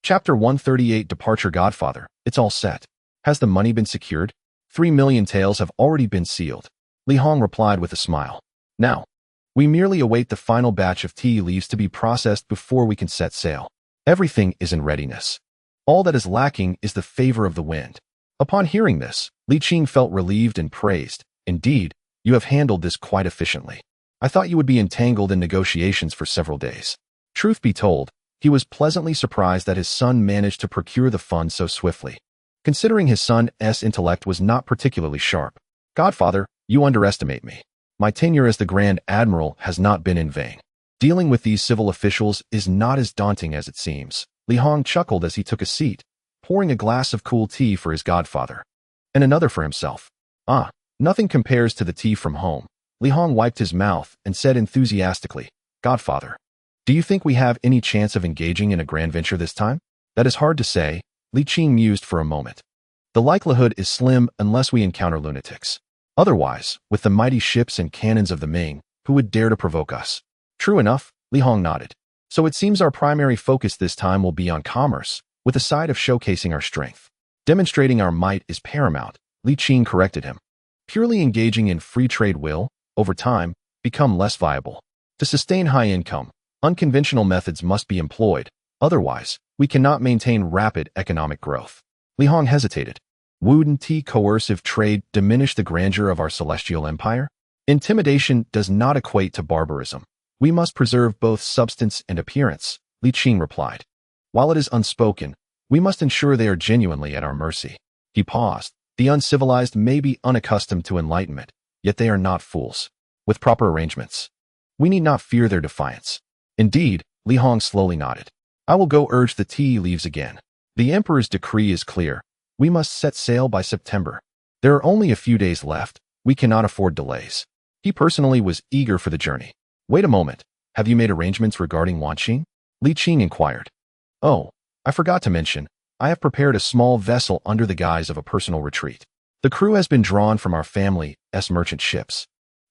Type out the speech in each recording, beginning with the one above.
Chapter 138 Departure Godfather. It's all set. Has the money been secured? 3 million taels have already been sealed. Li Hong replied with a smile. Now, we merely await the final batch of tea leaves to be processed before we can set sail. Everything is in readiness. All that is lacking is the favor of the wind. Upon hearing this, Li Qing felt relieved and praised. Indeed, you have handled this quite efficiently. I thought you would be entangled in negotiations for several days. Truth be told, he was pleasantly surprised that his son managed to procure the funds so swiftly. Considering his son's intellect was not particularly sharp. Godfather, you underestimate me. My tenure as the Grand Admiral has not been in vain. Dealing with these civil officials is not as daunting as it seems. Li Hong chuckled as he took a seat, pouring a glass of cool tea for his godfather. And another for himself. Nothing compares to the tea from home. Li Hong wiped his mouth and said enthusiastically, Godfather, do you think we have any chance of engaging in a grand venture this time? That is hard to say, Li Qing mused for a moment. The likelihood is slim unless we encounter lunatics. Otherwise, with the mighty ships and cannons of the Ming, who would dare to provoke us? True enough, Li Hong nodded. So it seems our primary focus this time will be on commerce, with a side of showcasing our strength. Demonstrating our might is paramount, Li Qing corrected him. Purely engaging in free trade will, over time, become less viable. To sustain high income, unconventional methods must be employed. Otherwise, we cannot maintain rapid economic growth. Li Hong hesitated. Wouldn't coercive trade diminish the grandeur of our celestial empire? Intimidation does not equate to barbarism. We must preserve both substance and appearance, Li Qing replied. While it is unspoken, we must ensure they are genuinely at our mercy. He paused. The uncivilized may be unaccustomed to enlightenment, yet they are not fools. With proper arrangements, we need not fear their defiance. Indeed, Li Hong slowly nodded. I will go urge the tea leaves again. The emperor's decree is clear. We must set sail by September. There are only a few days left. We cannot afford delays. He personally was eager for the journey. Wait a moment. Have you made arrangements regarding Wanqing? Li Qing inquired. Oh, I forgot to mention. I have prepared a small vessel under the guise of a personal retreat. The crew has been drawn from our family's merchant ships,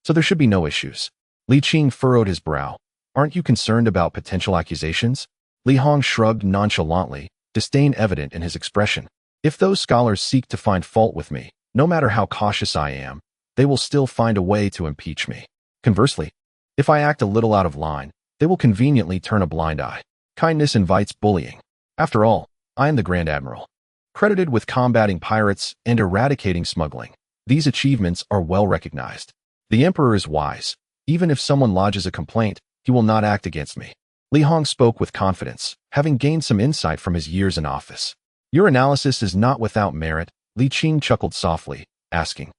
so there should be no issues. Li Qing furrowed his brow. Aren't you concerned about potential accusations? Li Hong shrugged nonchalantly, disdain evident in his expression. If those scholars seek to find fault with me, no matter how cautious I am, they will still find a way to impeach me. Conversely, if I act a little out of line, they will conveniently turn a blind eye. Kindness invites bullying. After all, I am the Grand Admiral, credited with combating pirates and eradicating smuggling. These achievements are well recognized. The Emperor is wise. Even if someone lodges a complaint, he will not act against me. Li Hong spoke with confidence, having gained some insight from his years in office. Your analysis is not without merit, Li Qing chuckled softly, asking,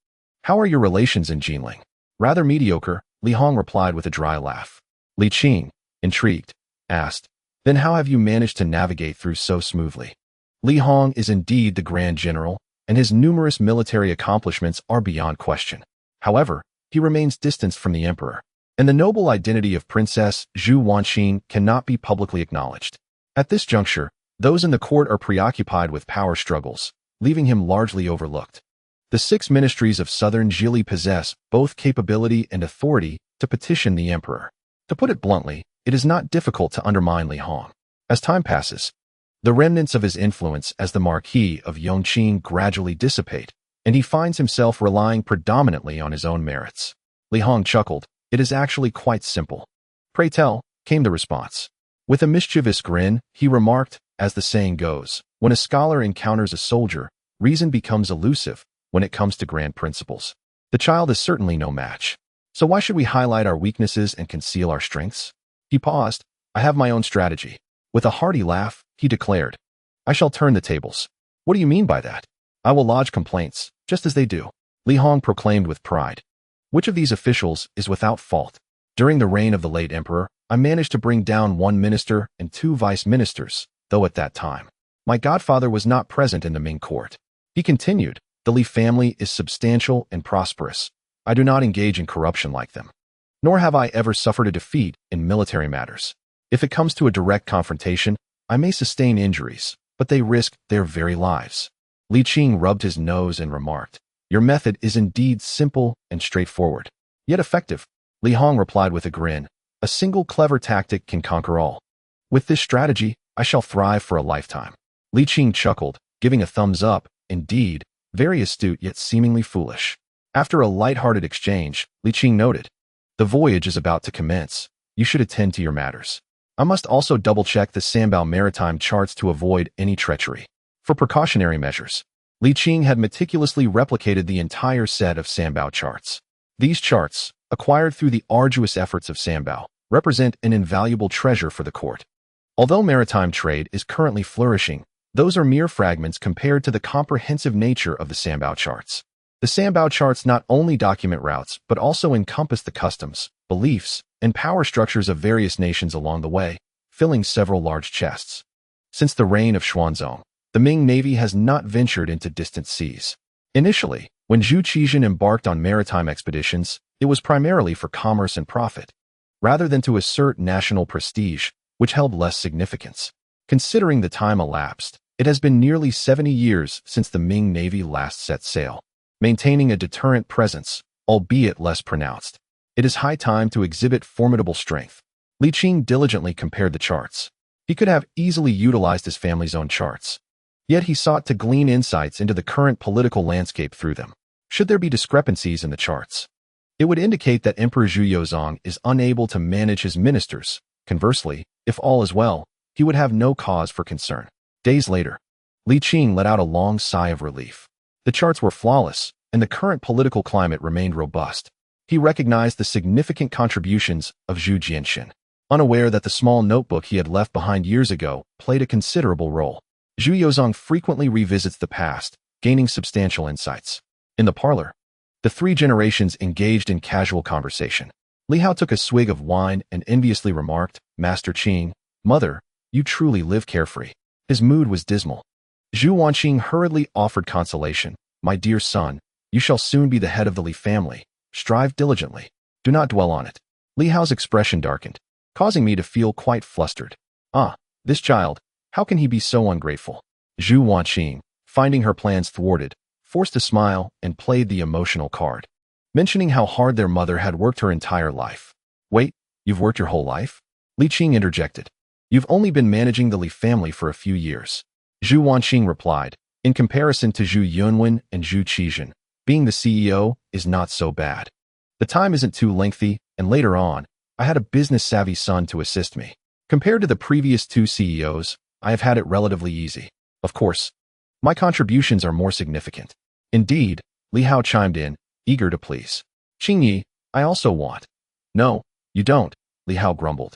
how are your relations in Jinling? Rather mediocre, Li Hong replied with a dry laugh. Li Qing, intrigued, asked, then how have you managed to navigate through so smoothly? Li Hong is indeed the Grand General, and his numerous military accomplishments are beyond question. However, he remains distanced from the Emperor, and the noble identity of Princess Zhu Wanqing cannot be publicly acknowledged. At this juncture, those in the court are preoccupied with power struggles, leaving him largely overlooked. The 6 ministries of Southern Jili possess both capability and authority to petition the Emperor. To put it bluntly, it is not difficult to undermine Li Hong. As time passes, the remnants of his influence as the Marquis of Yongqing gradually dissipate, and he finds himself relying predominantly on his own merits. Li Hong chuckled. It is actually quite simple. Pray tell, came the response. With a mischievous grin, he remarked, as the saying goes, when a scholar encounters a soldier, reason becomes elusive when it comes to grand principles. The child is certainly no match. So why should we highlight our weaknesses and conceal our strengths? He paused. I have my own strategy. With a hearty laugh, he declared, I shall turn the tables. What do you mean by that? I will lodge complaints, just as they do. Li Hong proclaimed with pride. Which of these officials is without fault? During the reign of the late emperor, I managed to bring down 1 minister and 2 vice ministers, though at that time, my godfather was not present in the Ming court. He continued, the Li family is substantial and prosperous. I do not engage in corruption like them. Nor have I ever suffered a defeat in military matters. If it comes to a direct confrontation, I may sustain injuries, but they risk their very lives. Li Qing rubbed his nose and remarked, your method is indeed simple and straightforward, yet effective. Li Hong replied with a grin, a single clever tactic can conquer all. With this strategy, I shall thrive for a lifetime. Li Qing chuckled, giving a thumbs up. Indeed, very astute yet seemingly foolish. After a light-hearted exchange, Li Qing noted, the voyage is about to commence. You should attend to your matters. I must also double-check the Sanbao maritime charts to avoid any treachery. For precautionary measures, Li Qing had meticulously replicated the entire set of Sanbao charts. These charts, acquired through the arduous efforts of Sanbao, represent an invaluable treasure for the court. Although maritime trade is currently flourishing, those are mere fragments compared to the comprehensive nature of the Sanbao charts. The Sanbao charts not only document routes but also encompass the customs, beliefs, and power structures of various nations along the way, filling several large chests. Since the reign of Xuanzong, the Ming Navy has not ventured into distant seas. Initially, when Zhu Qizhen embarked on maritime expeditions, it was primarily for commerce and profit, rather than to assert national prestige, which held less significance. Considering the time elapsed, it has been nearly 70 years since the Ming Navy last set sail. Maintaining a deterrent presence, albeit less pronounced, it is high time to exhibit formidable strength. Li Qing diligently compared the charts. He could have easily utilized his family's own charts. Yet he sought to glean insights into the current political landscape through them. Should there be discrepancies in the charts, it would indicate that Emperor Zhu Yozong is unable to manage his ministers. Conversely, if all is well, he would have no cause for concern. Days later, Li Qing let out a long sigh of relief. The charts were flawless, and the current political climate remained robust. He recognized the significant contributions of Zhu Jianxin, unaware that the small notebook he had left behind years ago played a considerable role. Zhu Yozong frequently revisits the past, gaining substantial insights. In the parlor, the three generations engaged in casual conversation. Li Hao took a swig of wine and enviously remarked, Master Qing, Mother, you truly live carefree. His mood was dismal. Zhu Wanqing hurriedly offered consolation. My dear son, you shall soon be the head of the Li family. Strive diligently. Do not dwell on it. Li Hao's expression darkened, causing me to feel quite flustered. Ah, this child, how can he be so ungrateful? Zhu Wanqing, finding her plans thwarted, forced a smile and played the emotional card, mentioning how hard their mother had worked her entire life. Wait, you've worked your whole life? Li Qing interjected. You've only been managing the Li family for a few years. Zhu Wanqing replied, in comparison to Zhu Yunwen and Zhu Qizhen, being the CEO is not so bad. The time isn't too lengthy, and later on, I had a business-savvy son to assist me. Compared to the previous two CEOs, I have had it relatively easy. Of course, my contributions are more significant. Indeed, Li Hao chimed in, eager to please. Qingyi, I also want. No, you don't, Li Hao grumbled,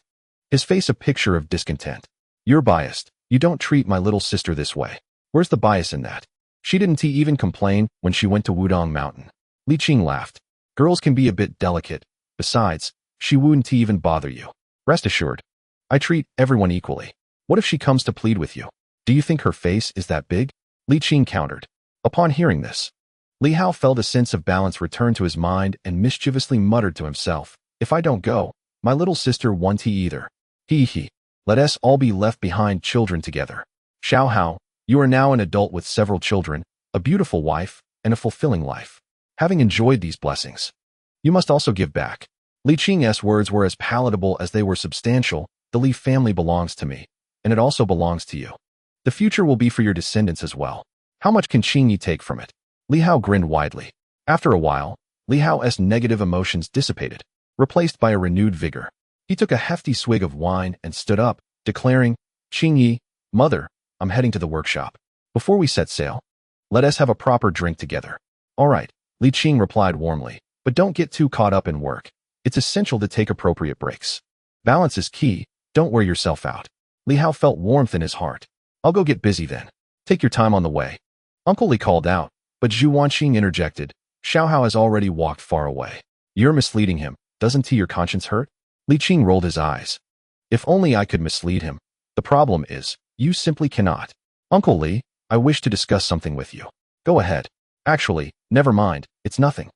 his face a picture of discontent. You're biased. You don't treat my little sister this way. Where's the bias in that? She didn't even complain when she went to Wudong Mountain. Li Qing laughed. Girls can be a bit delicate. Besides, she wouldn't even bother you. Rest assured, I treat everyone equally. What if she comes to plead with you? Do you think her face is that big? Li Qing countered. Upon hearing this, Li Hao felt a sense of balance return to his mind and mischievously muttered to himself, if I don't go, my little sister won't either. Hee. Let us all be left behind children together. Xiao Hao, you are now an adult with several children, a beautiful wife, and a fulfilling life. Having enjoyed these blessings, you must also give back. Li Qing's words were as palatable as they were substantial. The Li family belongs to me, and it also belongs to you. The future will be for your descendants as well. How much can Qingyi take from it? Li Hao grinned widely. After a while, Li Hao's negative emotions dissipated, replaced by a renewed vigor. He took a hefty swig of wine and stood up, declaring, Qingyi, Mother, I'm heading to the workshop. Before we set sail, let us have a proper drink together. All right, Li Qing replied warmly, but don't get too caught up in work. It's essential to take appropriate breaks. Balance is key, don't wear yourself out. Li Hao felt warmth in his heart. I'll go get busy then. Take your time on the way. Uncle Li called out, but Zhu Wanqing interjected, Xiao Hao has already walked far away. You're misleading him, doesn't your conscience hurt? Li Qing rolled his eyes. If only I could mislead him. The problem is, you simply cannot. Uncle Li, I wish to discuss something with you. Go ahead. Actually, never mind, it's nothing.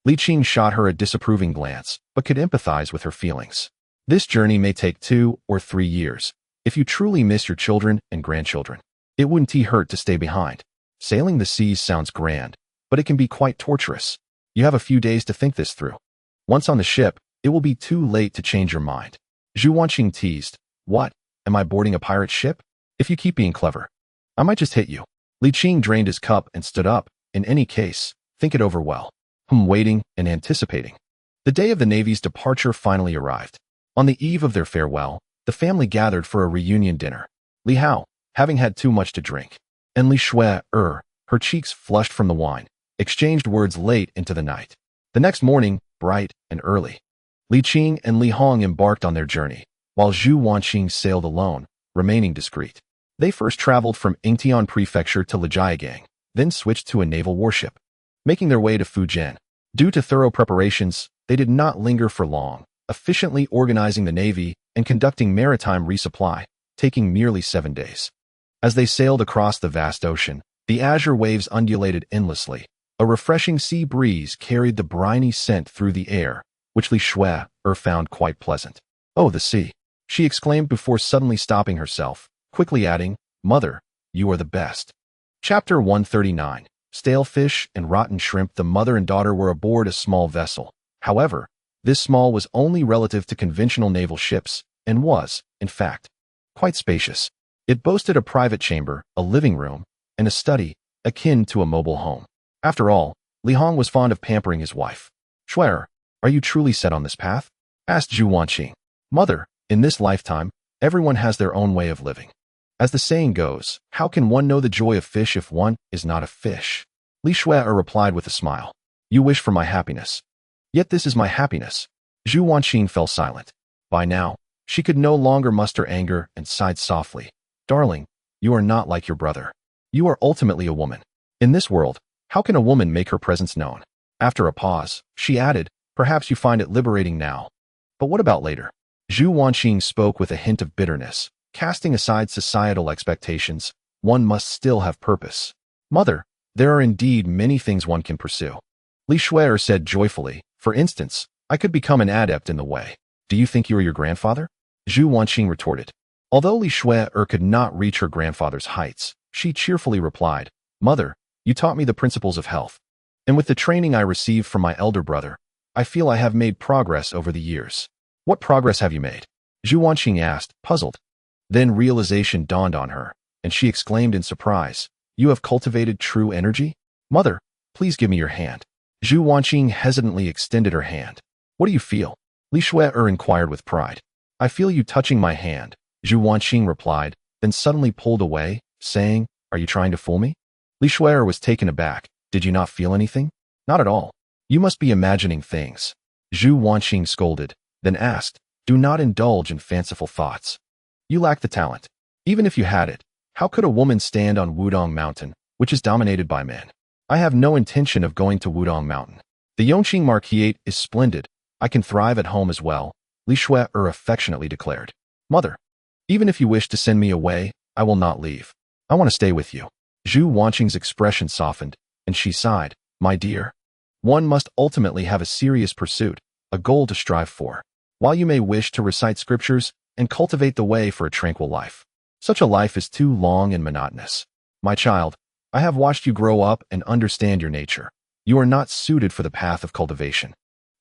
Li Qing shot her a disapproving glance, but could empathize with her feelings. This journey may take 2 or 3 years. If you truly miss your children and grandchildren, it wouldn't hurt to stay behind. Sailing the seas sounds grand, but it can be quite torturous. You have a few days to think this through. Once on the ship, it will be too late to change your mind. Zhu Wanqing teased, What? Am I boarding a pirate ship? If you keep being clever, I might just hit you. Li Qing drained his cup and stood up. In any case, think it over well. Waiting and anticipating. The day of the Navy's departure finally arrived. On the eve of their farewell, the family gathered for a reunion dinner. Li Hao, having had too much to drink, and Li Shui, her cheeks flushed from the wine, exchanged words late into the night. The next morning, bright and early, Li Qing and Li Hong embarked on their journey, while Zhu Wanqing sailed alone, remaining discreet. They first traveled from Yingtian Prefecture to Lijiagang, then switched to a naval warship, making their way to Fujian. Due to thorough preparations, they did not linger for long, efficiently organizing the Navy and conducting maritime resupply, taking merely 7 days. As they sailed across the vast ocean, the azure waves undulated endlessly. A refreshing sea breeze carried the briny scent through the air, which Li Shui found quite pleasant. "Oh, the sea," she exclaimed before suddenly stopping herself, quickly adding, "Mother, you are the best." Chapter 139. Stale fish and rotten shrimp. The mother and daughter were aboard a small vessel. However, this small was only relative to conventional naval ships and was, in fact, quite spacious. It boasted a private chamber, a living room, and a study, akin to a mobile home. After all, Li Hong was fond of pampering his wife. "Shui, are you truly set on this path?" asked Zhu Wanqing. "Mother, in this lifetime, everyone has their own way of living. As the saying goes, how can one know the joy of fish if one is not a fish?" Li Shui replied with a smile. "You wish for my happiness. Yet this is my happiness." Zhu Wanqing fell silent. By now, she could no longer muster anger and sighed softly. "Darling, you are not like your brother. You are ultimately a woman. In this world, how can a woman make her presence known?" After a pause, she added, "Perhaps you find it liberating now. But what about later?" Zhu Wanqing spoke with a hint of bitterness. Casting aside societal expectations, one must still have purpose. "Mother, there are indeed many things one can pursue." Li Shui said joyfully, "For instance, I could become an adept in the way." "Do you think you are your grandfather?" Zhu Wanqing retorted. Although Li Shui could not reach her grandfather's heights, she cheerfully replied, "Mother, you taught me the principles of health. And with the training I received from my elder brother, I feel I have made progress over the years." "What progress have you made?" Zhu Wanqing asked, puzzled. Then realization dawned on her, and she exclaimed in surprise, "You have cultivated true energy? Mother, please give me your hand." Zhu Wanqing hesitantly extended her hand. "What do you feel?" Li Shui inquired with pride. "I feel you touching my hand," Zhu Wanqing replied, then suddenly pulled away, saying, "Are you trying to fool me?" Li Shui was taken aback. "Did you not feel anything?" "Not at all. You must be imagining things." Zhu Wanqing scolded, then asked, "Do not indulge in fanciful thoughts. You lack the talent. Even if you had it, how could a woman stand on Wudong Mountain, which is dominated by men?" "I have no intention of going to Wudong Mountain. The Yongqing Marquisate is splendid. I can thrive at home as well," Li Shui affectionately declared. "Mother, even if you wish to send me away, I will not leave. I want to stay with you." Zhu Wanqing's expression softened, and she sighed, "My dear, one must ultimately have a serious pursuit, a goal to strive for. While you may wish to recite scriptures and cultivate the way for a tranquil life, such a life is too long and monotonous. My child, I have watched you grow up and understand your nature. You are not suited for the path of cultivation."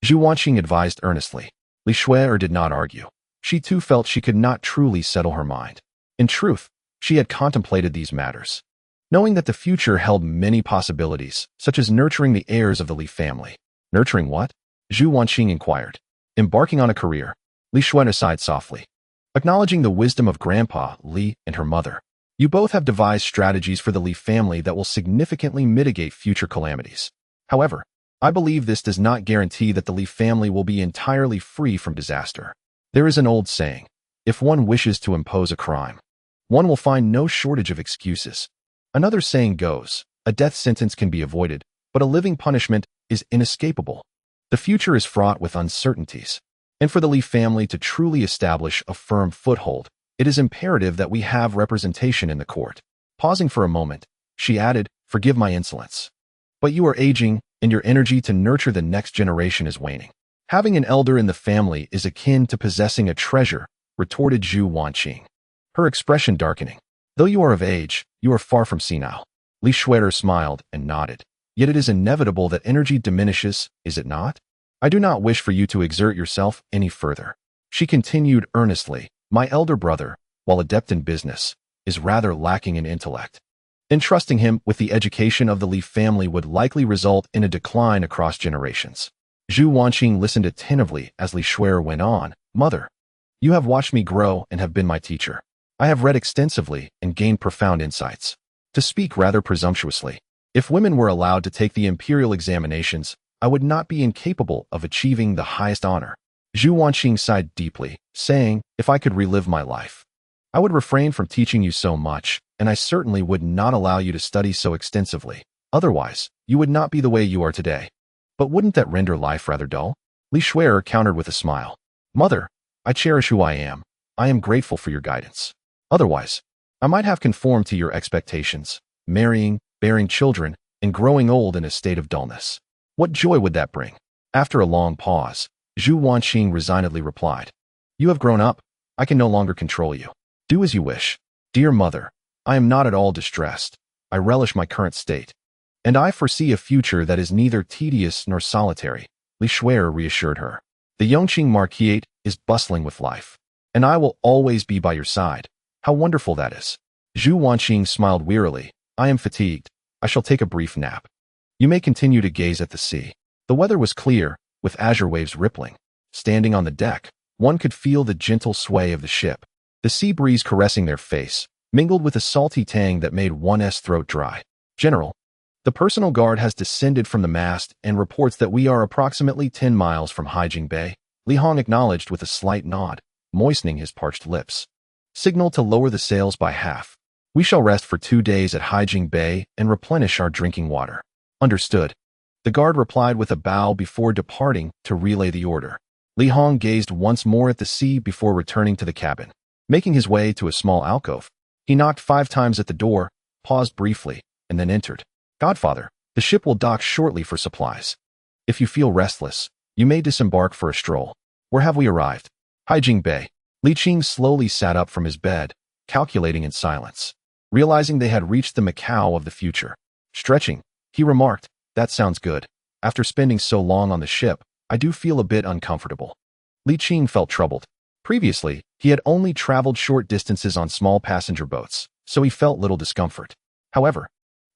Zhu Wanqing advised earnestly. Li Shui did not argue. She too felt she could not truly settle her mind. In truth, she had contemplated these matters, knowing that the future held many possibilities, such as nurturing the heirs of the Li family. "Nurturing what?" Zhu Wanqing inquired. "Embarking on a career." Li Shui sighed softly, acknowledging the wisdom of Grandpa Li and her mother. "You both have devised strategies for the Li family that will significantly mitigate future calamities. However, I believe this does not guarantee that the Li family will be entirely free from disaster. There is an old saying, if one wishes to impose a crime, one will find no shortage of excuses. Another saying goes, a death sentence can be avoided, but a living punishment is inescapable. The future is fraught with uncertainties, and for the Li family to truly establish a firm foothold, it is imperative that we have representation in the court." Pausing for a moment, she added, "Forgive my insolence, but you are aging, and your energy to nurture the next generation is waning." "Having an elder in the family is akin to possessing a treasure," retorted Zhu Wanqing, her expression darkening. "Though you are of age, you are far from senile." Li Shui smiled and nodded. "Yet it is inevitable that energy diminishes, is it not? I do not wish for you to exert yourself any further." She continued earnestly, "My elder brother, while adept in business, is rather lacking in intellect. Entrusting him with the education of the Li family would likely result in a decline across generations. Zhu Wanqing listened attentively as Li Shuer went on. Mother, you have watched me grow and have been my teacher. I have read extensively and gained profound insights. To speak rather presumptuously, if women were allowed to take the imperial examinations, I would not be incapable of achieving the highest honor. Zhu Wanqing sighed deeply, saying, if I could relive my life, I would refrain from teaching you so much, and I certainly would not allow you to study so extensively. Otherwise, you would not be the way you are today. But wouldn't that render life rather dull? Li Shuer countered with a smile. Mother, I cherish who I am. I am grateful for your guidance. Otherwise, I might have conformed to your expectations, marrying, bearing children, and growing old in a state of dullness. What joy would that bring? After a long pause, Zhu Wanqing resignedly replied, you have grown up. I can no longer control you. Do as you wish. Dear mother, I am not at all distressed. I relish my current state. And I foresee a future that is neither tedious nor solitary, Li Shuer reassured her. The Yongqing Marquisate is bustling with life, and I will always be by your side. How wonderful that is. Zhu Wanqing smiled wearily. I am fatigued. I shall take a brief nap. You may continue to gaze at the sea. The weather was clear, with azure waves rippling. Standing on the deck, one could feel the gentle sway of the ship. The sea breeze caressing their face, mingled with a salty tang that made one's throat dry. General, the personal guard has descended from the mast and reports that we are approximately 10 miles from Haijing Bay. Li Hong acknowledged with a slight nod, moistening his parched lips. Signal to lower the sails by half. We shall rest for 2 days at Haijing Bay and replenish our drinking water. Understood. The guard replied with a bow before departing to relay the order. Li Hong gazed once more at the sea before returning to the cabin. Making his way to a small alcove, he knocked 5 times at the door, paused briefly, and then entered. Godfather, the ship will dock shortly for supplies. If you feel restless, you may disembark for a stroll. Where have we arrived? Haijing Bay. Li Qing slowly sat up from his bed, calculating in silence. Realizing they had reached the Macau of the future. Stretching, he remarked, that sounds good. After spending so long on the ship, I do feel a bit uncomfortable. Li Qing felt troubled. Previously, he had only traveled short distances on small passenger boats, so he felt little discomfort. However,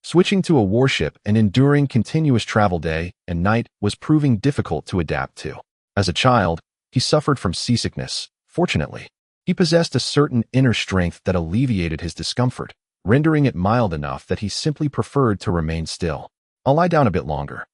switching to a warship and enduring continuous travel day and night was proving difficult to adapt to. As a child, he suffered from seasickness. Fortunately, he possessed a certain inner strength that alleviated his discomfort, rendering it mild enough that he simply preferred to remain still. I'll lie down a bit longer.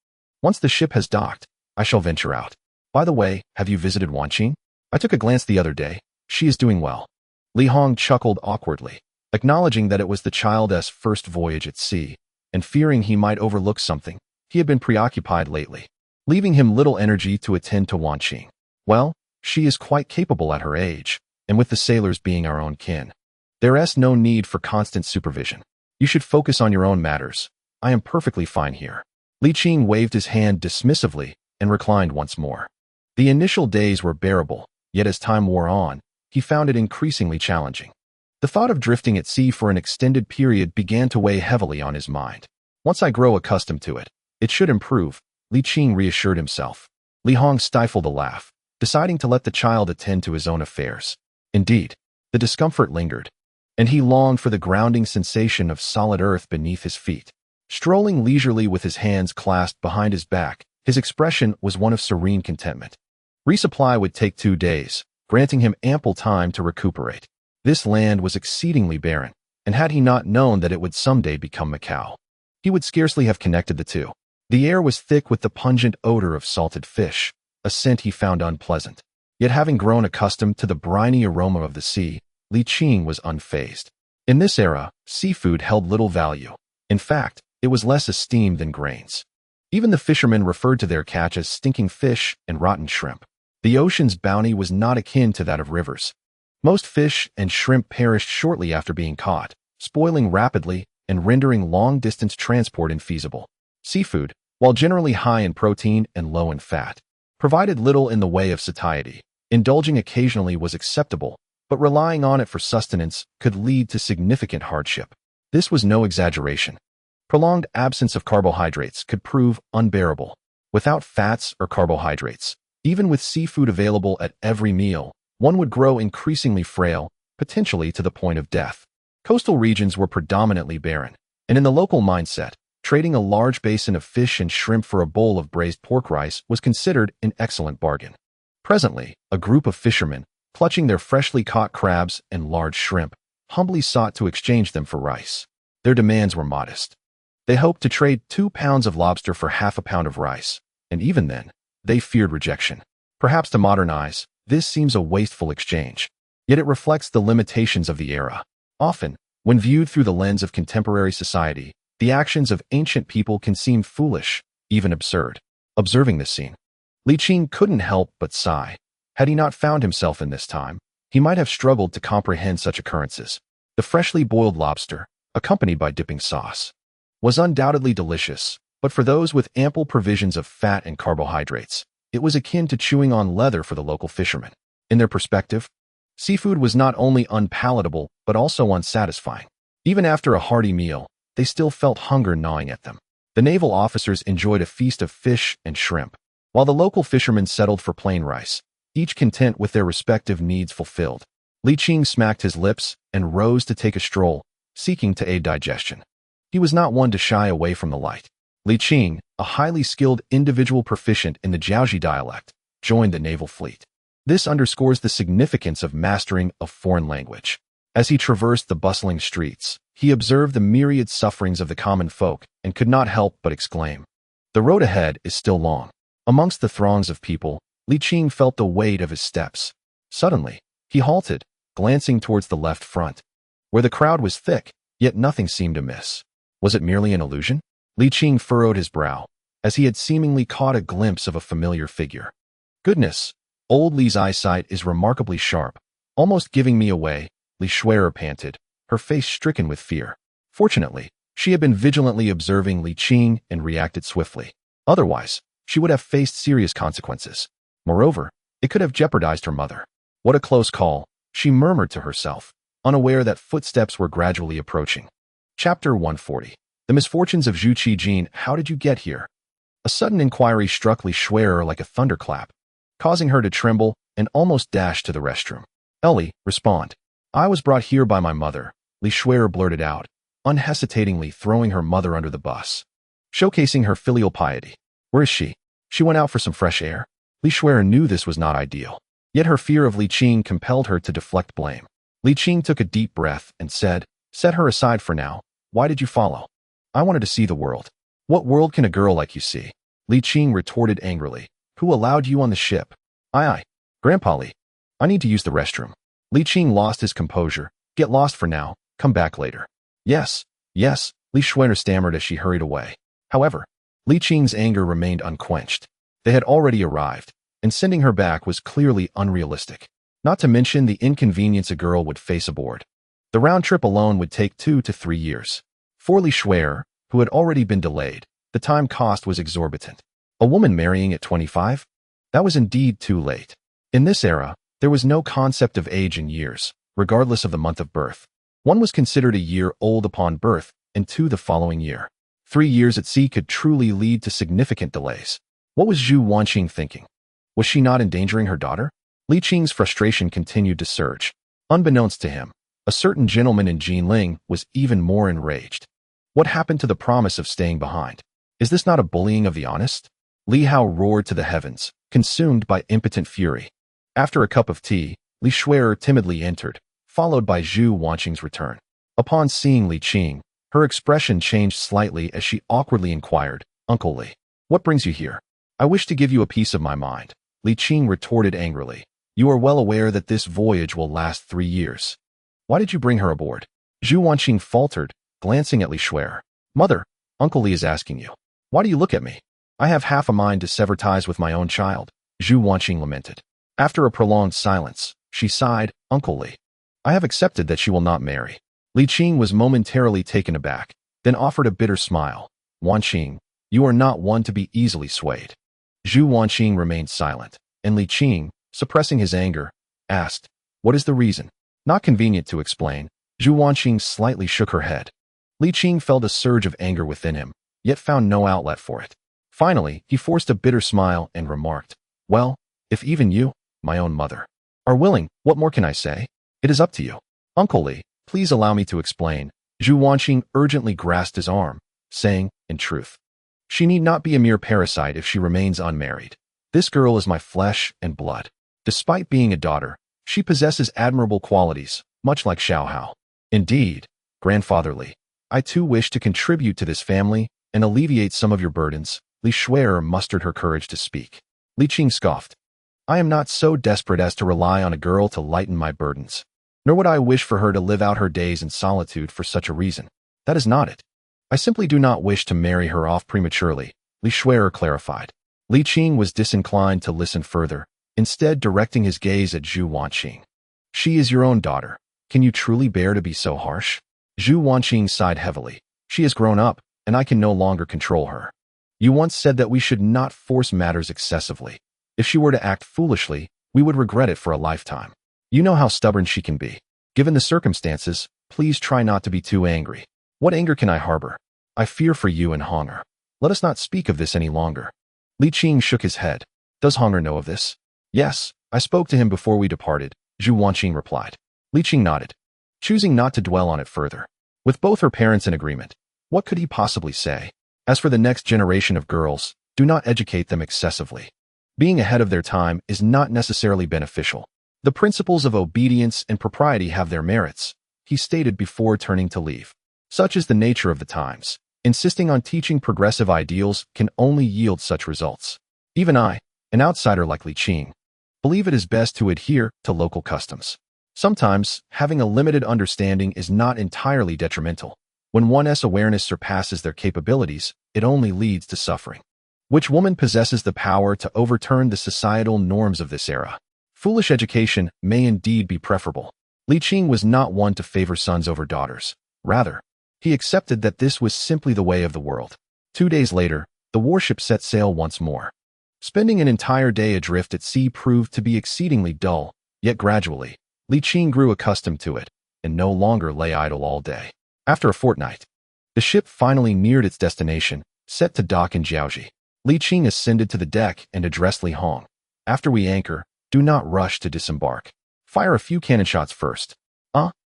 Once the ship has docked, I shall venture out. By the way, have you visited Wanqing? I took a glance the other day. She is doing well. Li Hong chuckled awkwardly, acknowledging that it was the child's first voyage at sea, and fearing he might overlook something. He had been preoccupied lately, leaving him little energy to attend to Wanqing. Well, she is quite capable at her age, and with the sailors being our own kin, there's no need for constant supervision. You should focus on your own matters. I am perfectly fine here. Li Qing waved his hand dismissively and reclined once more. The initial days were bearable, yet as time wore on, he found it increasingly challenging. The thought of drifting at sea for an extended period began to weigh heavily on his mind. Once I grow accustomed to it, it should improve, Li Qing reassured himself. Li Hong stifled a laugh, deciding to let the child attend to his own affairs. Indeed, the discomfort lingered, and he longed for the grounding sensation of solid earth beneath his feet. Strolling leisurely with his hands clasped behind his back, his expression was one of serene contentment. Resupply would take 2 days, granting him ample time to recuperate. This land was exceedingly barren, and had he not known that it would someday become Macau, he would scarcely have connected the two. The air was thick with the pungent odor of salted fish, a scent he found unpleasant. Yet having grown accustomed to the briny aroma of the sea, Li Qing was unfazed. In this era, seafood held little value. In fact, it was less esteemed than grains. Even the fishermen referred to their catch as stinking fish and rotten shrimp. The ocean's bounty was not akin to that of rivers. Most fish and shrimp perished shortly after being caught, spoiling rapidly and rendering long-distance transport infeasible. Seafood, while generally high in protein and low in fat, provided little in the way of satiety. Indulging occasionally was acceptable, but relying on it for sustenance could lead to significant hardship. This was no exaggeration. Prolonged absence of carbohydrates could prove unbearable. Without fats or carbohydrates, even with seafood available at every meal, one would grow increasingly frail, potentially to the point of death. Coastal regions were predominantly barren, and in the local mindset, trading a large basin of fish and shrimp for a bowl of braised pork rice was considered an excellent bargain. Presently, a group of fishermen, clutching their freshly caught crabs and large shrimp, humbly sought to exchange them for rice. Their demands were modest. They hoped to trade 2 pounds of lobster for half a pound of rice, and even then, they feared rejection. Perhaps to modern eyes, this seems a wasteful exchange. Yet it reflects the limitations of the era. Often, when viewed through the lens of contemporary society, the actions of ancient people can seem foolish, even absurd. Observing this scene, Li Qing couldn't help but sigh. Had he not found himself in this time, he might have struggled to comprehend such occurrences. The freshly boiled lobster, accompanied by dipping sauce, was undoubtedly delicious, but for those with ample provisions of fat and carbohydrates, it was akin to chewing on leather for the local fishermen. In their perspective, seafood was not only unpalatable but also unsatisfying. Even after a hearty meal, they still felt hunger gnawing at them. The naval officers enjoyed a feast of fish and shrimp, while the local fishermen settled for plain rice, each content with their respective needs fulfilled. Li Qing smacked his lips and rose to take a stroll, seeking to aid digestion. He was not one to shy away from the light. Li Qing, a highly skilled individual proficient in the Jiaoji dialect, joined the naval fleet. This underscores the significance of mastering a foreign language. As he traversed the bustling streets, he observed the myriad sufferings of the common folk and could not help but exclaim, "The road ahead is still long." Amongst the throngs of people, Li Qing felt the weight of his steps. Suddenly, he halted, glancing towards the left front, where the crowd was thick, yet nothing seemed amiss. Was it merely an illusion? Li Qing furrowed his brow, as he had seemingly caught a glimpse of a familiar figure. Goodness, old Li's eyesight is remarkably sharp, almost giving me away, Li Shui'er panted, her face stricken with fear. Fortunately, she had been vigilantly observing Li Qing and reacted swiftly. Otherwise, she would have faced serious consequences. Moreover, it could have jeopardized her mother. What a close call, she murmured to herself, unaware that footsteps were gradually approaching. Chapter 140. The Misfortunes of Zhu Qijin. How did you get here? A sudden inquiry struck Li Shui'er like a thunderclap, causing her to tremble and almost dash to the restroom. "Ellie, respond. I was brought here by my mother," Li Shui'er blurted out, unhesitatingly throwing her mother under the bus, showcasing her filial piety. "Where is she?" "She went out for some fresh air." Li Shui'er knew this was not ideal, yet her fear of Li Qing compelled her to deflect blame. Li Qing took a deep breath and said, "Set her aside for now. Why did you follow?" "I wanted to see the world." "What world can a girl like you see?" Li Qing retorted angrily. "Who allowed you on the ship?" Aye. Grandpa Li. I need to use the restroom." Li Qing lost his composure. "Get lost for now. Come back later." Yes, Li Shui'er stammered as she hurried away. However, Li Qing's anger remained unquenched. They had already arrived, and sending her back was clearly unrealistic. Not to mention the inconvenience a girl would face aboard. The round trip alone would take 2 to 3 years. For Li Shui'er, who had already been delayed, the time cost was exorbitant. A woman marrying at 25? That was indeed too late. In this era, there was no concept of age in years, regardless of the month of birth. One was considered a year old upon birth, and 2 the following year. 3 years at sea could truly lead to significant delays. What was Zhu Wanqing thinking? Was she not endangering her daughter? Li Qing's frustration continued to surge. Unbeknownst to him, a certain gentleman in Jinling was even more enraged. What happened to the promise of staying behind? Is this not a bullying of the honest? Li Hao roared to the heavens, consumed by impotent fury. After a cup of tea, Li Shui'er timidly entered, followed by Zhu Wanqing's return. Upon seeing Li Qing, her expression changed slightly as she awkwardly inquired, "Uncle Li, what brings you here?" "I wish to give you a piece of my mind," Li Qing retorted angrily. "You are well aware that this voyage will last 3 years. Why did you bring her aboard?" Zhu Wanqing faltered, glancing at Li Shui'er. "Mother, Uncle Li is asking you. Why do you look at me?" "I have half a mind to sever ties with my own child," Zhu Wanqing lamented. After a prolonged silence, she sighed, "Uncle Li, I have accepted that she will not marry." Li Qing was momentarily taken aback, then offered a bitter smile. "Wanqing, you are not one to be easily swayed." Zhu Wanqing remained silent, and Li Qing, suppressing his anger, asked, "What is the reason?" Not convenient to explain, Zhu Wanqing slightly shook her head. Li Qing felt a surge of anger within him, yet found no outlet for it. Finally, he forced a bitter smile and remarked, "Well, if even you, my own mother, are willing, what more can I say? It is up to you." "Uncle Li, Please allow me to explain. Zhu Wanqing urgently grasped his arm, saying, in truth, she need not be a mere parasite if she remains unmarried. This girl is my flesh and blood. Despite being a daughter, she possesses admirable qualities, much like Xiao Hao. Indeed, Grandfather Li, I too wish to contribute to this family and alleviate some of your burdens. Li Shui'er mustered her courage to speak. Li Qing scoffed. I am not so desperate as to rely on a girl to lighten my burdens, nor would I wish for her to live out her days in solitude for such a reason. That is not it. I simply do not wish to marry her off prematurely, Li Shui'er clarified. Li Qing was disinclined to listen further, instead directing his gaze at Zhu Wanqing. She is your own daughter. Can you truly bear to be so harsh? Zhu Wanqing sighed heavily. She has grown up, and I can no longer control her. You once said that we should not force matters excessively. If she were to act foolishly, we would regret it for a lifetime. You know how stubborn she can be. Given the circumstances, please try not to be too angry. What anger can I harbor? I fear for you and Honger. Let us not speak of this any longer. Li Qing shook his head. Does Honger know of this? Yes, I spoke to him before we departed, Zhu Wanqing replied. Li Qing nodded, choosing not to dwell on it further. With both her parents in agreement, what could he possibly say? As for the next generation of girls, do not educate them excessively. Being ahead of their time is not necessarily beneficial. The principles of obedience and propriety have their merits, he stated before turning to leave. Such is the nature of the times. Insisting on teaching progressive ideals can only yield such results. Even I, an outsider like Li Qing, believe it is best to adhere to local customs. Sometimes, having a limited understanding is not entirely detrimental. When one's awareness surpasses their capabilities, it only leads to suffering. Which woman possesses the power to overturn the societal norms of this era? Foolish education may indeed be preferable. Li Qing was not one to favor sons over daughters. Rather, he accepted that this was simply the way of the world. 2 days later, the warship set sail once more. Spending an entire day adrift at sea proved to be exceedingly dull, yet gradually, Li Qing grew accustomed to it, and no longer lay idle all day. After a fortnight, the ship finally neared its destination, set to dock in Jiaoji. Li Qing ascended to the deck and addressed Li Hong. After we anchor, do not rush to disembark. Fire a few cannon shots first.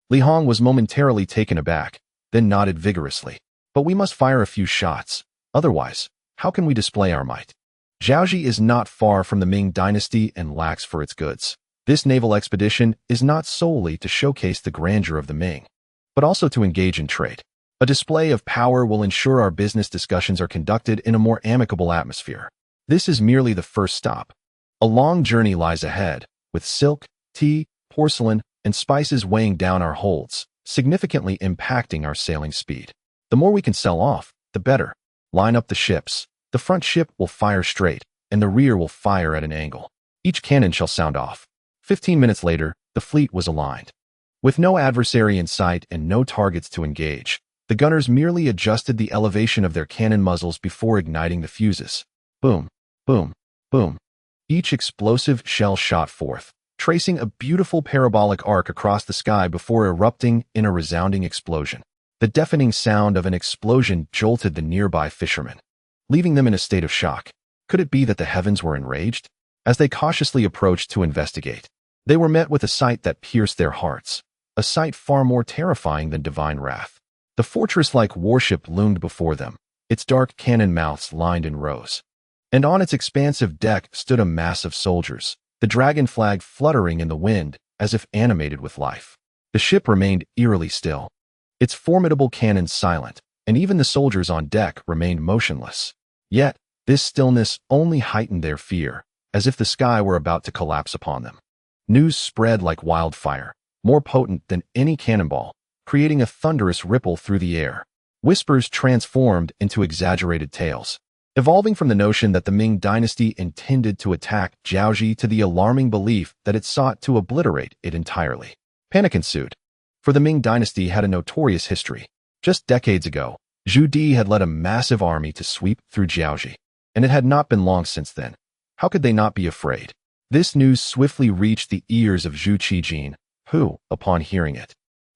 Li Hong was momentarily taken aback, then nodded vigorously. But we must fire a few shots. Otherwise, how can we display our might? Jiaoji is not far from the Ming dynasty and lacks for its goods. This naval expedition is not solely to showcase the grandeur of the Ming, but also to engage in trade. A display of power will ensure our business discussions are conducted in a more amicable atmosphere. This is merely the first stop. A long journey lies ahead, with silk, tea, porcelain, and spices weighing down our holds, significantly impacting our sailing speed. The more we can sell off, the better. Line up the ships. The front ship will fire straight, and the rear will fire at an angle. Each cannon shall sound off. 15 minutes later, the fleet was aligned. With no adversary in sight and no targets to engage, the gunners merely adjusted the elevation of their cannon muzzles before igniting the fuses. Boom, boom, boom. Each explosive shell shot forth, tracing a beautiful parabolic arc across the sky before erupting in a resounding explosion. The deafening sound of an explosion jolted the nearby fishermen, leaving them in a state of shock. Could it be that the heavens were enraged? As they cautiously approached to investigate, they were met with a sight that pierced their hearts, a sight far more terrifying than divine wrath. The fortress-like warship loomed before them, its dark cannon mouths lined in rows. And on its expansive deck stood a mass of soldiers, the dragon flag fluttering in the wind as if animated with life. The ship remained eerily still, its formidable cannons silent, and even the soldiers on deck remained motionless. Yet, this stillness only heightened their fear, as if the sky were about to collapse upon them. News spread like wildfire, more potent than any cannonball, creating a thunderous ripple through the air. Whispers transformed into exaggerated tales, evolving from the notion that the Ming dynasty intended to attack Jiaoji to the alarming belief that it sought to obliterate it entirely. Panic ensued, for the Ming dynasty had a notorious history. Just decades ago, Zhu Di had led a massive army to sweep through Jiaoji, and it had not been long since then. How could they not be afraid? This news swiftly reached the ears of Zhu Qijin, who, upon hearing it,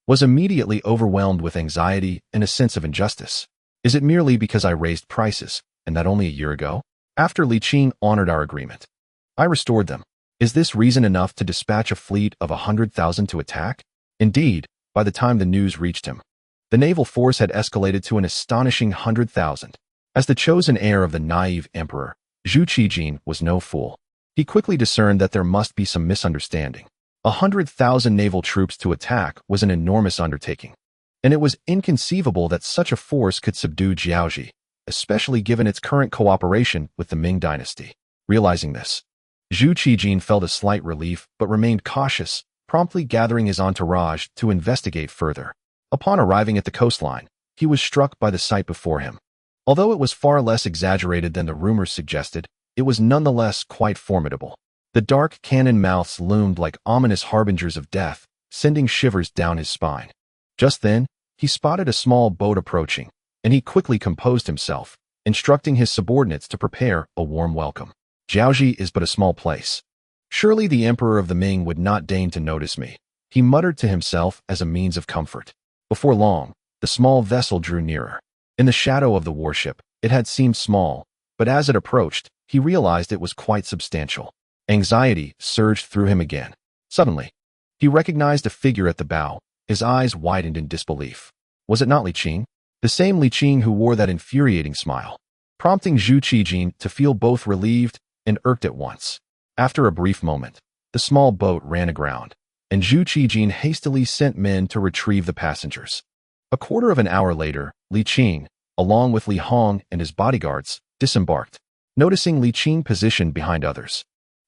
was immediately overwhelmed with anxiety and a sense of injustice. Is it merely because I raised prices, and that only a year ago? After Li Qing honored our agreement, I restored them. Is this reason enough to dispatch a fleet of 100,000 to attack? Indeed, by the time the news reached him. The naval force had escalated to an astonishing 100,000. As the chosen heir of the naive emperor, Zhu Qijin was no fool. He quickly discerned that there must be some misunderstanding. 100,000 naval troops to attack was an enormous undertaking, and it was inconceivable that such a force could subdue Jiaoji, especially given its current cooperation with the Ming dynasty. Realizing this, Zhu Qijin felt a slight relief but remained cautious, promptly gathering his entourage to investigate further. Upon arriving at the coastline, he was struck by the sight before him. Although it was far less exaggerated than the rumors suggested, it was nonetheless quite formidable. The dark cannon mouths loomed like ominous harbingers of death, sending shivers down his spine. Just then, he spotted a small boat approaching, and he quickly composed himself, instructing his subordinates to prepare a warm welcome. Jiaoji is but a small place. Surely the emperor of the Ming would not deign to notice me, he muttered to himself as a means of comfort. Before long, the small vessel drew nearer. In the shadow of the warship, it had seemed small, but as it approached, he realized it was quite substantial. Anxiety surged through him again. Suddenly, he recognized a figure at the bow. His eyes widened in disbelief. Was it not Li Qing? The same Li Qing who wore that infuriating smile, prompting Zhu Qijin to feel both relieved and irked at once. After a brief moment, the small boat ran aground, and Zhu Qijin hastily sent men to retrieve the passengers. A quarter of an hour later, Li Qing, along with Li Hong and his bodyguards, disembarked. Noticing Li Qing positioned behind others,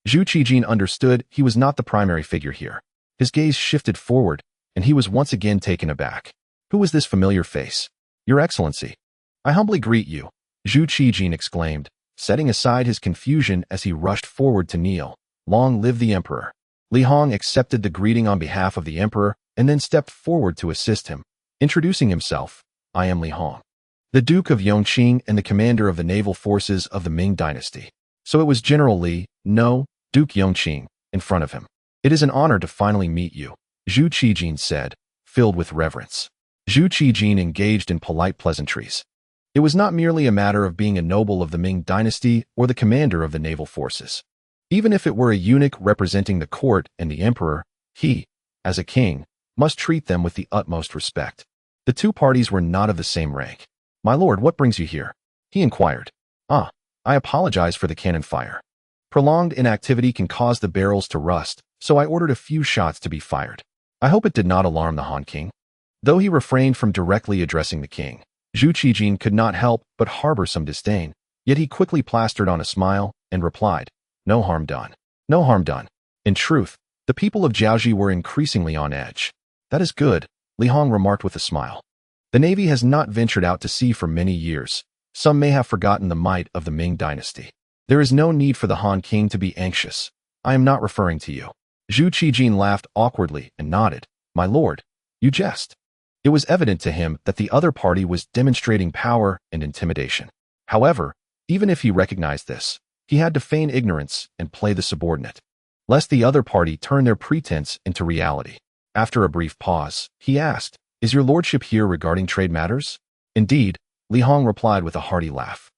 Zhu Qijin understood he was not the primary figure here. His gaze shifted forward, and he was once again taken aback. Who was this familiar face? Your Excellency. I humbly greet you, Zhu Qijin exclaimed, setting aside his confusion as he rushed forward to kneel. Long live the emperor. Li Hong accepted the greeting on behalf of the emperor and then stepped forward to assist him. Introducing himself, I am Li Hong, the Duke of Yongqing and the commander of the naval forces of the Ming dynasty. So it was General Li, no, Duke Yongqing, in front of him. It is an honor to finally meet you, Zhu Qijin said, filled with reverence. Zhu Qijin engaged in polite pleasantries. It was not merely a matter of being a noble of the Ming dynasty or the commander of the naval forces. Even if it were a eunuch representing the court and the emperor, he, as a king, must treat them with the utmost respect. The two parties were not of the same rank. My lord, what brings you here? He inquired. I apologize for the cannon fire. Prolonged inactivity can cause the barrels to rust, so I ordered a few shots to be fired. I hope it did not alarm the Han King. Though he refrained from directly addressing the king, Zhu Qijin could not help but harbor some disdain, yet he quickly plastered on a smile and replied, no harm done. No harm done. In truth, the people of Jiaoji were increasingly on edge. That is good, Li Hong remarked with a smile. The Navy has not ventured out to sea for many years. Some may have forgotten the might of the Ming dynasty. There is no need for the Han King to be anxious. I am not referring to you. Zhu Qijin laughed awkwardly and nodded. My lord, you jest. It was evident to him that the other party was demonstrating power and intimidation. However, even if he recognized this, he had to feign ignorance and play the subordinate, lest the other party turn their pretense into reality. After a brief pause, he asked, Is your lordship here regarding trade matters? Indeed, Li Hong replied with a hearty laugh.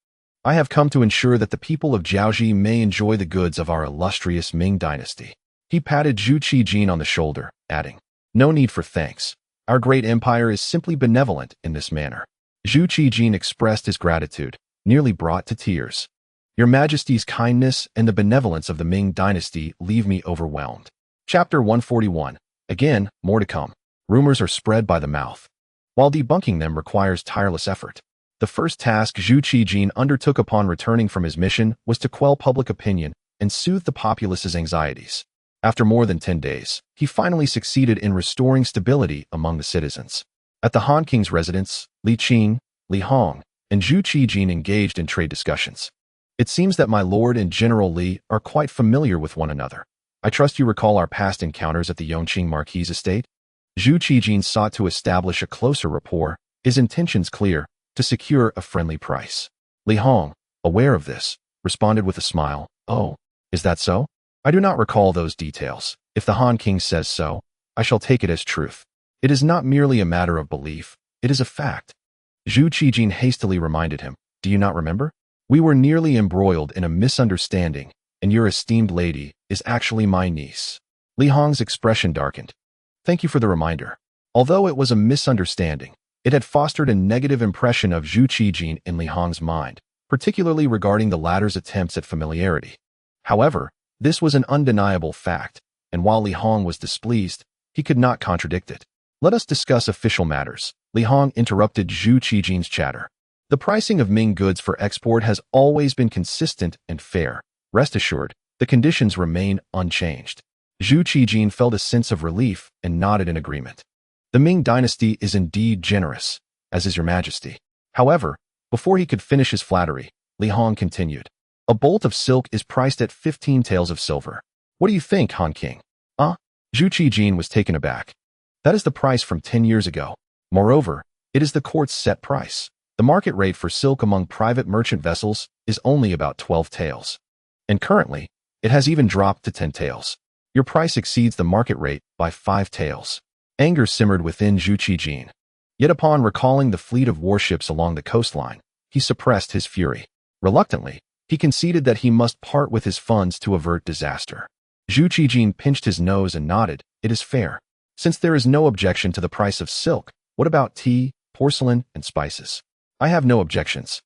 I have come to ensure that the people of Jiaoji may enjoy the goods of our illustrious Ming dynasty. He patted Zhu Qijin on the shoulder, adding, No need for thanks. Our great empire is simply benevolent in this manner. Zhu Qijin expressed his gratitude, nearly brought to tears. Your Majesty's kindness and the benevolence of the Ming dynasty leave me overwhelmed. Chapter 141. Again, more to come. Rumors are spread by the mouth, while debunking them requires tireless effort. The first task Zhu Qijin undertook upon returning from his mission was to quell public opinion and soothe the populace's anxieties. After more than 10 days, he finally succeeded in restoring stability among the citizens. At the Han King's residence, Li Qing, Li Hong, and Zhu Qijin engaged in trade discussions. It seems that my lord and General Li are quite familiar with one another. I trust you recall our past encounters at the Yongqing Marquis' estate? Zhu Qijin sought to establish a closer rapport, his intentions clear, to secure a friendly price. Li Hong, aware of this, responded with a smile, Oh, is that so? I do not recall those details. If the Han King says so, I shall take it as truth. It is not merely a matter of belief, it is a fact. Zhu Qijin hastily reminded him, Do you not remember? We were nearly embroiled in a misunderstanding, and your esteemed lady is actually my niece. Li Hong's expression darkened. Thank you for the reminder. Although it was a misunderstanding, it had fostered a negative impression of Zhu Qijin in Li Hong's mind, particularly regarding the latter's attempts at familiarity. However, this was an undeniable fact, and while Li Hong was displeased, he could not contradict it. Let us discuss official matters. Li Hong interrupted Zhu Qijin's chatter. The pricing of Ming goods for export has always been consistent and fair. Rest assured, the conditions remain unchanged. Zhu Qijin felt a sense of relief and nodded in agreement. The Ming dynasty is indeed generous, as is your majesty. However, before he could finish his flattery, Li Hong continued. A bolt of silk is priced at 15 taels of silver. What do you think, Han King? Zhu Qijin was taken aback. That is the price from 10 years ago. Moreover, it is the court's set price. The market rate for silk among private merchant vessels is only about 12 taels. And currently, it has even dropped to 10 taels. Your price exceeds the market rate by 5 taels. Anger simmered within Zhu Qijin. Yet upon recalling the fleet of warships along the coastline, he suppressed his fury. Reluctantly, he conceded that he must part with his funds to avert disaster. Zhu Qijin pinched his nose and nodded. It is fair. Since there is no objection to the price of silk, what about tea, porcelain, and spices? I have no objections.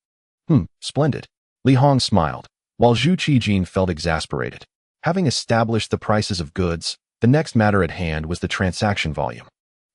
Splendid. Li Hong smiled, while Zhu Qijin felt exasperated. Having established the prices of goods, the next matter at hand was the transaction volume.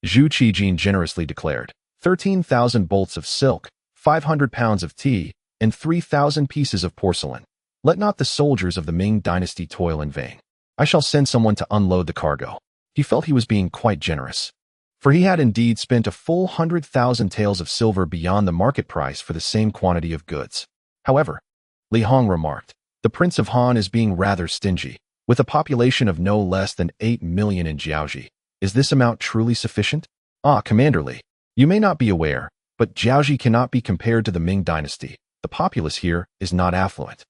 Zhu Qijin generously declared, 13,000 bolts of silk, 500 pounds of tea, and 3,000 pieces of porcelain. Let not the soldiers of the Ming dynasty toil in vain. I shall send someone to unload the cargo. He felt he was being quite generous, for he had indeed spent a full 100,000 taels of silver beyond the market price for the same quantity of goods. However, Li Hong remarked, the Prince of Han is being rather stingy. With a population of no less than 8 million in Jiaoji, is this amount truly sufficient? Commander Li, you may not be aware, but Jiaoji cannot be compared to the Ming dynasty. The populace here is not affluent.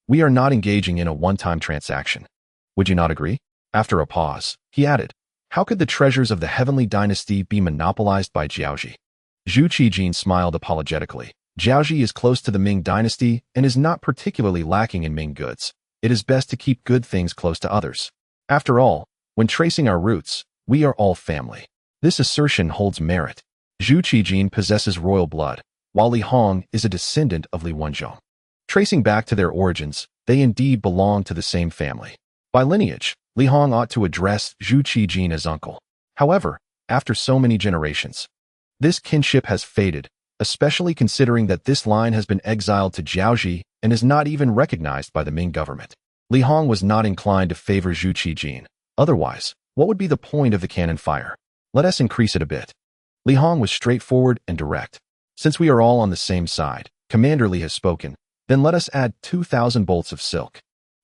We are not engaging in a one-time transaction. Would you not agree? After a pause, he added, how could the treasures of the heavenly dynasty be monopolized by Jiaoji? Zhu Qijin smiled apologetically. Jiaoji is close to the Ming dynasty and is not particularly lacking in Ming goods. It is best to keep good things close to others. After all, when tracing our roots, we are all family. This assertion holds merit. Zhu Qijin possesses royal blood, while Li Hong is a descendant of Li Wenzhong. Tracing back to their origins, they indeed belong to the same family. By lineage, Li Hong ought to address Zhu Qijin as uncle. However, after so many generations, this kinship has faded, especially considering that this line has been exiled to Jiaoji and is not even recognized by the Ming government. Li Hong was not inclined to favor Zhu Qijin. Otherwise, what would be the point of the cannon fire? Let us increase it a bit. Li Hong was straightforward and direct. Since we are all on the same side, Commander Li has spoken, then let us add 2,000 bolts of silk.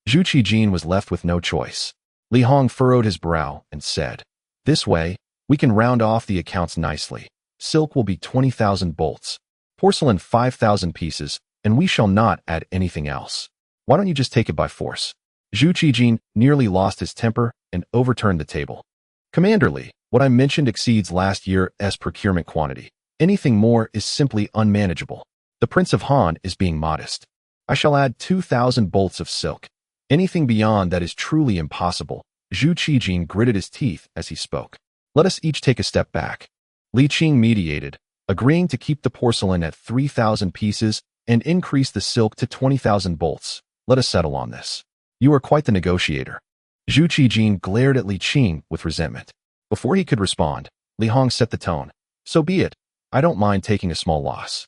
Zhu Qijin was left with no choice. Li Hong furrowed his brow and said, this way, we can round off the accounts nicely. Silk will be 20,000 bolts, porcelain 5,000 pieces, and we shall not add anything else. Why don't you just take it by force? Zhu Qijin nearly lost his temper and overturned the table. Commander Li, what I mentioned exceeds last year's procurement quantity. Anything more is simply unmanageable. The Prince of Han is being modest. I shall add 2,000 bolts of silk. Anything beyond that is truly impossible. Zhu Qijin gritted his teeth as he spoke. Let us each take a step back. Li Qing mediated, agreeing to keep the porcelain at 3,000 pieces and increase the silk to 20,000 bolts. Let us settle on this. You are quite the negotiator. Zhu Qijin glared at Li Qing with resentment. Before he could respond, Li Hong set the tone. So be it. I don't mind taking a small loss.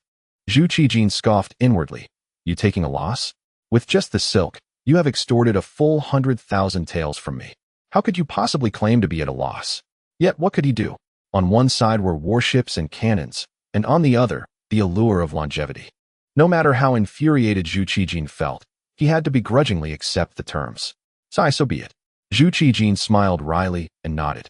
Zhu Qijin scoffed inwardly. You taking a loss? With just the silk, you have extorted a full 100,000 taels from me. How could you possibly claim to be at a loss? Yet what could he do? On one side were warships and cannons, and on the other, the allure of longevity. No matter how infuriated Zhu Qijin felt, he had to begrudgingly accept the terms. So be it. Zhu Qijin smiled wryly and nodded,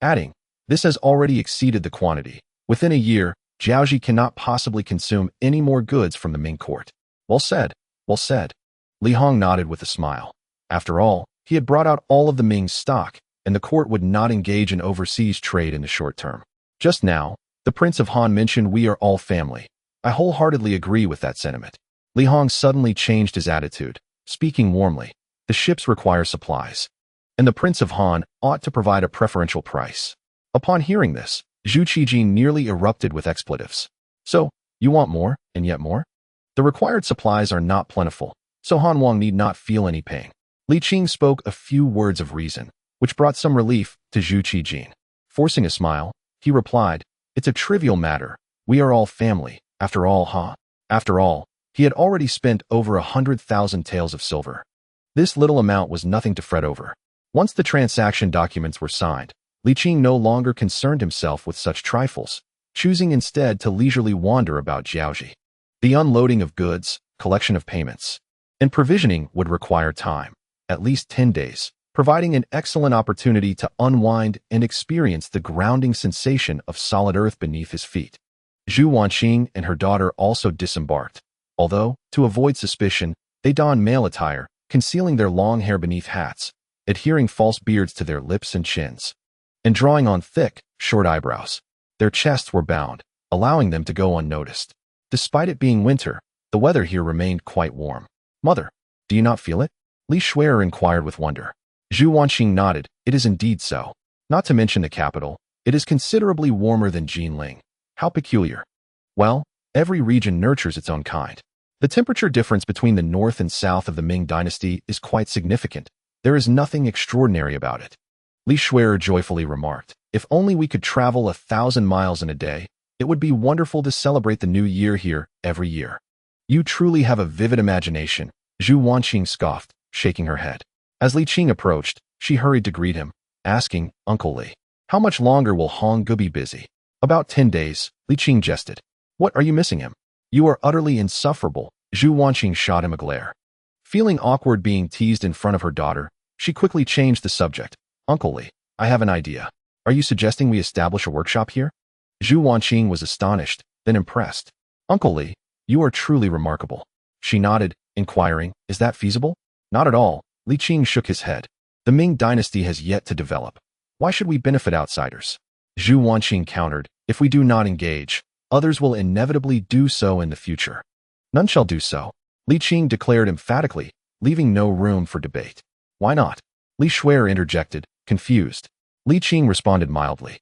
adding, this has already exceeded the quantity. Within a year, Jiaoji cannot possibly consume any more goods from the Ming court. Well said, well said. Li Hong nodded with a smile. After all, he had brought out all of the Ming's stock, and the court would not engage in overseas trade in the short term. Just now, the Prince of Han mentioned we are all family. I wholeheartedly agree with that sentiment. Li Hong suddenly changed his attitude, speaking warmly. The ships require supplies, and the Prince of Han ought to provide a preferential price. Upon hearing this, Zhu Qijin nearly erupted with expletives. So, you want more, and yet more? The required supplies are not plentiful, so Han Wang need not feel any pain. Li Qing spoke a few words of reason, which brought some relief to Zhu Qijin. Forcing a smile, he replied, "It's a trivial matter. We are all family, after all, huh?" After all, he had already spent over 100,000 taels of silver. This little amount was nothing to fret over. Once the transaction documents were signed, Li Qing no longer concerned himself with such trifles, choosing instead to leisurely wander about Jiaoji. The unloading of goods, collection of payments, and provisioning would require time, at least 10 days, providing an excellent opportunity to unwind and experience the grounding sensation of solid earth beneath his feet. Zhu Wanqing and her daughter also disembarked, although, to avoid suspicion, they donned male attire, concealing their long hair beneath hats, adhering false beards to their lips and chins, and drawing on thick, short eyebrows. Their chests were bound, allowing them to go unnoticed. Despite it being winter, the weather here remained quite warm. "Mother, do you not feel it?" Li Shuer inquired with wonder. Zhu Wanqing nodded. "It is indeed so. Not to mention the capital, it is considerably warmer than Jinling. How peculiar." "Well, every region nurtures its own kind. The temperature difference between the north and south of the Ming dynasty is quite significant. There is nothing extraordinary about it." Li Shuer joyfully remarked, "If only we could travel 1,000 miles in a day, it would be wonderful to celebrate the new year here every year." "You truly have a vivid imagination," Zhu Wanqing scoffed, shaking her head. As Li Qing approached, she hurried to greet him, asking, "Uncle Li, how much longer will Hong Gu be busy?" "About 10 days, Li Qing jested. "What, are you missing him?" "You are utterly insufferable," Zhu Wanqing shot him a glare. Feeling awkward being teased in front of her daughter, she quickly changed the subject. "Uncle Li, I have an idea. Are you suggesting we establish a workshop here?" Zhu Wanqing was astonished, then impressed. "Uncle Li, you are truly remarkable." She nodded, inquiring, "Is that feasible?" "Not at all," Li Qing shook his head. "The Ming dynasty has yet to develop. Why should we benefit outsiders?" Zhu Wanqing countered, "If we do not engage, others will inevitably do so in the future." "None shall do so," Li Qing declared emphatically, leaving no room for debate. "Why not?" Li Shuer interjected, confused. Li Qing responded mildly.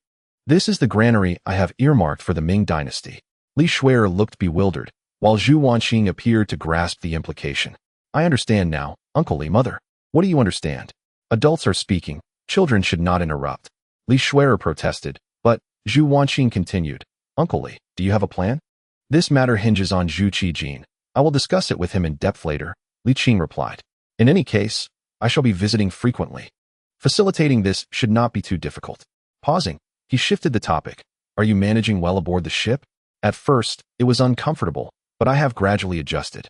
"This is the granary I have earmarked for the Ming dynasty." Li Shuer looked bewildered, while Zhu Wanqing appeared to grasp the implication. "I understand now, Uncle Li. Mother, what do you understand? Adults are speaking, children should not interrupt." Li Shuer protested, but Zhu Wanqing continued, "Uncle Li, do you have a plan?" "This matter hinges on Zhu Qijin. I will discuss it with him in depth later," Li Qing replied. "In any case, I shall be visiting frequently. Facilitating this should not be too difficult." Pausing, he shifted the topic. "Are you managing well aboard the ship?" "At first, it was uncomfortable, but I have gradually adjusted,"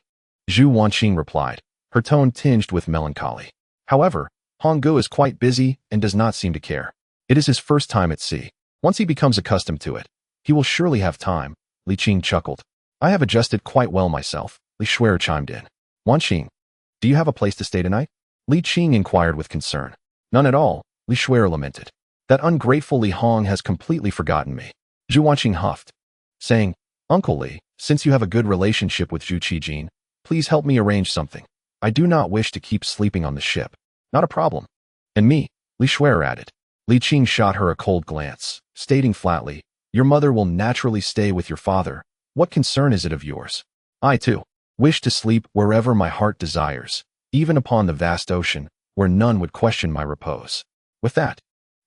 Zhu Wanqing replied, her tone tinged with melancholy. "However, Hong Gu is quite busy and does not seem to care. It is his first time at sea. Once he becomes accustomed to it, he will surely have time," Li Qing chuckled. "I have adjusted quite well myself," Li Shuer chimed in. "Wanqing, do you have a place to stay tonight?" Li Qing inquired with concern. "None at all," Li Shuer lamented. "That ungrateful Li Hong has completely forgotten me." Zhu Wanqing huffed, saying, "Uncle Li, since you have a good relationship with Zhu Qijin, please help me arrange something. I do not wish to keep sleeping on the ship." "Not a problem." "And me," Li Shuer added. Li Qing shot her a cold glance, stating flatly, "Your mother will naturally stay with your father. What concern is it of yours? I, too, wish to sleep wherever my heart desires, even upon the vast ocean, where none would question my repose." With that,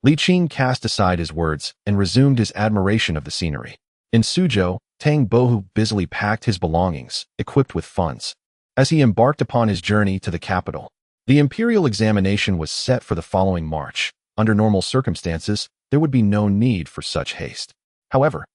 Li Qing cast aside his words and resumed his admiration of the scenery. In Suzhou, Tang Bohu busily packed his belongings, equipped with funds. As he embarked upon his journey to the capital, the imperial examination was set for the following March. Under normal circumstances, there would be no need for such haste. However,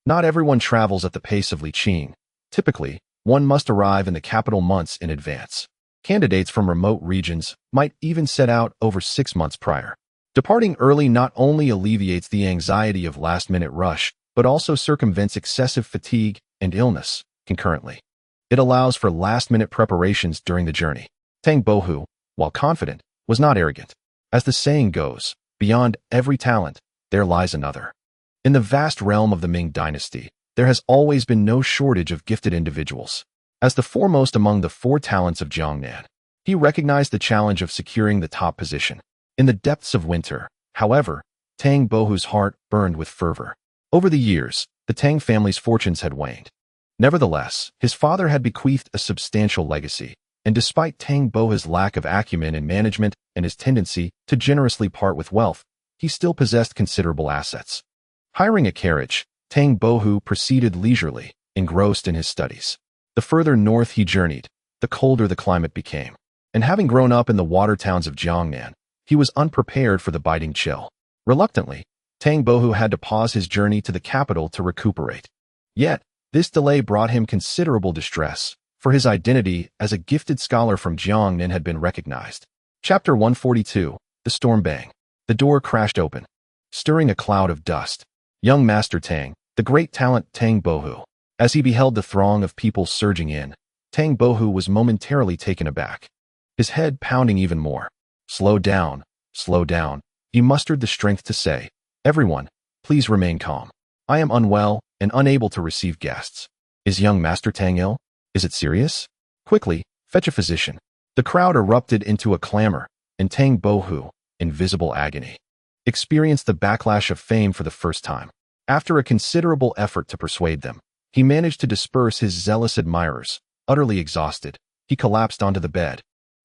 not everyone travels at the pace of Li Qing. Typically, one must arrive in the capital months in advance. Candidates from remote regions might even set out over 6 months prior. Departing early not only alleviates the anxiety of last-minute rush, but also circumvents excessive fatigue and illness concurrently. It allows for last-minute preparations during the journey. Tang Bohu, while confident, was not arrogant. As the saying goes, beyond every talent, there lies another. In the vast realm of the Ming dynasty, there has always been no shortage of gifted individuals. As the foremost among the 4 talents of Jiangnan, he recognized the challenge of securing the top position. In the depths of winter, however, Tang Bohu's heart burned with fervor. Over the years, the Tang family's fortunes had waned. Nevertheless, his father had bequeathed a substantial legacy, and despite Tang Bohu's lack of acumen in management and his tendency to generously part with wealth, he still possessed considerable assets. Hiring a carriage, Tang Bohu proceeded leisurely, engrossed in his studies. The further north he journeyed, the colder the climate became. And having grown up in the water towns of Jiangnan, he was unprepared for the biting chill. Reluctantly, Tang Bohu had to pause his journey to the capital to recuperate. Yet, this delay brought him considerable distress, for his identity as a gifted scholar from Jiangnan had been recognized. Chapter 142, The Storm Bang. The door crashed open, stirring a cloud of dust. Young Master Tang, the great talent Tang Bohu. As he beheld the throng of people surging in, Tang Bohu was momentarily taken aback, his head pounding even more. Slow down, slow down. He mustered the strength to say, "Everyone, please remain calm. I am unwell and unable to receive guests. Is young Master Tang ill? Is it serious? Quickly, fetch a physician." The crowd erupted into a clamor, and Tang Bohu, in visible agony, experienced the backlash of fame for the first time. After a considerable effort to persuade them, he managed to disperse his zealous admirers. Utterly exhausted, he collapsed onto the bed,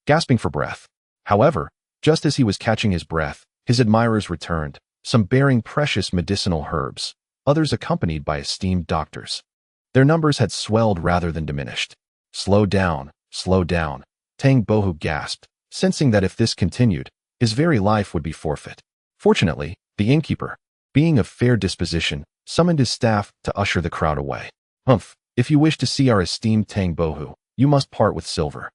gasping for breath. However, just as he was catching his breath, his admirers returned, some bearing precious medicinal herbs, others accompanied by esteemed doctors. Their numbers had swelled rather than diminished. Slow down, Tang Bohu gasped, sensing that if this continued, his very life would be forfeit. Fortunately, the innkeeper, being of fair disposition, summoned his staff to usher the crowd away. "Humph, if you wish to see our esteemed Tang Bohu, you must part with silver.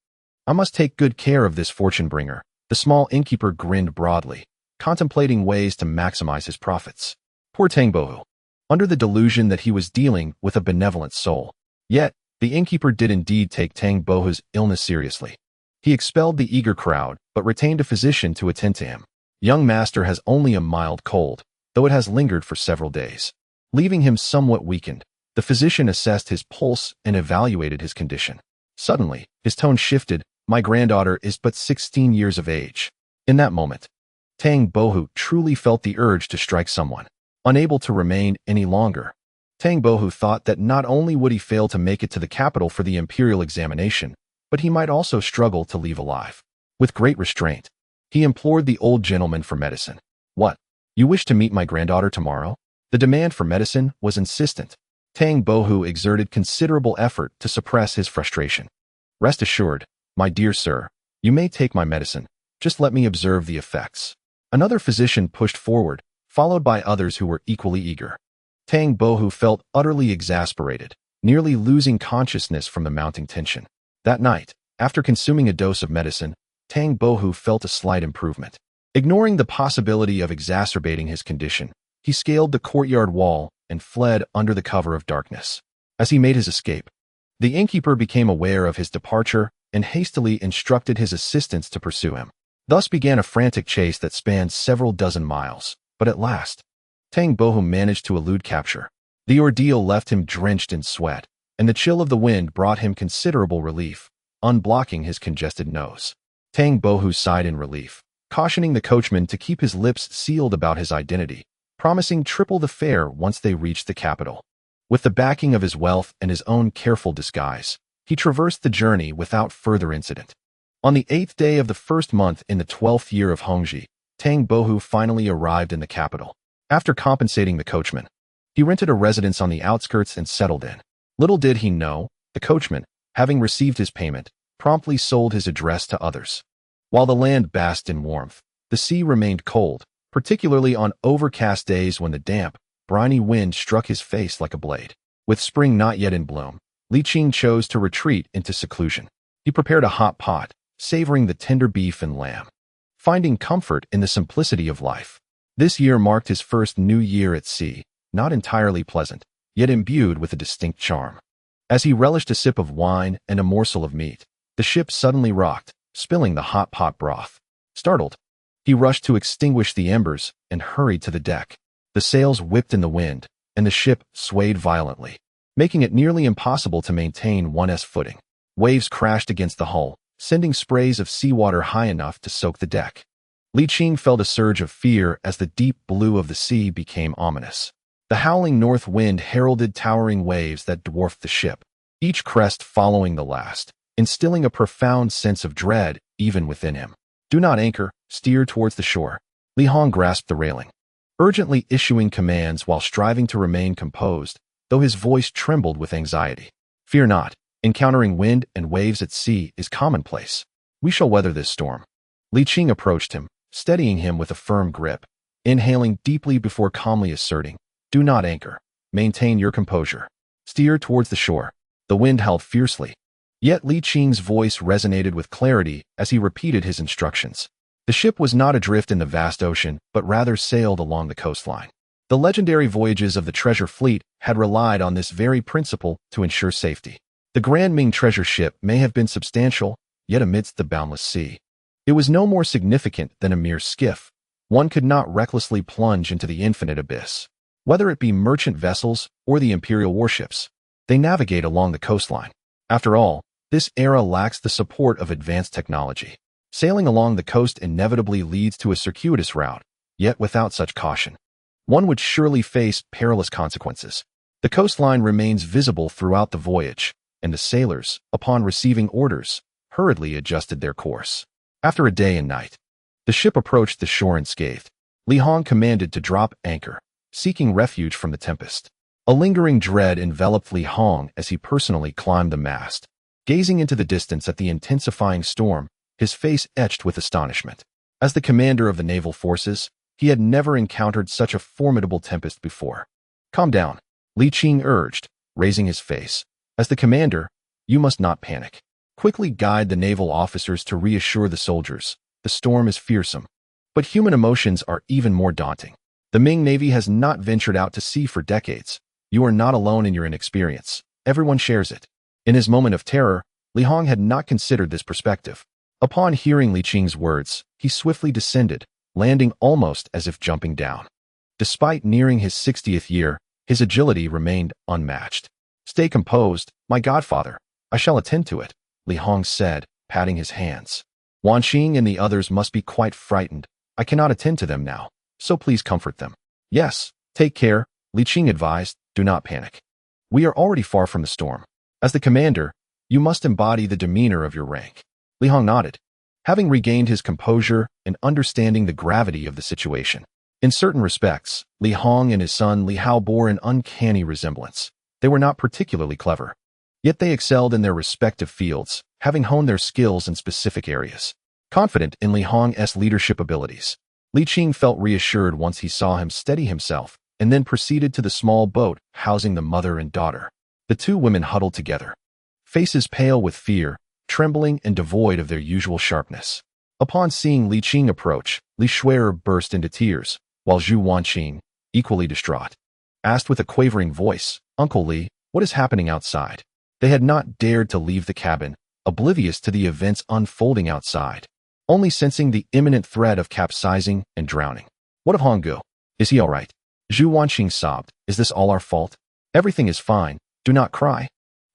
I must take good care of this fortune-bringer." The small innkeeper grinned broadly, contemplating ways to maximize his profits. Poor Tang Bohu, under the delusion that he was dealing with a benevolent soul. Yet, the innkeeper did indeed take Tang Bohu's illness seriously. He expelled the eager crowd, but retained a physician to attend to him. Young master has only a mild cold, though it has lingered for several days. Leaving him somewhat weakened, the physician assessed his pulse and evaluated his condition. Suddenly, his tone shifted. "My granddaughter is but 16 years of age." In that moment, Tang Bohu truly felt the urge to strike someone. Unable to remain any longer, Tang Bohu thought that not only would he fail to make it to the capital for the imperial examination, but he might also struggle to leave alive. With great restraint, he implored the old gentleman for medicine. "What? You wish to meet my granddaughter tomorrow?" The demand for medicine was insistent. Tang Bohu exerted considerable effort to suppress his frustration. "Rest assured, my dear sir, you may take my medicine. Just let me observe the effects." Another physician pushed forward, followed by others who were equally eager. Tang Bohu felt utterly exasperated, nearly losing consciousness from the mounting tension. That night, after consuming a dose of medicine, Tang Bohu felt a slight improvement. Ignoring the possibility of exacerbating his condition, he scaled the courtyard wall and fled under the cover of darkness. As he made his escape, the innkeeper became aware of his departure and hastily instructed his assistants to pursue him. Thus began a frantic chase that spanned several dozen miles, but at last, Tang Bohu managed to elude capture. The ordeal left him drenched in sweat, and the chill of the wind brought him considerable relief, unblocking his congested nose. Tang Bohu sighed in relief, cautioning the coachman to keep his lips sealed about his identity, promising triple the fare once they reached the capital. With the backing of his wealth and his own careful disguise, he traversed the journey without further incident. On the 8th day of the first month in the 12th year of Hongji, Tang Bohu finally arrived in the capital. After compensating the coachman, he rented a residence on the outskirts and settled in. Little did he know, the coachman, having received his payment, promptly sold his address to others. While the land basked in warmth, the sea remained cold, particularly on overcast days when the damp, briny wind struck his face like a blade. With spring not yet in bloom, Qing chose to retreat into seclusion. He prepared a hot pot, savoring the tender beef and lamb, finding comfort in the simplicity of life. This year marked his first new year at sea, not entirely pleasant, yet imbued with a distinct charm. As he relished a sip of wine and a morsel of meat, the ship suddenly rocked, spilling the hot pot broth. Startled, he rushed to extinguish the embers and hurried to the deck. The sails whipped in the wind, and the ship swayed violently, making it nearly impossible to maintain one's footing. Waves crashed against the hull, sending sprays of seawater high enough to soak the deck. Li Qing felt a surge of fear as the deep blue of the sea became ominous. The howling north wind heralded towering waves that dwarfed the ship, each crest following the last, instilling a profound sense of dread even within him. Do not anchor, steer towards the shore. Li Hong grasped the railing, urgently issuing commands while striving to remain composed, though his voice trembled with anxiety. Fear not, encountering wind and waves at sea is commonplace. We shall weather this storm. Li Qing approached him, steadying him with a firm grip, inhaling deeply before calmly asserting, do not anchor. Maintain your composure. Steer towards the shore. The wind howled fiercely. Yet Li Qing's voice resonated with clarity as he repeated his instructions. The ship was not adrift in the vast ocean, but rather sailed along the coastline. The legendary voyages of the treasure fleet had relied on this very principle to ensure safety. The Grand Ming treasure ship may have been substantial, yet amidst the boundless sea, it was no more significant than a mere skiff. One could not recklessly plunge into the infinite abyss. Whether it be merchant vessels or the imperial warships, they navigate along the coastline. After all, this era lacks the support of advanced technology. Sailing along the coast inevitably leads to a circuitous route, yet without such caution, one would surely face perilous consequences. The coastline remains visible throughout the voyage, and the sailors, upon receiving orders, hurriedly adjusted their course. After a day and night, the ship approached the shore unscathed. Li Hong commanded to drop anchor, seeking refuge from the tempest. A lingering dread enveloped Li Hong as he personally climbed the mast. Gazing into the distance at the intensifying storm, his face etched with astonishment. As the commander of the naval forces, he had never encountered such a formidable tempest before. Calm down, Li Qing urged, raising his face. As the commander, you must not panic. Quickly guide the naval officers to reassure the soldiers. The storm is fearsome, but human emotions are even more daunting. The Ming Navy has not ventured out to sea for decades. You are not alone in your inexperience. Everyone shares it. In his moment of terror, Li Hong had not considered this perspective. Upon hearing Li Qing's words, he swiftly descended, landing almost as if jumping down. Despite nearing his 60th year, his agility remained unmatched. Stay composed, my godfather. I shall attend to it, Li Hong said, patting his hands. Wanqing and the others must be quite frightened. I cannot attend to them now, so please comfort them. Yes, take care, Li Qing advised, do not panic. We are already far from the storm. As the commander, you must embody the demeanor of your rank. Li Hong nodded, having regained his composure and understanding the gravity of the situation. In certain respects, Li Hong and his son Li Hao bore an uncanny resemblance. They were not particularly clever, yet they excelled in their respective fields, having honed their skills in specific areas. Confident in Li Hong's leadership abilities, Li Qing felt reassured once he saw him steady himself, and then proceeded to the small boat housing the mother and daughter. The two women huddled together, faces pale with fear, trembling and devoid of their usual sharpness. Upon seeing Li Qing approach, Li Shuer burst into tears, while Zhu Wanqing, equally distraught, asked with a quavering voice, Uncle Li, what is happening outside? They had not dared to leave the cabin, oblivious to the events unfolding outside, only sensing the imminent threat of capsizing and drowning. What of Honggu? Is he all right? Zhu Wanqing sobbed, is this all our fault? Everything is fine, do not cry.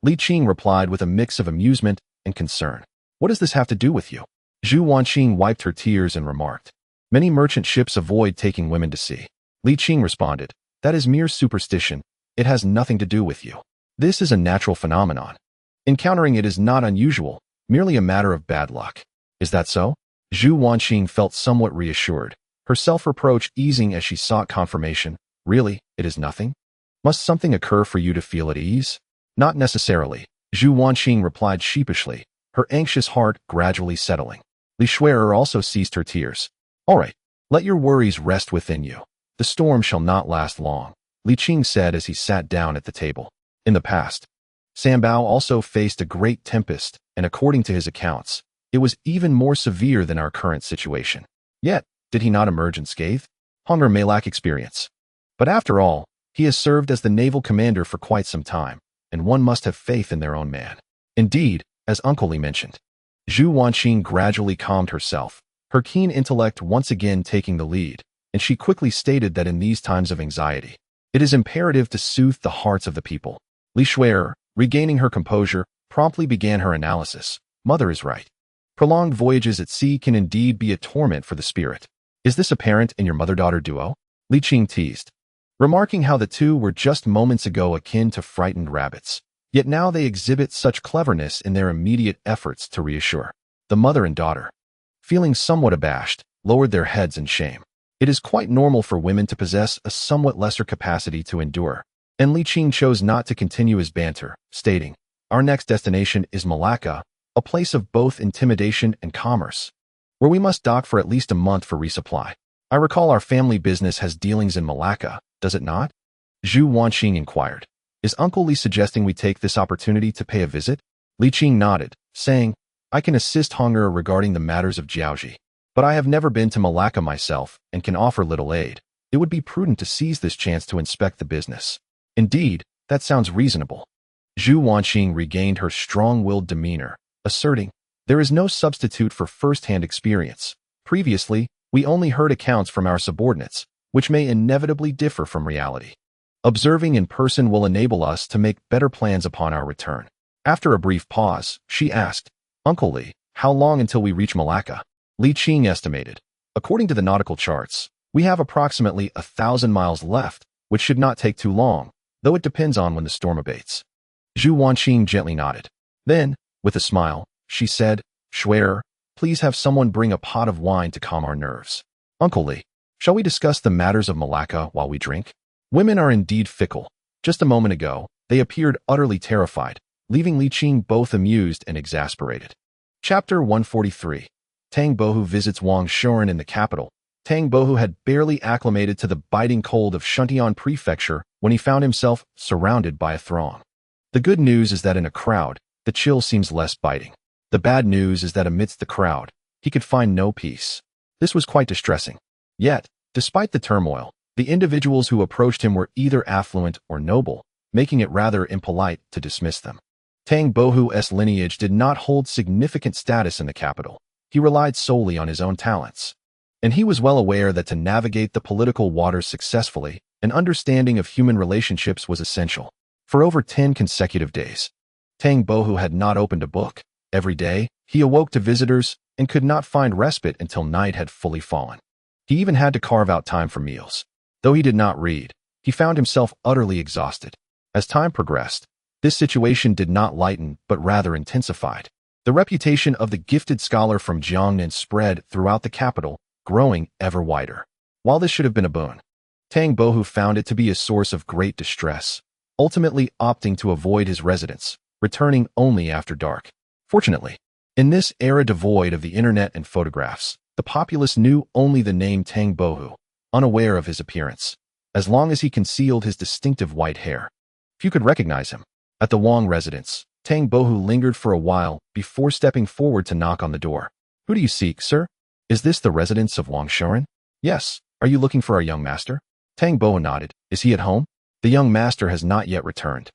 Li Qing replied with a mix of amusement and concern. What does this have to do with you? Zhu Wanqing wiped her tears and remarked, many merchant ships avoid taking women to sea. Li Qing responded, that is mere superstition. It has nothing to do with you. This is a natural phenomenon. Encountering it is not unusual, merely a matter of bad luck. Is that so? Zhu Wanqing felt somewhat reassured, her self-reproach easing as she sought confirmation. Really, it is nothing? Must something occur for you to feel at ease? Not necessarily, Zhu Wanqing replied sheepishly, her anxious heart gradually settling. Li Shuer also ceased her tears. All right, let your worries rest within you. The storm shall not last long, Li Qing said as he sat down at the table. In the past, Sanbao also faced a great tempest, and according to his accounts, it was even more severe than our current situation. Yet, did he not emerge unscathed? Hunger may lack experience, but after all, he has served as the naval commander for quite some time, and one must have faith in their own man. Indeed, as Uncle Li mentioned, Zhu Wanqing gradually calmed herself, her keen intellect once again taking the lead, and she quickly stated that in these times of anxiety, it is imperative to soothe the hearts of the people. Li Shuer, regaining her composure, promptly began her analysis. Mother is right. Prolonged voyages at sea can indeed be a torment for the spirit. Is this apparent in your mother-daughter duo? Li Qing teased, remarking how the two were just moments ago akin to frightened rabbits. Yet now they exhibit such cleverness in their immediate efforts to reassure. The mother and daughter, feeling somewhat abashed, lowered their heads in shame. It is quite normal for women to possess a somewhat lesser capacity to endure, and Li Qing chose not to continue his banter, stating, "Our next destination is Malacca, a place of both intimidation and commerce, where we must dock for at least a month for resupply. I recall our family business has dealings in Malacca, does it not?" Zhu Wanqing inquired. "Is Uncle Li suggesting we take this opportunity to pay a visit?" Li Qing nodded, saying, "I can assist Hong'er regarding the matters of Jiaoji, but I have never been to Malacca myself and can offer little aid. It would be prudent to seize this chance to inspect the business." "Indeed, that sounds reasonable." Zhu Wanqing regained her strong-willed demeanor, asserting, "There is no substitute for first-hand experience. Previously, we only heard accounts from our subordinates, which may inevitably differ from reality. Observing in person will enable us to make better plans upon our return." After a brief pause, she asked, "Uncle Li, how long until we reach Malacca?" Li Qing estimated, "According to the nautical charts, we have approximately 1,000 miles left, which should not take too long, though it depends on when the storm abates." Zhu Wanqing gently nodded. Then, with a smile, she said, "Schwerer, please have someone bring a pot of wine to calm our nerves. Uncle Li, shall we discuss the matters of Malacca while we drink?" Women are indeed fickle. Just a moment ago, they appeared utterly terrified, leaving Li Qing both amused and exasperated. Chapter 143. Tang Bohu visits Wang Shuren in the capital. Tang Bohu had barely acclimated to the biting cold of Shuntian Prefecture when he found himself surrounded by a throng. The good news is that in a crowd, the chill seems less biting. The bad news is that amidst the crowd, he could find no peace. This was quite distressing. Yet, despite the turmoil, the individuals who approached him were either affluent or noble, making it rather impolite to dismiss them. Tang Bohu's lineage did not hold significant status in the capital. He relied solely on his own talents. And he was well aware that to navigate the political waters successfully, an understanding of human relationships was essential. For over 10 consecutive days, Tang Bohu had not opened a book. Every day, he awoke to visitors and could not find respite until night had fully fallen. He even had to carve out time for meals. Though he did not read, he found himself utterly exhausted. As time progressed, this situation did not lighten but rather intensified. The reputation of the gifted scholar from Jiangnan spread throughout the capital, growing ever wider. While this should have been a boon, Tang Bohu found it to be a source of great distress, ultimately opting to avoid his residence, returning only after dark. Fortunately, in this era devoid of the internet and photographs, the populace knew only the name Tang Bohu, unaware of his appearance, as long as he concealed his distinctive white hair. Few could recognize him. At the Wang residence, Tang Bohu lingered for a while before stepping forward to knock on the door. "Who do you seek, sir? Is this the residence of Wang Shuren?" "Yes. Are you looking for our young master?" Tang Bohu nodded. "Is he at home?" "The young master has not yet returned,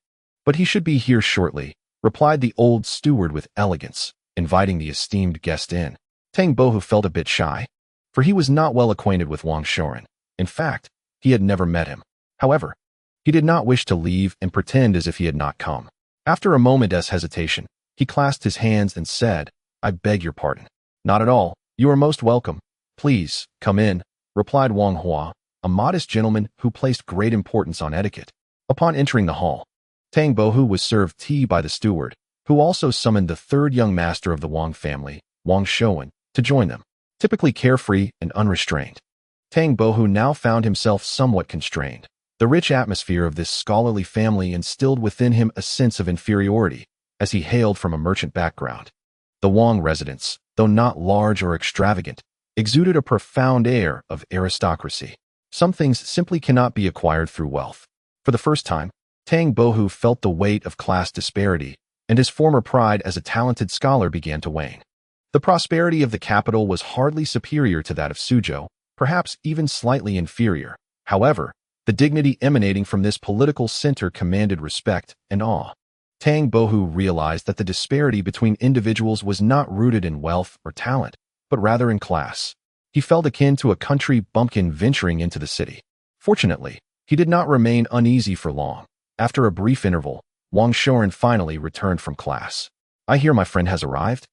but he should be here shortly," replied the old steward with elegance, inviting the esteemed guest in. Tang Bohu felt a bit shy, for he was not well acquainted with Wang Shuren. In fact, he had never met him. However, he did not wish to leave and pretend as if he had not come. After a moment's hesitation, he clasped his hands and said, "I beg your pardon." "Not at all. You are most welcome. Please, come in," replied Wang Hua, a modest gentleman who placed great importance on etiquette. Upon entering the hall, Tang Bohu was served tea by the steward, who also summoned the third young master of the Wang family, Wang Shuren, to join them. Typically carefree and unrestrained, Tang Bohu now found himself somewhat constrained. The rich atmosphere of this scholarly family instilled within him a sense of inferiority, as he hailed from a merchant background. The Wang residence, though not large or extravagant, exuded a profound air of aristocracy. Some things simply cannot be acquired through wealth. For the first time, Tang Bohu felt the weight of class disparity, and his former pride as a talented scholar began to wane. The prosperity of the capital was hardly superior to that of Suzhou, perhaps even slightly inferior. However, the dignity emanating from this political center commanded respect and awe. Tang Bohu realized that the disparity between individuals was not rooted in wealth or talent, but rather in class. He felt akin to a country bumpkin venturing into the city. Fortunately, he did not remain uneasy for long. After a brief interval, Wang Shuren finally returned from class. "I hear my friend has arrived?"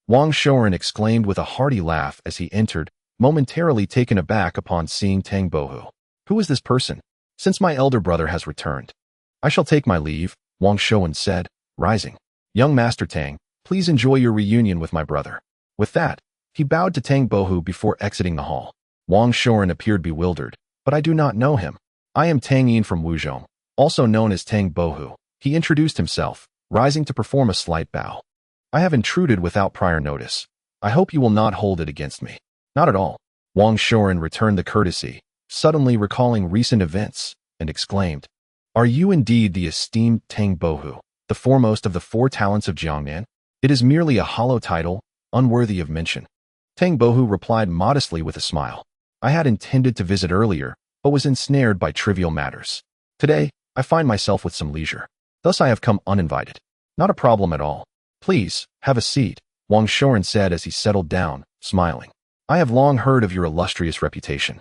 Wang Shouren exclaimed with a hearty laugh as he entered, momentarily taken aback upon seeing Tang Bohu. Who is this person? Since my elder brother has returned. I shall take my leave, Wang Shouren said, rising. Young Master Tang, please enjoy your reunion with my brother. With that, he bowed to Tang Bohu before exiting the hall. Wang Shouren appeared bewildered, but I do not know him. I am Tang Yin from Wuzhong, also known as Tang Bohu. He introduced himself, rising to perform a slight bow. I have intruded without prior notice. I hope you will not hold it against me. Not at all. Wang Shouren returned the courtesy, suddenly recalling recent events, and exclaimed, Are you indeed the esteemed Tang Bohu, the foremost of the 4 talents of Jiangnan? It is merely a hollow title, unworthy of mention. Tang Bohu replied modestly with a smile. I had intended to visit earlier, but was ensnared by trivial matters. Today, I find myself with some leisure. Thus I have come uninvited. Not a problem at all. Please, have a seat, Wang Shouren said as he settled down, smiling. I have long heard of your illustrious reputation.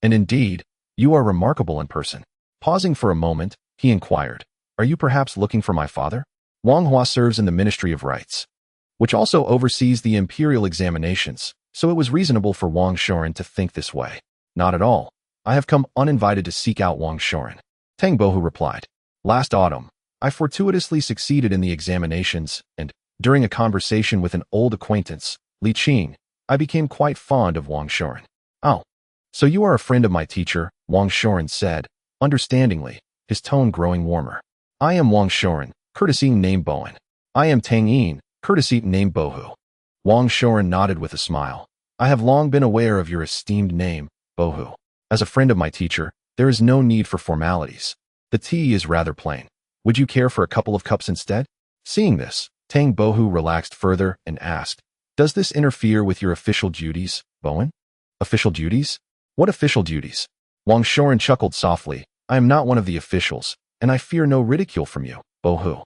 And indeed, you are remarkable in person. Pausing for a moment, he inquired, Are you perhaps looking for my father? Wang Hua serves in the Ministry of Rites, which also oversees the imperial examinations, so it was reasonable for Wang Shouren to think this way. Not at all. I have come uninvited to seek out Wang Shouren. Tang Bohu replied. Last autumn, I fortuitously succeeded in the examinations, and, during a conversation with an old acquaintance, Li Qing, I became quite fond of Wang Shouren. Oh, so you are a friend of my teacher, Wang Shouren said, understandingly, his tone growing warmer. I am Wang Shouren, courtesy name Bowen. I am Tang Yin, courtesy name Bohu. Wang Shouren nodded with a smile. I have long been aware of your esteemed name, Bohu. As a friend of my teacher, there is no need for formalities. The tea is rather plain. Would you care for a couple of cups instead? Seeing this, Tang Bohu relaxed further and asked, Does this interfere with your official duties, Bowen? Official duties? What official duties? Wang Shouren chuckled softly. I am not one of the officials, and I fear no ridicule from you, Bohu.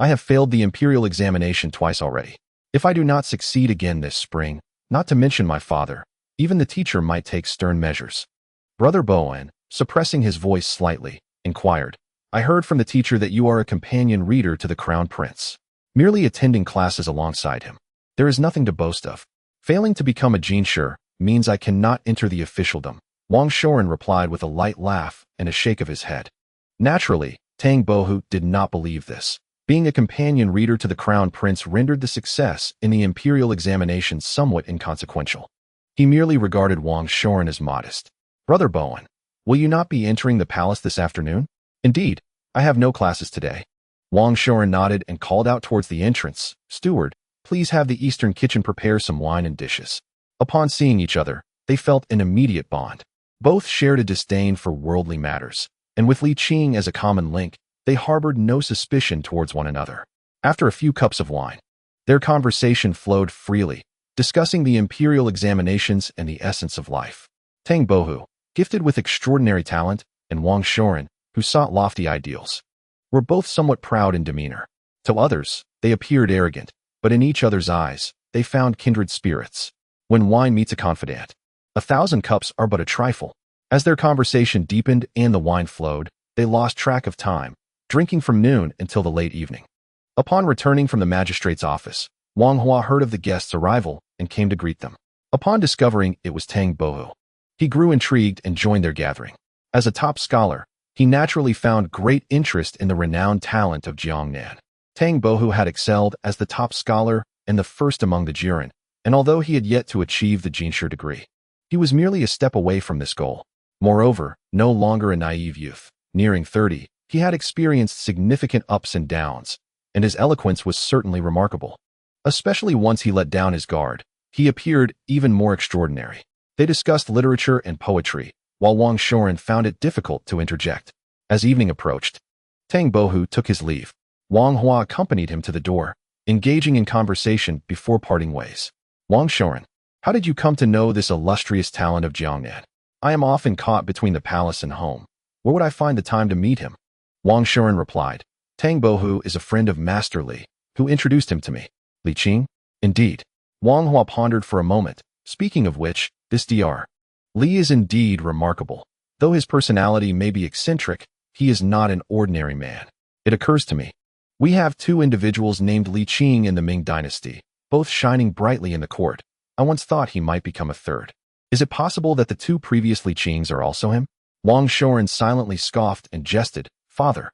I have failed the imperial examination twice already. If I do not succeed again this spring, not to mention my father, even the teacher might take stern measures. Brother Bowen, suppressing his voice slightly, inquired, I heard from the teacher that you are a companion reader to the Crown Prince, merely attending classes alongside him. There is nothing to boast of. Failing to become a jinshi means I cannot enter the officialdom, Wang Shouren replied with a light laugh and a shake of his head. Naturally, Tang Bohu did not believe this. Being a companion reader to the Crown Prince rendered the success in the imperial examination somewhat inconsequential. He merely regarded Wang Shouren as modest. Brother Bowen, will you not be entering the palace this afternoon? Indeed, I have no classes today. Wang Shouren nodded and called out towards the entrance, Steward, please have the Eastern kitchen prepare some wine and dishes. Upon seeing each other, they felt an immediate bond. Both shared a disdain for worldly matters, and with Li Qing as a common link, they harbored no suspicion towards one another. After a few cups of wine, their conversation flowed freely, discussing the imperial examinations and the essence of life. Tang Bohu, gifted with extraordinary talent, and Wang Shouren, who sought lofty ideals, were both somewhat proud in demeanor. To others, they appeared arrogant, but in each other's eyes, they found kindred spirits. When wine meets a confidant, 1,000 cups are but a trifle. As their conversation deepened and the wine flowed, they lost track of time, drinking from noon until the late evening. Upon returning from the magistrate's office, Wang Hua heard of the guests' arrival and came to greet them. Upon discovering it was Tang Bohu, he grew intrigued and joined their gathering. As a top scholar, he naturally found great interest in the renowned talent of Jiangnan. Tang Bohu had excelled as the top scholar and the first among the Jiren, and although he had yet to achieve the jinshi degree, he was merely a step away from this goal. Moreover, no longer a naive youth, nearing 30, he had experienced significant ups and downs, and his eloquence was certainly remarkable. Especially once he let down his guard, he appeared even more extraordinary. They discussed literature and poetry, while Wang Shouren found it difficult to interject. As evening approached, Tang Bohu took his leave. Wang Hua accompanied him to the door, engaging in conversation before parting ways. Wang Shouren, how did you come to know this illustrious talent of Jiangnan? I am often caught between the palace and home. Where would I find the time to meet him? Wang Shouren replied, Tang Bohu is a friend of Master Li, who introduced him to me. Li Qing? Indeed. Wang Hua pondered for a moment, speaking of which, this Dr. Li is indeed remarkable. Though his personality may be eccentric, he is not an ordinary man. It occurs to me. We have 2 individuals named Li Qing in the Ming dynasty, both shining brightly in the court. I once thought he might become a third. Is it possible that the two previously Qings are also him? Wang Shoren silently scoffed and jested. Father,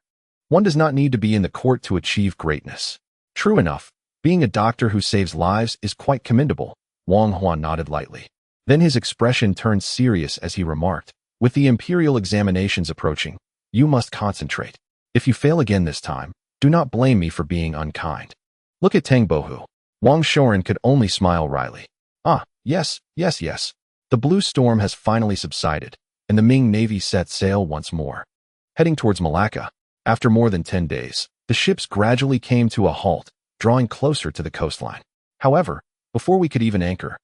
one does not need to be in the court to achieve greatness. True enough, being a doctor who saves lives is quite commendable. Wang Huan nodded lightly. Then his expression turned serious as he remarked, with the imperial examinations approaching, you must concentrate. If you fail again this time, do not blame me for being unkind. Look at Tang Bohu. Wang Shoren could only smile wryly. Ah, yes. The blue storm has finally subsided, and the Ming Navy set sail once more. Heading towards Malacca, after more than 10 days, the ships gradually came to a halt, drawing closer to the coastline. However, before we could even anchor,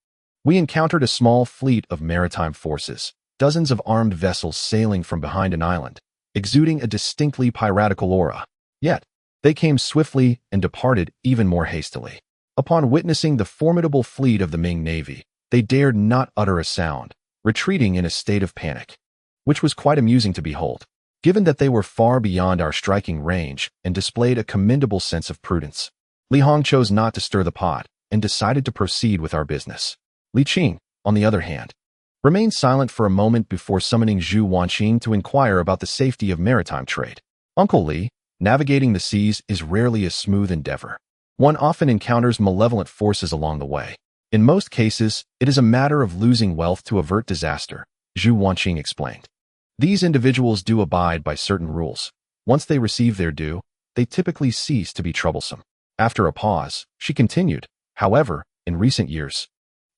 we encountered a small fleet of maritime forces, dozens of armed vessels sailing from behind an island, exuding a distinctly piratical aura. Yet, they came swiftly and departed even more hastily. Upon witnessing the formidable fleet of the Ming Navy, they dared not utter a sound, retreating in a state of panic, which was quite amusing to behold, given that they were far beyond our striking range and displayed a commendable sense of prudence. Li Hong chose not to stir the pot and decided to proceed with our business. Li Qing, on the other hand, remained silent for a moment before summoning Zhu Wanqing to inquire about the safety of maritime trade. Uncle Li, navigating the seas is rarely a smooth endeavor. One often encounters malevolent forces along the way. In most cases, it is a matter of losing wealth to avert disaster, Zhu Wanqing explained. These individuals do abide by certain rules. Once they receive their due, they typically cease to be troublesome. After a pause, she continued, however, in recent years,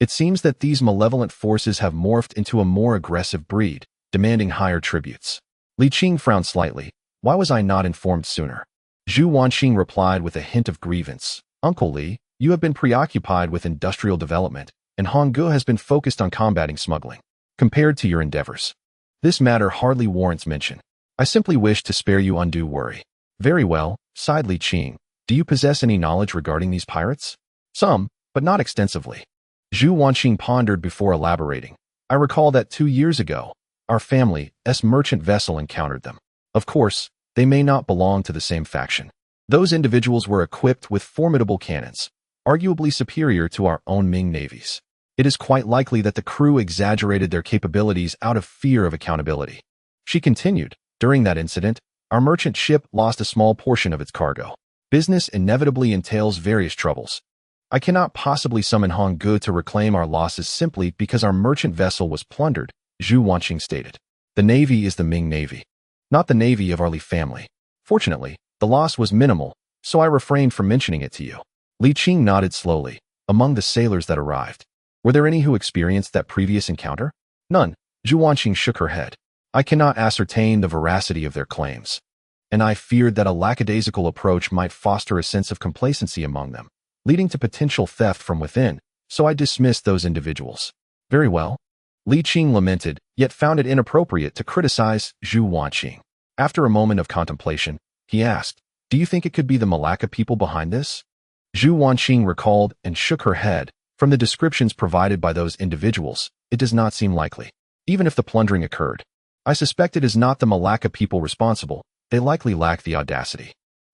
it seems that these malevolent forces have morphed into a more aggressive breed, demanding higher tributes. Li Qing frowned slightly. Why was I not informed sooner? Zhu Wanqing replied with a hint of grievance. Uncle Li, you have been preoccupied with industrial development, and Honggu has been focused on combating smuggling. Compared to your endeavors, this matter hardly warrants mention. I simply wish to spare you undue worry. Very well, sighed Li Qing. Do you possess any knowledge regarding these pirates? Some, but not extensively. Zhu Wanqing pondered before elaborating. I recall that 2 years ago, our family's merchant vessel encountered them. Of course, they may not belong to the same faction. Those individuals were equipped with formidable cannons, arguably superior to our own Ming navies. It is quite likely that the crew exaggerated their capabilities out of fear of accountability. She continued, during that incident, our merchant ship lost a small portion of its cargo. Business inevitably entails various troubles. I cannot possibly summon Honggu to reclaim our losses simply because our merchant vessel was plundered, Zhu Wanqing stated. The navy is the Ming Navy, not the navy of our Li family. Fortunately, the loss was minimal, so I refrained from mentioning it to you. Li Qing nodded slowly. Among the sailors that arrived, were there any who experienced that previous encounter? None. Zhu Wanqing shook her head. I cannot ascertain the veracity of their claims, and I feared that a lackadaisical approach might foster a sense of complacency among them, leading to potential theft from within, so I dismissed those individuals. Very well. Li Qing lamented, yet found it inappropriate to criticize Zhu Wanqing. After a moment of contemplation, he asked, do you think it could be the Malacca people behind this? Zhu Wanqing recalled and shook her head. From the descriptions provided by those individuals, it does not seem likely. Even if the plundering occurred, I suspect it is not the Malacca people responsible. They likely lack the audacity.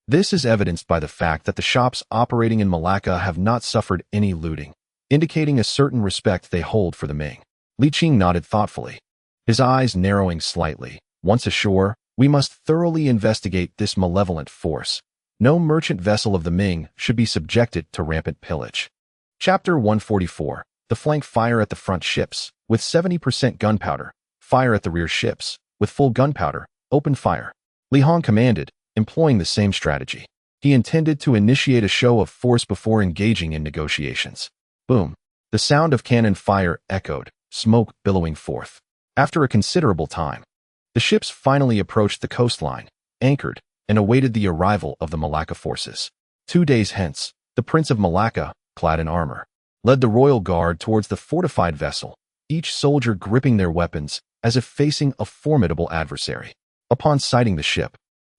This is evidenced by the fact that the shops operating in Malacca have not suffered any looting, indicating a certain respect they hold for the Ming. Li Qing nodded thoughtfully, his eyes narrowing slightly. Once ashore, we must thoroughly investigate this malevolent force. No merchant vessel of the Ming should be subjected to rampant pillage. Chapter 144. The flank fire at the front ships, with 70% gunpowder. Fire at the rear ships, with full gunpowder. Open fire. Li Hong commanded, employing the same strategy. He intended to initiate a show of force before engaging in negotiations. Boom. The sound of cannon fire echoed, smoke billowing forth. After a considerable time, the ships finally approached the coastline, anchored, and awaited the arrival of the Malacca forces. 2 days hence, the Prince of Malacca, clad in armor, led the royal guard towards the fortified vessel, each soldier gripping their weapons as if facing a formidable adversary. Upon sighting the ship,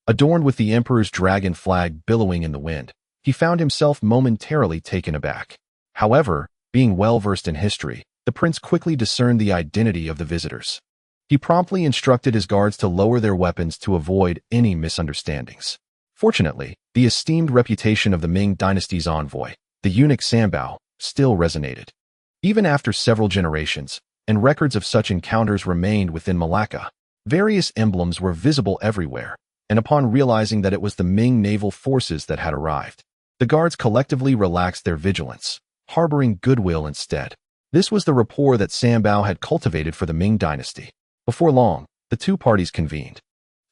adorned with the emperor's dragon flag billowing in the wind, he found himself momentarily taken aback. However, being well-versed in history, the prince quickly discerned the identity of the visitors. He promptly instructed his guards to lower their weapons to avoid any misunderstandings. Fortunately, the esteemed reputation of the Ming dynasty's envoy, the eunuch Sambao, still resonated. Even after several generations, and records of such encounters remained within Malacca, various emblems were visible everywhere, and upon realizing that it was the Ming naval forces that had arrived, the guards collectively relaxed their vigilance, harboring goodwill instead. This was the rapport that Sambao had cultivated for the Ming dynasty. Before long, the two parties convened.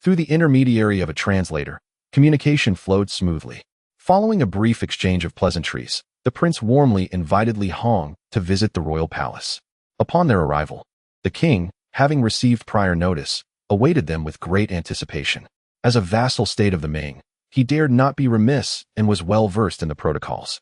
Through the intermediary of a translator, communication flowed smoothly. Following a brief exchange of pleasantries, the prince warmly invited Li Hong to visit the royal palace. Upon their arrival, the king, having received prior notice, awaited them with great anticipation. As a vassal state of the Ming, he dared not be remiss and was well versed in the protocols.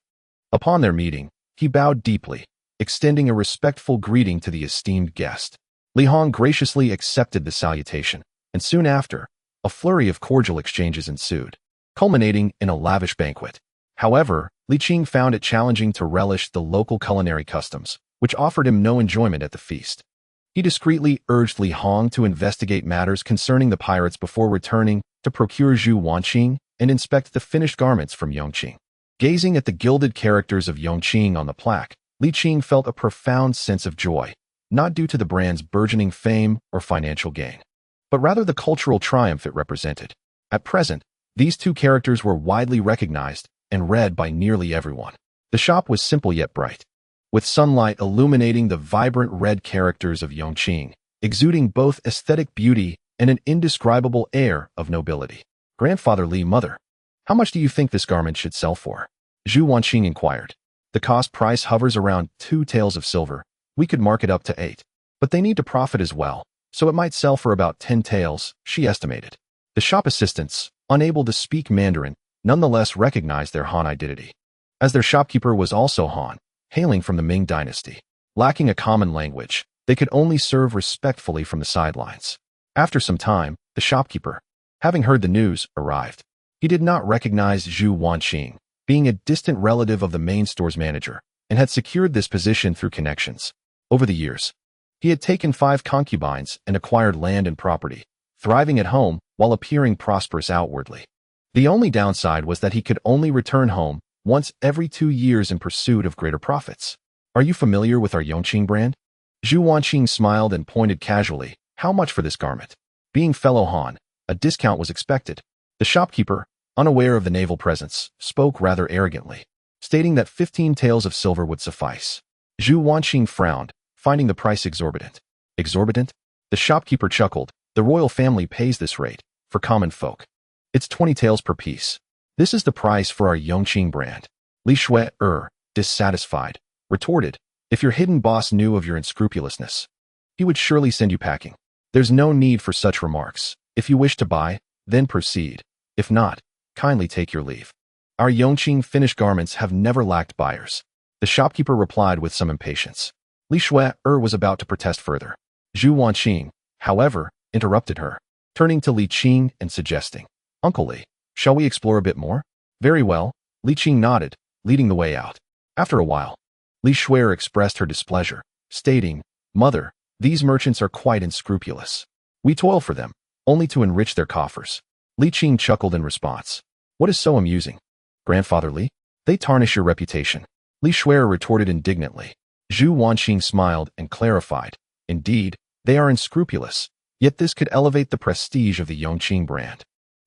Upon their meeting, he bowed deeply, extending a respectful greeting to the esteemed guest. Li Hong graciously accepted the salutation, and soon after, a flurry of cordial exchanges ensued, culminating in a lavish banquet. However, Li Qing found it challenging to relish the local culinary customs, which offered him no enjoyment at the feast. He discreetly urged Li Hong to investigate matters concerning the pirates before returning to procure Zhu Wanqing and inspect the finished garments from Yongqing. Gazing at the gilded characters of Yongqing on the plaque, Li Qing felt a profound sense of joy, not due to the brand's burgeoning fame or financial gain, but rather the cultural triumph it represented. At present, these two characters were widely recognized and read by nearly everyone. The shop was simple yet bright, with sunlight illuminating the vibrant red characters of Yongqing, exuding both aesthetic beauty and an indescribable air of nobility. Grandfather Li, mother, how much do you think this garment should sell for? Zhu Wanqing inquired. The cost price hovers around 2 taels of silver. We could mark it up to 8. But they need to profit as well, so it might sell for about 10 taels, she estimated. The shop assistants, unable to speak Mandarin, nonetheless recognized their Han identity, as their shopkeeper was also Han, hailing from the Ming dynasty. Lacking a common language, they could only serve respectfully from the sidelines. After some time, the shopkeeper, having heard the news, arrived. He did not recognize Zhu Wanqing, being a distant relative of the main store's manager, and had secured this position through connections. Over the years, he had taken 5 concubines and acquired land and property, thriving at home while appearing prosperous outwardly. The only downside was that he could only return home once every 2 years in pursuit of greater profits. Are you familiar with our Yongqing brand? Zhu Wanqing smiled and pointed casually. How much for this garment? Being fellow Han, a discount was expected. The shopkeeper, unaware of the naval presence, spoke rather arrogantly, stating that 15 taels of silver would suffice. Zhu Wanqing frowned, finding the price exorbitant. Exorbitant? The shopkeeper chuckled. The royal family pays this rate. For common folk, it's 20 taels per piece. This is the price for our Yongqing brand. Li Shui, dissatisfied, retorted. If your hidden boss knew of your unscrupulousness, he would surely send you packing. There's no need for such remarks. If you wish to buy, then proceed. If not, kindly take your leave. Our Yongqing finished garments have never lacked buyers. The shopkeeper replied with some impatience. Li Shui was about to protest further. Zhu Wanqing, however, interrupted her, turning to Li Qing and suggesting, Uncle Li, shall we explore a bit more? Very well, Li Qing nodded, leading the way out. After a while, Li Shui expressed her displeasure, stating, Mother, these merchants are quite unscrupulous. We toil for them, only to enrich their coffers. Li Qing chuckled in response. What is so amusing? Grandfather Li? They tarnish your reputation. Li Shui retorted indignantly. Zhu Wanqing smiled and clarified. Indeed, they are unscrupulous, yet this could elevate the prestige of the Yongqing brand.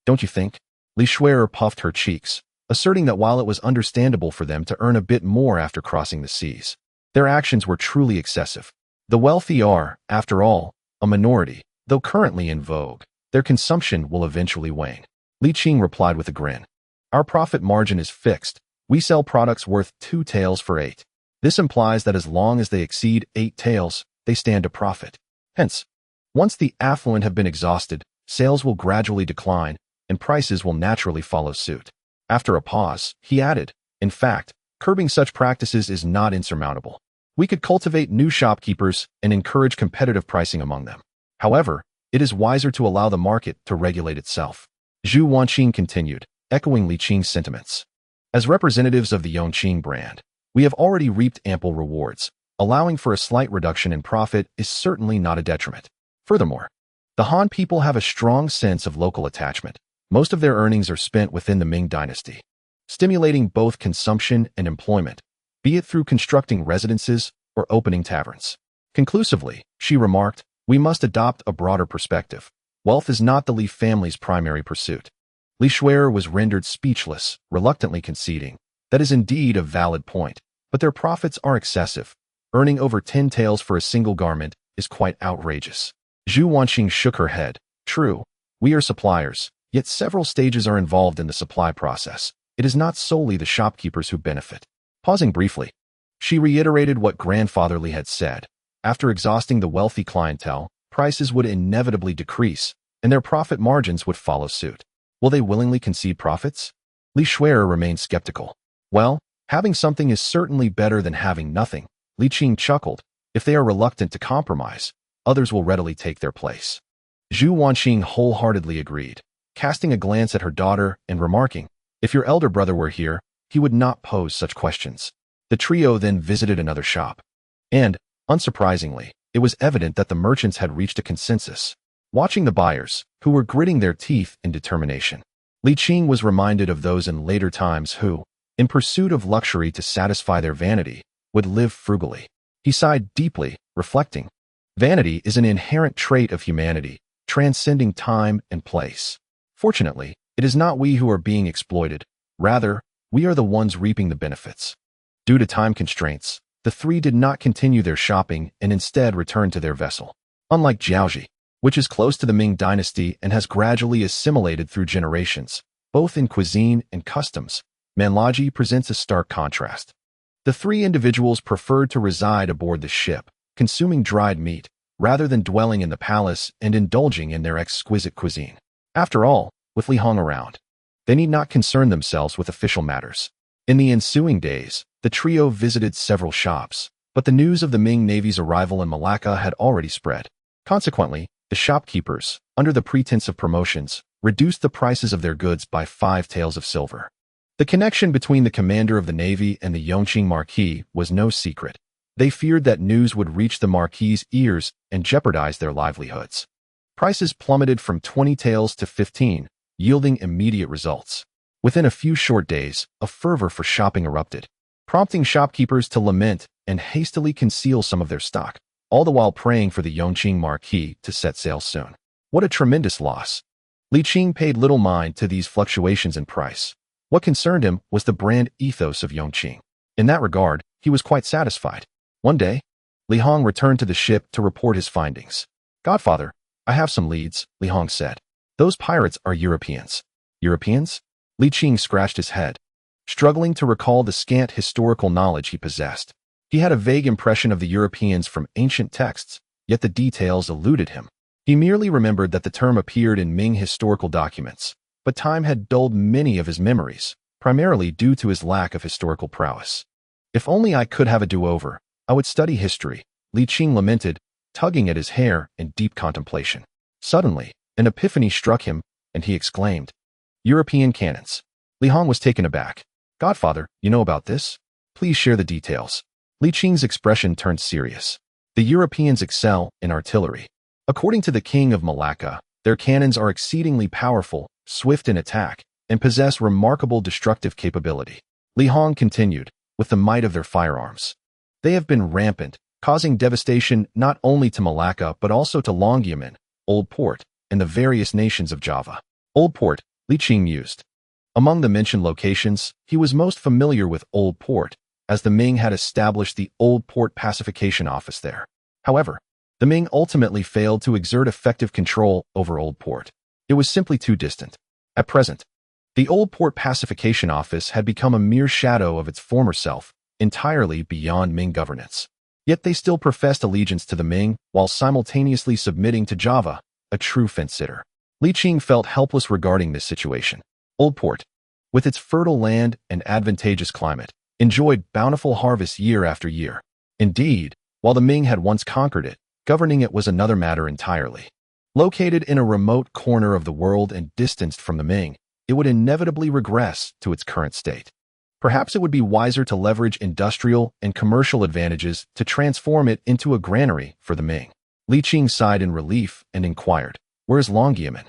Don't you think? Li Shui puffed her cheeks, asserting that while it was understandable for them to earn a bit more after crossing the seas, their actions were truly excessive. The wealthy are, after all, a minority, though currently in vogue. Their consumption will eventually wane. Li Qing replied with a grin. Our profit margin is fixed. We sell products worth 2 taels for 8. This implies that as long as they exceed 8 taels, they stand to profit. Hence, once the affluent have been exhausted, sales will gradually decline, and prices will naturally follow suit. After a pause, he added, in fact, curbing such practices is not insurmountable. We could cultivate new shopkeepers and encourage competitive pricing among them. However, it is wiser to allow the market to regulate itself. Zhu Wanqing continued, echoing Li Qing's sentiments. As representatives of the Yongqing brand, we have already reaped ample rewards. Allowing for a slight reduction in profit is certainly not a detriment. Furthermore, the Han people have a strong sense of local attachment. Most of their earnings are spent within the Ming dynasty, stimulating both consumption and employment. be it through constructing residences or opening taverns. Conclusively, she remarked, we must adopt a broader perspective. Wealth is not the Li family's primary pursuit. Li Shuer was rendered speechless, reluctantly conceding. That is indeed a valid point, but their profits are excessive. Earning over 10 taels for a single garment is quite outrageous. Zhu Wanqing shook her head. True, we are suppliers, yet several stages are involved in the supply process. It is not solely the shopkeepers who benefit. Pausing briefly, she reiterated what Grandfather Li had said. After exhausting the wealthy clientele, prices would inevitably decrease, and their profit margins would follow suit. Will they willingly concede profits? Li Shuer remained skeptical. Well, having something is certainly better than having nothing. Li Qing chuckled. If they are reluctant to compromise, others will readily take their place. Zhu Wanqing wholeheartedly agreed, casting a glance at her daughter and remarking, if your elder brother were here, he would not pose such questions. The trio then visited another shop. And, unsurprisingly, it was evident that the merchants had reached a consensus. Watching the buyers, who were gritting their teeth in determination, Li Qing was reminded of those in later times who, in pursuit of luxury to satisfy their vanity, would live frugally. He sighed deeply, reflecting, vanity is an inherent trait of humanity, transcending time and place. Fortunately, it is not we who are being exploited. Rather, we are the ones reaping the benefits. Due to time constraints, the three did not continue their shopping and instead returned to their vessel. Unlike Jiaoji, which is close to the Ming dynasty and has gradually assimilated through generations, both in cuisine and customs, Manlaji presents a stark contrast. The three individuals preferred to reside aboard the ship, consuming dried meat, rather than dwelling in the palace and indulging in their exquisite cuisine. After all, with Li Hong around, they need not concern themselves with official matters. In the ensuing days, the trio visited several shops, but the news of the Ming Navy's arrival in Malacca had already spread. Consequently, the shopkeepers, under the pretense of promotions, reduced the prices of their goods by 5 taels of silver. The connection between the commander of the Navy and the Yongqing Marquis was no secret. They feared that news would reach the Marquis's ears and jeopardize their livelihoods. Prices plummeted from 20 taels to 15, yielding immediate results. Within a few short days, a fervor for shopping erupted, prompting shopkeepers to lament and hastily conceal some of their stock, all the while praying for the Yongqing Marquis to set sail soon. What a tremendous loss! Li Qing paid little mind to these fluctuations in price. What concerned him was the brand ethos of Yongqing. In that regard, he was quite satisfied. One day, Li Hong returned to the ship to report his findings. Godfather, I have some leads, Li Hong said. Those pirates are Europeans. Europeans? Li Qing scratched his head, struggling to recall the scant historical knowledge he possessed. He had a vague impression of the Europeans from ancient texts, yet the details eluded him. He merely remembered that the term appeared in Ming historical documents, but time had dulled many of his memories, primarily due to his lack of historical prowess. If only I could have a do-over, I would study history, Li Qing lamented, tugging at his hair in deep contemplation. Suddenly, an epiphany struck him, and he exclaimed, European cannons. Li Hong was taken aback. Godfather, you know about this? Please share the details. Li Qing's expression turned serious. The Europeans excel in artillery. According to the king of Malacca, their cannons are exceedingly powerful, swift in attack, and possess remarkable destructive capability. Li Hong continued, with the might of their firearms. They have been rampant, causing devastation not only to Malacca but also to Longyemen, Old Port, and the various nations of Java. Old Port, Li Qing mused. Among the mentioned locations, he was most familiar with Old Port, as the Ming had established the Old Port Pacification Office there. However, the Ming ultimately failed to exert effective control over Old Port. It was simply too distant. At present, the Old Port Pacification Office had become a mere shadow of its former self, entirely beyond Ming governance. Yet they still professed allegiance to the Ming while simultaneously submitting to Java, a true fence-sitter. Li Qing felt helpless regarding this situation. Old Port, with its fertile land and advantageous climate, enjoyed bountiful harvests year after year. Indeed, while the Ming had once conquered it, governing it was another matter entirely. Located in a remote corner of the world and distanced from the Ming, it would inevitably regress to its current state. Perhaps it would be wiser to leverage industrial and commercial advantages to transform it into a granary for the Ming. Li Qing sighed in relief and inquired, "Where's Longyemen?"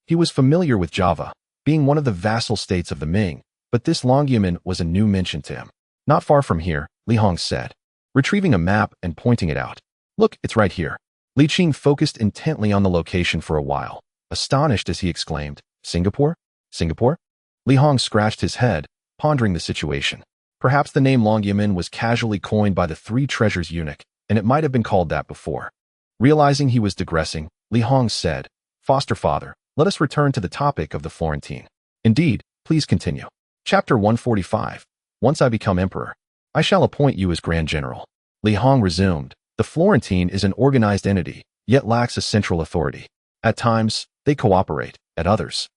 He was familiar with Java, being one of the vassal states of the Ming, but this Longyemen was a new mention to him. Not far from here, Li Hong said, retrieving a map and pointing it out. Look, it's right here. Li Qing focused intently on the location for a while, astonished as he exclaimed, Singapore? Singapore? Li Hong scratched his head, pondering the situation. Perhaps the name Longyamen was casually coined by the Three Treasures eunuch, and it might have been called that before. Realizing he was digressing, Li Hong said, Foster father, let us return to the topic of the Florentine. Indeed, please continue. Chapter 145. Once I become emperor, I shall appoint you as Grand General. Li Hong resumed, the Florentine is an organized entity, yet lacks a central authority. At times, they cooperate, at others,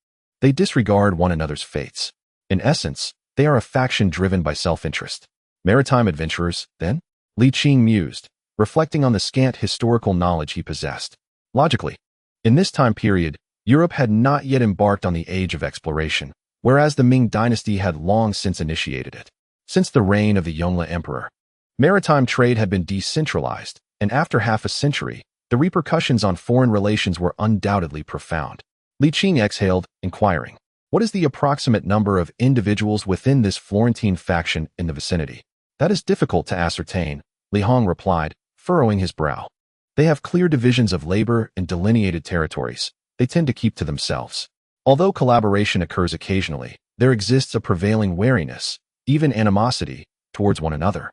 they disregard one another's fates. In essence, they are a faction driven by self-interest. Maritime adventurers, then? Li Qing mused, reflecting on the scant historical knowledge he possessed. Logically, in this time period, Europe had not yet embarked on the age of exploration, whereas the Ming dynasty had long since initiated it. Since the reign of the Yongle Emperor, maritime trade had been decentralized, and after half a century, the repercussions on foreign relations were undoubtedly profound. Li Qing exhaled, inquiring, what is the approximate number of individuals within this Florentine faction in the vicinity? That is difficult to ascertain, Li Hong replied, furrowing his brow. They have clear divisions of labor and delineated territories. They tend to keep to themselves. Although collaboration occurs occasionally, there exists a prevailing wariness, even animosity, towards one another.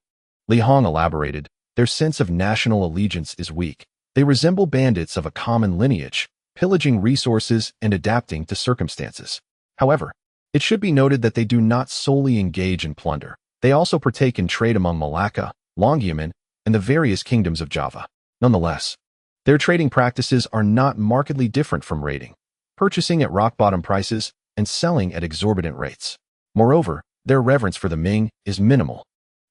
Li Hong elaborated, their sense of national allegiance is weak. They resemble bandits of a common lineage, pillaging resources and adapting to circumstances. However, it should be noted that they do not solely engage in plunder. They also partake in trade among Malacca, Longyamen, and the various kingdoms of Java. Nonetheless, their trading practices are not markedly different from raiding, purchasing at rock-bottom prices and selling at exorbitant rates. Moreover, their reverence for the Ming is minimal.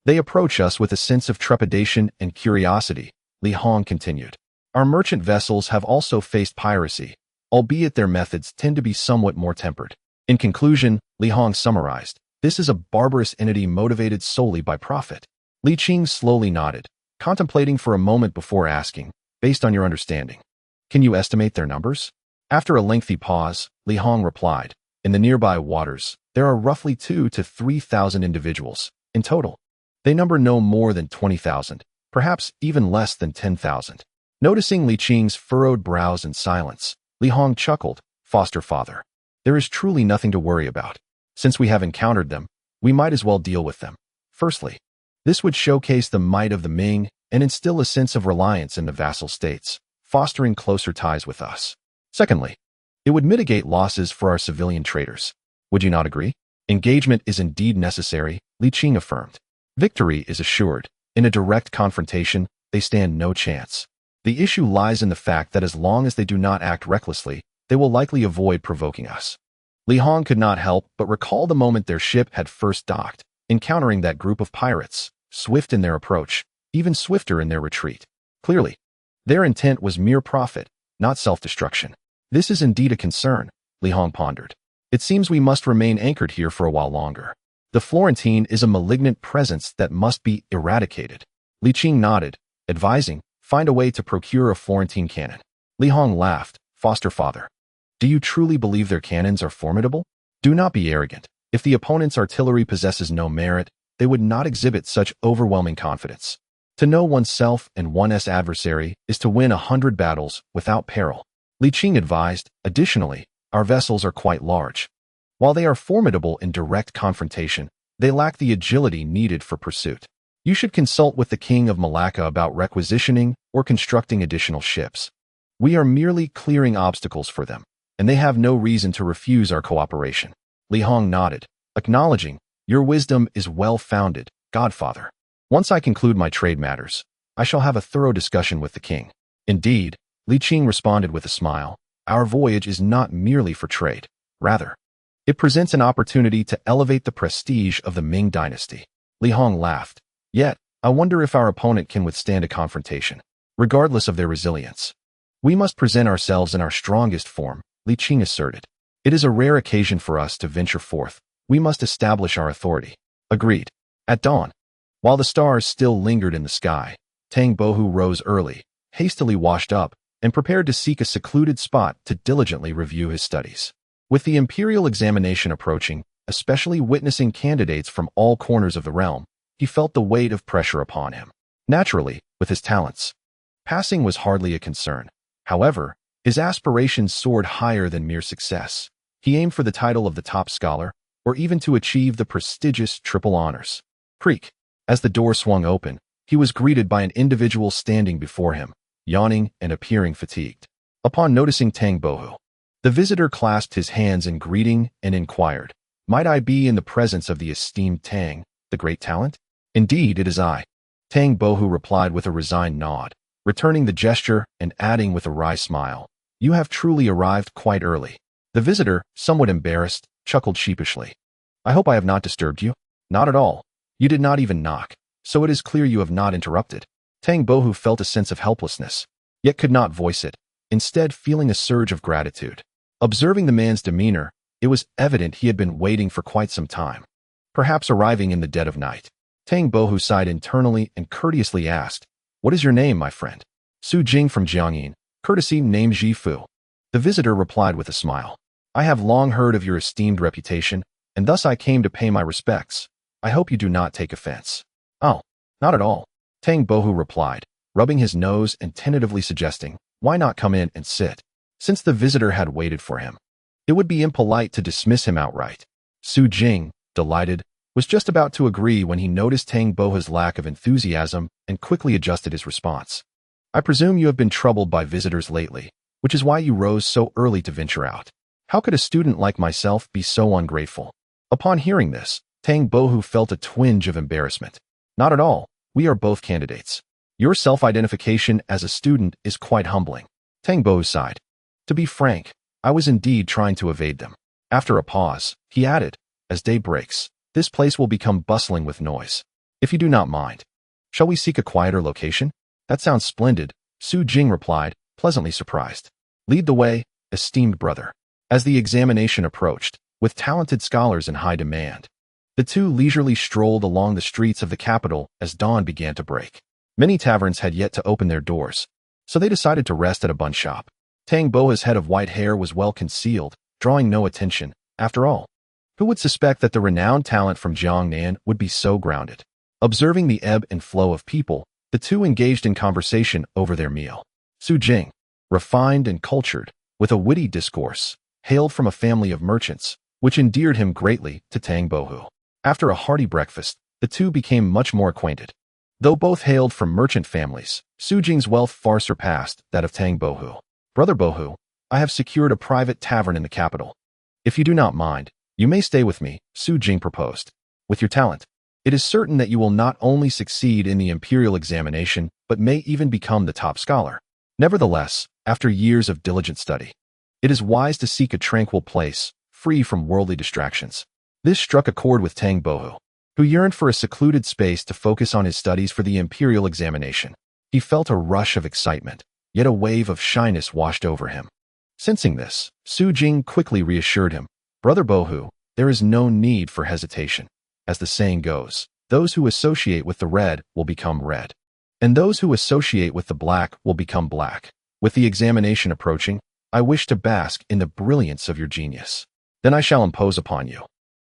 They approach us with a sense of trepidation and curiosity, Li Hong continued. Our merchant vessels have also faced piracy, albeit their methods tend to be somewhat more tempered. In conclusion, Li Hong summarized, this is a barbarous entity motivated solely by profit. Li Qing slowly nodded, contemplating for a moment before asking, based on your understanding, can you estimate their numbers? After a lengthy pause, Li Hong replied, in the nearby waters, there are roughly 2,000 to 3,000 individuals. In total, they number no more than 20,000, perhaps even less than 10,000. Noticing Li Qing's furrowed brows in silence, Li Hong chuckled, Foster father. There is truly nothing to worry about. Since we have encountered them, we might as well deal with them. Firstly, this would showcase the might of the Ming and instill a sense of reliance in the vassal states, fostering closer ties with us. Secondly, it would mitigate losses for our civilian traders. Would you not agree? Engagement is indeed necessary, Li Qing affirmed. Victory is assured. In a direct confrontation, they stand no chance. The issue lies in the fact that as long as they do not act recklessly, they will likely avoid provoking us. Li Hong could not help but recall the moment their ship had first docked, encountering that group of pirates, swift in their approach, even swifter in their retreat. Clearly, their intent was mere profit, not self-destruction. This is indeed a concern, Li Hong pondered. It seems we must remain anchored here for a while longer. The Florentine is a malignant presence that must be eradicated. Li Qing nodded, advising, find a way to procure a Florentine cannon. Li Hong laughed, Foster father. Do you truly believe their cannons are formidable? Do not be arrogant. If the opponent's artillery possesses no merit, they would not exhibit such overwhelming confidence. To know oneself and one's adversary is to win 100 battles without peril. Li Qing advised, additionally, our vessels are quite large. While they are formidable in direct confrontation, they lack the agility needed for pursuit. You should consult with the King of Malacca about requisitioning or constructing additional ships. We are merely clearing obstacles for them, and they have no reason to refuse our cooperation. Li Hong nodded, acknowledging, your wisdom is well-founded, Godfather. Once I conclude my trade matters, I shall have a thorough discussion with the king. Indeed, Li Qing responded with a smile, our voyage is not merely for trade. Rather, it presents an opportunity to elevate the prestige of the Ming dynasty. Li Hong laughed. Yet, I wonder if our opponent can withstand a confrontation, regardless of their resilience. We must present ourselves in our strongest form, Li Qing asserted. It is a rare occasion for us to venture forth. We must establish our authority. Agreed. At dawn, while the stars still lingered in the sky, Tang Bohu rose early, hastily washed up, and prepared to seek a secluded spot to diligently review his studies. With the imperial examination approaching, especially witnessing candidates from all corners of the realm, he felt the weight of pressure upon him. Naturally, with his talents, passing was hardly a concern. However, his aspirations soared higher than mere success. He aimed for the title of the top scholar, or even to achieve the prestigious triple honors. Creak. As the door swung open, he was greeted by an individual standing before him, yawning and appearing fatigued. Upon noticing Tang Bohu, the visitor clasped his hands in greeting and inquired, "Might I be in the presence of the esteemed Tang, the great talent?" "Indeed, it is I," Tang Bohu replied with a resigned nod, returning the gesture and adding with a wry smile, "You have truly arrived quite early." The visitor, somewhat embarrassed, chuckled sheepishly. "I hope I have not disturbed you?" "Not at all. You did not even knock, so it is clear you have not interrupted." Tang Bohu felt a sense of helplessness, yet could not voice it, instead feeling a surge of gratitude. Observing the man's demeanor, it was evident he had been waiting for quite some time, perhaps arriving in the dead of night. Tang Bohu sighed internally and courteously asked, "What is your name, my friend?" "Su Jing from Jiangyin, courtesy name Ji Fu." The visitor replied with a smile. "I have long heard of your esteemed reputation, and thus I came to pay my respects. I hope you do not take offense." "Oh, not at all," Tang Bohu replied, rubbing his nose and tentatively suggesting, "Why not come in and sit?" Since the visitor had waited for him, it would be impolite to dismiss him outright. Su Jing, delighted, was just about to agree when he noticed Tang Bohu's lack of enthusiasm and quickly adjusted his response. "I presume you have been troubled by visitors lately, which is why you rose so early to venture out. How could a student like myself be so ungrateful?" Upon hearing this, Tang Bohu felt a twinge of embarrassment. "Not at all. We are both candidates. Your self-identification as a student is quite humbling." Tang Bohu sighed. "To be frank, I was indeed trying to evade them." After a pause, he added, "As day breaks, this place will become bustling with noise. If you do not mind, shall we seek a quieter location?" "That sounds splendid," Su Jing replied, pleasantly surprised. "Lead the way, esteemed brother." As the examination approached, with talented scholars in high demand, the two leisurely strolled along the streets of the capital as dawn began to break. Many taverns had yet to open their doors, so they decided to rest at a bun shop. Tang Bohu's head of white hair was well concealed, drawing no attention. After all, who would suspect that the renowned talent from Jiangnan would be so grounded? Observing the ebb and flow of people, the two engaged in conversation over their meal. Su Jing, refined and cultured, with a witty discourse, hailed from a family of merchants, which endeared him greatly to Tang Bohu. After a hearty breakfast, the two became much more acquainted. Though both hailed from merchant families, Su Jing's wealth far surpassed that of Tang Bohu. "Brother Bohu, I have secured a private tavern in the capital. If you do not mind, you may stay with me," Su Jing proposed. "With your talent, it is certain that you will not only succeed in the imperial examination, but may even become the top scholar. Nevertheless, after years of diligent study, it is wise to seek a tranquil place, free from worldly distractions." This struck a chord with Tang Bohu, who yearned for a secluded space to focus on his studies for the imperial examination. He felt a rush of excitement, yet a wave of shyness washed over him. Sensing this, Su Jing quickly reassured him, "Brother Bohu, there is no need for hesitation. As the saying goes, those who associate with the red will become red, and those who associate with the black will become black. With the examination approaching, I wish to bask in the brilliance of your genius. Then I shall impose upon you."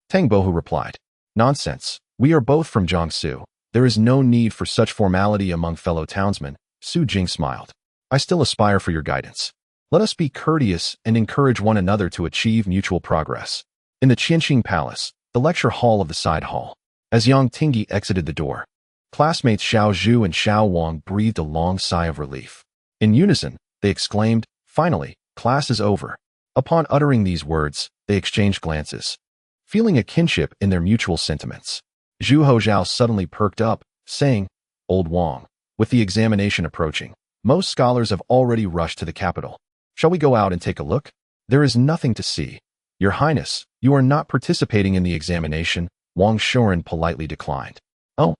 Tang Bohu replied, "Nonsense. We are both from Jiangsu. There is no need for such formality among fellow townsmen." Su Jing smiled. "I still aspire for your guidance. Let us be courteous and encourage one another to achieve mutual progress." In the Qianqing Palace, the lecture hall of the side hall, as Yang Tingyi exited the door, classmates Xiao Zhu and Xiao Wang breathed a long sigh of relief. In unison, they exclaimed, "Finally, class is over." Upon uttering these words, they exchanged glances, feeling a kinship in their mutual sentiments. Zhu Hozhao suddenly perked up, saying, "Old Wang, with the examination approaching, most scholars have already rushed to the capital. Shall we go out and take a look?" "There is nothing to see. Your Highness, you are not participating in the examination," Wang Shuren politely declined. "Oh,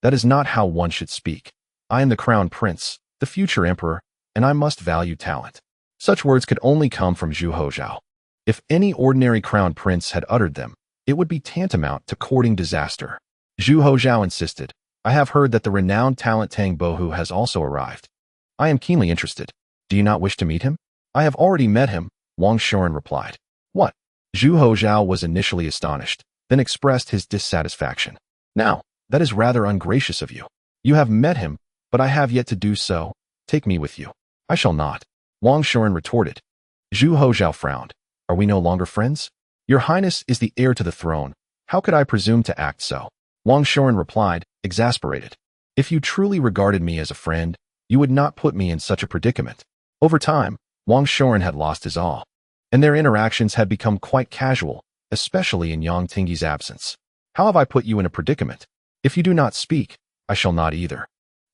that is not how one should speak. I am the crown prince, the future emperor, and I must value talent." Such words could only come from Zhu Hozhao. If any ordinary crown prince had uttered them, it would be tantamount to courting disaster. Zhu Hozhao insisted, "I have heard that the renowned talent Tang Bohu has also arrived. I am keenly interested. Do you not wish to meet him?" "I have already met him," Wang Shuren replied. "What?" Zhu Hozhao was initially astonished, then expressed his dissatisfaction. "Now, That is rather ungracious of you. You have met him, but I have yet to do so. Take me with you. I shall not. Wang Shuren retorted. Zhu Hozhao frowned. Are we no longer friends? Your Highness is the heir to the throne. How could I presume to act so? Wang Shuren replied, exasperated. If you truly regarded me as a friend, you would not put me in such a predicament. Over time, Wang Shuren had lost his awe, and their interactions had become quite casual, especially in Yang Tingyi's absence. How have I put you in a predicament? If you do not speak, I shall not either.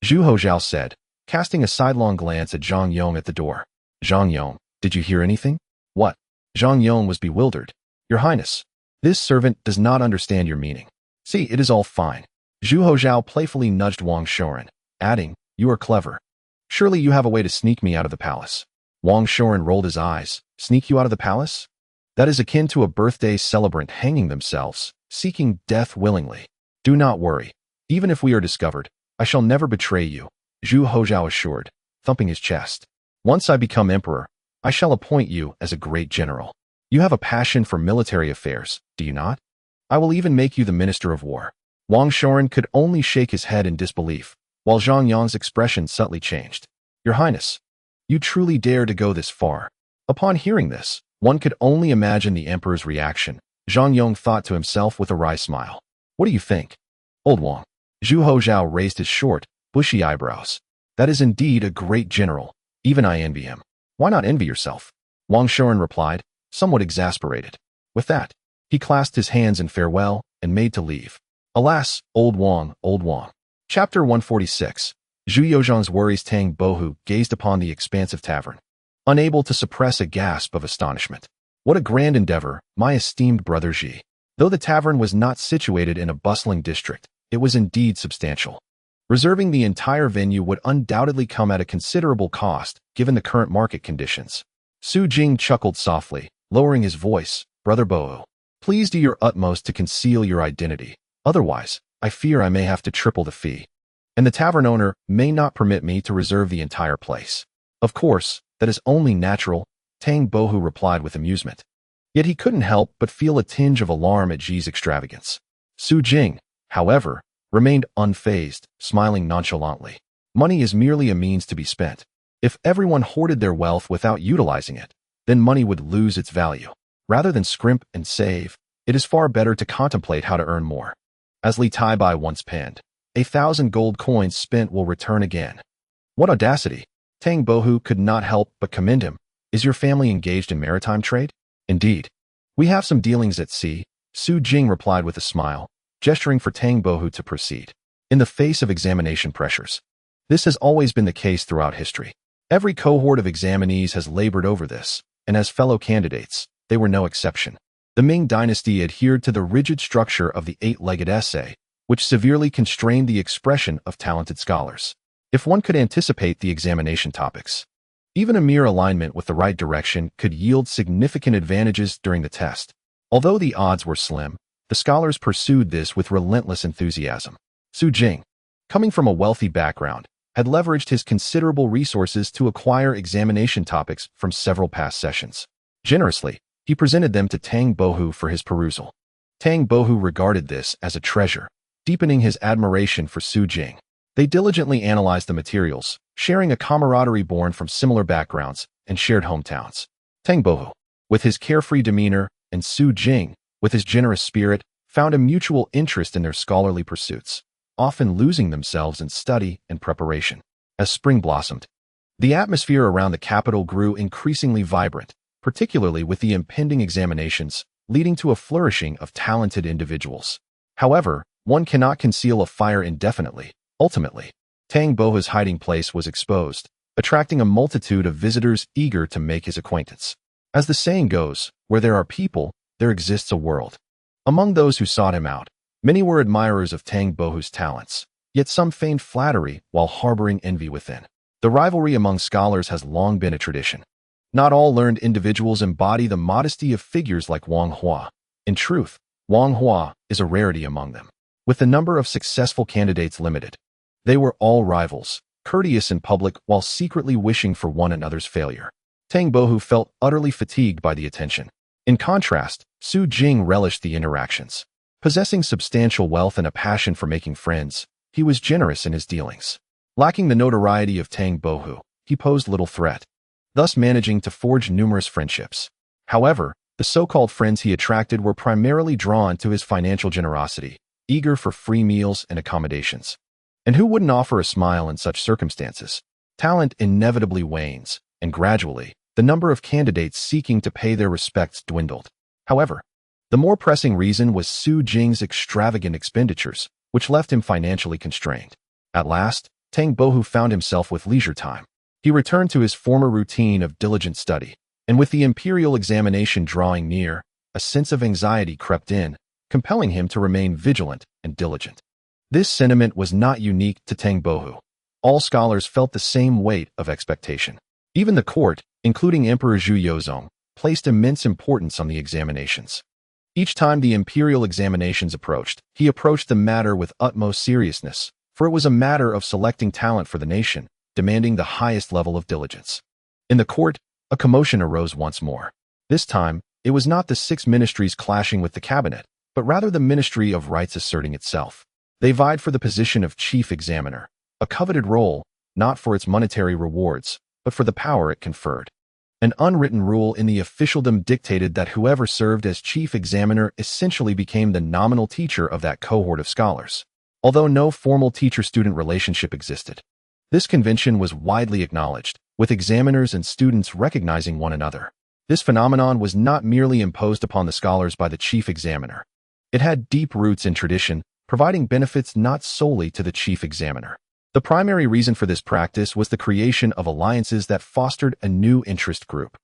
Zhu Hozhao said, casting a sidelong glance at Zhang Yong at the door. Zhang Yong, did you hear anything? What? Zhang Yong was bewildered. Your Highness, this servant does not understand your meaning. See, it is all fine. Zhu Hozhao playfully nudged Wang Shuren, adding, you are clever. Surely you have a way to sneak me out of the palace. Wang Shuren rolled his eyes. Sneak you out of the palace? That is akin to a birthday celebrant hanging themselves, seeking death willingly. Do not worry. Even if we are discovered, I shall never betray you, Zhu Hozhao assured, thumping his chest. Once I become emperor, I shall appoint you as a great general. You have a passion for military affairs, do you not? I will even make you the Minister of War. Wang Shuren could only shake his head in disbelief, while Zhang Yong's expression subtly changed. Your Highness, you truly dare to go this far. Upon hearing this, one could only imagine the emperor's reaction. Zhang Yong thought to himself with a wry smile. What do you think? Old Wang. Zhu Hozhao raised his short, bushy eyebrows. That is indeed a great general. Even I envy him. Why not envy yourself? Wang Shuren replied, somewhat exasperated. With that, he clasped his hands in farewell and made to leave. Alas, old Wang, old Wang. Chapter 146. Zhu Yozhang's worries. Tang Bohu gazed upon the expansive tavern, unable to suppress a gasp of astonishment. What a grand endeavor, my esteemed brother Ji. Though the tavern was not situated in a bustling district, it was indeed substantial. Reserving the entire venue would undoubtedly come at a considerable cost, given the current market conditions. Su Jing chuckled softly, lowering his voice. Brother Bohu, please do your utmost to conceal your identity. Otherwise, I fear I may have to triple the fee. And the tavern owner may not permit me to reserve the entire place. Of course, that is only natural, Tang Bohu replied with amusement. Yet he couldn't help but feel a tinge of alarm at Ji's extravagance. Su Jing, however, remained unfazed, smiling nonchalantly. Money is merely a means to be spent. If everyone hoarded their wealth without utilizing it, then money would lose its value. Rather than scrimp and save, it is far better to contemplate how to earn more. As Li Taibai once penned, 1,000 gold coins spent will return again. What audacity! Tang Bohu could not help but commend him. Is your family engaged in maritime trade? Indeed. We have some dealings at sea, Su Jing replied with a smile, gesturing for Tang Bohu to proceed. In the face of examination pressures. This has always been the case throughout history. Every cohort of examinees has labored over this, and as fellow candidates, they were no exception. The Ming dynasty adhered to the rigid structure of the 8-legged essay, which severely constrained the expression of talented scholars. If one could anticipate the examination topics, even a mere alignment with the right direction could yield significant advantages during the test. Although the odds were slim, the scholars pursued this with relentless enthusiasm. Su Jing, coming from a wealthy background, had leveraged his considerable resources to acquire examination topics from several past sessions. Generously, he presented them to Tang Bohu for his perusal. Tang Bohu regarded this as a treasure, deepening his admiration for Su Jing. They diligently analyzed the materials, sharing a camaraderie born from similar backgrounds and shared hometowns. Tang Bohu, with his carefree demeanor, and Su Jing, with his generous spirit, found a mutual interest in their scholarly pursuits, often losing themselves in study and preparation. As spring blossomed, the atmosphere around the capital grew increasingly vibrant, particularly with the impending examinations, leading to a flourishing of talented individuals. However, one cannot conceal a fire indefinitely. Ultimately, Tang Bohu's hiding place was exposed, attracting a multitude of visitors eager to make his acquaintance. As the saying goes, where there are people, there exists a world. Among those who sought him out, many were admirers of Tang Bohu's talents, yet some feigned flattery while harboring envy within. The rivalry among scholars has long been a tradition. Not all learned individuals embody the modesty of figures like Wang Hua. In truth, Wang Hua is a rarity among them. With the number of successful candidates limited, they were all rivals, courteous in public while secretly wishing for one another's failure. Tang Bohu felt utterly fatigued by the attention. In contrast, Su Jing relished the interactions. Possessing substantial wealth and a passion for making friends, he was generous in his dealings. Lacking the notoriety of Tang Bohu, he posed little threat, thus managing to forge numerous friendships. However, the so-called friends he attracted were primarily drawn to his financial generosity, eager for free meals and accommodations. And who wouldn't offer a smile in such circumstances? Talent inevitably wanes, and gradually, the number of candidates seeking to pay their respects dwindled. However, the more pressing reason was Su Jing's extravagant expenditures, which left him financially constrained. At last, Tang Bohu found himself with leisure time. He returned to his former routine of diligent study, and with the imperial examination drawing near, a sense of anxiety crept in, compelling him to remain vigilant and diligent. This sentiment was not unique to Tang Bohu. All scholars felt the same weight of expectation. Even the court, including Emperor Zhu Yozong, placed immense importance on the examinations. Each time the imperial examinations approached, he approached the matter with utmost seriousness, for it was a matter of selecting talent for the nation, demanding the highest level of diligence. In the court, a commotion arose once more. This time, it was not the 6 ministries clashing with the cabinet, but rather the Ministry of Rights asserting itself. They vied for the position of chief examiner, a coveted role, not for its monetary rewards, but for the power it conferred. An unwritten rule in the officialdom dictated that whoever served as chief examiner essentially became the nominal teacher of that cohort of scholars, although no formal teacher-student relationship existed. This convention was widely acknowledged, with examiners and students recognizing one another. This phenomenon was not merely imposed upon the scholars by the chief examiner. It had deep roots in tradition, providing benefits not solely to the chief examiner. The primary reason for this practice was the creation of alliances that fostered a new interest group.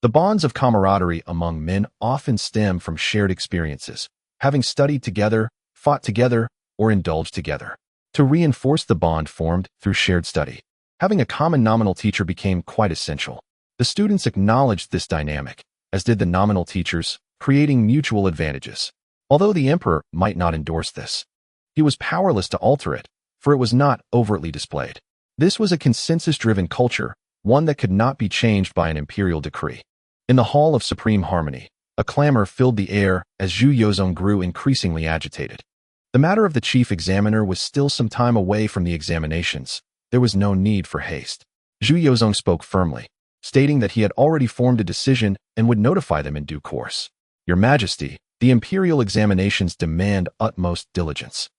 The bonds of camaraderie among men often stem from shared experiences, having studied together, fought together, or indulged together. To reinforce the bond formed through shared study, having a common nominal teacher became quite essential. The students acknowledged this dynamic, as did the nominal teachers, creating mutual advantages. Although the emperor might not endorse this, he was powerless to alter it, for it was not overtly displayed. This was a consensus-driven culture, one that could not be changed by an imperial decree. In the Hall of Supreme Harmony, a clamor filled the air as Zhu Yozong grew increasingly agitated. The matter of the chief examiner was still some time away from the examinations. There was no need for haste. Zhu Yozong spoke firmly, stating that he had already formed a decision and would notify them in due course. Your Majesty, the imperial examinations demand utmost diligence.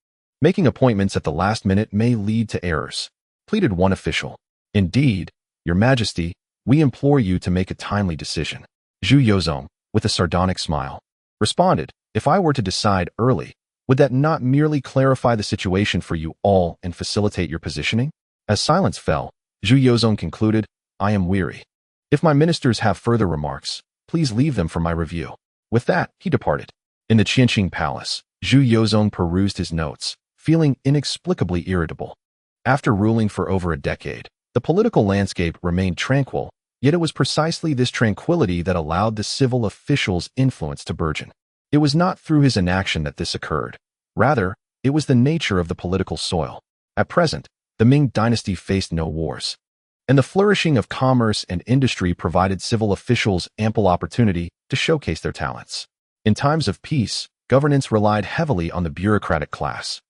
Making appointments at the last minute may lead to errors, pleaded one official. Indeed, Your Majesty, we implore you to make a timely decision. Zhu Yozong, with a sardonic smile, responded, if I were to decide early, would that not merely clarify the situation for you all and facilitate your positioning? As silence fell, Zhu Yozong concluded, I am weary. If my ministers have further remarks, please leave them for my review. With that, he departed. In the Qianqing Palace, Zhu Yozong perused his notes, feeling inexplicably irritable. After ruling for over a decade, the political landscape remained tranquil, yet it was precisely this tranquility that allowed the civil officials' influence to burgeon. It was not through his inaction that this occurred. Rather, it was the nature of the political soil. At present, the Ming dynasty faced no wars, and the flourishing of commerce and industry provided civil officials ample opportunity to showcase their talents. In times of peace, governance relied heavily on the bureaucratic class.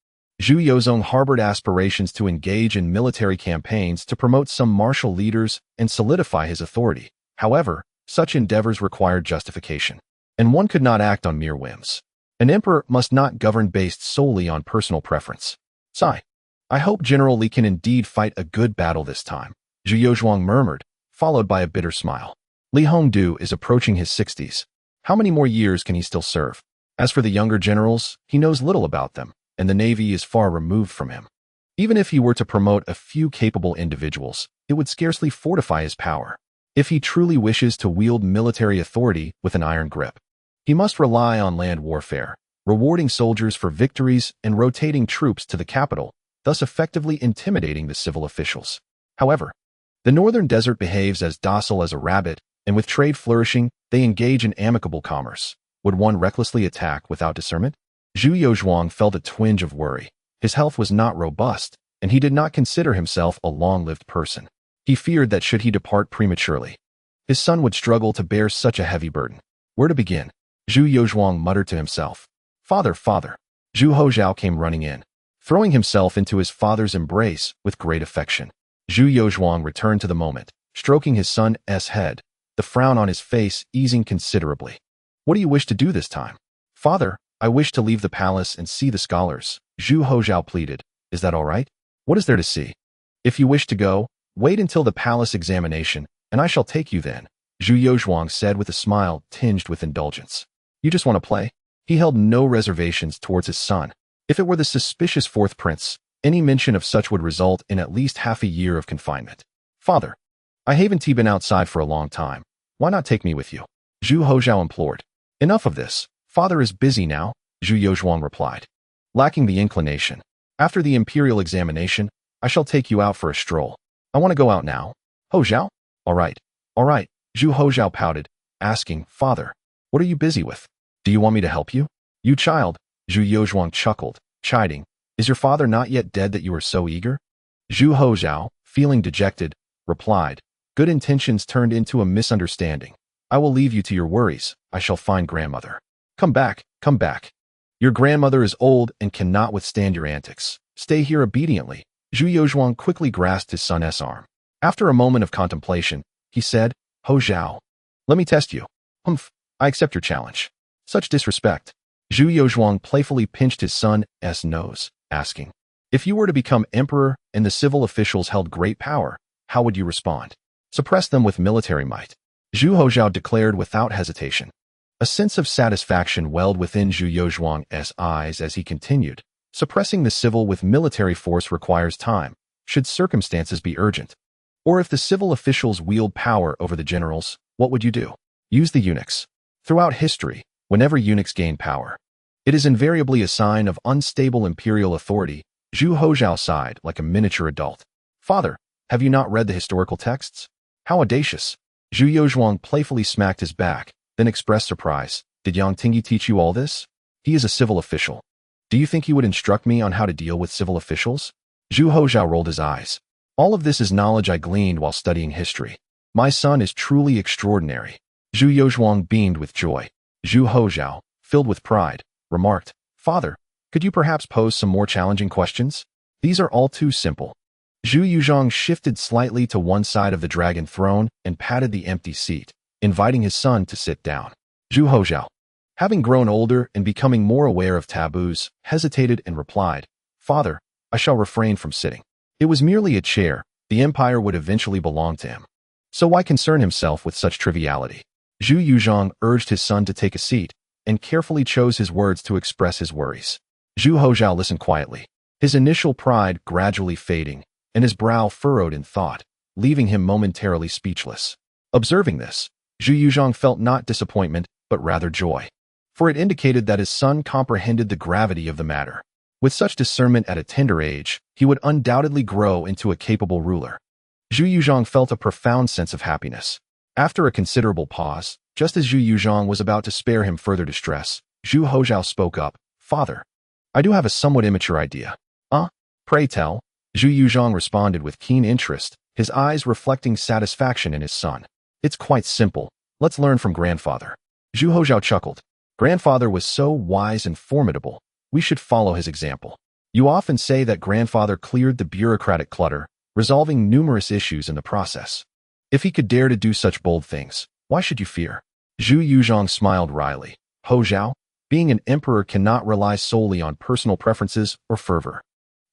Zhu Yozong harbored aspirations to engage in military campaigns to promote some martial leaders and solidify his authority. However, such endeavors required justification, and one could not act on mere whims. An emperor must not govern based solely on personal preference. Sigh. I hope General Li can indeed fight a good battle this time, Zhu Yozhuang murmured, followed by a bitter smile. Li Hongdu is approaching his 60s. How many more years can he still serve? As for the younger generals, he knows little about them, and the Navy is far removed from him. Even if he were to promote a few capable individuals, it would scarcely fortify his power. If he truly wishes to wield military authority with an iron grip, he must rely on land warfare, rewarding soldiers for victories and rotating troops to the capital, thus effectively intimidating the civil officials. However, the northern desert behaves as docile as a rabbit, and with trade flourishing, they engage in amicable commerce. Would one recklessly attack without discernment? Zhu Yozhuang felt a twinge of worry. His health was not robust, and he did not consider himself a long-lived person. He feared that should he depart prematurely, his son would struggle to bear such a heavy burden. Where to begin? Zhu Yozhuang muttered to himself. Father, father. Zhu Hozhao came running in, throwing himself into his father's embrace with great affection. Zhu Yozhuang returned to the moment, stroking his son's head, the frown on his face easing considerably. What do you wish to do this time? Father, I wish to leave the palace and see the scholars, Zhu Hozhao pleaded. Is that all right? What is there to see? If you wish to go, wait until the palace examination, and I shall take you then, Zhu Yozhuang said with a smile tinged with indulgence. You just want to play? He held no reservations towards his son. If it were the suspicious fourth prince, any mention of such would result in at least half a year of confinement. Father, I haven't been outside for a long time. Why not take me with you? Zhu Hozhao implored. Enough of this. Father is busy now, Zhu Yozhuang replied. Lacking the inclination. After the imperial examination, I shall take you out for a stroll. I want to go out now. Hozhao? All right. Zhu Hozhao pouted, asking, Father, what are you busy with? Do you want me to help you? You child, Zhu Yozhuang chuckled, chiding. Is your father not yet dead that you are so eager? Zhu Hozhao, feeling dejected, replied. Good intentions turned into a misunderstanding. I will leave you to your worries. I shall find grandmother. Come back. Your grandmother is old and cannot withstand your antics. Stay here obediently. Zhu Yozhuang quickly grasped his son's arm. After a moment of contemplation, he said, Hozhao, let me test you. Humph, I accept your challenge. Such disrespect. Zhu Yozhuang playfully pinched his son's nose, asking, if you were to become emperor and the civil officials held great power, how would you respond? Suppress them with military might. Zhu Hozhao declared without hesitation. A sense of satisfaction welled within Zhu Yozhuang's eyes as he continued. Suppressing the civil with military force requires time, should circumstances be urgent. Or if the civil officials wield power over the generals, what would you do? Use the eunuchs. Throughout history, whenever eunuchs gain power, it is invariably a sign of unstable imperial authority. Zhu Hozhao sighed like a miniature adult. Father, have you not read the historical texts? How audacious. Zhu Yozhuang playfully smacked his back, then expressed surprise. Did Yang Tingyi teach you all this? He is a civil official. Do you think he would instruct me on how to deal with civil officials? Zhu Hozhao rolled his eyes. All of this is knowledge I gleaned while studying history. My son is truly extraordinary. Zhu Yozhuang beamed with joy. Zhu Hozhao, filled with pride, remarked, Father, could you perhaps pose some more challenging questions? These are all too simple. Zhu Yuzhong shifted slightly to one side of the dragon throne and patted the empty seat, inviting his son to sit down. Zhu Hozhao, having grown older and becoming more aware of taboos, hesitated and replied, Father, I shall refrain from sitting. It was merely a chair. The empire would eventually belong to him. So why concern himself with such triviality? Zhu Yuzhong urged his son to take a seat and carefully chose his words to express his worries. Zhu Hozhao listened quietly, his initial pride gradually fading, and his brow furrowed in thought, leaving him momentarily speechless. Observing this, Zhu Yuzhong felt not disappointment, but rather joy, for it indicated that his son comprehended the gravity of the matter. With such discernment at a tender age, he would undoubtedly grow into a capable ruler. Zhu Yuzhong felt a profound sense of happiness. After a considerable pause, just as Zhu Yuzhong was about to spare him further distress, Zhu Hozhao spoke up, Father, I do have a somewhat immature idea. Pray tell, Zhu Yuzhong responded with keen interest, his eyes reflecting satisfaction in his son. It's quite simple. Let's learn from grandfather. Zhu Hozhao chuckled. Grandfather was so wise and formidable. We should follow his example. You often say that grandfather cleared the bureaucratic clutter, resolving numerous issues in the process. If he could dare to do such bold things, why should you fear? Zhu Yuzhong smiled wryly. Hozhao, being an emperor cannot rely solely on personal preferences or fervor.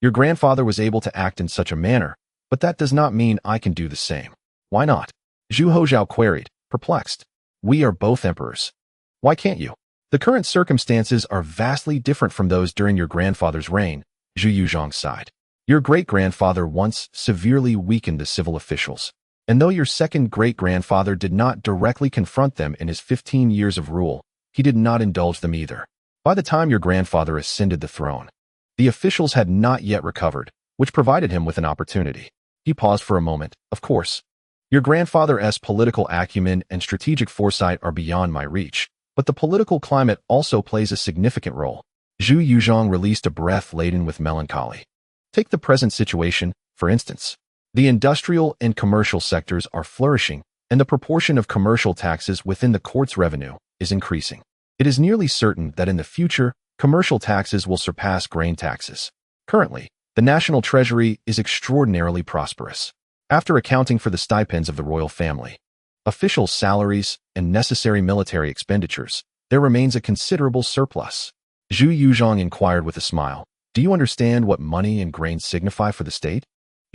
Your grandfather was able to act in such a manner, but that does not mean I can do the same. Why not? Zhu Hozhao queried, perplexed. We are both emperors. Why can't you? The current circumstances are vastly different from those during your grandfather's reign, Zhu Yuzhong sighed. Your great-grandfather once severely weakened the civil officials, and though your second great-grandfather did not directly confront them in his 15 years of rule, he did not indulge them either. By the time your grandfather ascended the throne, the officials had not yet recovered, which provided him with an opportunity. He paused for a moment. Of course, your grandfather's political acumen and strategic foresight are beyond my reach, but the political climate also plays a significant role. Zhu Yuzhong released a breath laden with melancholy. Take the present situation, for instance. The industrial and commercial sectors are flourishing, and the proportion of commercial taxes within the court's revenue is increasing. It is nearly certain that in the future, Commercial taxes will surpass grain taxes. Currently, the national treasury is extraordinarily prosperous. After accounting for the stipends of the royal family, officials' salaries, and necessary military expenditures, there remains a considerable surplus. Zhu Yuzhong inquired with a smile. Do you understand what money and grain signify for the state?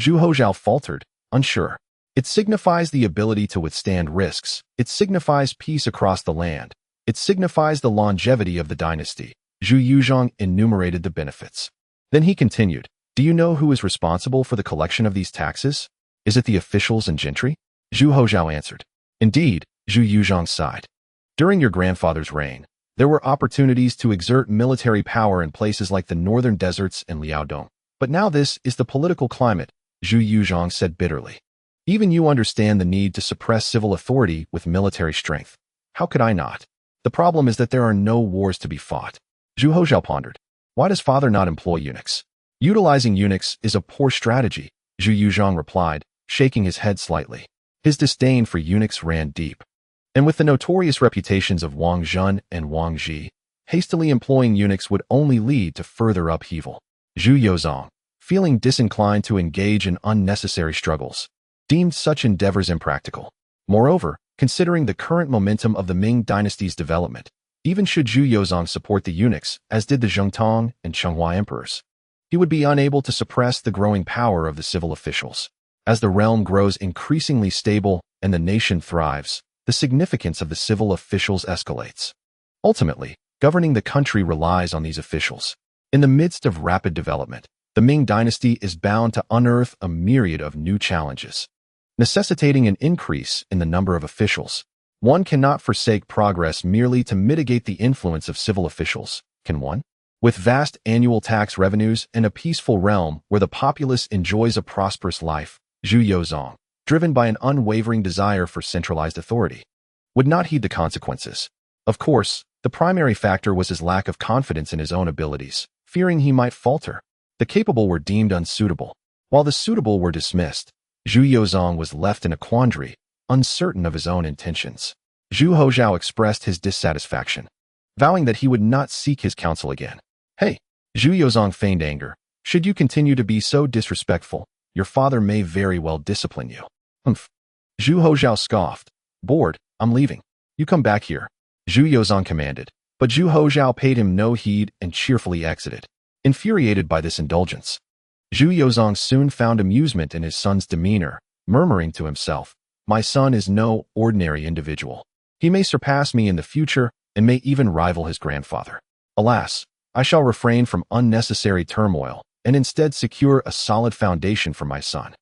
Zhu Hozhao faltered, unsure. It signifies the ability to withstand risks. It signifies peace across the land. It signifies the longevity of the dynasty. Zhu Yuzhong enumerated the benefits. Then he continued, do you know who is responsible for the collection of these taxes? Is it the officials and gentry? Zhu Hozhao answered. Indeed, Zhu Yuzhong sighed. During your grandfather's reign, there were opportunities to exert military power in places like the northern deserts and Liaodong. But now this is the political climate, Zhu Yuzhong said bitterly. Even you understand the need to suppress civil authority with military strength. How could I not? The problem is that there are no wars to be fought. Zhu Hozhao pondered. Why does father not employ eunuchs? Utilizing eunuchs is a poor strategy, Zhu Yuzhong replied, shaking his head slightly. His disdain for eunuchs ran deep. And with the notorious reputations of Wang Zhun and Wang Ji, hastily employing eunuchs would only lead to further upheaval. Zhu Yuzhong, feeling disinclined to engage in unnecessary struggles, deemed such endeavors impractical. Moreover, considering the current momentum of the Ming dynasty's development, even should Zhu Yuzhong support the eunuchs, as did the Zhongtong and Chenghua emperors, he would be unable to suppress the growing power of the civil officials. As the realm grows increasingly stable and the nation thrives, the significance of the civil officials escalates. Ultimately, governing the country relies on these officials. In the midst of rapid development, the Ming dynasty is bound to unearth a myriad of new challenges, necessitating an increase in the number of officials. One cannot forsake progress merely to mitigate the influence of civil officials, can one? With vast annual tax revenues and a peaceful realm where the populace enjoys a prosperous life, Zhu Yuzhong, driven by an unwavering desire for centralized authority, would not heed the consequences. Of course, the primary factor was his lack of confidence in his own abilities, fearing he might falter. The capable were deemed unsuitable, while the suitable were dismissed. Zhu Yuzhong was left in a quandary, uncertain of his own intentions. Zhu Hozhao expressed his dissatisfaction, vowing that he would not seek his counsel again. Hey, Zhu Yuzhong feigned anger. Should you continue to be so disrespectful, your father may very well discipline you. Humph. Zhu Hozhao scoffed. Bored, I'm leaving. You come back here, Zhu Yuzhong commanded. But Zhu Hozhao paid him no heed and cheerfully exited. Infuriated by this indulgence, Zhu Yuzhong soon found amusement in his son's demeanor, murmuring to himself, my son is no ordinary individual. He may surpass me in the future and may even rival his grandfather. Alas, I shall refrain from unnecessary turmoil and instead secure a solid foundation for my son.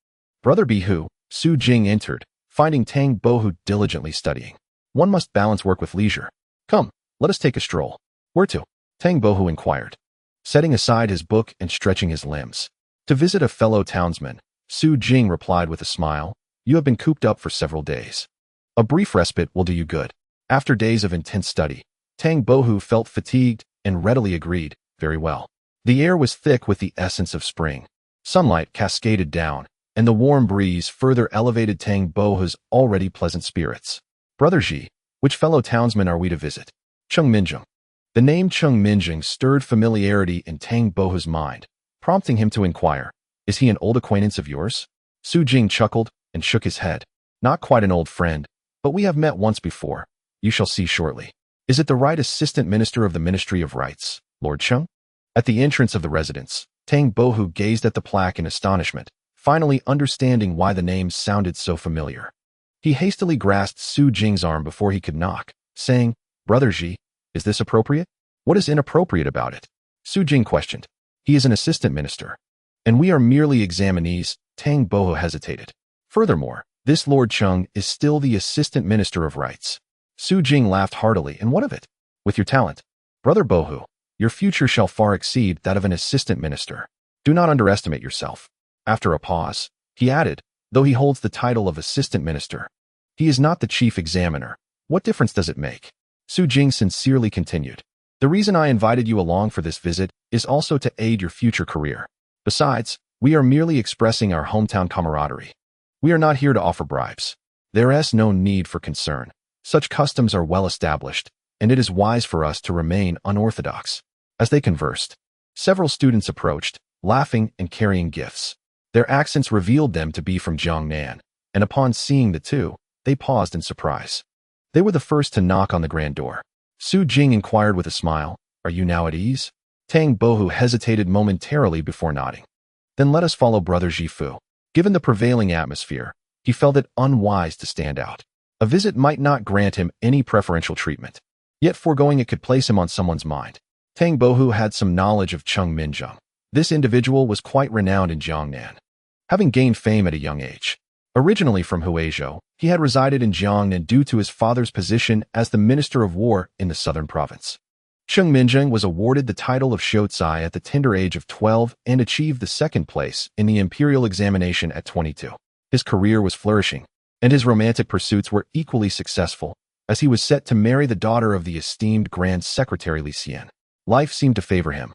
Brother Bihu, Su Jing entered, finding Tang Bohu diligently studying. One must balance work with leisure. Come, let us take a stroll. Where to? Tang Bohu inquired, setting aside his book and stretching his limbs. To visit a fellow townsman, Su Jing replied with a smile. You have been cooped up for several days. A brief respite will do you good. After days of intense study, Tang Bohu felt fatigued and readily agreed, very well. The air was thick with the essence of spring. Sunlight cascaded down, and the warm breeze further elevated Tang Bohu's already pleasant spirits. Brother Ji, which fellow townsman are we to visit? Cheng Minjing. The name Cheng Minjing stirred familiarity in Tang Bohu's mind, prompting him to inquire, is he an old acquaintance of yours? Su Jing chuckled and shook his head. Not quite an old friend, but we have met once before. You shall see shortly. Is it the right assistant minister of the Ministry of Rights, Lord Cheng? At the entrance of the residence, Tang Bohu gazed at the plaque in astonishment, finally understanding why the name sounded so familiar. He hastily grasped Su Jing's arm before he could knock, saying, Brother Ji, is this appropriate? What is inappropriate about it? Su Jing questioned. He is an assistant minister, and we are merely examinees. Tang Bohu hesitated. Furthermore, this Lord Cheng is still the assistant minister of rights. Su Jing laughed heartily. And what of it? With your talent, Brother Bohu, your future shall far exceed that of an assistant minister. Do not underestimate yourself. After a pause, he added, though he holds the title of assistant minister, he is not the chief examiner. What difference does it make? Su Jing sincerely continued. The reason I invited you along for this visit is also to aid your future career. Besides, we are merely expressing our hometown camaraderie. We are not here to offer bribes. There is no need for concern. Such customs are well established, and it is wise for us to remain unorthodox. As they conversed, several students approached, laughing and carrying gifts. Their accents revealed them to be from Jiangnan, and upon seeing the two, they paused in surprise. They were the first to knock on the grand door. Su Jing inquired with a smile, "Are you now at ease?" Tang Bohu hesitated momentarily before nodding. "Then let us follow Brother Jifu." Given the prevailing atmosphere, he felt it unwise to stand out. A visit might not grant him any preferential treatment, yet foregoing it could place him on someone's mind. Tang Bohu had some knowledge of Cheng Minzheng. This individual was quite renowned in Jiangnan, having gained fame at a young age. Originally from Huizhou, he had resided in Jiangnan due to his father's position as the Minister of War in the southern province. Cheng Minzheng was awarded the title of Shoucai at the tender age of 12 and achieved the second place in the imperial examination at 22. His career was flourishing, and his romantic pursuits were equally successful, as he was set to marry the daughter of the esteemed Grand Secretary Li Xian. Life seemed to favor him.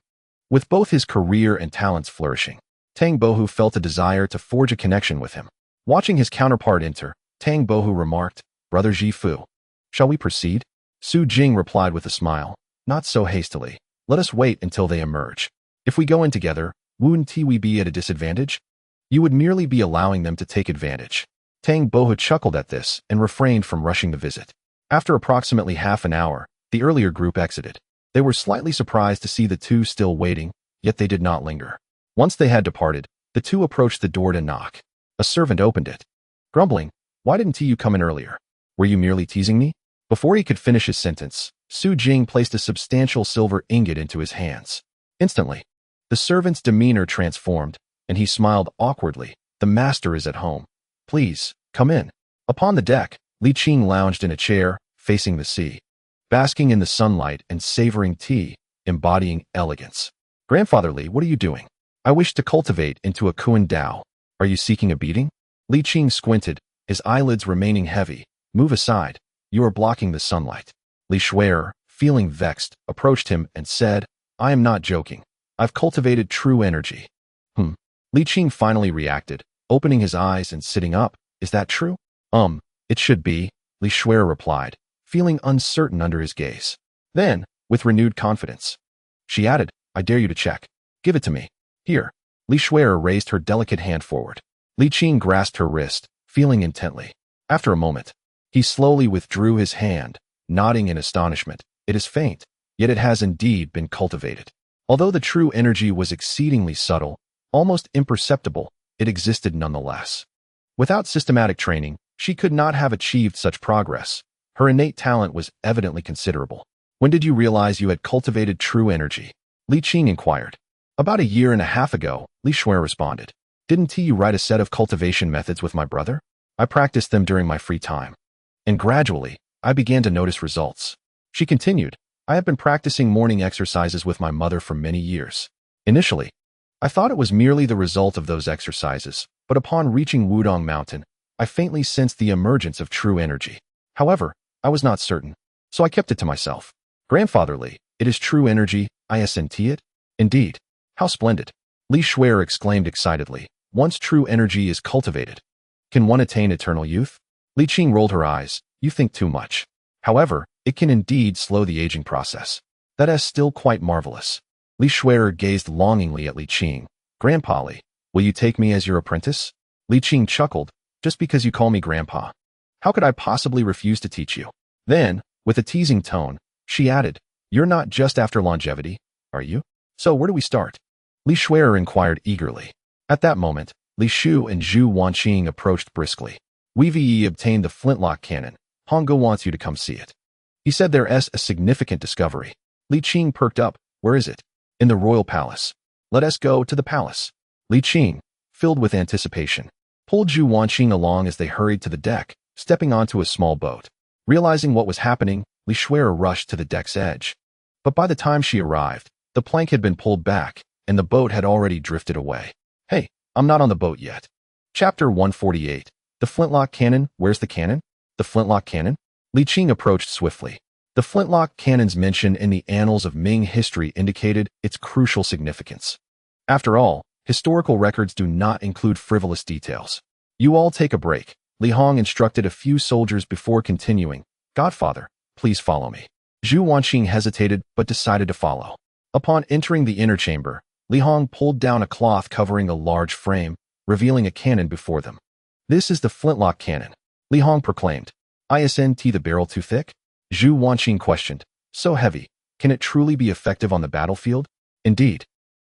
With both his career and talents flourishing, Tang Bohu felt a desire to forge a connection with him. Watching his counterpart enter, Tang Bohu remarked, "Brother Jifu, shall we proceed?" Su Jing replied with a smile, "Not so hastily. Let us wait until they emerge. If we go in together, wouldn't we be at a disadvantage? You would merely be allowing them to take advantage." Tang Bohu chuckled at this and refrained from rushing the visit. After approximately half an hour, the earlier group exited. They were slightly surprised to see the two still waiting, yet they did not linger. Once they had departed, the two approached the door to knock. A servant opened it. Grumbling, "Why didn't you come in earlier? Were you merely teasing me?" Before he could finish his sentence, Su Jing placed a substantial silver ingot into his hands. Instantly, the servant's demeanor transformed, and he smiled awkwardly. "The master is at home. Please, come in." Upon the deck, Li Qing lounged in a chair, facing the sea, basking in the sunlight and savoring tea, embodying elegance. "Grandfather Li, what are you doing?" "I wish to cultivate into a Kuan Dao." "Are you seeking a beating?" Li Qing squinted, his eyelids remaining heavy. "Move aside. You are blocking the sunlight." Li Shuer, feeling vexed, approached him and said, "I am not joking. I've cultivated true energy." Li Qing finally reacted, opening his eyes and sitting up. "Is that true?" It should be," Li Shuer replied, feeling uncertain under his gaze. Then, with renewed confidence, she added, "I dare you to check. Give it to me. Here." Li Shuer raised her delicate hand forward. Li Qing grasped her wrist, feeling intently. After a moment, he slowly withdrew his hand, nodding in astonishment. "It is faint, yet it has indeed been cultivated." Although the true energy was exceedingly subtle, almost imperceptible, it existed nonetheless. Without systematic training, she could not have achieved such progress. Her innate talent was evidently considerable. "When did you realize you had cultivated true energy?" Li Qing inquired. "About a year and a half ago," Li Shuer responded. "Didn't you write a set of cultivation methods with my brother? I practiced them during my free time. And gradually, I began to notice results." She continued, "I have been practicing morning exercises with my mother for many years. Initially, I thought it was merely the result of those exercises, but upon reaching Wudong Mountain, I faintly sensed the emergence of true energy. However, I was not certain, so I kept it to myself." "Grandfather Li, it is true energy, I assent it?" "Indeed. How splendid." Li Shuer exclaimed excitedly. "Once true energy is cultivated, can one attain eternal youth?" Li Qing rolled her eyes. "You think too much. However, it can indeed slow the aging process. That is still quite marvelous." Li Shuer gazed longingly at Li Qing. "Grandpa Li, will you take me as your apprentice?" Li Qing chuckled. "Just because you call me Grandpa. How could I possibly refuse to teach you?" Then, with a teasing tone, she added, "You're not just after longevity, are you? So where do we start?" Li Shuer inquired eagerly. At that moment, Li Shu and Zhu Wanqing approached briskly. "We've obtained the flintlock cannon. Hongo wants you to come see it. He said there's a significant discovery." Li Qing perked up. "Where is it?" "In the royal palace." "Let us go to the palace." Li Qing, filled with anticipation, pulled Zhu Wanqing along as they hurried to the deck, stepping onto a small boat. Realizing what was happening, Li Shuer rushed to the deck's edge. But by the time she arrived, the plank had been pulled back, and the boat had already drifted away. "Hey, I'm not on the boat yet." Chapter 148. The flintlock cannon. Where's the cannon? The flintlock cannon? Li Qing approached swiftly. The flintlock cannon's mention in the annals of Ming history indicated its crucial significance. After all, historical records do not include frivolous details. "You all take a break," Li Hong instructed a few soldiers before continuing. "Godfather, please follow me." Zhu Wanqing hesitated but decided to follow. Upon entering the inner chamber, Li Hong pulled down a cloth covering a large frame, revealing a cannon before them. "This is the flintlock cannon," Li Hong proclaimed. "Isn't the barrel too thick?" Zhu Wanqing questioned. "So heavy, can it truly be effective on the battlefield?" "Indeed,"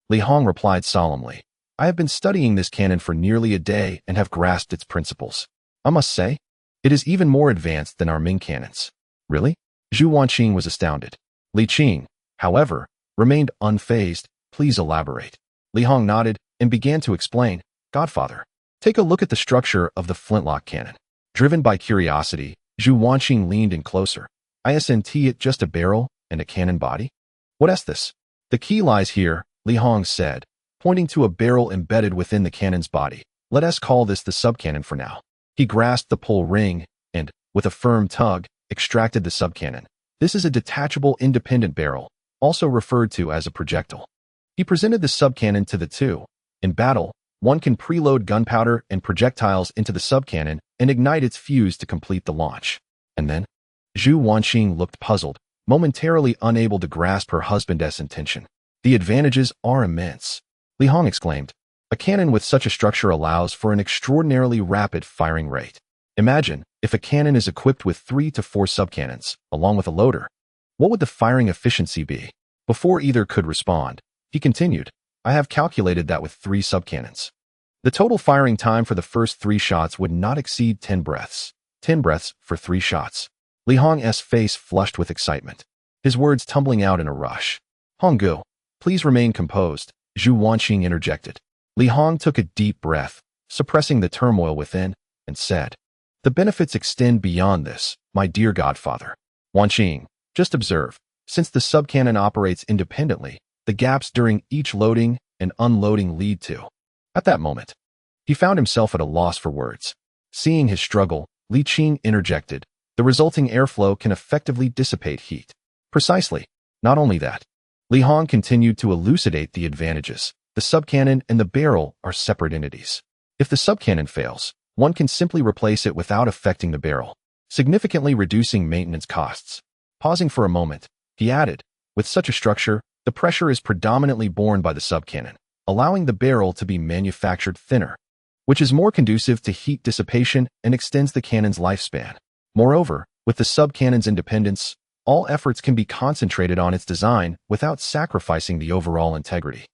Li Hong replied solemnly. "I have been studying this cannon for nearly a day and have grasped its principles. I must say, it is even more advanced than our Ming cannons." "Really?" Zhu Wanqing was astounded. Li Qing, however, remained unfazed. "Please elaborate." Li Hong nodded and began to explain. "Godfather, take a look at the structure of the flintlock cannon." Driven by curiosity, Zhu Wanqing leaned in closer. "Isn't it just a barrel and a cannon body?" "What is this?" "The key lies here," Li Hong said, pointing to a barrel embedded within the cannon's body. "Let us call this the subcannon for now." He grasped the pull ring and, with a firm tug, extracted the subcannon. This is a detachable independent barrel, also referred to as a projectile. He presented the subcannon to the two. In battle, one can preload gunpowder and projectiles into the subcannon and ignite its fuse to complete the launch. And then? Zhu Wanqing looked puzzled, momentarily unable to grasp her husband's intention. "The advantages are immense," Li Hong exclaimed. "A cannon with such a structure allows for an extraordinarily rapid firing rate. Imagine, if a cannon is equipped with 3 to 4 subcannons, along with a loader, what would the firing efficiency be?" Before either could respond, he continued, "I have calculated that with 3 subcannons, the total firing time for the first 3 shots would not exceed 10 breaths. 10 breaths for 3 shots. Li Hong's face flushed with excitement, his words tumbling out in a rush. "Honggu, please remain composed," Zhu Wanqing interjected. Li Hong took a deep breath, suppressing the turmoil within, and said, "The benefits extend beyond this, my dear godfather. Wanqing, just observe, since the subcannon operates independently, the gaps during each loading and unloading lead to." At that moment, he found himself at a loss for words. Seeing his struggle, Li Qing interjected, "The resulting airflow can effectively dissipate heat." "Precisely. Not only that," Li Hong continued to elucidate the advantages. "The subcannon and the barrel are separate entities. If the subcannon fails, one can simply replace it without affecting the barrel, significantly reducing maintenance costs." Pausing for a moment, he added, "With such a structure, the pressure is predominantly borne by the subcannon, allowing the barrel to be manufactured thinner, which is more conducive to heat dissipation and extends the cannon's lifespan. Moreover, with the subcannon's independence, all efforts can be concentrated on its design without sacrificing the overall integrity.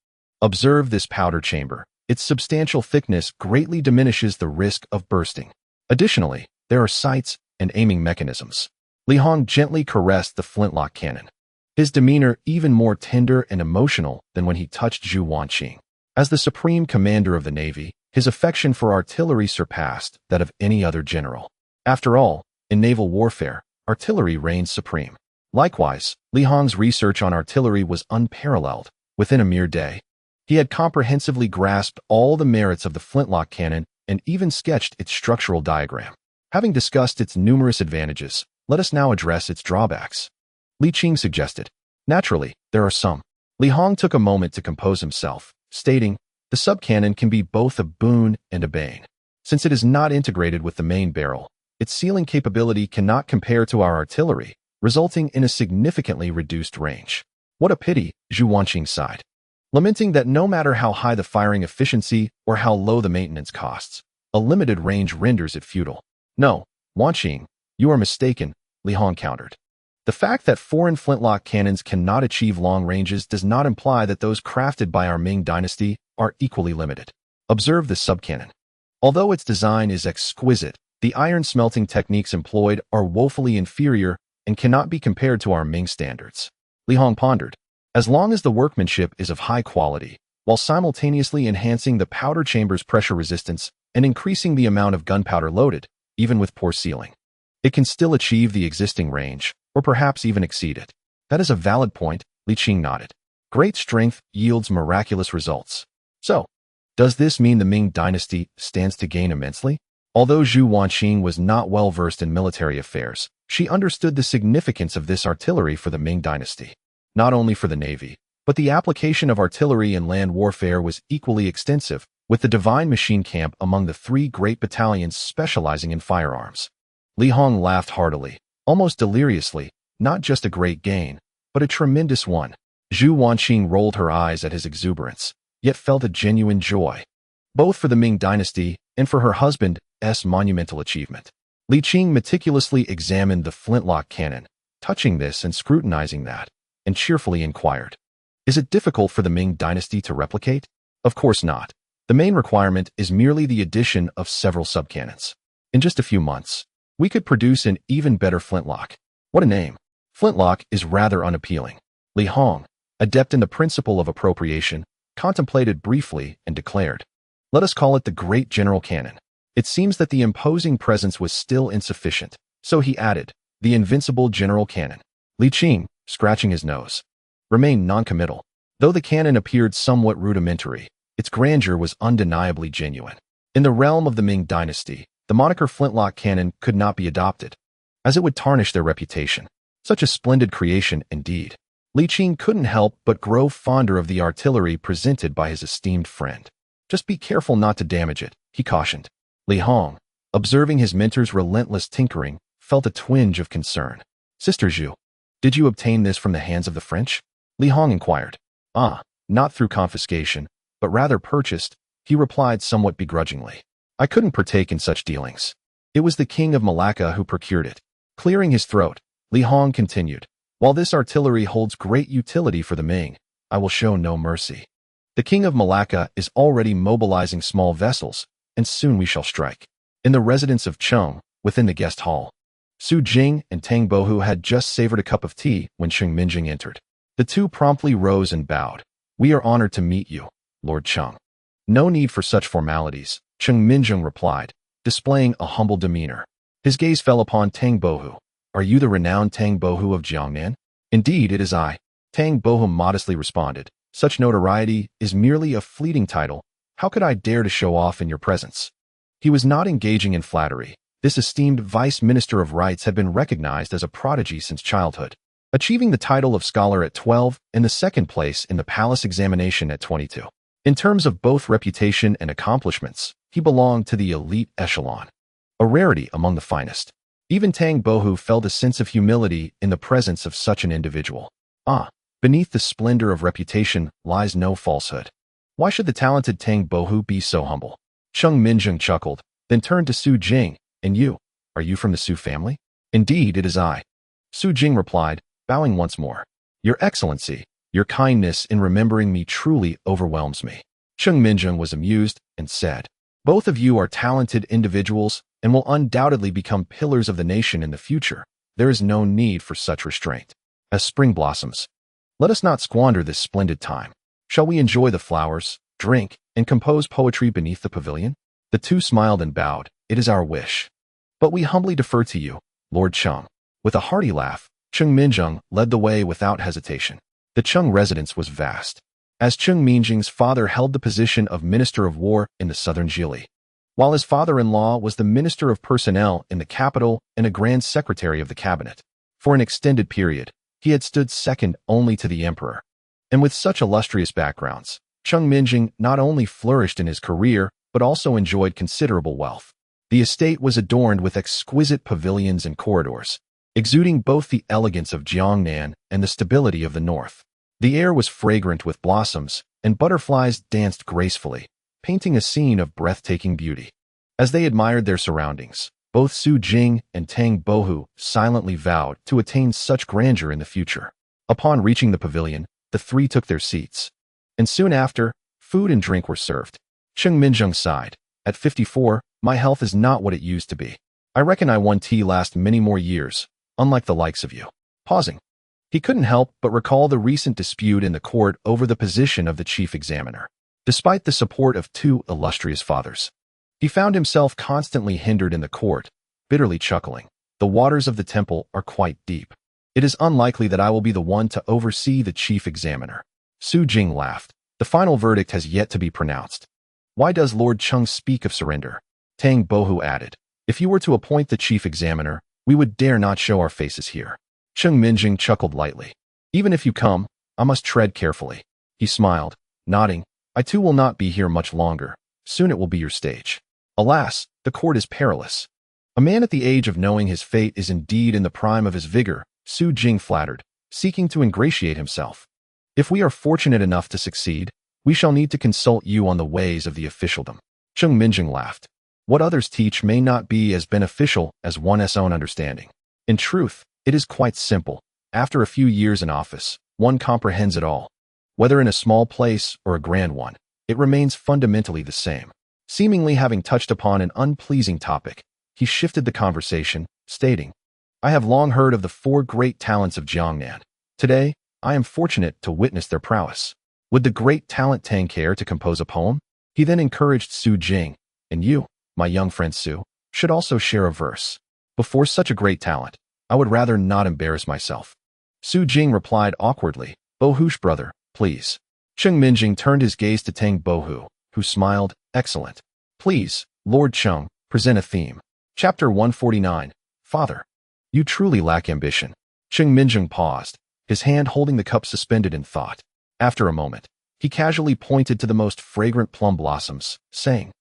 Observe this powder chamber. Its substantial thickness greatly diminishes the risk of bursting. Additionally, there are sights and aiming mechanisms." Li Hong gently caressed the flintlock cannon, his demeanor even more tender and emotional than when he touched Zhu Wanqing. As the supreme commander of the Navy, his affection for artillery surpassed that of any other general. After all, in naval warfare, artillery reigns supreme. Likewise, Li Hong's research on artillery was unparalleled. Within a mere day, he had comprehensively grasped all the merits of the flintlock cannon and even sketched its structural diagram. Having discussed its numerous advantages, let us now address its drawbacks. Li Qing suggested. "Naturally, there are some." Li Hong took a moment to compose himself, stating, "The subcannon can be both a boon and a bane. Since it is not integrated with the main barrel, its sealing capability cannot compare to our artillery, resulting in a significantly reduced range." "What a pity," Zhu Wanqing sighed, lamenting that no matter how high the firing efficiency or how low the maintenance costs, a limited range renders it futile. "No, Wanqing, you are mistaken," Li Hong countered. "The fact that foreign flintlock cannons cannot achieve long ranges does not imply that those crafted by our Ming dynasty are equally limited. Observe the subcannon. Although its design is exquisite, the iron smelting techniques employed are woefully inferior and cannot be compared to our Ming standards." Li Hong pondered. As long as the workmanship is of high quality, while simultaneously enhancing the powder chamber's pressure resistance and increasing the amount of gunpowder loaded, even with poor sealing, it can still achieve the existing range, or perhaps even exceed it. "That is a valid point," Li Qing nodded. "Great strength yields miraculous results. So, does this mean the Ming dynasty stands to gain immensely?" Although Zhu Wanqing was not well versed in military affairs, she understood the significance of this artillery for the Ming dynasty. Not only for the Navy, but the application of artillery in land warfare was equally extensive, with the Divine Machine Camp among the 3 great battalions specializing in firearms. Li Hong laughed heartily, almost deliriously. Not just a great gain, but a tremendous one. Zhu Wanqing rolled her eyes at his exuberance, yet felt a genuine joy, both for the Ming dynasty and for her husband's monumental achievement. Li Qing meticulously examined the flintlock cannon, touching this and scrutinizing that, and cheerfully inquired, "Is it difficult for the Ming dynasty to replicate?" "Of course not. The main requirement is merely the addition of several subcannons. In just a few months, we could produce an even better flintlock." "What a name." "Flintlock is rather unappealing." Li Hong, adept in the principle of appropriation, contemplated briefly and declared, "Let us call it the Great General Cannon." It seems that the imposing presence was still insufficient, so he added, "The Invincible General Cannon." Li Qing, scratching his nose, remained noncommittal. Though the cannon appeared somewhat rudimentary, its grandeur was undeniably genuine. In the realm of the Ming dynasty, the moniker flintlock cannon could not be adopted, as it would tarnish their reputation. Such a splendid creation indeed. Li Qing couldn't help but grow fonder of the artillery presented by his esteemed friend. "Just be careful not to damage it," he cautioned. Li Hong, observing his mentor's relentless tinkering, felt a twinge of concern. "Sister Zhu, did you obtain this from the hands of the French?" Li Hong inquired. "Ah, not through confiscation, but rather purchased," he replied somewhat begrudgingly. "I couldn't partake in such dealings. It was the King of Malacca who procured it." Clearing his throat, Li Hong continued, "While this artillery holds great utility for the Ming, I will show no mercy. The King of Malacca is already mobilizing small vessels, and soon we shall strike." In the residence of Qing, within the guest hall, Su Jing and Tang Bohu had just savored a cup of tea when Qing Minjing entered. The two promptly rose and bowed. "We are honored to meet you, Lord Qing." "No need for such formalities," Qing Minjing replied, displaying a humble demeanor. His gaze fell upon Tang Bohu. "Are you the renowned Tang Bohu of Jiangnan?" "Indeed, it is I," Tang Bohu modestly responded. "Such notoriety is merely a fleeting title. How could I dare to show off in your presence?" He was not engaging in flattery. This esteemed Vice Minister of Rights had been recognized as a prodigy since childhood, achieving the title of scholar at 12 and the second place in the palace examination at 22. In terms of both reputation and accomplishments, he belonged to the elite echelon, a rarity among the finest. Even Tang Bohu felt a sense of humility in the presence of such an individual. Ah, beneath the splendor of reputation lies no falsehood. Why should the talented Tang Bohu be so humble? Qing Minjing chuckled, then turned to Su Jing. "And you, are you from the Su family?" "Indeed, it is I," Su Jing replied, bowing once more. "Your Excellency, your kindness in remembering me truly overwhelms me." Qing Minjing was amused and said, "Both of you are talented individuals and will undoubtedly become pillars of the nation in the future. There is no need for such restraint. As spring blossoms, let us not squander this splendid time. Shall we enjoy the flowers, drink, and compose poetry beneath the pavilion?" The two smiled and bowed. "It is our wish. But we humbly defer to you, Lord Qing." With a hearty laugh, Qing Minjing led the way without hesitation. The Qing residence was vast, as Qing Minjing's father held the position of Minister of War in the southern Jili, while his father-in-law was the Minister of Personnel in the capital and a Grand Secretary of the Cabinet. For an extended period, he had stood second only to the emperor. And with such illustrious backgrounds, Qing Minjing not only flourished in his career, but also enjoyed considerable wealth. The estate was adorned with exquisite pavilions and corridors, exuding both the elegance of Jiangnan and the stability of the north. The air was fragrant with blossoms, and butterflies danced gracefully, painting a scene of breathtaking beauty. As they admired their surroundings, both Su Jing and Tang Bohu silently vowed to attain such grandeur in the future. Upon reaching the pavilion, the three took their seats, and soon after, food and drink were served. Qing Minjing sighed. "At 54, my health is not what it used to be. I reckon I won tea last many more years, unlike the likes of you." Pausing, he couldn't help but recall the recent dispute in the court over the position of the chief examiner. Despite the support of two illustrious fathers, he found himself constantly hindered in the court, bitterly chuckling. "The waters of the temple are quite deep. It is unlikely that I will be the one to oversee the chief examiner." Su Jing laughed. "The final verdict has yet to be pronounced. Why does Lord Qing speak of surrender?" Tang Bohu added, "If you were to appoint the chief examiner, we would dare not show our faces here." Qing Minjing chuckled lightly. "Even if you come, I must tread carefully." He smiled, nodding. "I too will not be here much longer. Soon it will be your stage." Alas, the court is perilous. A man at the age of knowing his fate is indeed in the prime of his vigor, Su Jing flattered, seeking to ingratiate himself. If we are fortunate enough to succeed, we shall need to consult you on the ways of the officialdom. Cheng Minjing laughed. What others teach may not be as beneficial as one's own understanding. In truth, it is quite simple. After a few years in office, one comprehends it all. Whether in a small place or a grand one, it remains fundamentally the same. Seemingly having touched upon an unpleasing topic, he shifted the conversation, stating, I have long heard of the 4 great talents of Jiangnan. Today, I am fortunate to witness their prowess. Would the great talent Tang care to compose a poem? He then encouraged Su Jing, and you, my young friend Su, should also share a verse. Before such a great talent, I would rather not embarrass myself. Su Jing replied awkwardly, Bohu's brother, please. Cheng Minjing turned his gaze to Tang Bohu, who smiled, excellent. Please, Lord Cheng, present a theme. Chapter 149, Father. You truly lack ambition. Cheng Minjing paused, his hand holding the cup suspended in thought. After a moment, he casually pointed to the most fragrant plum blossoms, saying,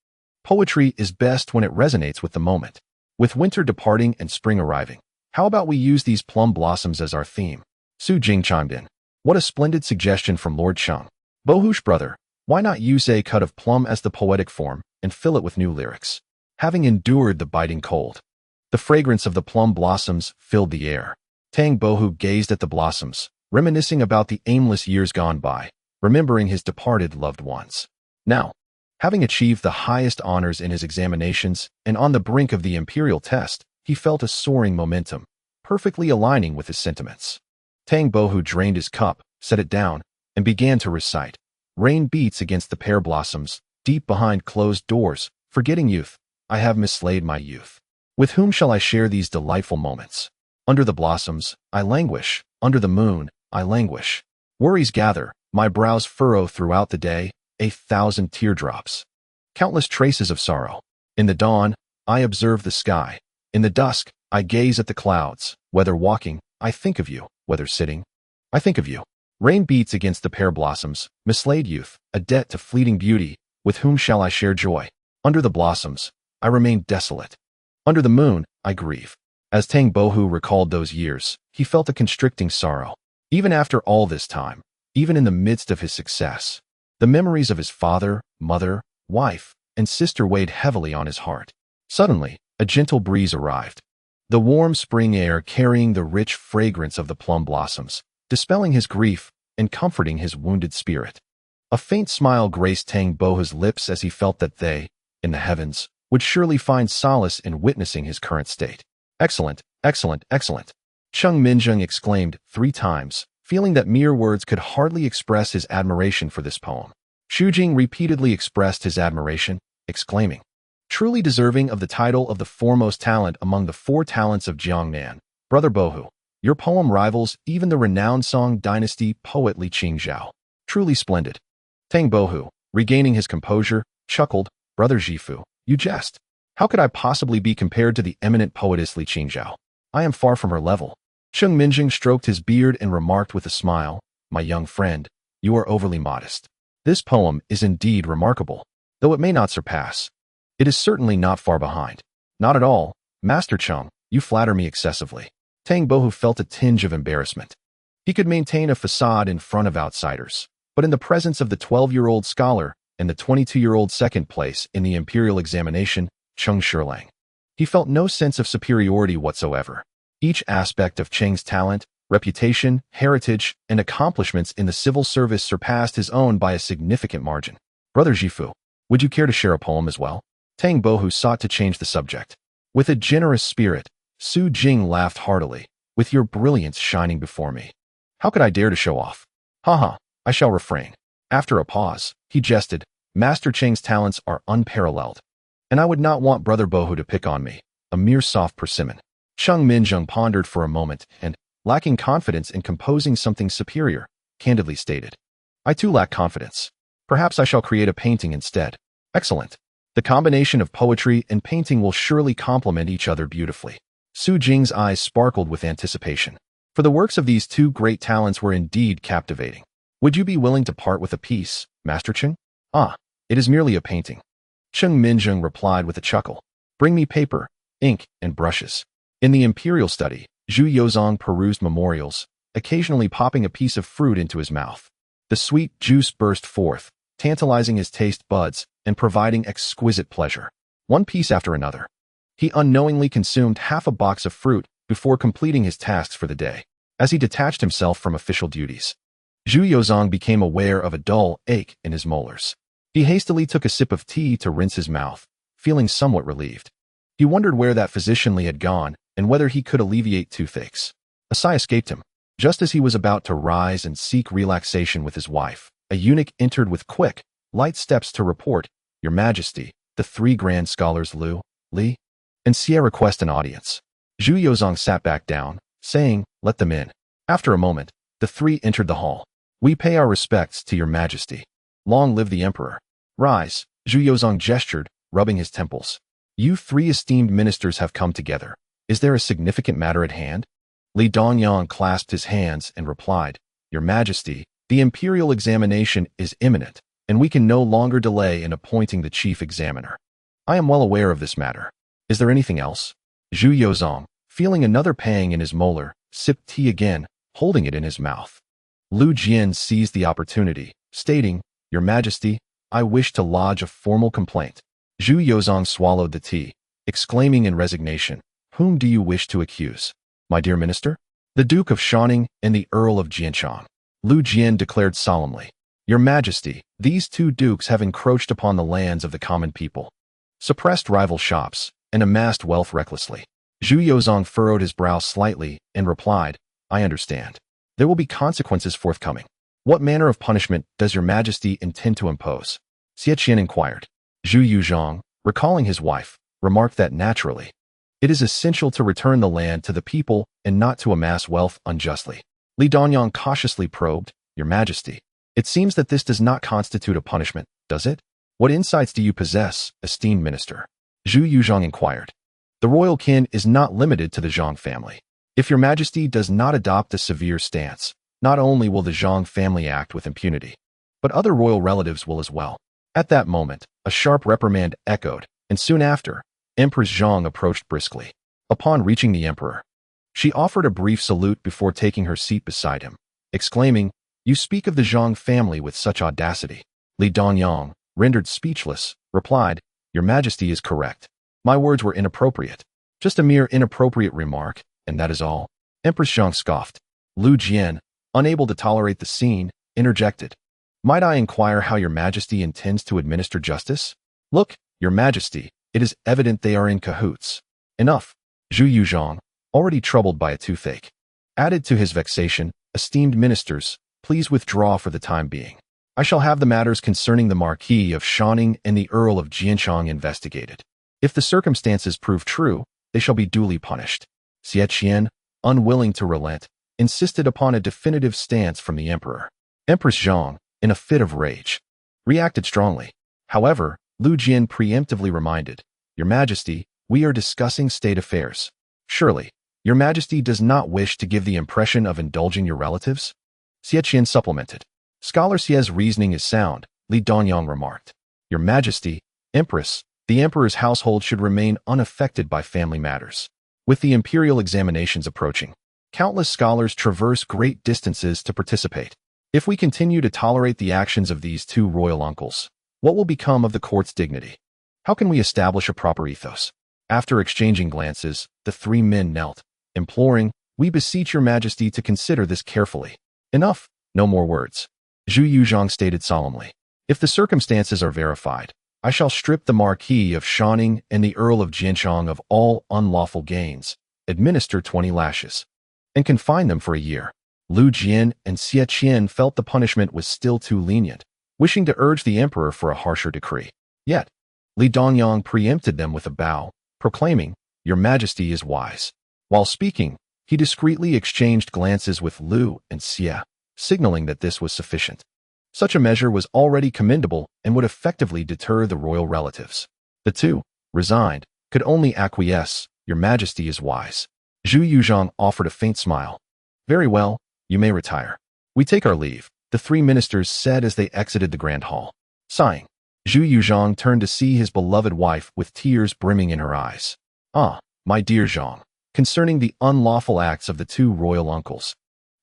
Poetry is best when it resonates with the moment. With winter departing and spring arriving, how about we use these plum blossoms as our theme? Su Jing chimed in. What a splendid suggestion from Lord Cheng. Bohu's brother, why not use a cut of plum as the poetic form and fill it with new lyrics? Having endured the biting cold, the fragrance of the plum blossoms filled the air. Tang Bohu gazed at the blossoms, reminiscing about the aimless years gone by, remembering his departed loved ones. Now, having achieved the highest honors in his examinations and on the brink of the imperial test, he felt a soaring momentum, perfectly aligning with his sentiments. Tang Bohu drained his cup, set it down, and began to recite. Rain beats against the pear blossoms, deep behind closed doors, forgetting youth. I have mislaid my youth. With whom shall I share these delightful moments? Under the blossoms, I languish. Under the moon, I languish. Worries gather, my brows furrow throughout the day, 1,000 teardrops. Countless traces of sorrow. In the dawn, I observe the sky. In the dusk, I gaze at the clouds. Whether walking, I think of you. Whether sitting, I think of you. Rain beats against the pear blossoms, mislaid youth, a debt to fleeting beauty. With whom shall I share joy? Under the blossoms, I remain desolate. Under the moon, I grieve. As Tang Bohu recalled those years, he felt a constricting sorrow. Even after all this time, even in the midst of his success, the memories of his father, mother, wife, and sister weighed heavily on his heart. Suddenly, a gentle breeze arrived. The warm spring air carrying the rich fragrance of the plum blossoms, dispelling his grief and comforting his wounded spirit. A faint smile graced Tang Bohu's lips as he felt that they, in the heavens, would surely find solace in witnessing his current state. Excellent, excellent, excellent. Cheng Minjing exclaimed 3 times, feeling that mere words could hardly express his admiration for this poem. Su Jing repeatedly expressed his admiration, exclaiming, truly deserving of the title of the foremost talent among the 4 talents of Jiangnan. Brother Bohu, your poem rivals even the renowned Song Dynasty poet Li Qingzhao. Truly splendid. Tang Bohu, regaining his composure, chuckled, Brother Jifu, you jest. How could I possibly be compared to the eminent poetess Li Qingzhao? I am far from her level. Cheng Minjing stroked his beard and remarked with a smile, my young friend, you are overly modest. This poem is indeed remarkable, though it may not surpass. It is certainly not far behind. Not at all, Master Cheng, you flatter me excessively. Tang Bohu felt a tinge of embarrassment. He could maintain a facade in front of outsiders, but in the presence of the 12-year-old scholar and the 22-year-old second place in the imperial examination, Cheng Shilang, he felt no sense of superiority whatsoever. Each aspect of Cheng's talent, reputation, heritage, and accomplishments in the civil service surpassed his own by a significant margin. Brother Jifu, would you care to share a poem as well? Tang Bohu sought to change the subject. With a generous spirit, Su Jing laughed heartily. With your brilliance shining before me, how could I dare to show off? Haha, I shall refrain. After a pause, he jested, Master Cheng's talents are unparalleled, and I would not want Brother Bohu to pick on me, a mere soft persimmon. Cheng Minjing pondered for a moment and, lacking confidence in composing something superior, candidly stated, I too lack confidence. Perhaps I shall create a painting instead. Excellent. The combination of poetry and painting will surely complement each other beautifully. Su Jing's eyes sparkled with anticipation, for the works of these 2 great talents were indeed captivating. Would you be willing to part with a piece, Master Cheng? Ah, it is merely a painting. Cheng Minjing replied with a chuckle. Bring me paper, ink, and brushes. In the imperial study, Zhu Yozong perused memorials, occasionally popping a piece of fruit into his mouth. The sweet juice burst forth, tantalizing his taste buds and providing exquisite pleasure. One piece after another, he unknowingly consumed half a box of fruit before completing his tasks for the day. As he detached himself from official duties, Zhu Yozong became aware of a dull ache in his molars. He hastily took a sip of tea to rinse his mouth, feeling somewhat relieved. He wondered where that physician had gone and whether he could alleviate toothaches. A sigh escaped him. Just as he was about to rise and seek relaxation with his wife, a eunuch entered with quick, light steps to report, "Your Majesty, the 3 grand scholars Lu, Li, and Xie request an audience." Zhu Yozong sat back down, saying, "Let them in." After a moment, the 3 entered the hall. "We pay our respects to your Majesty. Long live the Emperor." "Rise," Zhu Yozong gestured, rubbing his temples. "You 3 esteemed ministers have come together. Is there a significant matter at hand?" Li Dongyang clasped his hands and replied, "Your Majesty, the imperial examination is imminent, and we can no longer delay in appointing the chief examiner. I am well aware of this matter. Is there anything else?" Zhu Yozong, feeling another pang in his molar, sipped tea again, holding it in his mouth. Lu Jian seized the opportunity, stating, "Your Majesty, I wish to lodge a formal complaint." Zhu Yozong swallowed the tea, exclaiming in resignation, "Whom do you wish to accuse?" "My dear minister, the Duke of Shaning and the Earl of Jianchang." Lu Jian declared solemnly, "Your Majesty, these 2 dukes have encroached upon the lands of the common people, suppressed rival shops, and amassed wealth recklessly." Zhu Yozong furrowed his brow slightly and replied, "I understand. There will be consequences forthcoming. What manner of punishment does your Majesty intend to impose?" Xie Qian inquired. Zhu Yuzhong, recalling his wife, remarked that naturally, it is essential to return the land to the people and not to amass wealth unjustly. Li Dongyang cautiously probed, "Your Majesty, it seems that this does not constitute a punishment, does it? What insights do you possess, esteemed minister?" Zhu Yuzhong inquired. "The royal kin is not limited to the Zhang family. If your Majesty does not adopt a severe stance, not only will the Zhang family act with impunity, but other royal relatives will as well." At that moment, a sharp reprimand echoed, and soon after, Empress Zhang approached briskly. Upon reaching the emperor, she offered a brief salute before taking her seat beside him, exclaiming, "You speak of the Zhang family with such audacity." Li Dongyang, rendered speechless, replied, "Your Majesty is correct. My words were inappropriate. Just a mere inappropriate remark, and that is all." Empress Zhang scoffed. Lu Jian, unable to tolerate the scene, interjected, "Might I inquire how your Majesty intends to administer justice?" "Look, your Majesty, it is evident they are in cahoots." "Enough." Zhu Yuzhong, already troubled by a toothache, added to his vexation, "Esteemed ministers, please withdraw for the time being. I shall have the matters concerning the Marquis of Shaning and the Earl of Jianchang investigated. If the circumstances prove true, they shall be duly punished." Xie Qian, unwilling to relent, insisted upon a definitive stance from the emperor. Empress Zhang, in a fit of rage, reacted strongly. However, Lu Jian preemptively reminded, "Your Majesty, we are discussing state affairs. Surely, your Majesty does not wish to give the impression of indulging your relatives?" Xie Qian supplemented. "Scholar Xie's reasoning is sound," Li Dongyang remarked. "Your Majesty, Empress, the Emperor's household should remain unaffected by family matters. With the imperial examinations approaching, countless scholars traverse great distances to participate. If we continue to tolerate the actions of these 2 royal uncles, what will become of the court's dignity? How can we establish a proper ethos?" After exchanging glances, the 3 men knelt, imploring, "We beseech your Majesty to consider this carefully." "Enough, no more words." Zhu Yuzhong stated solemnly, "If the circumstances are verified, I shall strip the Marquis of Shaning and the Earl of Jianchang of all unlawful gains, administer 20 lashes, and confine them for a year." Lu Jian and Xie Qian felt the punishment was still too lenient, wishing to urge the emperor for a harsher decree. Yet, Li Dongyang preempted them with a bow, proclaiming, "Your Majesty is wise." While speaking, he discreetly exchanged glances with Lu and Xie, signaling that this was sufficient. Such a measure was already commendable and would effectively deter the royal relatives. The 2, resigned, could only acquiesce, "Your Majesty is wise." Zhu Yuzhong offered a faint smile. "Very well, you may retire. We take our leave," the 3 ministers said as they exited the grand hall. Sighing, Zhu Yuzhong turned to see his beloved wife with tears brimming in her eyes. "Ah, my dear Zhang, concerning the unlawful acts of the 2 royal uncles,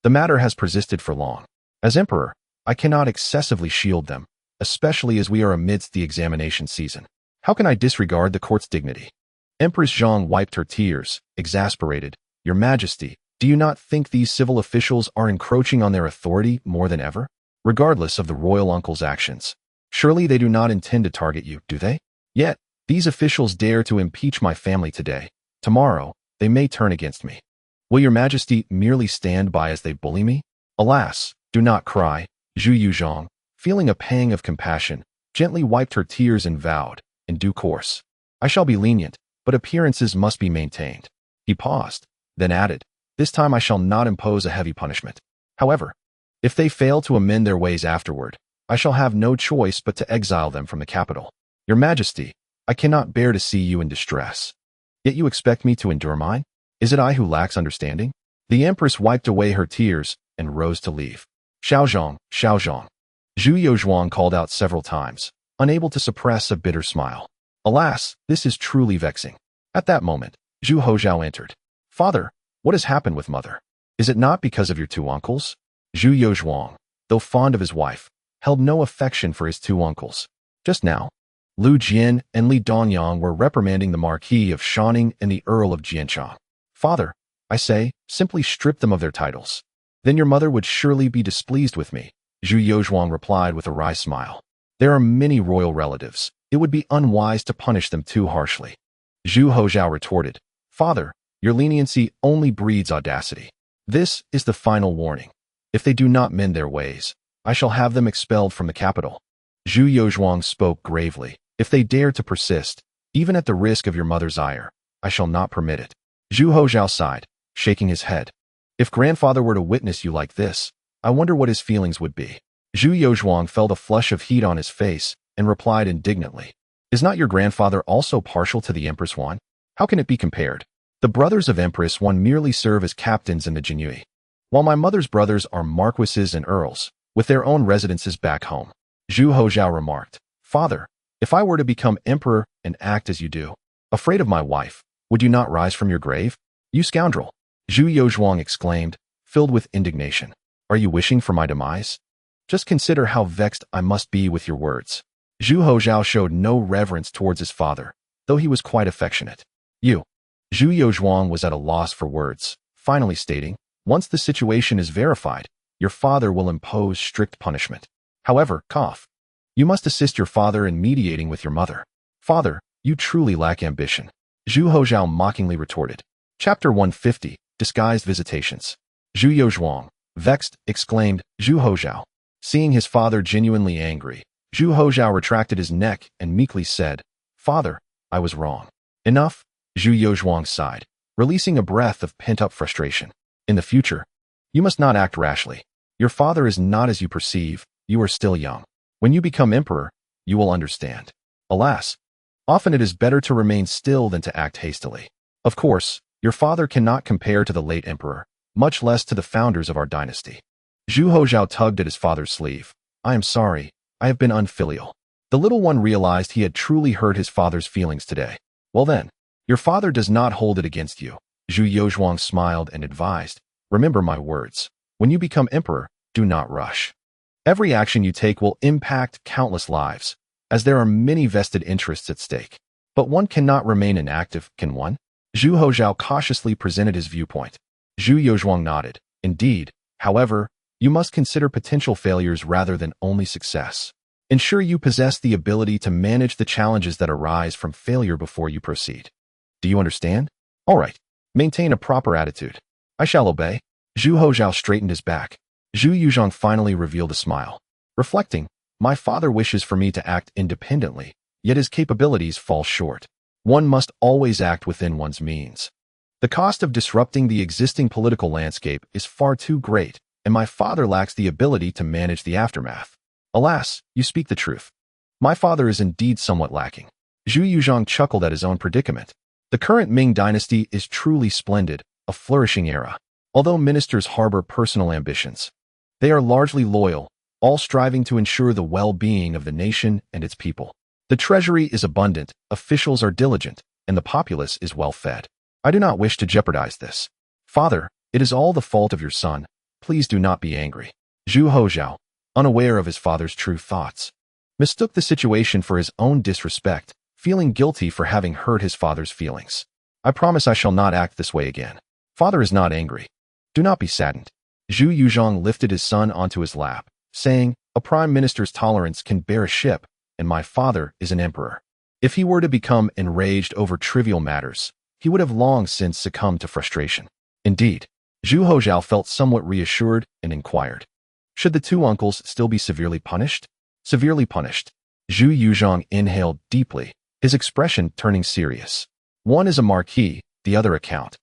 the matter has persisted for long. As emperor, I cannot excessively shield them, especially as we are amidst the examination season. How can I disregard the court's dignity? Empress Zhang wiped her tears, exasperated. Your Majesty, do you not think these civil officials are encroaching on their authority more than ever? Regardless of the royal uncle's actions. Surely they do not intend to target you, do they? Yet, these officials dare to impeach my family today. Tomorrow, they may turn against me. Will your Majesty merely stand by as they bully me? Alas, do not cry. Zhu Yuzhong, feeling a pang of compassion, gently wiped her tears and vowed, in due course, I shall be lenient, but appearances must be maintained. He paused, then added, this time I shall not impose a heavy punishment. However, if they fail to amend their ways afterward, I shall have no choice but to exile them from the capital. Your Majesty, I cannot bear to see you in distress. Yet you expect me to endure mine? Is it I who lacks understanding? The Empress wiped away her tears and rose to leave. Xiaozhong, Xiaozhong. Zhu Yozhuang called out several times, unable to suppress a bitter smile. Alas, this is truly vexing. At that moment, Zhu Hozhao entered. Father, what has happened with mother? Is it not because of your two uncles? Zhu Yozhuang, though fond of his wife, held no affection for his two uncles. Just now, Lu Jian and Li Dongyang were reprimanding the Marquis of Shaning and the Earl of Jianchang. Father, I say, simply strip them of their titles. Then your mother would surely be displeased with me, Zhu Yozhuang replied with a wry smile. There are many royal relatives. It would be unwise to punish them too harshly. Zhu Hozhao retorted, Father, your leniency only breeds audacity. This is the final warning. If they do not mend their ways, I shall have them expelled from the capital. Zhu Yozhuang spoke gravely. If they dare to persist, even at the risk of your mother's ire, I shall not permit it. Zhu Hozhao sighed, shaking his head. If grandfather were to witness you like this, I wonder what his feelings would be. Zhu Yozhuang felt a flush of heat on his face and replied indignantly, Is not your grandfather also partial to the Empress Wan? How can it be compared? The brothers of Empress Wan merely serve as captains in the Jinui, while my mother's brothers are marquises and earls, with their own residences back home. Zhu Hozhao remarked, Father, if I were to become emperor and act as you do, afraid of my wife, would you not rise from your grave? You scoundrel! Zhu Yozhuang exclaimed, filled with indignation. Are you wishing for my demise? Just consider how vexed I must be with your words. Zhu Hozhao showed no reverence towards his father, though he was quite affectionate. You. Zhu Yozhuang was at a loss for words, finally stating, once the situation is verified, your father will impose strict punishment. However, you must assist your father in mediating with your mother. Father, you truly lack ambition. Zhu Hozhao mockingly retorted. Chapter 150, Disguised Visitations. Zhu Yozhuang, vexed, exclaimed, Zhu Hozhao. Seeing his father genuinely angry, Zhu Hozhao retracted his neck and meekly said, Father, I was wrong. Enough, Zhu Yozhuang sighed, releasing a breath of pent-up frustration. In the future, you must not act rashly. Your father is not as you perceive, you are still young. When you become emperor, you will understand. Alas, often it is better to remain still than to act hastily. Of course, your father cannot compare to the late emperor, much less to the founders of our dynasty. Zhu Hozhao tugged at his father's sleeve. I am sorry, I have been unfilial. The little one realized he had truly hurt his father's feelings today. Well then, your father does not hold it against you. Zhu Yozhuang smiled and advised, remember my words. When you become emperor, do not rush. Every action you take will impact countless lives, as there are many vested interests at stake. But one cannot remain inactive, can one? Zhu Hozhao cautiously presented his viewpoint. Zhu Yozhuang nodded. Indeed, however, you must consider potential failures rather than only success. Ensure you possess the ability to manage the challenges that arise from failure before you proceed. Do you understand? All right. Maintain a proper attitude. I shall obey. Zhu Hozhao straightened his back. Zhu Yuzhong finally revealed a smile. Reflecting, my father wishes for me to act independently, yet his capabilities fall short. One must always act within one's means. The cost of disrupting the existing political landscape is far too great, and my father lacks the ability to manage the aftermath. Alas, you speak the truth. My father is indeed somewhat lacking. Zhu Yuzhong chuckled at his own predicament. The current Ming dynasty is truly splendid, a flourishing era. Although ministers harbor personal ambitions, they are largely loyal, all striving to ensure the well-being of the nation and its people. The treasury is abundant, officials are diligent, and the populace is well-fed. I do not wish to jeopardize this. Father, it is all the fault of your son. Please do not be angry. Zhu Hozhao, unaware of his father's true thoughts. Mistook the situation for his own disrespect, feeling guilty for having hurt his father's feelings. I promise I shall not act this way again. Father is not angry. Do not be saddened. Zhu Yuzhong lifted his son onto his lap, saying, a prime minister's tolerance can bear a ship, and my father is an emperor. If he were to become enraged over trivial matters, he would have long since succumbed to frustration. Indeed, Zhu Hozhao felt somewhat reassured and inquired, should the two uncles still be severely punished? Severely punished. Zhu Yuzhong inhaled deeply, his expression turning serious. One is a marquis, the other a count.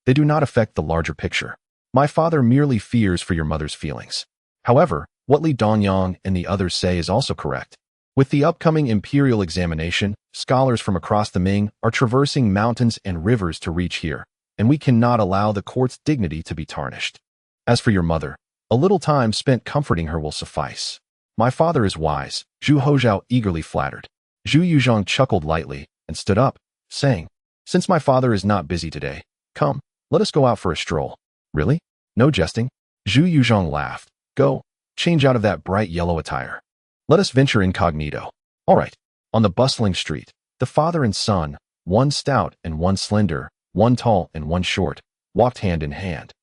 They do not affect the larger picture. My father merely fears for your mother's feelings. However, what Li Dongyang and the others say is also correct. With the upcoming imperial examination, scholars from across the Ming are traversing mountains and rivers to reach here, and we cannot allow the court's dignity to be tarnished. As for your mother, a little time spent comforting her will suffice. My father is wise, Zhu Hozhao eagerly flattered. Zhu Yuzhong chuckled lightly and stood up, saying, since my father is not busy today, come, let us go out for a stroll. Really? No jesting? Zhu Yuzhong laughed. Go, change out of that bright yellow attire. Let us venture incognito. All right. On the bustling street, the father and son, one stout and one slender, one tall and one short, walked hand in hand.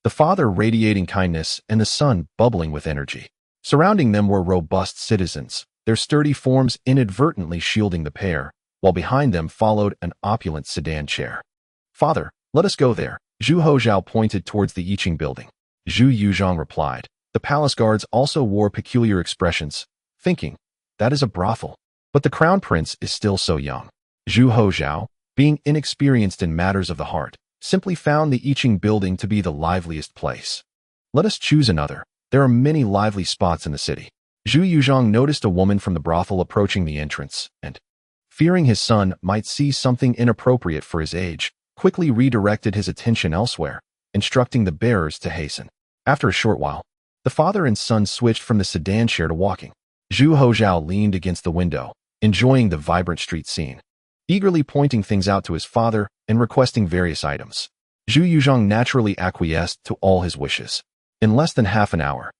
The father radiating kindness and the son bubbling with energy. Surrounding them were robust citizens, their sturdy forms inadvertently shielding the pair, while behind them followed an opulent sedan chair. Father, let us go there. Zhu Hozhao pointed towards the Qing building. Zhu Yuzhong replied. The palace guards also wore peculiar expressions, thinking, that is a brothel. But the crown prince is still so young. Zhu Hozhao, being inexperienced in matters of the heart, simply found the Qing building to be the liveliest place. Let us choose another. There are many lively spots in the city. Zhu Yuzhong noticed a woman from the brothel approaching the entrance, and, fearing his son might see something inappropriate for his age, quickly redirected his attention elsewhere, instructing the bearers to hasten. After a short while, the father and son switched from the sedan chair to walking. Zhu Hozhao leaned against the window, enjoying the vibrant street scene, eagerly pointing things out to his father and requesting various items. Zhu Yuzhong naturally acquiesced to all his wishes. In less than half an hour,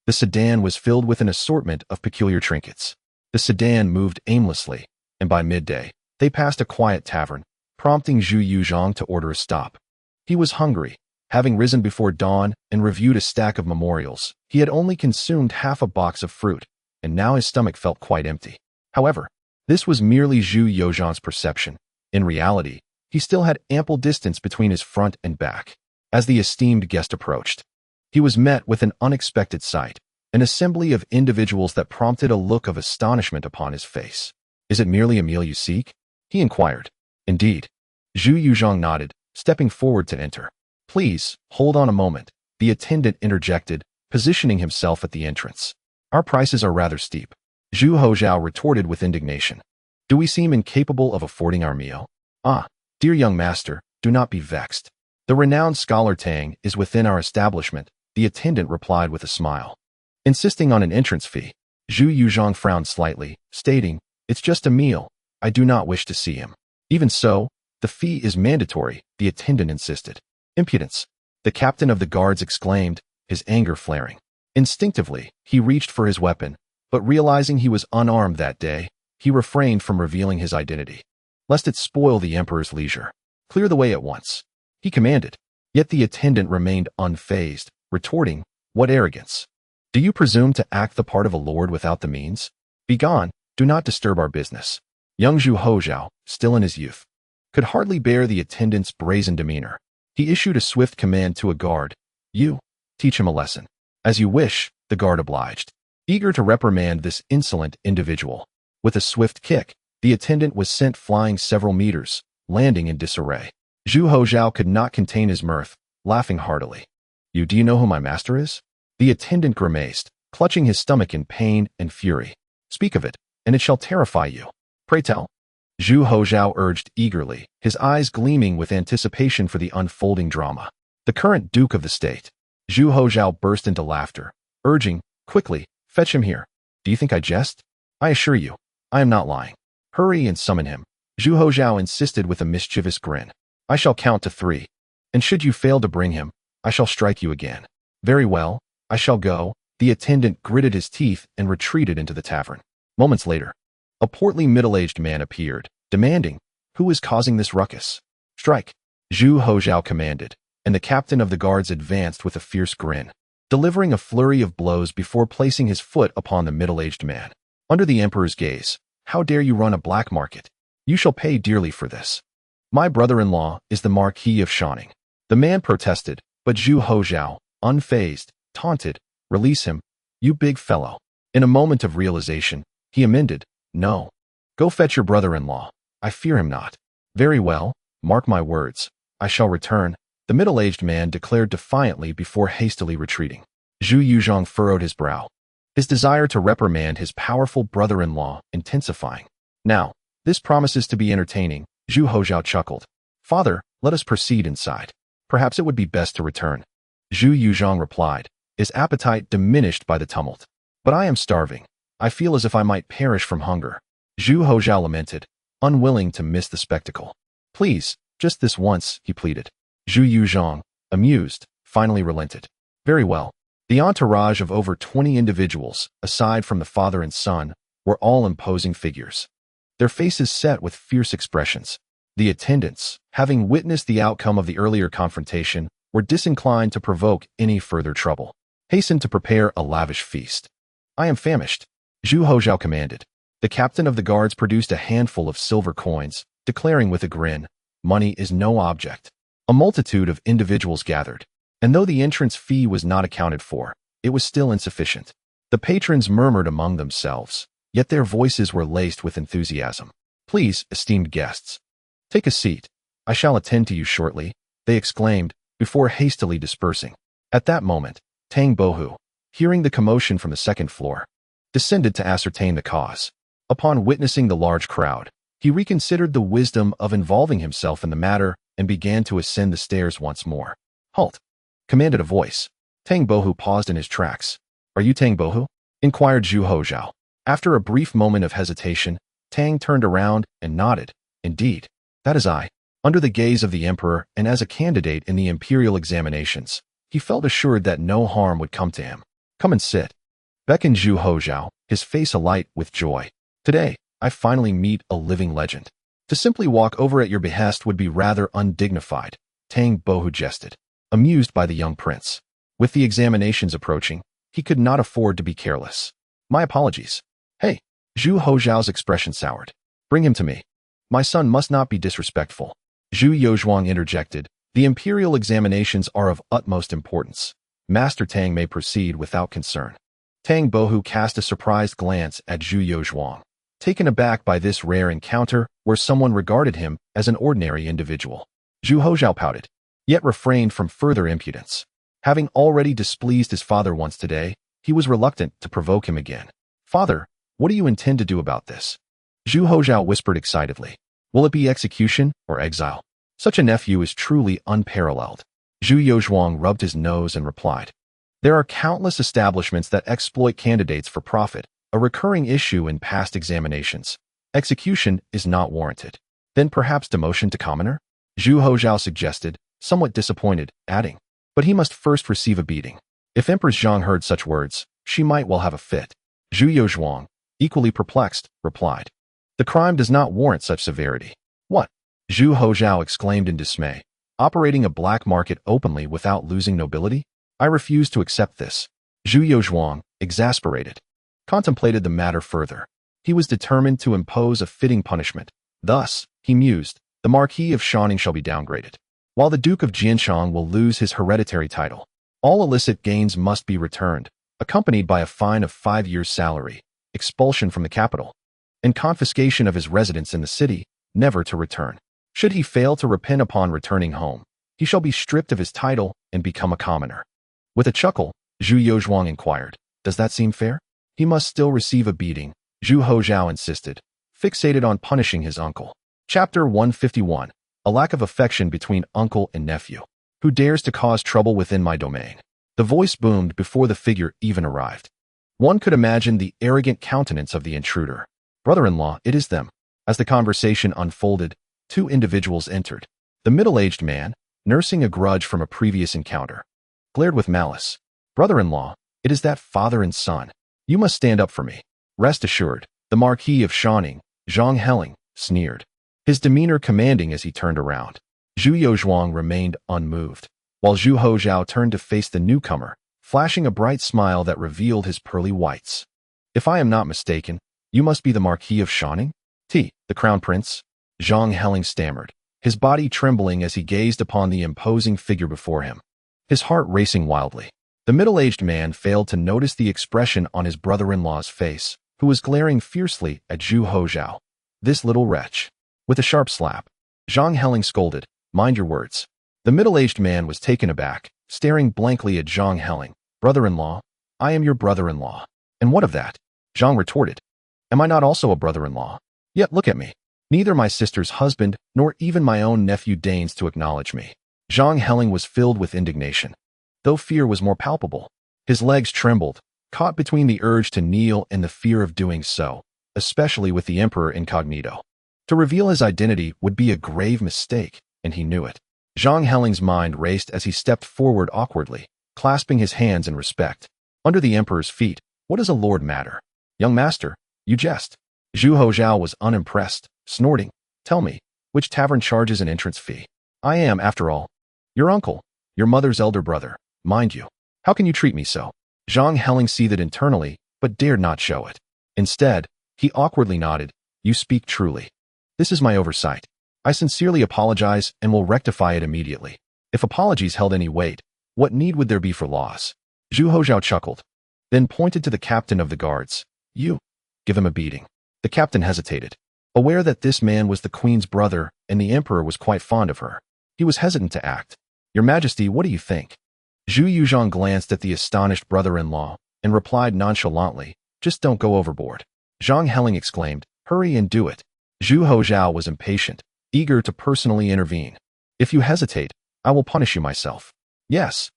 the sedan was filled with an assortment of peculiar trinkets. The sedan moved aimlessly, and by midday, they passed a quiet tavern, prompting Zhu Yuzhong to order a stop. He was hungry. Having risen before dawn and reviewed a stack of memorials, he had only consumed half a box of fruit, and now his stomach felt quite empty. However, this was merely Zhu Yuzhong's perception. In reality, he still had ample distance between his front and back. As the esteemed guest approached, he was met with an unexpected sight, an assembly of individuals that prompted a look of astonishment upon his face. Is it merely a meal you seek? He inquired. Indeed. Zhu Yuzhong nodded, stepping forward to enter. Please, hold on a moment, the attendant interjected, positioning himself at the entrance. Our prices are rather steep. Zhu Hozhao retorted with indignation. Do we seem incapable of affording our meal? Ah, dear young master, do not be vexed. The renowned scholar Tang is within our establishment, the attendant replied with a smile. Insisting on an entrance fee, Zhu Yuzhong frowned slightly, stating, it's just a meal. I do not wish to see him. Even so, the fee is mandatory, the attendant insisted. Impudence! The captain of the guards exclaimed, his anger flaring. Instinctively, he reached for his weapon, but realizing he was unarmed that day, he refrained from revealing his identity, lest it spoil the emperor's leisure. Clear the way at once, he commanded. Yet the attendant remained unfazed, retorting, what arrogance! Do you presume to act the part of a lord without the means? Begone, do not disturb our business. Young Zhu Hozhao, still in his youth, could hardly bear the attendant's brazen demeanor. He issued a swift command to a guard. You, teach him a lesson. As you wish, the guard obliged, eager to reprimand this insolent individual. With a swift kick, the attendant was sent flying several meters, landing in disarray. Zhu Hozhao could not contain his mirth, laughing heartily. Do you know who my master is? The attendant grimaced, clutching his stomach in pain and fury. Speak of it, and it shall terrify you. Pray tell. Zhu Hozhao urged eagerly, his eyes gleaming with anticipation for the unfolding drama. The current duke of the state. Zhu Hozhao burst into laughter, urging, quickly, fetch him here. Do you think I jest? I assure you, I am not lying. Hurry and summon him. Zhu Hozhao insisted with a mischievous grin. I shall count to 3. And should you fail to bring him, I shall strike you again. Very well, I shall go. The The attendant gritted his teeth and retreated into the tavern. Moments later, a portly middle-aged man appeared, demanding, "Who is causing this ruckus?" "Strike," Zhu Hozhao commanded, and the captain of the guards advanced with a fierce grin, delivering a flurry of blows before placing his foot upon the middle-aged man. Under the emperor's gaze, "How dare you run a black market? You shall pay dearly for this. My brother-in-law is the Marquis of Shining." The man protested, but Zhu Hozhao, unfazed, taunted, "Release him, you big fellow." In a moment of realization, he amended, "No. Go fetch your brother-in-law. I fear him not." "Very well, mark my words. I shall return," the middle-aged man declared defiantly before hastily retreating. Zhu Yuzhong furrowed his brow, his desire to reprimand his powerful brother-in-law intensifying. "Now, this promises to be entertaining," Zhu Hozhao chuckled. "Father, let us proceed inside. Perhaps it would be best to return." Zhu Yuzhong replied, his appetite diminished by the tumult. "But I am starving. I feel as if I might perish from hunger." Zhu Hozhao lamented, unwilling to miss the spectacle. "Please, just this once," he pleaded. Zhu Yuzhong, amused, finally relented. "Very well." The entourage of over 20 individuals, aside from the father and son, were all imposing figures, their faces set with fierce expressions. The attendants, having witnessed the outcome of the earlier confrontation, were disinclined to provoke any further trouble, hastened to prepare a lavish feast. "I am famished," Zhu Hozhao commanded. The captain of the guards produced a handful of silver coins, declaring with a grin, "Money is no object." A multitude of individuals gathered, and though the entrance fee was not accounted for, it was still insufficient. The patrons murmured among themselves, yet their voices were laced with enthusiasm. "Please, esteemed guests, take a seat. I shall attend to you shortly," they exclaimed, before hastily dispersing. At that moment, Tang Bohu, hearing the commotion from the second floor, descended to ascertain the cause. Upon witnessing the large crowd, he reconsidered the wisdom of involving himself in the matter and began to ascend the stairs once more. "Halt!" commanded a voice. Tang Bohu paused in his tracks. "Are you Tang Bohu?" inquired Zhu Hozhao. After a brief moment of hesitation, Tang turned around and nodded. "Indeed, that is I." Under the gaze of the emperor and as a candidate in the imperial examinations, he felt assured that no harm would come to him. "Come and sit," beckoned Zhu Hozhao, his face alight with joy. "Today, I finally meet a living legend. To simply walk over at your behest would be rather undignified," Tang Bohu jested, amused by the young prince. With the examinations approaching, he could not afford to be careless. "My apologies." "Hey," Zhu Hozhao's expression soured. "Bring him to me. My son must not be disrespectful." Zhu Yozhuang interjected, "The imperial examinations are of utmost importance. Master Tang may proceed without concern." Tang Bohu cast a surprised glance at Zhu Yozhuang, taken aback by this rare encounter where someone regarded him as an ordinary individual. Zhu Hozhao pouted, yet refrained from further impudence. Having already displeased his father once today, he was reluctant to provoke him again. "Father, what do you intend to do about this?" Zhu Hozhao whispered excitedly. "Will it be execution or exile? Such a nephew is truly unparalleled." Zhu Yozhuang rubbed his nose and replied, "There are countless establishments that exploit candidates for profit, a recurring issue in past examinations. Execution is not warranted. Then perhaps demotion to commoner?" Zhu Hozhao suggested, somewhat disappointed, adding, "But he must first receive a beating." If Empress Zhang heard such words, she might well have a fit. Zhu Yozhuang, equally perplexed, replied, "The crime does not warrant such severity." "What?" Zhu Hozhao exclaimed in dismay. "Operating a black market openly without losing nobility? I refuse to accept this." Zhu Yozhuang, exasperated, contemplated the matter further. He was determined to impose a fitting punishment. Thus, he mused, the Marquis of Shining shall be downgraded, while the Duke of Jianshang will lose his hereditary title. All illicit gains must be returned, accompanied by a fine of 5 years' salary, expulsion from the capital, and confiscation of his residence in the city, never to return. Should he fail to repent upon returning home, he shall be stripped of his title and become a commoner. With a chuckle, Zhu Yozhuang inquired, "Does that seem fair?" "He must still receive a beating," Zhu Hozhao insisted, fixated on punishing his uncle. Chapter 151. A lack of affection between uncle and nephew. "Who dares to cause trouble within my domain?" The voice boomed before the figure even arrived. One could imagine the arrogant countenance of the intruder. "Brother-in-law, it is them." As the conversation unfolded, 2 individuals entered. The middle-aged man, nursing a grudge from a previous encounter, glared with malice. "Brother-in-law, It is that father and son. You must stand up for me. Rest assured, the Marquis of Shaning, Zhang Heling, sneered, his demeanor commanding as he turned around. Zhu Yozhuang remained unmoved, while Zhu Hozhao turned to face the newcomer, flashing a bright smile that revealed his pearly whites. If I am not mistaken, you must be the Marquis of Shaning? The Crown Prince? Zhang Heling stammered, his body trembling as he gazed upon the imposing figure before him, his heart racing wildly. The middle-aged man failed to notice the expression on his brother-in-law's face, who was glaring fiercely at Zhu Hozhao. This little wretch. With a sharp slap, Zhang Heling scolded, mind your words. The middle-aged man was taken aback, staring blankly at Zhang Heling. Brother-in-law? I am your brother-in-law. And what of that? Zhang retorted. Am I not also a brother-in-law? Yet look at me. Neither my sister's husband nor even my own nephew deigns to acknowledge me. Zhang Heling was filled with indignation, though fear was more palpable. His legs trembled, caught between the urge to kneel and the fear of doing so, especially with the emperor incognito. To reveal his identity would be a grave mistake, and he knew it. Zhang Heling's mind raced as he stepped forward awkwardly, clasping his hands in respect. Under the emperor's feet, what does a lord matter? Young master, you jest. Zhu Hozhao was unimpressed, snorting. Tell me, which tavern charges an entrance fee? I am, after all, your uncle, your mother's elder brother, mind you. How can you treat me so? Zhang Heling seethed internally, but dared not show it. Instead, he awkwardly nodded. You speak truly. This is my oversight. I sincerely apologize and will rectify it immediately. If apologies held any weight, what need would there be for laws? Zhu Hozhao chuckled, then pointed to the captain of the guards. You. Give him a beating. The captain hesitated, aware that this man was the queen's brother and the emperor was quite fond of her. He was hesitant to act. Your Majesty, what do you think? Zhu Yuzhang glanced at the astonished brother-in-law and replied nonchalantly, just don't go overboard. Zhang Heling exclaimed, hurry and do it. Zhu Hozhao was impatient, eager to personally intervene. If you hesitate, I will punish you myself. Yes,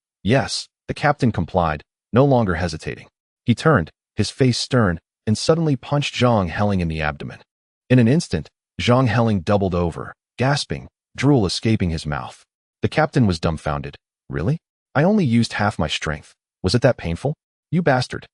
the captain complied, no longer hesitating. He turned, his face stern, and suddenly punched Zhang Heling in the abdomen. In an instant, Zhang Heling doubled over, gasping, drool escaping his mouth. The captain was dumbfounded. Really? I only used half my strength. Was it that painful? You bastard.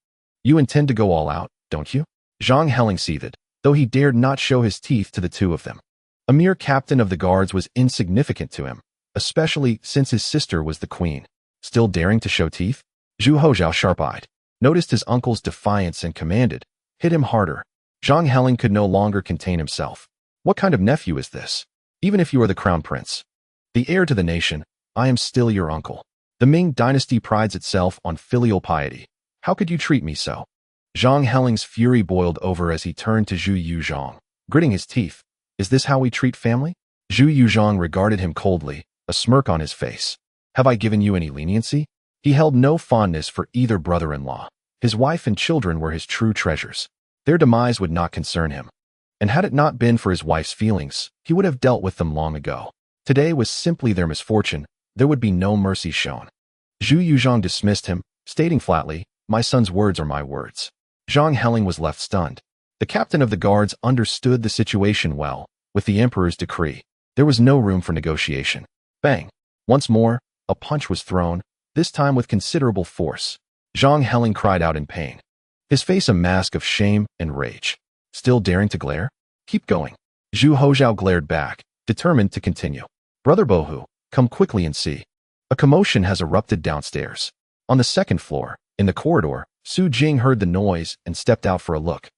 You intend to go all out, don't you? Zhang Heling seethed, though he dared not show his teeth to the two of them. A mere captain of the guards was insignificant to him, especially since his sister was the queen. Still daring to show teeth? Zhu Hozhao, sharp-eyed, noticed his uncle's defiance and commanded, hit him harder. Zhang Heling could no longer contain himself. What kind of nephew is this? Even if you are the crown prince, the heir to the nation, I am still your uncle. The Ming dynasty prides itself on filial piety. How could you treat me so? Zhang Heling's fury boiled over as he turned to Zhu Yuzhang, gritting his teeth. Is this how we treat family? Zhu Yuzhang regarded him coldly, a smirk on his face. Have I given you any leniency? He held no fondness for either brother-in-law. His wife and children were his true treasures. Their demise would not concern him. And had it not been for his wife's feelings, he would have dealt with them long ago. Today was simply their misfortune. There would be no mercy shown. Zhu Yuzhang dismissed him, stating flatly, my son's words are my words. Zhang Heling was left stunned. The captain of the guards understood the situation well. With the emperor's decree, there was no room for negotiation. Bang! Once more, a punch was thrown, this time with considerable force. Zhang Heling cried out in pain, his face a mask of shame and rage. Still daring to glare? Keep going. Zhu Hozhao glared back, determined to continue. Brother Bohu, come quickly and see. A commotion has erupted downstairs. On the second floor, in the corridor, Su Jing heard the noise and stepped out for a look,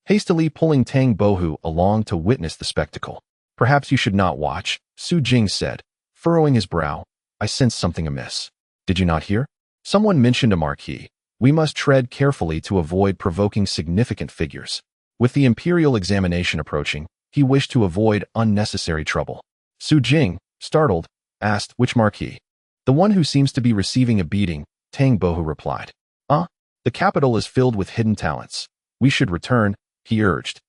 hastily pulling Tang Bohu along to witness the spectacle. Perhaps you should not watch, Su Jing said, furrowing his brow. I sensed something amiss. Did you not hear? Someone mentioned a marquis. We must tread carefully to avoid provoking significant figures. With the imperial examination approaching, he wished to avoid unnecessary trouble. Su Jing, startled, asked, which marquis? The one who seems to be receiving a beating, Tang Bohu replied. The capital is filled with hidden talents. We should return, he urged,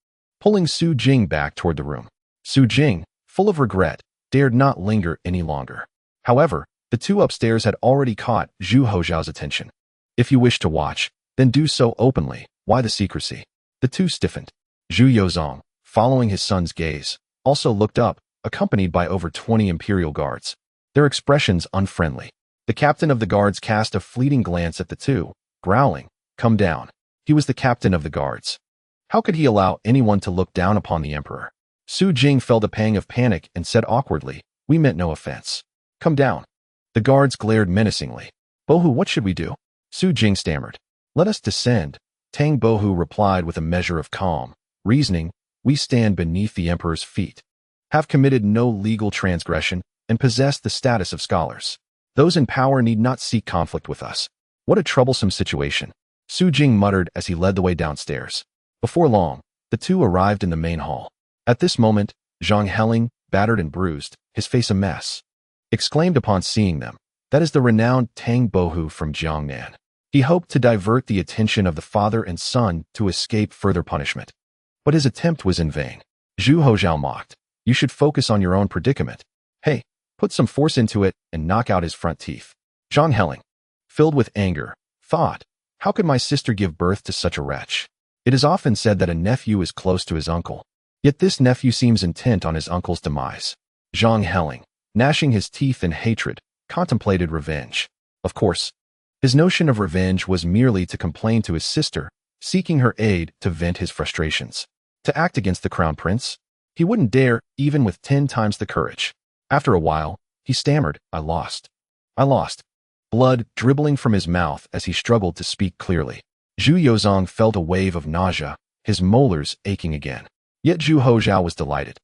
pulling Su Jing back toward the room. Su Jing, full of regret, dared not linger any longer. However, the two upstairs had already caught Zhu Hozhao's attention. If you wish to watch, then do so openly. Why the secrecy? The two stiffened. Zhu Yozong, following his son's gaze, also looked up, accompanied by over 20 imperial guards, their expressions unfriendly. The captain of the guards cast a fleeting glance at the two, growling, "Come down." He was the captain of the guards. How could he allow anyone to look down upon the emperor? Su Jing felt a pang of panic and said awkwardly, "We meant no offense." "Come down." The guards glared menacingly. "Bohu, what should we do?" Su Jing stammered. "Let us descend." Tang Bohu replied with a measure of calm reasoning, "We stand beneath the emperor's feet, have committed no legal transgression, and possess the status of scholars. Those in power need not seek conflict with us." What a troublesome situation, Su Jing muttered as he led the way downstairs. Before long, the two arrived in the main hall. At this moment, Zhang Heling, battered and bruised, his face a mess, exclaimed upon seeing them, "That is the renowned Tang Bohu from Jiangnan." He hoped to divert the attention of the father and son to escape further punishment. But his attempt was in vain. Zhu Hozhao mocked, "You should focus on your own predicament. Hey, put some force into it and knock out his front teeth." Zhang Heling, filled with anger, thought, "How could my sister give birth to such a wretch? It is often said that a nephew is close to his uncle. Yet this nephew seems intent on his uncle's demise." Zhang Heling, gnashing his teeth in hatred, contemplated revenge. Of course, his notion of revenge was merely to complain to his sister, seeking her aid to vent his frustrations. To act against the crown prince? He wouldn't dare, even with 10 times the courage. After a while, he stammered, "I lost. I lost." Blood dribbling from his mouth as he struggled to speak clearly. Zhu Yozong felt a wave of nausea, his molars aching again. Yet Zhu Hozhao was delighted,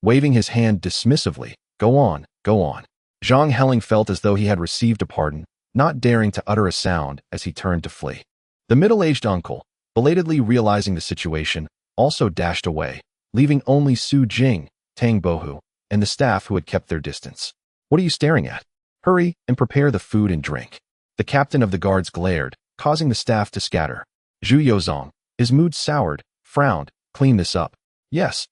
waving his hand dismissively, "Go on, go on." Zhang Heling felt as though he had received a pardon, not daring to utter a sound as he turned to flee. The middle-aged uncle, belatedly realizing the situation, also dashed away, leaving only Su Jing, Tang Bohu, and the staff who had kept their distance. "What are you staring at? Hurry and prepare the food and drink." The captain of the guards glared, causing the staff to scatter. Zhu Yozong, his mood soured, frowned, "Clean this up." "Yes,"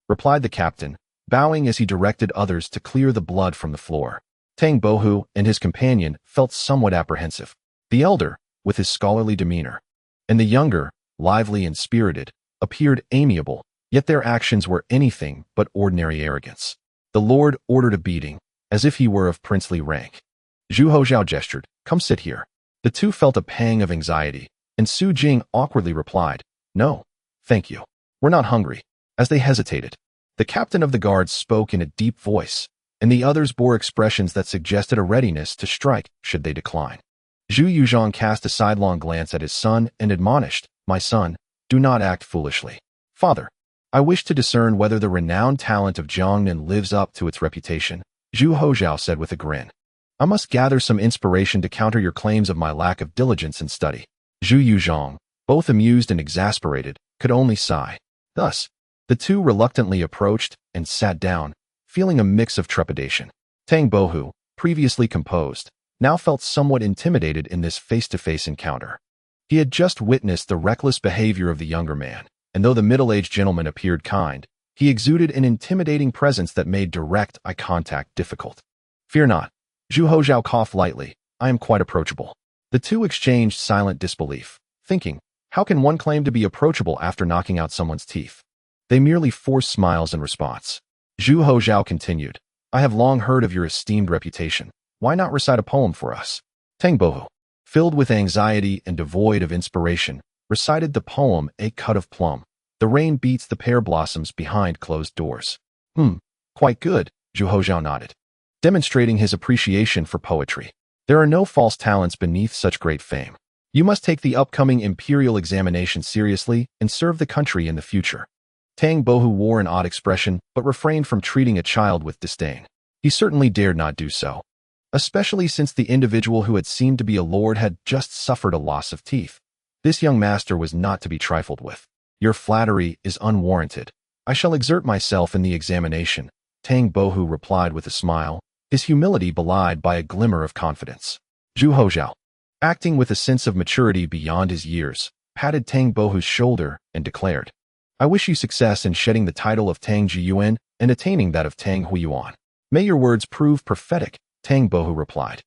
replied the captain, bowing as he directed others to clear the blood from the floor. Tang Bohu and his companion felt somewhat apprehensive. The elder, with his scholarly demeanor, and the younger, lively and spirited, appeared amiable, yet their actions were anything but ordinary arrogance. The lord ordered a beating, as if he were of princely rank. Zhu Hozhao gestured, "Come sit here." The two felt a pang of anxiety, and Su Jing awkwardly replied, "No, thank you. We're not hungry." As they hesitated, the captain of the guards spoke in a deep voice, and the others bore expressions that suggested a readiness to strike should they decline. Zhu Yuzhong cast a sidelong glance at his son and admonished, "My son, do not act foolishly." "Father, I wish to discern whether the renowned talent of Jiangnan lives up to its reputation," Zhu Hozhao said with a grin. "I must gather some inspiration to counter your claims of my lack of diligence and study." Zhu Yuzhong, both amused and exasperated, could only sigh. Thus, the two reluctantly approached and sat down, feeling a mix of trepidation. Tang Bohu, previously composed, now felt somewhat intimidated in this face-to-face encounter. He had just witnessed the reckless behavior of the younger man, and though the middle-aged gentleman appeared kind, he exuded an intimidating presence that made direct eye contact difficult. "Fear not." Zhu Hozhao coughed lightly, "I am quite approachable." The two exchanged silent disbelief, thinking, how can one claim to be approachable after knocking out someone's teeth? They merely forced smiles in response. Zhu Hozhao continued, "I have long heard of your esteemed reputation. Why not recite a poem for us?" Tang Bohu, filled with anxiety and devoid of inspiration, recited the poem A Cut of Plum. The rain beats the pear blossoms behind closed doors. Quite good," Zhu Hozhao nodded, demonstrating his appreciation for poetry. "There are no false talents beneath such great fame. You must take the upcoming imperial examination seriously and serve the country in the future." Tang Bohu wore an odd expression, but refrained from treating a child with disdain. He certainly dared not do so, especially since the individual who had seemed to be a lord had just suffered a loss of teeth. This young master was not to be trifled with. "Your flattery is unwarranted. I shall exert myself in the examination," Tang Bohu replied with a smile, his humility belied by a glimmer of confidence. Zhu Hozhao, acting with a sense of maturity beyond his years, patted Tang Bohu's shoulder and declared, "I wish you success in shedding the title of Tang Jiyuan and attaining that of Tang Huiyuan." "May your words prove prophetic," Tang Bohu replied.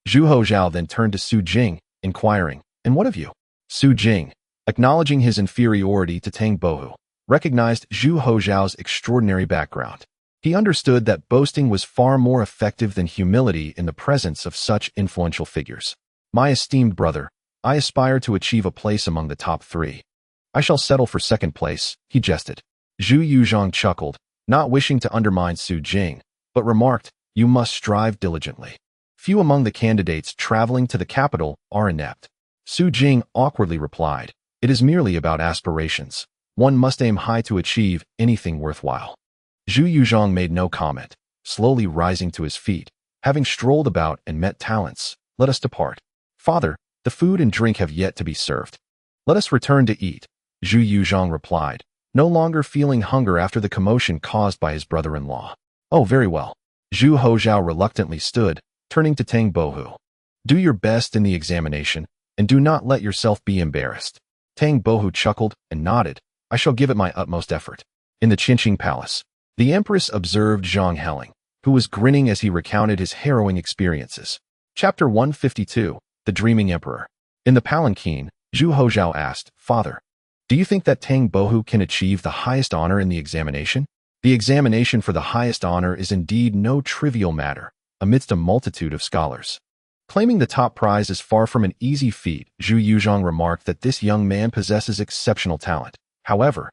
Zhu Hozhao then turned to Su Jing, inquiring, "And what of you?" Su Jing, acknowledging his inferiority to Tang Bohu, recognized Zhu Hozhao's extraordinary background. He understood that boasting was far more effective than humility in the presence of such influential figures. "My esteemed brother, I aspire to achieve a place among the top 3. I shall settle for second place, he jested. Zhu Yuzhong chuckled, not wishing to undermine Su Jing, but remarked, you must strive diligently. Few among the candidates traveling to the capital are inept. Su Jing awkwardly replied, it is merely about aspirations. One must aim high to achieve anything worthwhile. Zhu Yuzhong made no comment, slowly rising to his feet. Having strolled about and met talents, let us depart. Father, the food and drink have yet to be served. Let us return to eat, Zhu Yuzhong replied, no longer feeling hunger after the commotion caused by his brother-in-law. Oh, very well. Zhu Hozhao reluctantly stood, turning to Tang Bohu. Do your best in the examination, and do not let yourself be embarrassed. Tang Bohu chuckled and nodded. I shall give it my utmost effort. In the Qingqing Palace, the Empress observed Zhang Heling, who was grinning as he recounted his harrowing experiences. Chapter 152, The Dreaming Emperor. In the palanquin, Zhu Hozhao asked, Father, do you think that Tang Bohu can achieve the highest honor in the examination? The examination for the highest honor is indeed no trivial matter, amidst a multitude of scholars. Claiming the top prize is far from an easy feat, Zhu Yuzhong remarked that this young man possesses exceptional talent. However,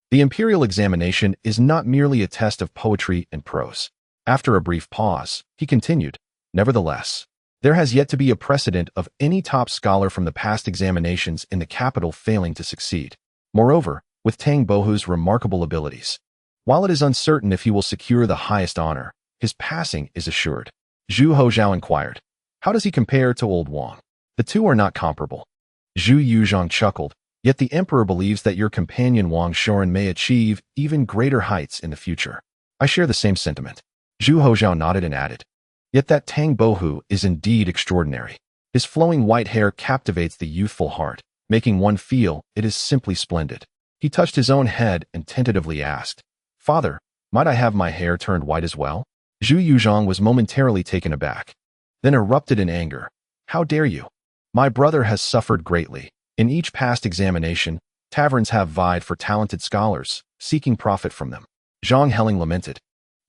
the imperial examination is not merely a test of poetry and prose. After a brief pause, he continued, nevertheless, there has yet to be a precedent of any top scholar from the past examinations in the capital failing to succeed. Moreover, with Tang Bohu's remarkable abilities, while it is uncertain if he will secure the highest honor, his passing is assured. Zhu Hozhao inquired, how does he compare to old Wang? The two are not comparable. Zhu Yuzhong chuckled, yet the emperor believes that your companion Wang Shoren may achieve even greater heights in the future. I share the same sentiment. Zhu Hozhao nodded and added, yet that Tang Bohu is indeed extraordinary. His flowing white hair captivates the youthful heart, making one feel it is simply splendid. He touched his own head and tentatively asked, Father, might I have my hair turned white as well? Zhu Yuzhong was momentarily taken aback, then erupted in anger. How dare you? My brother has suffered greatly. In each past examination, taverns have vied for talented scholars, seeking profit from them. Zhang Heling lamented,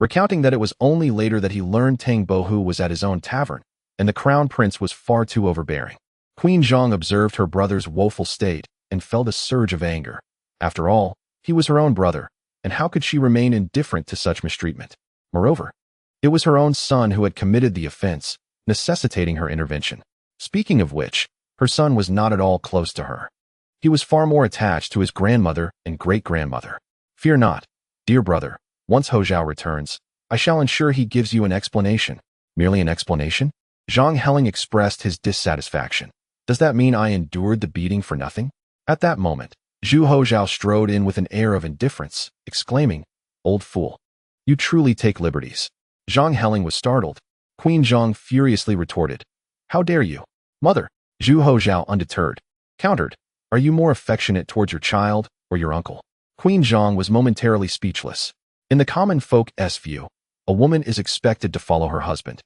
recounting that it was only later that he learned Tang Bohu was at his own tavern, and the crown prince was far too overbearing. Queen Zhang observed her brother's woeful state and felt a surge of anger. After all, he was her own brother, and how could she remain indifferent to such mistreatment? Moreover, it was her own son who had committed the offense, necessitating her intervention. Speaking of which, her son was not at all close to her. He was far more attached to his grandmother and great-grandmother. Fear not, dear brother, once Hozhao returns, I shall ensure he gives you an explanation. Merely an explanation? Zhang Heling expressed his dissatisfaction. Does that mean I endured the beating for nothing? At that moment, Zhu Hozhao strode in with an air of indifference, exclaiming, old fool, you truly take liberties. Zhang Heling was startled. Queen Zhang furiously retorted, how dare you? Mother, Zhu Hozhao undeterred, countered, are you more affectionate towards your child or your uncle? Queen Zhang was momentarily speechless. In the common folk's view, a woman is expected to follow her husband,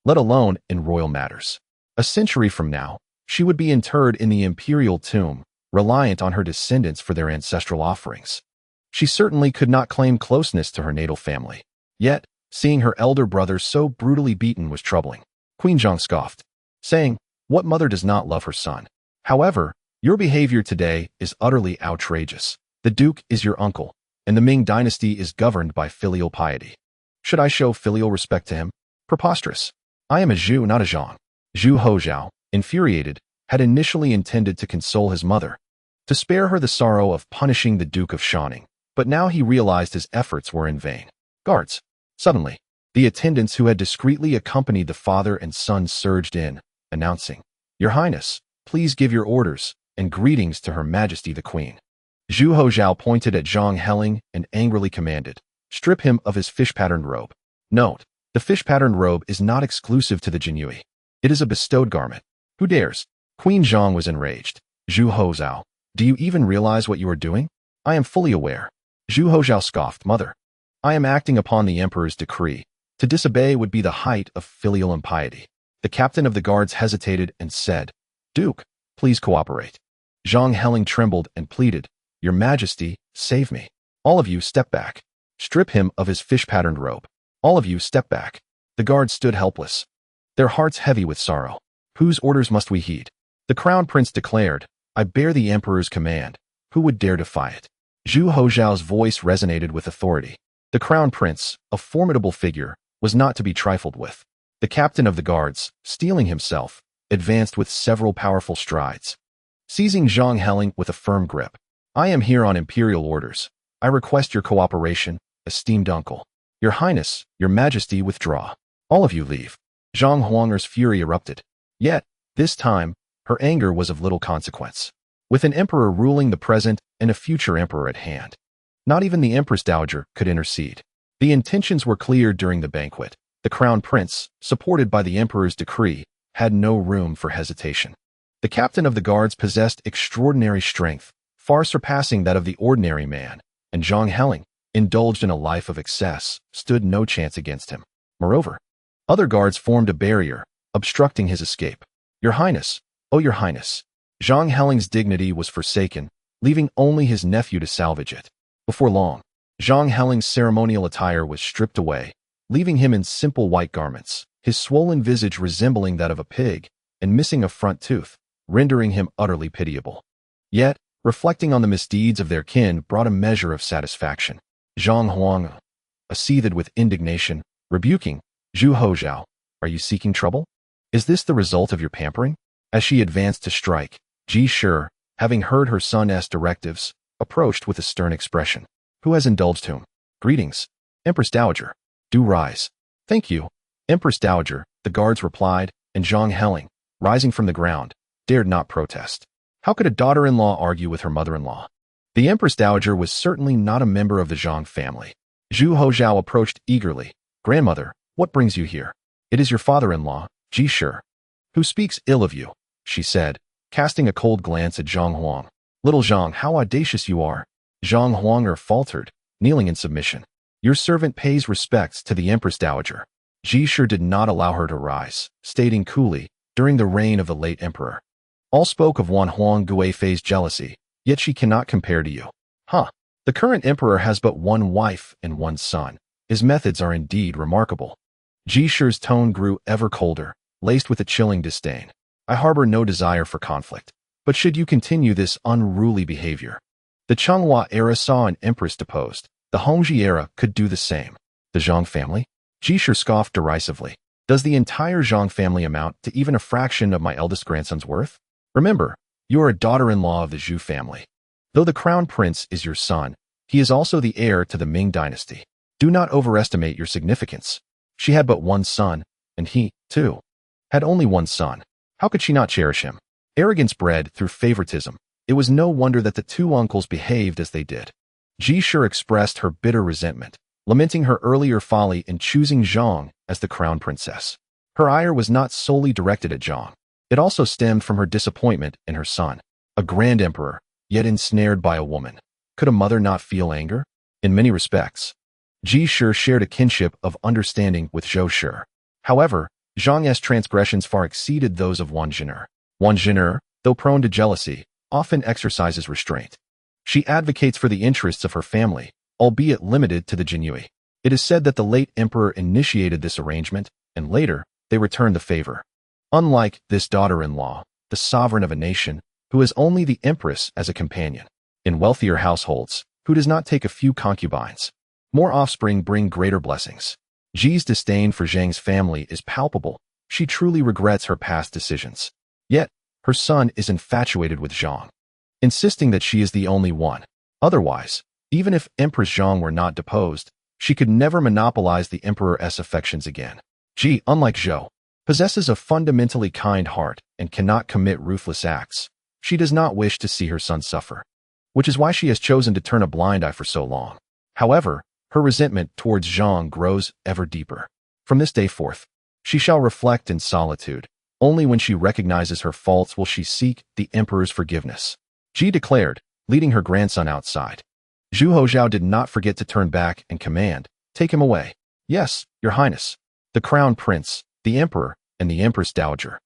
let alone in royal matters. A century from now, she would be interred in the imperial tomb, reliant on her descendants for their ancestral offerings. She certainly could not claim closeness to her natal family. Yet, seeing her elder brother so brutally beaten was troubling. Queen Zhang scoffed, saying, what mother does not love her son? However, your behavior today is utterly outrageous. The duke is your uncle, and the Ming dynasty is governed by filial piety. Should I show filial respect to him? Preposterous. I am a Zhu, not a Zhang. Zhu Hozhao, infuriated, had initially intended to console his mother, to spare her the sorrow of punishing the Duke of Shining, but now he realized his efforts were in vain. Guards. Suddenly, the attendants who had discreetly accompanied the father and son surged in, announcing, Your Highness, please give your orders, and greetings to Her Majesty the Queen. Zhu Hozhao pointed at Zhang Heling and angrily commanded, strip him of his fish-patterned robe. Note, the fish-patterned robe is not exclusive to the Jinyue. It is a bestowed garment. Who dares? Queen Zhang was enraged. Zhu Hozhao, do you even realize what you are doing? I am fully aware. Zhu Hozhao scoffed, Mother. I am acting upon the emperor's decree. To disobey would be the height of filial impiety. The captain of the guards hesitated and said, Duke, please cooperate. Zhang Heling trembled and pleaded, Your Majesty, save me. All of you step back. Strip him of his fish-patterned robe. All of you step back. The guards stood helpless, their hearts heavy with sorrow. Whose orders must we heed? The Crown Prince declared, "I bear the Emperor's command. Who would dare defy it?" Zhu Hozhao's voice resonated with authority. The Crown Prince, a formidable figure, was not to be trifled with. The captain of the guards, steeling himself, advanced with several powerful strides. Seizing Zhang Heling with a firm grip, "I am here on imperial orders. I request your cooperation, esteemed uncle. Your Highness, your Majesty, withdraw. All of you leave." Zhang Huanger's fury erupted. Yet, this time, her anger was of little consequence. With an emperor ruling the present and a future emperor at hand, not even the Empress Dowager could intercede. The intentions were clear during the banquet. The Crown Prince, supported by the Emperor's decree, had no room for hesitation. The captain of the guards possessed extraordinary strength, far surpassing that of the ordinary man, and Zhang Heling, indulged in a life of excess, stood no chance against him. Moreover, other guards formed a barrier, obstructing his escape. "Your Highness, oh your Highness." Zhang Heling's dignity was forsaken, leaving only his nephew to salvage it. Before long, Zhang Heling's ceremonial attire was stripped away, leaving him in simple white garments, his swollen visage resembling that of a pig, and missing a front tooth, rendering him utterly pitiable. Yet, reflecting on the misdeeds of their kin brought a measure of satisfaction. Zhang Huang, seethed with indignation, rebuking, "Zhu Hozhao, are you seeking trouble? Is this the result of your pampering?" As she advanced to strike, Ji Shi, having heard her son's directives, approached with a stern expression. "Who has indulged whom?" "Greetings, Empress Dowager." "Do rise." "Thank you, Empress Dowager," the guards replied, and Zhang Heling, rising from the ground, dared not protest. How could a daughter-in-law argue with her mother-in-law? The Empress Dowager was certainly not a member of the Zhang family. Zhu Hozhao approached eagerly. "Grandmother, what brings you here?" "It is your father-in-law, Ji Shi, who speaks ill of you," she said, casting a cold glance at Zhang Huang. "Little Zhang, how audacious you are." Zhang Huanger faltered, kneeling in submission. "Your servant pays respects to the Empress Dowager." Ji Shi did not allow her to rise, stating coolly, "During the reign of the late emperor, all spoke of one Huang Guifei's jealousy, yet she cannot compare to you." "Huh. The current emperor has but one wife and one son. His methods are indeed remarkable." Ji Shi's tone grew ever colder, laced with a chilling disdain. "I harbor no desire for conflict, but should you continue this unruly behavior, the Changhua era saw an empress deposed. The Hongji era could do the same." "The Zhang family?" Ji Shi scoffed derisively. "Does the entire Zhang family amount to even a fraction of my eldest grandson's worth? Remember, you are a daughter-in-law of the Zhu family. Though the Crown Prince is your son, he is also the heir to the Ming dynasty. Do not overestimate your significance. She had but one son, and he, too, had only one son. How could she not cherish him?" Arrogance bred through favoritism. It was no wonder that the two uncles behaved as they did. Ji Shi expressed her bitter resentment, lamenting her earlier folly in choosing Zhang as the crown princess. Her ire was not solely directed at Zhang. It also stemmed from her disappointment in her son, a grand emperor, yet ensnared by a woman. Could a mother not feel anger? In many respects, Ji Shi shared a kinship of understanding with Zhou Shi. However, Zhang's transgressions far exceeded those of Wan Zhen'er. Wan Zhen'er, though prone to jealousy, often exercises restraint. She advocates for the interests of her family, albeit limited to the Jinyue. It is said that the late emperor initiated this arrangement, and later, they returned the favor. Unlike this daughter-in-law, the sovereign of a nation, who has only the empress as a companion. In wealthier households, who does not take a few concubines. More offspring bring greater blessings. Ji's disdain for Zhang's family is palpable. She truly regrets her past decisions. Yet, her son is infatuated with Zhang, insisting that she is the only one. Otherwise, even if Empress Zhang were not deposed, she could never monopolize the emperor's affections again. Ji, unlike Zhou, possesses a fundamentally kind heart and cannot commit ruthless acts. She does not wish to see her son suffer, which is why she has chosen to turn a blind eye for so long. However, her resentment towards Zhang grows ever deeper. From this day forth, she shall reflect in solitude. Only when she recognizes her faults will she seek the emperor's forgiveness. Ji declared, leading her grandson outside. Zhu Hozhao did not forget to turn back and command, "Take him away." "Yes, your highness." The crown prince, the emperor, and the empress dowager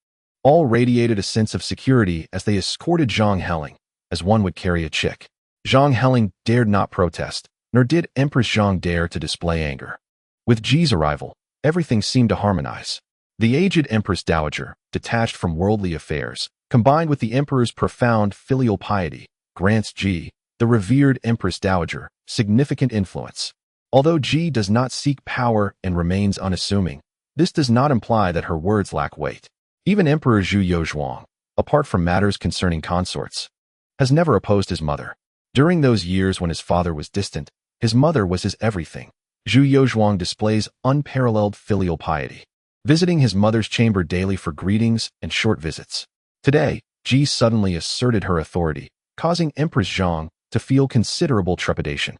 all radiated a sense of security as they escorted Zhang Heling, as one would carry a chick. Zhang Heling dared not protest, nor did Empress Zhang dare to display anger. With Ji's arrival, everything seemed to harmonize. The aged empress dowager, detached from worldly affairs, combined with the emperor's profound filial piety, grants Ji, the revered Empress Dowager, significant influence. Although Ji does not seek power and remains unassuming, this does not imply that her words lack weight. Even Emperor Zhu Yozhuang, apart from matters concerning consorts, has never opposed his mother. During those years when his father was distant, his mother was his everything. Zhu Yozhuang displays unparalleled filial piety, visiting his mother's chamber daily for greetings and short visits. Today, Ji suddenly asserted her authority, causing Empress Zhang to feel considerable trepidation,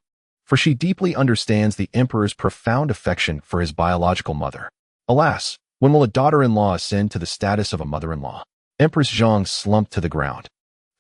for she deeply understands the emperor's profound affection for his biological mother. Alas, when will a daughter-in-law ascend to the status of a mother-in-law? Empress Zhang slumped to the ground,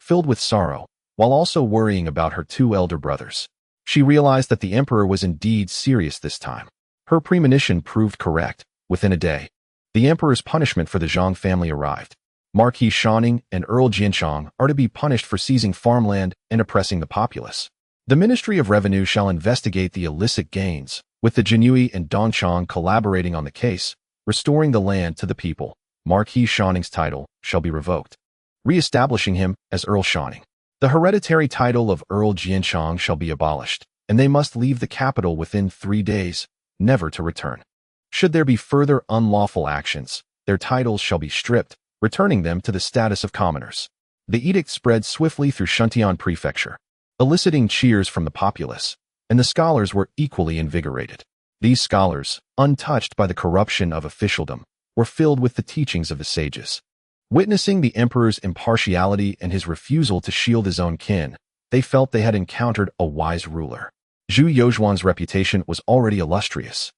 filled with sorrow, while also worrying about her two elder brothers. She realized that the emperor was indeed serious this time. Her premonition proved correct. Within a day, the emperor's punishment for the Zhang family arrived. Marquis Shaning and Earl Jianshang are to be punished for seizing farmland and oppressing the populace. The Ministry of Revenue shall investigate the illicit gains, with the Jinyue and Dongchang collaborating on the case, restoring the land to the people. Marquis Shaning's title shall be revoked, re-establishing him as Earl Shaning. The hereditary title of Earl Jianshang shall be abolished, and they must leave the capital within 3 days, never to return. Should there be further unlawful actions, their titles shall be stripped, returning them to the status of commoners. The edict spread swiftly through Shuntian Prefecture, eliciting cheers from the populace, and the scholars were equally invigorated. These scholars, untouched by the corruption of officialdom, were filled with the teachings of the sages. Witnessing the emperor's impartiality and his refusal to shield his own kin, they felt they had encountered a wise ruler. Zhu Yozhuang's reputation was already illustrious,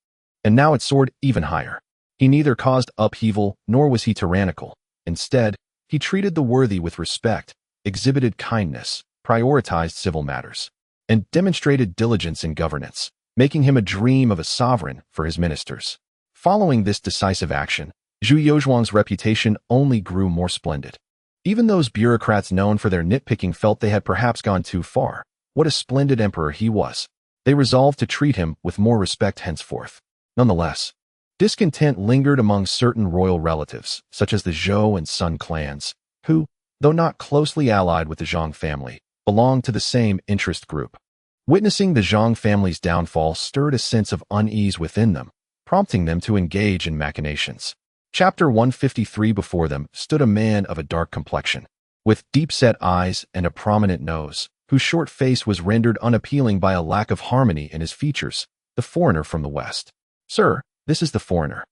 and now it soared even higher. He neither caused upheaval nor was he tyrannical. Instead, he treated the worthy with respect, exhibited kindness, prioritized civil matters, and demonstrated diligence in governance, making him a dream of a sovereign for his ministers. Following this decisive action, Zhu Yozhuang's reputation only grew more splendid. Even those bureaucrats known for their nitpicking felt they had perhaps gone too far. What a splendid emperor he was. They resolved to treat him with more respect henceforth. Nonetheless, discontent lingered among certain royal relatives, such as the Zhou and Sun clans, who, though not closely allied with the Zhang family, belonged to the same interest group. Witnessing the Zhang family's downfall stirred a sense of unease within them, prompting them to engage in machinations. Chapter 153. Before them stood a man of a dark complexion, with deep-set eyes and a prominent nose, whose short face was rendered unappealing by a lack of harmony in his features, the foreigner from the west. "Sir, this is the foreigner,"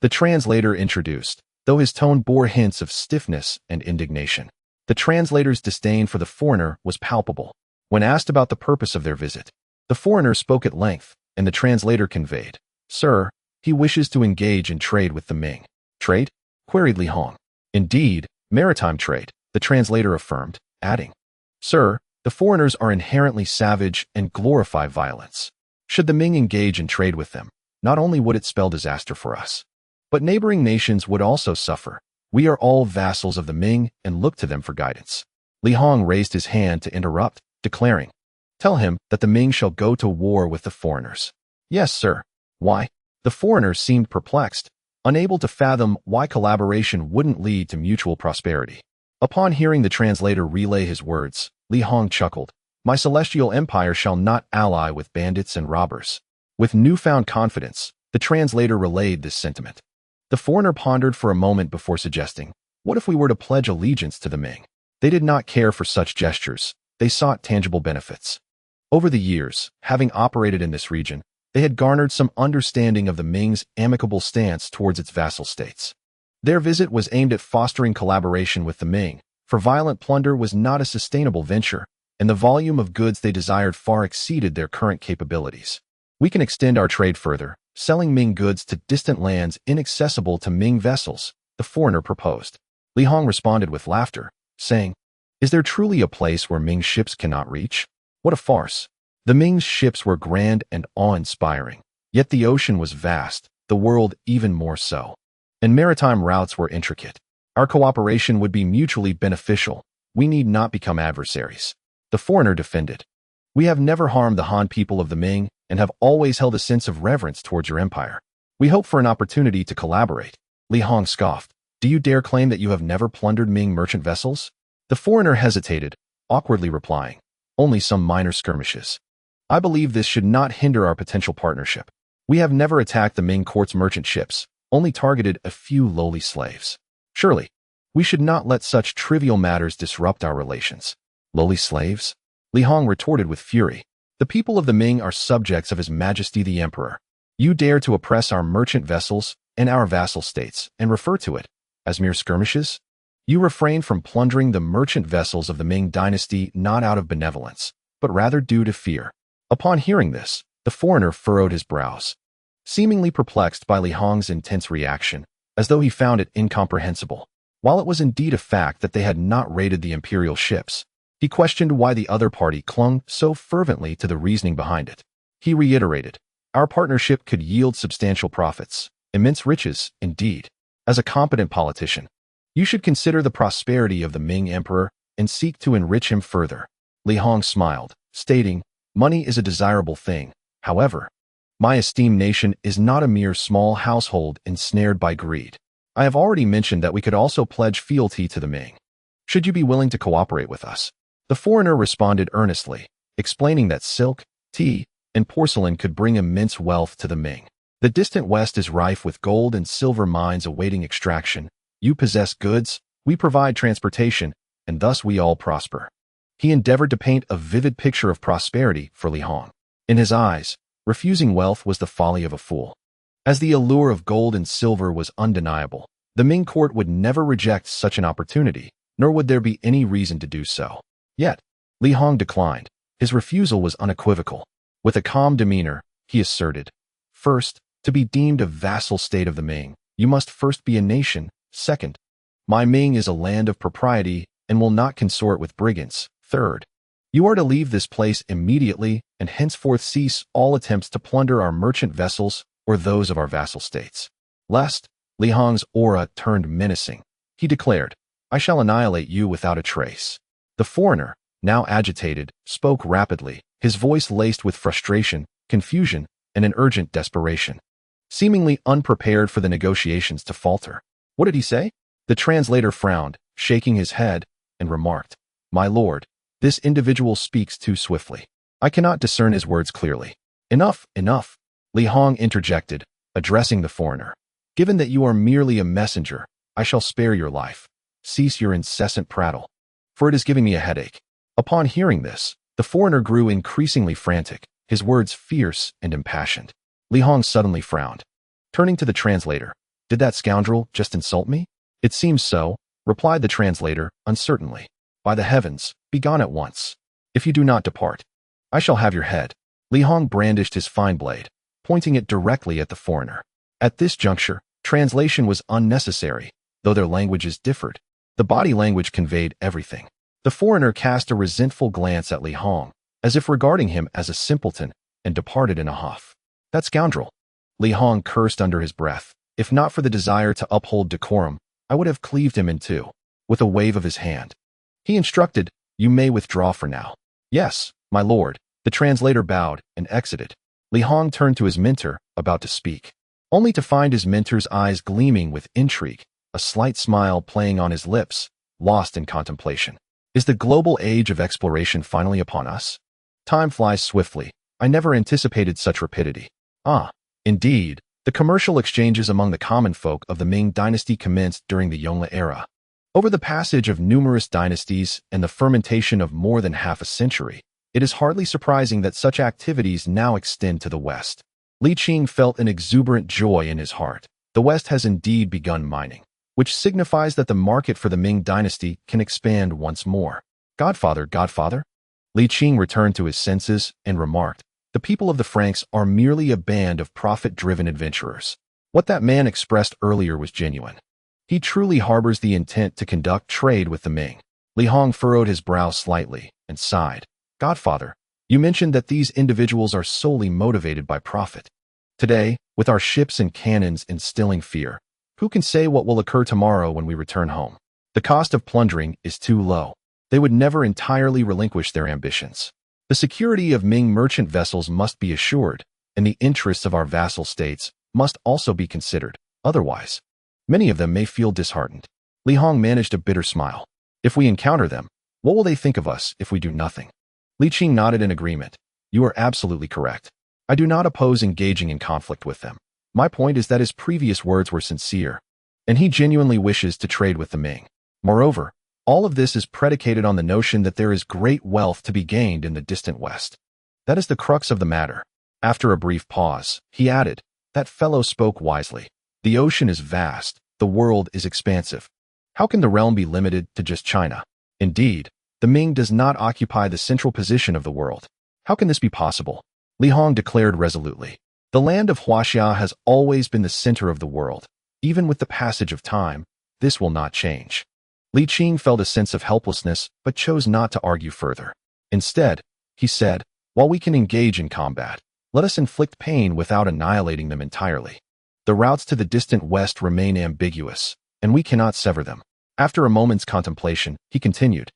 the translator introduced, though his tone bore hints of stiffness and indignation. The translator's disdain for the foreigner was palpable. When asked about the purpose of their visit, the foreigner spoke at length, and the translator conveyed, "Sir, he wishes to engage in trade with the Ming." "Trade?" queried Li Hong. "Indeed, maritime trade," the translator affirmed, adding, "Sir, the foreigners are inherently savage and glorify violence. Should the Ming engage in trade with them, not only would it spell disaster for us, but neighboring nations would also suffer. We are all vassals of the Ming and look to them for guidance." Li Hong raised his hand to interrupt, declaring, "Tell him that the Ming shall go to war with the foreigners." "Yes, sir." "Why?" The foreigner seemed perplexed, unable to fathom why collaboration wouldn't lead to mutual prosperity. Upon hearing the translator relay his words, Li Hong chuckled, "My celestial empire shall not ally with bandits and robbers." With newfound confidence, the translator relayed this sentiment. The foreigner pondered for a moment before suggesting, "What if we were to pledge allegiance to the Ming?" They did not care for such gestures. They sought tangible benefits. Over the years, having operated in this region, they had garnered some understanding of the Ming's amicable stance towards its vassal states. Their visit was aimed at fostering collaboration with the Ming, for violent plunder was not a sustainable venture, and the volume of goods they desired far exceeded their current capabilities. "We can extend our trade further, selling Ming goods to distant lands inaccessible to Ming vessels," the foreigner proposed. Li Hong responded with laughter, saying, "Is there truly a place where Ming ships cannot reach? What a farce!" The Ming's ships were grand and awe-inspiring, yet the ocean was vast, the world even more so, and maritime routes were intricate. Our cooperation would be mutually beneficial. We need not become adversaries. The foreigner defended. "We have never harmed the Han people of the Ming and have always held a sense of reverence towards your empire. We hope for an opportunity to collaborate." Li Hong scoffed, Do you dare claim that you have never plundered Ming merchant vessels? The foreigner hesitated, awkwardly replying, only some minor skirmishes. I believe this should not hinder our potential partnership. We have never attacked the Ming court's merchant ships, only targeted a few lowly slaves. Surely, we should not let such trivial matters disrupt our relations. Lowly slaves? Li Hong retorted with fury. The people of the Ming are subjects of His Majesty the Emperor. You dare to oppress our merchant vessels and our vassal states and refer to it as mere skirmishes? You refrain from plundering the merchant vessels of the Ming dynasty not out of benevolence, but rather due to fear. Upon hearing this, the foreigner furrowed his brows, seemingly perplexed by Li Hong's intense reaction, as though he found it incomprehensible. While it was indeed a fact that they had not raided the imperial ships, he questioned why the other party clung so fervently to the reasoning behind it. He reiterated, our partnership could yield substantial profits, immense riches, indeed. As a competent politician, you should consider the prosperity of the Ming emperor and seek to enrich him further. Li Hong smiled, stating, money is a desirable thing. However, my esteemed nation is not a mere small household ensnared by greed. I have already mentioned that we could also pledge fealty to the Ming. Should you be willing to cooperate with us? The foreigner responded earnestly, explaining that silk, tea, and porcelain could bring immense wealth to the Ming. The distant west is rife with gold and silver mines awaiting extraction. You possess goods, we provide transportation, and thus we all prosper. He endeavored to paint a vivid picture of prosperity for Li Hong. In his eyes, refusing wealth was the folly of a fool. As the allure of gold and silver was undeniable, the Ming court would never reject such an opportunity, nor would there be any reason to do so. Yet, Li Hong declined. His refusal was unequivocal. With a calm demeanor, he asserted, first, to be deemed a vassal state of the Ming, you must first be a nation. Second, my Ming is a land of propriety and will not consort with brigands. Third, you are to leave this place immediately and henceforth cease all attempts to plunder our merchant vessels or those of our vassal states. Lest, Li Hong's aura turned menacing. He declared, I shall annihilate you without a trace. The foreigner, now agitated, spoke rapidly, his voice laced with frustration, confusion, and an urgent desperation, seemingly unprepared for the negotiations to falter. What did he say? The translator frowned, shaking his head, and remarked, my lord, this individual speaks too swiftly. I cannot discern his words clearly. Enough, enough, Li Hong interjected, addressing the foreigner. Given that you are merely a messenger, I shall spare your life. Cease your incessant prattle, for it is giving me a headache. Upon hearing this, the foreigner grew increasingly frantic, his words fierce and impassioned. Li Hong suddenly frowned. Turning to the translator, did that scoundrel just insult me? It seems so, replied the translator, uncertainly. By the heavens, be gone at once. If you do not depart, I shall have your head. Li Hong brandished his fine blade, pointing it directly at the foreigner. At this juncture, translation was unnecessary, though their languages differed. The body language conveyed everything. The foreigner cast a resentful glance at Li Hong, as if regarding him as a simpleton, and departed in a huff. That scoundrel! Li Hong cursed under his breath. If not for the desire to uphold decorum, I would have cleaved him in two. With a wave of his hand, he instructed, you may withdraw for now. Yes, my lord. The translator bowed and exited. Li Hong turned to his mentor, about to speak, only to find his mentor's eyes gleaming with intrigue, a slight smile playing on his lips, lost in contemplation. Is the global age of exploration finally upon us? Time flies swiftly. I never anticipated such rapidity. Ah, indeed, the commercial exchanges among the common folk of the Ming dynasty commenced during the Yongle era. Over the passage of numerous dynasties and the fermentation of more than half a century, it is hardly surprising that such activities now extend to the West. Li Qing felt an exuberant joy in his heart. The West has indeed begun mining, which signifies that the market for the Ming dynasty can expand once more. Godfather? Li Qing returned to his senses and remarked, the people of the Franks are merely a band of profit-driven adventurers. What that man expressed earlier was genuine. He truly harbors the intent to conduct trade with the Ming. Li Hong furrowed his brow slightly and sighed. Godfather, you mentioned that these individuals are solely motivated by profit. Today, with our ships and cannons instilling fear, who can say what will occur tomorrow when we return home? The cost of plundering is too low. They would never entirely relinquish their ambitions. The security of Ming merchant vessels must be assured, and the interests of our vassal states must also be considered. Otherwise, Many of them may feel disheartened. Li Hong managed a bitter smile. If we encounter them, what will they think of us if we do nothing? Li Qing nodded in agreement. You are absolutely correct. I do not oppose engaging in conflict with them. My point is that his previous words were sincere, and he genuinely wishes to trade with the Ming. Moreover, all of this is predicated on the notion that there is great wealth to be gained in the distant West. That is the crux of the matter. After a brief pause, he added, that fellow spoke wisely. The ocean is vast, the world is expansive. How can the realm be limited to just China? Indeed, the Ming does not occupy the central position of the world. How can this be possible? Li Hong declared resolutely. The land of Huaxia has always been the center of the world. Even with the passage of time, this will not change. Li Qing felt a sense of helplessness, but chose not to argue further. Instead, he said, while we can engage in combat, let us inflict pain without annihilating them entirely. The routes to the distant west remain ambiguous, and we cannot sever them. After a moment's contemplation, he continued,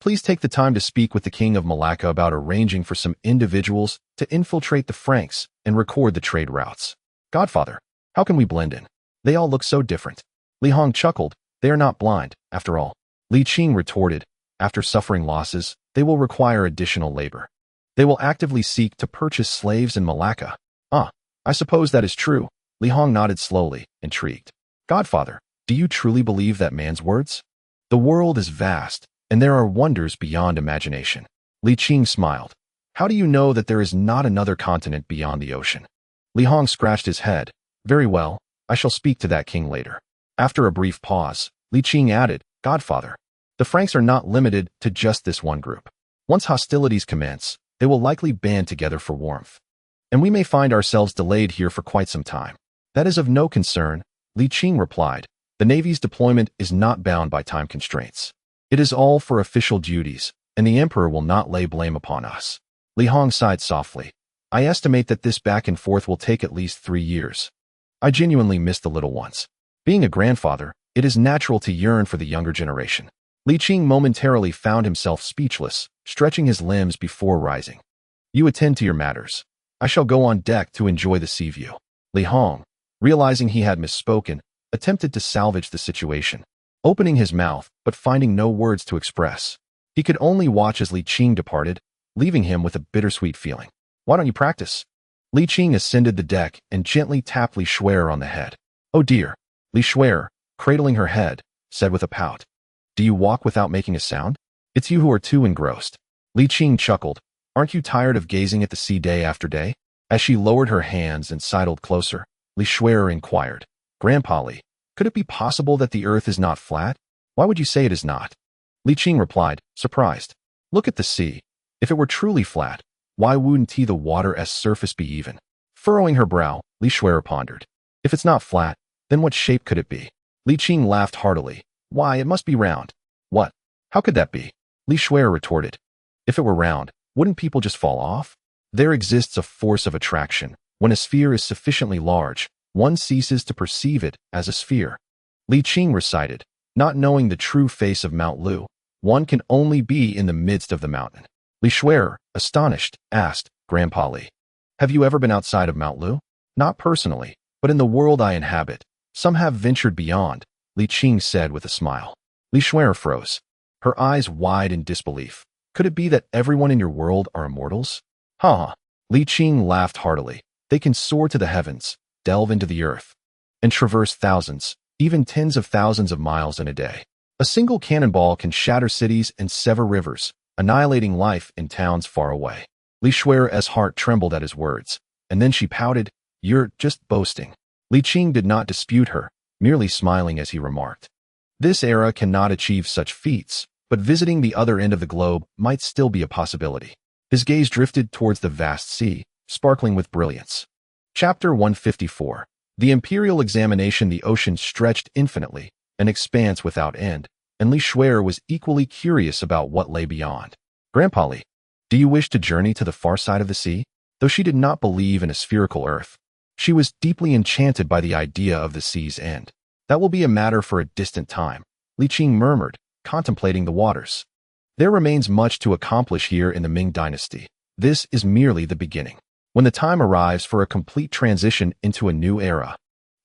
please take the time to speak with the King of Malacca about arranging for some individuals to infiltrate the Franks and record the trade routes. Godfather, how can we blend in? They all look so different. Li Hong chuckled. They are not blind, after all. Li Qing retorted, after suffering losses, they will require additional labor. They will actively seek to purchase slaves in Malacca. I suppose that is true. Li Hong nodded slowly, intrigued. Godfather, do you truly believe that man's words? The world is vast, and there are wonders beyond imagination. Li Qing smiled. How do you know that there is not another continent beyond the ocean? Li Hong scratched his head. Very well, I shall speak to that king later. After a brief pause, Li Qing added, Godfather, the Franks are not limited to just this one group. Once hostilities commence, they will likely band together for warmth. And we may find ourselves delayed here for quite some time. That is of no concern, Li Qing replied. The Navy's deployment is not bound by time constraints. It is all for official duties, and the Emperor will not lay blame upon us. Li Hong sighed softly. I estimate that this back and forth will take at least 3 years. I genuinely miss the little ones. Being a grandfather, it is natural to yearn for the younger generation. Li Qing momentarily found himself speechless, stretching his limbs before rising. You attend to your matters. I shall go on deck to enjoy the sea view. Li Hong, realizing he had misspoken, attempted to salvage the situation, opening his mouth but finding no words to express. He could only watch as Li Qing departed, leaving him with a bittersweet feeling. Why don't you practice? Li Qing ascended the deck and gently tapped Li Shuer on the head. Oh dear. Li Shuer, cradling her head, said with a pout. Do you walk without making a sound? It's you who are too engrossed. Li Qing chuckled. Aren't you tired of gazing at the sea day after day? As she lowered her hands and sidled closer, Li Shuer inquired. Grandpa Li, could it be possible that the earth is not flat? Why would you say it is not? Li Qing replied, surprised. Look at the sea. If it were truly flat, why wouldn't the water's surface be even? Furrowing her brow, Li Shuer pondered. If it's not flat, then what shape could it be? Li Qing laughed heartily. Why, it must be round. What? How could that be? Li Shuer retorted. If it were round, wouldn't people just fall off? There exists a force of attraction. When a sphere is sufficiently large, one ceases to perceive it as a sphere. Li Qing recited, not knowing the true face of Mount Lu, one can only be in the midst of the mountain. Li Shuer, astonished, asked, Grandpa Li, have you ever been outside of Mount Lu? Not personally, but in the world I inhabit. Some have ventured beyond, Li Qing said with a smile. Li Shuer froze, her eyes wide in disbelief. Could it be that everyone in your world are immortals? Ha! Li Qing laughed heartily. They can soar to the heavens, delve into the earth, and traverse thousands, even tens of thousands of miles in a day. A single cannonball can shatter cities and sever rivers, annihilating life in towns far away. Li Shuer's heart trembled at his words, and then she pouted, You're just boasting. Li Qing did not dispute her, merely smiling as he remarked. This era cannot achieve such feats, but visiting the other end of the globe might still be a possibility. His gaze drifted towards the vast sea, sparkling with brilliance. Chapter 154. The Imperial Examination. The ocean stretched infinitely, an expanse without end, and Li Shuer was equally curious about what lay beyond. Grandpa Li, do you wish to journey to the far side of the sea? Though she did not believe in a spherical earth, she was deeply enchanted by the idea of the sea's end. That will be a matter for a distant time, Li Qing murmured, contemplating the waters. There remains much to accomplish here in the Ming dynasty. This is merely the beginning. When the time arrives for a complete transition into a new era,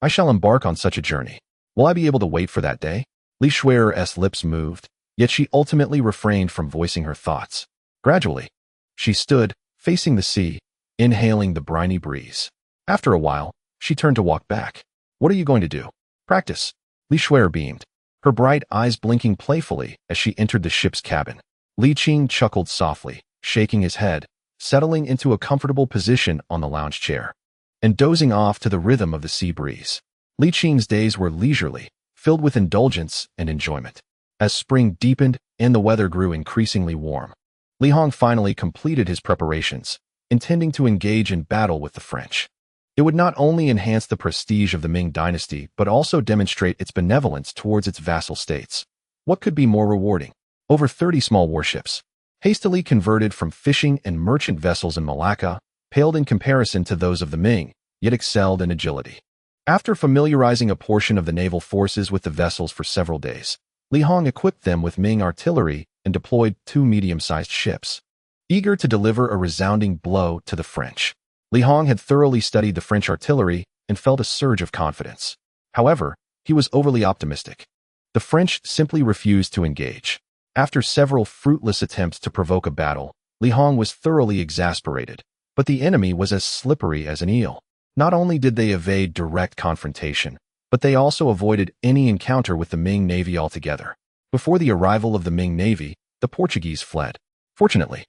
I shall embark on such a journey. Will I be able to wait for that day? Li Shui's lips moved, yet she ultimately refrained from voicing her thoughts. Gradually, she stood, facing the sea, inhaling the briny breeze. After a while, she turned to walk back. What are you going to do? Practice. Li Shui beamed, her bright eyes blinking playfully as she entered the ship's cabin. Li Qing chuckled softly, shaking his head, settling into a comfortable position on the lounge chair, and dozing off to the rhythm of the sea breeze. Li Qing's days were leisurely, filled with indulgence and enjoyment. As spring deepened and the weather grew increasingly warm, Li Hong finally completed his preparations, intending to engage in battle with the French. It would not only enhance the prestige of the Ming dynasty but also demonstrate its benevolence towards its vassal states. What could be more rewarding? Over 30 small warships, hastily converted from fishing and merchant vessels in Malacca, paled in comparison to those of the Ming, yet excelled in agility. After familiarizing a portion of the naval forces with the vessels for several days, Li Hong equipped them with Ming artillery and deployed 2 medium-sized ships. Eager to deliver a resounding blow to the French, Li Hong had thoroughly studied the French artillery and felt a surge of confidence. However, he was overly optimistic. The French simply refused to engage. After several fruitless attempts to provoke a battle, Li Hong was thoroughly exasperated, but the enemy was as slippery as an eel. Not only did they evade direct confrontation, but they also avoided any encounter with the Ming Navy altogether. Before the arrival of the Ming Navy, the Portuguese fled. Fortunately,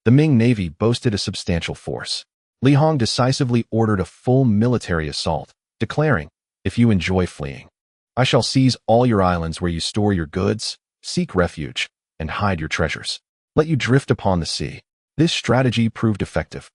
the Ming Navy boasted a substantial force. Li Hong decisively ordered a full military assault, declaring, "If you enjoy fleeing, I shall seize all your islands where you store your goods, seek refuge, and hide your treasures. Let you drift upon the sea." This strategy proved effective,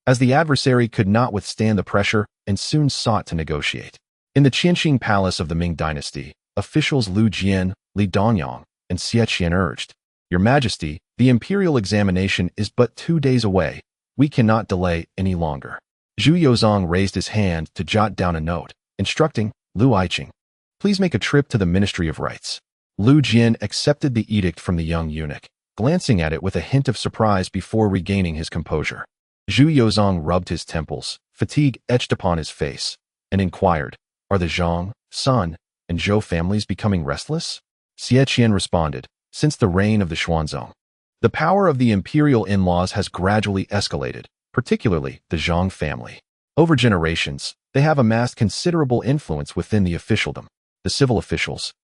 as the adversary could not withstand the pressure and soon sought to negotiate. In the Qing palace of the Ming dynasty, officials Lu Jian, Li Dongyang, and Xie Qian urged, "Your Majesty, the imperial examination is but 2 days away. We cannot delay any longer." Zhu Yozong raised his hand to jot down a note, instructing Lu Aiqing, "Please make a trip to the Ministry of Rites." Lu Jian accepted the edict from the young eunuch, glancing at it with a hint of surprise before regaining his composure. Zhu Yozong rubbed his temples, fatigue etched upon his face, and inquired, "Are the Zhang, Sun, and Zhou families becoming restless?" Xie Qian responded, "Since the reign of the Xuanzong, the power of the imperial in-laws has gradually escalated, particularly the Zhang family. Over generations, they have amassed considerable influence within the officialdom. The civil officials,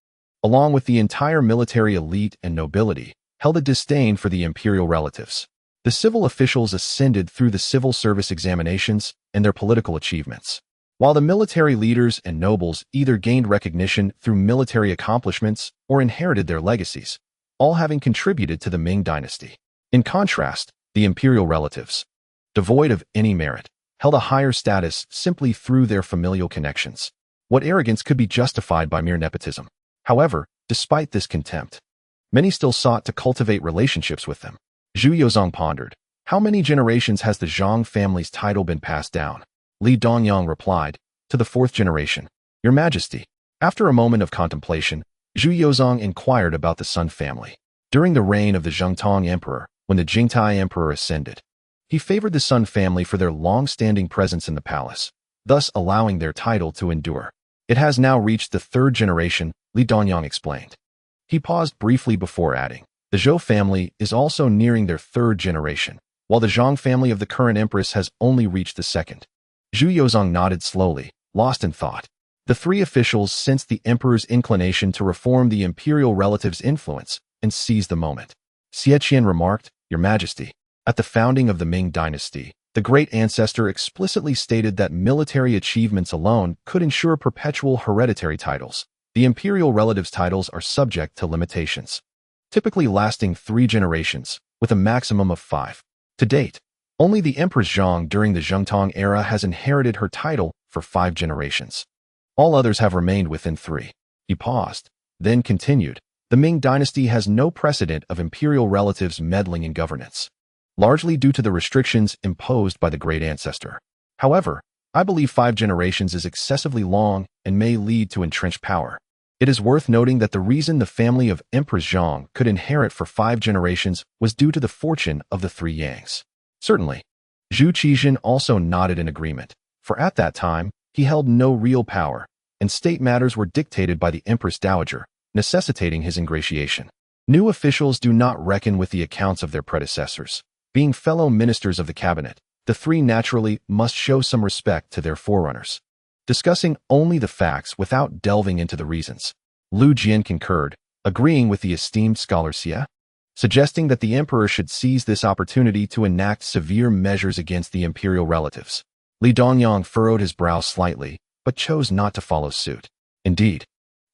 along with the entire military elite and nobility, held a disdain for the imperial relatives. The civil officials ascended through the civil service examinations and their political achievements, while the military leaders and nobles either gained recognition through military accomplishments or inherited their legacies, all having contributed to the Ming dynasty. In contrast, the imperial relatives, devoid of any merit, held a higher status simply through their familial connections. What arrogance could be justified by mere nepotism? However, despite this contempt, many still sought to cultivate relationships with them. Zhu Yozong pondered, "How many generations has the Zhang family's title been passed down?" Li Dongyang replied, "To the 4th generation, Your Majesty." After a moment of contemplation, Zhu Yozong inquired about the Sun family. During the reign of the Zhengtong Emperor, when the Jingtai Emperor ascended, he favored the Sun family for their long-standing presence in the palace, thus allowing their title to endure. "It has now reached the 3rd generation," Li Dongyang explained. He paused briefly before adding, "The Zhou family is also nearing their 3rd generation, while the Zhang family of the current empress has only reached the 2nd. Zhu Yozong nodded slowly, lost in thought. The 3 officials sensed the emperor's inclination to reform the imperial relative's influence and seized the moment. Xie Qian remarked, "Your Majesty, at the founding of the Ming dynasty, the great ancestor explicitly stated that military achievements alone could ensure perpetual hereditary titles. The imperial relatives' titles are subject to limitations, typically lasting 3 generations, with a maximum of 5. To date, only the Empress Zhang during the Zhengtong era has inherited her title for 5 generations. All others have remained within 3. He paused, then continued, "The Ming dynasty has no precedent of imperial relatives meddling in governance, largely due to the restrictions imposed by the great ancestor. However, I believe 5 generations is excessively long and may lead to entrenched power. It is worth noting that the reason the family of Empress Zhang could inherit for 5 generations was due to the fortune of the 3 Yangs." Certainly. Zhu Qizhen also nodded in agreement, for at that time, he held no real power, and state matters were dictated by the Empress Dowager, necessitating his ingratiation. New officials do not reckon with the accounts of their predecessors. Being fellow ministers of the cabinet, the three naturally must show some respect to their forerunners. Discussing only the facts without delving into the reasons, Lu Jian concurred, agreeing with the esteemed scholar Xie, suggesting that the emperor should seize this opportunity to enact severe measures against the imperial relatives. Li Dongyang furrowed his brow slightly, but chose not to follow suit. Indeed,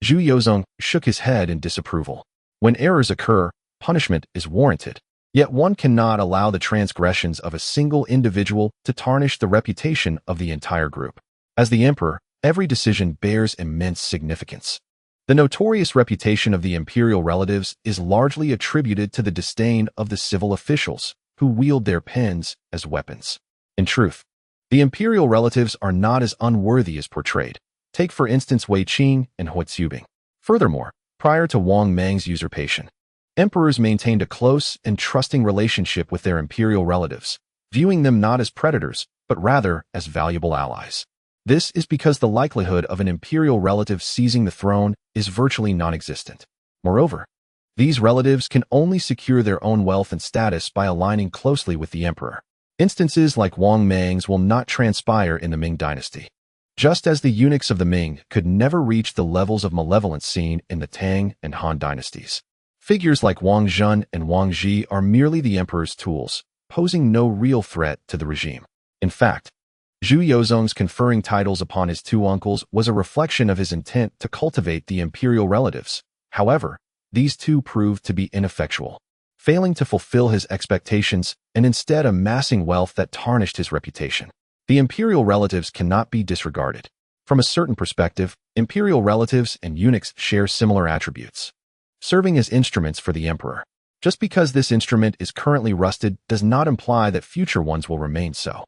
Zhu Yozong shook his head in disapproval. When errors occur, punishment is warranted. Yet one cannot allow the transgressions of a single individual to tarnish the reputation of the entire group. As the emperor, every decision bears immense significance. The notorious reputation of the imperial relatives is largely attributed to the disdain of the civil officials, who wield their pens as weapons. In truth, the imperial relatives are not as unworthy as portrayed. Take for instance Wei Qing and Hui Zubing. Furthermore, prior to Wang Mang's usurpation, emperors maintained a close and trusting relationship with their imperial relatives, viewing them not as predators, but rather as valuable allies. This is because the likelihood of an imperial relative seizing the throne is virtually non-existent. Moreover, these relatives can only secure their own wealth and status by aligning closely with the emperor. Instances like Wang Mang's will not transpire in the Ming dynasty. Just as the eunuchs of the Ming could never reach the levels of malevolence seen in the Tang and Han dynasties. Figures like Wang Zhun and Wang Zhi are merely the emperor's tools, posing no real threat to the regime. In fact, Zhu Yozong's conferring titles upon his two uncles was a reflection of his intent to cultivate the imperial relatives. However, these two proved to be ineffectual, failing to fulfill his expectations and instead amassing wealth that tarnished his reputation. The imperial relatives cannot be disregarded. From a certain perspective, imperial relatives and eunuchs share similar attributes, serving as instruments for the emperor. Just because this instrument is currently rusted does not imply that future ones will remain so.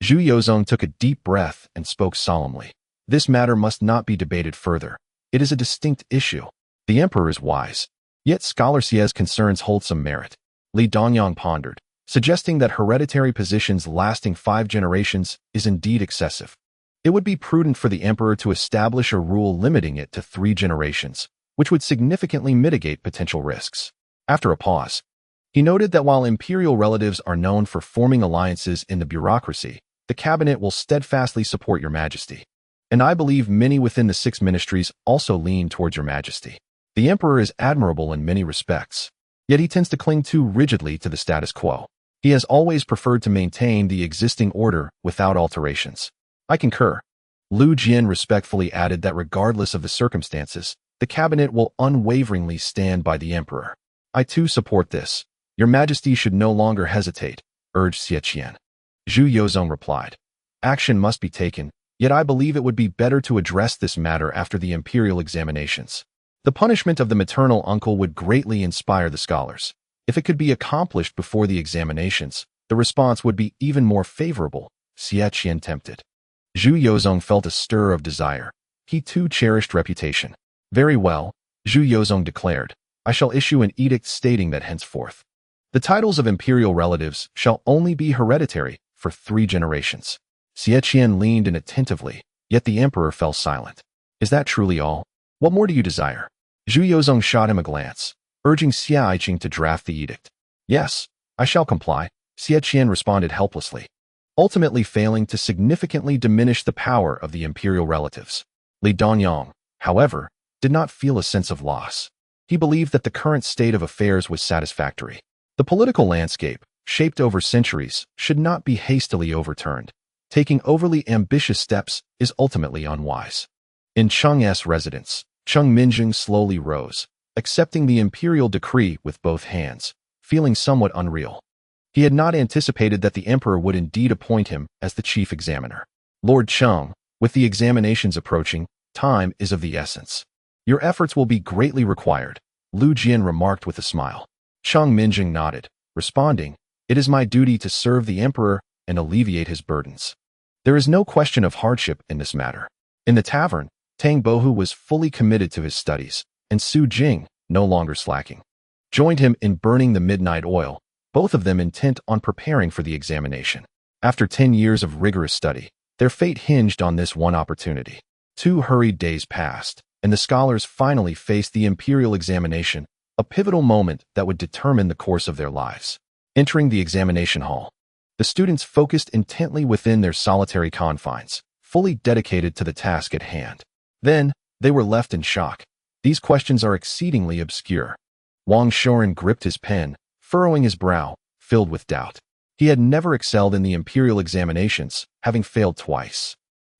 Zhu Yozong took a deep breath and spoke solemnly. This matter must not be debated further. It is a distinct issue. The emperor is wise, yet Scholar Xie's concerns hold some merit. Li Dongyang pondered, suggesting that hereditary positions lasting 5 generations is indeed excessive. It would be prudent for the emperor to establish a rule limiting it to 3 generations, which would significantly mitigate potential risks. After a pause, he noted that while imperial relatives are known for forming alliances in the bureaucracy, the cabinet will steadfastly support your majesty. And I believe many within the 6 ministries also lean towards your majesty. The emperor is admirable in many respects, yet he tends to cling too rigidly to the status quo. He has always preferred to maintain the existing order without alterations. I concur. Lu Jian respectfully added that regardless of the circumstances, the cabinet will unwaveringly stand by the emperor. I too support this. Your majesty should no longer hesitate, urged Xie Qian. Zhu Yozong replied. Action must be taken, yet I believe it would be better to address this matter after the imperial examinations. The punishment of the maternal uncle would greatly inspire the scholars. If it could be accomplished before the examinations, the response would be even more favorable, Xie Qian tempted. Zhu Yozong felt a stir of desire. He too cherished reputation. Very well, Zhu Yozong declared. I shall issue an edict stating that henceforth, the titles of imperial relatives shall only be hereditary for 3 generations. Xie Qian leaned in attentively, yet the emperor fell silent. Is that truly all? What more do you desire? Zhu Yozong shot him a glance, urging Xie Aiqing to draft the edict. Yes, I shall comply, Xie Qian responded helplessly, ultimately failing to significantly diminish the power of the imperial relatives. Li Dongyang, however, did not feel a sense of loss. He believed that the current state of affairs was satisfactory. The political landscape, shaped over centuries, should not be hastily overturned. Taking overly ambitious steps is ultimately unwise. In Cheng's residence, Cheng Minjing slowly rose, accepting the imperial decree with both hands, feeling somewhat unreal. He had not anticipated that the emperor would indeed appoint him as the chief examiner. Lord Cheng, with the examinations approaching, time is of the essence. Your efforts will be greatly required, Lu Jian remarked with a smile. Cheng Minjing nodded, responding, It is my duty to serve the emperor and alleviate his burdens. There is no question of hardship in this matter. In the tavern, Tang Bohu was fully committed to his studies, and Su Jing, no longer slacking, joined him in burning the midnight oil, both of them intent on preparing for the examination. After 10 years of rigorous study, their fate hinged on this one opportunity. 2 hurried days passed, and the scholars finally faced the imperial examination, a pivotal moment that would determine the course of their lives. Entering the examination hall, the students focused intently within their solitary confines, fully dedicated to the task at hand. Then, they were left in shock. These questions are exceedingly obscure. Wang Shoren gripped his pen, furrowing his brow, filled with doubt. He had never excelled in the imperial examinations, having failed twice.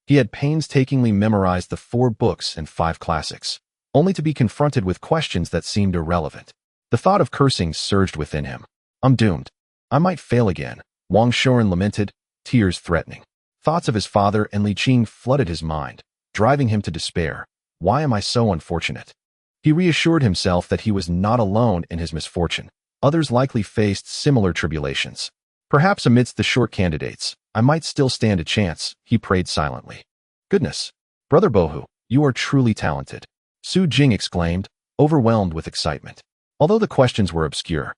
He had painstakingly memorized the 4 books and 5 classics, only to be confronted with questions that seemed irrelevant. The thought of cursing surged within him. I'm doomed. I might fail again, Wang Shoren lamented, tears threatening. Thoughts of his father and Li Qing flooded his mind, driving him to despair. Why am I so unfortunate? He reassured himself that he was not alone in his misfortune. Others likely faced similar tribulations. Perhaps amidst the short candidates, I might still stand a chance, he prayed silently. Goodness! Brother Bohu, you are truly talented, Su Jing exclaimed, overwhelmed with excitement. Although the questions were obscure,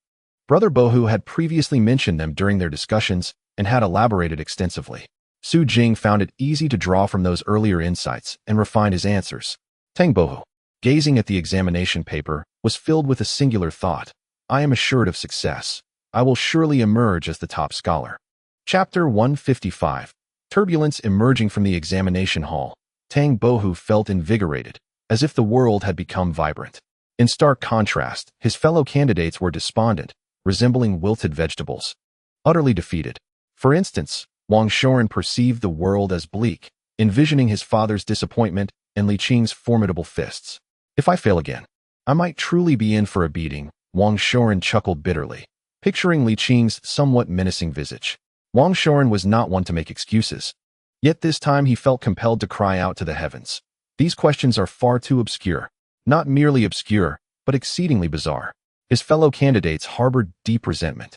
Brother Bohu had previously mentioned them during their discussions and had elaborated extensively. Su Jing found it easy to draw from those earlier insights and refine his answers. Tang Bohu, gazing at the examination paper, was filled with a singular thought. I am assured of success. I will surely emerge as the top scholar. Chapter 155. Turbulence emerging from the examination hall. Tang Bohu felt invigorated, as if the world had become vibrant. In stark contrast, his fellow candidates were despondent, resembling wilted vegetables. Utterly defeated. For instance, Wang Shoren perceived the world as bleak, envisioning his father's disappointment and Li Qing's formidable fists. If I fail again, I might truly be in for a beating, Wang Shoren chuckled bitterly, picturing Li Qing's somewhat menacing visage. Wang Shoren was not one to make excuses. Yet this time he felt compelled to cry out to the heavens. These questions are far too obscure. Not merely obscure, but exceedingly bizarre. His fellow candidates harbored deep resentment,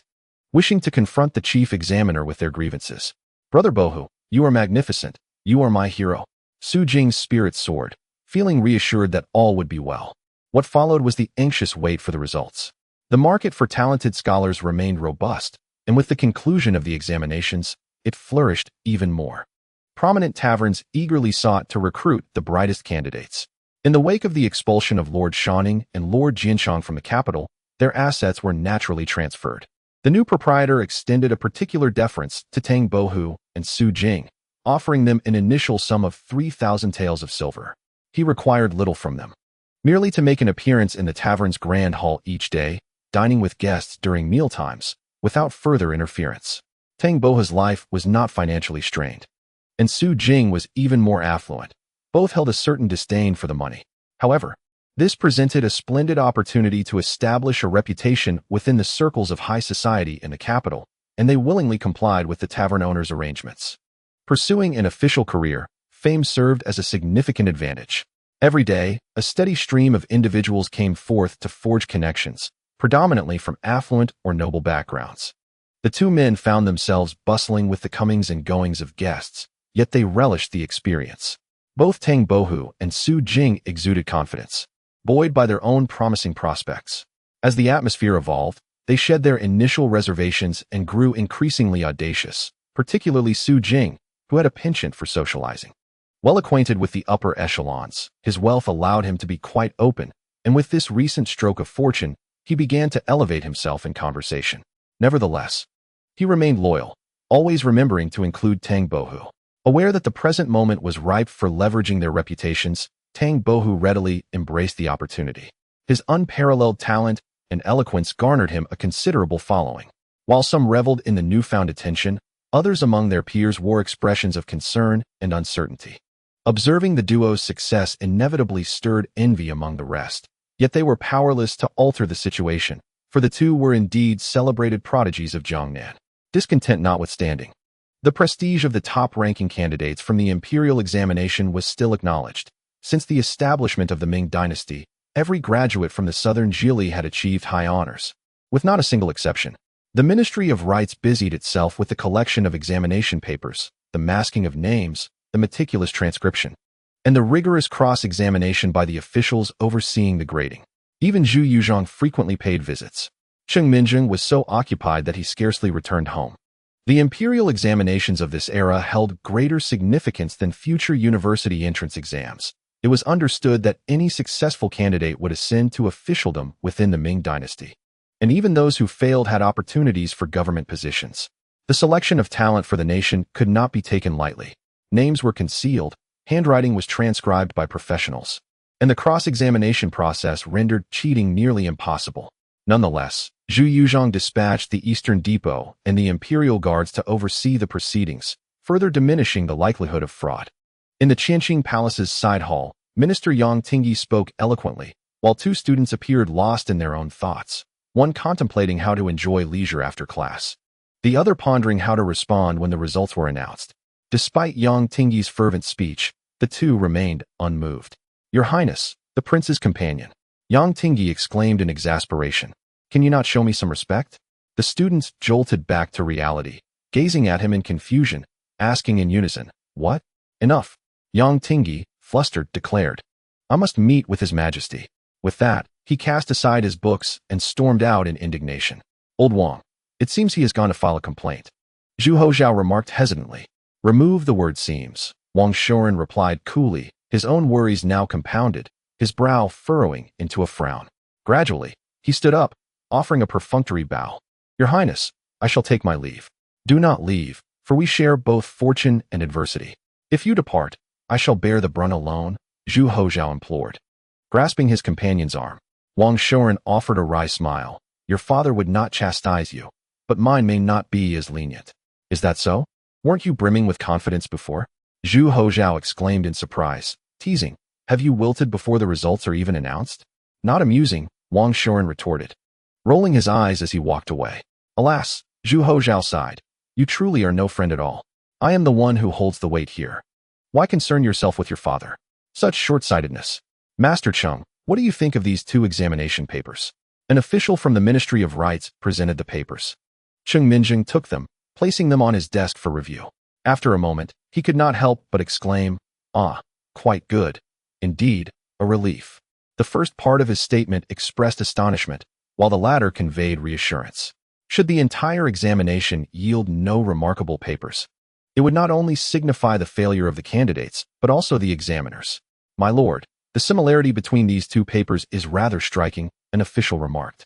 wishing to confront the chief examiner with their grievances. Brother Bohu, you are magnificent. You are my hero. Su Jing's spirit soared, feeling reassured that all would be well. What followed was the anxious wait for the results. The market for talented scholars remained robust, and with the conclusion of the examinations, it flourished even more. Prominent taverns eagerly sought to recruit the brightest candidates. In the wake of the expulsion of Lord Shaning and Lord Jianshang from the capital, their assets were naturally transferred. The new proprietor extended a particular deference to Tang Bohu and Su Jing, offering them an initial sum of 3,000 taels of silver. He required little from them, merely to make an appearance in the tavern's grand hall each day, dining with guests during mealtimes, without further interference. Tang Bohu's life was not financially strained, and Su Jing was even more affluent. Both held a certain disdain for the money. However, this presented a splendid opportunity to establish a reputation within the circles of high society in the capital, and they willingly complied with the tavern owner's arrangements. Pursuing an official career, fame served as a significant advantage. Every day, a steady stream of individuals came forth to forge connections, predominantly from affluent or noble backgrounds. The two men found themselves bustling with the comings and goings of guests, yet they relished the experience. Both Tang Bohu and Su Jing exuded confidence, buoyed by their own promising prospects. As the atmosphere evolved, they shed their initial reservations and grew increasingly audacious, particularly Su Jing, who had a penchant for socializing. Well acquainted with the upper echelons, his wealth allowed him to be quite open, and with this recent stroke of fortune, he began to elevate himself in conversation. Nevertheless, he remained loyal, always remembering to include Tang Bohu. Aware that the present moment was ripe for leveraging their reputations, Tang Bohu readily embraced the opportunity. His unparalleled talent and eloquence garnered him a considerable following. While some reveled in the newfound attention, others among their peers wore expressions of concern and uncertainty. Observing the duo's success inevitably stirred envy among the rest, yet they were powerless to alter the situation, for the two were indeed celebrated prodigies of Jiangnan. Discontent notwithstanding, the prestige of the top-ranking candidates from the imperial examination was still acknowledged. Since the establishment of the Ming dynasty, every graduate from the southern Jili had achieved high honors, with not a single exception. The Ministry of Rites busied itself with the collection of examination papers, the masking of names, the meticulous transcription, and the rigorous cross-examination by the officials overseeing the grading. Even Zhu Yuzhong frequently paid visits. Cheng Minjing was so occupied that he scarcely returned home. The imperial examinations of this era held greater significance than future university entrance exams. It was understood that any successful candidate would ascend to officialdom within the Ming dynasty, and even those who failed had opportunities for government positions. The selection of talent for the nation could not be taken lightly. Names were concealed, handwriting was transcribed by professionals, and the cross-examination process rendered cheating nearly impossible. Nonetheless, Zhu Yuzhong dispatched the Eastern Depot and the imperial guards to oversee the proceedings, further diminishing the likelihood of fraud. In the Qianqing Palace's side hall, Minister Yang Tingyi spoke eloquently, while two students appeared lost in their own thoughts, one contemplating how to enjoy leisure after class, the other pondering how to respond when the results were announced. Despite Yang Tingyi's fervent speech, the two remained unmoved. "Your Highness, the prince's companion," Yang Tingyi exclaimed in exasperation. "Can you not show me some respect?" The students jolted back to reality, gazing at him in confusion, asking in unison, "What?" "Enough," Yang Tingyi, flustered, declared. "I must meet with His Majesty." With that, he cast aside his books and stormed out in indignation. "Old Wang, it seems he has gone to file a complaint," Zhu Hozhao remarked hesitantly. "Remove the word seems," Wang Shouren replied coolly, his own worries now compounded, his brow furrowing into a frown. Gradually, he stood up, offering a perfunctory bow. "Your Highness, I shall take my leave." "Do not leave, for we share both fortune and adversity. If you depart, I shall bear the brunt alone," Zhu Hozhao implored. Grasping his companion's arm, Wang Shouren offered a wry smile. "Your father would not chastise you, but mine may not be as lenient." "Is that so? Weren't you brimming with confidence before?" Zhu Hozhao exclaimed in surprise, teasing. "Have you wilted before the results are even announced?" "Not amusing," Wang Shouren retorted, rolling his eyes as he walked away. "Alas," Zhu Hozhao sighed, "you truly are no friend at all. I am the one who holds the weight here. Why concern yourself with your father? Such short-sightedness. Master Chung, what do you think of these two examination papers?" An official from the Ministry of Rites presented the papers. Cheng Minjing took them, placing them on his desk for review. After a moment, he could not help but exclaim, "Ah, quite good. Indeed, a relief." The first part of his statement expressed astonishment, while the latter conveyed reassurance. Should the entire examination yield no remarkable papers, it would not only signify the failure of the candidates, but also the examiners. "My lord, the similarity between these two papers is rather striking," an official remarked.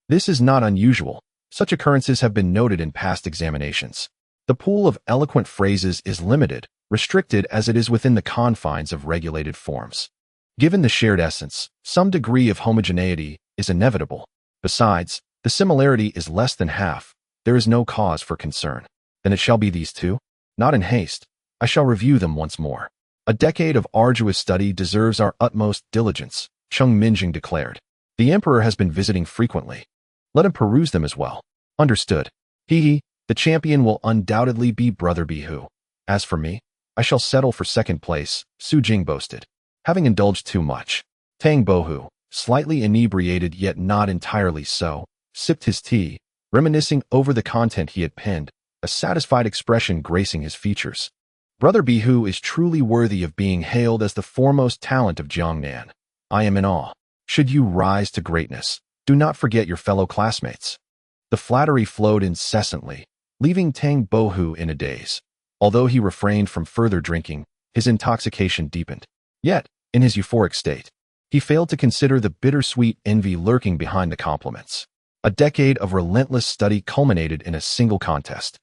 "This is not unusual. Such occurrences have been noted in past examinations. The pool of eloquent phrases is limited, restricted as it is within the confines of regulated forms. Given the shared essence, some degree of homogeneity is inevitable. Besides, the similarity is less than half. There is no cause for concern. Then it shall be these two? Not in haste. I shall review them once more. A decade of arduous study deserves our utmost diligence," Cheng Minjing declared. "The emperor has been visiting frequently. Let him peruse them as well." "Understood. He, the champion will undoubtedly be Brother Bihu. As for me, I shall settle for second place," Su Jing boasted. Having indulged too much, Tang Bohu, slightly inebriated yet not entirely so, sipped his tea, reminiscing over the content he had penned, a satisfied expression gracing his features. "Brother Bihu is truly worthy of being hailed as the foremost talent of Jiangnan. I am in awe. Should you rise to greatness, do not forget your fellow classmates." The flattery flowed incessantly, leaving Tang Bohu in a daze. Although he refrained from further drinking, his intoxication deepened. Yet, in his euphoric state, he failed to consider the bittersweet envy lurking behind the compliments. A decade of relentless study culminated in a single contest,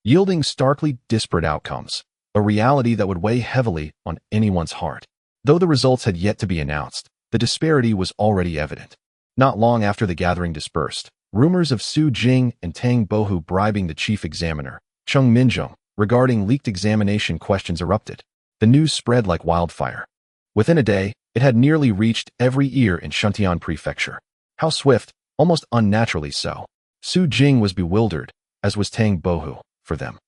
yielding starkly disparate outcomes, a reality that would weigh heavily on anyone's heart. Though the results had yet to be announced, the disparity was already evident. Not long after the gathering dispersed, rumors of Su Jing and Tang Bohu bribing the chief examiner, Cheng Minjing, regarding leaked examination questions erupted. The news spread like wildfire. Within a day, it had nearly reached every ear in Shuntian Prefecture. How swift, almost unnaturally so. Su Jing was bewildered, as was Tang Bohu, for them.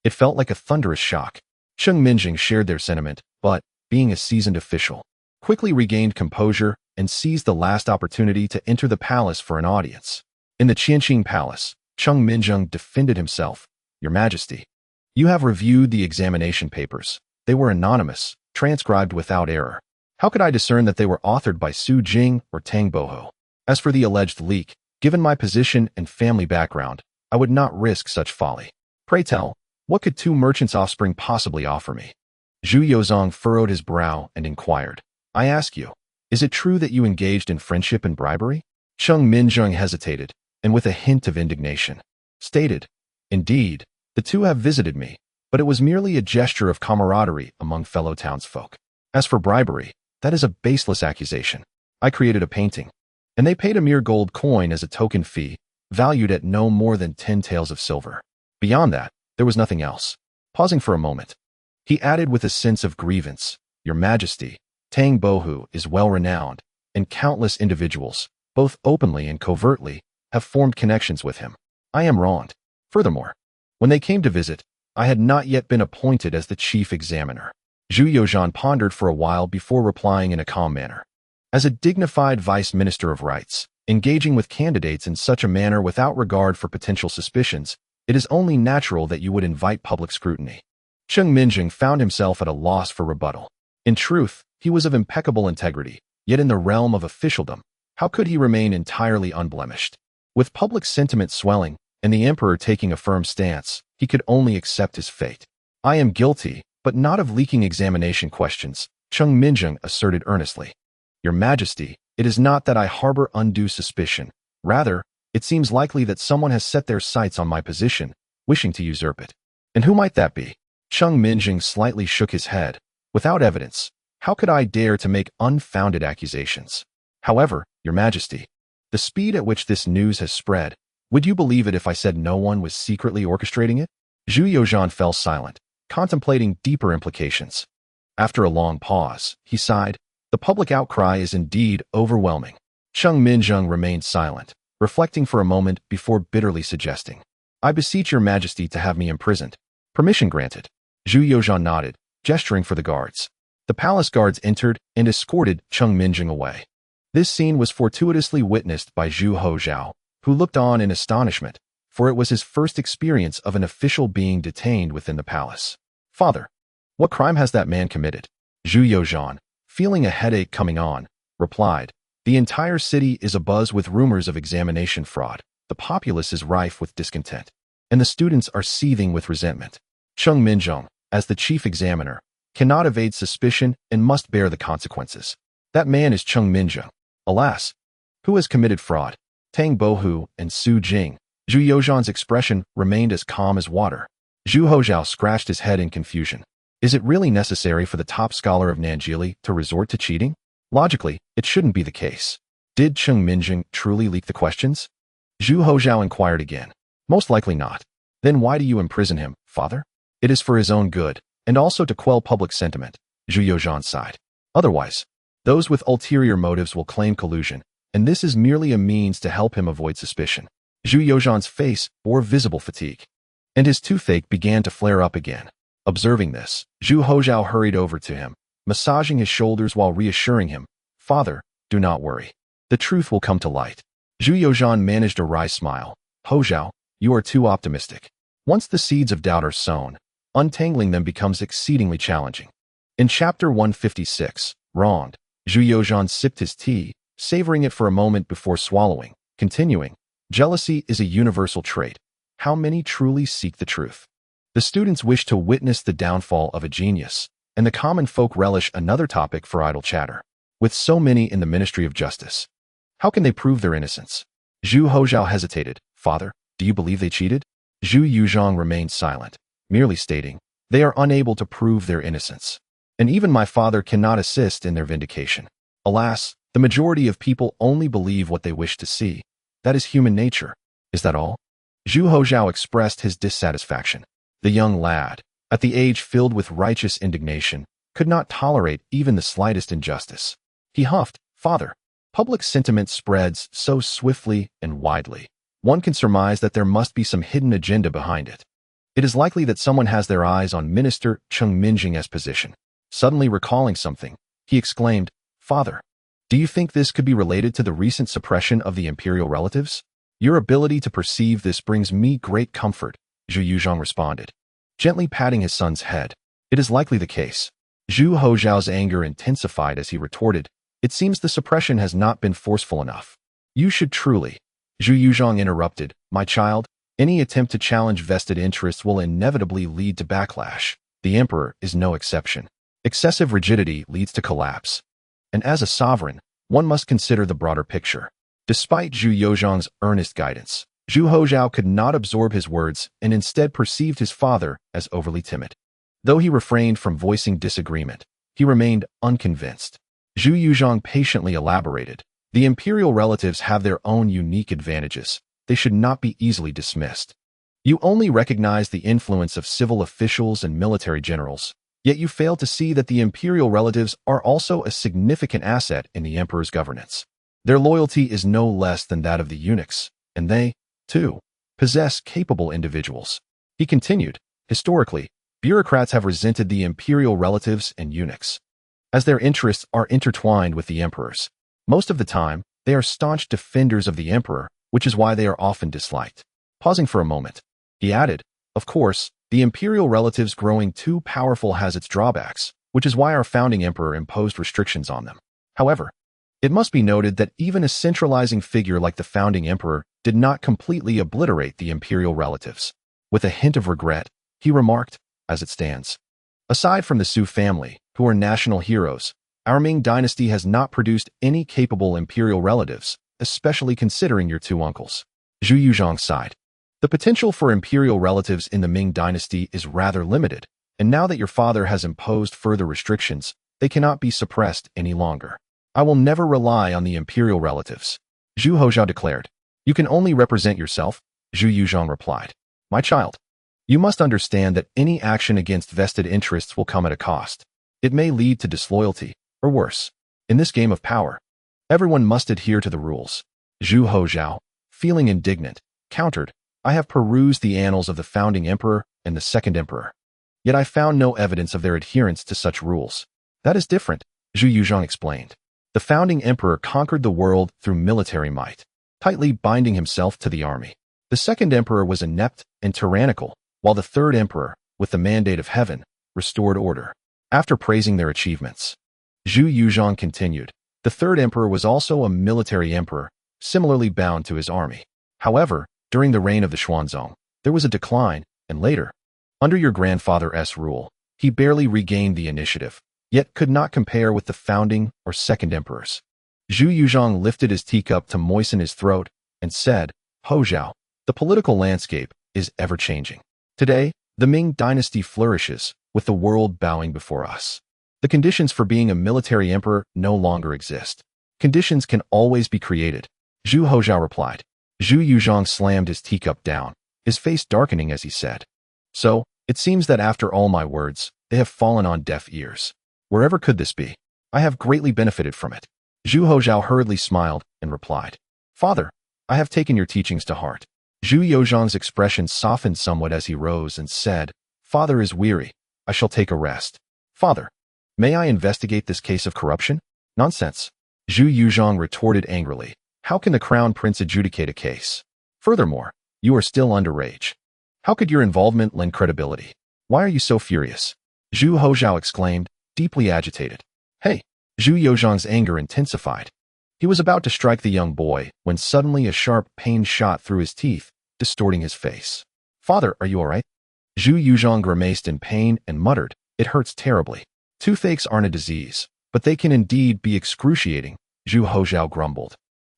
It felt like a thunderous shock. Cheng Minjing shared their sentiment, but, being a seasoned official, quickly regained composure and seized the last opportunity to enter the palace for an audience. In the Qianqing Palace, Cheng Minjing defended himself. "Your Majesty, you have reviewed the examination papers. They were anonymous, transcribed without error. How could I discern that they were authored by Su Jing or Tang Bohu? As for the alleged leak, given my position and family background, I would not risk such folly." Pray tell, what could two merchants' offspring possibly offer me? Zhu Yozong furrowed his brow and inquired. I ask you, is it true that you engaged in friendship and bribery? Cheng Minzheng hesitated, and with a hint of indignation, stated, Indeed, the two have visited me, but it was merely a gesture of camaraderie among fellow townsfolk. As for bribery, that is a baseless accusation. I created a painting, and they paid a mere gold coin as a token fee, valued at no more than 10 taels of silver. Beyond that, there was nothing else. Pausing for a moment, he added with a sense of grievance, Your Majesty, Tang Bohu is well-renowned, and countless individuals, both openly and covertly, have formed connections with him. I am wronged. Furthermore, when they came to visit, I had not yet been appointed as the chief examiner. Zhu Yozhan pondered for a while before replying in a calm manner. As a dignified vice minister of rights, engaging with candidates in such a manner without regard for potential suspicions, it is only natural that you would invite public scrutiny. Cheng Minjing found himself at a loss for rebuttal. In truth, he was of impeccable integrity, yet in the realm of officialdom, how could he remain entirely unblemished? With public sentiment swelling, and the emperor taking a firm stance, he could only accept his fate. I am guilty, but not of leaking examination questions, Cheng Minjing asserted earnestly. Your Majesty, it is not that I harbor undue suspicion. Rather, it seems likely that someone has set their sights on my position, wishing to usurp it. And who might that be? Cheng Minjing slightly shook his head. Without evidence, how could I dare to make unfounded accusations? However, Your Majesty, the speed at which this news has spread, would you believe it if I said no one was secretly orchestrating it? Zhu Yozhan fell silent, contemplating deeper implications. After a long pause, he sighed. The public outcry is indeed overwhelming. Cheng Minjing remained silent, reflecting for a moment before bitterly suggesting, I beseech Your Majesty to have me imprisoned. Permission granted. Zhu Yozhan nodded, gesturing for the guards. The palace guards entered and escorted Cheng Minjing away. This scene was fortuitously witnessed by Zhu Hozhao, who looked on in astonishment, for it was his first experience of an official being detained within the palace. Father, what crime has that man committed? Zhu Yozhan, feeling a headache coming on, replied, The entire city is abuzz with rumors of examination fraud. The populace is rife with discontent, and the students are seething with resentment. Cheng Minjing, as the chief examiner, cannot evade suspicion and must bear the consequences. That man is Cheng Minjing. Alas, who has committed fraud? Tang Bohu and Su Jing. Zhu Yozhan's expression remained as calm as water. Zhu Hozhao scratched his head in confusion. Is it really necessary for the top scholar of Nanjili to resort to cheating? Logically, it shouldn't be the case. Did Cheng Minjing truly leak the questions? Zhu Hozhao inquired again. Most likely not. Then why do you imprison him, father? It is for his own good, and also to quell public sentiment, Zhu Yozhan sighed. Otherwise, those with ulterior motives will claim collusion, and this is merely a means to help him avoid suspicion. Zhu Yozhan's face bore visible fatigue, and his toothache began to flare up again. Observing this, Zhu Hozhao hurried over to him, massaging his shoulders while reassuring him, Father, do not worry. The truth will come to light. Zhu Yozhan managed a wry smile. Hozhao, you are too optimistic. Once the seeds of doubt are sown, untangling them becomes exceedingly challenging. In chapter 156, Wronged, Zhu Yozhan sipped his tea, savoring it for a moment before swallowing, continuing, Jealousy is a universal trait. How many truly seek the truth? The students wish to witness the downfall of a genius, and the common folk relish another topic for idle chatter. With so many in the Ministry of Justice, how can they prove their innocence? Zhu Hozhao hesitated. Father, do you believe they cheated? Zhu Yuzhong remained silent, merely stating, they are unable to prove their innocence. And even my father cannot assist in their vindication. Alas, the majority of people only believe what they wish to see. That is human nature. Is that all? Zhu Hozhao expressed his dissatisfaction. The young lad, at the age filled with righteous indignation, could not tolerate even the slightest injustice. He huffed, Father, public sentiment spreads so swiftly and widely. One can surmise that there must be some hidden agenda behind it. It is likely that someone has their eyes on Minister Cheng Minjing's position. Suddenly recalling something, he exclaimed, Father, do you think this could be related to the recent suppression of the imperial relatives? Your ability to perceive this brings me great comfort, Zhu Yuzhong responded, gently patting his son's head. It is likely the case. Zhu Hozhao's anger intensified as he retorted, It seems the suppression has not been forceful enough. You should truly. Zhu Yuzhong interrupted, My child, Any attempt to challenge vested interests will inevitably lead to backlash. The emperor is no exception. Excessive rigidity leads to collapse. And as a sovereign, one must consider the broader picture. Despite Zhu Yozhang's earnest guidance, Zhu Hozhao could not absorb his words and instead perceived his father as overly timid. Though he refrained from voicing disagreement, he remained unconvinced. Zhu Yuzhang patiently elaborated. The imperial relatives have their own unique advantages. They should not be easily dismissed. You only recognize the influence of civil officials and military generals, yet you fail to see that the imperial relatives are also a significant asset in the emperor's governance. Their loyalty is no less than that of the eunuchs, and they, too, possess capable individuals. He continued, historically, bureaucrats have resented the imperial relatives and eunuchs, as their interests are intertwined with the emperor's. Most of the time, they are staunch defenders of the emperor, which is why they are often disliked. Pausing for a moment, he added, of course, the imperial relatives growing too powerful has its drawbacks, which is why our founding emperor imposed restrictions on them. However, it must be noted that even a centralizing figure like the founding emperor did not completely obliterate the imperial relatives. With a hint of regret, he remarked, as it stands, aside from the Su family, who are national heroes, our Ming dynasty has not produced any capable imperial relatives, especially considering your two uncles. Zhu Yuzhang sighed. The potential for imperial relatives in the Ming dynasty is rather limited, and now that your father has imposed further restrictions, they cannot be suppressed any longer. I will never rely on the imperial relatives, Zhu Hozhao declared. You can only represent yourself, Zhu Yuzhang replied. My child, you must understand that any action against vested interests will come at a cost. It may lead to disloyalty, or worse. In this game of power, everyone must adhere to the rules. Zhu Hozhao, feeling indignant, countered, I have perused the annals of the founding emperor and the second emperor, yet I found no evidence of their adherence to such rules. That is different, Zhu Yuzhang explained. The founding emperor conquered the world through military might, tightly binding himself to the army. The second emperor was inept and tyrannical, while the third emperor, with the mandate of heaven, restored order. After praising their achievements, Zhu Yuzhang continued, the third emperor was also a military emperor, similarly bound to his army. However, during the reign of the Xuanzong, there was a decline, and later, under your grandfather's rule, he barely regained the initiative, yet could not compare with the founding or second emperors. Zhu Yuzhang lifted his teacup to moisten his throat and said, Hozhao, the political landscape is ever-changing. Today, the Ming dynasty flourishes, with the world bowing before us. The conditions for being a military emperor no longer exist. Conditions can always be created, Zhu Hozhao replied. Zhu Yuzhang slammed his teacup down, his face darkening as he said, So, it seems that after all my words, they have fallen on deaf ears. Wherever could this be? I have greatly benefited from it. Zhu Hozhao hurriedly smiled and replied, Father, I have taken your teachings to heart. Zhu Yozhang's expression softened somewhat as he rose and said, Father is weary. I shall take a rest. Father, may I investigate this case of corruption? Nonsense. Zhu Yuzhang retorted angrily. How can the crown prince adjudicate a case? Furthermore, you are still underage. How could your involvement lend credibility? Why are you so furious? Zhu Hozhao exclaimed, deeply agitated. Hey! Zhu Yozhang's anger intensified. He was about to strike the young boy when suddenly a sharp pain shot through his teeth, distorting his face. Father, are you all right? Zhu Yuzhang grimaced in pain and muttered, It hurts terribly. Toothaches aren't a disease, but they can indeed be excruciating, Zhu Hozhao grumbled.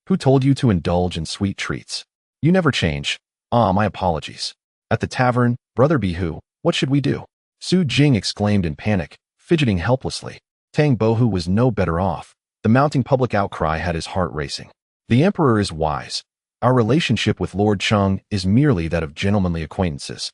Who told you to indulge in sweet treats? You never change. My apologies. At the tavern, Brother Bihu, what should we do? Su Jing exclaimed in panic, fidgeting helplessly. Tang Bohu was no better off. The mounting public outcry had his heart racing. The emperor is wise. Our relationship with Lord Cheng is merely that of gentlemanly acquaintances,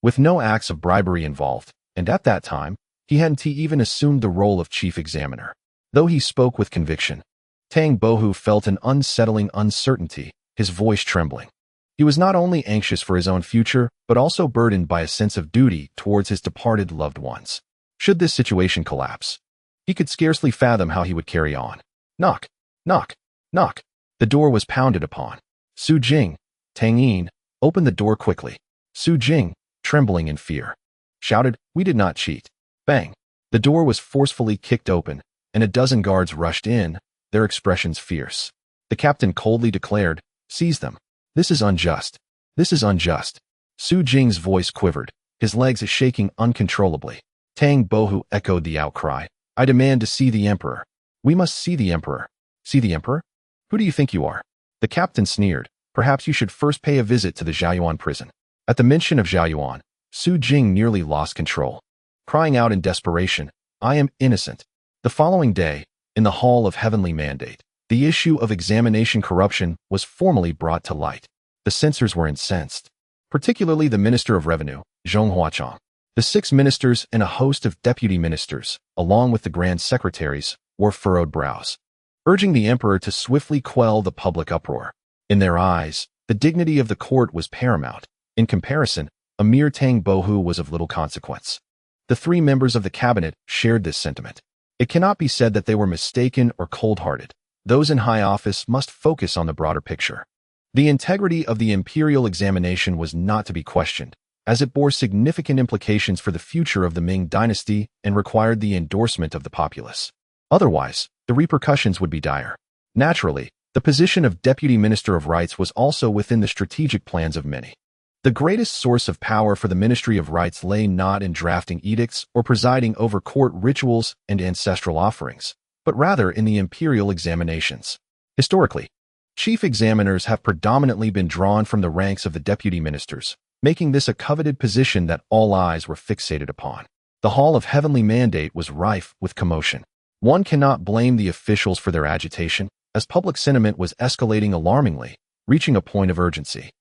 with no acts of bribery involved, and at that time, he hadn't even assumed the role of chief examiner. Though he spoke with conviction, Tang Bohu felt an unsettling uncertainty, his voice trembling. He was not only anxious for his own future, but also burdened by a sense of duty towards his departed loved ones. Should this situation collapse, he could scarcely fathom how he would carry on. Knock, knock, knock. The door was pounded upon. Su Jing, Tang Yin, opened the door quickly. Su Jing, trembling in fear, shouted, We did not cheat. Bang. The door was forcefully kicked open, and a dozen guards rushed in, their expressions fierce. The captain coldly declared, Seize them. This is unjust. This is unjust. Su Jing's voice quivered, his legs shaking uncontrollably. Tang Bohu echoed the outcry. I demand to see the emperor. We must see the emperor. See the emperor? Who do you think you are? The captain sneered. Perhaps you should first pay a visit to the Zhaoyuan prison. At the mention of Zhaoyuan, Su Jing nearly lost control. Crying out in desperation, I am innocent. The following day, in the Hall of Heavenly Mandate, the issue of examination corruption was formally brought to light. The censors were incensed, particularly the Minister of Revenue, Zhong Huachang. The 6 ministers and a host of deputy ministers, along with the grand secretaries, wore furrowed brows, urging the emperor to swiftly quell the public uproar. In their eyes, the dignity of the court was paramount. In comparison, a mere Tang Bohu was of little consequence. The 3 members of the cabinet shared this sentiment. It cannot be said that they were mistaken or cold-hearted. Those in high office must focus on the broader picture. The integrity of the imperial examination was not to be questioned, as it bore significant implications for the future of the Ming dynasty and required the endorsement of the populace. Otherwise, the repercussions would be dire. Naturally, the position of Deputy Minister of Rites was also within the strategic plans of many. The greatest source of power for the Ministry of Rites lay not in drafting edicts or presiding over court rituals and ancestral offerings, but rather in the imperial examinations. Historically, chief examiners have predominantly been drawn from the ranks of the deputy ministers, making this a coveted position that all eyes were fixated upon. The Hall of Heavenly Mandate was rife with commotion. One cannot blame the officials for their agitation, as public sentiment was escalating alarmingly, reaching a point of urgency.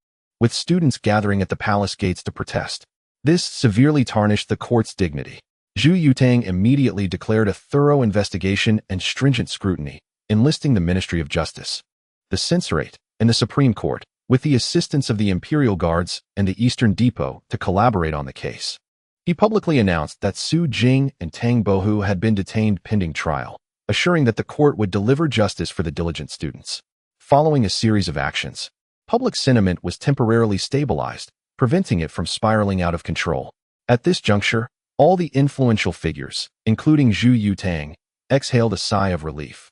With students gathering at the palace gates to protest, this severely tarnished the court's dignity. Zhu Yutang immediately declared a thorough investigation and stringent scrutiny, enlisting the Ministry of Justice, the Censorate, and the Supreme Court, with the assistance of the Imperial Guards and the Eastern Depot to collaborate on the case. He publicly announced that Su Jing and Tang Bohu had been detained pending trial, assuring that the court would deliver justice for the diligent students. Following a series of actions, public sentiment was temporarily stabilized, preventing it from spiraling out of control. At this juncture, all the influential figures, including Zhu Yutang, exhaled a sigh of relief.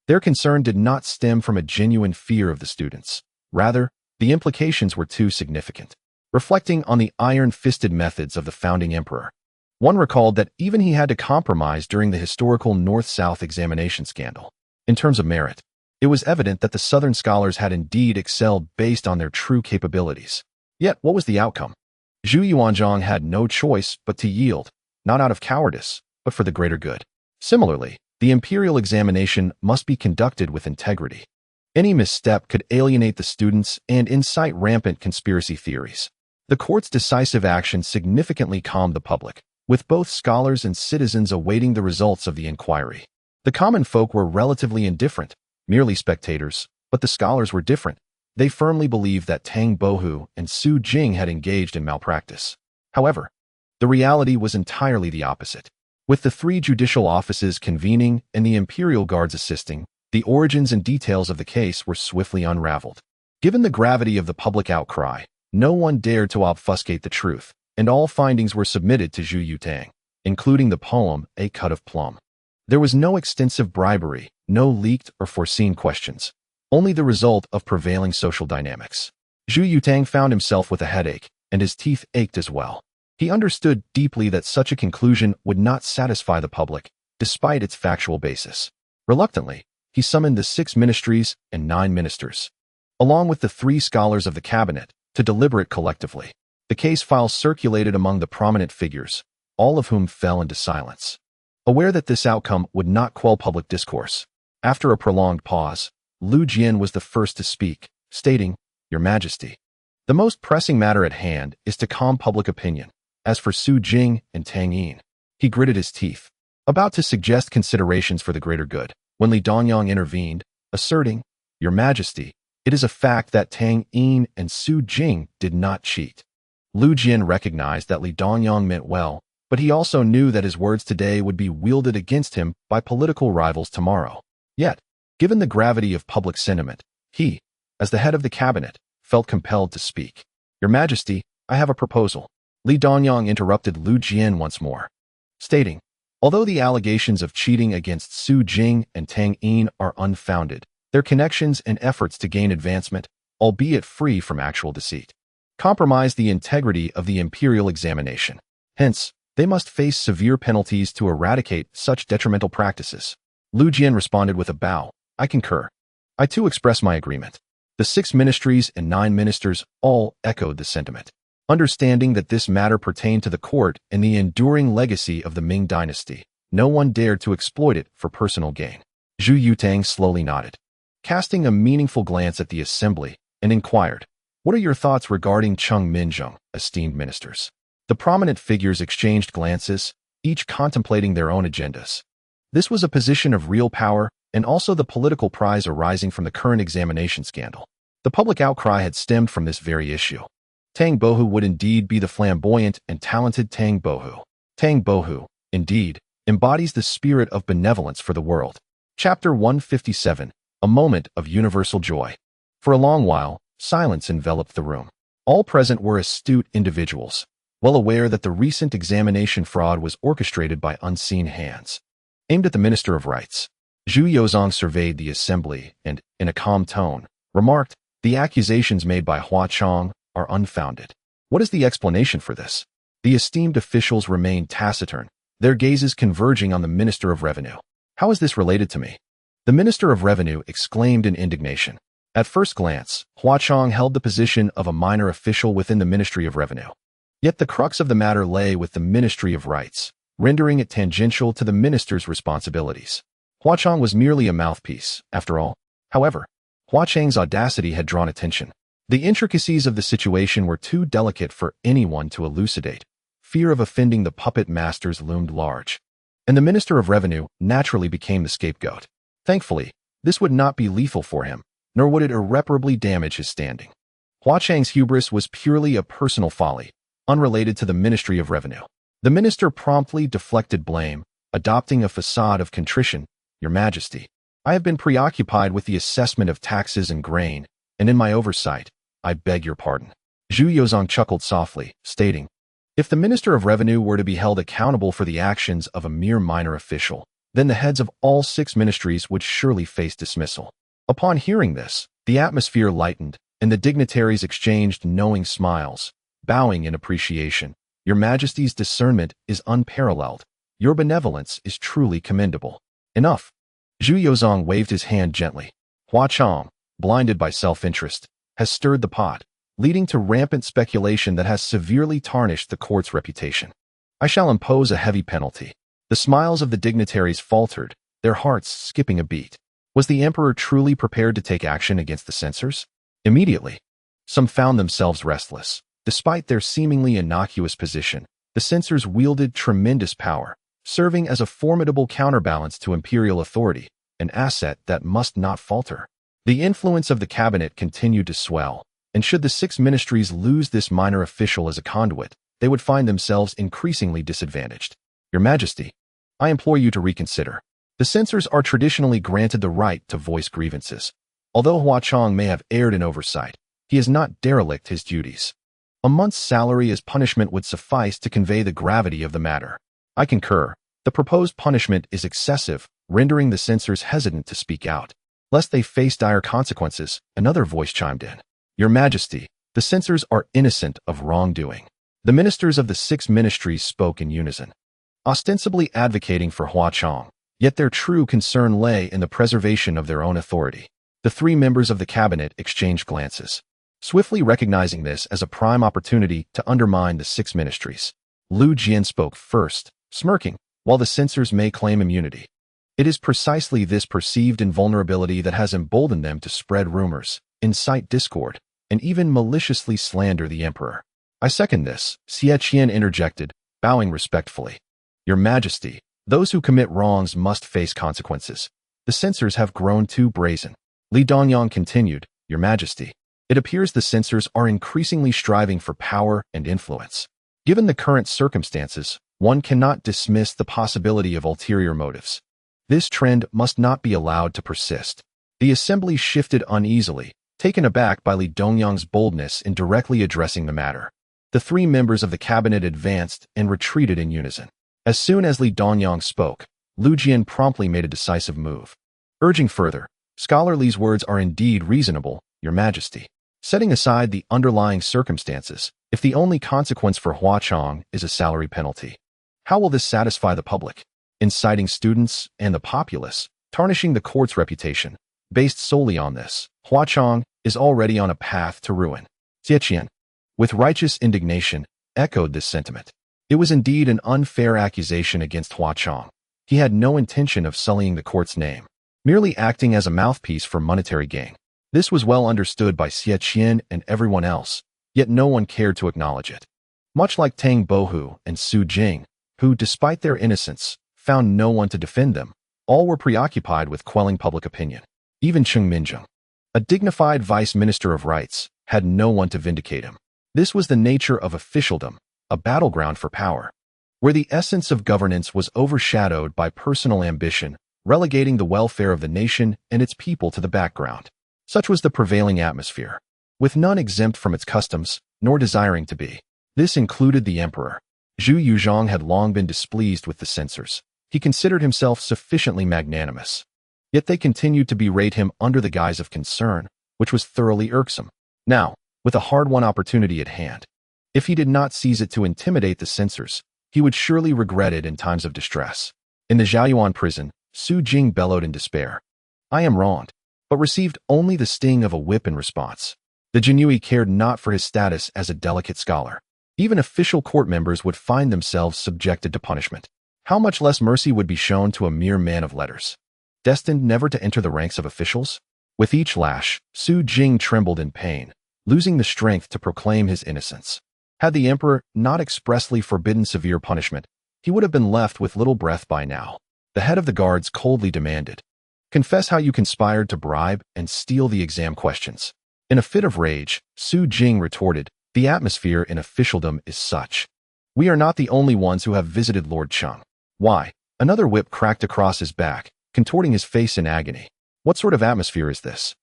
Their concern did not stem from a genuine fear of the students. Rather, the implications were too significant. Reflecting on the iron-fisted methods of the founding emperor, one recalled that even he had to compromise during the historical North-South examination scandal. In terms of merit, it was evident that the Southern scholars had indeed excelled based on their true capabilities. Yet, what was the outcome? Zhu Yuanzhang had no choice but to yield, not out of cowardice, but for the greater good. Similarly, the imperial examination must be conducted with integrity. Any misstep could alienate the students and incite rampant conspiracy theories. The court's decisive action significantly calmed the public, with both scholars and citizens awaiting the results of the inquiry. The common folk were relatively indifferent, merely spectators, but the scholars were different. They firmly believed that Tang Bohu and Su Jing had engaged in malpractice. However, the reality was entirely the opposite. With the 3 judicial offices convening and the Imperial Guards assisting, the origins and details of the case were swiftly unraveled. Given the gravity of the public outcry, no one dared to obfuscate the truth, and all findings were submitted to Zhu Yutang, including the poem A Cut of Plum. There was no extensive bribery, no leaked or foreseen questions, only the result of prevailing social dynamics. Zhu Yutang found himself with a headache, and his teeth ached as well. He understood deeply that such a conclusion would not satisfy the public, despite its factual basis. Reluctantly, he summoned the 6 ministries and 9 ministers, along with the 3 scholars of the cabinet, to deliberate collectively. The case file circulated among the prominent figures, all of whom fell into silence. Aware that this outcome would not quell public discourse, after a prolonged pause, Lu Jian was the first to speak, stating, Your Majesty, the most pressing matter at hand is to calm public opinion. As for Su Jing and Tang Yin, he gritted his teeth, about to suggest considerations for the greater good, when Li Dongyang intervened, asserting, Your Majesty, it is a fact that Tang Yin and Su Jing did not cheat. Lu Jian recognized that Li Dongyang meant well, but he also knew that his words today would be wielded against him by political rivals tomorrow. Yet, given the gravity of public sentiment, he, as the head of the cabinet, felt compelled to speak. Your Majesty, I have a proposal. Li Dongyang interrupted Lu Jian once more, stating, Although the allegations of cheating against Su Jing and Tang Yin are unfounded, their connections and efforts to gain advancement, albeit free from actual deceit, compromise the integrity of the imperial examination. Hence, they must face severe penalties to eradicate such detrimental practices. Lu Jian responded with a bow. I concur. I too express my agreement. The 6 ministries and 9 ministers all echoed the sentiment. Understanding that this matter pertained to the court and the enduring legacy of the Ming dynasty, no one dared to exploit it for personal gain. Zhu Yutang slowly nodded, casting a meaningful glance at the assembly, and inquired, "What are your thoughts regarding Cheng Minzheng, esteemed ministers?" The prominent figures exchanged glances, each contemplating their own agendas. This was a position of real power, and also the political prize arising from the current examination scandal. The public outcry had stemmed from this very issue. Tang Bohu would indeed be the flamboyant and talented Tang Bohu. Tang Bohu, indeed, embodies the spirit of benevolence for the world. Chapter 157, A Moment of Universal Joy. For a long while, silence enveloped the room. All present were astute individuals, well aware that the recent examination fraud was orchestrated by unseen hands. Aimed at the Minister of Rights, Zhu Yozong surveyed the assembly and, in a calm tone, remarked, "The accusations made by Hua Chong are unfounded. What is the explanation for this?" The esteemed officials remained taciturn, their gazes converging on the Minister of Revenue. "How is this related to me?" The Minister of Revenue exclaimed in indignation. At first glance, Hua Chong held the position of a minor official within the Ministry of Revenue. Yet the crux of the matter lay with the Ministry of Rights, rendering it tangential to the minister's responsibilities. Hua Chong was merely a mouthpiece, after all. However, Hua Chang's audacity had drawn attention. The intricacies of the situation were too delicate for anyone to elucidate. Fear of offending the puppet masters loomed large, and the Minister of Revenue naturally became the scapegoat. Thankfully, this would not be lethal for him, nor would it irreparably damage his standing. Hua Chang's hubris was purely a personal folly, unrelated to the Ministry of Revenue. The minister promptly deflected blame, adopting a facade of contrition. "Your Majesty, I have been preoccupied with the assessment of taxes and grain, and in my oversight, I beg your pardon." Zhu Yozong chuckled softly, stating, "If the Minister of Revenue were to be held accountable for the actions of a mere minor official, then the heads of all 6 ministries would surely face dismissal." Upon hearing this, the atmosphere lightened, and the dignitaries exchanged knowing smiles, bowing in appreciation. "Your Majesty's discernment is unparalleled. Your benevolence is truly commendable." "Enough." Zhu Yozong waved his hand gently. "Hua Chong, blinded by self-interest, has stirred the pot, leading to rampant speculation that has severely tarnished the court's reputation. I shall impose a heavy penalty." The smiles of the dignitaries faltered, their hearts skipping a beat. Was the emperor truly prepared to take action against the censors? Immediately, some found themselves restless. Despite their seemingly innocuous position, the censors wielded tremendous power, serving as a formidable counterbalance to imperial authority, an asset that must not falter. The influence of the cabinet continued to swell, and should the 6 ministries lose this minor official as a conduit, they would find themselves increasingly disadvantaged. "Your Majesty, I implore you to reconsider. The censors are traditionally granted the right to voice grievances. Although Hua Chong may have erred in oversight, he has not derelict his duties. A month's salary as punishment would suffice to convey the gravity of the matter." "I concur. The proposed punishment is excessive, rendering the censors hesitant to speak out, lest they face dire consequences," another voice chimed in. "Your Majesty, the censors are innocent of wrongdoing." The ministers of the 6 ministries spoke in unison, ostensibly advocating for Hua Chong, yet their true concern lay in the preservation of their own authority. The 3 members of the cabinet exchanged glances, swiftly recognizing this as a prime opportunity to undermine the 6 ministries. Lu Jian spoke first, smirking, "While the censors may claim immunity, it is precisely this perceived invulnerability that has emboldened them to spread rumors, incite discord, and even maliciously slander the emperor." "I second this," Xie Qian interjected, bowing respectfully. "Your Majesty, those who commit wrongs must face consequences. The censors have grown too brazen." Li Dongyang continued, "Your Majesty, it appears the censors are increasingly striving for power and influence. Given the current circumstances, one cannot dismiss the possibility of ulterior motives. This trend must not be allowed to persist." The assembly shifted uneasily, taken aback by Li Dongyang's boldness in directly addressing the matter. The 3 members of the cabinet advanced and retreated in unison. As soon as Li Dongyang spoke, Lu Jian promptly made a decisive move, urging further, "Scholar Li's words are indeed reasonable, Your Majesty. Setting aside the underlying circumstances, if the only consequence for Huachong is a salary penalty, how will this satisfy the public? Inciting students and the populace, tarnishing the court's reputation. Based solely on this, Huachong is already on a path to ruin. Xie with righteous indignation, echoed this sentiment. It was indeed an unfair accusation against Huachong. He had no intention of sullying the court's name, merely acting as a mouthpiece for monetary gain. This was well understood by Xie Qian and everyone else, yet no one cared to acknowledge it. Much like Tang Bohu and Su Jing, who, despite their innocence, found no one to defend them, all were preoccupied with quelling public opinion. Even Cheng Minzheng, a dignified vice minister of rights, had no one to vindicate him. This was the nature of officialdom, a battleground for power, where the essence of governance was overshadowed by personal ambition, relegating the welfare of the nation and its people to the background. Such was the prevailing atmosphere, with none exempt from its customs, nor desiring to be. This included the emperor. Zhu Yuzhong had long been displeased with the censors. He considered himself sufficiently magnanimous. Yet they continued to berate him under the guise of concern, which was thoroughly irksome. Now, with a hard-won opportunity at hand, if he did not seize it to intimidate the censors, he would surely regret it in times of distress. In the Zhaoyuan prison, Su Jing bellowed in despair. I am wronged, but received only the sting of a whip in response. The Jinui cared not for his status as a delicate scholar. Even official court members would find themselves subjected to punishment. How much less mercy would be shown to a mere man of letters, destined never to enter the ranks of officials? With each lash, Su Jing trembled in pain, losing the strength to proclaim his innocence. Had the emperor not expressly forbidden severe punishment, he would have been left with little breath by now. The head of the guards coldly demanded, "Confess how you conspired to bribe and steal the exam questions." In a fit of rage, Su Jing retorted, "The atmosphere in officialdom is such. We are not the only ones who have visited Lord Cheng." Why? Another whip cracked across his back, contorting his face in agony. What sort of atmosphere is this?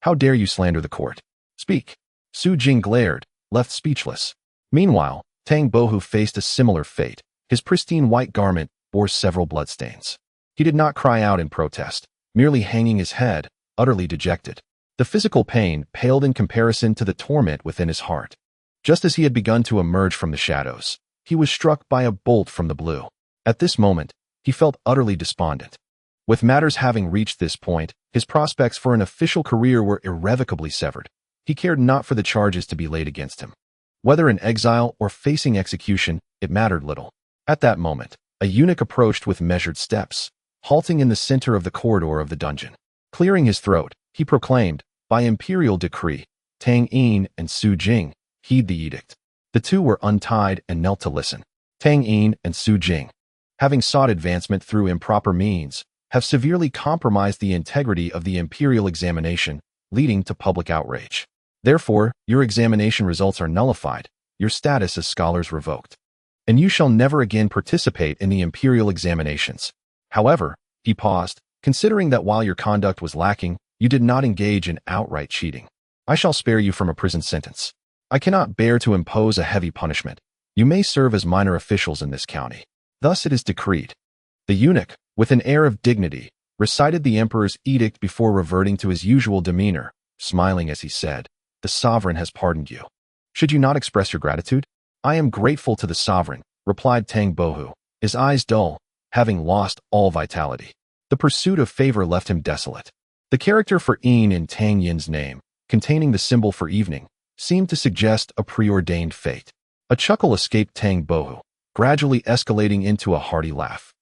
How dare you slander the court? Speak. Su Jing glared, left speechless. Meanwhile, Tang Bohu faced a similar fate. His pristine white garment bore several bloodstains. He did not cry out in protest, merely hanging his head, utterly dejected. The physical pain paled in comparison to the torment within his heart. Just as he had begun to emerge from the shadows, he was struck by a bolt from the blue. At this moment, he felt utterly despondent. With matters having reached this point, his prospects for an official career were irrevocably severed. He cared not for the charges to be laid against him. Whether in exile or facing execution, it mattered little. At that moment, a eunuch approached with measured steps, halting in the center of the corridor of the dungeon. Clearing his throat, he proclaimed, "By imperial decree, Tang Yin and Su Jing, heed the edict." The two were untied and knelt to listen. Tang Yin and Su Jing, having sought advancement through improper means, have severely compromised the integrity of the imperial examination, leading to public outrage. Therefore, your examination results are nullified, your status as scholars revoked, and you shall never again participate in the imperial examinations. However, he paused, considering that while your conduct was lacking, you did not engage in outright cheating. I shall spare you from a prison sentence. I cannot bear to impose a heavy punishment. You may serve as minor officials in this county. Thus it is decreed. The eunuch, with an air of dignity, recited the emperor's edict before reverting to his usual demeanor, smiling as he said, "The sovereign has pardoned you. Should you not express your gratitude?" "I am grateful to the sovereign," replied Tang Bohu, his eyes dull, having lost all vitality. The pursuit of favor left him desolate. The character for Yin in Tang Yin's name, containing the symbol for evening, seemed to suggest a preordained fate. A chuckle escaped Tang Bohu, gradually escalating into a hearty laugh.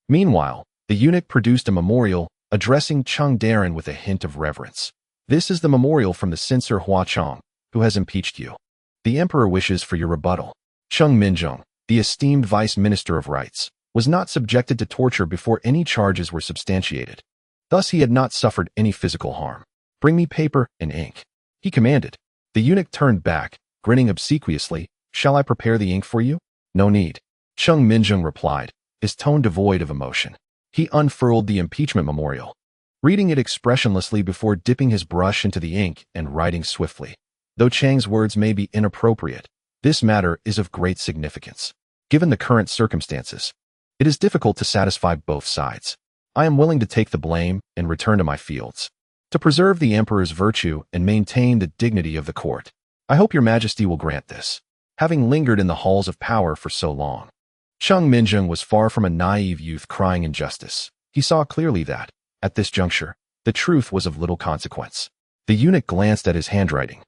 Meanwhile, the eunuch produced a memorial, addressing Cheng Darren with a hint of reverence. "This is the memorial from the censor Huachong, who has impeached you. The emperor wishes for your rebuttal." Cheng Minzheng, the esteemed vice minister of rights, was not subjected to torture before any charges were substantiated. Thus he had not suffered any physical harm. "Bring me paper and ink," he commanded. The eunuch turned back, grinning obsequiously. "Shall I prepare the ink for you?" "No need," Cheng Minzheng replied, his tone devoid of emotion. He unfurled the impeachment memorial, reading it expressionlessly before dipping his brush into the ink and writing swiftly. Though Chang's words may be inappropriate, this matter is of great significance. Given the current circumstances, it is difficult to satisfy both sides. I am willing to take the blame and return to my fields. to preserve the emperor's virtue and maintain the dignity of the court. I hope your majesty will grant this. Having lingered in the halls of power for so long, Cheng Minjung was far from a naive youth crying injustice. He saw clearly that, at this juncture, the truth was of little consequence. The eunuch glanced at his handwriting,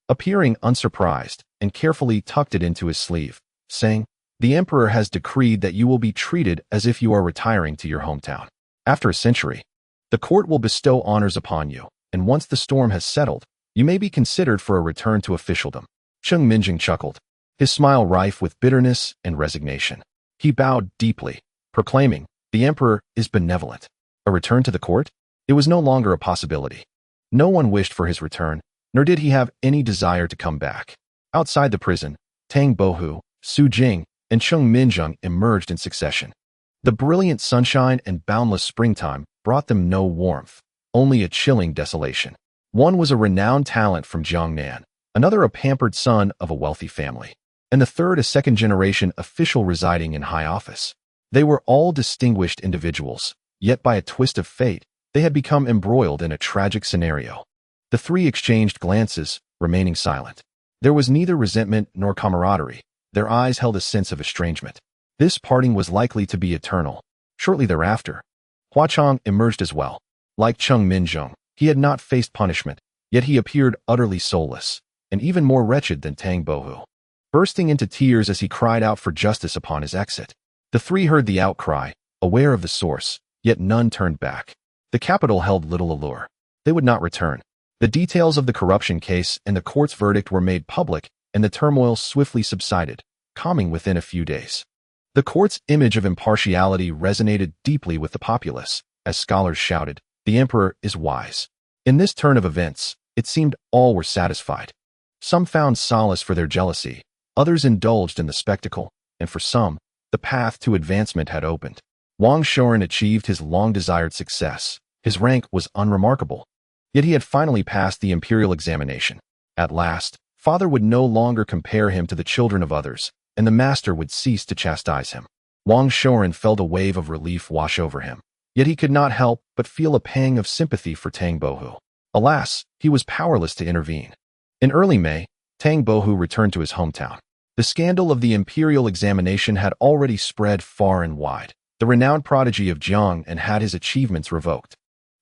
appearing unsurprised, and carefully tucked it into his sleeve, saying, "The emperor has decreed that you will be treated as if you are retiring to your hometown. After a century, the court will bestow honors upon you, and once the storm has settled, you may be considered for a return to officialdom." Cheng Minjung chuckled, his smile rife with bitterness and resignation. He bowed deeply, proclaiming, "The emperor is benevolent." A return to the court? It was no longer a possibility. No one wished for his return, nor did he have any desire to come back. Outside the prison, Tang Bohu, Su Jing, and Cheng Minjung emerged in succession. The brilliant sunshine and boundless springtime brought them no warmth, only a chilling desolation. One was a renowned talent from Jiangnan, another a pampered son of a wealthy family, and the third a second-generation official residing in high office. They were all distinguished individuals, yet by a twist of fate, they had become embroiled in a tragic scenario. The three exchanged glances, remaining silent. There was neither resentment nor camaraderie. Their eyes held a sense of estrangement. This parting was likely to be eternal. Shortly thereafter, Hua Chang emerged as well. Like Cheng Minjung, he had not faced punishment, yet he appeared utterly soulless, and even more wretched than Tang Bohu, bursting into tears as he cried out for justice upon his exit. The three heard the outcry, aware of the source, yet none turned back. The capital held little allure. They would not return. The details of the corruption case and the court's verdict were made public, and the turmoil swiftly subsided, calming within a few days. The court's image of impartiality resonated deeply with the populace, as scholars shouted, "The emperor is wise." In this turn of events, it seemed all were satisfied. Some found solace for their jealousy, others indulged in the spectacle, and for some, the path to advancement had opened. Wang Shoren achieved his long-desired success. His rank was unremarkable, yet he had finally passed the imperial examination. At last, father would no longer compare him to the children of others, and the master would cease to chastise him. Wang Shoren felt a wave of relief wash over him, yet he could not help but feel a pang of sympathy for Tang Bohu. Alas, he was powerless to intervene. In early May, Tang Bohu returned to his hometown. The scandal of the imperial examination had already spread far and wide. The renowned prodigy of Jiang and had his achievements revoked,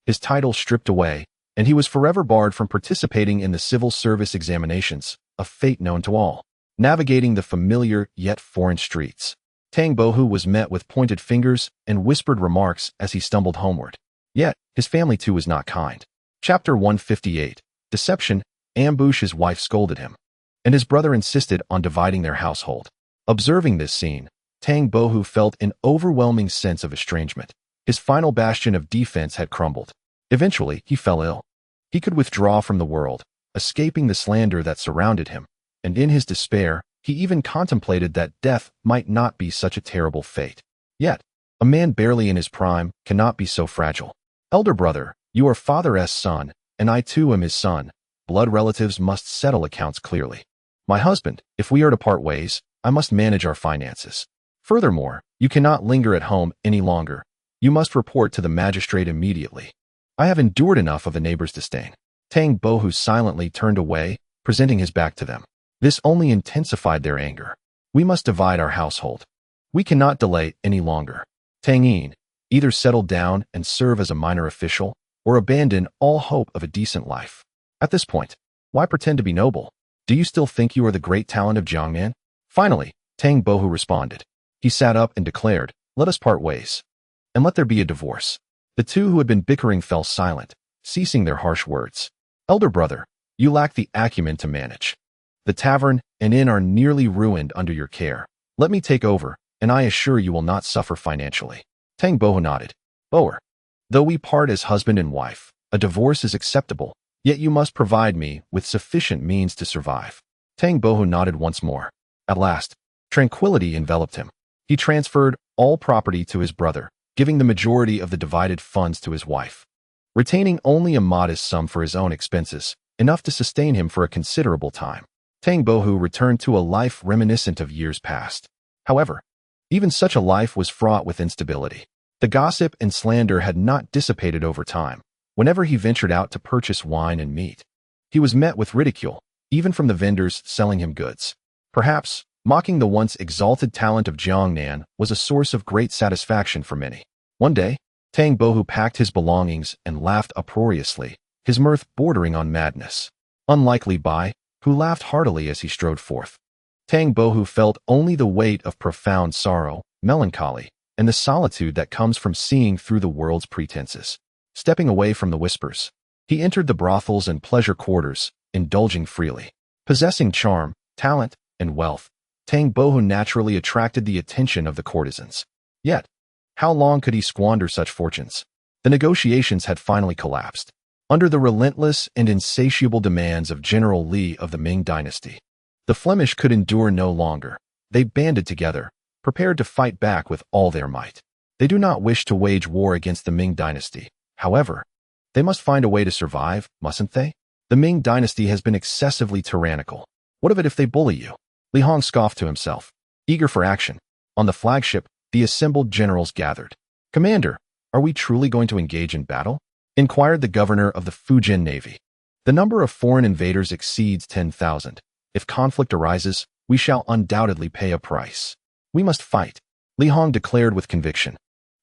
his title stripped away, and he was forever barred from participating in the civil service examinations, a fate known to all. Navigating the familiar yet foreign streets, Tang Bohu was met with pointed fingers and whispered remarks as he stumbled homeward. Yet, his family too was not kind. Chapter 158, Deception. Ambush. His wife scolded him, and his brother insisted on dividing their household. Observing this scene, Tang Bohu felt an overwhelming sense of estrangement. His final bastion of defense had crumbled. Eventually, he fell ill. He could withdraw from the world, escaping the slander that surrounded him, and in his despair, he even contemplated that death might not be such a terrible fate. Yet, a man barely in his prime cannot be so fragile. "Elder brother, you are father's son, and I too am his son. Blood relatives must settle accounts clearly. My husband, if we are to part ways, I must manage our finances. Furthermore, you cannot linger at home any longer. You must report to the magistrate immediately. I have endured enough of a neighbor's disdain." Tang Bohu silently turned away, presenting his back to them. This only intensified their anger. "We must divide our household. We cannot delay any longer. Tang Yin, either settle down and serve as a minor official, or abandon all hope of a decent life. At this point, why pretend to be noble? Do you still think you are the great talent of Jiangnan?" Finally, Tang Bohu responded. He sat up and declared, "Let us part ways, and let there be a divorce." The two who had been bickering fell silent, ceasing their harsh words. "Elder brother, you lack the acumen to manage. The tavern and inn are nearly ruined under your care. Let me take over, and I assure you will not suffer financially." Tang Bohu nodded. "Boer, though we part as husband and wife, a divorce is acceptable, yet you must provide me with sufficient means to survive." Tang Bohu nodded once more. At last, tranquility enveloped him. He transferred all property to his brother, giving the majority of the divided funds to his wife, retaining only a modest sum for his own expenses, enough to sustain him for a considerable time. Tang Bohu returned to a life reminiscent of years past. However, even such a life was fraught with instability. The gossip and slander had not dissipated over time, Whenever he ventured out to purchase wine and meat, he was met with ridicule, even from the vendors selling him goods. Perhaps, mocking the once exalted talent of Jiangnan was a source of great satisfaction for many. One day, Tang Bohu packed his belongings and laughed uproariously, his mirth bordering on madness. Unlike Li Bai, who laughed heartily as he strode forth. Tang Bohu felt only the weight of profound sorrow, melancholy, and the solitude that comes from seeing through the world's pretenses. Stepping away from the whispers, he entered the brothels and pleasure quarters, indulging freely. Possessing charm, talent, and wealth, Tang Bohu naturally attracted the attention of the courtesans. Yet, how long could he squander such fortunes? The negotiations had finally collapsed. Under the relentless and insatiable demands of General Li of the Ming dynasty, the Flemish could endure no longer. They banded together, prepared to fight back with all their might. They do not wish to wage war against the Ming dynasty. However, they must find a way to survive, mustn't they? The Ming dynasty has been excessively tyrannical. What of it if they bully you? Li Hong scoffed to himself, eager for action. On the flagship, the assembled generals gathered. "Commander, are we truly going to engage in battle?" inquired the governor of the Fujian Navy. "The number of foreign invaders exceeds 10,000. If conflict arises, we shall undoubtedly pay a price. We must fight," Li Hong declared with conviction.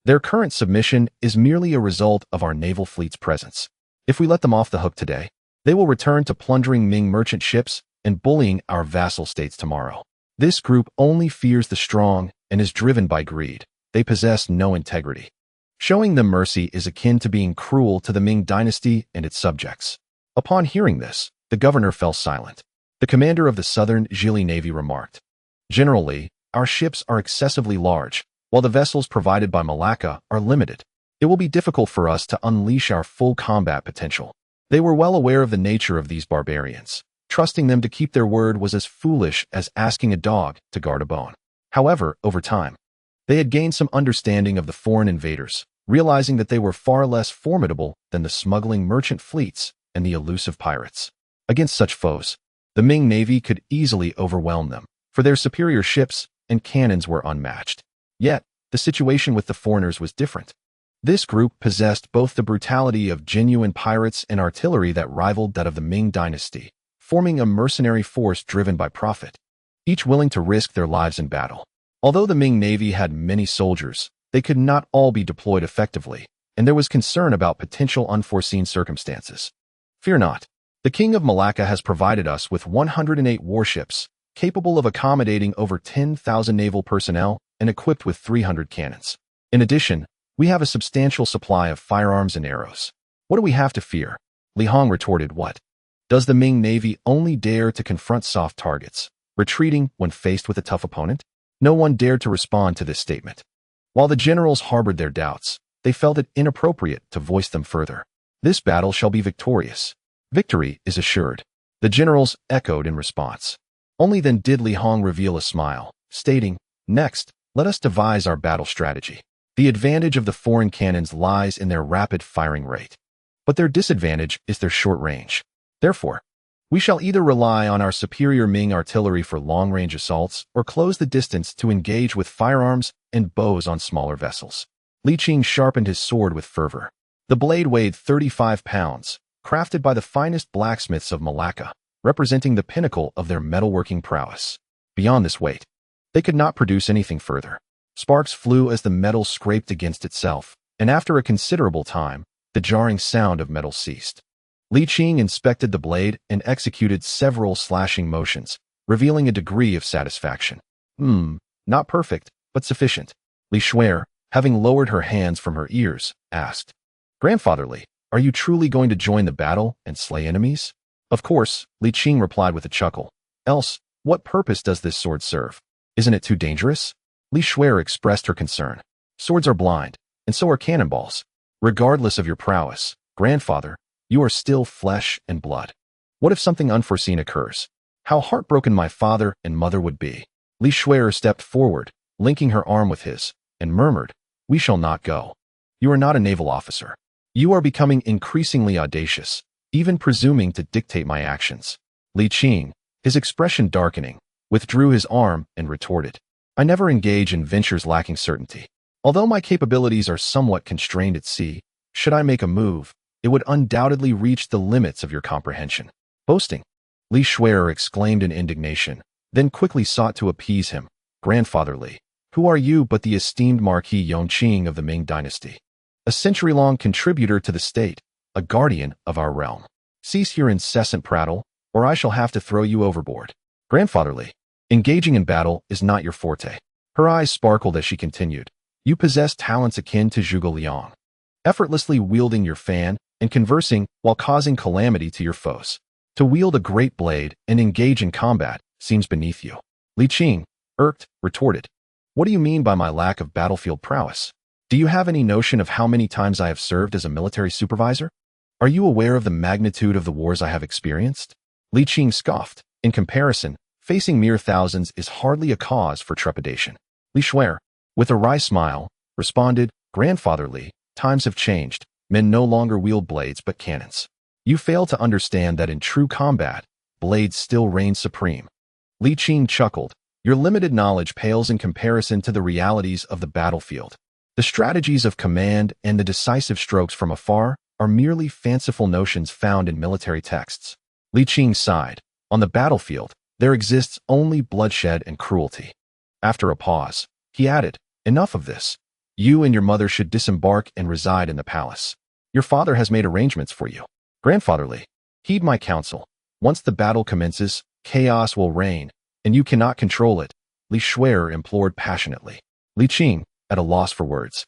"Their current submission is merely a result of our naval fleet's presence. If we let them off the hook today, they will return to plundering Ming merchant ships and bullying our vassal states tomorrow. This group only fears the strong and is driven by greed. They possess no integrity. Showing them mercy is akin to being cruel to the Ming dynasty and its subjects." Upon hearing this, the governor fell silent. The commander of the Southern Zhili Navy remarked, "Generally, our ships are excessively large, while the vessels provided by Malacca are limited. It will be difficult for us to unleash our full combat potential." They were well aware of the nature of these barbarians. Trusting them to keep their word was as foolish as asking a dog to guard a bone. However, over time, they had gained some understanding of the foreign invaders, realizing that they were far less formidable than the smuggling merchant fleets and the elusive pirates. Against such foes, the Ming Navy could easily overwhelm them, for their superior ships and cannons were unmatched. Yet, the situation with the foreigners was different. This group possessed both the brutality of genuine pirates and artillery that rivaled that of the Ming dynasty, forming a mercenary force driven by profit, each willing to risk their lives in battle. Although the Ming Navy had many soldiers, they could not all be deployed effectively, and there was concern about potential unforeseen circumstances. "Fear not. The King of Malacca has provided us with 108 warships, capable of accommodating over 10,000 naval personnel and equipped with 300 cannons. In addition, we have a substantial supply of firearms and arrows. What do we have to fear?" Li Hong retorted, "What? Does the Ming Navy only dare to confront soft targets, retreating when faced with a tough opponent?" No one dared to respond to this statement. While the generals harbored their doubts, they felt it inappropriate to voice them further. "This battle shall be victorious. Victory is assured," the generals echoed in response. Only then did Li Hong reveal a smile, stating, "Next, let us devise our battle strategy. The advantage of the foreign cannons lies in their rapid firing rate, but their disadvantage is their short range. Therefore, we shall either rely on our superior Ming artillery for long-range assaults or close the distance to engage with firearms and bows on smaller vessels." Li Qing sharpened his sword with fervor. The blade weighed 35 pounds, crafted by the finest blacksmiths of Malacca, representing the pinnacle of their metalworking prowess. Beyond this weight, they could not produce anything further. Sparks flew as the metal scraped against itself, and after a considerable time, the jarring sound of metal ceased. Li Qing inspected the blade and executed several slashing motions, revealing a degree of satisfaction. Not perfect, but sufficient." Li Shuer, having lowered her hands from her ears, asked, "Grandfather Li, are you truly going to join the battle and slay enemies?" "Of course," Li Qing replied with a chuckle. "Else, what purpose does this sword serve? Isn't it too dangerous?" Li Shuer expressed her concern. "Swords are blind, and so are cannonballs. Regardless of your prowess, grandfather, you are still flesh and blood. What if something unforeseen occurs? How heartbroken my father and mother would be." Li Shuer stepped forward, linking her arm with his, and murmured, "We shall not go. You are not a naval officer. You are becoming increasingly audacious, even presuming to dictate my actions." Li Qing, his expression darkening, withdrew his arm and retorted, "I never engage in ventures lacking certainty. Although my capabilities are somewhat constrained at sea, should I make a move, it would undoubtedly reach the limits of your comprehension. Boasting, Li Shuer exclaimed in indignation, then quickly sought to appease him. Grandfather Li, who are you but the esteemed Marquis Qing of the Ming dynasty? A century-long contributor to the state, a guardian of our realm. Cease your incessant prattle, or I shall have to throw you overboard. Grandfather Li, engaging in battle is not your forte. Her eyes sparkled as she continued. You possess talents akin to Zhuge Liang, effortlessly wielding your fan and conversing while causing calamity to your foes. To wield a great blade and engage in combat seems beneath you. Li Qing, irked, retorted. What do you mean by my lack of battlefield prowess? Do you have any notion of how many times I have served as a military supervisor? Are you aware of the magnitude of the wars I have experienced? Li Qing scoffed. In comparison, facing mere thousands is hardly a cause for trepidation. Li Shuer, with a wry smile, responded, Grandfather Li, times have changed. Men no longer wield blades but cannons. You fail to understand that in true combat, blades still reign supreme. Li Qing chuckled. Your limited knowledge pales in comparison to the realities of the battlefield. The strategies of command and the decisive strokes from afar are merely fanciful notions found in military texts. Li Qing sighed. On the battlefield, there exists only bloodshed and cruelty. After a pause, he added, Enough of this. You and your mother should disembark and reside in the palace. Your father has made arrangements for you. Grandfather Li, heed my counsel. Once the battle commences, chaos will reign, and you cannot control it, Li Shuer implored passionately. Li Qing, at a loss for words,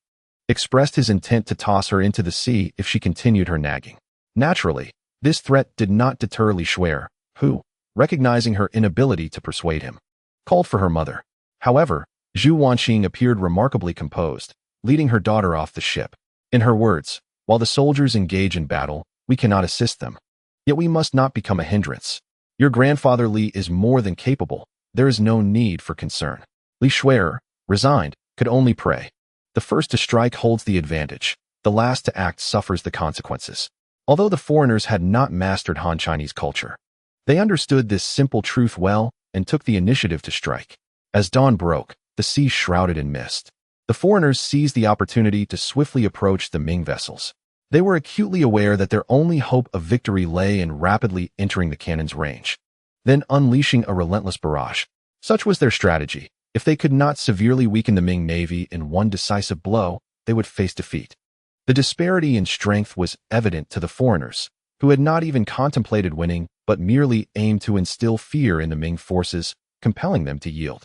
expressed his intent to toss her into the sea if she continued her nagging. Naturally, this threat did not deter Li Shuer, who, recognizing her inability to persuade him, called for her mother. However, Zhu Wanqing appeared remarkably composed, leading her daughter off the ship. In her words, while the soldiers engage in battle, we cannot assist them. Yet we must not become a hindrance. Your grandfather Li is more than capable. There is no need for concern. Li Shuer, resigned, could only pray. The first to strike holds the advantage. The last to act suffers the consequences. Although the foreigners had not mastered Han Chinese culture, they understood this simple truth well and took the initiative to strike. As dawn broke, the sea shrouded in mist. The foreigners seized the opportunity to swiftly approach the Ming vessels. They were acutely aware that their only hope of victory lay in rapidly entering the cannon's range, then unleashing a relentless barrage. Such was their strategy. If they could not severely weaken the Ming Navy in one decisive blow, they would face defeat. The disparity in strength was evident to the foreigners, who had not even contemplated winning but merely aimed to instill fear in the Ming forces, compelling them to yield.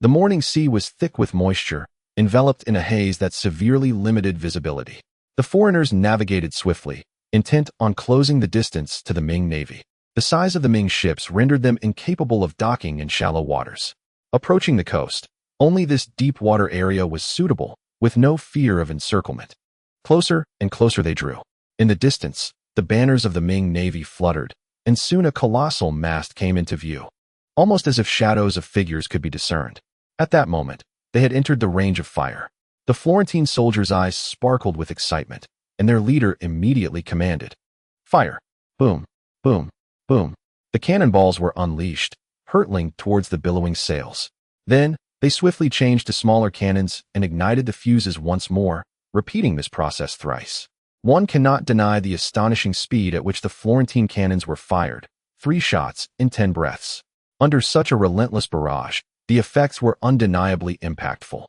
The morning sea was thick with moisture, enveloped in a haze that severely limited visibility. The foreigners navigated swiftly, intent on closing the distance to the Ming Navy. The size of the Ming ships rendered them incapable of docking in shallow waters. Approaching the coast, only this deep water area was suitable, with no fear of encirclement. Closer and closer they drew. In the distance, the banners of the Ming Navy fluttered, and soon a colossal mast came into view, almost as if shadows of figures could be discerned. At that moment, they had entered the range of fire. The Florentine soldiers' eyes sparkled with excitement, and their leader immediately commanded, Fire! Boom! Boom! Boom! The cannonballs were unleashed, hurtling towards the billowing sails. Then, they swiftly changed to smaller cannons and ignited the fuses once more, repeating this process thrice. One cannot deny the astonishing speed at which the Florentine cannons were fired, 3 shots in 10 breaths. Under such a relentless barrage, the effects were undeniably impactful.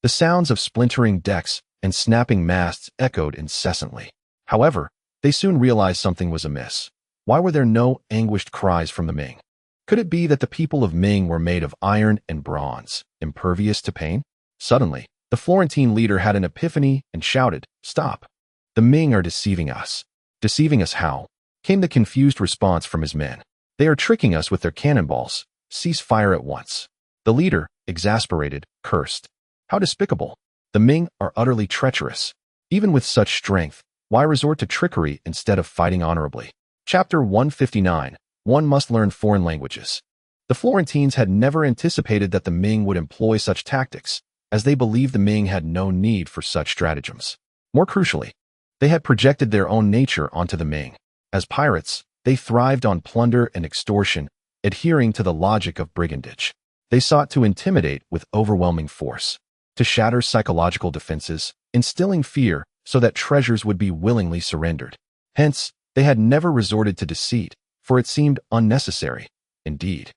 The sounds of splintering decks and snapping masts echoed incessantly. However, they soon realized something was amiss. Why were there no anguished cries from the Ming? Could it be that the people of Ming were made of iron and bronze, impervious to pain? Suddenly, the Florentine leader had an epiphany and shouted, Stop! The Ming are deceiving us. Deceiving us how? Came the confused response from his men. They are tricking us with their cannonballs. Cease fire at once. The leader, exasperated, cursed. How despicable! The Ming are utterly treacherous. Even with such strength, why resort to trickery instead of fighting honorably? Chapter 159. One must learn foreign languages. The Florentines had never anticipated that the Ming would employ such tactics, as they believed the Ming had no need for such stratagems. More crucially, they had projected their own nature onto the Ming. As pirates, they thrived on plunder and extortion, adhering to the logic of brigandage. They sought to intimidate with overwhelming force, to shatter psychological defenses, instilling fear so that treasures would be willingly surrendered. Hence, they had never resorted to deceit, for it seemed unnecessary. Indeed,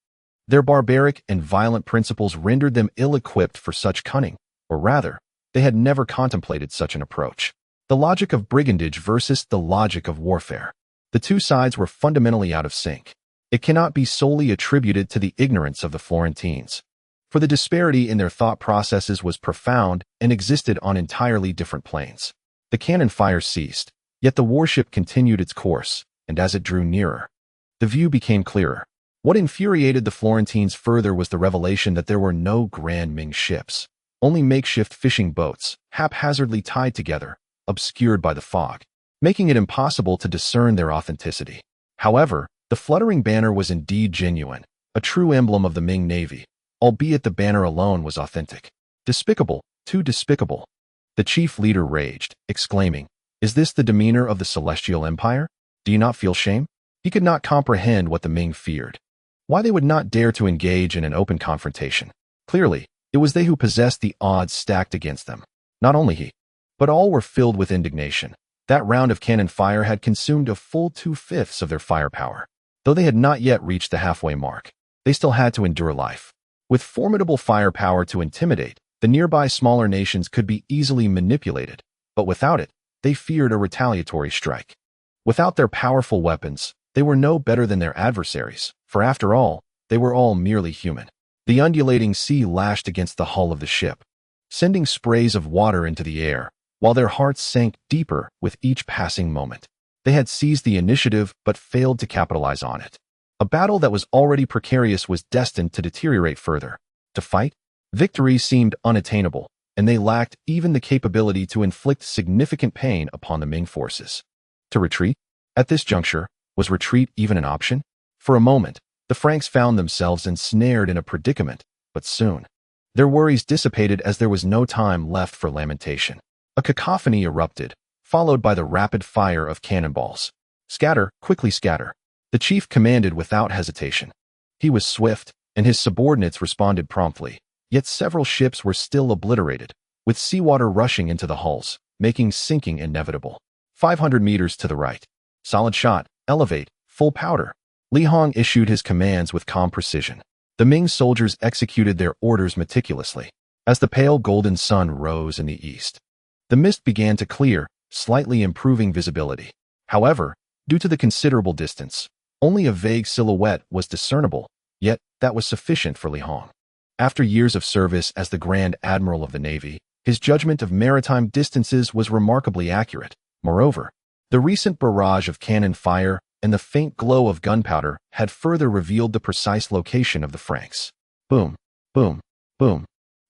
their barbaric and violent principles rendered them ill-equipped for such cunning, or rather, they had never contemplated such an approach. The logic of brigandage versus the logic of warfare. The two sides were fundamentally out of sync. It cannot be solely attributed to the ignorance of the Florentines, for the disparity in their thought processes was profound and existed on entirely different planes. The cannon fire ceased, yet the warship continued its course, and as it drew nearer, the view became clearer. What infuriated the Florentines further was the revelation that there were no Grand Ming ships, only makeshift fishing boats, haphazardly tied together, obscured by the fog, making it impossible to discern their authenticity. However, the fluttering banner was indeed genuine, a true emblem of the Ming Navy, albeit the banner alone was authentic. Despicable, too despicable. The chief leader raged, exclaiming, "Is this the demeanor of the Celestial Empire? Do you not feel shame?" He could not comprehend what the Ming feared, why they would not dare to engage in an open confrontation. Clearly, it was they who possessed the odds stacked against them. Not only he, but all were filled with indignation. That round of cannon fire had consumed a full 2/5 of their firepower. Though they had not yet reached the halfway mark, they still had to endure life. With formidable firepower to intimidate, the nearby smaller nations could be easily manipulated, but without it, they feared a retaliatory strike. Without their powerful weapons, they were no better than their adversaries, for after all, they were all merely human. The undulating sea lashed against the hull of the ship, sending sprays of water into the air, while their hearts sank deeper with each passing moment. They had seized the initiative but failed to capitalize on it. A battle that was already precarious was destined to deteriorate further. To fight, victory seemed unattainable, and they lacked even the capability to inflict significant pain upon the Ming forces. To retreat? At this juncture, was retreat even an option? For a moment, the Franks found themselves ensnared in a predicament, but soon, their worries dissipated as there was no time left for lamentation. A cacophony erupted, followed by the rapid fire of cannonballs. "Scatter, quickly scatter," the chief commanded without hesitation. He was swift, and his subordinates responded promptly. Yet several ships were still obliterated, with seawater rushing into the hulls, making sinking inevitable. 500 meters to the right. Solid shot, elevate, full powder. Li Hong issued his commands with calm precision. The Ming soldiers executed their orders meticulously. As the pale golden sun rose in the east, the mist began to clear, slightly improving visibility. However, due to the considerable distance, only a vague silhouette was discernible, yet that was sufficient for Li Hong. After years of service as the Grand Admiral of the Navy, his judgment of maritime distances was remarkably accurate. Moreover, the recent barrage of cannon fire and the faint glow of gunpowder had further revealed the precise location of the Franks. Boom, boom, boom.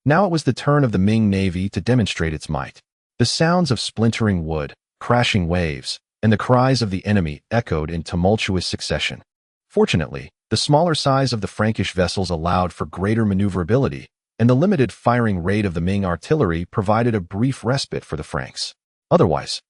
Now it was the turn of the Ming Navy to demonstrate its might. The sounds of splintering wood, crashing waves, and the cries of the enemy echoed in tumultuous succession. Fortunately, the smaller size of the Frankish vessels allowed for greater maneuverability, and the limited firing rate of the Ming artillery provided a brief respite for the Franks. Otherwise,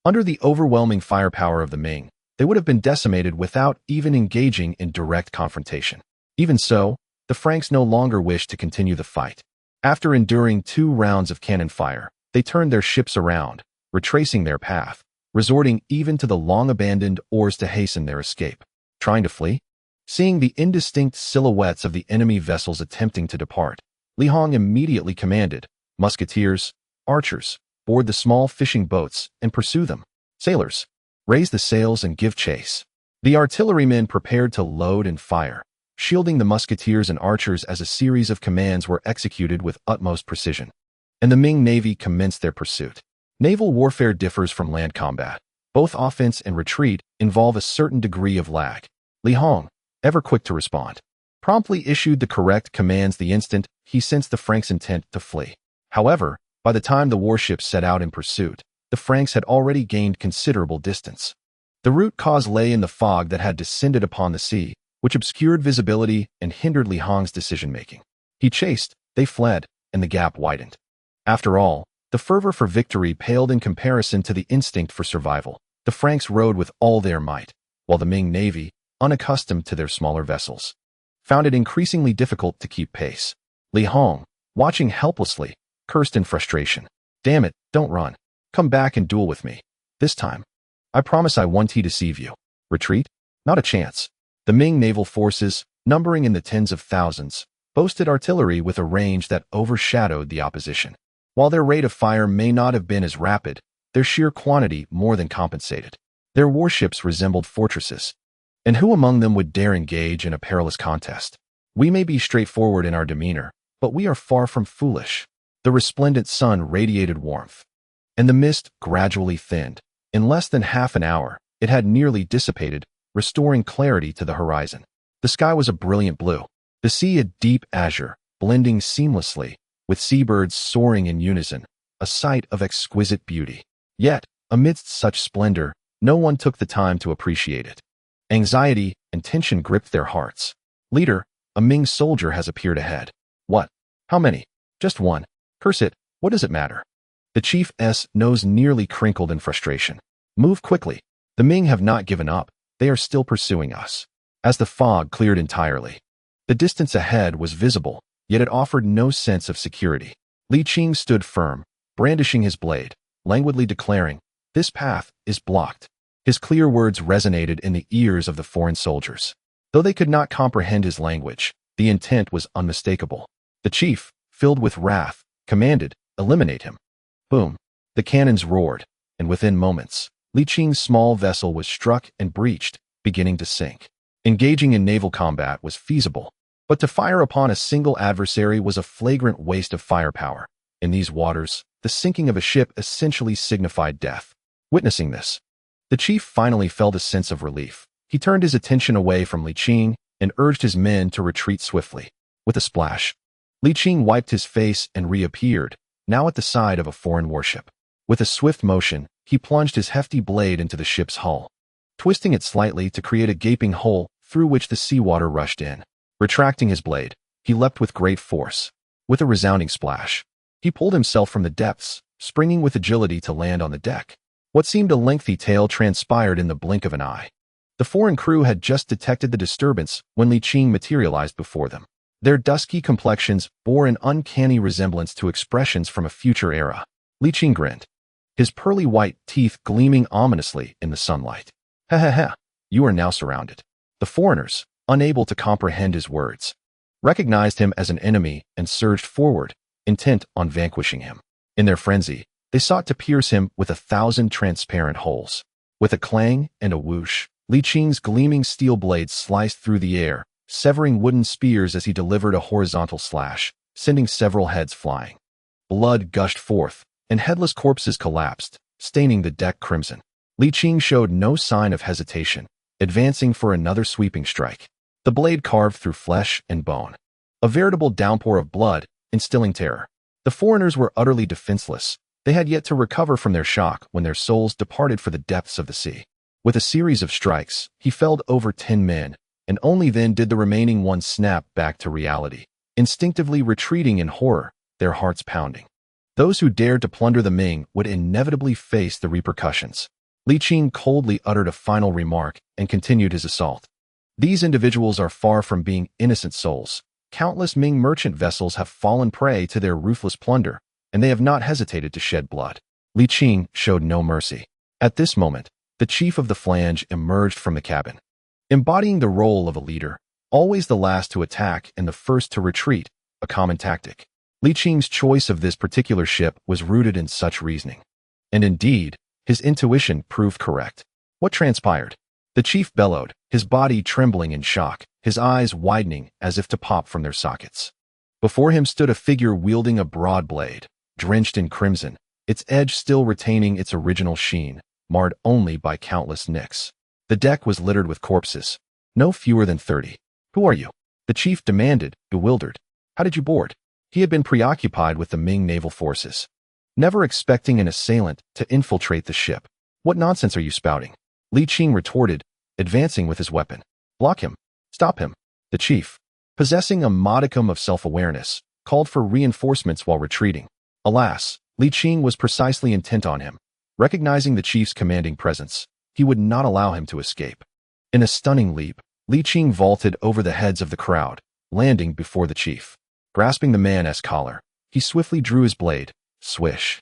under the overwhelming firepower of the Ming, they would have been decimated without even engaging in direct confrontation. Even so, the Franks no longer wished to continue the fight. After enduring 2 rounds of cannon fire, they turned their ships around, retracing their path, resorting even to the long-abandoned oars to hasten their escape. Trying to flee? Seeing the indistinct silhouettes of the enemy vessels attempting to depart, Li Hong immediately commanded, "Musketeers, archers, board the small fishing boats and pursue them. Sailors, raise the sails and give chase." The artillerymen prepared to load and fire, shielding the musketeers and archers as a series of commands were executed with utmost precision. And the Ming Navy commenced their pursuit. Naval warfare differs from land combat. Both offense and retreat involve a certain degree of lag. Li Hong, ever quick to respond, promptly issued the correct commands the instant he sensed the Franks' intent to flee. However, by the time the warships set out in pursuit, the Franks had already gained considerable distance. The root cause lay in the fog that had descended upon the sea, which obscured visibility and hindered Li Hong's decision-making. He chased, they fled, and the gap widened. After all, the fervor for victory paled in comparison to the instinct for survival. The Franks rowed with all their might, while the Ming Navy, unaccustomed to their smaller vessels, found it increasingly difficult to keep pace. Li Hong, watching helplessly, cursed in frustration. "Damn it, don't run. Come back and duel with me. This time, I promise I won't deceive you. Retreat? Not a chance. The Ming naval forces, numbering in the tens of thousands, boasted artillery with a range that overshadowed the opposition. While their rate of fire may not have been as rapid, their sheer quantity more than compensated. Their warships resembled fortresses. And who among them would dare engage in a perilous contest? We may be straightforward in our demeanor, but we are far from foolish. The resplendent sun radiated warmth, and the mist gradually thinned. In less than half an hour, it had nearly dissipated, restoring clarity to the horizon. The sky was a brilliant blue, the sea a deep azure, blending seamlessly, with seabirds soaring in unison, a sight of exquisite beauty. Yet, amidst such splendor, no one took the time to appreciate it. Anxiety and tension gripped their hearts. Leader, a Ming soldier has appeared ahead. What? How many? Just one. Curse it, what does it matter? The chief's nose nearly crinkled in frustration. Move quickly. The Ming have not given up. They are still pursuing us. As the fog cleared entirely, the distance ahead was visible, yet it offered no sense of security. Li Qing stood firm, brandishing his blade, languidly declaring, "This path is blocked." His clear words resonated in the ears of the foreign soldiers. Though they could not comprehend his language, the intent was unmistakable. The chief, filled with wrath, commanded, "Eliminate him." Boom. The cannons roared, and within moments, Li Qing's small vessel was struck and breached, beginning to sink. Engaging in naval combat was feasible, but to fire upon a single adversary was a flagrant waste of firepower. In these waters, the sinking of a ship essentially signified death. Witnessing this, the chief finally felt a sense of relief. He turned his attention away from Li Qing and urged his men to retreat swiftly. With a splash, Li Qing wiped his face and reappeared, now at the side of a foreign warship. With a swift motion, he plunged his hefty blade into the ship's hull, twisting it slightly to create a gaping hole through which the seawater rushed in. Retracting his blade, he leapt with great force. With a resounding splash, he pulled himself from the depths, springing with agility to land on the deck. What seemed a lengthy tale transpired in the blink of an eye. The foreign crew had just detected the disturbance when Li Qing materialized before them. Their dusky complexions bore an uncanny resemblance to expressions from a future era. Li Qing grinned, his pearly white teeth gleaming ominously in the sunlight. "Ha ha ha, you are now surrounded." The foreigners, unable to comprehend his words, recognized him as an enemy and surged forward, intent on vanquishing him. In their frenzy, they sought to pierce him with 1,000 transparent holes. With a clang and a whoosh, Li Qing's gleaming steel blades sliced through the air, severing wooden spears as he delivered a horizontal slash, sending several heads flying. Blood gushed forth, and headless corpses collapsed, staining the deck crimson. Li Qing showed no sign of hesitation, advancing for another sweeping strike. The blade carved through flesh and bone, a veritable downpour of blood, instilling terror. The foreigners were utterly defenseless. They had yet to recover from their shock when their souls departed for the depths of the sea. With a series of strikes, he felled over 10 men, and only then did the remaining one snap back to reality, instinctively retreating in horror, their hearts pounding. Those who dared to plunder the Ming would inevitably face the repercussions. Li Qing coldly uttered a final remark and continued his assault. These individuals are far from being innocent souls. Countless Ming merchant vessels have fallen prey to their ruthless plunder, and they have not hesitated to shed blood. Li Qing showed no mercy. At this moment, the chief of the flange emerged from the cabin. Embodying the role of a leader, always the last to attack and the first to retreat, a common tactic. Li Qing's choice of this particular ship was rooted in such reasoning. And indeed, his intuition proved correct. What transpired? The chief bellowed, his body trembling in shock, his eyes widening as if to pop from their sockets. Before him stood a figure wielding a broad blade, drenched in crimson, its edge still retaining its original sheen, marred only by countless nicks. The deck was littered with corpses, no fewer than 30. "Who are you?" the chief demanded, bewildered. "How did you board?" He had been preoccupied with the Ming naval forces, never expecting an assailant to infiltrate the ship. "What nonsense are you spouting?" Li Qing retorted, advancing with his weapon. "Block him. Stop him." The chief, possessing a modicum of self-awareness, called for reinforcements while retreating. Alas, Li Qing was precisely intent on him. Recognizing the chief's commanding presence, he would not allow him to escape. In a stunning leap, Li Qing vaulted over the heads of the crowd, landing before the chief. Grasping the man's collar, he swiftly drew his blade. Swish.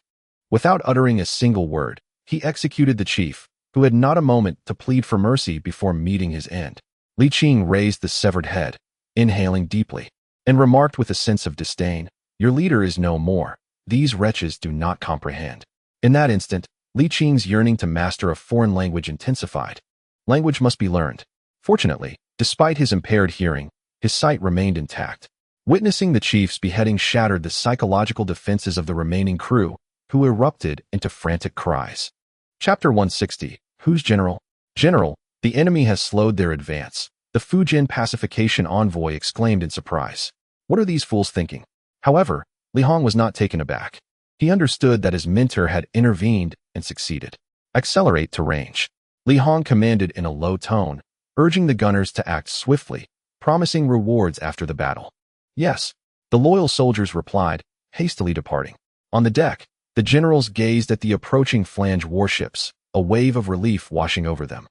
Without uttering a single word, he executed the chief, who had not a moment to plead for mercy before meeting his end. Li Qing raised the severed head, inhaling deeply, and remarked with a sense of disdain, "Your leader is no more. These wretches do not comprehend." In that instant, Li Qing's yearning to master a foreign language intensified. Language must be learned. Fortunately, despite his impaired hearing, his sight remained intact. Witnessing the chief's beheading shattered the psychological defenses of the remaining crew, who erupted into frantic cries. Chapter 160. Who's General? General, the enemy has slowed their advance, the Fujin pacification envoy exclaimed in surprise. What are these fools thinking? However, Li Hong was not taken aback. He understood that his mentor had intervened and succeeded. Accelerate to range. Li Hong commanded in a low tone, urging the gunners to act swiftly, promising rewards after the battle. Yes, the loyal soldiers replied, hastily departing. On the deck, the generals gazed at the approaching flange warships, a wave of relief washing over them,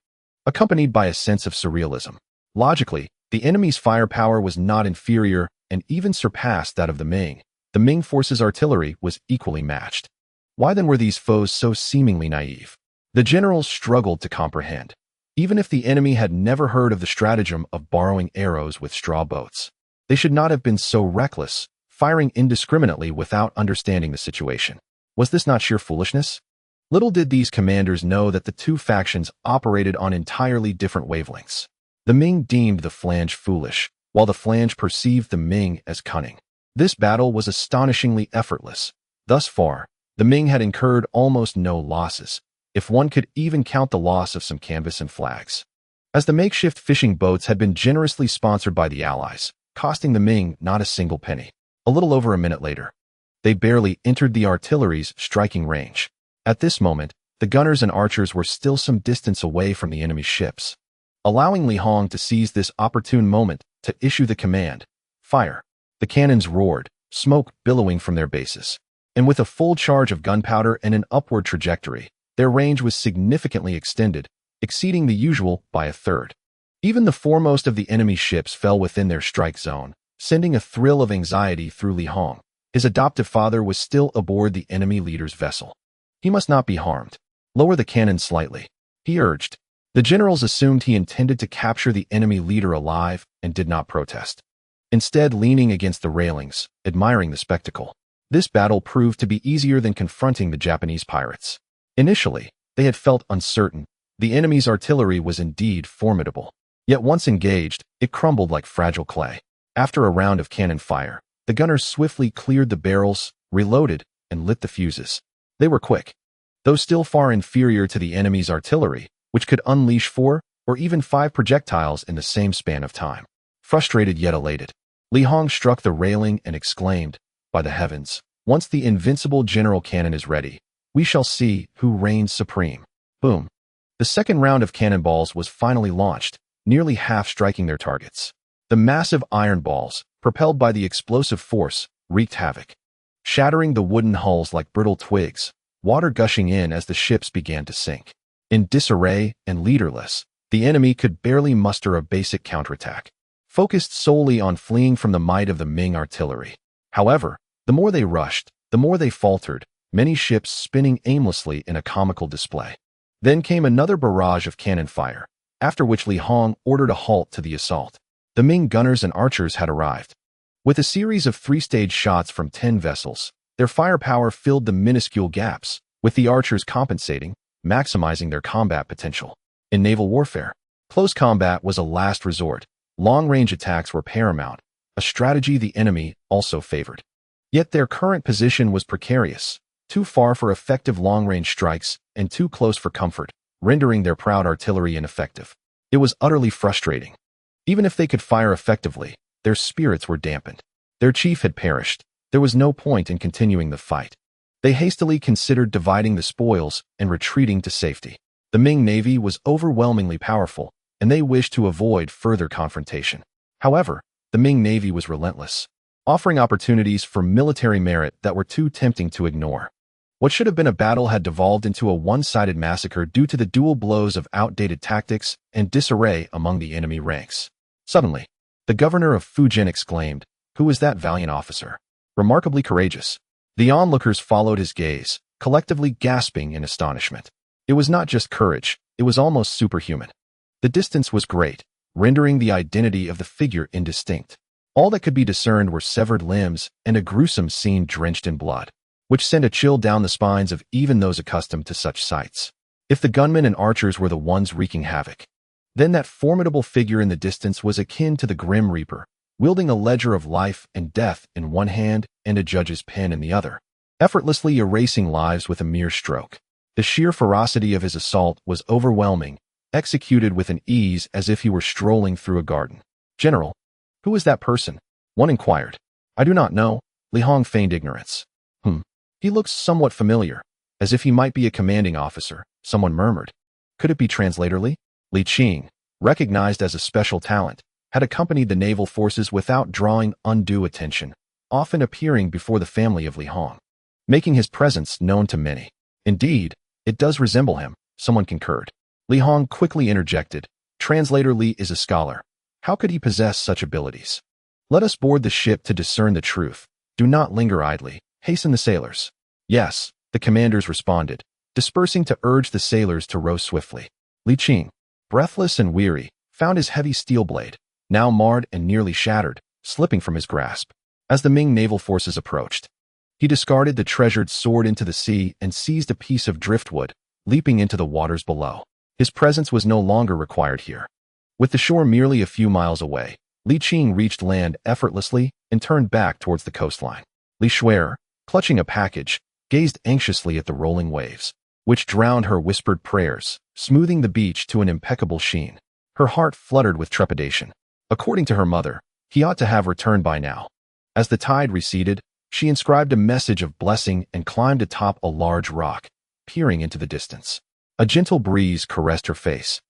accompanied by a sense of surrealism. Logically, the enemy's firepower was not inferior and even surpassed that of the Ming. The Ming force's artillery was equally matched. Why then were these foes so seemingly naive? The generals struggled to comprehend, even if the enemy had never heard of the stratagem of borrowing arrows with straw boats. They should not have been so reckless, firing indiscriminately without understanding the situation. Was this not sheer foolishness? Little did these commanders know that the two factions operated on entirely different wavelengths. The Ming deemed the flange foolish, while the flange perceived the Ming as cunning. This battle was astonishingly effortless. Thus far, the Ming had incurred almost no losses, if one could even count the loss of some canvas and flags. As the makeshift fishing boats had been generously sponsored by the Allies, costing the Ming not a single penny. A little over a minute later, they barely entered the artillery's striking range. At this moment, the gunners and archers were still some distance away from the enemy's ships. Allowing Li Hong to seize this opportune moment to issue the command, "Fire!" The cannons roared, smoke billowing from their bases. And with a full charge of gunpowder and an upward trajectory, their range was significantly extended, exceeding the usual by a third. Even the foremost of the enemy's ships fell within their strike zone, sending a thrill of anxiety through Li Hong. His adoptive father was still aboard the enemy leader's vessel. He must not be harmed. Lower the cannon slightly, he urged. The generals assumed he intended to capture the enemy leader alive and did not protest, instead leaning against the railings, admiring the spectacle. This battle proved to be easier than confronting the Japanese pirates. Initially, they had felt uncertain. The enemy's artillery was indeed formidable. Yet once engaged, it crumbled like fragile clay. After a round of cannon fire, the gunners swiftly cleared the barrels, reloaded, and lit the fuses. They were quick, though still far inferior to the enemy's artillery, which could unleash 4 or even 5 projectiles in the same span of time. Frustrated yet elated, Li Hong struck the railing and exclaimed, "By the heavens, once the invincible general cannon is ready, we shall see who reigns supreme." Boom. The second round of cannonballs was finally launched, nearly half striking their targets. The massive iron balls, propelled by the explosive force, wreaked havoc, shattering the wooden hulls like brittle twigs, water gushing in as the ships began to sink. In disarray and leaderless, the enemy could barely muster a basic counterattack, focused solely on fleeing from the might of the Ming artillery. However, the more they rushed, the more they faltered, many ships spinning aimlessly in a comical display. Then came another barrage of cannon fire, after which Li Hong ordered a halt to the assault. The Ming gunners and archers had arrived. With a series of 3-stage shots from 10 vessels, their firepower filled the minuscule gaps, with the archers compensating, maximizing their combat potential. In naval warfare, close combat was a last resort. Long-range attacks were paramount, a strategy the enemy also favored. Yet their current position was precarious, too far for effective long-range strikes and too close for comfort, rendering their proud artillery ineffective. It was utterly frustrating. Even if they could fire effectively, their spirits were dampened. Their chief had perished. There was no point in continuing the fight. They hastily considered dividing the spoils and retreating to safety. The Ming Navy was overwhelmingly powerful, and they wished to avoid further confrontation. However, the Ming Navy was relentless, offering opportunities for military merit that were too tempting to ignore. What should have been a battle had devolved into a one-sided massacre due to the dual blows of outdated tactics and disarray among the enemy ranks. Suddenly, the governor of Fujin exclaimed, "Who is that valiant officer? Remarkably courageous." The onlookers followed his gaze, collectively gasping in astonishment. It was not just courage, It was almost superhuman. The distance was great, rendering the identity of the figure indistinct. All that could be discerned were severed limbs and a gruesome scene drenched in blood, which sent a chill down the spines of even those accustomed to such sights. If the gunmen and archers were the ones wreaking havoc, then that formidable figure in the distance was akin to the Grim Reaper, wielding a ledger of life and death in one hand and a judge's pen in the other, effortlessly erasing lives with a mere stroke. The sheer ferocity of his assault was overwhelming, executed with an ease as if he were strolling through a garden. "General, who is that person?" one inquired. "I do not know." Li Hong feigned ignorance. He looks somewhat familiar, as if he might be a commanding officer," someone murmured. "Could it be translator Li?" Li Qing, recognized as a special talent, had accompanied the naval forces without drawing undue attention, often appearing before the family of Li Hong, making his presence known to many. "Indeed, it does resemble him," someone concurred. Li Hong quickly interjected, "Translator Li is a scholar. How could he possess such abilities? Let us board the ship to discern the truth. Do not linger idly. Hasten the sailors." "Yes," the commanders responded, dispersing to urge the sailors to row swiftly. Li Qing, breathless and weary, found his heavy steel blade, now marred and nearly shattered, slipping from his grasp. As the Ming naval forces approached, he discarded the treasured sword into the sea and seized a piece of driftwood, leaping into the waters below. His presence was no longer required here. With the shore merely a few miles away, Li Qing reached land effortlessly and turned back towards the coastline. Li Shuer, clutching a package, gazed anxiously at the rolling waves, which drowned her whispered prayers, smoothing the beach to an impeccable sheen. Her heart fluttered with trepidation. According to her mother, he ought to have returned by now. As the tide receded, she inscribed a message of blessing and climbed atop a large rock, peering into the distance. A gentle breeze caressed her face,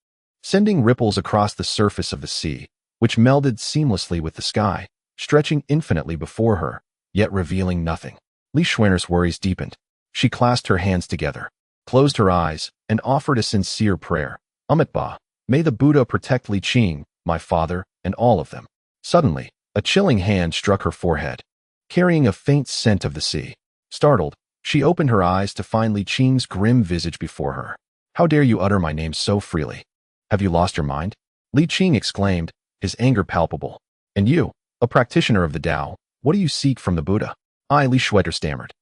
sending ripples across the surface of the sea, which melded seamlessly with the sky, stretching infinitely before her, yet revealing nothing. Li Shuer's worries deepened. She clasped her hands together, closed her eyes, and offered a sincere prayer. "Amitabha, may the Buddha protect Li Qing, my father, and all of them." Suddenly, a chilling hand struck her forehead, carrying a faint scent of the sea. Startled, she opened her eyes to find Li Qing's grim visage before her. "How dare you utter my name so freely? Have you lost your mind?" Li Qing exclaimed, his anger palpable. "And you, a practitioner of the Tao, what do you seek from the Buddha?" "I," Li Shuer stammered.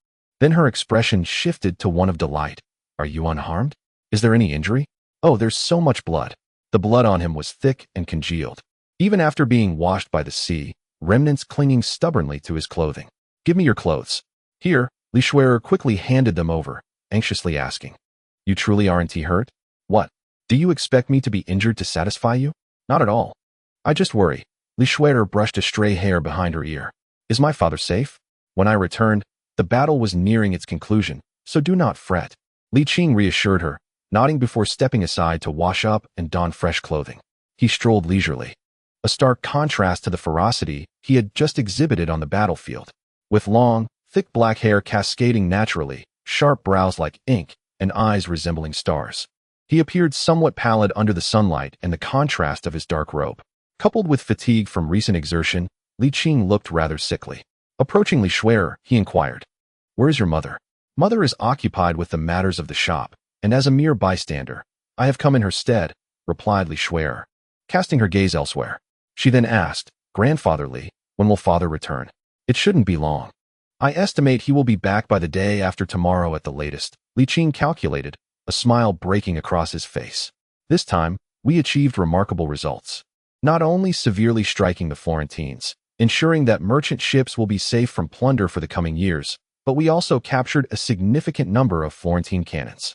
Then her expression shifted to one of delight. "Are you unharmed? Is there any injury?" "Oh, there's so much blood." The blood on him was thick and congealed, even after being washed by the sea, remnants clinging stubbornly to his clothing. "Give me your clothes." "Here," Li Shuer quickly handed them over, anxiously asking, "You truly aren't hurt? What? Do you expect me to be injured to satisfy you?" "Not at all. I just worry." Li Shuer brushed a stray hair behind her ear. "Is my father safe? When I returned, the battle was nearing its conclusion, so do not fret." Li Qing reassured her, nodding before stepping aside to wash up and don fresh clothing. He strolled leisurely, a stark contrast to the ferocity he had just exhibited on the battlefield. With long, thick black hair cascading naturally, sharp brows like ink, and eyes resembling stars, he appeared somewhat pallid under the sunlight and the contrast of his dark robe. Coupled with fatigue from recent exertion, Li Qing looked rather sickly. Approaching Li Shuer, he inquired, "Where is your mother?" "Mother is occupied with the matters of the shop, and as a mere bystander, I have come in her stead," replied Li Shuer, casting her gaze elsewhere. She then asked, "Grandfather Li, when will father return?" "It shouldn't be long. I estimate he will be back by the day after tomorrow at the latest." Li Qing calculated, a smile breaking across his face. "This time, we achieved remarkable results, not only severely striking the Florentines, ensuring that merchant ships will be safe from plunder for the coming years, but we also captured a significant number of Florentine cannons.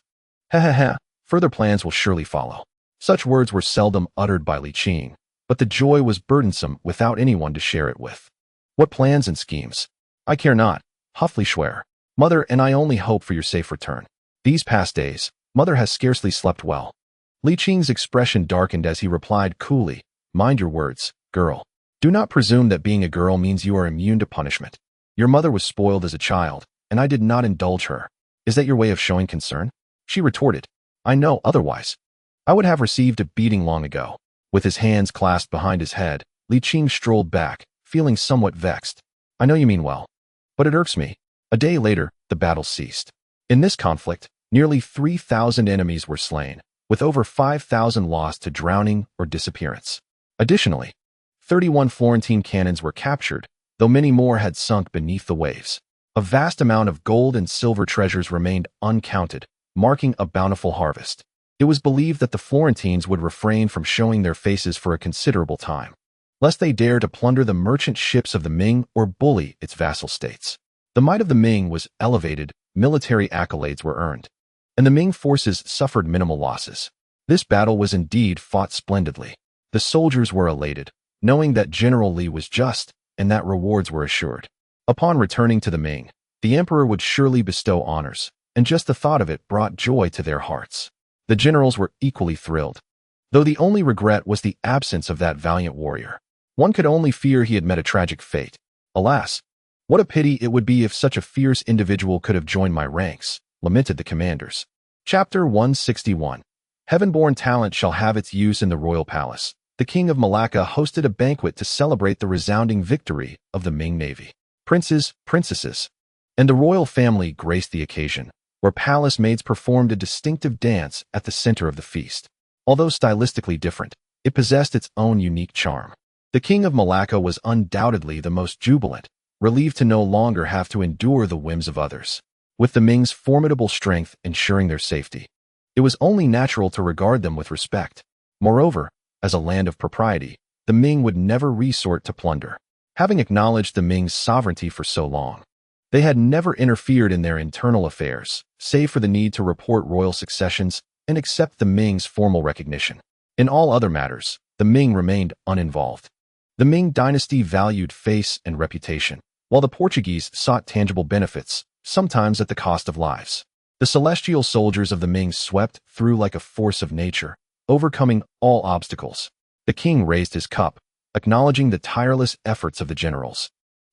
Further plans will surely follow." Such words were seldom uttered by Li Qing, but the joy was burdensome without anyone to share it with. "What plans and schemes?" "I care not," huffed Li Shuer. "Mother and I only hope for your safe return. These past days, mother has scarcely slept well." Li Qing's expression darkened as he replied coolly, "Mind your words, girl. Do not presume that being a girl means you are immune to punishment. Your mother was spoiled as a child, and I did not indulge her. Is that your way of showing concern?" She retorted, "I know otherwise. I would have received a beating long ago." With his hands clasped behind his head, Li Qing strolled back, feeling somewhat vexed. "I know you mean well, but it irks me." A day later, the battle ceased. In this conflict, nearly 3,000 enemies were slain, with over 5,000 lost to drowning or disappearance. Additionally, 31 Florentine cannons were captured, though many more had sunk beneath the waves. A vast amount of gold and silver treasures remained uncounted, marking a bountiful harvest. It was believed that the Florentines would refrain from showing their faces for a considerable time, lest they dare to plunder the merchant ships of the Ming or bully its vassal states. The might of the Ming was elevated, military accolades were earned, and the Ming forces suffered minimal losses. This battle was indeed fought splendidly. The soldiers were elated, knowing that General Li was just and that rewards were assured. Upon returning to the Ming, the emperor would surely bestow honors, and just the thought of it brought joy to their hearts. The generals were equally thrilled, though the only regret was the absence of that valiant warrior. One could only fear he had met a tragic fate. Alas, what a pity it would be if such a fierce individual could have joined my ranks, lamented the commanders. Chapter 161. Heaven-born talent shall have its use in the royal palace. The king of Malacca hosted a banquet to celebrate the resounding victory of the Ming navy. Princes, princesses, and the royal family graced the occasion, where palace maids performed a distinctive dance at the center of the feast. Although stylistically different, it possessed its own unique charm. The king of Malacca was undoubtedly the most jubilant, relieved to no longer have to endure the whims of others, with the Ming's formidable strength ensuring their safety. It was only natural to regard them with respect. Moreover, as a land of propriety, the Ming would never resort to plunder. Having acknowledged the Ming's sovereignty for so long, they had never interfered in their internal affairs, save for the need to report royal successions and accept the Ming's formal recognition. In all other matters, the Ming remained uninvolved. The Ming dynasty valued face and reputation, while the Portuguese sought tangible benefits, sometimes at the cost of lives. The celestial soldiers of the Ming swept through like a force of nature, overcoming all obstacles. The king raised his cup, acknowledging the tireless efforts of the generals,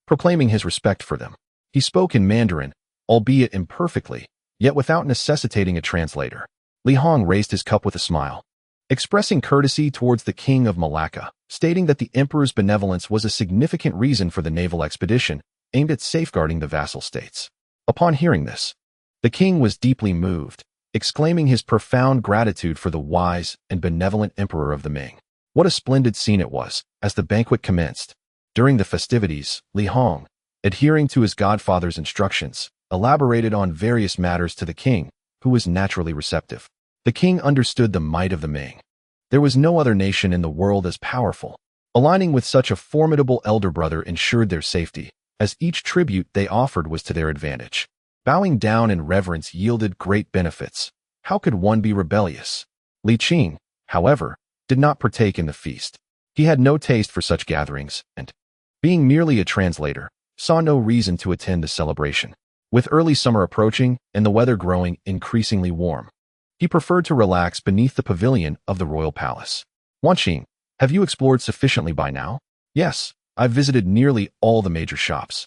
proclaiming his respect for them. He spoke in Mandarin, albeit imperfectly, yet without necessitating a translator. Li Hong raised his cup with a smile, expressing courtesy towards the king of Malacca, stating that the emperor's benevolence was a significant reason for the naval expedition aimed at safeguarding the vassal states. Upon hearing this, the king was deeply moved, exclaiming his profound gratitude for the wise and benevolent emperor of the Ming. What a splendid scene it was, as the banquet commenced. During the festivities, Li Hong, adhering to his godfather's instructions, elaborated on various matters to the king, who was naturally receptive. The king understood the might of the Ming. There was no other nation in the world as powerful. Aligning with such a formidable elder brother ensured their safety, as each tribute they offered was to their advantage. Bowing down in reverence yielded great benefits. How could one be rebellious? Li Qing, however, did not partake in the feast. He had no taste for such gatherings, and, being merely a translator, saw no reason to attend the celebration. With early summer approaching and the weather growing increasingly warm, he preferred to relax beneath the pavilion of the royal palace. Wanqing, have you explored sufficiently by now? Yes, I've visited nearly all the major shops.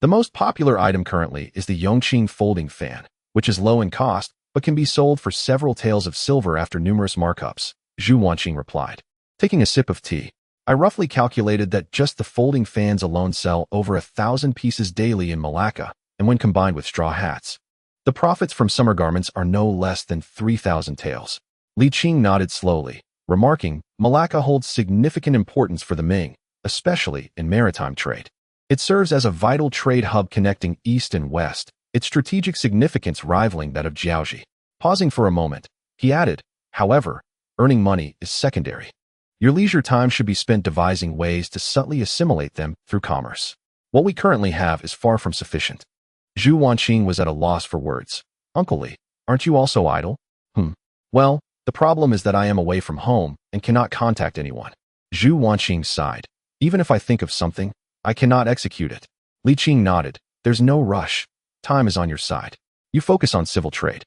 The most popular item currently is the Yongqing folding fan, which is low in cost but can be sold for several taels of silver after numerous markups, Zhu Wanqing replied. Taking a sip of tea, I roughly calculated that just the folding fans alone sell over 1,000 pieces daily in Malacca, and when combined with straw hats, the profits from summer garments are no less than 3,000 taels. Li Qing nodded slowly, remarking, Malacca holds significant importance for the Ming, especially in maritime trade. It serves as a vital trade hub connecting east and west, its strategic significance rivaling that of Jiaoji. Pausing for a moment, he added, however, earning money is secondary. Your leisure time should be spent devising ways to subtly assimilate them through commerce. What we currently have is far from sufficient. Zhu Wanqing was at a loss for words. Uncle Li, aren't you also idle? Well, the problem is that I am away from home and cannot contact anyone. Zhu Wanqing sighed. Even if I think of something, I cannot execute it. Li Qing nodded. There's no rush. Time is on your side. You focus on civil trade,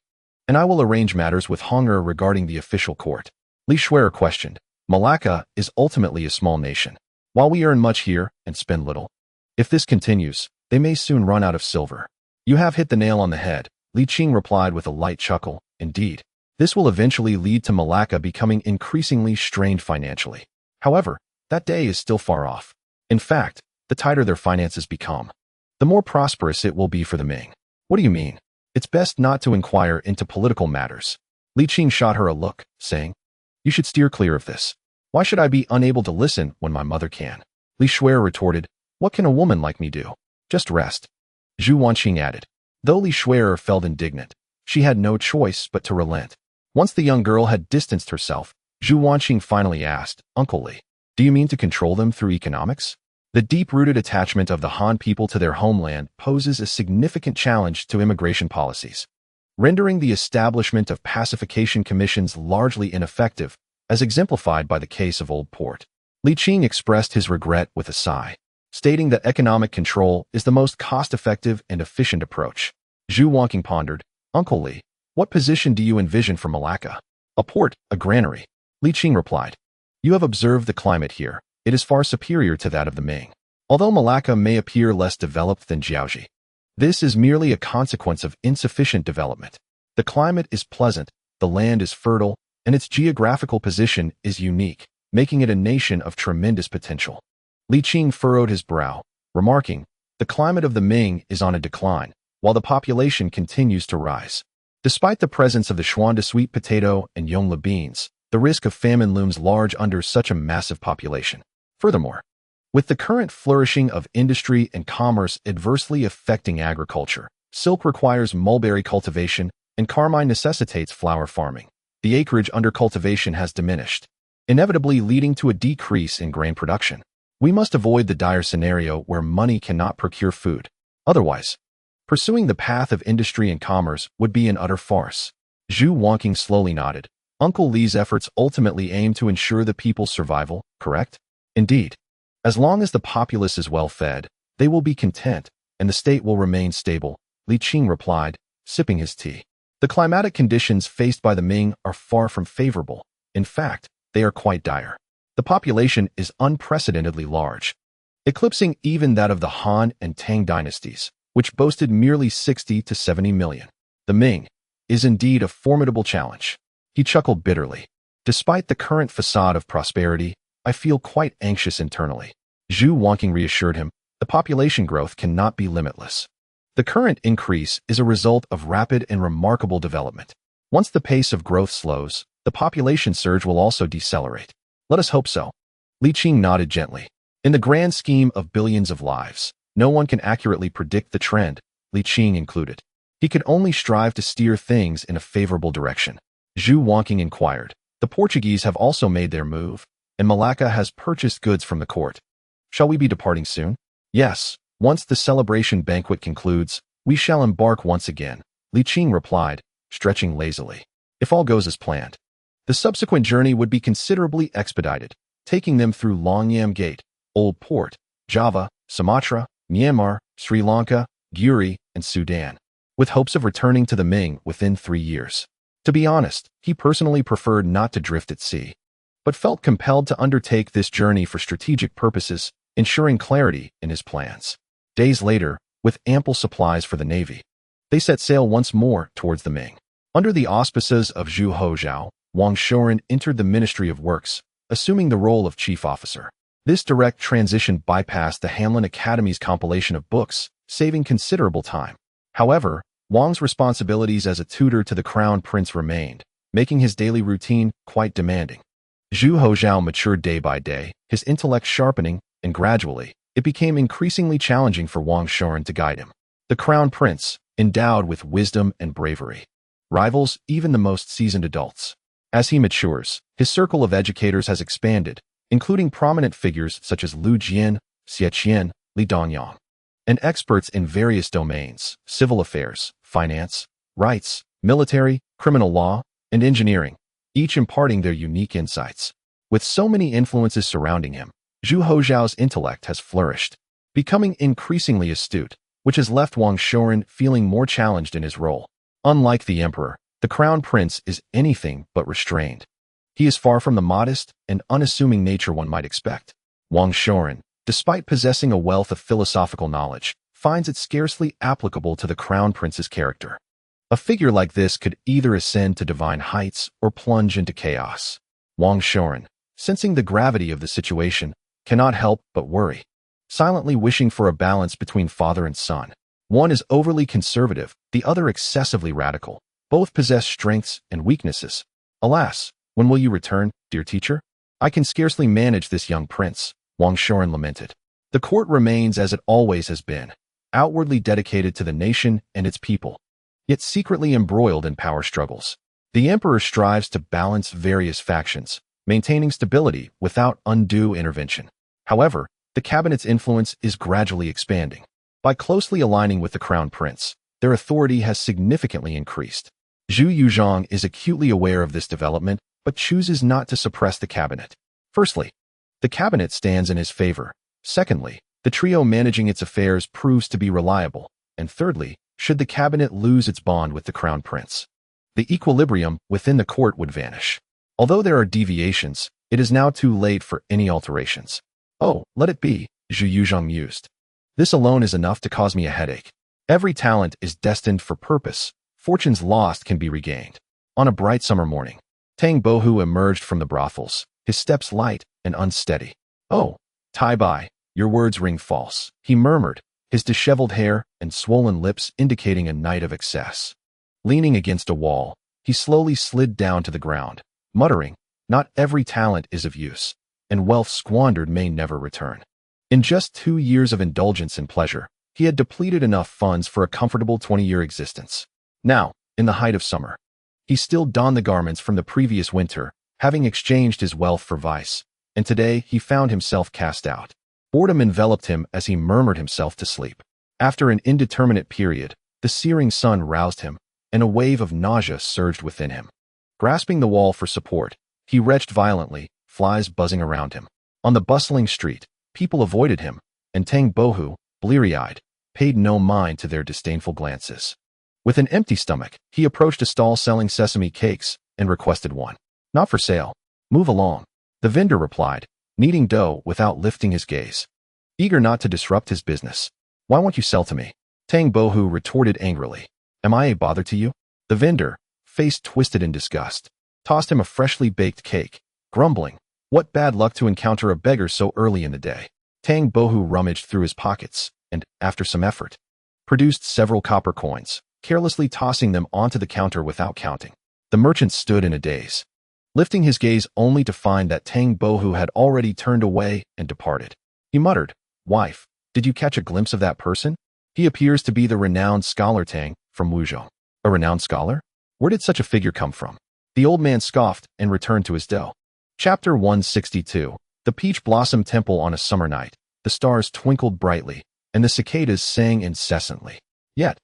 and I will arrange matters with Hong'er regarding the official court. Li Shuer questioned. Malacca is ultimately a small nation. While we earn much here and spend little, if this continues, they may soon run out of silver. You have hit the nail on the head, Li Qing replied with a light chuckle. Indeed, this will eventually lead to Malacca becoming increasingly strained financially. However, that day is still far off. In fact, the tighter their finances become, the more prosperous it will be for the Ming. What do you mean? It's best not to inquire into political matters. Li Qing shot her a look, saying, "You should steer clear of this. Why should I be unable to listen when my mother can?" Li Shuai retorted, "What can a woman like me do? Just rest." Zhu Wanqing added. Though Li Shuai felt indignant, she had no choice but to relent. Once the young girl had distanced herself, Zhu Wanqing finally asked, "Uncle Li, do you mean to control them through economics?" The deep-rooted attachment of the Han people to their homeland poses a significant challenge to immigration policies, rendering the establishment of pacification commissions largely ineffective, as exemplified by the case of Old Port. Li Qing expressed his regret with a sigh, stating that economic control is the most cost-effective and efficient approach. Zhu Wanqing pondered, "Uncle Li, what position do you envision for Malacca?" "A port, a granary," Li Qing replied. "You have observed the climate here. It is far superior to that of the Ming. Although Malacca may appear less developed than Jiaoji, this is merely a consequence of insufficient development. The climate is pleasant, the land is fertile, and its geographical position is unique, making it a nation of tremendous potential." Li Qing furrowed his brow, remarking, "The climate of the Ming is on a decline, while the population continues to rise. Despite the presence of the Xuanda sweet potato and Yongla beans, the risk of famine looms large under such a massive population. Furthermore, with the current flourishing of industry and commerce adversely affecting agriculture, silk requires mulberry cultivation and carmine necessitates flower farming. The acreage under cultivation has diminished, inevitably leading to a decrease in grain production. We must avoid the dire scenario where money cannot procure food. Otherwise, pursuing the path of industry and commerce would be an utter farce." Zhu Wanqing slowly nodded. "Uncle Li's efforts ultimately aim to ensure the people's survival, correct?" "Indeed. As long as the populace is well fed, they will be content, and the state will remain stable," Li Qing replied, sipping his tea. "The climatic conditions faced by the Ming are far from favorable. In fact, they are quite dire. The population is unprecedentedly large, eclipsing even that of the Han and Tang dynasties, which boasted merely 60 to 70 million. The Ming is indeed a formidable challenge." He chuckled bitterly. "Despite the current facade of prosperity, I feel quite anxious internally." Zhu Wanqing reassured him, "The population growth cannot be limitless. The current increase is a result of rapid and remarkable development. Once the pace of growth slows, the population surge will also decelerate. Let us hope so." Li Qing nodded gently. "In the grand scheme of billions of lives, no one can accurately predict the trend, Li Qing included. He could only strive to steer things in a favorable direction." Zhu Wanqing inquired, "The Portuguese have also made their move, and Malacca has purchased goods from the court. Shall we be departing soon?" "Yes, once the celebration banquet concludes, we shall embark once again," Li Qing replied, stretching lazily. "If all goes as planned, the subsequent journey would be considerably expedited, taking them through Longyam Gate, Old Port, Java, Sumatra, Myanmar, Sri Lanka, Guri, and Sudan, with hopes of returning to the Ming within 3 years. To be honest, he personally preferred not to drift at sea, but felt compelled to undertake this journey for strategic purposes, ensuring clarity in his plans. Days later, with ample supplies for the navy, they set sail once more towards the Ming. Under the auspices of Zhu Hozhao, Wang Shouren entered the Ministry of Works, assuming the role of chief officer. This direct transition bypassed the Hanlin Academy's compilation of books, saving considerable time. However, Wang's responsibilities as a tutor to the Crown Prince remained, making his daily routine quite demanding. Zhu Hozhao matured day by day, his intellect sharpening, and gradually, it became increasingly challenging for Wang Shouren to guide him. The Crown Prince, endowed with wisdom and bravery, rivals even the most seasoned adults. As he matures, his circle of educators has expanded, including prominent figures such as Lu Jian, Xie Qian, Li Dongyang, and experts in various domains: civil affairs, finance, rights, military, criminal law, and engineering, each imparting their unique insights. With so many influences surrounding him, Zhu Hozhao's intellect has flourished, becoming increasingly astute, which has left Wang Shouren feeling more challenged in his role. Unlike the emperor, the crown prince is anything but restrained. He is far from the modest and unassuming nature one might expect. Wang Shouren, despite possessing a wealth of philosophical knowledge, finds it scarcely applicable to the crown prince's character. A figure like this could either ascend to divine heights or plunge into chaos. Wang Shouren, sensing the gravity of the situation, cannot help but worry, silently wishing for a balance between father and son. One is overly conservative, the other excessively radical. Both possess strengths and weaknesses. Alas, when will you return, dear teacher? I can scarcely manage this young prince, Wang Shoren lamented. The court remains as it always has been, outwardly dedicated to the nation and its people, yet secretly embroiled in power struggles. The emperor strives to balance various factions, maintaining stability without undue intervention. However, the cabinet's influence is gradually expanding. By closely aligning with the crown prince, their authority has significantly increased. Zhu Yuzhong is acutely aware of this development, but chooses not to suppress the cabinet. Firstly, the cabinet stands in his favor. Secondly, the trio managing its affairs proves to be reliable. And thirdly, should the cabinet lose its bond with the crown prince, the equilibrium within the court would vanish. Although there are deviations, it is now too late for any alterations. Oh, let it be, Zhu Yuzhong mused. This alone is enough to cause me a headache. Every talent is destined for purpose. Fortunes lost can be regained. On a bright summer morning, Tang Bohu emerged from the brothels, his steps light and unsteady. Oh, Tai Bai, your words ring false, he murmured, his disheveled hair and swollen lips indicating a night of excess. Leaning against a wall, he slowly slid down to the ground, muttering, not every talent is of use, and wealth squandered may never return. In just 2 years of indulgence and pleasure, he had depleted enough funds for a comfortable 20-year existence. Now, in the height of summer, he still donned the garments from the previous winter, having exchanged his wealth for vice, and today he found himself cast out. Boredom enveloped him as he murmured himself to sleep. After an indeterminate period, the searing sun roused him, and a wave of nausea surged within him. Grasping the wall for support, he retched violently, flies buzzing around him. On the bustling street, people avoided him, and Tang Bohu, bleary-eyed, paid no mind to their disdainful glances. With an empty stomach, he approached a stall selling sesame cakes and requested one. Not for sale. Move along. The vendor replied, kneading dough without lifting his gaze. Eager not to disrupt his business. Why won't you sell to me? Tang Bohu retorted angrily. Am I a bother to you? The vendor, face twisted in disgust, tossed him a freshly baked cake, grumbling, what bad luck to encounter a beggar so early in the day. Tang Bohu rummaged through his pockets and, after some effort, produced several copper coins, carelessly tossing them onto the counter without counting. The merchant stood in a daze, lifting his gaze only to find that Tang Bohu had already turned away and departed. He muttered, Wife, did you catch a glimpse of that person? He appears to be the renowned scholar Tang from Wuzhou. A renowned scholar? Where did such a figure come from? The old man scoffed and returned to his dough. Chapter 162. The Peach Blossom Temple on a summer night. The stars twinkled brightly, and the cicadas sang incessantly. Yet,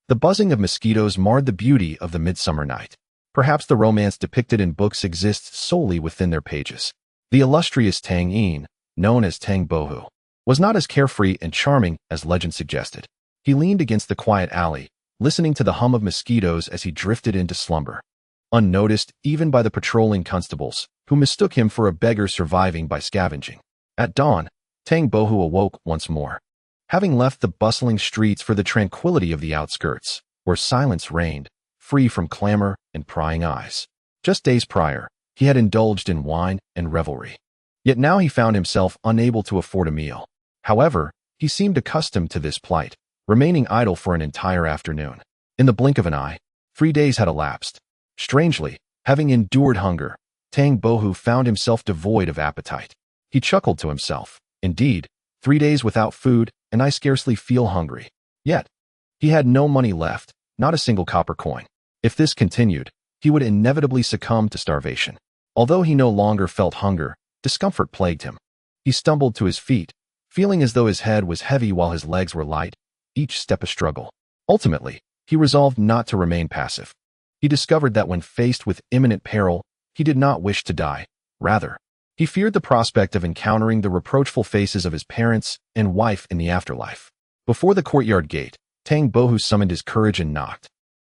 the buzzing of mosquitoes marred the beauty of the midsummer night. Perhaps the romance depicted in books exists solely within their pages. The illustrious Tang Yin, known as Tang Bohu, was not as carefree and charming as legend suggested. He leaned against the quiet alley, listening to the hum of mosquitoes as he drifted into slumber, unnoticed even by the patrolling constables, who mistook him for a beggar surviving by scavenging. At dawn, Tang Bohu awoke once more, having left the bustling streets for the tranquility of the outskirts, where silence reigned, free from clamor and prying eyes. Just days prior, he had indulged in wine and revelry. Yet now he found himself unable to afford a meal. However, he seemed accustomed to this plight, remaining idle for an entire afternoon. In the blink of an eye, 3 days had elapsed. Strangely, having endured hunger, Tang Bohu found himself devoid of appetite. He chuckled to himself. Indeed, 3 days without food, and I scarcely feel hungry. Yet, he had no money left, not a single copper coin. If this continued, he would inevitably succumb to starvation. Although he no longer felt hunger, discomfort plagued him. He stumbled to his feet, feeling as though his head was heavy while his legs were light, each step a struggle. Ultimately, he resolved not to remain passive. He discovered that when faced with imminent peril, he did not wish to die. Rather, he feared the prospect of encountering the reproachful faces of his parents and wife in the afterlife. Before the courtyard gate, Tang Bohu summoned his courage and knocked.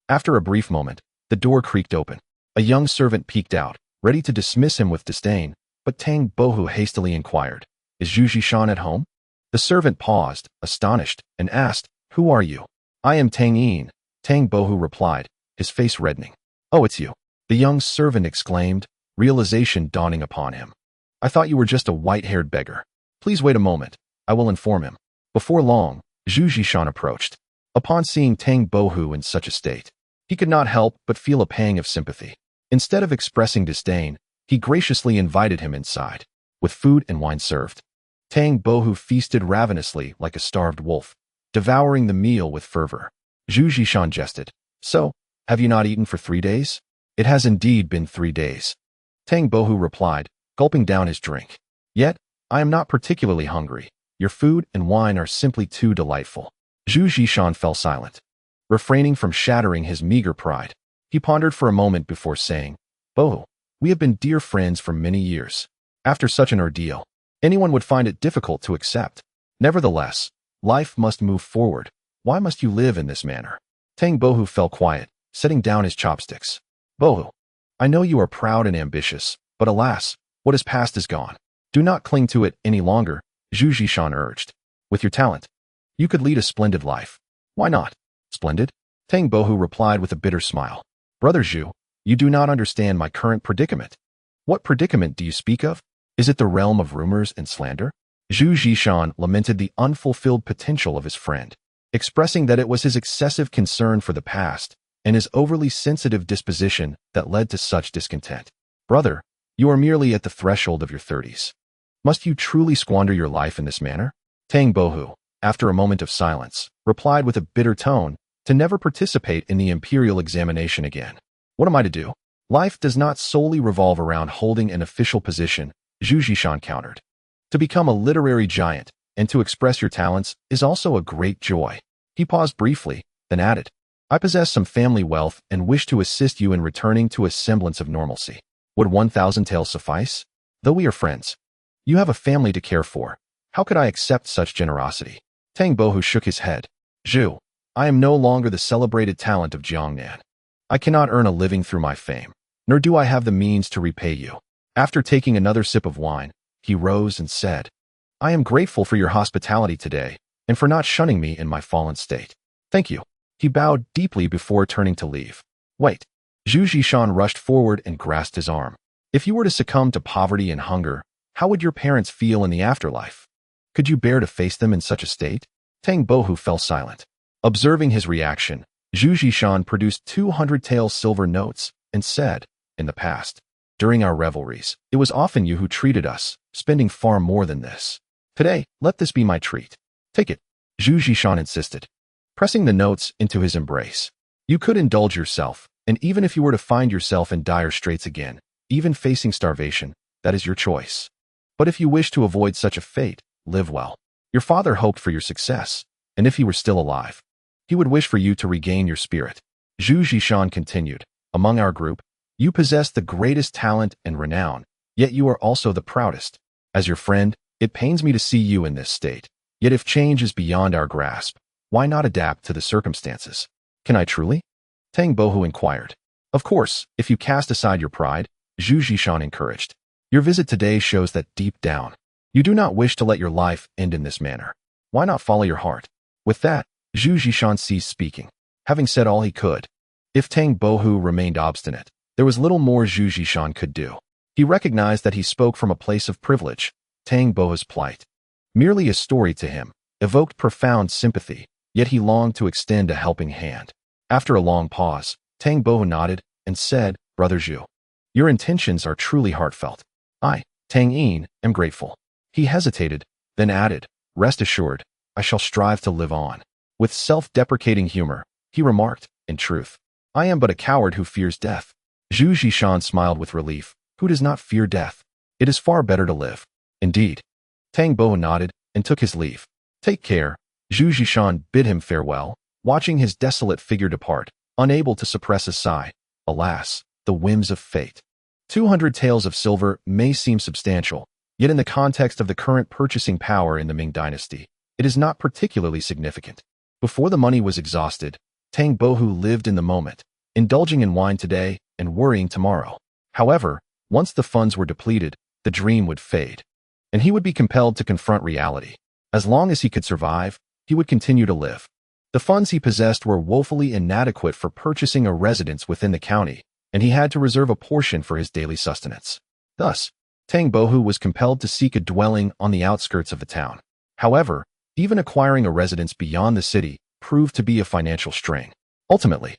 After a brief moment, the door creaked open. A young servant peeked out, ready to dismiss him with disdain, but Tang Bohu hastily inquired, "Is Zhu Zhishan at home?" The servant paused, astonished, and asked, "Who are you?" "I am Tang Yin," Tang Bohu replied, his face reddening. "Oh, it's you," the young servant exclaimed, realization dawning upon him. "I thought you were just a white-haired beggar. Please wait a moment, I will inform him." Before long, Zhu Zhishan approached. Upon seeing Tang Bohu in such a state, He could not help but feel a pang of sympathy. Instead of expressing disdain, he graciously invited him inside. With food and wine served, Tang Bohu feasted ravenously like a starved wolf, devouring the meal with fervor. Zhu Zhishan jested. So, have you not eaten for 3 days? It has indeed been 3 days. Tang Bohu replied, gulping down his drink. Yet, I am not particularly hungry. Your food and wine are simply too delightful. Zhu Zhishan fell silent. Refraining from shattering his meager pride, he pondered for a moment before saying, Bohu, we have been dear friends for many years. After such an ordeal, anyone would find it difficult to accept. Nevertheless, life must move forward. Why must you live in this manner? Tang Bohu fell quiet, setting down his chopsticks. Bohu, I know you are proud and ambitious, but alas, what is past is gone. Do not cling to it any longer, Zhu Zhishan urged. With your talent, you could lead a splendid life. Why not? Splendid? Tang Bohu replied with a bitter smile. Brother Zhu, you do not understand my current predicament. What predicament do you speak of? Is it the realm of rumors and slander? Zhu Zhishan lamented the unfulfilled potential of his friend, expressing that it was his excessive concern for the past and his overly sensitive disposition that led to such discontent. Brother, you are merely at the threshold of your 30s. Must you truly squander your life in this manner? Tang Bohu, after a moment of silence, replied with a bitter tone, to never participate in the imperial examination again. What am I to do? Life does not solely revolve around holding an official position, Zhu Zhishan countered. To become a literary giant and to express your talents is also a great joy. He paused briefly, then added, I possess some family wealth and wish to assist you in returning to a semblance of normalcy. Would 1,000 taels suffice? Though we are friends, you have a family to care for. How could I accept such generosity? Tang Bohu shook his head. Zhu, I am no longer the celebrated talent of Jiangnan. I cannot earn a living through my fame, nor do I have the means to repay you. After taking another sip of wine, he rose and said, I am grateful for your hospitality today and for not shunning me in my fallen state. Thank you. He bowed deeply before turning to leave. Wait. Zhu Zhishan rushed forward and grasped his arm. If you were to succumb to poverty and hunger, how would your parents feel in the afterlife? Could you bear to face them in such a state? Tang Bohu fell silent. Observing his reaction, Zhu Zhishan produced 200 taels silver notes and said, in the past, during our revelries, it was often you who treated us, spending far more than this. Today, let this be my treat. Take it, Zhu Zhishan insisted, pressing the notes into his embrace. You could indulge yourself, and even if you were to find yourself in dire straits again, even facing starvation, that is your choice. But if you wish to avoid such a fate, live well. Your father hoped for your success, and if he were still alive, he would wish for you to regain your spirit. Zhu Zhishan continued, among our group, you possess the greatest talent and renown, yet you are also the proudest. As your friend, it pains me to see you in this state. Yet if change is beyond our grasp, why not adapt to the circumstances? Can I truly? Tang Bohu inquired. Of course, if you cast aside your pride, Zhu Zhishan encouraged. Your visit today shows that deep down, you do not wish to let your life end in this manner. Why not follow your heart? With that, Zhu Zhishan ceased speaking, having said all he could. If Tang Bohu remained obstinate, there was little more Zhu Zhishan could do. He recognized that he spoke from a place of privilege. Tang Bohu's plight, merely a story to him, evoked profound sympathy, yet he longed to extend a helping hand. After a long pause, Tang Bohu nodded and said, Brother Zhu, your intentions are truly heartfelt. I, Tang Yin, am grateful. He hesitated, then added, Rest assured, I shall strive to live on. With self-deprecating humor, he remarked, in truth, I am but a coward who fears death. Zhu Zhishan smiled with relief. Who does not fear death? It is far better to live. Indeed. Tang Bohu nodded and took his leave. Take care. Zhu Zhishan bid him farewell, watching his desolate figure depart, unable to suppress a sigh. Alas, the whims of fate. 200 taels of silver may seem substantial, yet in the context of the current purchasing power in the Ming dynasty, it is not particularly significant. Before the money was exhausted, Tang Bohu lived in the moment, indulging in wine today and worrying tomorrow. However, once the funds were depleted, the dream would fade, and he would be compelled to confront reality. As long as he could survive, he would continue to live. The funds he possessed were woefully inadequate for purchasing a residence within the county, and he had to reserve a portion for his daily sustenance. Thus, Tang Bohu was compelled to seek a dwelling on the outskirts of the town. However, even acquiring a residence beyond the city proved to be a financial strain. Ultimately,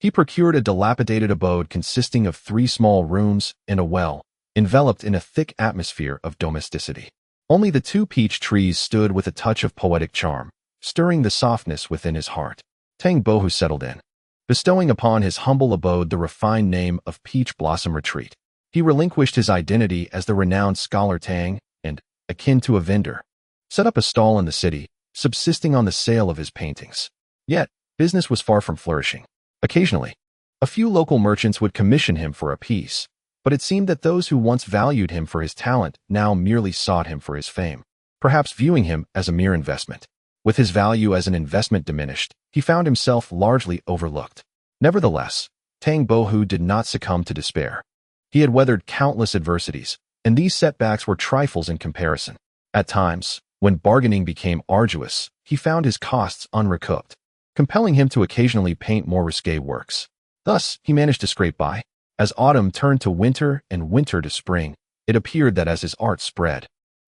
He procured a dilapidated abode consisting of 3 small rooms and a well, enveloped in a thick atmosphere of domesticity. Only the 2 peach trees stood with a touch of poetic charm, stirring the softness within his heart. Tang Bohu settled in, bestowing upon his humble abode the refined name of Peach Blossom Retreat. He relinquished his identity as the renowned scholar Tang and, akin to a vendor, set up a stall in the city, subsisting on the sale of his paintings. Yet, business was far from flourishing. Occasionally, a few local merchants would commission him for a piece, but it seemed that those who once valued him for his talent now merely sought him for his fame, perhaps viewing him as a mere investment. With his value as an investment diminished, he found himself largely overlooked. Nevertheless, Tang Bohu did not succumb to despair. He had weathered countless adversities, and these setbacks were trifles in comparison. At times, when bargaining became arduous, he found his costs unrecouped, compelling him to occasionally paint more risque works. Thus, he managed to scrape by. As autumn turned to winter and winter to spring, it appeared that as his art spread,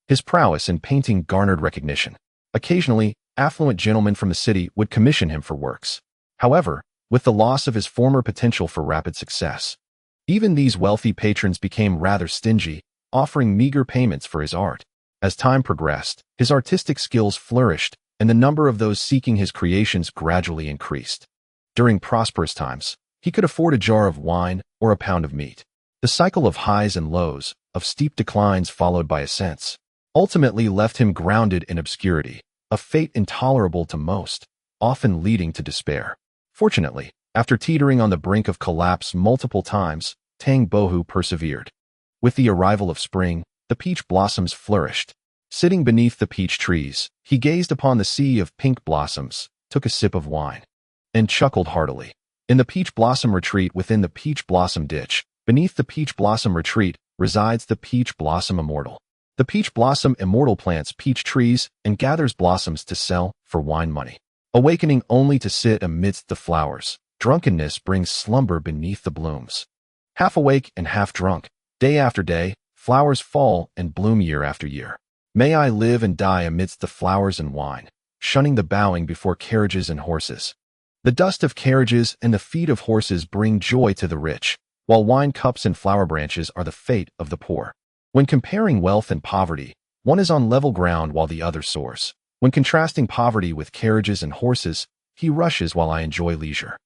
his prowess in painting garnered recognition. Occasionally, affluent gentlemen from the city would commission him for works. However, with the loss of his former potential for rapid success, even these wealthy patrons became rather stingy, offering meager payments for his art. As time progressed, his artistic skills flourished, and the number of those seeking his creations gradually increased. During prosperous times, he could afford a jar of wine or a pound of meat. The cycle of highs and lows, of steep declines followed by ascents, ultimately left him grounded in obscurity, a fate intolerable to most, often leading to despair. Fortunately, after teetering on the brink of collapse multiple times, Tang Bohu persevered. With the arrival of spring, the peach blossoms flourished. Sitting beneath the peach trees, he gazed upon the sea of pink blossoms, took a sip of wine, and chuckled heartily. In the peach blossom retreat within the peach blossom ditch, beneath the peach blossom retreat, resides the peach blossom immortal. The peach blossom immortal plants peach trees and gathers blossoms to sell for wine money. Awakening only to sit amidst the flowers, drunkenness brings slumber beneath the blooms. Half awake and half drunk, day after day, flowers fall and bloom year after year. May I live and die amidst the flowers and wine, shunning the bowing before carriages and horses. The dust of carriages and the feet of horses bring joy to the rich, while wine cups and flower branches are the fate of the poor. When comparing wealth and poverty, one is on level ground while the other soars. When contrasting poverty with carriages and horses, he rushes while I enjoy leisure.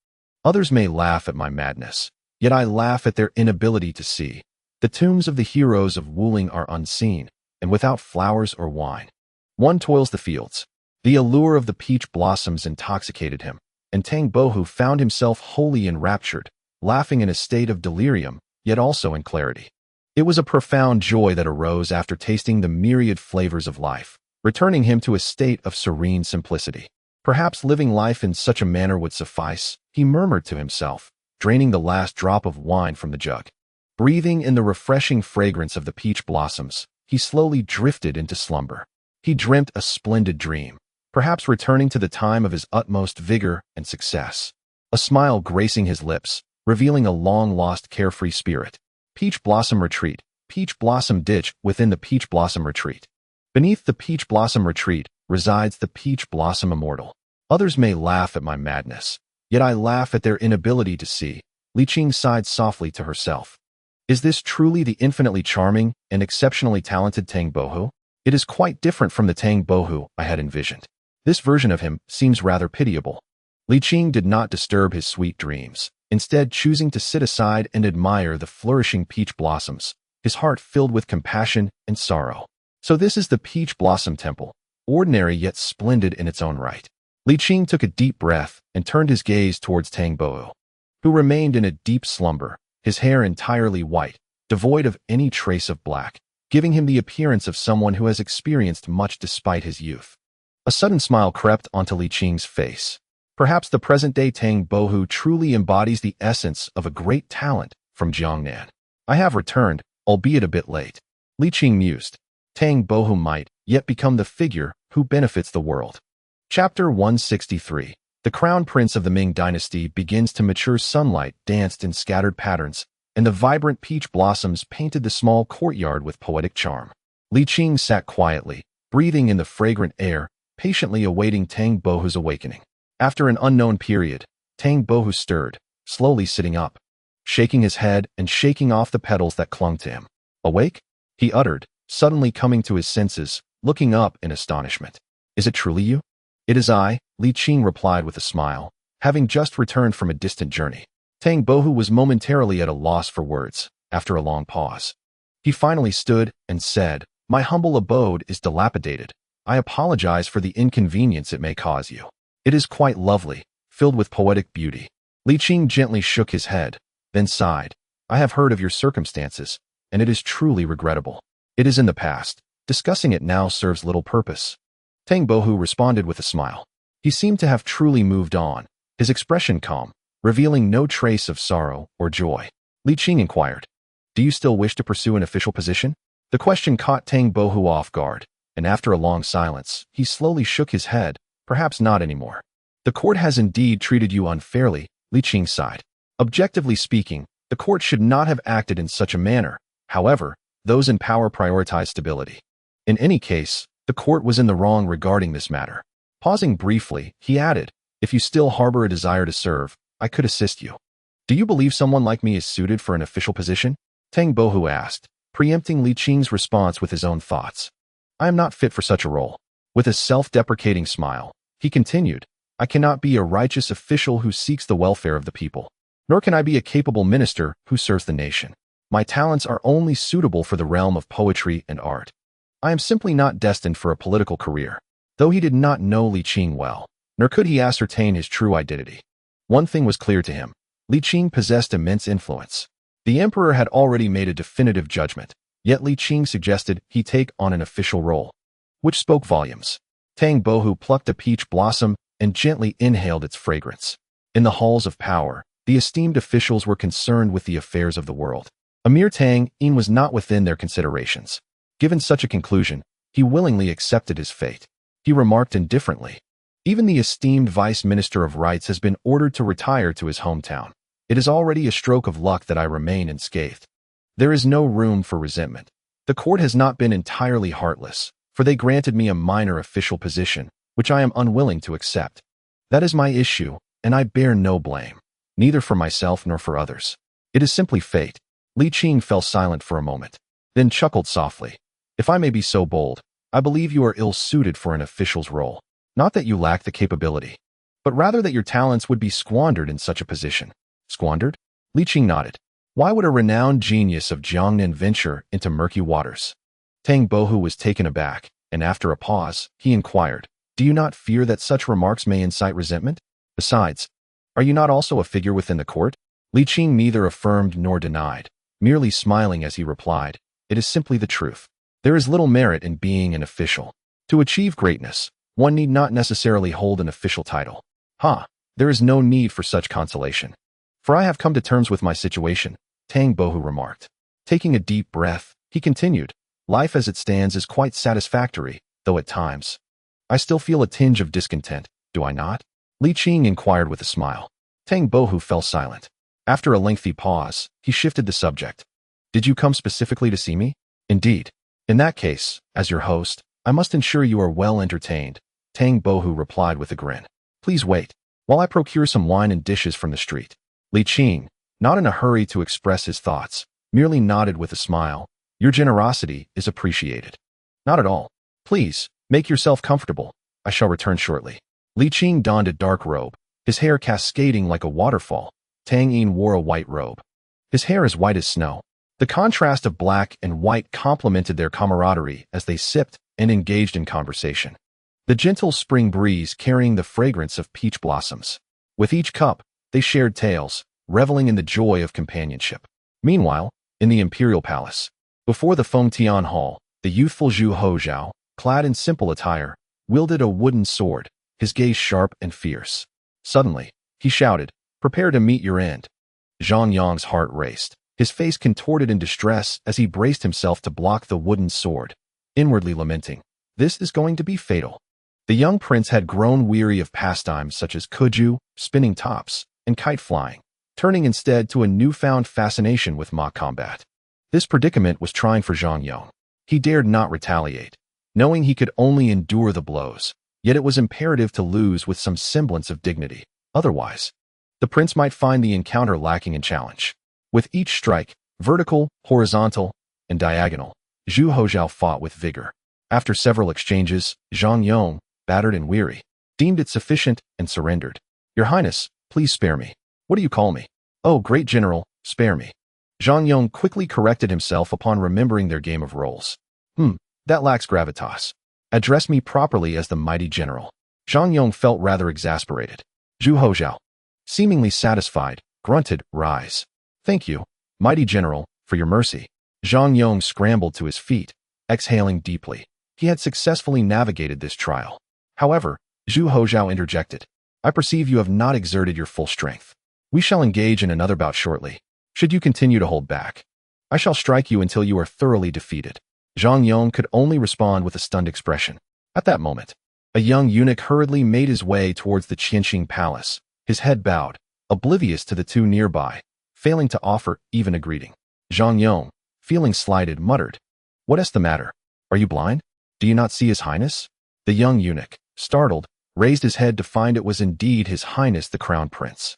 Others may laugh at my madness, yet I laugh at their inability to see. The tombs of the heroes of Wuling are unseen, and without flowers or wine. One toils the fields. The allure of the peach blossoms intoxicated him, and Tang Bohu found himself wholly enraptured, laughing in a state of delirium, yet also in clarity. It was a profound joy that arose after tasting the myriad flavors of life, returning him to a state of serene simplicity. Perhaps living life in such a manner would suffice, he murmured to himself, draining the last drop of wine from the jug. Breathing in the refreshing fragrance of the peach blossoms, he slowly drifted into slumber. He dreamt a splendid dream, perhaps returning to the time of his utmost vigor and success. A smile gracing his lips, revealing a long-lost carefree spirit. Peach Blossom Retreat, Peach Blossom Ditch within the Peach Blossom Retreat. Beneath the Peach Blossom Retreat resides the Peach Blossom Immortal. Others may laugh at my madness, yet I laugh at their inability to see. Li Qing sighed softly to herself. Is this truly the infinitely charming and exceptionally talented Tang Bohu? It is quite different from the Tang Bohu I had envisioned. This version of him seems rather pitiable. Li Qing did not disturb his sweet dreams, instead choosing to sit aside and admire the flourishing peach blossoms, his heart filled with compassion and sorrow. So this is the Peach Blossom Temple, ordinary yet splendid in its own right. Li Qing took a deep breath and turned his gaze towards Tang Bohu, who remained in a deep slumber, his hair entirely white, devoid of any trace of black, giving him the appearance of someone who has experienced much despite his youth. A sudden smile crept onto Li Qing's face. Perhaps the present-day Tang Bohu truly embodies the essence of a great talent from Jiangnan. I have returned, albeit a bit late. Li Qing mused. Tang Bohu might yet become the figure who benefits the world. Chapter 163. The Crown Prince of the Ming Dynasty begins to mature. Sunlight danced in scattered patterns, and the vibrant peach blossoms painted the small courtyard with poetic charm. Li Qing sat quietly, breathing in the fragrant air, patiently awaiting Tang Bohu's awakening. After an unknown period, Tang Bohu stirred, slowly sitting up, shaking his head and shaking off the petals that clung to him. "Awake?" he uttered, suddenly coming to his senses, looking up in astonishment. "Is it truly you?" "It is I," Li Qing replied with a smile, having just returned from a distant journey. Tang Bohu was momentarily at a loss for words. After a long pause, he finally stood and said, "My humble abode is dilapidated. I apologize for the inconvenience it may cause you. It is quite lovely, filled with poetic beauty." Li Qing gently shook his head, then sighed. "I have heard of your circumstances, and it is truly regrettable. It is in the past. Discussing it now serves little purpose." Tang Bohu responded with a smile. He seemed to have truly moved on, his expression calm, revealing no trace of sorrow or joy. Li Qing inquired, "Do you still wish to pursue an official position?" The question caught Tang Bohu off guard, and after a long silence, he slowly shook his head. "Perhaps not anymore. The court has indeed treated you unfairly," Li Qing sighed. "Objectively speaking, the court should not have acted in such a manner. However, those in power prioritize stability. In any case, the court was in the wrong regarding this matter." Pausing briefly, he added, "If you still harbor a desire to serve, I could assist you." "Do you believe someone like me is suited for an official position?" Tang Bohu asked, preempting Li Qing's response with his own thoughts. "I am not fit for such a role." With a self-deprecating smile, he continued, "I cannot be a righteous official who seeks the welfare of the people, nor can I be a capable minister who serves the nation. My talents are only suitable for the realm of poetry and art. I am simply not destined for a political career." Though he did not know Li Qing well, nor could he ascertain his true identity, one thing was clear to him: Li Qing possessed immense influence. The emperor had already made a definitive judgment, yet Li Qing suggested he take on an official role, which spoke volumes. Tang Bohu plucked a peach blossom and gently inhaled its fragrance. In the halls of power, the esteemed officials were concerned with the affairs of the world. A mere Tang In was not within their considerations. Given such a conclusion, he willingly accepted his fate. He remarked indifferently, "Even the esteemed Vice Minister of Rights has been ordered to retire to his hometown. It is already a stroke of luck that I remain unscathed. There is no room for resentment. The court has not been entirely heartless, for they granted me a minor official position, which I am unwilling to accept. That is my issue, and I bear no blame, neither for myself nor for others. It is simply fate." Li Qing fell silent for a moment, then chuckled softly. "If I may be so bold, I believe you are ill-suited for an official's role. Not that you lack the capability, but rather that your talents would be squandered in such a position." "Squandered?" Li Qing nodded. "Why would a renowned genius of Jiangnan venture into murky waters?" Tang Bohu was taken aback, and after a pause, he inquired, "Do you not fear that such remarks may incite resentment? Besides, are you not also a figure within the court?" Li Qing neither affirmed nor denied, merely smiling as he replied, "It is simply the truth. There is little merit in being an official. To achieve greatness, one need not necessarily hold an official title." There is no need for such consolation. For I have come to terms with my situation," Tang Bohu remarked. Taking a deep breath, he continued, "Life as it stands is quite satisfactory, though at times I still feel a tinge of discontent, do I not?" Li Qing inquired with a smile. Tang Bohu fell silent. After a lengthy pause, he shifted the subject. "Did you come specifically to see me?" "Indeed. In that case, as your host, I must ensure you are well entertained," Tang Bohu replied with a grin. "Please wait, while I procure some wine and dishes from the street." Li Qing, not in a hurry to express his thoughts, merely nodded with a smile. "Your generosity is appreciated." "Not at all. Please, make yourself comfortable. I shall return shortly." Li Qing donned a dark robe, his hair cascading like a waterfall. Tang In wore a white robe, his hair as white as snow. The contrast of black and white complemented their camaraderie as they sipped and engaged in conversation, the gentle spring breeze carrying the fragrance of peach blossoms. With each cup, they shared tales, reveling in the joy of companionship. Meanwhile, in the imperial palace, before the Fengtian Hall, the youthful Zhu Hozhao, clad in simple attire, wielded a wooden sword, his gaze sharp and fierce. Suddenly, he shouted, "Prepare to meet your end." Zhang Yang's heart raced. His face contorted in distress as he braced himself to block the wooden sword, inwardly lamenting, "This is going to be fatal." The young prince had grown weary of pastimes such as kuju, spinning tops, and kite flying, turning instead to a newfound fascination with mock combat. This predicament was trying for Zhang Yang. He dared not retaliate, knowing he could only endure the blows, yet it was imperative to lose with some semblance of dignity. Otherwise, The prince might find the encounter lacking in challenge. With each strike, vertical, horizontal, and diagonal, Zhu Hozhao fought with vigor. After several exchanges, Zhang Yong, battered and weary, deemed it sufficient and surrendered. Your Highness, please spare me. What do you call me? Oh, great general, spare me. Zhang Yong quickly corrected himself upon remembering their game of roles. That lacks gravitas. Address me properly as the mighty general. Zhang Yong felt rather exasperated. Zhu Hozhao, seemingly satisfied, grunted, rise. Thank you, mighty general, for your mercy. Zhang Yong scrambled to his feet, exhaling deeply. He had successfully navigated this trial. However, Zhu Hozhao interjected. I perceive you have not exerted your full strength. We shall engage in another bout shortly. Should you continue to hold back, I shall strike you until you are thoroughly defeated. Zhang Yong could only respond with a stunned expression. At that moment, a young eunuch hurriedly made his way towards the Qing palace, his head bowed, oblivious to the two nearby, failing to offer even a greeting. Zhang Yong, feeling slighted, muttered, What is the matter? Are you blind? Do you not see His Highness? The young eunuch, startled, raised his head to find it was indeed His Highness the Crown Prince.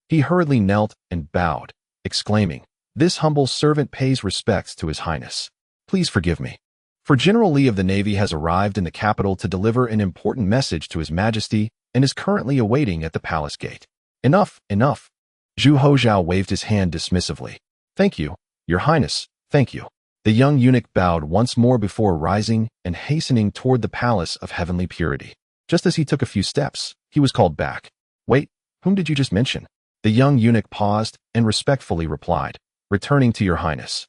He hurriedly knelt and bowed, exclaiming, This humble servant pays respects to His Highness. Please forgive me. For General Li of the Navy has arrived in the capital to deliver an important message to His Majesty and is currently awaiting at the palace gate. Enough, enough. Zhu Hozhao waved his hand dismissively. Thank you, Your Highness, thank you. The young eunuch bowed once more before rising and hastening toward the palace of heavenly purity. Just as he took a few steps, he was called back. Wait, whom did you just mention? The young eunuch paused and respectfully replied, Returning to Your Highness.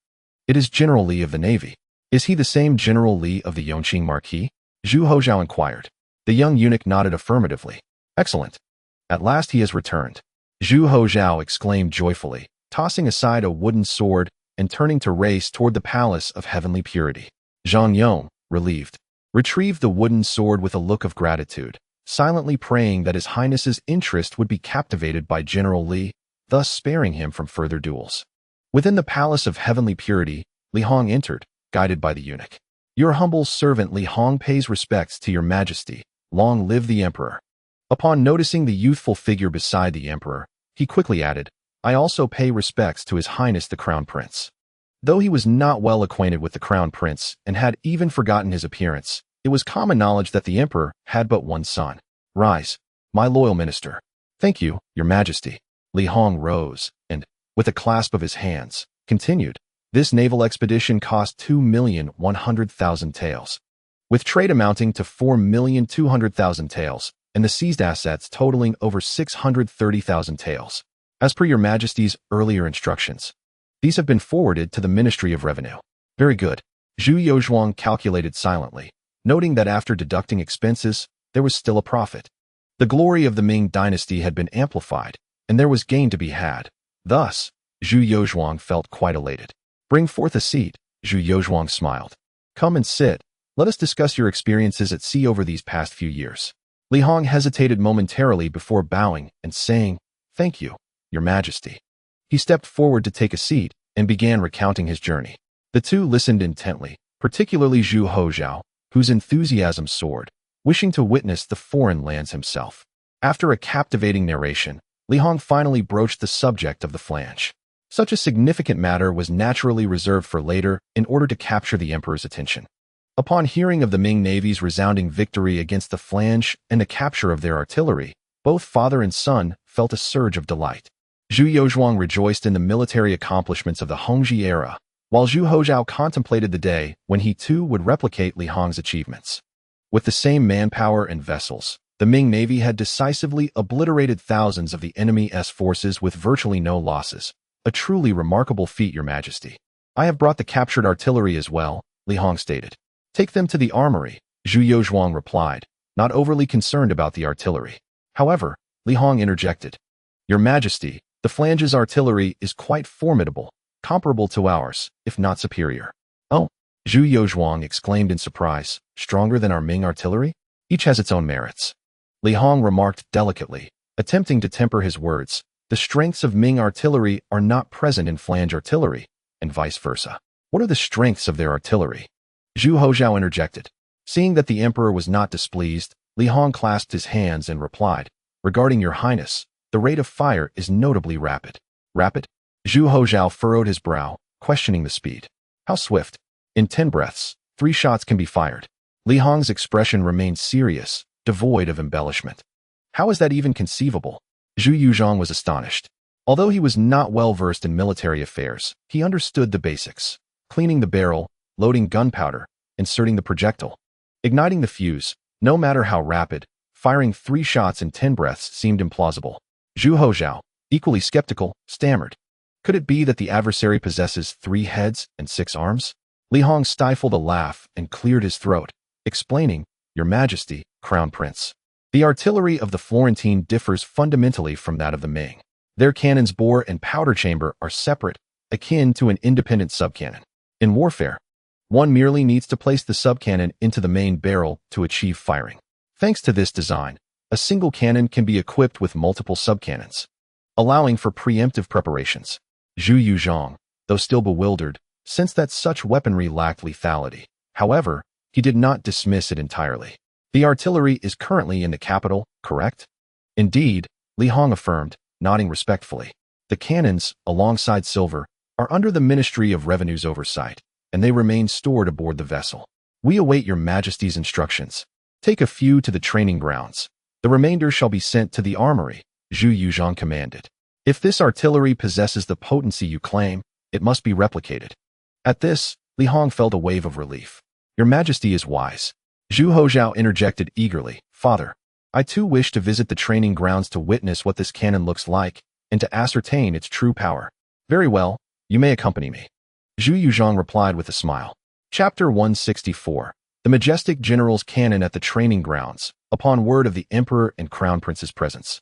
It is General Li of the Navy. Is he the same General Li of the Yongqing Marquis? Zhu Hozhao inquired. The young eunuch nodded affirmatively. Excellent. At last he has returned. Zhu Hozhao exclaimed joyfully, tossing aside a wooden sword and turning to race toward the palace of heavenly purity. Zhang Yong, relieved, retrieved the wooden sword with a look of gratitude, silently praying that His Highness's interest would be captivated by General Li, thus sparing him from further duels. Within the palace of heavenly purity, Li Hong entered, guided by the eunuch. Your humble servant Li Hong pays respects to Your Majesty. Long live the Emperor. Upon noticing the youthful figure beside the Emperor, he quickly added, I also pay respects to His Highness the Crown Prince. Though he was not well acquainted with the Crown Prince and had even forgotten his appearance, it was common knowledge that the Emperor had but one son. Rise, my loyal minister. Thank you, Your Majesty. Li Hong rose and, with a clasp of his hands, continued, This naval expedition cost 2,100,000 taels. With trade amounting to 4,200,000 taels, and the seized assets totaling over 630,000 taels. As per Your Majesty's earlier instructions, these have been forwarded to the Ministry of Revenue. Very good. Zhu Yozhuang calculated silently, noting that after deducting expenses, there was still a profit. The glory of the Ming dynasty had been amplified, and there was gain to be had. Thus, Zhu Yozhuang felt quite elated. Bring forth a seat, Zhu Yozhuang smiled. Come and sit. Let us discuss your experiences at sea over these past few years. Li Hong hesitated momentarily before bowing and saying, Thank you, Your Majesty. He stepped forward to take a seat and began recounting his journey. The two listened intently, particularly Zhu Hozhao, whose enthusiasm soared, wishing to witness the foreign lands himself. After a captivating narration, Li Hong finally broached the subject of the flange. Such a significant matter was naturally reserved for later in order to capture the Emperor's attention. Upon hearing of the Ming Navy's resounding victory against the flange and the capture of their artillery, both father and son felt a surge of delight. Zhu Yozhuang rejoiced in the military accomplishments of the Hongzhi era, while Zhu Hozhao contemplated the day when he too would replicate Li Hong's achievements. With the same manpower and vessels, the Ming Navy had decisively obliterated thousands of the enemy's forces with virtually no losses. A truly remarkable feat, Your Majesty. I have brought the captured artillery as well, Li Hong stated. Take them to the armory, Zhu Yozhuang replied, not overly concerned about the artillery. However, Li Hong interjected. Your Majesty, the flange's artillery is quite formidable, comparable to ours, if not superior. Oh, Zhu Yozhuang exclaimed in surprise, stronger than our Ming artillery? Each has its own merits. Li Hong remarked delicately, attempting to temper his words. The strengths of Ming artillery are not present in flange artillery, and vice versa. What are the strengths of their artillery? Zhu Hozhao interjected. Seeing that the Emperor was not displeased, Li Hong clasped his hands and replied, Regarding Your Highness, the rate of fire is notably rapid. Rapid? Zhu Hozhao furrowed his brow, questioning the speed. How swift? In 10 breaths, 3 shots can be fired. Li Hong's expression remained serious, devoid of embellishment. How is that even conceivable? Zhu Yuzhong was astonished. Although he was not well versed in military affairs, he understood the basics. Cleaning the barrel, loading gunpowder, inserting the projectile, igniting the fuse. No matter how rapid, firing 3 shots in 10 breaths seemed implausible. Zhu Hozhao, equally skeptical, stammered. Could it be that the adversary possesses 3 heads and 6 arms? Li Hong stifled a laugh and cleared his throat, explaining, Your Majesty, Crown Prince. The artillery of the Florentine differs fundamentally from that of the Ming. Their cannon's bore and powder chamber are separate, akin to an independent subcannon. In warfare, one merely needs to place the subcannon into the main barrel to achieve firing. Thanks to this design, a single cannon can be equipped with multiple subcannons, allowing for preemptive preparations. Zhu Yuzhong, though still bewildered, sensed that such weaponry lacked lethality. However, he did not dismiss it entirely. The artillery is currently in the capital, correct? Indeed, Li Hong affirmed, nodding respectfully. The cannons, alongside silver, are under the Ministry of Revenue's oversight, and they remain stored aboard the vessel. We await your Majesty's instructions. Take a few to the training grounds. The remainder shall be sent to the armory, Zhu Yuzhong commanded. If this artillery possesses the potency you claim, it must be replicated. At this, Li Hong felt a wave of relief. Your Majesty is wise. Zhu Hozhao interjected eagerly. Father, I too wish to visit the training grounds to witness what this cannon looks like and to ascertain its true power. Very well, you may accompany me. Zhu Yuzhong replied with a smile. Chapter 164. The majestic general's cannon at the training grounds, upon word of the Emperor and Crown Prince's presence.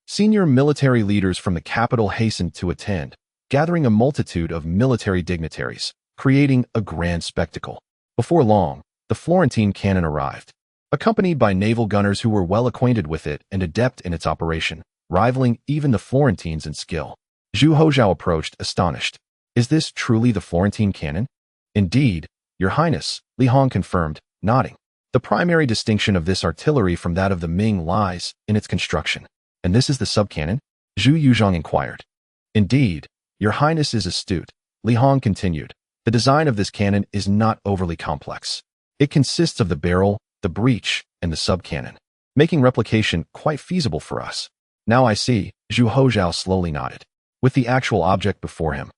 Senior military leaders from the capital hastened to attend, gathering a multitude of military dignitaries, creating a grand spectacle. Before long, the Florentine cannon arrived, accompanied by naval gunners who were well acquainted with it and adept in its operation, rivaling even the Florentines in skill. Zhu Hozhao approached, astonished. Is this truly the Florentine cannon? Indeed, Your Highness, Li Hong confirmed, nodding. The primary distinction of this artillery from that of the Ming lies in its construction. And this is the subcannon? Zhu Yuzhong inquired. Indeed, Your Highness is astute, Li Hong continued. The design of this cannon is not overly complex. It consists of the barrel, the breech, and the subcannon, making replication quite feasible for us. Now I see, Zhu Hozhao slowly nodded. With the actual object before him,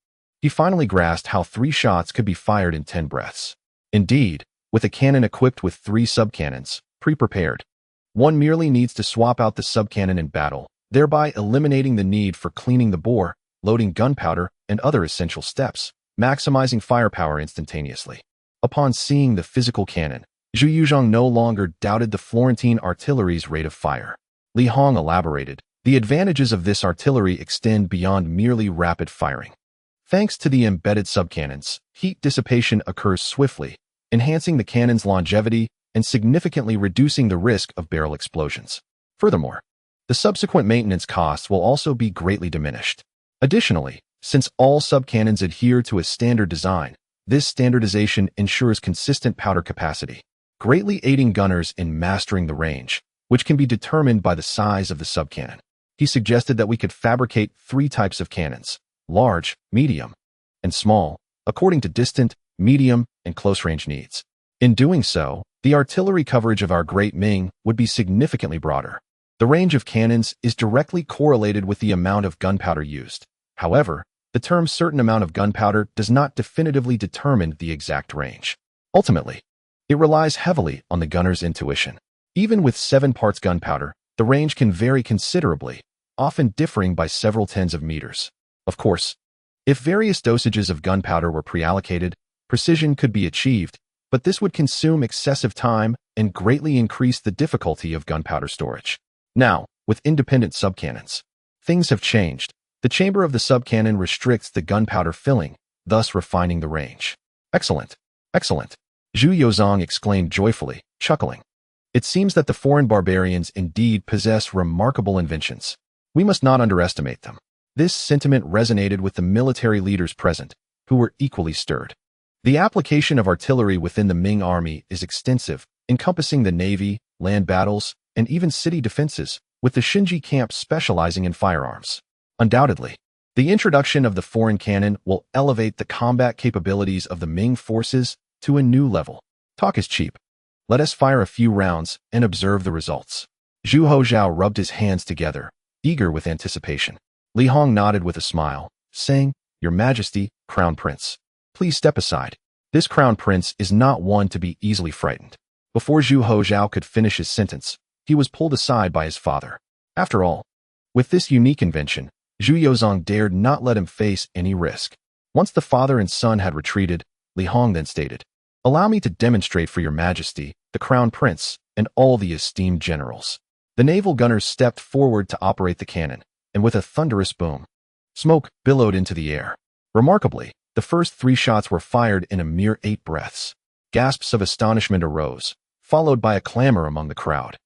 he finally grasped how 3 shots could be fired in 10 breaths. Indeed, with a cannon equipped with 3 subcannons, pre-prepared, one merely needs to swap out the subcannon in battle, thereby eliminating the need for cleaning the bore, loading gunpowder, and other essential steps, maximizing firepower instantaneously. Upon seeing the physical cannon, Zhu Yuzhong no longer doubted the Florentine artillery's rate of fire. Li Hong elaborated, the advantages of this artillery extend beyond merely rapid firing. Thanks to the embedded subcannons, heat dissipation occurs swiftly, enhancing the cannon's longevity and significantly reducing the risk of barrel explosions. Furthermore, the subsequent maintenance costs will also be greatly diminished. Additionally, since all subcannons adhere to a standard design, this standardization ensures consistent powder capacity, greatly aiding gunners in mastering the range, which can be determined by the size of the subcannon. He suggested that we could fabricate 3 types of cannons: large, medium, and small, according to distant, medium, and close-range needs. In doing so, the artillery coverage of our great Ming would be significantly broader. The range of cannons is directly correlated with the amount of gunpowder used. However, the term certain amount of gunpowder does not definitively determine the exact range. Ultimately, it relies heavily on the gunner's intuition. Even with 7 parts gunpowder, the range can vary considerably, often differing by several tens of meters. Of course, if various dosages of gunpowder were pre-allocated, precision could be achieved, but this would consume excessive time and greatly increase the difficulty of gunpowder storage. Now, with independent subcannons, things have changed. The chamber of the subcannon restricts the gunpowder filling, thus refining the range. Excellent, excellent, Zhu Yuzhong exclaimed joyfully, chuckling. It seems that the foreign barbarians indeed possess remarkable inventions. We must not underestimate them. This sentiment resonated with the military leaders present, who were equally stirred. The application of artillery within the Ming army is extensive, encompassing the navy, land battles, and even city defenses, with the Shinji camp specializing in firearms. Undoubtedly, the introduction of the foreign cannon will elevate the combat capabilities of the Ming forces to a new level. Talk is cheap. Let us fire a few rounds and observe the results. Zhu Hozhao rubbed his hands together, eager with anticipation. Li Hong nodded with a smile, saying, "Your Majesty, Crown Prince, please step aside. This Crown Prince is not one to be easily frightened." Before Zhu Hozhao could finish his sentence, he was pulled aside by his father. After all, with this unique invention, Zhu Yozong dared not let him face any risk. Once the father and son had retreated, Li Hong then stated, "Allow me to demonstrate for your Majesty, the Crown Prince, and all the esteemed generals." The naval gunners stepped forward to operate the cannon, and with a thunderous boom, smoke billowed into the air. Remarkably, the first 3 shots were fired in a mere 8 breaths. Gasps of astonishment arose, followed by a clamor among the crowd.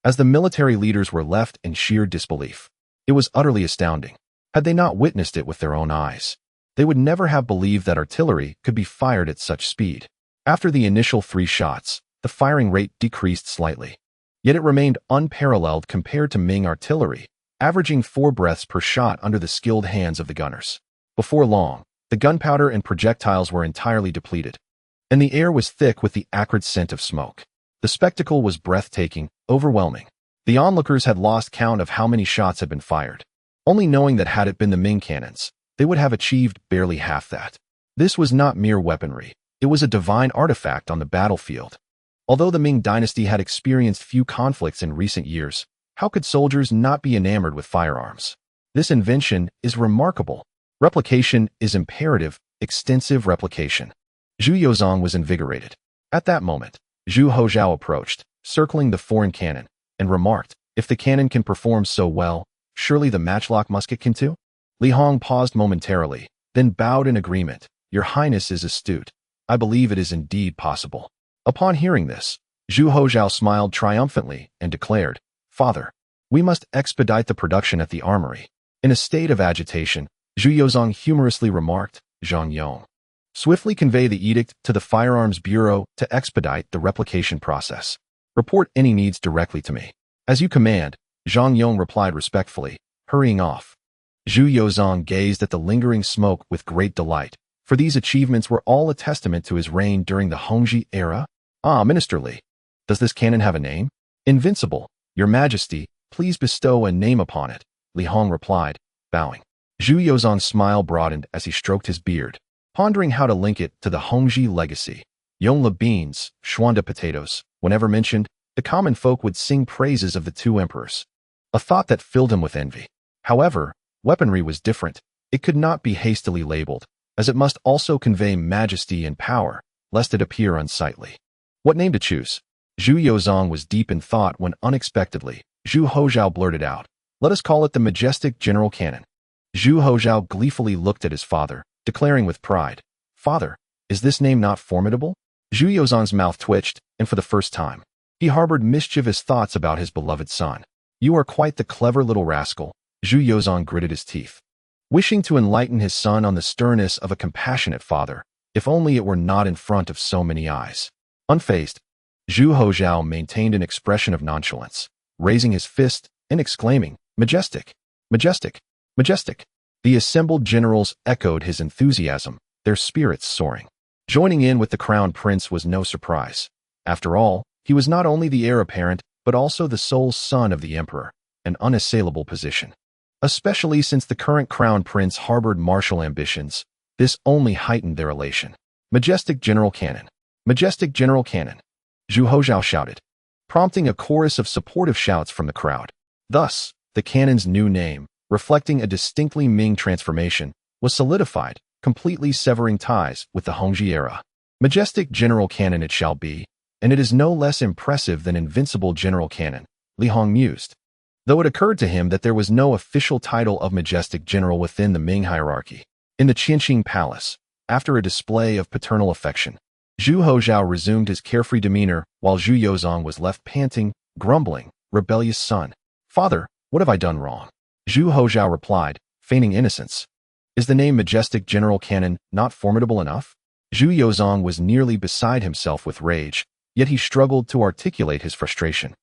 As the military leaders were left in sheer disbelief, it was utterly astounding. Had they not witnessed it with their own eyes, they would never have believed that artillery could be fired at such speed. After the initial 3 shots, the firing rate decreased slightly. Yet it remained unparalleled compared to Ming artillery, averaging 4 breaths per shot under the skilled hands of the gunners. Before long, the gunpowder and projectiles were entirely depleted, and the air was thick with the acrid scent of smoke. The spectacle was breathtaking, overwhelming. The onlookers had lost count of how many shots had been fired, only knowing that had it been the Ming cannons, they would have achieved barely half that. This was not mere weaponry, it was a divine artifact on the battlefield. Although the Ming dynasty had experienced few conflicts in recent years, how could soldiers not be enamored with firearms? This invention is remarkable. Replication is imperative, extensive replication. Zhu Yozong was invigorated. At that moment, Zhu Hozhao approached, circling the foreign cannon, and remarked, "If the cannon can perform so well, surely the matchlock musket can too?" Li Hong paused momentarily, then bowed in agreement. "Your Highness is astute. I believe it is indeed possible." Upon hearing this, Zhu Hozhao smiled triumphantly and declared, "Father, we must expedite the production at the armory." In a state of agitation, Zhu Yozong humorously remarked, "Zhang Yong, swiftly convey the edict to the Firearms Bureau to expedite the replication process. Report any needs directly to me." "As you command," Zhang Yong replied respectfully, hurrying off. Zhu Yozong gazed at the lingering smoke with great delight, for these achievements were all a testament to his reign during the Hongji era. "Ah, Minister Li, does this cannon have a name?" "Invincible, Your Majesty, please bestow a name upon it," Li Hong replied, bowing. Zhu Yozong's smile broadened as he stroked his beard, pondering how to link it to the Hongji legacy. Yongla beans, Xuanda potatoes, whenever mentioned, the common folk would sing praises of the 2 emperors. A thought that filled him with envy. However, weaponry was different. It could not be hastily labeled, as it must also convey majesty and power, lest it appear unsightly. What name to choose? Zhu Yozong was deep in thought when unexpectedly, Zhu Hozhao blurted out, "Let us call it the Majestic General Cannon." Zhu Hozhao gleefully looked at his father, declaring with pride, "Father, is this name not formidable?" Zhu Yozong's mouth twitched, and for the first time, he harbored mischievous thoughts about his beloved son. "You are quite the clever little rascal," Zhu Yozong gritted his teeth, wishing to enlighten his son on the sternness of a compassionate father, if only it were not in front of so many eyes. Unfazed, Zhu Hozhao maintained an expression of nonchalance, raising his fist and exclaiming, "Majestic! Majestic! Majestic!" The assembled generals echoed his enthusiasm, their spirits soaring. Joining in with the crown prince was no surprise. After all, he was not only the heir apparent, but also the sole son of the emperor, an unassailable position. Especially since the current crown prince harbored martial ambitions, this only heightened their elation. "Majestic General Cannon! Majestic General Cannon!" Zhu Hozhao shouted, prompting a chorus of supportive shouts from the crowd. Thus, the cannon's new name, reflecting a distinctly Ming transformation, was solidified, completely severing ties with the Hongji era. Majestic General Cannon it shall be, and it is no less impressive than Invincible General Cannon, Li Hong mused. Though it occurred to him that there was no official title of Majestic General within the Ming hierarchy. In the Qing Palace, after a display of paternal affection, Zhu Hozhao resumed his carefree demeanor while Zhu Yozong was left panting, grumbling, "Rebellious son. Father, what have I done wrong?" Zhu Hozhao replied, feigning innocence. "Is the name Majestic General Cannon not formidable enough?" Zhu Yozong was nearly beside himself with rage, yet he struggled to articulate his frustration,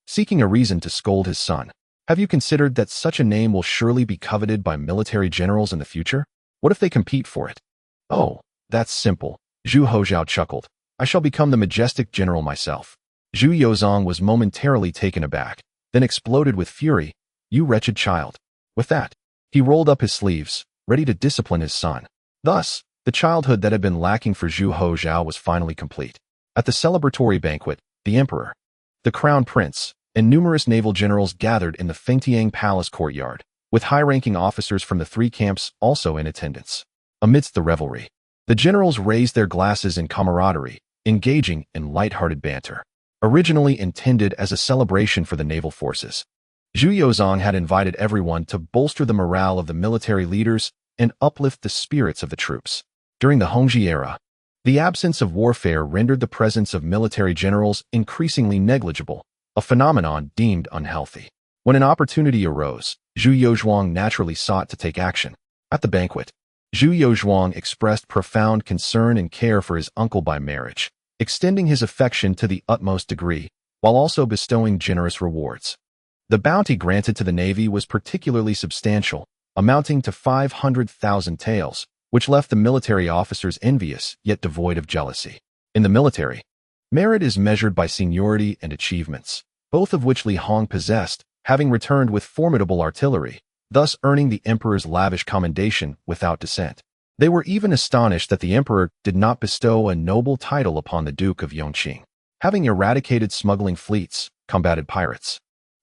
seeking a reason to scold his son. Have you considered that such a name will surely be coveted by military generals in the future? What if they compete for it? Oh, that's simple, Zhu Houzhao chuckled. I shall become the majestic general myself. Zhu Yozong was momentarily taken aback, then exploded with fury. You wretched child. With that, he rolled up his sleeves, ready to discipline his son. Thus, the childhood that had been lacking for Zhu Houzhao was finally complete. At the celebratory banquet, the emperor, the crown prince, and numerous naval generals gathered in the Fengtiang Palace courtyard, with high-ranking officers from the three camps also in attendance. Amidst the revelry, the generals raised their glasses in camaraderie, engaging in light-hearted banter. Originally intended as a celebration for the naval forces, Zhu Yozong had invited everyone to bolster the morale of the military leaders and uplift the spirits of the troops. During the Hongzhi era, the absence of warfare rendered the presence of military generals increasingly negligible, a phenomenon deemed unhealthy. When an opportunity arose, Zhu Yozhuang naturally sought to take action. At the banquet, Zhu Yozhuang expressed profound concern and care for his uncle by marriage, extending his affection to the utmost degree, while also bestowing generous rewards. The bounty granted to the Navy was particularly substantial, amounting to 500,000 taels, which left the military officers envious yet devoid of jealousy. In the military, merit is measured by seniority and achievements, both of which Li Hong possessed, having returned with formidable artillery, thus earning the emperor's lavish commendation without dissent. They were even astonished that the emperor did not bestow a noble title upon the Duke of Yongqing. Having eradicated smuggling fleets, combated pirates,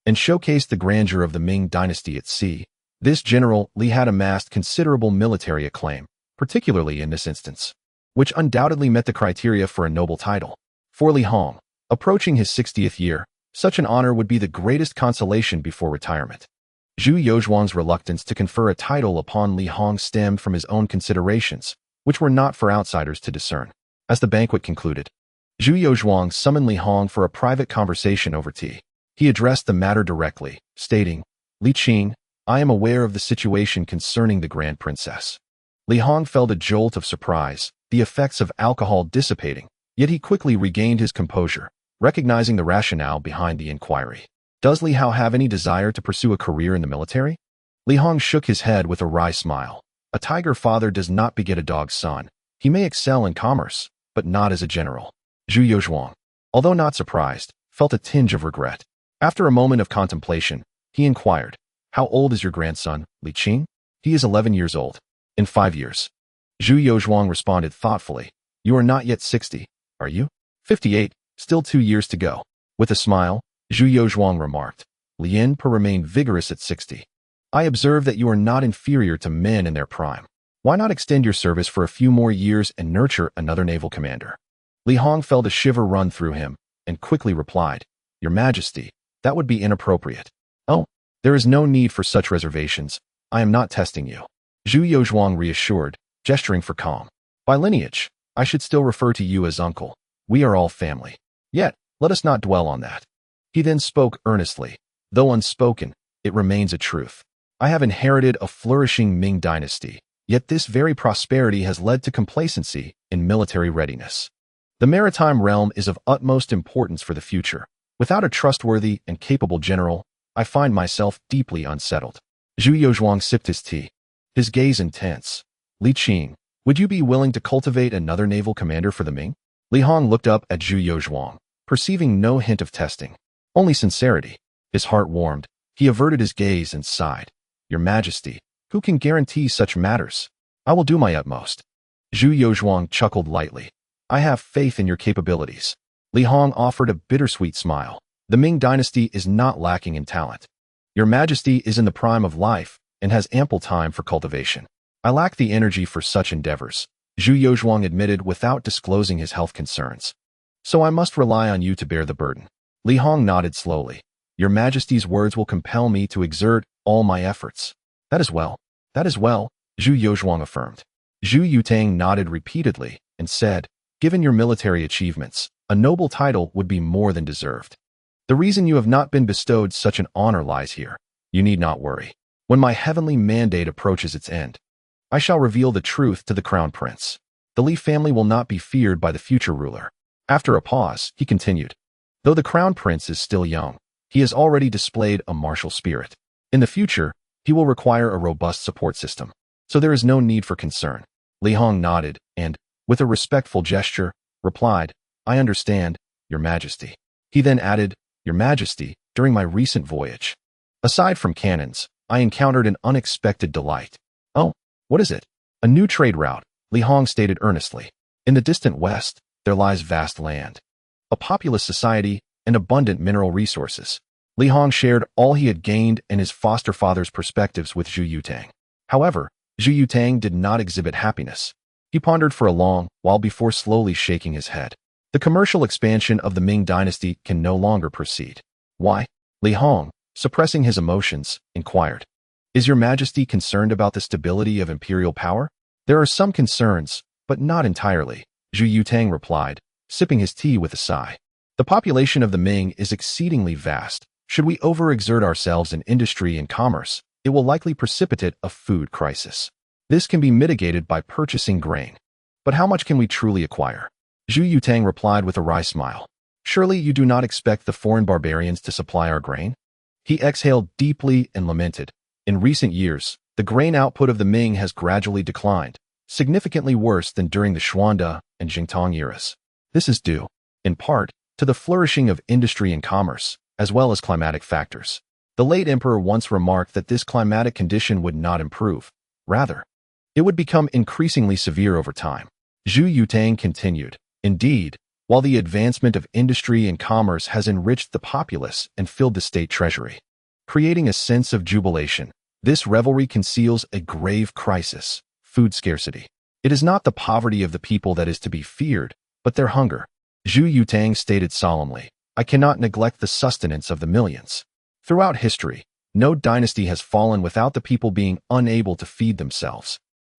and showcased the grandeur of the Ming dynasty at sea, this general Li had amassed considerable military acclaim, particularly in this instance, which undoubtedly met the criteria for a noble title. For Li Hong, approaching his 60th year, such an honor would be the greatest consolation before retirement. Zhu Yozhuang's reluctance to confer a title upon Li Hong stemmed from his own considerations, which were not for outsiders to discern. As the banquet concluded, Zhu Yozhuang summoned Li Hong for a private conversation over tea. He addressed the matter directly, stating, Li Qing, I am aware of the situation concerning the Grand Princess. Li Hong felt a jolt of surprise, the effects of alcohol dissipating, yet he quickly regained his composure, recognizing the rationale behind the inquiry. Does Li Hao have any desire to pursue a career in the military? Li Hong shook his head with a wry smile. A tiger father does not beget a dog's son. He may excel in commerce, but not as a general. Zhu Yozhuang, although not surprised, felt a tinge of regret. After a moment of contemplation, he inquired, How old is your grandson, Li Qing? He is 11 years old. In 5 years. Zhu Yozhuang responded thoughtfully, You are not yet 60, are you? 58, still 2 years to go. With a smile, Zhu Yozhuang remarked, Lien Per remained vigorous at 60. I observe that you are not inferior to men in their prime. Why not extend your service for a few more years and nurture another naval commander? Li Hong felt a shiver run through him, and quickly replied, Your Majesty, that would be inappropriate. Oh, there is no need for such reservations. I am not testing you. Zhu Yozhuang reassured, gesturing for calm. By lineage, I should still refer to you as uncle. We are all family. Yet, let us not dwell on that. He then spoke earnestly. Though unspoken, it remains a truth. I have inherited a flourishing Ming dynasty, yet this very prosperity has led to complacency in military readiness. The maritime realm is of utmost importance for the future. Without a trustworthy and capable general, I find myself deeply unsettled. Zhu Yozhuang sipped his tea, his gaze intense. Li Qing, would you be willing to cultivate another naval commander for the Ming? Li Hong looked up at Zhu Yozhuang, perceiving no hint of testing. Only sincerity. His heart warmed. He averted his gaze and sighed. Your Majesty, who can guarantee such matters? I will do my utmost. Zhu Yozhuang chuckled lightly. I have faith in your capabilities. Li Hong offered a bittersweet smile. The Ming dynasty is not lacking in talent. Your Majesty is in the prime of life and has ample time for cultivation. I lack the energy for such endeavors, Zhu Yozhuang admitted without disclosing his health concerns. So I must rely on you to bear the burden. Li Hong nodded slowly. Your Majesty's words will compel me to exert all my efforts. That is well. That is well, Zhu Yozhuang affirmed. Zhu Yutang nodded repeatedly and said, Given your military achievements, a noble title would be more than deserved. The reason you have not been bestowed such an honor lies here. You need not worry. When my heavenly mandate approaches its end, I shall reveal the truth to the crown prince. The Li family will not be feared by the future ruler. After a pause, he continued. Though the crown prince is still young, He has already displayed a martial spirit. In the future, he will require a robust support system, so there is no need for concern. Li Hong nodded and, with a respectful gesture, replied, I understand, Your Majesty. He then added, Your Majesty, during my recent voyage, aside from cannons, I encountered an unexpected delight. Oh, what is it? A new trade route, Li Hong stated earnestly. In the distant west, there lies vast land, a populous society, and abundant mineral resources. Li Hong shared all he had gained and his foster father's perspectives with Zhu Yutang. However, Zhu Yutang did not exhibit happiness. He pondered for a long while before slowly shaking his head. The commercial expansion of the Ming dynasty can no longer proceed. Why? Li Hong, suppressing his emotions, inquired. Is Your Majesty concerned about the stability of imperial power? There are some concerns, but not entirely, Zhu Yutang replied, sipping his tea with a sigh. The population of the Ming is exceedingly vast. Should we overexert ourselves in industry and commerce, it will likely precipitate a food crisis. This can be mitigated by purchasing grain. But how much can we truly acquire? Zhu Yutang replied with a wry smile. Surely you do not expect the foreign barbarians to supply our grain? He exhaled deeply and lamented. In recent years, the grain output of the Ming has gradually declined, significantly worse than during the Xuande and Jingtong eras. This is due, in part, to the flourishing of industry and commerce, as well as climatic factors. The late emperor once remarked that this climatic condition would not improve. Rather, it would become increasingly severe over time. Zhu Yutang continued. Indeed, while the advancement of industry and commerce has enriched the populace and filled the state treasury, creating a sense of jubilation, this revelry conceals a grave crisis, food scarcity. It is not the poverty of the people that is to be feared, but their hunger. Zhu Yutang stated solemnly, I cannot neglect the sustenance of the millions. Throughout history, no dynasty has fallen without the people being unable to feed themselves.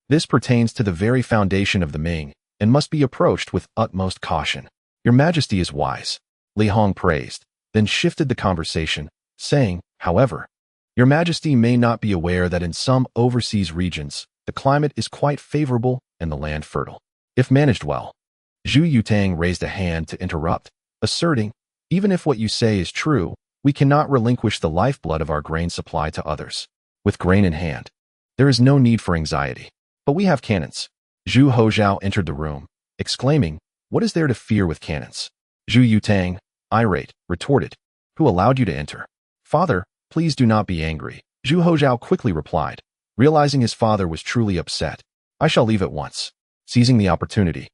This pertains to the very foundation of the Ming and must be approached with utmost caution. Your Majesty is wise, Li Hong praised, then shifted the conversation, saying, however, Your Majesty may not be aware that in some overseas regions, the climate is quite favorable and the land fertile. If managed well. Zhu Yutang raised a hand to interrupt, asserting, even if what you say is true, we cannot relinquish the lifeblood of our grain supply to others. With grain in hand, there is no need for anxiety. But we have cannons. Zhu Hozhao entered the room, exclaiming, what is there to fear with cannons? Zhu Yutang, irate, retorted, who allowed you to enter? Father, please do not be angry. Zhu Hozhao quickly replied, realizing his father was truly upset. I shall leave at once. Seizing the opportunity,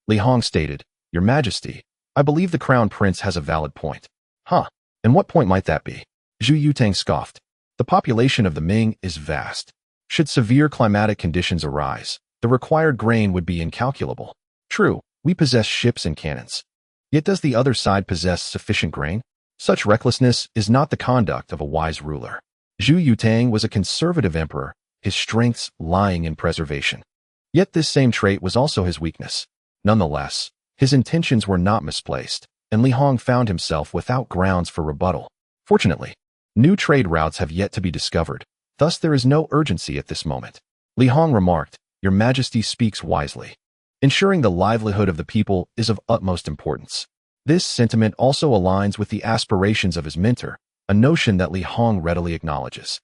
Li Hong stated, Your Majesty, I believe the Crown Prince has a valid point. Huh, and what point might that be? Zhu Yutang scoffed. The population of the Ming is vast. Should severe climatic conditions arise, the required grain would be incalculable. True, we possess ships and cannons. Yet does the other side possess sufficient grain? Such recklessness is not the conduct of a wise ruler. Zhu Yutang was a conservative emperor, his strengths lying in preservation. Yet this same trait was also his weakness. Nonetheless, his intentions were not misplaced, and Li Hong found himself without grounds for rebuttal. Fortunately, new trade routes have yet to be discovered, thus there is no urgency at this moment. Li Hong remarked, Your Majesty speaks wisely. Ensuring the livelihood of the people is of utmost importance. This sentiment also aligns with the aspirations of his mentor, a notion that Li Hong readily acknowledges.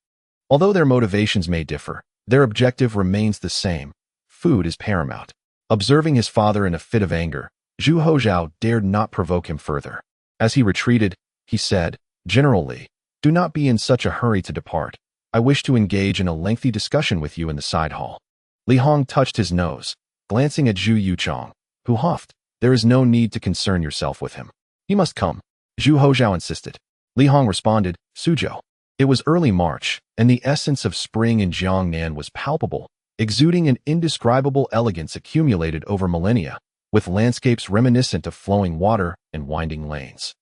Although their motivations may differ, their objective remains the same. Food is paramount. Observing his father in a fit of anger, Zhu Hozhao dared not provoke him further. As he retreated, he said, General Li, do not be in such a hurry to depart. I wish to engage in a lengthy discussion with you in the side hall. Li Hong touched his nose, glancing at Zhu Yuchong, who huffed, There is no need to concern yourself with him. He must come. Zhu Hozhao insisted. Li Hong responded, Suzhou. It was early March, and the essence of spring in Jiangnan was palpable, exuding an indescribable elegance accumulated over millennia, with landscapes reminiscent of flowing water and winding lanes.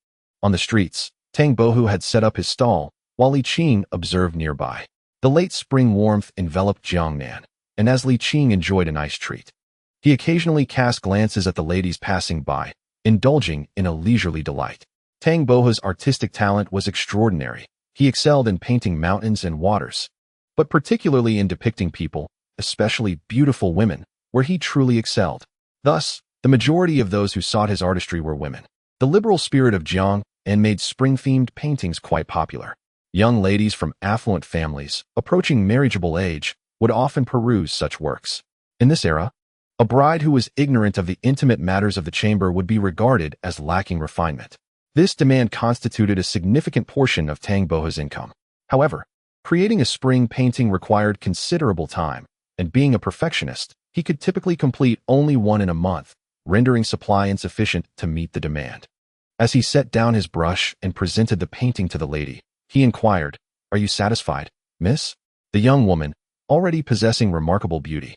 On the streets, Tang Bohu had set up his stall, while Li Qing observed nearby. The late spring warmth enveloped Jiangnan, and as Li Qing enjoyed a nice treat, he occasionally cast glances at the ladies passing by, indulging in a leisurely delight. Tang Bohu's artistic talent was extraordinary. He excelled in painting mountains and waters, but particularly in depicting people, especially beautiful women, where he truly excelled. Thus, the majority of those who sought his artistry were women. The liberal spirit of Jiang and made spring-themed paintings quite popular. Young ladies from affluent families, approaching marriageable age, would often peruse such works. In this era, a bride who was ignorant of the intimate matters of the chamber would be regarded as lacking refinement. This demand constituted a significant portion of Tang Bohe's income. However, creating a spring painting required considerable time, and being a perfectionist, he could typically complete only one in a month, rendering supply insufficient to meet the demand. As he set down his brush and presented the painting to the lady, he inquired, "Are you satisfied, miss?" The young woman, already possessing remarkable beauty,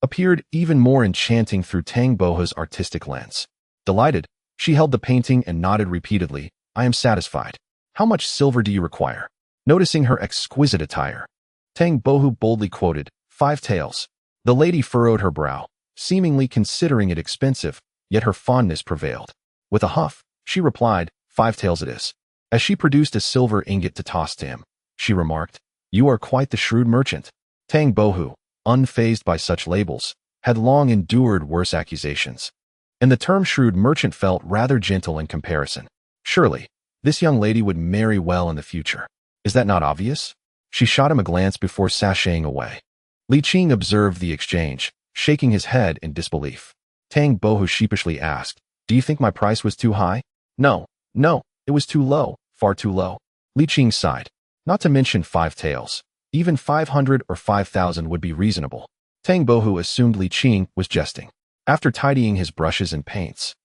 appeared even more enchanting through Tang Bohe's artistic lens. Delighted, she held the painting and nodded repeatedly, "I am satisfied. How much silver do you require?" Noticing her exquisite attire, Tang Bohe boldly quoted, 5 taels. The lady furrowed her brow, seemingly considering it expensive, yet her fondness prevailed. With a huff, she replied, 5 taels it is. As she produced a silver ingot to toss to him, she remarked, "You are quite the shrewd merchant." Tang Bohe, unfazed by such labels, had long endured worse accusations, and the term shrewd merchant felt rather gentle in comparison. Surely, this young lady would marry well in the future. Is that not obvious? She shot him a glance before sashaying away. Li Qing observed the exchange, shaking his head in disbelief. Tang Bohe sheepishly asked, "Do you think my price was too high?" No, it was too low, far too low." Li Qing sighed. "Not to mention 5 taels. Even 500 or 5,000 would be reasonable." Tang Bohe assumed Li Qing was jesting. After tidying his brushes and paints,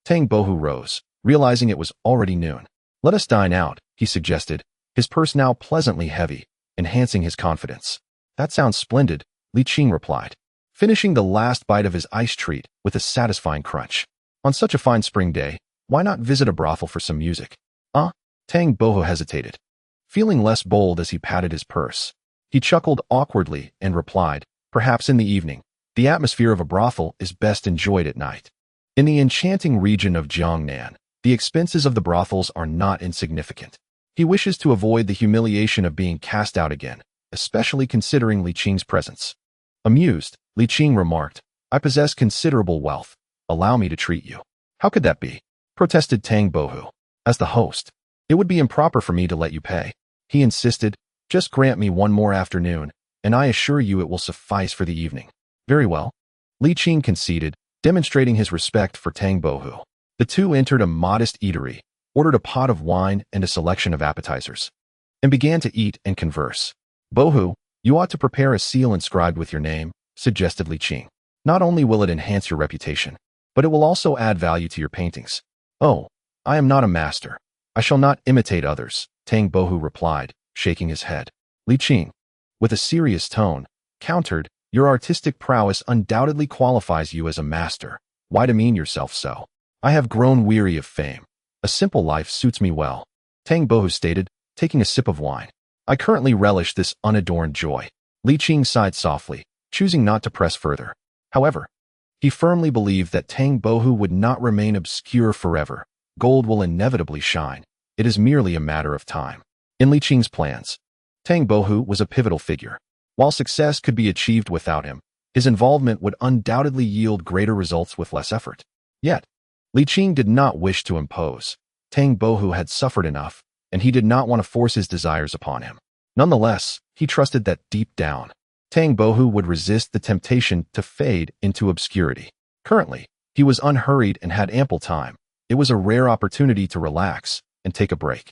Tang Bohe rose, realizing it was already noon. "Let us dine out," he suggested, his purse now pleasantly heavy, enhancing his confidence. "That sounds splendid," Li Qing replied, finishing the last bite of his ice treat with a satisfying crunch. On such a fine spring day, why not visit a brothel for some music? Tang Bohe hesitated, feeling less bold as he patted his purse. He chuckled awkwardly and replied, "Perhaps in the evening. The atmosphere of a brothel is best enjoyed at night." In the enchanting region of Jiangnan, the expenses of the brothels are not insignificant. He wishes to avoid the humiliation of being cast out again, especially considering Li Qing's presence. Amused, Li Qing remarked, "I possess considerable wealth. Allow me to treat you." "How could that be?" protested Tang Bohe. "As the host, it would be improper for me to let you pay." He insisted, "Just grant me one more afternoon, and I assure you it will suffice for the evening." "Very well," Li Qing conceded, demonstrating his respect for Tang Bohe. The two entered a modest eatery, ordered a pot of wine and a selection of appetizers, and began to eat and converse. "Bohe, you ought to prepare a seal inscribed with your name," suggested Li Qing. "Not only will it enhance your reputation, but it will also add value to your paintings." "Oh, I am not a master. I shall not imitate others," Tang Bohe replied, shaking his head. Li Qing, with a serious tone, countered, "Your artistic prowess undoubtedly qualifies you as a master. Why demean yourself so? I have grown weary of fame. A simple life suits me well," Tang Bohe stated, taking a sip of wine. "I currently relish this unadorned joy." Li Qing sighed softly, choosing not to press further. However, he firmly believed that Tang Bohe would not remain obscure forever. Gold will inevitably shine. It is merely a matter of time. In Li Qing's plans, Tang Bohe was a pivotal figure. While success could be achieved without him, his involvement would undoubtedly yield greater results with less effort. Yet, Li Qing did not wish to impose. Tang Bohe had suffered enough, and he did not want to force his desires upon him. Nonetheless, he trusted that deep down, Tang Bohe would resist the temptation to fade into obscurity. Currently, he was unhurried and had ample time. It was a rare opportunity to relax and take a break.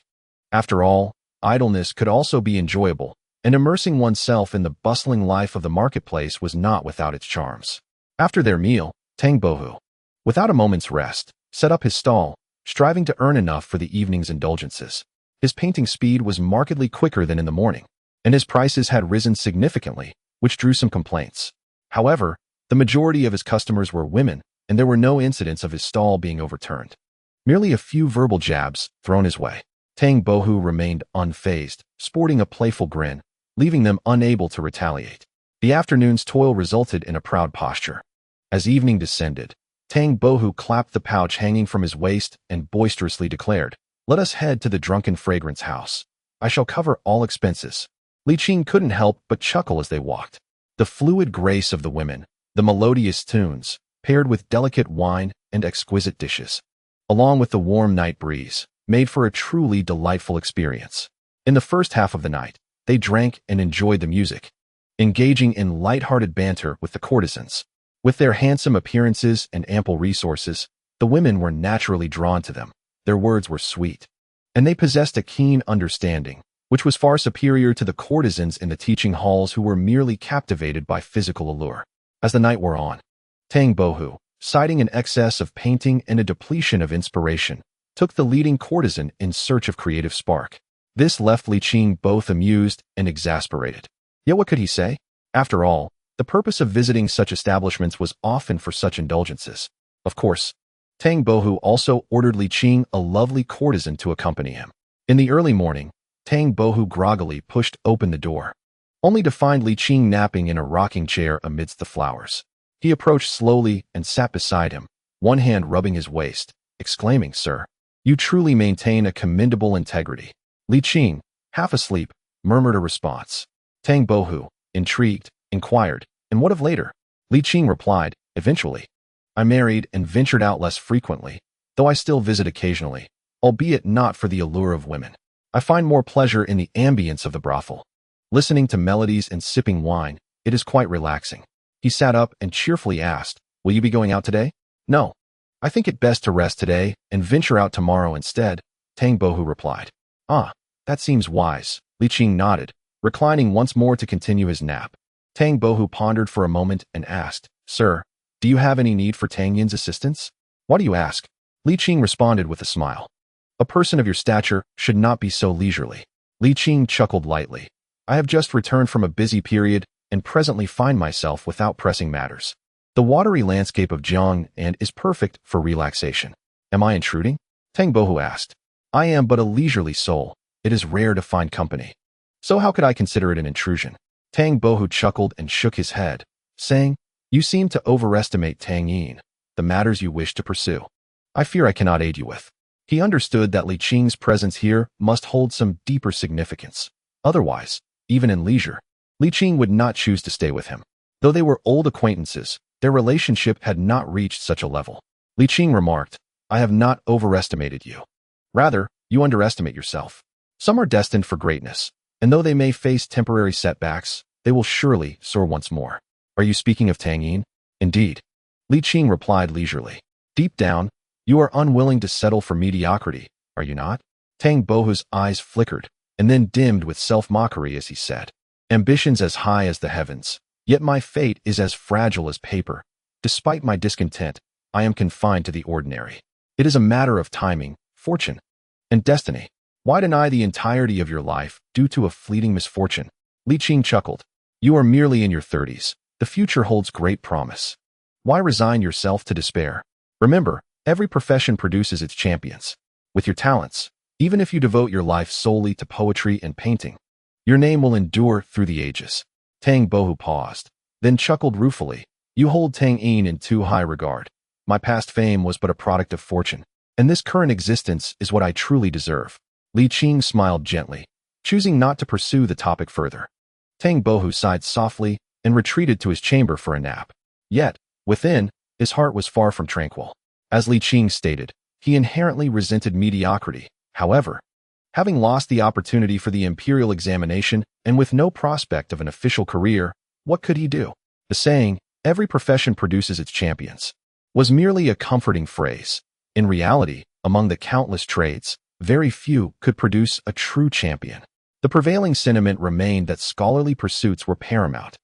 After all, idleness could also be enjoyable, and immersing oneself in the bustling life of the marketplace was not without its charms. After their meal, Tang Bohe, without a moment's rest, set up his stall, striving to earn enough for the evening's indulgences. His painting speed was markedly quicker than in the morning, and his prices had risen significantly, which drew some complaints. However, the majority of his customers were women, and there were no incidents of his stall being overturned. Merely a few verbal jabs thrown his way. Tang Bohe remained unfazed, sporting a playful grin, leaving them unable to retaliate. The afternoon's toil resulted in a proud posture. As evening descended, Tang Bohe clapped the pouch hanging from his waist and boisterously declared, "Let us head to the drunken fragrance house. I shall cover all expenses." Li Qing couldn't help but chuckle as they walked. The fluid grace of the women, the melodious tunes, paired with delicate wine and exquisite dishes, along with the warm night breeze, made for a truly delightful experience. In the first half of the night, they drank and enjoyed the music, engaging in light-hearted banter with the courtesans. With their handsome appearances and ample resources, the women were naturally drawn to them. Their words were sweet, and they possessed a keen understanding, which was far superior to the courtesans in the teaching halls who were merely captivated by physical allure. As the night wore on, Tang Bohu, citing an excess of painting and a depletion of inspiration, took the leading courtesan in search of creative spark. This left Li Qing both amused and exasperated. Yet what could he say? After all, the purpose of visiting such establishments was often for such indulgences. Of course, Tang Bohu also ordered Li Qing a lovely courtesan to accompany him. In the early morning, Tang Bohu groggily pushed open the door, only to find Li Qing napping in a rocking chair amidst the flowers. He approached slowly and sat beside him, one hand rubbing his waist, exclaiming, "Sir, you truly maintain a commendable integrity." Li Qing, half asleep, murmured a response. Tang Bohu, intrigued, inquired, "And what of later?" Li Qing replied, "Eventually. I married and ventured out less frequently, though I still visit occasionally, albeit not for the allure of women. I find more pleasure in the ambience of the brothel. Listening to melodies and sipping wine, it is quite relaxing." He sat up and cheerfully asked, "Will you be going out today?" "No. I think it best to rest today and venture out tomorrow instead," Tang Bohu replied. "Ah, that seems wise." Li Qing nodded, reclining once more to continue his nap. Tang Bohu pondered for a moment and asked, "Sir, do you have any need for Tang Yin's assistance?" "Why do you ask?" Li Qing responded with a smile. "A person of your stature should not be so leisurely." Li Qing chuckled lightly. "I have just returned from a busy period and presently find myself without pressing matters. The watery landscape of Jiangnan is perfect for relaxation." "Am I intruding?" Tang Bohu asked. "I am but a leisurely soul. It is rare to find company. So how could I consider it an intrusion?" Tang Bohu chuckled and shook his head, saying, "You seem to overestimate Tang Yin, the matters you wish to pursue. I fear I cannot aid you with." He understood that Li Qing's presence here must hold some deeper significance. Otherwise, even in leisure, Li Qing would not choose to stay with him. Though they were old acquaintances, their relationship had not reached such a level. Li Qing remarked, "I have not overestimated you. Rather, you underestimate yourself. Some are destined for greatness, and though they may face temporary setbacks, they will surely soar once more." "Are you speaking of Tang Yin?" "Indeed," Li Qing replied leisurely. "Deep down, you are unwilling to settle for mediocrity, are you not?" Tang Bohu's eyes flickered, and then dimmed with self-mockery as he said, "Ambitions as high as the heavens, yet my fate is as fragile as paper. Despite my discontent, I am confined to the ordinary. It is a matter of timing, fortune, and destiny. Why deny the entirety of your life due to a fleeting misfortune?" Li Qing chuckled. "You are merely in your 30s. The future holds great promise. Why resign yourself to despair? Remember, every profession produces its champions. With your talents, even if you devote your life solely to poetry and painting, your name will endure through the ages." Tang Bohu paused, then chuckled ruefully. "You hold Tang Yin in too high regard. My past fame was but a product of fortune, and this current existence is what I truly deserve." Li Qing smiled gently, choosing not to pursue the topic further. Tang Bohu sighed softly and retreated to his chamber for a nap. Yet, within, his heart was far from tranquil. As Li Qing stated, he inherently resented mediocrity. However, having lost the opportunity for the imperial examination and with no prospect of an official career, what could he do? The saying, "Every profession produces its champions," was merely a comforting phrase. In reality, among the countless trades, very few could produce a true champion. The prevailing sentiment remained that scholarly pursuits were paramount.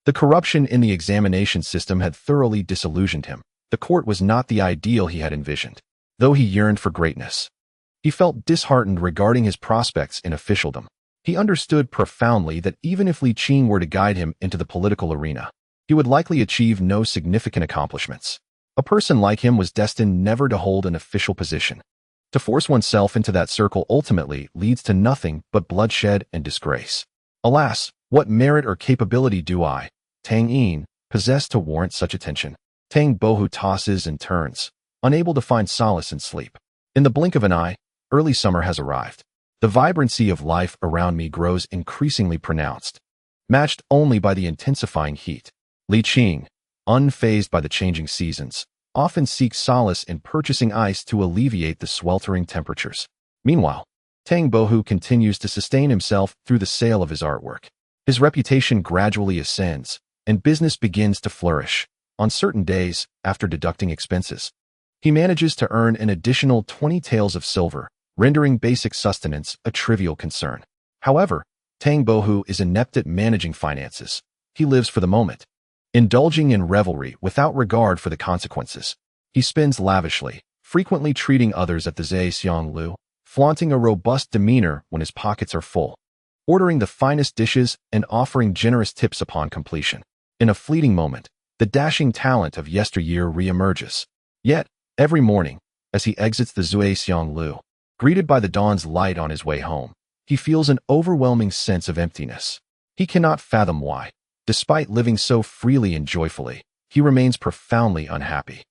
The corruption in the examination system had thoroughly disillusioned him. The court was not the ideal he had envisioned. Though he yearned for greatness, he felt disheartened regarding his prospects in officialdom. He understood profoundly that even if Li Qing were to guide him into the political arena, he would likely achieve no significant accomplishments. A person like him was destined never to hold an official position. To force oneself into that circle ultimately leads to nothing but bloodshed and disgrace. Alas, what merit or capability do I, Tang Yin, possess to warrant such attention? Tang Bohu tosses and turns, unable to find solace in sleep. In the blink of an eye, early summer has arrived. The vibrancy of life around me grows increasingly pronounced, matched only by the intensifying heat. Li Qing, unfazed by the changing seasons, often seeks solace in purchasing ice to alleviate the sweltering temperatures. Meanwhile, Tang Bohu continues to sustain himself through the sale of his artwork. His reputation gradually ascends, and business begins to flourish. On certain days, after deducting expenses, he manages to earn an additional 20 taels of silver, rendering basic sustenance a trivial concern. However, Tang Bohu is inept at managing finances. He lives for the moment, indulging in revelry without regard for the consequences. He spends lavishly, frequently treating others at the Zhexiang Lu, flaunting a robust demeanor when his pockets are full, ordering the finest dishes and offering generous tips upon completion. In a fleeting moment, the dashing talent of yesteryear re-emerges. Yet, every morning, as he exits the Zhexiang Lu, greeted by the dawn's light on his way home, he feels an overwhelming sense of emptiness. He cannot fathom why, despite living so freely and joyfully, he remains profoundly unhappy.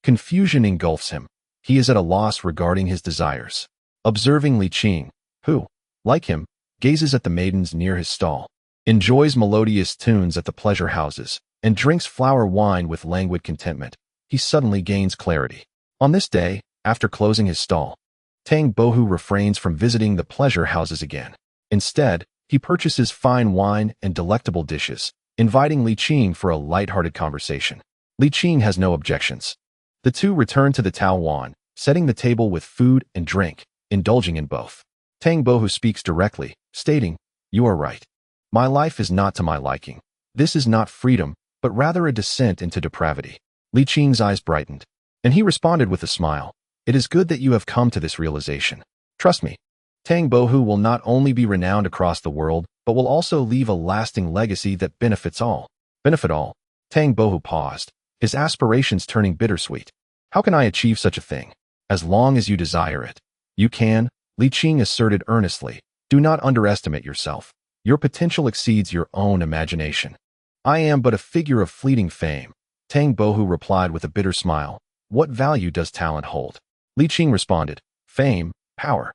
Confusion engulfs him. He is at a loss regarding his desires. Observing Li Qing, who, like him, gazes at the maidens near his stall, enjoys melodious tunes at the pleasure houses, and drinks flower wine with languid contentment, he suddenly gains clarity. On this day, after closing his stall, Tang Bohu refrains from visiting the pleasure houses again. Instead, he purchases fine wine and delectable dishes, inviting Li Qing for a light-hearted conversation. Li Qing has no objections. The two return to the Taowan, setting the table with food and drink, indulging in both. Tang Bohu speaks directly, stating, "You are right. My life is not to my liking. This is not freedom, but rather a descent into depravity." Li Qing's eyes brightened, and he responded with a smile. "It is good that you have come to this realization. Trust me, Tang Bohu will not only be renowned across the world, but will also leave a lasting legacy that benefits all." Benefit all? Tang Bohu paused, his aspirations turning bittersweet. "How can I achieve such a thing?" "As long as you desire it, you can," Li Qing asserted earnestly. "Do not underestimate yourself. Your potential exceeds your own imagination." "I am but a figure of fleeting fame," Tang Bohu replied with a bitter smile. "What value does talent hold?" Li Qing responded, "Fame, power,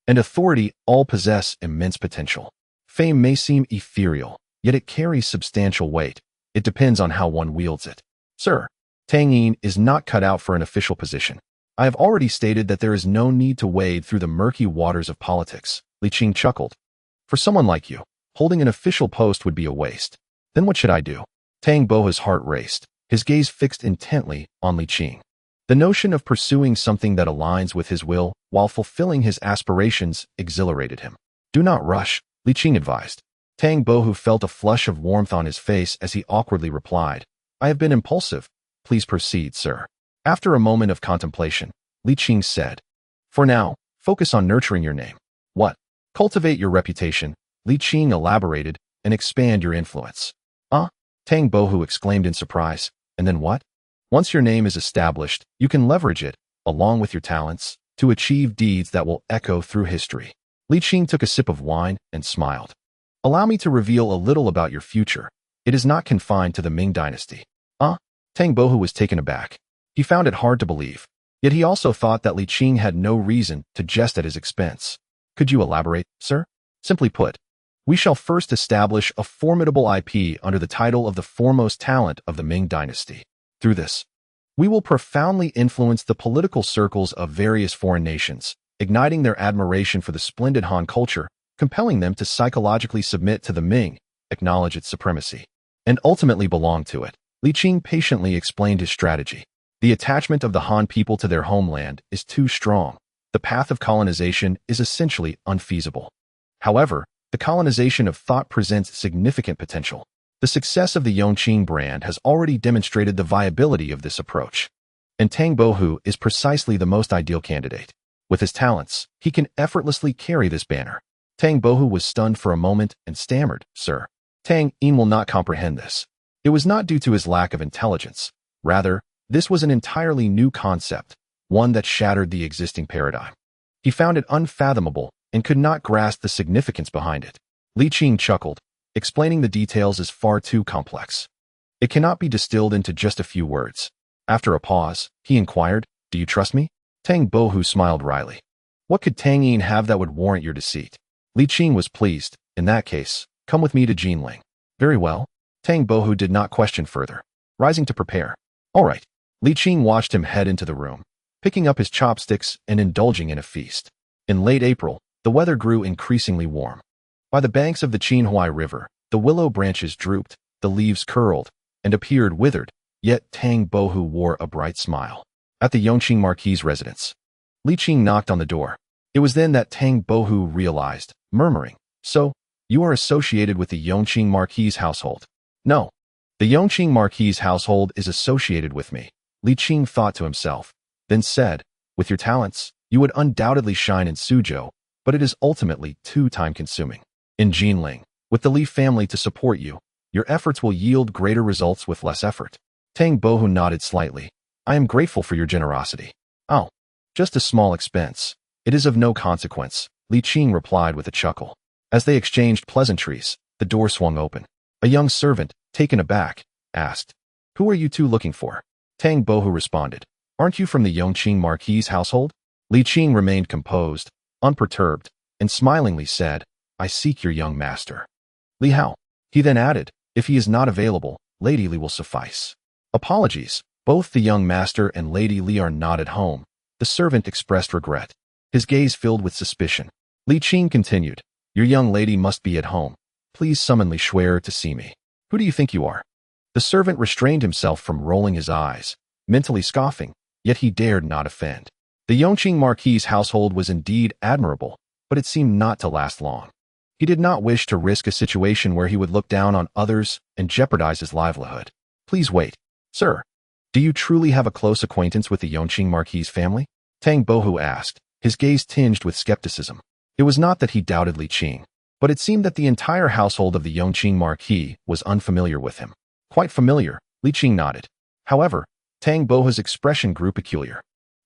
and authority all possess immense potential. Fame may seem ethereal, yet it carries substantial weight. It depends on how one wields it." "Sir, Tang Yin is not cut out for an official position. I have already stated that there is no need to wade through the murky waters of politics," Li Qing chuckled. "For someone like you, holding an official post would be a waste. Then what should I do?" Tang Bohu's heart raced, his gaze fixed intently on Li Qing. The notion of pursuing something that aligns with his will while fulfilling his aspirations exhilarated him. "Do not rush," Li Qing advised. Tang Bohu felt a flush of warmth on his face as he awkwardly replied, "I have been impulsive. Please proceed, sir." After a moment of contemplation, Li Qing said, "For now, focus on nurturing your name." "What?" "Cultivate your reputation," Li Qing elaborated, "and expand your influence." Tang Bohu exclaimed in surprise. "And then what?" "Once your name is established, you can leverage it, along with your talents, to achieve deeds that will echo through history." Li Qing took a sip of wine and smiled. "Allow me to reveal a little about your future. It is not confined to the Ming dynasty." Tang Bohu was taken aback. He found it hard to believe. Yet he also thought that Li Qing had no reason to jest at his expense. "Could you elaborate, sir?" "Simply put, we shall first establish a formidable IP under the title of the foremost talent of the Ming dynasty. Through this, we will profoundly influence the political circles of various foreign nations, igniting their admiration for the splendid Han culture, compelling them to psychologically submit to the Ming, acknowledge its supremacy, and ultimately belong to it." Li Qing patiently explained his strategy. "The attachment of the Han people to their homeland is too strong. The path of colonization is essentially unfeasible. However, the colonization of thought presents significant potential. The success of the Yongqing brand has already demonstrated the viability of this approach. And Tang Bohu is precisely the most ideal candidate. With his talents, he can effortlessly carry this banner." Tang Bohu was stunned for a moment and stammered, "Sir, Tang Yin will not comprehend this." It was not due to his lack of intelligence. Rather, this was an entirely new concept, one that shattered the existing paradigm. He found it unfathomable and could not grasp the significance behind it. Li Qing chuckled, explaining the details is far too complex. It cannot be distilled into just a few words. After a pause, he inquired, "Do you trust me?" Tang Bohu smiled wryly. "What could Tang Yin have that would warrant your deceit?" Li Qing was pleased. "In that case, come with me to Jinling." "Very well." Tang Bohu did not question further, rising to prepare. "All right." Li Qing watched him head into the room, picking up his chopsticks and indulging in a feast. In late April, the weather grew increasingly warm. By the banks of the Qinghai River, the willow branches drooped, the leaves curled, and appeared withered, yet Tang Bohu wore a bright smile. At the Yongqing Marquis' residence, Li Qing knocked on the door. It was then that Tang Bohu realized, murmuring, "So, you are associated with the Yongqing Marquis' household?" "No. The Yongqing Marquis' household is associated with me," Li Qing thought to himself, then said, "With your talents, you would undoubtedly shine in Suzhou, but it is ultimately too time-consuming. In Jinling, with the Li family to support you, your efforts will yield greater results with less effort." Tang Bohu nodded slightly. "I am grateful for your generosity." "Oh, just a small expense. It is of no consequence," Li Qing replied with a chuckle. As they exchanged pleasantries, the door swung open. A young servant, taken aback, asked, "Who are you two looking for?" Tang Bohu responded, "Aren't you from the Yongqing Marquis' household?" Li Qing remained composed, unperturbed, and smilingly said, "I seek your young master." "Li Hao." He then added, "If he is not available, Lady Li will suffice." "Apologies, both the young master and Lady Li are not at home." The servant expressed regret. His gaze filled with suspicion. Li Qing continued, "Your young lady must be at home. Please summon Li Shuer to see me." "Who do you think you are?" The servant restrained himself from rolling his eyes, mentally scoffing, yet he dared not offend. The Yongqing Marquis' household was indeed admirable, but it seemed not to last long. He did not wish to risk a situation where he would look down on others and jeopardize his livelihood. "Please wait. Sir, do you truly have a close acquaintance with the Yongqing Marquis' family?" Tang Bohu asked, his gaze tinged with skepticism. It was not that he doubted Li Qing, but it seemed that the entire household of the Yongqing Marquis was unfamiliar with him. "Quite familiar," Li Qing nodded. However, Tang Bohu's expression grew peculiar.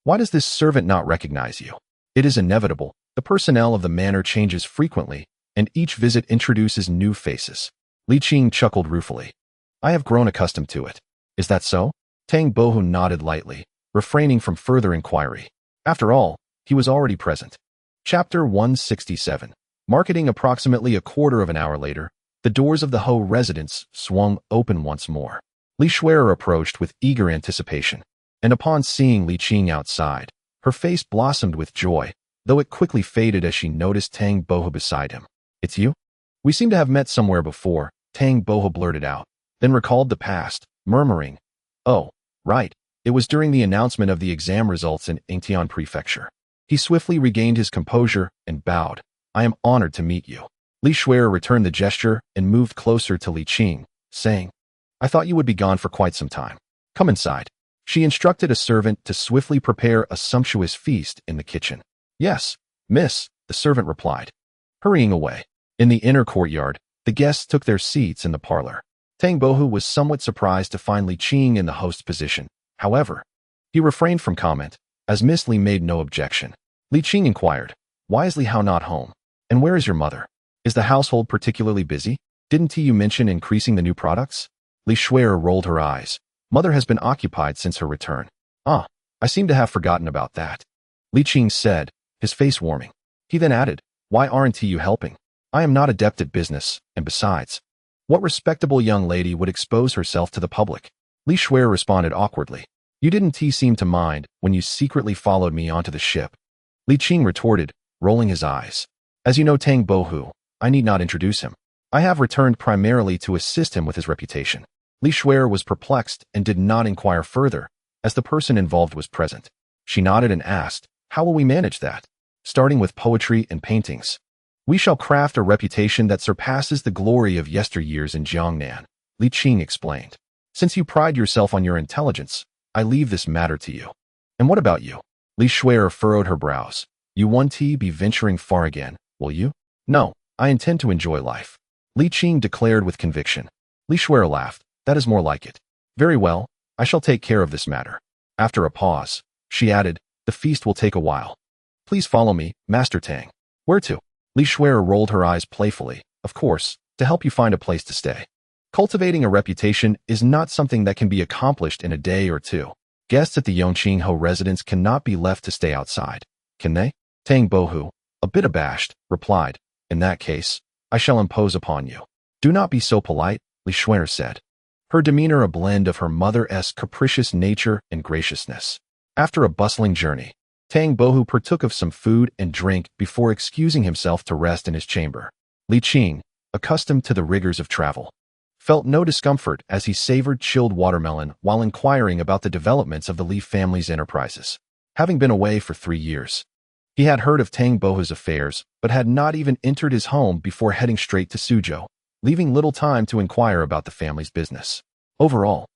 "Why does this servant not recognize you?" "It is inevitable. The personnel of the manor changes frequently, and each visit introduces new faces." Li Qing chuckled ruefully. "I have grown accustomed to it." "Is that so?" Tang Bohu nodded lightly, refraining from further inquiry. After all, he was already present. Chapter 167. Marketing. Approximately a quarter of an hour later, the doors of the Ho residence swung open once more. Li Shuer approached with eager anticipation, and upon seeing Li Qing outside, her face blossomed with joy, though it quickly faded as she noticed Tang Bohu beside him. "It's you? We seem to have met somewhere before," Tang Bohu blurted out, then recalled the past, murmuring, "Oh, right, it was during the announcement of the exam results in Yingtian Prefecture." He swiftly regained his composure and bowed. "I am honored to meet you." Li Shuer returned the gesture and moved closer to Li Qing, saying, "I thought you would be gone for quite some time. Come inside." She instructed a servant to swiftly prepare a sumptuous feast in the kitchen. "Yes, miss," the servant replied, hurrying away. In the inner courtyard, the guests took their seats in the parlor. Tang Bohu was somewhat surprised to find Li Qing in the host position. However, he refrained from comment, as Miss Li made no objection. Li Qing inquired, "Why is Li Hao not home? And where is your mother? Is the household particularly busy? Didn't you mention increasing the new products?" Li Shuer rolled her eyes. "Mother has been occupied since her return." "Ah, I seem to have forgotten about that," Li Qing said, his face warming. He then added, "Why aren't you helping? I am not adept at business, and besides, what respectable young lady would expose herself to the public?" Li Shuer responded awkwardly. "You didn't seem to mind when you secretly followed me onto the ship," Li Qing retorted, rolling his eyes. "As you know Tang Bohu, I need not introduce him. I have returned primarily to assist him with his reputation." Li Shuer was perplexed and did not inquire further, as the person involved was present. She nodded and asked, "How will we manage that?" "Starting with poetry and paintings. We shall craft a reputation that surpasses the glory of yesteryears in Jiangnan," Li Qing explained. "Since you pride yourself on your intelligence, I leave this matter to you." "And what about you?" Li Shuer furrowed her brows. "You won't be venturing far again, will you?" "No, I intend to enjoy life," Li Qing declared with conviction. Li Shuer laughed. "That is more like it." "Very well, I shall take care of this matter." After a pause, she added, "The feast will take a while. Please follow me, Master Tang." "Where to?" Li Shuer rolled her eyes playfully. "Of course, to help you find a place to stay. Cultivating a reputation is not something that can be accomplished in a day or two. Guests at the Yongqing Ho residence cannot be left to stay outside, can they?" Tang Bohu, a bit abashed, replied, "In that case, I shall impose upon you." "Do not be so polite," Li Shuer said, her demeanor a blend of her mother-esque capricious nature and graciousness. After a bustling journey, Tang Bohu partook of some food and drink before excusing himself to rest in his chamber. Li Qing, accustomed to the rigors of travel, felt no discomfort as he savored chilled watermelon while inquiring about the developments of the Li family's enterprises. Having been away for 3 years, he had heard of Tang Bohu's affairs, but had not even entered his home before heading straight to Suzhou, leaving little time to inquire about the family's business. Overall,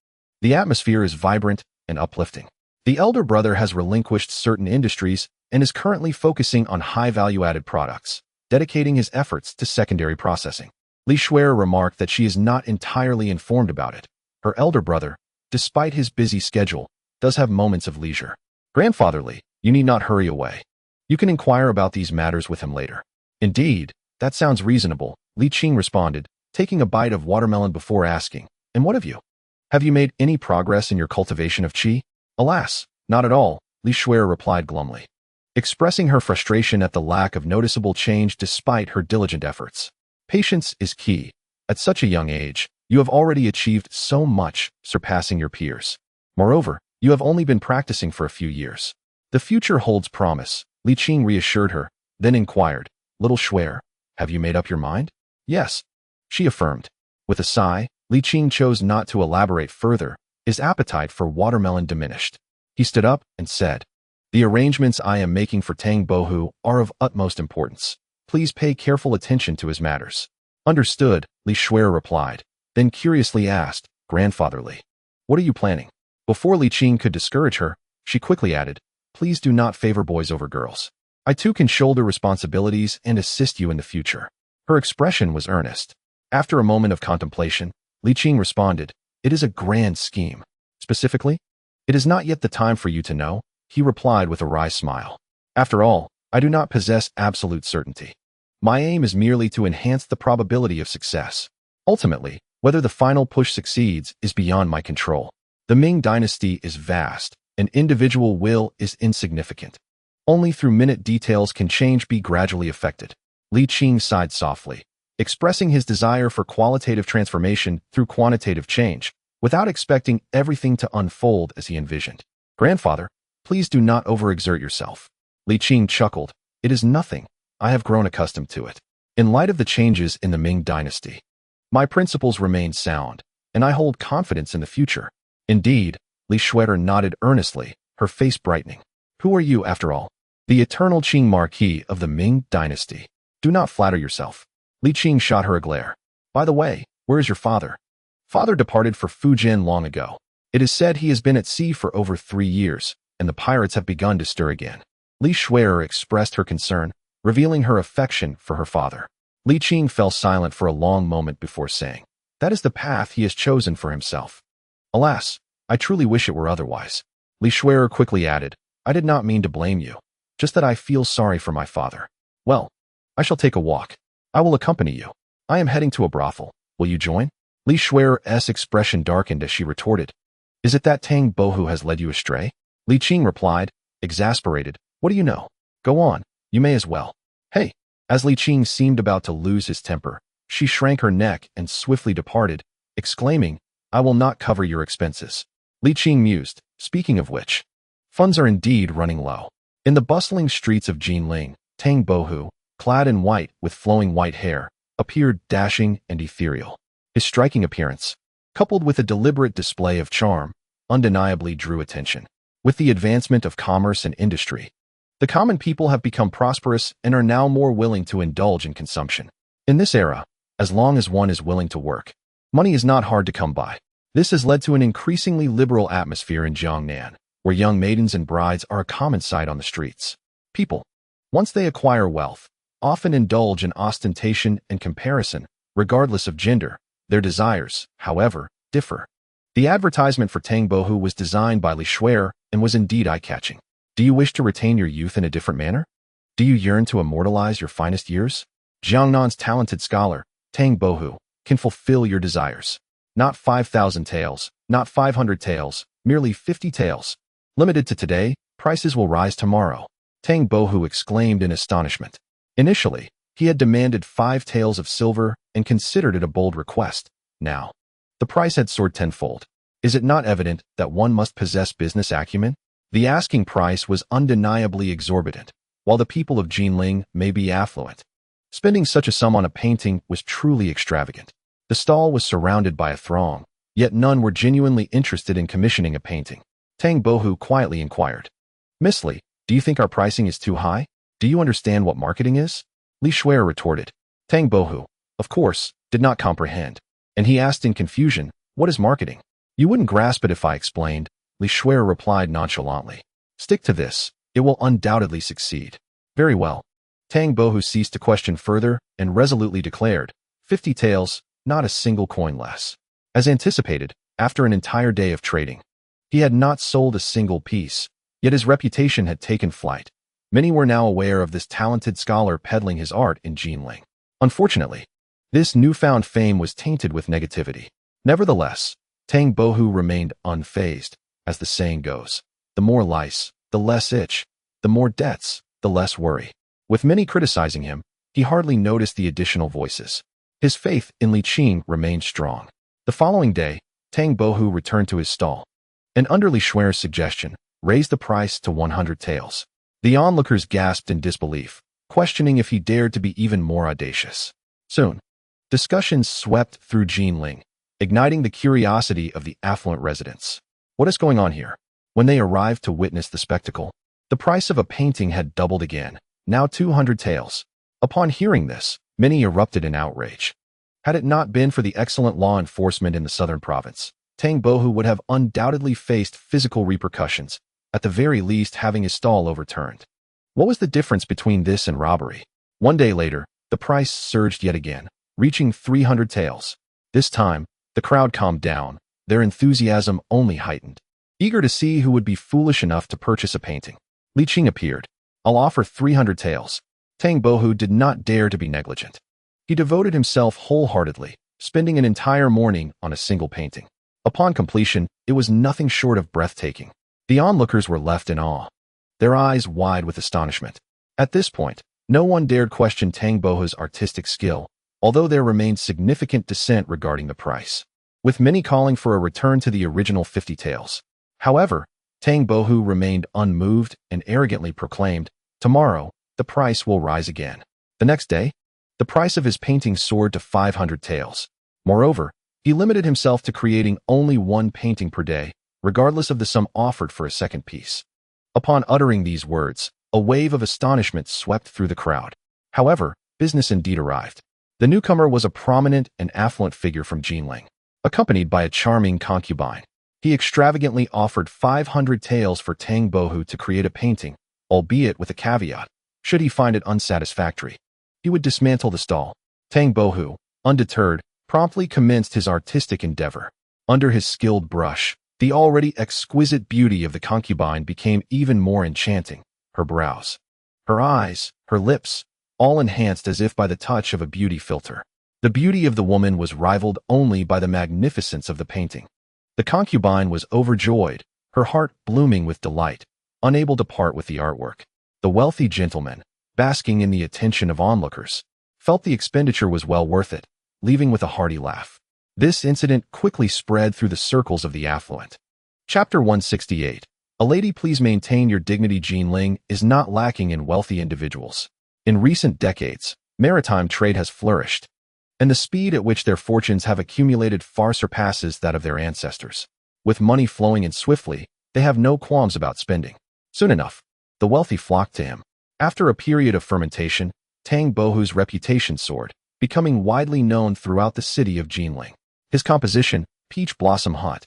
the atmosphere is vibrant and uplifting. The elder brother has relinquished certain industries and is currently focusing on high value-added products, dedicating his efforts to secondary processing. Li Shuer remarked that she is not entirely informed about it. Her elder brother, despite his busy schedule, does have moments of leisure. Grandfather Li, you need not hurry away. You can inquire about these matters with him later. Indeed, that sounds reasonable, Li Qing responded, taking a bite of watermelon before asking, and what of you? Have you made any progress in your cultivation of qi? Alas, not at all, Li Shuer replied glumly, expressing her frustration at the lack of noticeable change despite her diligent efforts. Patience is key. At such a young age, you have already achieved so much, surpassing your peers. Moreover, you have only been practicing for a few years. The future holds promise, Li Qing reassured her, then inquired, Little Shuer, have you made up your mind? Yes, she affirmed. With a sigh, Li Qing chose not to elaborate further. His appetite for watermelon diminished. He stood up and said, The arrangements I am making for Tang Bohu are of utmost importance. Please pay careful attention to his matters. Understood, Li Shuer replied, then curiously asked, Grandfather Li, what are you planning? Before Li Qing could discourage her, she quickly added, Please do not favor boys over girls. I too can shoulder responsibilities and assist you in the future. Her expression was earnest. After a moment of contemplation, Li Qing responded, It is a grand scheme. Specifically, it is not yet the time for you to know, he replied with a wry smile. After all, I do not possess absolute certainty. My aim is merely to enhance the probability of success. Ultimately, whether the final push succeeds is beyond my control. The Ming dynasty is vast, and individual will is insignificant. Only through minute details can change be gradually effected. Li Qing sighed softly, expressing his desire for qualitative transformation through quantitative change, without expecting everything to unfold as he envisioned. Grandfather, please do not overexert yourself. Li Qing chuckled. It is nothing. I have grown accustomed to it. In light of the changes in the Ming dynasty, my principles remain sound, and I hold confidence in the future. Indeed, Li Shuer nodded earnestly, her face brightening. Who are you, after all? The eternal Qing Marquis of the Ming dynasty. Do not flatter yourself. Li Qing shot her a glare. By the way, where is your father? Father departed for Fujian long ago. It is said he has been at sea for over 3 years, and the pirates have begun to stir again. Li Shuer expressed her concern, revealing her affection for her father. Li Qing fell silent for a long moment before saying, That is the path he has chosen for himself. Alas, I truly wish it were otherwise. Li Shuer quickly added, I did not mean to blame you, just that I feel sorry for my father. Well, I shall take a walk. I will accompany you. I am heading to a brothel. Will you join? Li Shuer's expression darkened as she retorted, Is it that Tang Bohu has led you astray? Li Qing replied, exasperated, What do you know? Go on, you may as well. Hey! As Li Qing seemed about to lose his temper, she shrank her neck and swiftly departed, exclaiming, I will not cover your expenses. Li Qing mused, speaking of which, funds are indeed running low. In the bustling streets of Jinling, Tang Bohu, clad in white with flowing white hair, appeared dashing and ethereal. His striking appearance, coupled with a deliberate display of charm, undeniably drew attention. With the advancement of commerce and industry, the common people have become prosperous and are now more willing to indulge in consumption. In this era, as long as one is willing to work, money is not hard to come by. This has led to an increasingly liberal atmosphere in Jiangnan, where young maidens and brides are a common sight on the streets. People, once they acquire wealth, often indulge in ostentation and comparison, regardless of gender. Their desires, however, differ. The advertisement for Tang Bohu was designed by Li Shuer and was indeed eye-catching. Do you wish to retain your youth in a different manner? Do you yearn to immortalize your finest years? Jiangnan's talented scholar, Tang Bohu, can fulfill your desires. Not 5,000 taels, not 500 taels, merely 50 taels. Limited to today, prices will rise tomorrow. Tang Bohu exclaimed in astonishment. Initially, he had demanded 5 taels of silver and considered it a bold request. Now, the price had soared tenfold. Is it not evident that one must possess business acumen? The asking price was undeniably exorbitant, while the people of Jinling may be affluent. Spending such a sum on a painting was truly extravagant. The stall was surrounded by a throng, yet none were genuinely interested in commissioning a painting. Tang Bohu quietly inquired, "Miss Li, do you think our pricing is too high? Do you understand what marketing is?" Li Shuer retorted. Tang Bohu, of course, did not comprehend, and he asked in confusion, "What is marketing?" "You wouldn't grasp it if I explained," Li Shuer replied nonchalantly. "Stick to this. It will undoubtedly succeed." "Very well." Tang Bohu ceased to question further and resolutely declared, 50 taels, not a single coin less. As anticipated, after an entire day of trading, he had not sold a single piece, yet his reputation had taken flight. Many were now aware of this talented scholar peddling his art in Jinling. Unfortunately, this newfound fame was tainted with negativity. Nevertheless, Tang Bohu remained unfazed. As the saying goes, the more lice, the less itch, the more debts, the less worry. With many criticizing him, he hardly noticed the additional voices. His faith in Li Qing remained strong. The following day, Tang Bohu returned to his stall, and under Li Shuer's suggestion, raised the price to 100 taels. The onlookers gasped in disbelief, questioning if he dared to be even more audacious. Soon, discussions swept through Jinling, igniting the curiosity of the affluent residents. What is going on here? When they arrived to witness the spectacle, the price of a painting had doubled again, now 200 taels. Upon hearing this, many erupted in outrage. Had it not been for the excellent law enforcement in the southern province, Tang Bohu would have undoubtedly faced physical repercussions, at the very least having his stall overturned. What was the difference between this and robbery? One day later, the price surged yet again, reaching 300 taels. This time, the crowd calmed down, their enthusiasm only heightened. Eager to see who would be foolish enough to purchase a painting, Li Qing appeared. "I'll offer 300 taels." Tang Bohu did not dare to be negligent. He devoted himself wholeheartedly, spending an entire morning on a single painting. Upon completion, it was nothing short of breathtaking. The onlookers were left in awe, their eyes wide with astonishment. At this point, no one dared question Tang Bohu's artistic skill, although there remained significant dissent regarding the price, with many calling for a return to the original 50 taels. However, Tang Bohu remained unmoved and arrogantly proclaimed, "Tomorrow, the price will rise again." The next day, the price of his painting soared to 500 taels. Moreover, he limited himself to creating only one painting per day, regardless of the sum offered for a second piece. Upon uttering these words, a wave of astonishment swept through the crowd. However, business indeed arrived. The newcomer was a prominent and affluent figure from Jinling, accompanied by a charming concubine. He extravagantly offered 500 taels for Tang Bohu to create a painting, albeit with a caveat: should he find it unsatisfactory, he would dismantle the stall. Tang Bohu, undeterred, promptly commenced his artistic endeavor. Under his skilled brush, the already exquisite beauty of the concubine became even more enchanting. Her brows, her eyes, her lips, all enhanced as if by the touch of a beauty filter. The beauty of the woman was rivaled only by the magnificence of the painting. The concubine was overjoyed, her heart blooming with delight, unable to part with the artwork. The wealthy gentleman, basking in the attention of onlookers, felt the expenditure was well worth it, leaving with a hearty laugh. This incident quickly spread through the circles of the affluent. Chapter 168. A lady, please maintain your dignity. Jinling is not lacking in wealthy individuals. In recent decades, maritime trade has flourished, and the speed at which their fortunes have accumulated far surpasses that of their ancestors. With money flowing in swiftly, they have no qualms about spending. Soon enough, the wealthy flocked to him. After a period of fermentation, Tang Bohu's reputation soared, becoming widely known throughout the city of Jinling. His composition, Peach Blossom Hut,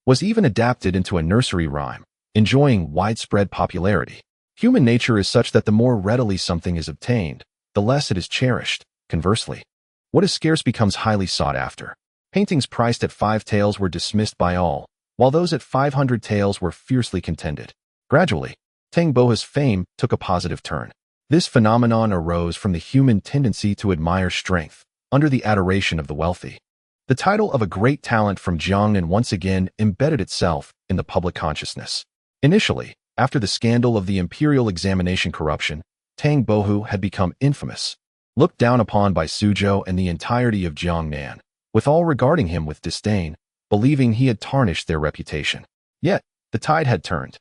was even adapted into a nursery rhyme, enjoying widespread popularity. Human nature is such that the more readily something is obtained, the less it is cherished. Conversely, what is scarce becomes highly sought after. Paintings priced at 5 taels were dismissed by all, while those at 500 taels were fiercely contended. Gradually, Tang Bohu's fame took a positive turn. This phenomenon arose from the human tendency to admire strength, under the adoration of the wealthy. The title of a great talent from Jiangnan once again embedded itself in the public consciousness. Initially, after the scandal of the imperial examination corruption, Tang Bohu had become infamous, looked down upon by Suzhou and the entirety of Jiangnan, with all regarding him with disdain, believing he had tarnished their reputation. Yet, the tide had turned.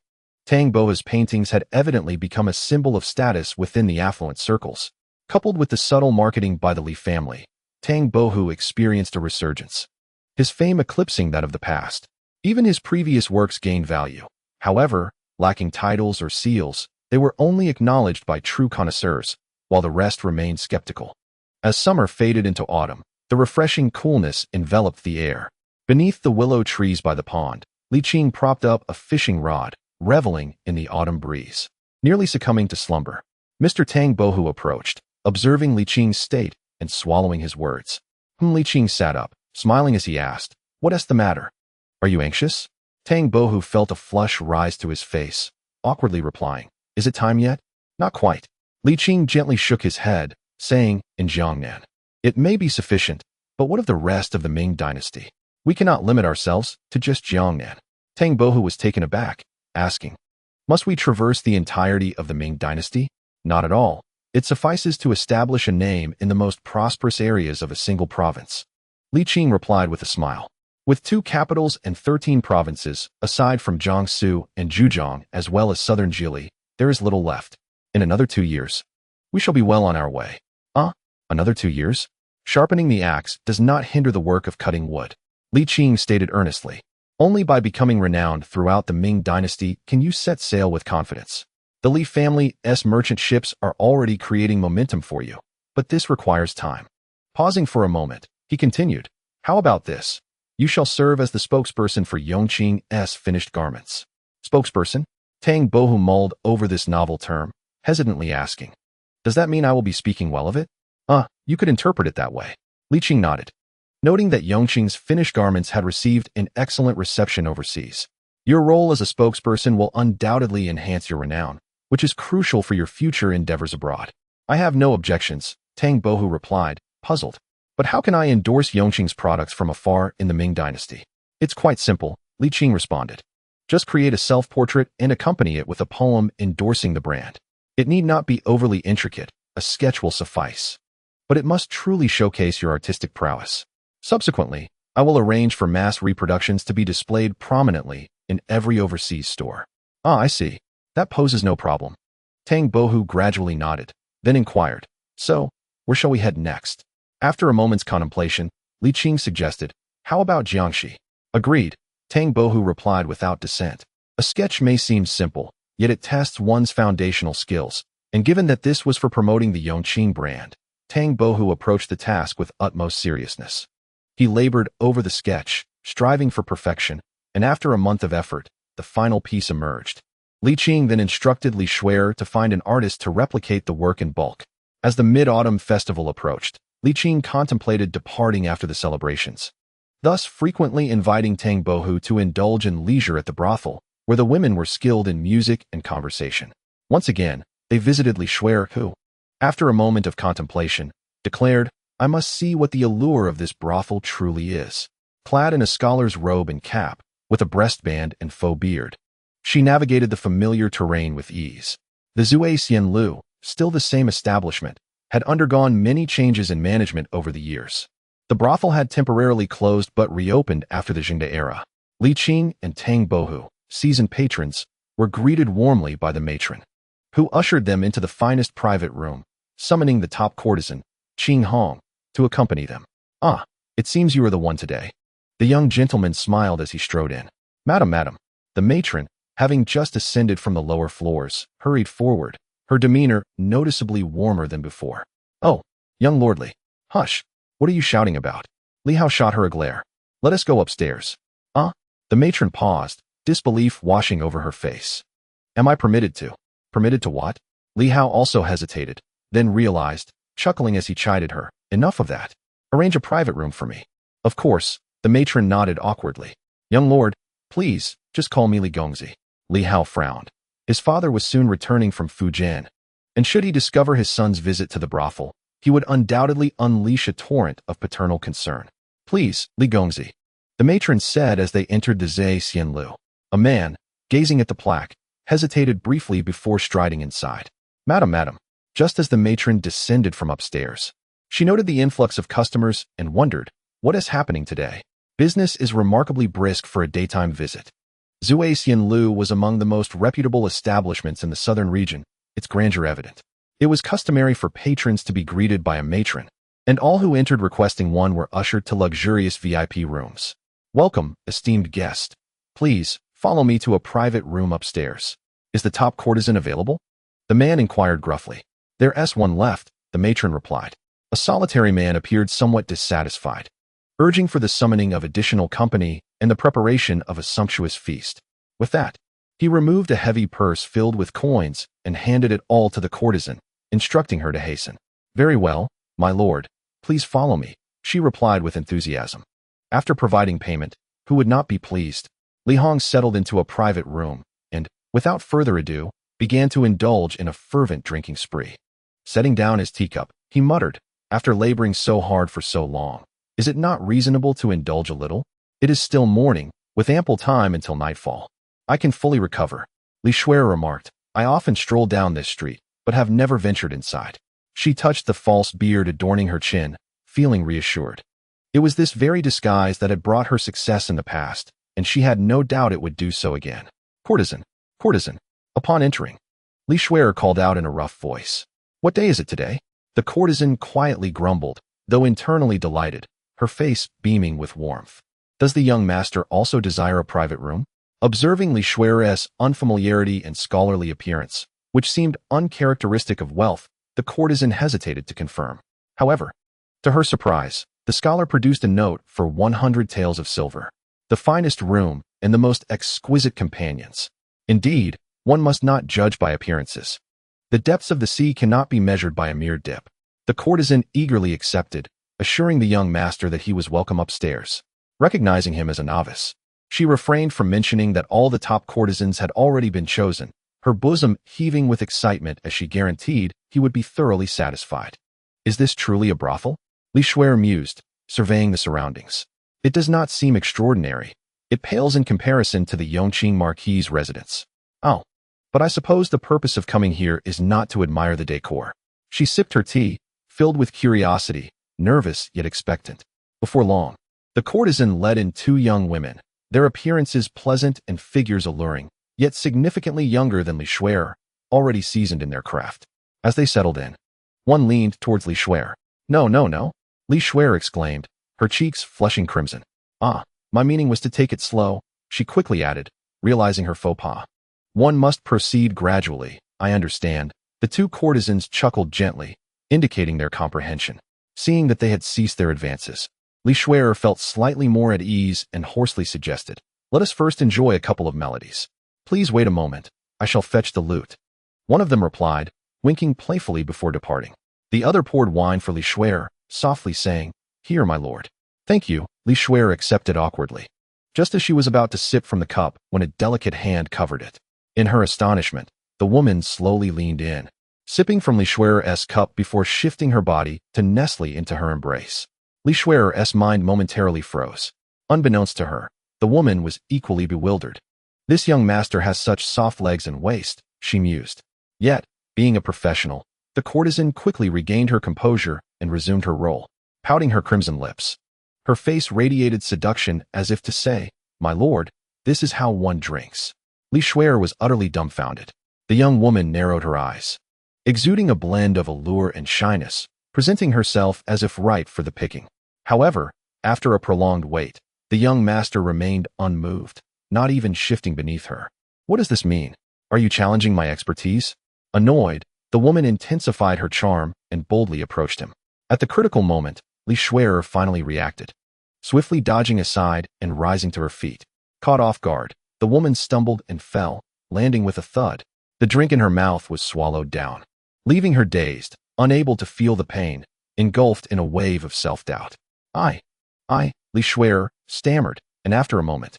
Tang Boa's paintings had evidently become a symbol of status within the affluent circles. Coupled with the subtle marketing by the Li family, Tang Bohu experienced a resurgence, his fame eclipsing that of the past. Even his previous works gained value. However, lacking titles or seals, they were only acknowledged by true connoisseurs, while the rest remained skeptical. As summer faded into autumn, the refreshing coolness enveloped the air. Beneath the willow trees by the pond, Li Qing propped up a fishing rod, reveling in the autumn breeze. Nearly succumbing to slumber, Mr. Tang Bohu approached, observing Li Qing's state and swallowing his words. Li Qing sat up, smiling as he asked, "What is the matter? Are you anxious?" Tang Bohu felt a flush rise to his face, awkwardly replying, "Is it time yet?" "Not quite." Li Qing gently shook his head, saying, in Jiangnan, "It may be sufficient, but what of the rest of the Ming dynasty? We cannot limit ourselves to just Jiangnan." Tang Bohu was taken aback, asking, "Must we traverse the entirety of the Ming dynasty?" "Not at all. It suffices to establish a name in the most prosperous areas of a single province." Li Qing replied with a smile. "With 2 capitals and 13 provinces, aside from Jiangsu and Zhejiang as well as southern Jili, there is little left. In another 2 years, we shall be well on our way." Another 2 years? Sharpening the axe does not hinder the work of cutting wood, Li Qing stated earnestly. "Only by becoming renowned throughout the Ming dynasty can you set sail with confidence. The Li family's merchant ships are already creating momentum for you, but this requires time." Pausing for a moment, he continued, "How about this? You shall serve as the spokesperson for Yongqing's finished garments." Spokesperson? Tang Bohu mulled over this novel term, hesitantly asking, "Does that mean I will be speaking well of it?" You could interpret it that way." Li Qing nodded, noting that Yongqing's finished garments had received an excellent reception overseas. "Your role as a spokesperson will undoubtedly enhance your renown, which is crucial for your future endeavors abroad." "I have no objections," Tang Bohu replied, puzzled. "But how can I endorse Yongqing's products from afar in the Ming dynasty?" "It's quite simple," Li Qing responded. "Just create a self-portrait and accompany it with a poem endorsing the brand. It need not be overly intricate, a sketch will suffice. But it must truly showcase your artistic prowess. Subsequently, I will arrange for mass reproductions to be displayed prominently in every overseas store." I see. That poses no problem." Tang Bohu gradually nodded, then inquired, "So, where shall we head next?" After a moment's contemplation, Li Qing suggested, "How about Jiangxi?" "Agreed," Tang Bohu replied without dissent. "A sketch may seem simple, yet it tests one's foundational skills, and given that this was for promoting the Yongqing brand, Tang Bohu approached the task with utmost seriousness. He labored over the sketch, striving for perfection, and after a month of effort, the final piece emerged. Li Qing then instructed Li Shuer to find an artist to replicate the work in bulk. As the Mid-Autumn Festival approached, Li Qing contemplated departing after the celebrations, thus frequently inviting Tang Bohu to indulge in leisure at the brothel, where the women were skilled in music and conversation. Once again, they visited Li Shuer, who, after a moment of contemplation, declared, "I must see what the allure of this brothel truly is." Clad in a scholar's robe and cap, with a breastband and faux beard, she navigated the familiar terrain with ease. The Zui Xianlu, still the same establishment, had undergone many changes in management over the years. The brothel had temporarily closed but reopened after the Jingde era. Li Qing and Tang Bohu, seasoned patrons, were greeted warmly by the matron, who ushered them into the finest private room, summoning the top courtesan, Qing Hong, to accompany them. It seems you are the one today." The young gentleman smiled as he strode in. Madam. The matron, having just ascended from the lower floors, hurried forward, her demeanor noticeably warmer than before. "Oh, young lordly. Hush, what are you shouting about?" Li Hao shot her a glare. "Let us go upstairs." The matron paused, disbelief washing over her face. "Am I permitted to?" "Permitted to what?" Li Hao also hesitated, then realized, chuckling as he chided her, "Enough of that. Arrange a private room for me." "Of course," the matron nodded awkwardly. "Young lord, please, just call me Li Gongzi." Li Hao frowned. His father was soon returning from Fujian, and should he discover his son's visit to the brothel, he would undoubtedly unleash a torrent of paternal concern. "Please, Li Gongzi," the matron said as they entered the Zui Xianlu. A man, gazing at the plaque, hesitated briefly before striding inside. Madam. Just as the matron descended from upstairs, she noted the influx of customers and wondered, what is happening today? Business is remarkably brisk for a daytime visit. Zuasian Lu was among the most reputable establishments in the southern region, its grandeur evident. It was customary for patrons to be greeted by a matron, and all who entered requesting one were ushered to luxurious VIP rooms. Welcome, esteemed guest. Please, follow me to a private room upstairs. Is the top courtesan available? The man inquired gruffly. There's one left, the matron replied. A solitary man appeared somewhat dissatisfied, urging for the summoning of additional company and the preparation of a sumptuous feast. With that, he removed a heavy purse filled with coins and handed it all to the courtesan, instructing her to hasten. Very well, my lord, please follow me, she replied with enthusiasm. After providing payment, who would not be pleased, Li Hong settled into a private room and, without further ado, began to indulge in a fervent drinking spree. Setting down his teacup, he muttered, after laboring so hard for so long, is it not reasonable to indulge a little? It is still morning, with ample time until nightfall. I can fully recover. Li Shuai remarked, I often stroll down this street, but have never ventured inside. She touched the false beard adorning her chin, feeling reassured. It was this very disguise that had brought her success in the past, and she had no doubt it would do so again. Courtesan, courtesan. Upon entering, Li Shuai called out in a rough voice. What day is it today? The courtesan quietly grumbled, though internally delighted, her face beaming with warmth. Does the young master also desire a private room? Observing Li Shuai's unfamiliarity and scholarly appearance, which seemed uncharacteristic of wealth, the courtesan hesitated to confirm. However, to her surprise, the scholar produced a note for 100 taels of silver, the finest room and the most exquisite companions. Indeed, one must not judge by appearances. The depths of the sea cannot be measured by a mere dip. The courtesan eagerly accepted, assuring the young master that he was welcome upstairs. Recognizing him as a novice, she refrained from mentioning that all the top courtesans had already been chosen, her bosom heaving with excitement as she guaranteed he would be thoroughly satisfied. Is this truly a brothel? Li Shuai mused, surveying the surroundings. It does not seem extraordinary. It pales in comparison to the Yongqing Marquis's residence. Oh, but I suppose the purpose of coming here is not to admire the decor. She sipped her tea, filled with curiosity, nervous yet expectant. Before long, the courtesan led in two young women, their appearances pleasant and figures alluring, yet significantly younger than Li Shuai, already seasoned in their craft. As they settled in, one leaned towards Li Shuai. No, no, no, Li Shuai exclaimed, her cheeks flushing crimson. Ah, my meaning was to take it slow, she quickly added, realizing her faux pas. One must proceed gradually, I understand. The two courtesans chuckled gently, indicating their comprehension. Seeing that they had ceased their advances, Li Shuai felt slightly more at ease and hoarsely suggested, let us first enjoy a couple of melodies. Please wait a moment, I shall fetch the lute. One of them replied, winking playfully before departing. The other poured wine for Li Shuai, softly saying, Here, my lord. Thank you, Li Shuai accepted awkwardly, just as she was about to sip from the cup when a delicate hand covered it. In her astonishment, the woman slowly leaned in, sipping from Li Shuai's cup before shifting her body to nestle into her embrace. Li Shuai's mind momentarily froze. Unbeknownst to her, the woman was equally bewildered. This young master has such soft legs and waist, she mused. Yet, being a professional, the courtesan quickly regained her composure and resumed her role, pouting her crimson lips. Her face radiated seduction as if to say, My lord, this is how one drinks. Li Shuai was utterly dumbfounded. The young woman narrowed her eyes, exuding a blend of allure and shyness, presenting herself as if ripe for the picking. However, after a prolonged wait, the young master remained unmoved, not even shifting beneath her. What does this mean? Are you challenging my expertise? Annoyed, the woman intensified her charm and boldly approached him. At the critical moment, Li Shuai finally reacted. Swiftly dodging aside and rising to her feet. Caught off guard, the woman stumbled and fell, landing with a thud. The drink in her mouth was swallowed down, leaving her dazed, unable to feel the pain, engulfed in a wave of self-doubt. I, Li Shuai stammered, and after a moment,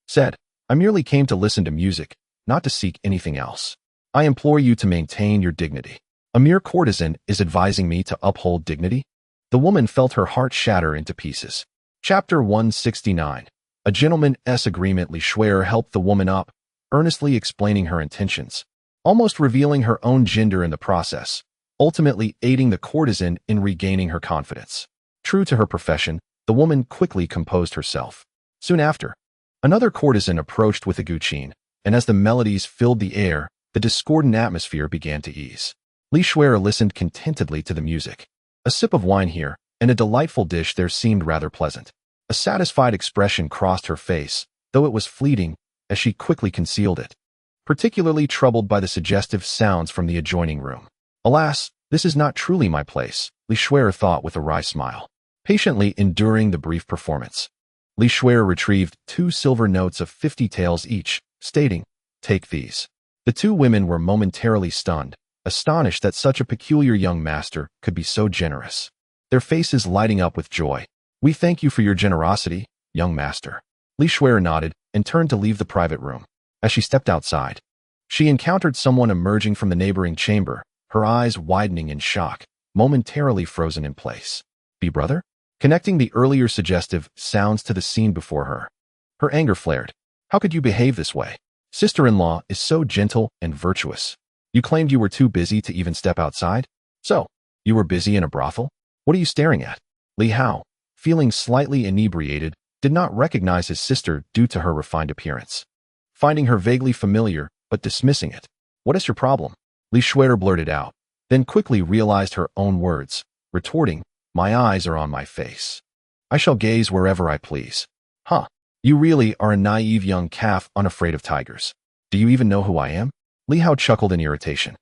said, I merely came to listen to music, not to seek anything else. I implore you to maintain your dignity. A mere courtesan is advising me to uphold dignity? The woman felt her heart shatter into pieces. Chapter 169. A gentleman's agreement. Li Shuai helped the woman up, earnestly explaining her intentions, almost revealing her own gender in the process, ultimately aiding the courtesan in regaining her confidence. True to her profession, the woman quickly composed herself. Soon after, Another courtesan approached with a guqin, and as the melodies filled the air, the discordant atmosphere began to ease. Li Shuer listened contentedly to the music. A sip of wine here, and a delightful dish there seemed rather pleasant. A satisfied expression crossed her face, though it was fleeting, as she quickly concealed it, particularly troubled by the suggestive sounds from the adjoining room. Alas, this is not truly my place, Li Shuer thought with a wry smile. Patiently enduring the brief performance, Li Shuer retrieved 2 silver notes of 50 taels each, stating, "Take these." The 2 women were momentarily stunned, astonished that such a peculiar young master could be so generous. Their faces lighting up with joy. "We thank you for your generosity, young master." Li Shuer nodded and turned to leave the private room. As she stepped outside, she encountered someone emerging from the neighboring chamber, her eyes widening in shock, momentarily frozen in place. "Be brother?" Connecting the earlier suggestive sounds to the scene before her. Her anger flared. "How could you behave this way? Sister-in-law is so gentle and virtuous. You claimed you were too busy to even step outside? So, you were busy in a brothel? What are you staring at?" Li Hao, feeling slightly inebriated, did not recognize his sister due to her refined appearance. Finding her vaguely familiar, but dismissing it. "What is your problem?" Li Shuer blurted out, then quickly realized her own words, retorting, "My eyes are on my face. I shall gaze wherever I please." "Huh. You really are a naive young calf unafraid of tigers. Do you even know who I am?" Li Hao chuckled in irritation.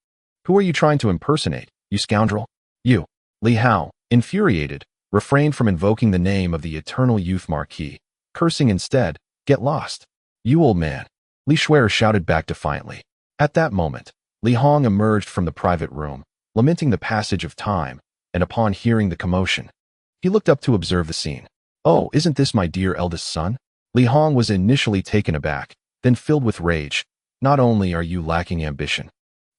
"Who are you trying to impersonate, you scoundrel?" "You." Li Hao, infuriated, refrained from invoking the name of the eternal youth marquis, cursing instead, "Get lost. You old man." Li Shuer shouted back defiantly. At that moment, Li Hong emerged from the private room, lamenting the passage of time, and upon hearing the commotion, he looked up to observe the scene. "Oh, isn't this my dear eldest son?" Li Hong was initially taken aback, then filled with rage. "Not only are you lacking ambition,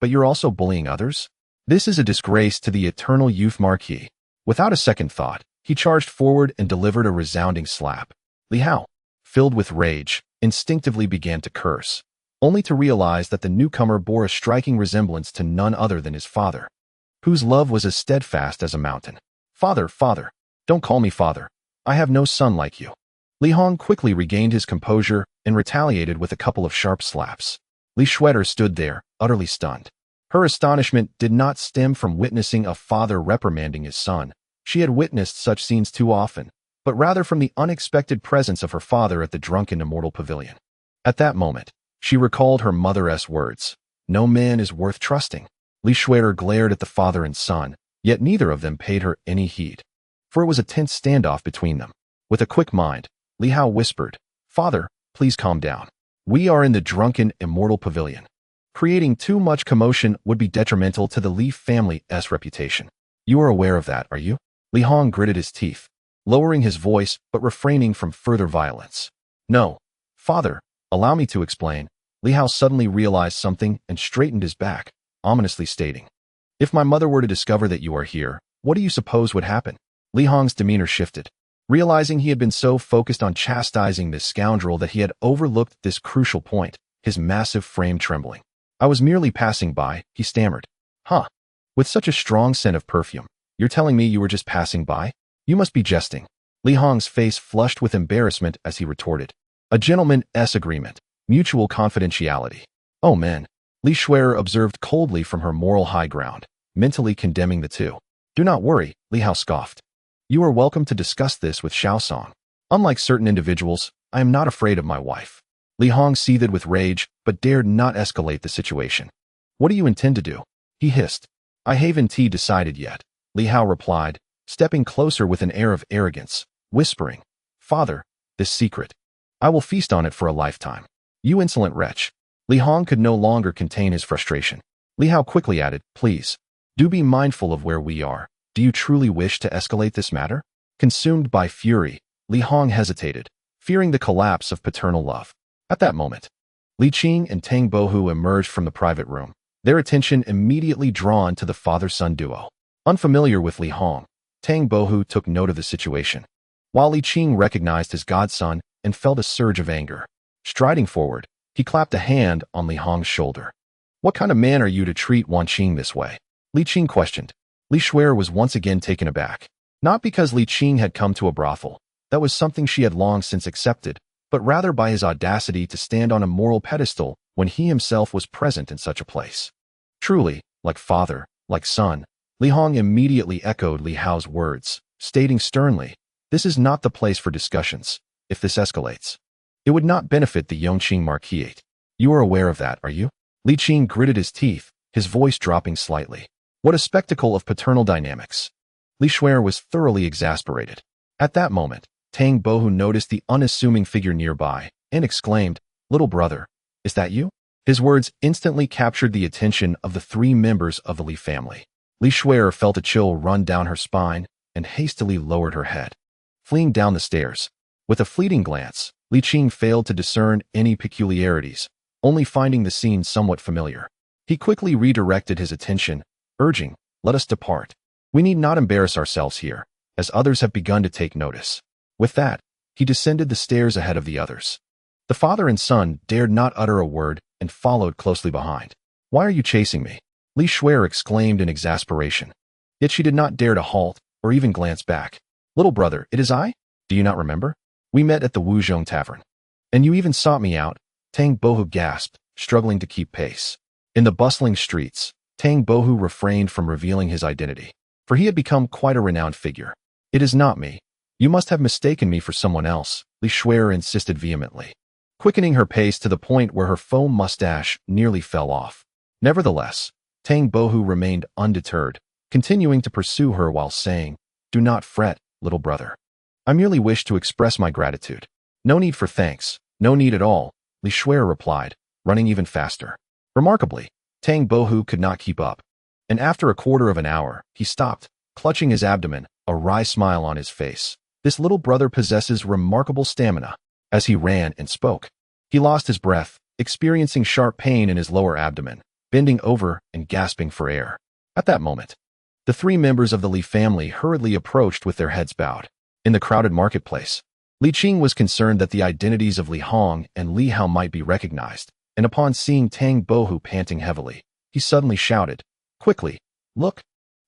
but you're also bullying others? This is a disgrace to the eternal youth marquis." Without a second thought, he charged forward and delivered a resounding slap. Li Hao, filled with rage, instinctively began to curse, only to realize that the newcomer bore a striking resemblance to none other than his father, whose love was as steadfast as a mountain. "Father, father, don't call me father. I have no son like you." Li Hong quickly regained his composure and retaliated with a couple of sharp slaps. Li Shuer stood there, utterly stunned. Her astonishment did not stem from witnessing a father reprimanding his son. She had witnessed such scenes too often, but rather from the unexpected presence of her father at the drunken immortal pavilion. At that moment, she recalled her mother's words, "No man is worth trusting." Li Shuer glared at the father and son, yet neither of them paid her any heed, for it was a tense standoff between them. With a quick mind, Li Hao whispered, "Father, please calm down. We are in the drunken immortal pavilion. Creating too much commotion would be detrimental to the Li family's reputation. You are aware of that, are you?" Li Hong gritted his teeth, lowering his voice but refraining from further violence. "No, father, allow me to explain." Li Hao suddenly realized something and straightened his back, ominously stating, "If my mother were to discover that you are here, what do you suppose would happen?" Li Hong's demeanor shifted, realizing he had been so focused on chastising this scoundrel that he had overlooked this crucial point, his massive frame trembling. "I was merely passing by," he stammered. "Huh? With such a strong scent of perfume, you're telling me you were just passing by? You must be jesting." Li Hong's face flushed with embarrassment as he retorted, "A gentleman's agreement, mutual confidentiality." "Oh man," Li Shuer observed coldly from her moral high ground, mentally condemning the two. "Do not worry," Li Hao scoffed. "You are welcome to discuss this with Xiaosong. Unlike certain individuals, I am not afraid of my wife." Li Hong seethed with rage, but dared not escalate the situation. "What do you intend to do?" he hissed. "I haven't decided yet," Li Hao replied, stepping closer with an air of arrogance, whispering, "Father, this secret. I will feast on it for a lifetime." "You insolent wretch." Li Hong could no longer contain his frustration. Li Hao quickly added, "Please, do be mindful of where we are. Do you truly wish to escalate this matter?" Consumed by fury, Li Hong hesitated, fearing the collapse of paternal love. At that moment, Li Qing and Tang Bohu emerged from the private room, their attention immediately drawn to the father-son duo. Unfamiliar with Li Hong, Tang Bohu took note of the situation, while Li Qing recognized his godson and felt a surge of anger. Striding forward, he clapped a hand on Li Hong's shoulder. "What kind of man are you to treat Wan Qing this way?" Li Qing questioned. Li Shuer was once again taken aback, not because Li Qing had come to a brothel. That was something she had long since accepted, but rather by his audacity to stand on a moral pedestal when he himself was present in such a place. Truly, like father, like son, Li Hong immediately echoed Li Hao's words, stating sternly, "This is not the place for discussions. If this escalates, it would not benefit the Yongqing Marquisate. You are aware of that, are you?" Li Qing gritted his teeth, his voice dropping slightly. What a spectacle of paternal dynamics. Li Shuer was thoroughly exasperated. At that moment, Tang Bohu noticed the unassuming figure nearby and exclaimed, "Little brother, is that you?" His words instantly captured the attention of the three members of the Li family. Li Shuer felt a chill run down her spine and hastily lowered her head, fleeing down the stairs. With a fleeting glance, Li Qing failed to discern any peculiarities, only finding the scene somewhat familiar. He quickly redirected his attention, urging, "Let us depart. We need not embarrass ourselves here, as others have begun to take notice." With that, he descended the stairs ahead of the others. The father and son dared not utter a word and followed closely behind. "Why are you chasing me?" Li Shuer exclaimed in exasperation. Yet she did not dare to halt or even glance back. "Little brother, it is I? Do you not remember? We met at the Wuzhong Tavern. And you even sought me out," Tang Bohu gasped, struggling to keep pace. In the bustling streets, Tang Bohu refrained from revealing his identity, for he had become quite a renowned figure. "It is not me. You must have mistaken me for someone else," Li Shuer insisted vehemently, quickening her pace to the point where her foam mustache nearly fell off. Nevertheless, Tang Bohu remained undeterred, continuing to pursue her while saying, "Do not fret, little brother. I merely wish to express my gratitude." "No need for thanks, no need at all," Li Shuer replied, running even faster. Remarkably, Tang Bohu could not keep up, and after a quarter of an hour, he stopped, clutching his abdomen, a wry smile on his face. This little brother possesses remarkable stamina. As he ran and spoke, he lost his breath, experiencing sharp pain in his lower abdomen, bending over and gasping for air. At that moment, the three members of the Li family hurriedly approached with their heads bowed. In the crowded marketplace, Li Qing was concerned that the identities of Li Hong and Li Hao might be recognized, and upon seeing Tang Bohu panting heavily, he suddenly shouted, "Quickly, look!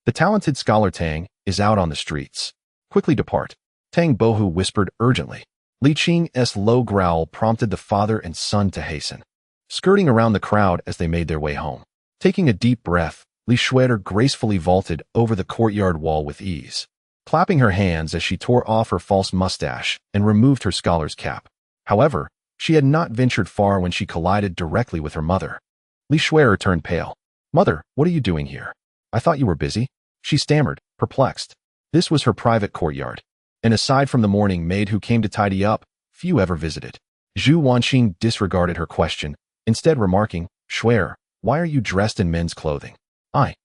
The talented scholar Tang is out on the streets. Quickly depart." Tang Bohu whispered urgently. Li Qing's low growl prompted the father and son to hasten, skirting around the crowd as they made their way home. Taking a deep breath, Li Shuer gracefully vaulted over the courtyard wall with ease, clapping her hands as she tore off her false mustache and removed her scholar's cap. However, she had not ventured far when she collided directly with her mother. Li Shuer turned pale. "Mother, what are you doing here? I thought you were busy," she stammered, perplexed. This was her private courtyard, and aside from the morning maid who came to tidy up, few ever visited. Zhu Wanqing disregarded her question, instead remarking, "Shuer, why are you dressed in men's clothing?" I.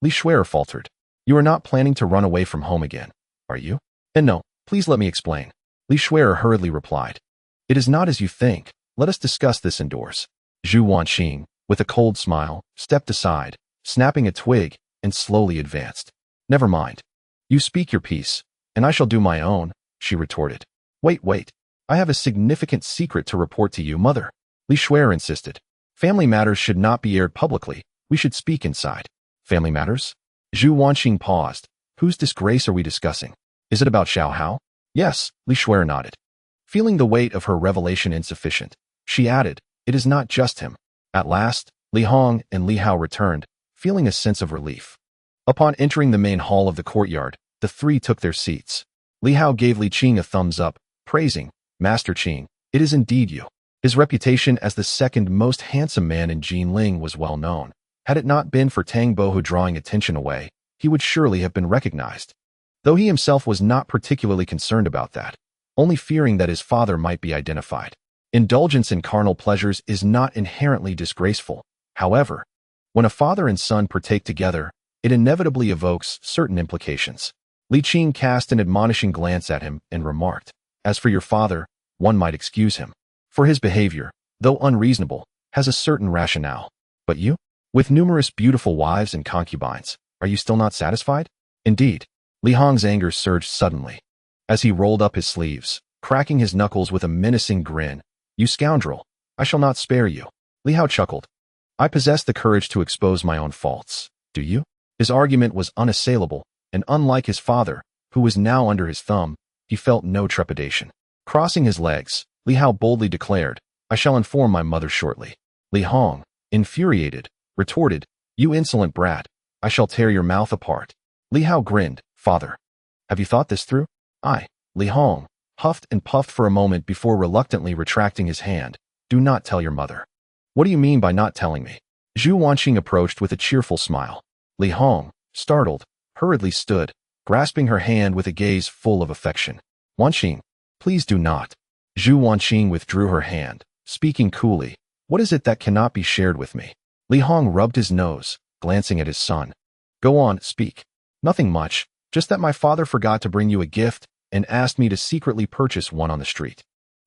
Li Shuer faltered. "You are not planning to run away from home again, are you?" "And no, please let me explain," Li Shuer hurriedly replied. "It is not as you think. Let us discuss this indoors." Zhu Wanqing, with a cold smile, stepped aside, snapping a twig, and slowly advanced. "Never mind. You speak your piece, and I shall do my own," she retorted. Wait. I have a significant secret to report to you, mother," Li Shuer insisted. "Family matters should not be aired publicly. We should speak inside." "Family matters?" Zhu Wanqing paused. "Whose disgrace are we discussing? Is it about Xiao Hao?" "Yes," Li Shuer nodded. Feeling the weight of her revelation insufficient, she added, "It is not just him." At last, Li Hong and Li Hao returned, feeling a sense of relief. Upon entering the main hall of the courtyard, the three took their seats. Li Hao gave Li Qing a thumbs up, praising, "Master Qing, it is indeed you." His reputation as the second most handsome man in Jinling was well known. Had it not been for Tang Bohu drawing attention away, he would surely have been recognized. Though he himself was not particularly concerned about that, only fearing that his father might be identified. Indulgence in carnal pleasures is not inherently disgraceful. However, when a father and son partake together, it inevitably evokes certain implications. Li Qing cast an admonishing glance at him and remarked, "As for your father, one might excuse him, for his behavior, though unreasonable, has a certain rationale. But you? With numerous beautiful wives and concubines, are you still not satisfied?" Indeed, Li Hong's anger surged suddenly. As he rolled up his sleeves, cracking his knuckles with a menacing grin, "You scoundrel, I shall not spare you." Li Hao chuckled. "I possess the courage to expose my own faults. Do you?" His argument was unassailable, and unlike his father, who was now under his thumb, he felt no trepidation. Crossing his legs, Li Hao boldly declared, "I shall inform my mother shortly." Li Hong, infuriated, retorted, "You insolent brat, I shall tear your mouth apart." Li Hao grinned, "Father, have you thought this through?" Li Hong huffed and puffed for a moment before reluctantly retracting his hand. "Do not tell your mother." "What do you mean by not telling me?" Zhu Wanqing approached with a cheerful smile. Li Hong, startled, hurriedly stood, grasping her hand with a gaze full of affection. "Wanqing, please do not." Zhu Wanqing withdrew her hand, speaking coolly. "What is it that cannot be shared with me?" Li Hong rubbed his nose, glancing at his son. "Go on, speak." "Nothing much, just that my father forgot to bring you a gift and asked me to secretly purchase one on the street."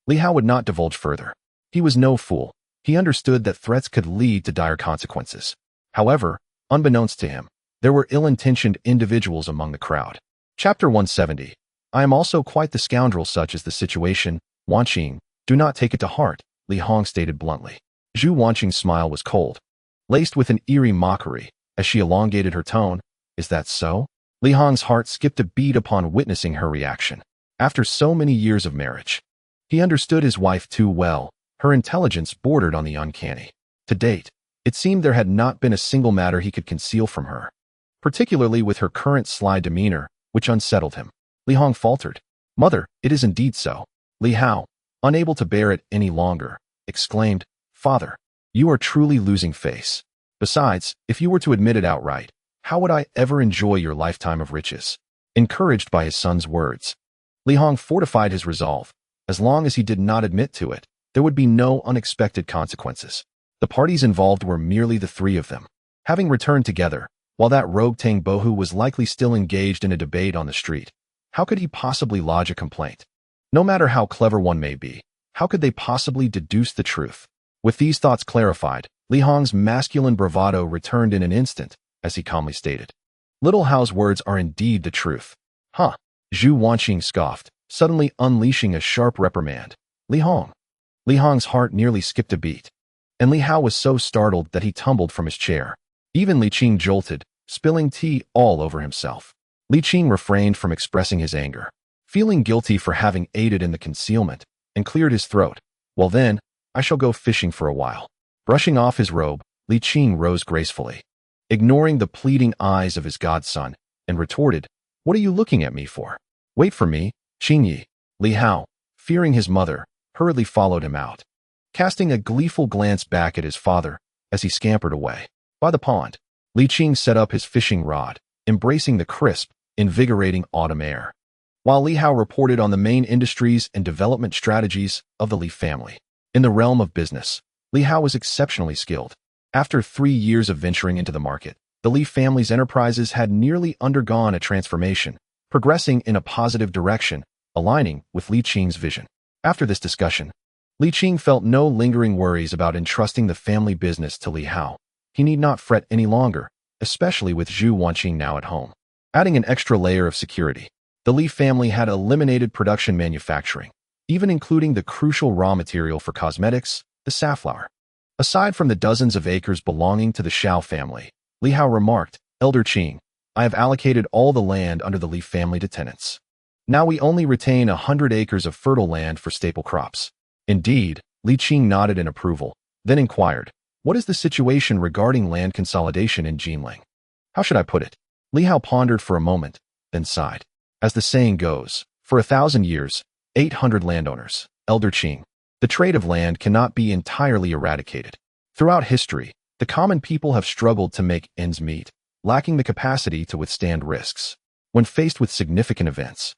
Li Hao would not divulge further. He was no fool. He understood that threats could lead to dire consequences. However, unbeknownst to him, there were ill-intentioned individuals among the crowd. Chapter 170. I am also quite the scoundrel, such is the situation. Wanqing, do not take it to heart, Li Hong stated bluntly. Zhu Wanqing's smile was cold, laced with an eerie mockery, as she elongated her tone. "Is that so?" Li Hong's heart skipped a beat upon witnessing her reaction. After so many years of marriage, he understood his wife too well. Her intelligence bordered on the uncanny. To date, it seemed there had not been a single matter he could conceal from her, particularly with her current sly demeanor, which unsettled him. Li Hong faltered. "Mother, it is indeed so." Li Hao, unable to bear it any longer, exclaimed, "Father, you are truly losing face. Besides, if you were to admit it outright, how would I ever enjoy your lifetime of riches?" Encouraged by his son's words, Li Hong fortified his resolve. As long as he did not admit to it, there would be no unexpected consequences. The parties involved were merely the three of them. Having returned together, while that rogue Tang Bohu was likely still engaged in a debate on the street, how could he possibly lodge a complaint? No matter how clever one may be, how could they possibly deduce the truth? With these thoughts clarified, Li Hong's masculine bravado returned in an instant, as he calmly stated, "Little Hao's words are indeed the truth." "Huh?" Zhu Wanqing scoffed, suddenly unleashing a sharp reprimand. "Li Hong." Li Hong's heart nearly skipped a beat, and Li Hao was so startled that he tumbled from his chair. Even Li Qing jolted, spilling tea all over himself. Li Qing refrained from expressing his anger, feeling guilty for having aided in the concealment, and cleared his throat. "Well then, I shall go fishing for a while." Brushing off his robe, Li Qing rose gracefully, ignoring the pleading eyes of his godson, and retorted, "What are you looking at me for? Wait for me, Qingyi." Li Hao, fearing his mother, hurriedly followed him out, casting a gleeful glance back at his father as he scampered away. By the pond, Li Qing set up his fishing rod, embracing the crisp, invigorating autumn air, while Li Hao reported on the main industries and development strategies of the Li family. In the realm of business, Li Hao was exceptionally skilled. After 3 years of venturing into the market, the Li family's enterprises had nearly undergone a transformation, progressing in a positive direction, aligning with Li Qing's vision. After this discussion, Li Qing felt no lingering worries about entrusting the family business to Li Hao. He need not fret any longer, especially with Zhu Wanqing now at home. Adding an extra layer of security, the Li family had eliminated production manufacturing, even including the crucial raw material for cosmetics, the safflower. Aside from the dozens of acres belonging to the Xiao family, Li Hao remarked, "Elder Qing, I have allocated all the land under the Li family to tenants. Now we only retain 100 acres of fertile land for staple crops." Indeed, Li Qing nodded in approval, then inquired, "What is the situation regarding land consolidation in Jinling?" "How should I put it?" Li Hao pondered for a moment, then sighed. "As the saying goes, for 1,000 years, 800 landowners, Elder Qing. The trade of land cannot be entirely eradicated. Throughout history, the common people have struggled to make ends meet, lacking the capacity to withstand risks. When faced with significant events,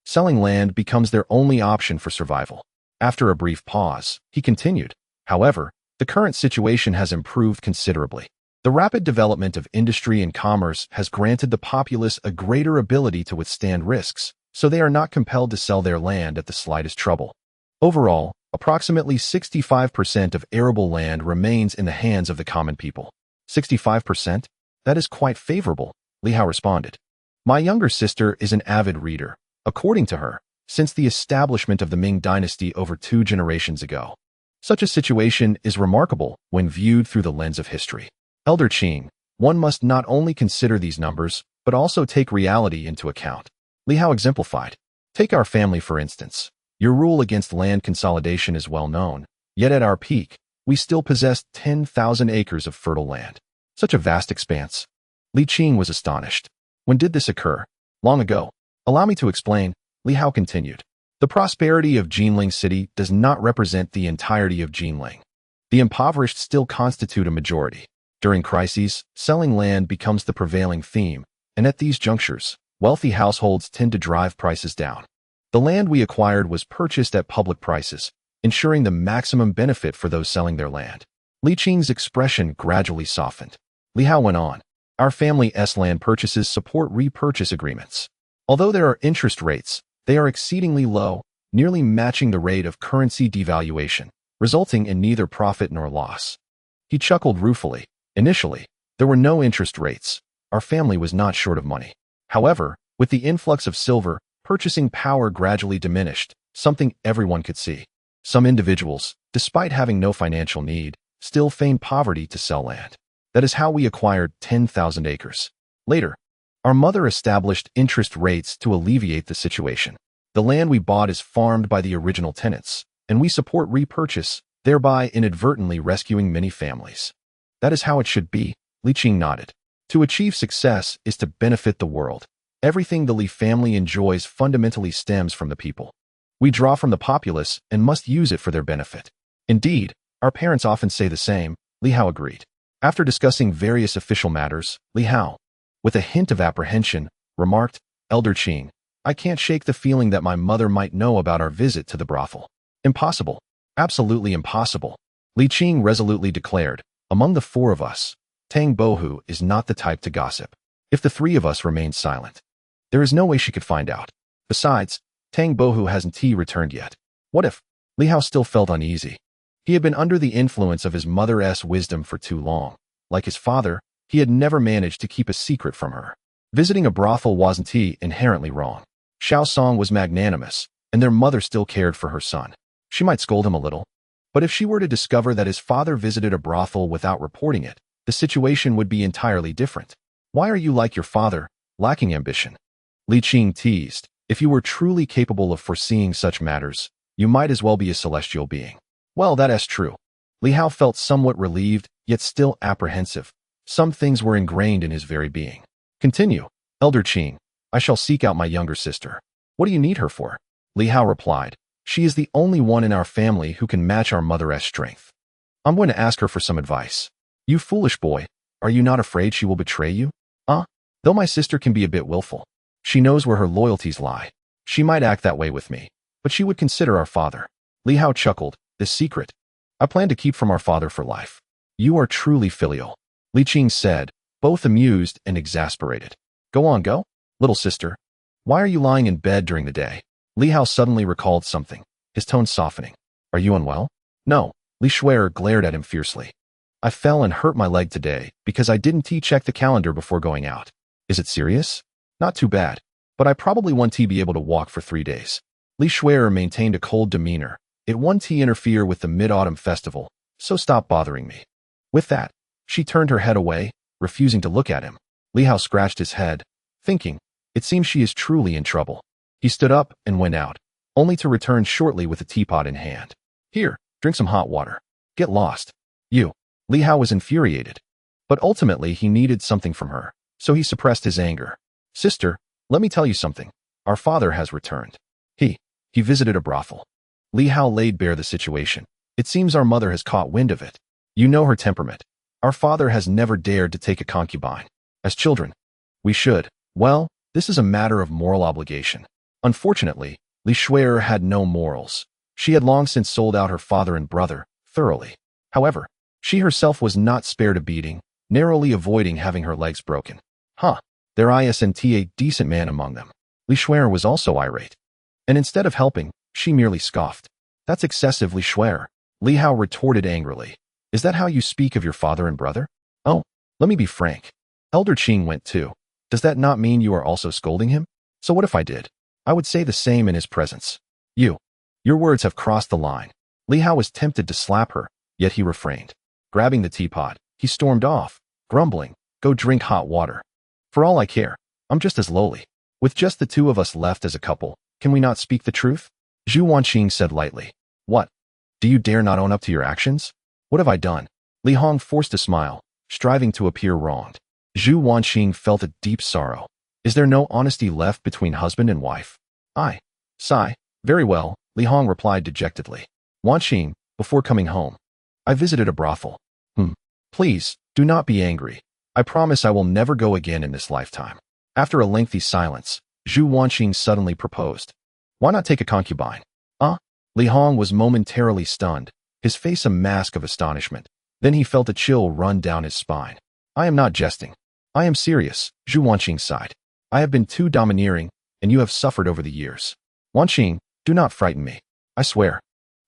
selling land becomes their only option for survival." After a brief pause, he continued, "However, the current situation has improved considerably. The rapid development of industry and commerce has granted the populace a greater ability to withstand risks, so they are not compelled to sell their land at the slightest trouble. Overall, approximately 65% of arable land remains in the hands of the common people." 65%? That is quite favorable, Li Hao responded. "My younger sister is an avid reader. According to her, since the establishment of the Ming dynasty over 2 generations ago. Such a situation is remarkable when viewed through the lens of history. Elder Qing, one must not only consider these numbers, but also take reality into account." Li Hao exemplified. "Take our family for instance. Your rule against land consolidation is well known, yet at our peak, we still possessed 10,000 acres of fertile land. Such a vast expanse. Li Qing was astonished. When did this occur? Long ago. Allow me to explain, Li Hao continued. The prosperity of Jinling City does not represent the entirety of Jinling. The impoverished still constitute a majority. During crises, selling land becomes the prevailing theme, and at these junctures, wealthy households tend to drive prices down. The land we acquired was purchased at public prices, ensuring the maximum benefit for those selling their land. Li Qing's expression gradually softened. Li Hao went on. Our family's land purchases support repurchase agreements. Although there are interest rates, they are exceedingly low, nearly matching the rate of currency devaluation, resulting in neither profit nor loss. He chuckled ruefully. Initially, there were no interest rates. Our family was not short of money. However, with the influx of silver, purchasing power gradually diminished, something everyone could see. Some individuals, despite having no financial need, still feign poverty to sell land. That is how we acquired 10,000 acres. Later, our mother established interest rates to alleviate the situation. The land we bought is farmed by the original tenants, and we support repurchase, thereby inadvertently rescuing many families. That is how it should be, Li Qing nodded. To achieve success is to benefit the world. Everything the Li family enjoys fundamentally stems from the people. We draw from the populace and must use it for their benefit. Indeed, our parents often say the same, Li Hao agreed. After discussing various official matters, Li Hao, with a hint of apprehension, remarked, Elder Qing, I can't shake the feeling that my mother might know about our visit to the brothel. Impossible. Absolutely impossible. Li Qing resolutely declared, among the four of us, Tang Bohu is not the type to gossip. If the three of us remain silent, there is no way she could find out. Besides, Tang Bohu hasn't returned yet. What if? Li Hao still felt uneasy. He had been under the influence of his mother's wisdom for too long. Like his father, he had never managed to keep a secret from her. Visiting a brothel wasn't inherently wrong. Xiao Song was magnanimous, and their mother still cared for her son. She might scold him a little. But if she were to discover that his father visited a brothel without reporting it, the situation would be entirely different. Why are you like your father, lacking ambition? Li Qing teased. If you were truly capable of foreseeing such matters, you might as well be a celestial being. Well, that's true. Li Hao felt somewhat relieved, yet still apprehensive. Some things were ingrained in his very being. Continue, Elder Qing. I shall seek out my younger sister. What do you need her for? Li Hao replied. She is the only one in our family who can match our mother's strength. I'm going to ask her for some advice. You foolish boy, are you not afraid she will betray you? Though my sister can be a bit willful. She knows where her loyalties lie. She might act that way with me, but she would consider our father. Li Hao chuckled. This secret, I plan to keep from our father for life. You are truly filial, Li Qing said, both amused and exasperated. Go on, go. Little sister, why are you lying in bed during the day? Li Hao suddenly recalled something, his tone softening. Are you unwell? No, Li Shuer glared at him fiercely. I fell and hurt my leg today because I didn't check the calendar before going out. Is it serious? Not too bad, but I probably won't be able to walk for 3 days. Li Shuer maintained a cold demeanor. It won't interfere with the Mid-Autumn Festival, so stop bothering me. With that, she turned her head away, refusing to look at him. Li Hao scratched his head, thinking, it seems she is truly in trouble. He stood up and went out, only to return shortly with a teapot in hand. Here, drink some hot water. Get lost. You. Li Hao was infuriated. But ultimately he needed something from her, so he suppressed his anger. Sister, let me tell you something. Our father has returned. He visited a brothel. Li Hao laid bare the situation. It seems our mother has caught wind of it. You know her temperament. Our father has never dared to take a concubine. As children, we should. Well, this is a matter of moral obligation. Unfortunately, Li Shuer had no morals. She had long since sold out her father and brother, thoroughly. However, she herself was not spared a beating, narrowly avoiding having her legs broken. There isn't a decent man among them. Li Shuer was also irate. And instead of helping, she merely scoffed. That's excessive, Li Shuer. Li Hao retorted angrily. Is that how you speak of your father and brother? Oh, let me be frank. Elder Qing went too. Does that not mean you are also scolding him? So what if I did? I would say the same in his presence. Your words have crossed the line. Li Hao was tempted to slap her, yet he refrained. Grabbing the teapot, he stormed off, grumbling, go drink hot water. For all I care, I'm just as lowly. With just the two of us left as a couple, can we not speak the truth? Zhu Wanqing said lightly. What? Do you dare not own up to your actions? What have I done? Li Hong forced a smile, striving to appear wronged. Zhu Wanqing felt a deep sorrow. Is there no honesty left between husband and wife? I sigh. Very well, Li Hong replied dejectedly. Wanqing, before coming home, I visited a brothel. Please, do not be angry. I promise I will never go again in this lifetime. After a lengthy silence, Zhu Wanqing suddenly proposed. Why not take a concubine? Li Hong was momentarily stunned, his face a mask of astonishment. Then he felt a chill run down his spine. I am not jesting. I am serious, Zhu Wanqing sighed. I have been too domineering, and you have suffered over the years. Wanqing, do not frighten me. I swear.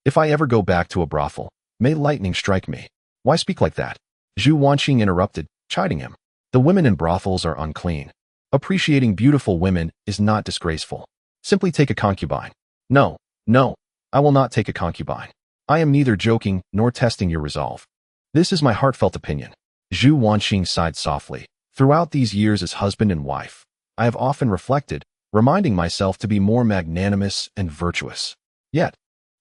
If I ever go back to a brothel, may lightning strike me. Why speak like that? Zhu Wanqing interrupted, chiding him. The women in brothels are unclean. Appreciating beautiful women is not disgraceful. Simply take a concubine. No, I will not take a concubine. I am neither joking nor testing your resolve. This is my heartfelt opinion. Zhu Wanqing sighed softly. Throughout these years as husband and wife, I have often reflected, reminding myself to be more magnanimous and virtuous. Yet,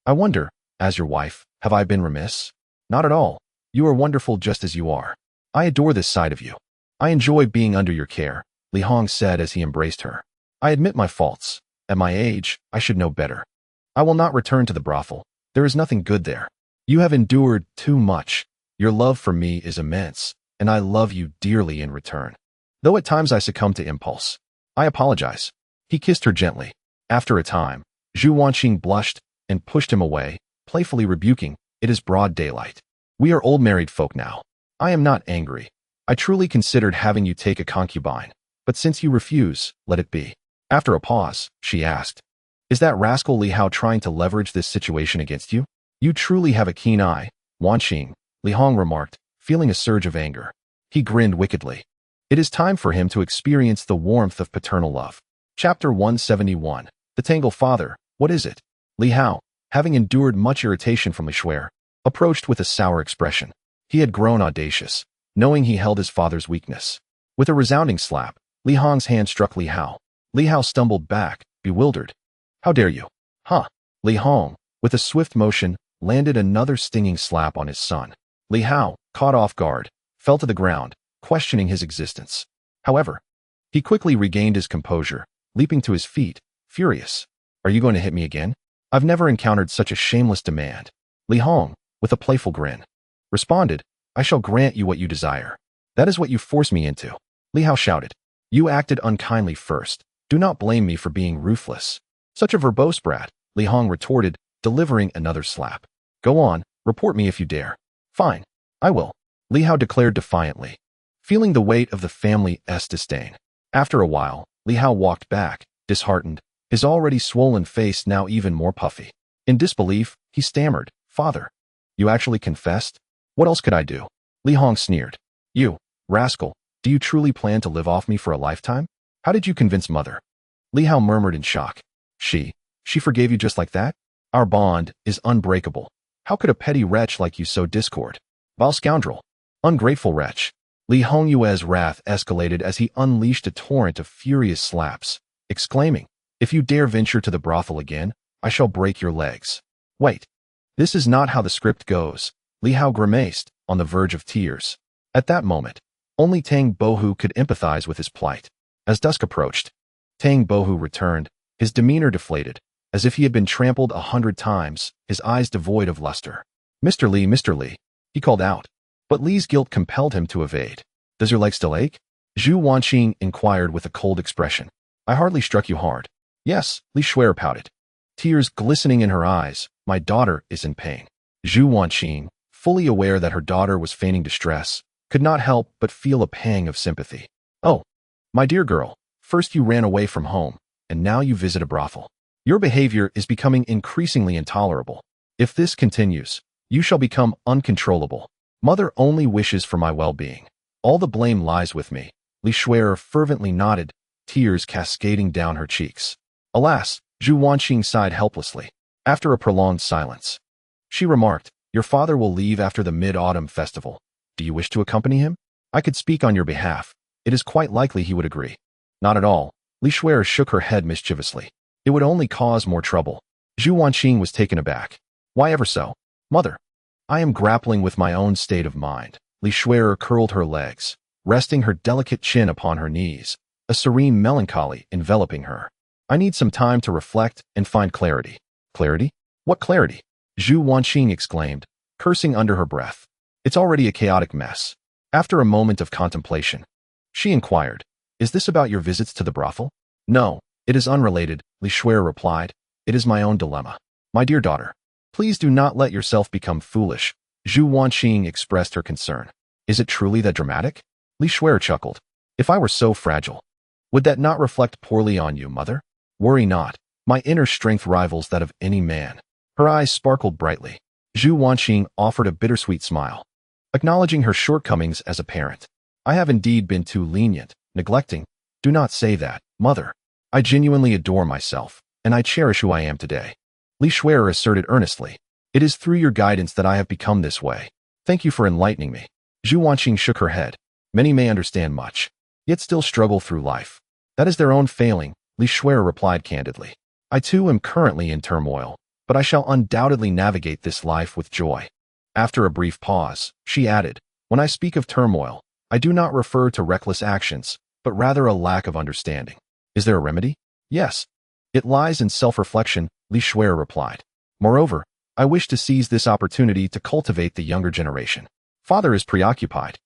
I wonder, as your wife, have I been remiss? Not at all. You are wonderful just as you are. I adore this side of you. I enjoy being under your care, Li Hong said as he embraced her. I admit my faults. At my age, I should know better. I will not return to the brothel. There is nothing good there. You have endured too much. Your love for me is immense, and I love you dearly in return. Though at times I succumb to impulse. I apologize. He kissed her gently. After a time, Zhu Wanqing blushed and pushed him away, playfully rebuking, it is broad daylight. We are old married folk now. I am not angry. I truly considered having you take a concubine, but since you refuse, let it be. After a pause, she asked, is that rascal Li Hao trying to leverage this situation against you? You truly have a keen eye, Wanqing, Li Hong remarked, feeling a surge of anger. He grinned wickedly. It is time for him to experience the warmth of paternal love. Chapter 171. The Tangled Father, what is it? Li Hao, having endured much irritation from Li Shuai, approached with a sour expression. He had grown audacious, knowing he held his father's weakness. With a resounding slap, Li Hong's hand struck Li Hao. Li Hao stumbled back, bewildered. How dare you? Li Hong, with a swift motion, landed another stinging slap on his son. Li Hao, caught off guard, fell to the ground, questioning his existence. However, he quickly regained his composure, leaping to his feet, furious. Are you going to hit me again? I've never encountered such a shameless demand. Li Hong, with a playful grin, responded, I shall grant you what you desire. That is what you forced me into. Li Hao shouted. You acted unkindly first. Do not blame me for being ruthless. Such a verbose brat, Li Hong retorted, delivering another slap. Go on, report me if you dare. Fine, I will, Li Hao declared defiantly, feeling the weight of the family's disdain. After a while, Li Hao walked back, disheartened, his already swollen face now even more puffy. In disbelief, he stammered, Father, you actually confessed? What else could I do? Li Hong sneered. You, rascal, do you truly plan to live off me for a lifetime? How did you convince Mother? Li Hao murmured in shock. She forgave you just like that? Our bond is unbreakable. How could a petty wretch like you sow discord? Vile scoundrel. Ungrateful wretch. Li Hongyue's wrath escalated as he unleashed a torrent of furious slaps, exclaiming, If you dare venture to the brothel again, I shall break your legs. Wait. This is not how the script goes. Li Hao grimaced, on the verge of tears. At that moment, only Tang Bohu could empathize with his plight. As dusk approached, Tang Bohu returned, his demeanor deflated, as if he had been trampled 100 times, his eyes devoid of luster. Mr. Li, he called out. But Li's guilt compelled him to evade. Does your leg still ache? Zhu Wanqing inquired with a cold expression. I hardly struck you hard. Yes, Li Shuai pouted, tears glistening in her eyes. My daughter is in pain. Zhu Wanqing, fully aware that her daughter was feigning distress, could not help but feel a pang of sympathy. Oh, my dear girl, first you ran away from home, and now you visit a brothel. Your behavior is becoming increasingly intolerable. If this continues, you shall become uncontrollable. Mother only wishes for my well-being. All the blame lies with me. Li Shuai fervently nodded, tears cascading down her cheeks. Alas, Zhu Wanqing sighed helplessly. After a prolonged silence, she remarked, Your father will leave after the Mid-Autumn Festival. Do you wish to accompany him? I could speak on your behalf. It is quite likely he would agree. Not at all. Li Shuai shook her head mischievously. It would only cause more trouble. Zhu Wanqing was taken aback. Why ever so? Mother, I am grappling with my own state of mind. Li Shui'er curled her legs, resting her delicate chin upon her knees, a serene melancholy enveloping her. I need some time to reflect and find clarity. Clarity? What clarity? Zhu Wanqing exclaimed, cursing under her breath. It's already a chaotic mess. After a moment of contemplation, she inquired, is this about your visits to the brothel? No, it is unrelated, Li Shui'er replied. It is my own dilemma. My dear daughter, please do not let yourself become foolish. Zhu Wanqing expressed her concern. Is it truly that dramatic? Li Shui'er chuckled. If I were so fragile, would that not reflect poorly on you, mother? Worry not. My inner strength rivals that of any man. Her eyes sparkled brightly. Zhu Wanqing offered a bittersweet smile, acknowledging her shortcomings as a parent. I have indeed been too lenient, neglecting. Do not say that, mother. I genuinely adore myself, and I cherish who I am today. Li Shui'er asserted earnestly. It is through your guidance that I have become this way. Thank you for enlightening me. Zhu Wanqing shook her head. Many may understand much, yet still struggle through life. That is their own failing, Li Shui'er replied candidly. I too am currently in turmoil, but I shall undoubtedly navigate this life with joy. After a brief pause, she added, when I speak of turmoil, I do not refer to reckless actions, but rather a lack of understanding. Is there a remedy? Yes. It lies in self-reflection, Li Shui'er replied. Moreover, I wish to seize this opportunity to cultivate the younger generation. Father is preoccupied,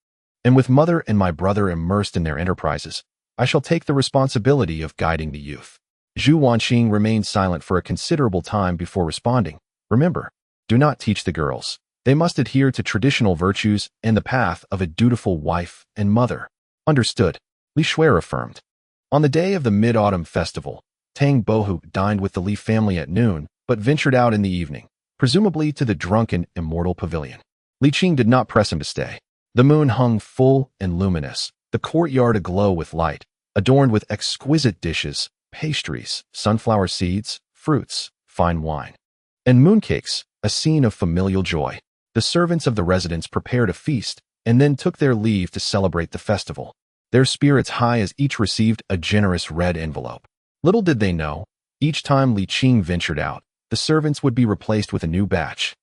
and with mother and my brother immersed in their enterprises, I shall take the responsibility of guiding the youth. Zhu Wanqing remained silent for a considerable time before responding. Remember, do not teach the girls. They must adhere to traditional virtues and the path of a dutiful wife and mother. Understood, Li Shui'er affirmed. On the day of the Mid-Autumn Festival, Tang Bohu dined with the Li family at noon, but ventured out in the evening, presumably to the drunken immortal pavilion. Li Qing did not press him to stay. The moon hung full and luminous, the courtyard aglow with light, adorned with exquisite dishes, pastries, sunflower seeds, fruits, fine wine, and mooncakes, a scene of familial joy. The servants of the residence prepared a feast and then took their leave to celebrate the festival, their spirits high as each received a generous red envelope. Little did they know, each time Li Qing ventured out, the servants would be replaced with a new batch,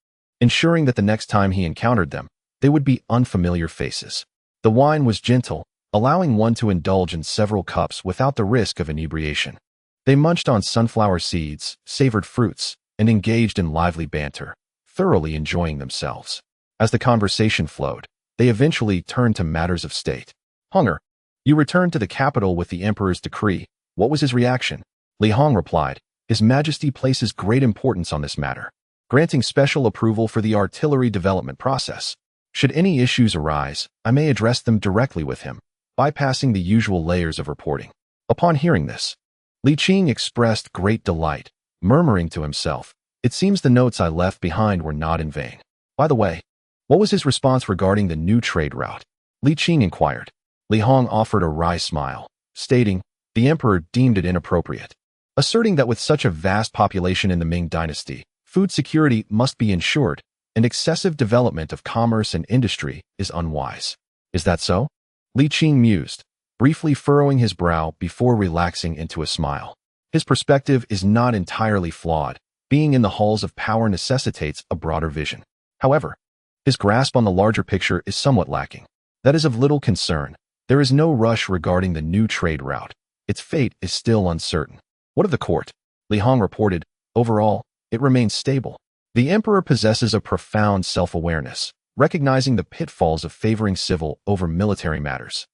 ensuring that the next time he encountered them, they would be unfamiliar faces. The wine was gentle, allowing one to indulge in several cups without the risk of inebriation. They munched on sunflower seeds, savored fruits, and engaged in lively banter, thoroughly enjoying themselves. As the conversation flowed, they eventually turned to matters of state. Hunger, you returned to the capital with the emperor's decree. What was his reaction? Li Hong replied, His Majesty places great importance on this matter, granting special approval for the artillery development process. Should any issues arise, I may address them directly with him, bypassing the usual layers of reporting. Upon hearing this, Li Qing expressed great delight, murmuring to himself, it seems the notes I left behind were not in vain. By the way, what was his response regarding the new trade route? Li Qing inquired. Li Hong offered a wry smile, stating, the emperor deemed it inappropriate, asserting that with such a vast population in the Ming dynasty, food security must be ensured, and excessive development of commerce and industry is unwise. Is that so? Li Qing mused, briefly furrowing his brow before relaxing into a smile. His perspective is not entirely flawed. Being in the halls of power necessitates a broader vision. However, his grasp on the larger picture is somewhat lacking. That is of little concern. There is no rush regarding the new trade route. Its fate is still uncertain. What of the court? Li Hong reported, overall, it remains stable. The emperor possesses a profound self-awareness, recognizing the pitfalls of favoring civil over military matters,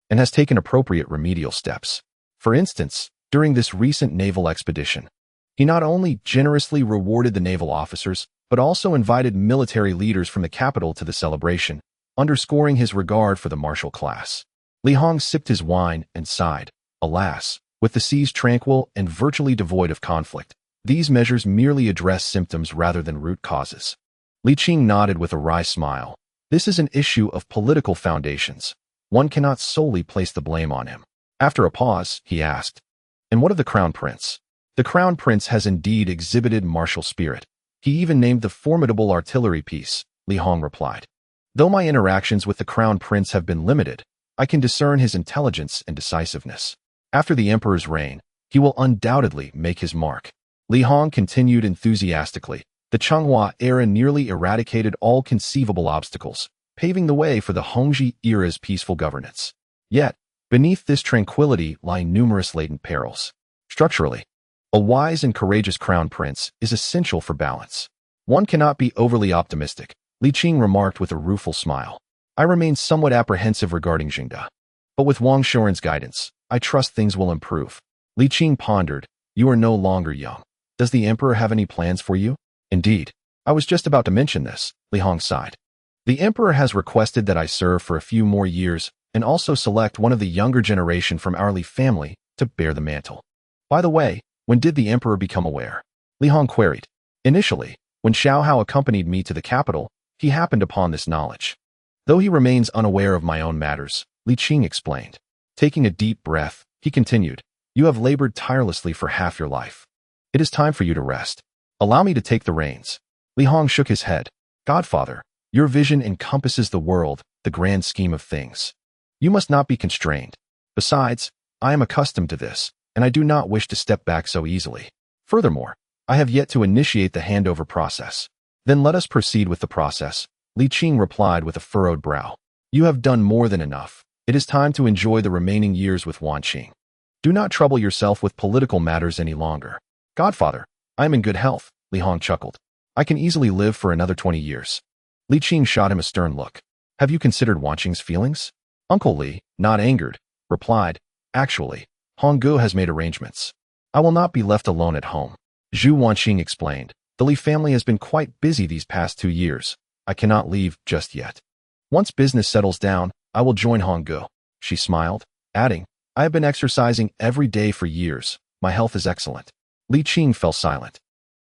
and has taken appropriate remedial steps. For instance, during this recent naval expedition, he not only generously rewarded the naval officers, but also invited military leaders from the capital to the celebration, underscoring his regard for the martial class. Li Hong sipped his wine and sighed. Alas, with the seas tranquil and virtually devoid of conflict, these measures merely address symptoms rather than root causes. Li Qing nodded with a wry smile. This is an issue of political foundations. One cannot solely place the blame on him. After a pause, he asked, and what of the Crown Prince? The Crown Prince has indeed exhibited martial spirit. He even named the formidable artillery piece, Li Hong replied. Though my interactions with the Crown Prince have been limited, I can discern his intelligence and decisiveness. After the emperor's reign, he will undoubtedly make his mark. Li Hong continued enthusiastically. The Changhua era nearly eradicated all conceivable obstacles, paving the way for the Hongji era's peaceful governance. Yet, beneath this tranquility lie numerous latent perils. Structurally, a wise and courageous crown prince is essential for balance. One cannot be overly optimistic, Li Qing remarked with a rueful smile. I remain somewhat apprehensive regarding Jingda. But with Wang Shoren's guidance, I trust things will improve. Li Qing pondered. You are no longer young. Does the emperor have any plans for you? Indeed. I was just about to mention this, Li Hong sighed. The emperor has requested that I serve for a few more years and also select one of the younger generation from our Li family to bear the mantle. By the way, when did the emperor become aware? Li Hong queried. Initially, when Xiao Hao accompanied me to the capital, he happened upon this knowledge. Though he remains unaware of my own matters, Li Qing explained. Taking a deep breath, he continued. You have labored tirelessly for half your life. It is time for you to rest. Allow me to take the reins. Li Hong shook his head. Godfather, your vision encompasses the world, the grand scheme of things. You must not be constrained. Besides, I am accustomed to this, and I do not wish to step back so easily. Furthermore, I have yet to initiate the handover process. Then let us proceed with the process, Li Qing replied with a furrowed brow. You have done more than enough. It is time to enjoy the remaining years with Wan Qing. Do not trouble yourself with political matters any longer. Godfather, I am in good health, Li Hong chuckled. I can easily live for another 20 years. Li Qing shot him a stern look. Have you considered Wan Qing's feelings? Uncle Li, not angered, replied. Actually, Honggu has made arrangements. I will not be left alone at home. Zhu Wanqing explained. The Li family has been quite busy these past 2 years. I cannot leave just yet. Once business settles down, I will join Honggu. She smiled, adding, I have been exercising every day for years. My health is excellent. Li Qing fell silent,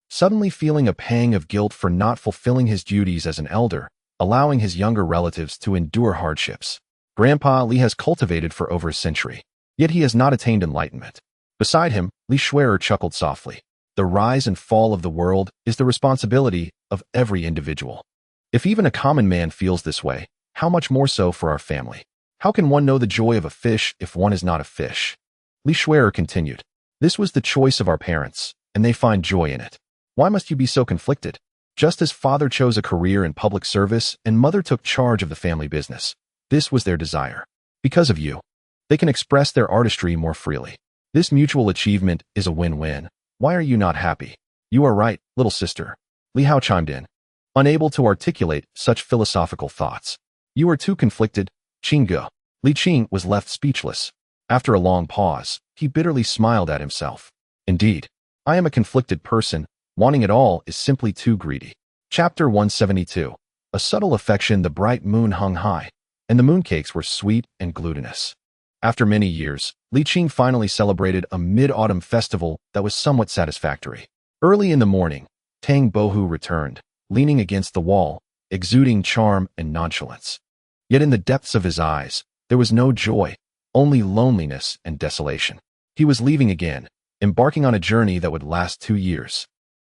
suddenly feeling a pang of guilt for not fulfilling his duties as an elder, allowing his younger relatives to endure hardships. Grandpa Li has cultivated for over a century, yet he has not attained enlightenment. Beside him, Li Shui'er chuckled softly. The rise and fall of the world is the responsibility of every individual. If even a common man feels this way, how much more so for our family? How can one know the joy of a fish if one is not a fish? Li Shui'er continued. This was the choice of our parents, and they find joy in it. Why must you be so conflicted? Just as father chose a career in public service and mother took charge of the family business, this was their desire. Because of you, they can express their artistry more freely. This mutual achievement is a win-win. Why are you not happy? You are right, little sister. Li Hao chimed in, unable to articulate such philosophical thoughts. You are too conflicted, Qingge. Li Qing was left speechless. After a long pause, he bitterly smiled at himself. Indeed, I am a conflicted person. Wanting it all is simply too greedy. Chapter 172. A subtle affection. The bright moon hung high, and the mooncakes were sweet and glutinous. After many years, Li Qing finally celebrated a mid-autumn festival that was somewhat satisfactory. Early in the morning, Tang Bohu returned, leaning against the wall, exuding charm and nonchalance. Yet in the depths of his eyes, there was no joy, only loneliness and desolation. He was leaving again, embarking on a journey that would last 2 years.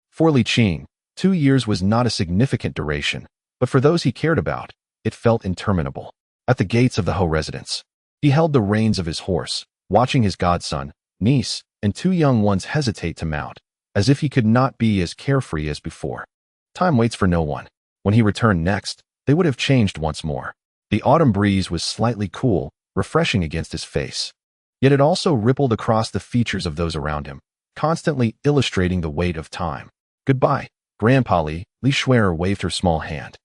For Li Qing, 2 years was not a significant duration, but for those he cared about, it felt interminable. At the gates of the Ho residence, he held the reins of his horse, watching his godson, niece, and 2 young ones hesitate to mount, as if he could not be as carefree as before. Time waits for no one. When he returned next, they would have changed once more. The autumn breeze was slightly cool, refreshing against his face. Yet it also rippled across the features of those around him, constantly illustrating the weight of time. Goodbye, Grandpa Li. Li Shui'er waved her small hand.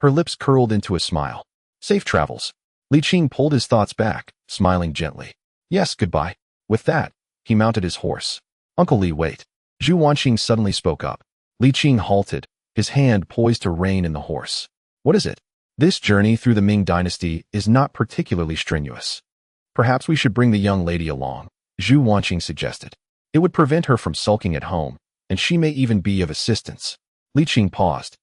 Her lips curled into a smile. Safe travels. Li Qing pulled his thoughts back, smiling gently. Yes, goodbye. With that, he mounted his horse. Uncle Li, wait. Zhu Wanqing suddenly spoke up. Li Qing halted, his hand poised to rein in the horse. What is it? This journey through the Ming dynasty is not particularly strenuous. Perhaps we should bring the young lady along, Zhu Wanqing suggested. It would prevent her from sulking at home, and she may even be of assistance. Li Qing paused,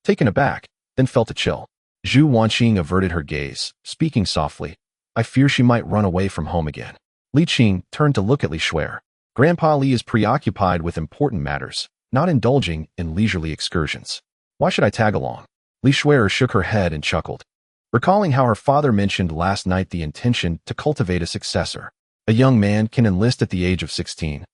taken aback, then felt a chill. Zhu Wanqing averted her gaze, speaking softly. I fear she might run away from home again. Li Qing turned to look at Li Shui'er. Grandpa Li is preoccupied with important matters, not indulging in leisurely excursions. Why should I tag along? Li Shui'er shook her head and chuckled, recalling how her father mentioned last night the intention to cultivate a successor. A young man can enlist at the age of 16,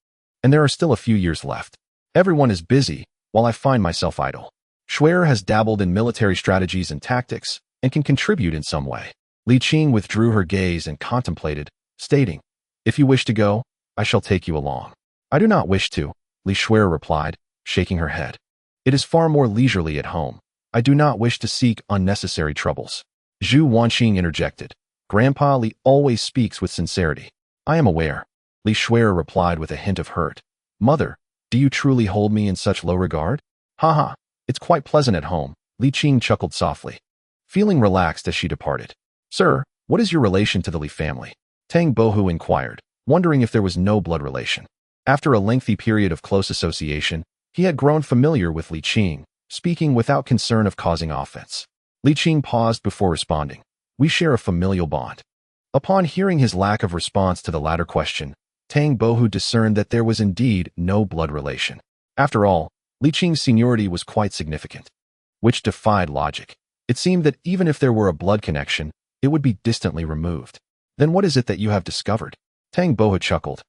and there are still a few years left. Everyone is busy, while I find myself idle. Shuer has dabbled in military strategies and tactics, and can contribute in some way. Li Qing withdrew her gaze and contemplated, stating, "If you wish to go, I shall take you along." "I do not wish to," Li Shuer replied, shaking her head. "It is far more leisurely at home. I do not wish to seek unnecessary troubles." Zhu Wanqing interjected. "Grandpa Li always speaks with sincerity." "I am aware," Li Shuer replied with a hint of hurt. "Mother, do you truly hold me in such low regard?" "Ha. It's quite pleasant at home," Li Qing chuckled softly, feeling relaxed as she departed. "Sir, what is your relation to the Li family?" Tang Bohu inquired, wondering if there was no blood relation. After a lengthy period of close association, he had grown familiar with Li Qing, speaking without concern of causing offense. Li Qing paused before responding. "We share a familial bond." Upon hearing his lack of response to the latter question, Tang Bohu discerned that there was indeed no blood relation. After all, Li Qing's seniority was quite significant, which defied logic. It seemed that even if there were a blood connection, it would be distantly removed. "Then what is it that you have discovered?" Tang Bohu chuckled,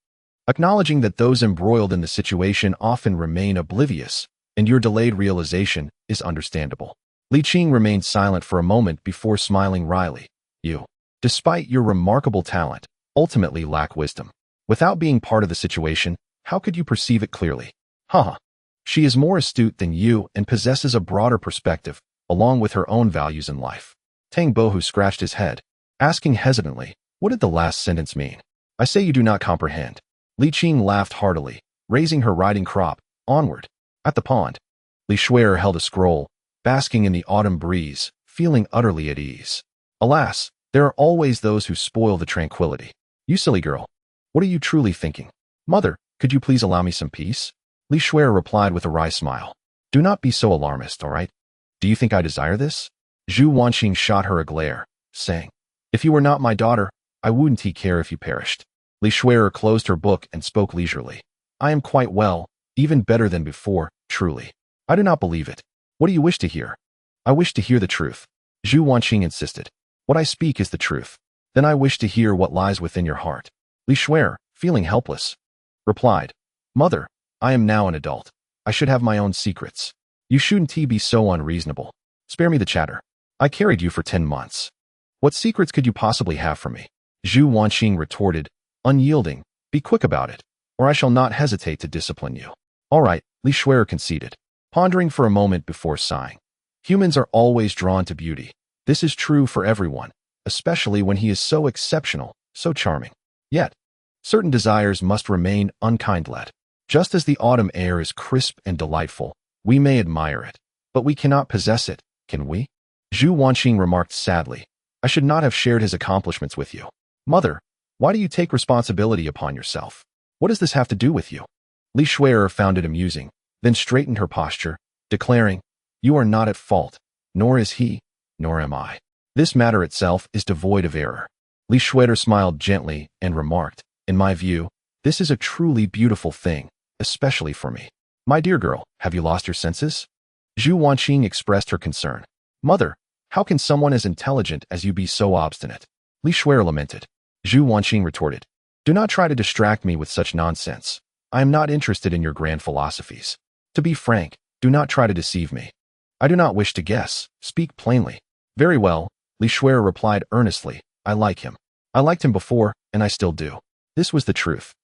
acknowledging that those embroiled in the situation often remain oblivious, and your delayed realization is understandable. Li Qing remained silent for a moment before smiling wryly. "You, despite your remarkable talent, ultimately lack wisdom. Without being part of the situation, how could you perceive it clearly?" "Haha. She is more astute than you and possesses a broader perspective, along with her own values in life." Tang Bohu scratched his head, asking hesitantly, "What did the last sentence mean?" "I say you do not comprehend." Li Qing laughed heartily, raising her riding crop, onward. At the pond, Li Shuer held a scroll, basking in the autumn breeze, feeling utterly at ease. Alas, there are always those who spoil the tranquility. "You silly girl. What are you truly thinking?" "Mother, could you please allow me some peace?" Li Shuer replied with a wry smile. "Do not be so alarmist, all right? Do you think I desire this?" Zhu Wanqing shot her a glare, saying, "If you were not my daughter, I wouldn't care if you perished." Li Shuer closed her book and spoke leisurely. "I am quite well, even better than before, truly." "I do not believe it. What do you wish to hear?" "I wish to hear the truth," Zhu Wanqing insisted. "What I speak is the truth. Then I wish to hear what lies within your heart." Li Shuer, feeling helpless, replied, "Mother, I am now an adult. I should have my own secrets. You shouldn't be so unreasonable. Spare me the chatter. I carried you for 10 months. What secrets could you possibly have from me?" Zhu Wanqing retorted, unyielding. "Be quick about it, or I shall not hesitate to discipline you." "All right," Li Shuer conceded, pondering for a moment before sighing. "Humans are always drawn to beauty. This is true for everyone, especially when he is so exceptional, so charming. Yet, certain desires must remain unkindled. Just as the autumn air is crisp and delightful, we may admire it, but we cannot possess it, can we?" Zhu Wanqing remarked sadly, "I should not have shared his accomplishments with you." "Mother, why do you take responsibility upon yourself? What does this have to do with you?" Li Shuer found it amusing, then straightened her posture, declaring, "You are not at fault, nor is he, nor am I. This matter itself is devoid of error." Li Shuer smiled gently and remarked, "In my view, this is a truly beautiful thing, especially for me." "My dear girl, have you lost your senses?" Zhu Wanqing expressed her concern. "Mother, how can someone as intelligent as you be so obstinate?" Li Shuer lamented. Zhu Wanqing retorted, "Do not try to distract me with such nonsense. I am not interested in your grand philosophies. To be frank, do not try to deceive me. I do not wish to guess. Speak plainly." "Very well," Li Shuer replied earnestly. "I like him. I liked him before, and I still do." This was the truth.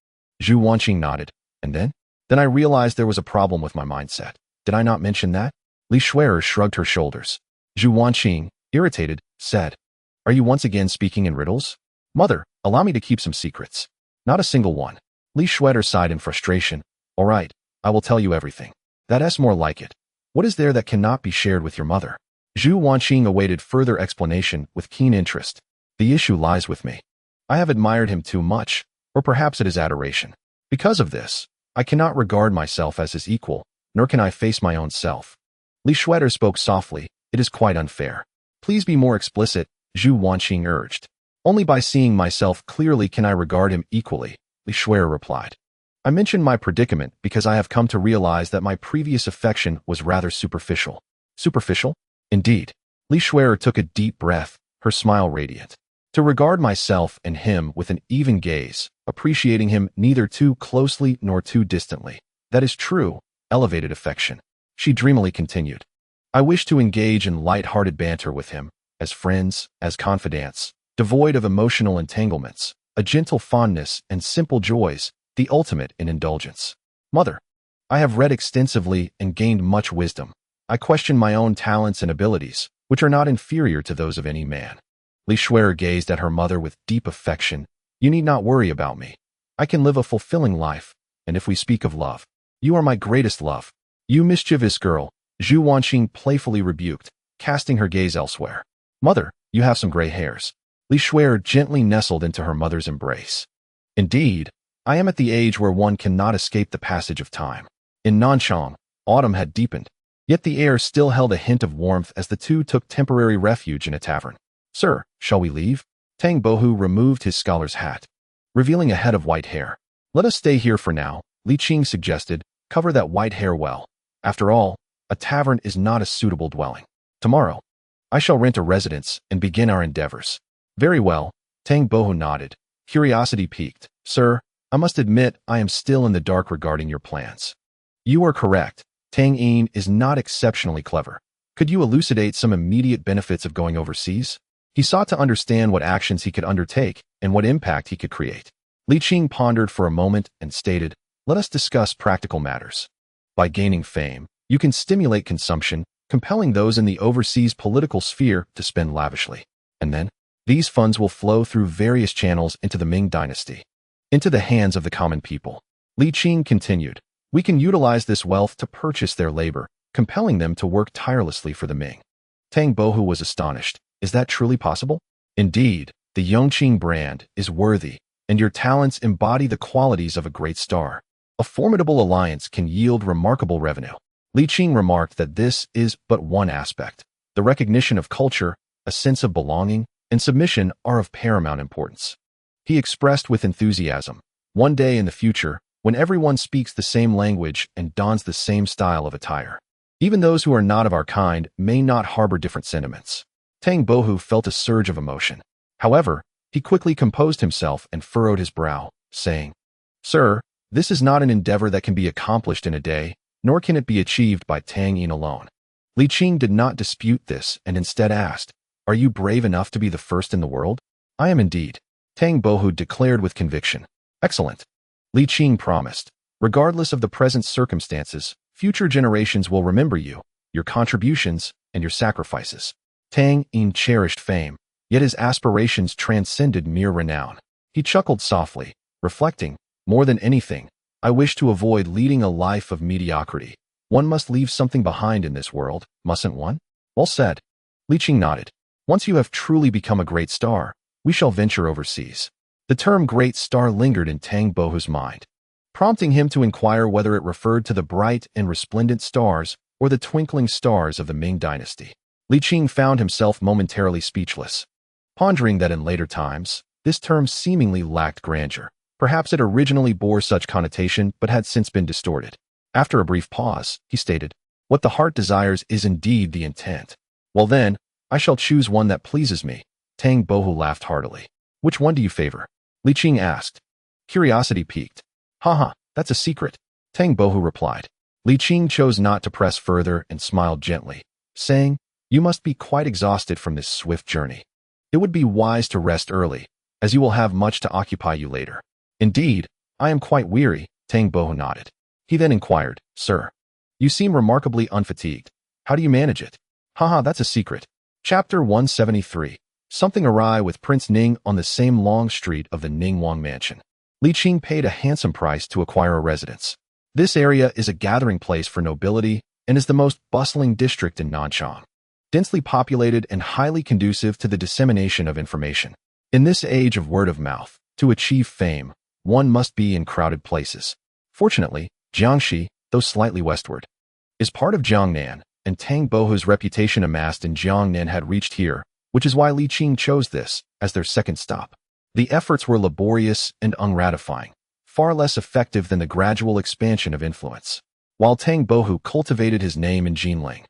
Zhu Wanqing nodded. "And then?" "Then I realized there was a problem with my mindset. Did I not mention that?" Li Shuer shrugged her shoulders. Zhu Wanqing, irritated, said, "Are you once again speaking in riddles?" "Mother, allow me to keep some secrets." "Not a single one." Li Shuer sighed in frustration. "All right, I will tell you everything. That's more like it. What is there that cannot be shared with your mother?" Zhu Wanqing awaited further explanation with keen interest. "The issue lies with me. I have admired him too much, or perhaps it is adoration. Because of this, I cannot regard myself as his equal, nor can I face my own self." Li Shuer spoke softly. "It is quite unfair. Please be more explicit," Zhu Wanqing urged. "Only by seeing myself clearly can I regard him equally," Li Shuer replied. "I mention my predicament because I have come to realize that my previous affection was rather superficial." "Superficial?" "Indeed." Li Shuer took a deep breath, her smile radiant. "To regard myself and him with an even gaze, appreciating him neither too closely nor too distantly. That is true, elevated affection. She dreamily continued. I wish to engage in light-hearted banter with him, as friends, as confidants, devoid of emotional entanglements, a gentle fondness and simple joys, the ultimate in indulgence. Mother, I have read extensively and gained much wisdom. I question my own talents and abilities, which are not inferior to those of any man. Li Shuer gazed at her mother with deep affection. You need not worry about me. I can live a fulfilling life, and if we speak of love, you are my greatest love. You mischievous girl, Zhu Wanqing playfully rebuked, casting her gaze elsewhere. Mother, you have some gray hairs. Li Shuer gently nestled into her mother's embrace. Indeed, I am at the age where one cannot escape the passage of time. In Nanchang, autumn had deepened, yet the air still held a hint of warmth as the two took temporary refuge in a tavern. Sir, shall we leave? Tang Bohu removed his scholar's hat, revealing a head of white hair. Let us stay here for now, Li Qing suggested. Cover that white hair well. After all, a tavern is not a suitable dwelling. Tomorrow, I shall rent a residence and begin our endeavors. Very well, Tang Bohu nodded, curiosity piqued. Sir, I must admit I am still in the dark regarding your plans. You are correct. Tang Yin is not exceptionally clever. Could you elucidate some immediate benefits of going overseas? He sought to understand what actions he could undertake and what impact he could create. Li Qing pondered for a moment and stated, let us discuss practical matters. By gaining fame, you can stimulate consumption, compelling those in the overseas political sphere to spend lavishly. And then, these funds will flow through various channels into the Ming dynasty, into the hands of the common people. Li Qing continued, we can utilize this wealth to purchase their labor, compelling them to work tirelessly for the Ming. Tang Bohu was astonished. Is that truly possible? Indeed, the Yongqing brand is worthy, and your talents embody the qualities of a great star. A formidable alliance can yield remarkable revenue. Li Qing remarked that this is but one aspect. The recognition of culture, a sense of belonging, and submission are of paramount importance. He expressed with enthusiasm, one day in the future, when everyone speaks the same language and dons the same style of attire. Even those who are not of our kind may not harbor different sentiments. Tang Bohu felt a surge of emotion. However, he quickly composed himself and furrowed his brow, saying, Sir, this is not an endeavor that can be accomplished in a day, nor can it be achieved by Tang Yin alone. Li Qing did not dispute this and instead asked, Are you brave enough to be the first in the world? I am indeed. Tang Bohu declared with conviction. Excellent. Li Qing promised, regardless of the present circumstances, future generations will remember you, your contributions, and your sacrifices. Tang Yin cherished fame, yet his aspirations transcended mere renown. He chuckled softly, reflecting, more than anything, I wish to avoid leading a life of mediocrity. One must leave something behind in this world, mustn't one? Well said. Li Qing nodded. Once you have truly become a great star, we shall venture overseas. The term great star lingered in Tang Bohu's mind, prompting him to inquire whether it referred to the bright and resplendent stars or the twinkling stars of the Ming dynasty. Li Qing found himself momentarily speechless, pondering that in later times, this term seemingly lacked grandeur. Perhaps it originally bore such connotation but had since been distorted. After a brief pause, he stated, What the heart desires is indeed the intent. Well then, I shall choose one that pleases me. Tang Bohu laughed heartily. Which one do you favor? Li Qing asked. Curiosity piqued. Haha, that's a secret. Tang Bohu replied. Li Qing chose not to press further and smiled gently, saying, You must be quite exhausted from this swift journey. It would be wise to rest early, as you will have much to occupy you later. Indeed, I am quite weary, Tang Bohu nodded. He then inquired, Sir, you seem remarkably unfatigued. How do you manage it? Haha, that's a secret. Chapter 173. Something awry with Prince Ning on the same long street of the Ningguang mansion. Li Qing paid a handsome price to acquire a residence. This area is a gathering place for nobility and is the most bustling district in Nanchang, densely populated and highly conducive to the dissemination of information. In this age of word of mouth, to achieve fame, one must be in crowded places. Fortunately, Jiangxi, though slightly westward, is part of Jiangnan, and Tang Bohu's reputation amassed in Jiangnan had reached here, which is why Li Qing chose this as their second stop. The efforts were laborious and ungratifying, far less effective than the gradual expansion of influence. While Tang Bohu cultivated his name in Jinling,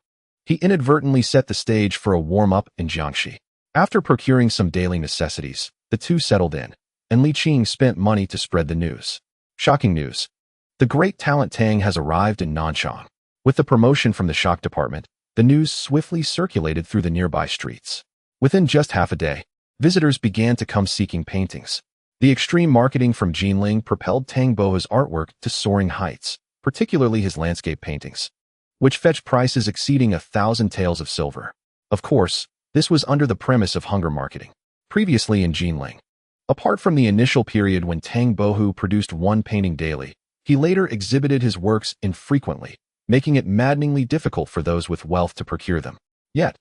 he inadvertently set the stage for a warm-up in Jiangxi. After procuring some daily necessities, the two settled in, and Li Qing spent money to spread the news. Shocking news. The great talent Tang has arrived in Nanchang. With the promotion from the shock department, the news swiftly circulated through the nearby streets. Within just half a day, visitors began to come seeking paintings. The extreme marketing from Jinling propelled Tang Bohu's artwork to soaring heights, particularly his landscape paintings, which fetched prices exceeding 1,000 taels of silver. Of course, this was under the premise of hunger marketing. Previously in Jinling, apart from the initial period when Tang Bohu produced one painting daily, he later exhibited his works infrequently, making it maddeningly difficult for those with wealth to procure them. Yet,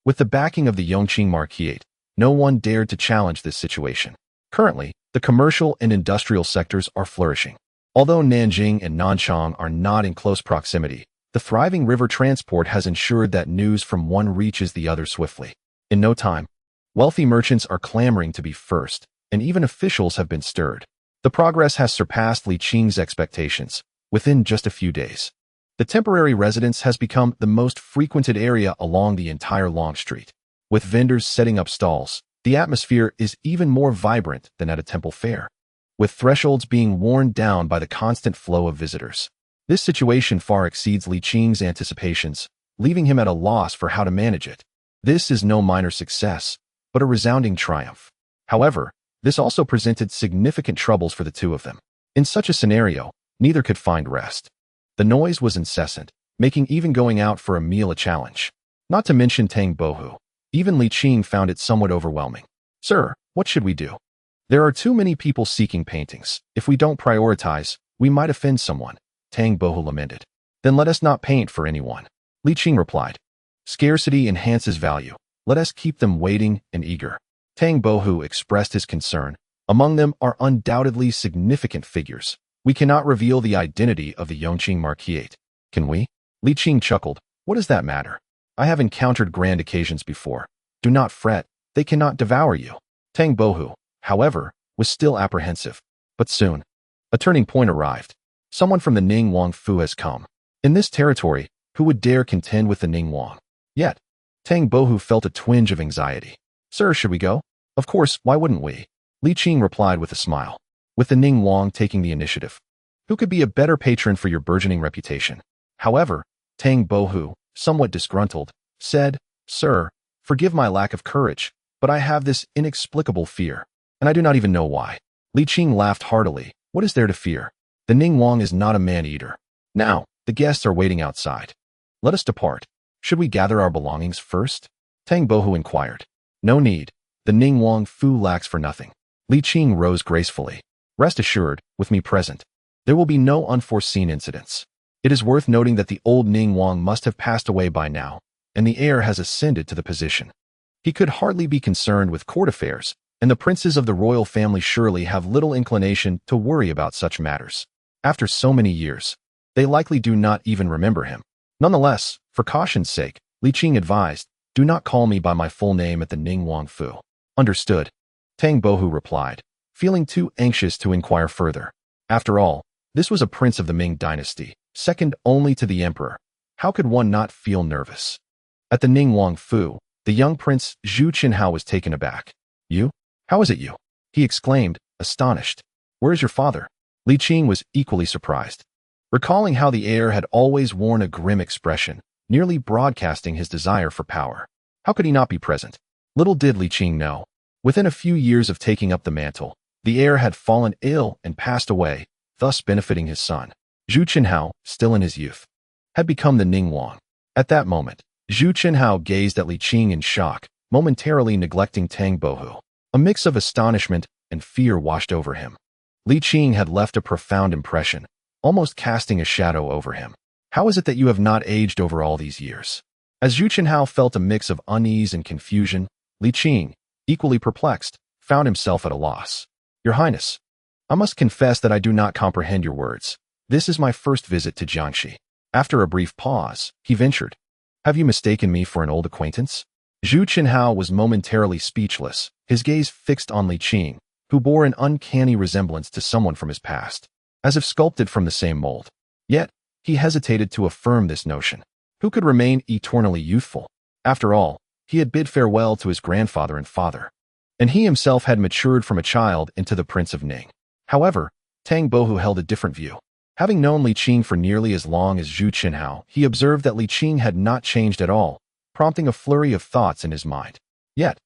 with the backing of the Yongqing Marquisate, no one dared to challenge this situation. Currently, the commercial and industrial sectors are flourishing. Although Nanjing and Nanchang are not in close proximity, the thriving river transport has ensured that news from one reaches the other swiftly. In no time, wealthy merchants are clamoring to be first, and even officials have been stirred. The progress has surpassed Li Qing's expectations within just a few days. The temporary residence has become the most frequented area along the entire long street. With vendors setting up stalls, the atmosphere is even more vibrant than at a temple fair, with thresholds being worn down by the constant flow of visitors. This situation far exceeds Li Qing's anticipations, leaving him at a loss for how to manage it. This is no minor success, but a resounding triumph. However, this also presented significant troubles for the two of them. In such a scenario, neither could find rest. The noise was incessant, making even going out for a meal a challenge. Not to mention Tang Bohu. Even Li Qing found it somewhat overwhelming. "Sir, what should we do? There are too many people seeking paintings. If we don't prioritize, we might offend someone," Tang Bohu lamented. "Then let us not paint for anyone," Li Qing replied. "Scarcity enhances value. Let us keep them waiting and eager." Tang Bohu expressed his concern. "Among them are undoubtedly significant figures. We cannot reveal the identity of the Yongqing Marquisate. Can we?" Li Qing chuckled. "What does that matter? I have encountered grand occasions before. Do not fret, they cannot devour you." Tang Bohu, however, was still apprehensive. But soon, a turning point arrived. Someone from the Ning Wang Fu has come. In this territory, who would dare contend with the Ning Wang? Yet, Tang Bohu felt a twinge of anxiety. "Sir, should we go?" "Of course, why wouldn't we?" Li Qing replied with a smile. "With the Ning Wang taking the initiative, who could be a better patron for your burgeoning reputation?" However, Tang Bohu, somewhat disgruntled, said, "Sir, forgive my lack of courage, but I have this inexplicable fear, and I do not even know why." Li Qing laughed heartily. "What is there to fear? The Ning Wang is not a man-eater. Now, the guests are waiting outside. Let us depart. Should we gather our belongings first?" Tang Bohu inquired. "No need. The Ning Wang Fu lacks for nothing." Li Qing rose gracefully. "Rest assured, with me present, there will be no unforeseen incidents. It is worth noting that the old Ning Wang must have passed away by now, and the heir has ascended to the position. He could hardly be concerned with court affairs, and the princes of the royal family surely have little inclination to worry about such matters. After so many years, they likely do not even remember him. Nonetheless, for caution's sake, Li Qing advised, do not call me by my full name at the Ning Wang Fu." "Understood," Tang Bohu replied, feeling too anxious to inquire further. After all, this was a prince of the Ming dynasty, second only to the emperor. How could one not feel nervous? At the Ning Wang Fu, the young prince Zhu Qinhao was taken aback. "You? How is it you?" he exclaimed, astonished. "Where is your father?" Li Qing was equally surprised, recalling how the heir had always worn a grim expression, nearly broadcasting his desire for power. How could he not be present? Little did Li Qing know, within a few years of taking up the mantle, the heir had fallen ill and passed away, thus benefiting his son. Zhu Qinhao, still in his youth, had become the Ning Wang. At that moment, Zhu Qinhao gazed at Li Qing in shock, momentarily neglecting Tang Bohu. A mix of astonishment and fear washed over him. Li Qing had left a profound impression, almost casting a shadow over him. "How is it that you have not aged over all these years?" As Zhu Qinhao felt a mix of unease and confusion, Li Qing, equally perplexed, found himself at a loss. "Your Highness, I must confess that I do not comprehend your words. This is my first visit to Jiangxi." After a brief pause, he ventured, "Have you mistaken me for an old acquaintance?" Zhu Qinhao was momentarily speechless, his gaze fixed on Li Qing, who bore an uncanny resemblance to someone from his past, as if sculpted from the same mold. Yet, he hesitated to affirm this notion. Who could remain eternally youthful? After all, he had bid farewell to his grandfather and father, and he himself had matured from a child into the Prince of Ning. However, Tang Bohu held a different view. Having known Li Qing for nearly as long as Zhu Qinhao, he observed that Li Qing had not changed at all, prompting a flurry of thoughts in his mind. Yet,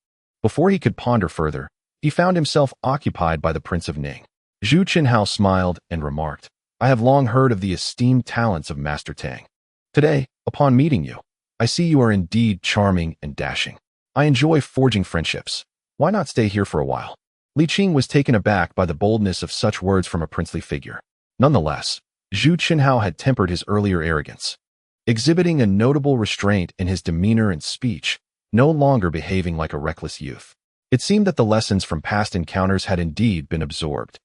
before he could ponder further, he found himself occupied by the Prince of Ning. Zhu Qinhao smiled and remarked, "I have long heard of the esteemed talents of Master Tang. Today, upon meeting you, I see you are indeed charming and dashing. I enjoy forging friendships. Why not stay here for a while?" Li Qing was taken aback by the boldness of such words from a princely figure. Nonetheless, Zhu Qinhao had tempered his earlier arrogance, exhibiting a notable restraint in his demeanor and speech, no longer behaving like a reckless youth. It seemed that the lessons from past encounters had indeed been absorbed.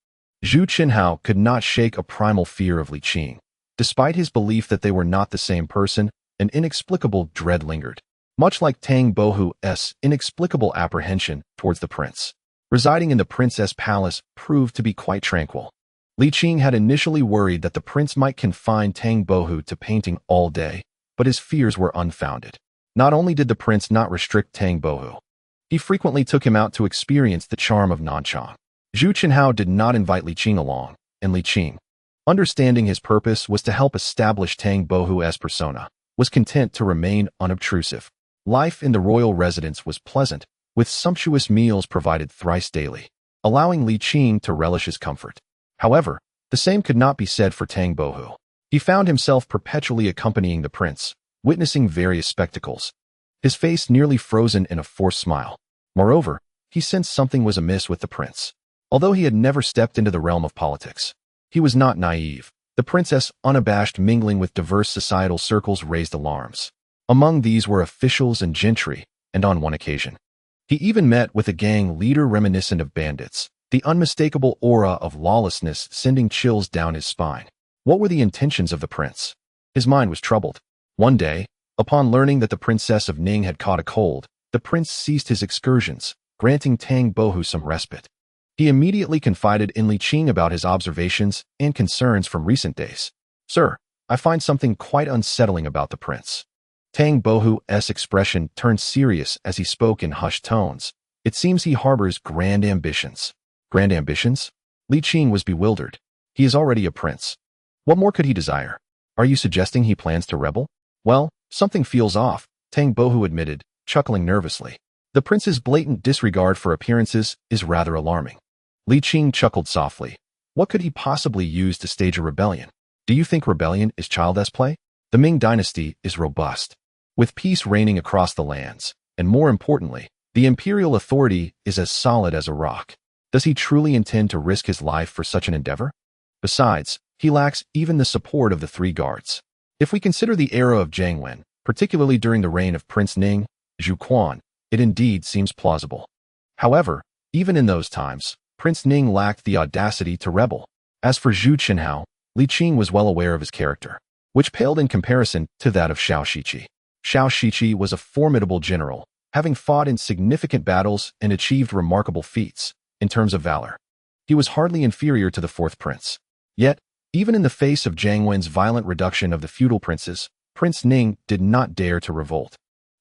Zhu Qinhao could not shake a primal fear of Li Qing. Despite his belief that they were not the same person, an inexplicable dread lingered, much like Tang Bohu's inexplicable apprehension towards the prince. Residing in the princess palace proved to be quite tranquil. Li Qing had initially worried that the prince might confine Tang Bohu to painting all day, but his fears were unfounded. Not only did the prince not restrict Tang Bohu, he frequently took him out to experience the charm of Nanchang. Zhu Qinhao did not invite Li Qing along, and Li Qing, understanding his purpose was to help establish Tang Bohu's persona, was content to remain unobtrusive. Life in the royal residence was pleasant, with sumptuous meals provided thrice daily, allowing Li Qing to relish his comfort. However, the same could not be said for Tang Bohu. He found himself perpetually accompanying the prince, witnessing various spectacles, his face nearly frozen in a forced smile. Moreover, he sensed something was amiss with the prince. Although he had never stepped into the realm of politics, he was not naive. The princess' unabashed mingling with diverse societal circles raised alarms. Among these were officials and gentry, and on one occasion, he even met with a gang leader reminiscent of bandits, the unmistakable aura of lawlessness sending chills down his spine. What were the intentions of the prince? His mind was troubled. One day, upon learning that the princess of Ning had caught a cold, the prince ceased his excursions, granting Tang Bohu some respite. He immediately confided in Li Qing about his observations and concerns from recent days. "Sir, I find something quite unsettling about the prince." Tang Bohu's expression turned serious as he spoke in hushed tones. "It seems he harbors grand ambitions." "Grand ambitions?" Li Qing was bewildered. "He is already a prince. What more could he desire? Are you suggesting he plans to rebel?" "Well, something feels off," Tang Bohu admitted, chuckling nervously. "The prince's blatant disregard for appearances is rather alarming." Li Qing chuckled softly. What could he possibly use to stage a rebellion? Do you think rebellion is child's play? The Ming dynasty is robust, with peace reigning across the lands, and more importantly, the imperial authority is as solid as a rock. Does he truly intend to risk his life for such an endeavor? Besides, he lacks even the support of the three guards. If we consider the era of Jiangwen, particularly during the reign of Prince Ning, Zhu Quan, it indeed seems plausible. However, even in those times, Prince Ning lacked the audacity to rebel. As for Zhu Qinhao, Li Qing was well aware of his character, which paled in comparison to that of Xiao Shiqi. Xiao Shiqi was a formidable general, having fought in significant battles and achieved remarkable feats in terms of valor. He was hardly inferior to the fourth prince. Yet, even in the face of Jiangwen's violent reduction of the feudal princes, Prince Ning did not dare to revolt.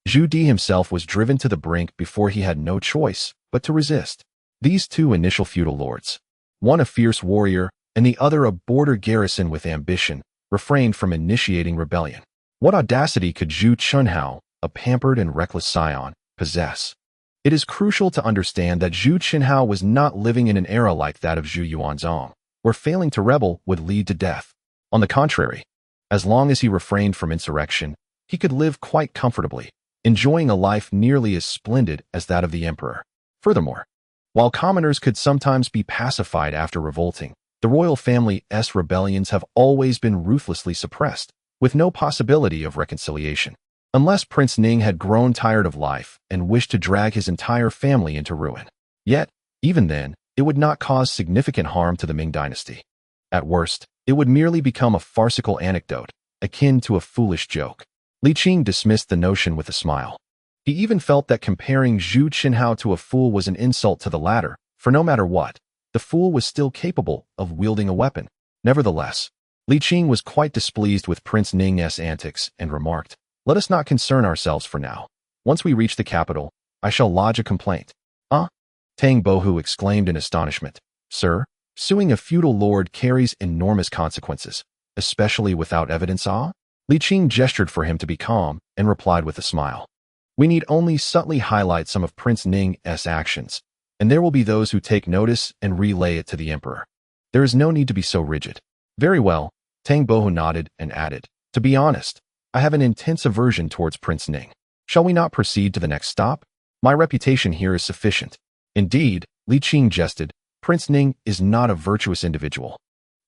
Zhu Di himself was driven to the brink before he had no choice but to resist. These two initial feudal lords, one a fierce warrior and the other a border garrison with ambition, refrained from initiating rebellion. What audacity could Zhu Qinhao, a pampered and reckless scion, possess? It is crucial to understand that Zhu Qinhao was not living in an era like that of Zhu Yuanzong, where failing to rebel would lead to death. On the contrary, as long as he refrained from insurrection, he could live quite comfortably, enjoying a life nearly as splendid as that of the emperor. Furthermore, while commoners could sometimes be pacified after revolting, the royal family's rebellions have always been ruthlessly suppressed, with no possibility of reconciliation. Unless Prince Ning had grown tired of life and wished to drag his entire family into ruin. Yet, even then, it would not cause significant harm to the Ming dynasty. At worst, it would merely become a farcical anecdote, akin to a foolish joke. Li Qing dismissed the notion with a smile. He even felt that comparing Zhu Qinhao to a fool was an insult to the latter, for no matter what, the fool was still capable of wielding a weapon. Nevertheless, Li Qing was quite displeased with Prince Ning's antics and remarked, "Let us not concern ourselves for now. Once we reach the capital, I shall lodge a complaint." "Ah?" Tang Bohu exclaimed in astonishment. "Sir, suing a feudal lord carries enormous consequences. especially without evidence? Li Qing gestured for him to be calm and replied with a smile. We need only subtly highlight some of Prince Ning's actions, and there will be those who take notice and relay it to the emperor. There is no need to be so rigid. Very well, Tang Bohu nodded and added. To be honest, I have an intense aversion towards Prince Ning. Shall we not proceed to the next stop? My reputation here is sufficient. Indeed, Li Qing jested, Prince Ning is not a virtuous individual.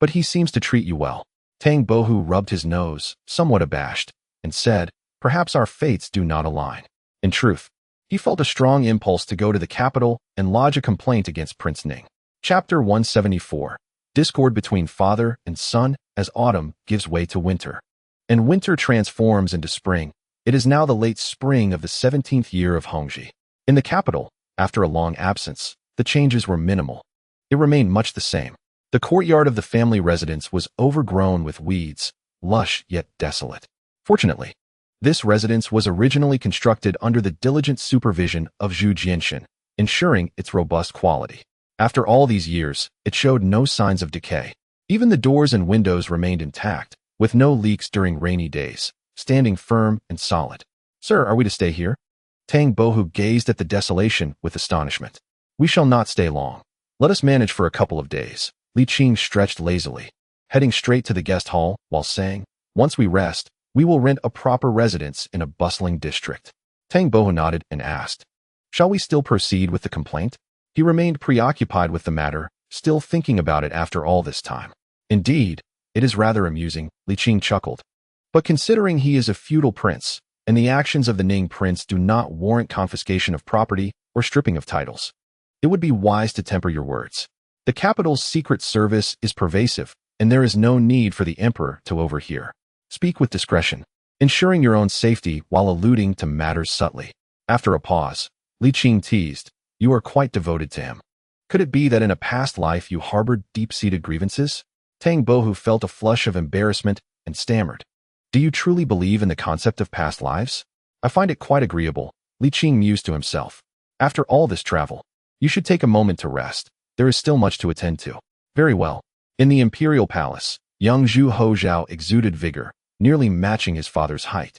But he seems to treat you well. Tang Bohu rubbed his nose, somewhat abashed, and said, perhaps our fates do not align. In truth, he felt a strong impulse to go to the capital and lodge a complaint against Prince Ning. Chapter 174. Discord between father and son as autumn gives way to winter. And winter transforms into spring. It is now the late spring of the 17th year of Hongji. In the capital, after a long absence, the changes were minimal. It remained much the same. The courtyard of the family residence was overgrown with weeds, lush yet desolate. Fortunately, this residence was originally constructed under the diligent supervision of Zhu Jianxin, ensuring its robust quality. After all these years, it showed no signs of decay. Even the doors and windows remained intact, with no leaks during rainy days, standing firm and solid. Sir, are we to stay here? Tang Bohu gazed at the desolation with astonishment. We shall not stay long. Let us manage for a couple of days. Li Qing stretched lazily, heading straight to the guest hall while saying, once we rest, we will rent a proper residence in a bustling district. Tang Bohu nodded and asked, shall we still proceed with the complaint? He remained preoccupied with the matter, still thinking about it after all this time. Indeed, it is rather amusing, Li Qing chuckled. But considering he is a feudal prince, and the actions of the Ning prince do not warrant confiscation of property or stripping of titles, it would be wise to temper your words. The capital's secret service is pervasive, and there is no need for the emperor to overhear. Speak with discretion, ensuring your own safety while alluding to matters subtly. After a pause, Li Qing teased, you are quite devoted to him. Could it be that in a past life you harbored deep-seated grievances? Tang Bohu felt a flush of embarrassment and stammered. Do you truly believe in the concept of past lives? I find it quite agreeable, Li Qing mused to himself. After all this travel, you should take a moment to rest. There is still much to attend to. Very well. In the imperial palace, young Zhu Hozhao exuded vigor, nearly matching his father's height.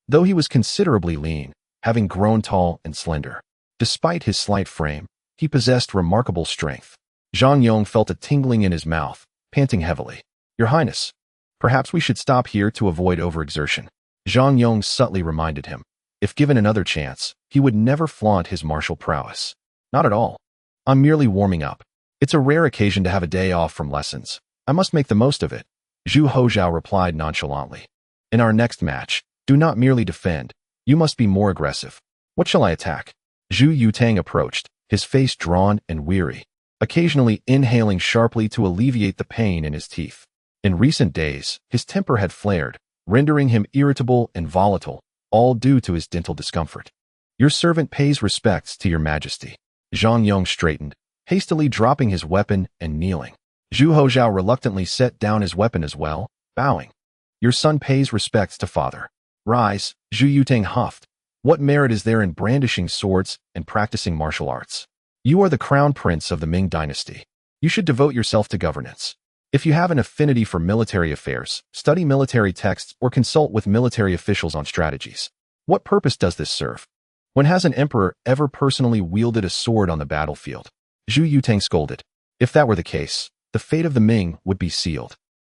Though he was considerably lean, having grown tall and slender, despite his slight frame, he possessed remarkable strength. Zhang Yong felt a tingling in his mouth, panting heavily. Your Highness, perhaps we should stop here to avoid overexertion. Zhang Yong subtly reminded him. If given another chance, he would never flaunt his martial prowess. Not at all. I'm merely warming up. It's a rare occasion to have a day off from lessons. I must make the most of it. Zhu Hozhao replied nonchalantly. In our next match, do not merely defend. You must be more aggressive. What shall I attack? Zhu Yutang approached, his face drawn and weary, occasionally inhaling sharply to alleviate the pain in his teeth. In recent days, his temper had flared, rendering him irritable and volatile, all due to his dental discomfort. Your servant pays respects to your majesty. Zhang Yong straightened, hastily dropping his weapon and kneeling. Zhu Hozhao reluctantly set down his weapon as well, bowing. Your son pays respects to father. Rise, Zhu Yutang huffed. What merit is there in brandishing swords and practicing martial arts? You are the crown prince of the Ming dynasty. You should devote yourself to governance. If you have an affinity for military affairs, study military texts or consult with military officials on strategies. What purpose does this serve? When has an emperor ever personally wielded a sword on the battlefield? Zhu Yutang scolded. If that were the case, the fate of the Ming would be sealed.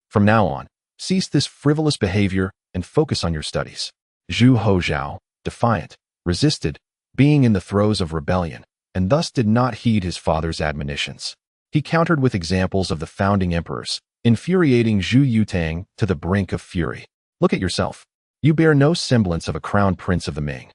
From now on, cease this frivolous behavior and focus on your studies. Zhu Hozhao, defiant, resisted, being in the throes of rebellion, and thus did not heed his father's admonitions. He countered with examples of the founding emperors, infuriating Zhu Yutang to the brink of fury. Look at yourself. You bear no semblance of a crown prince of the Ming.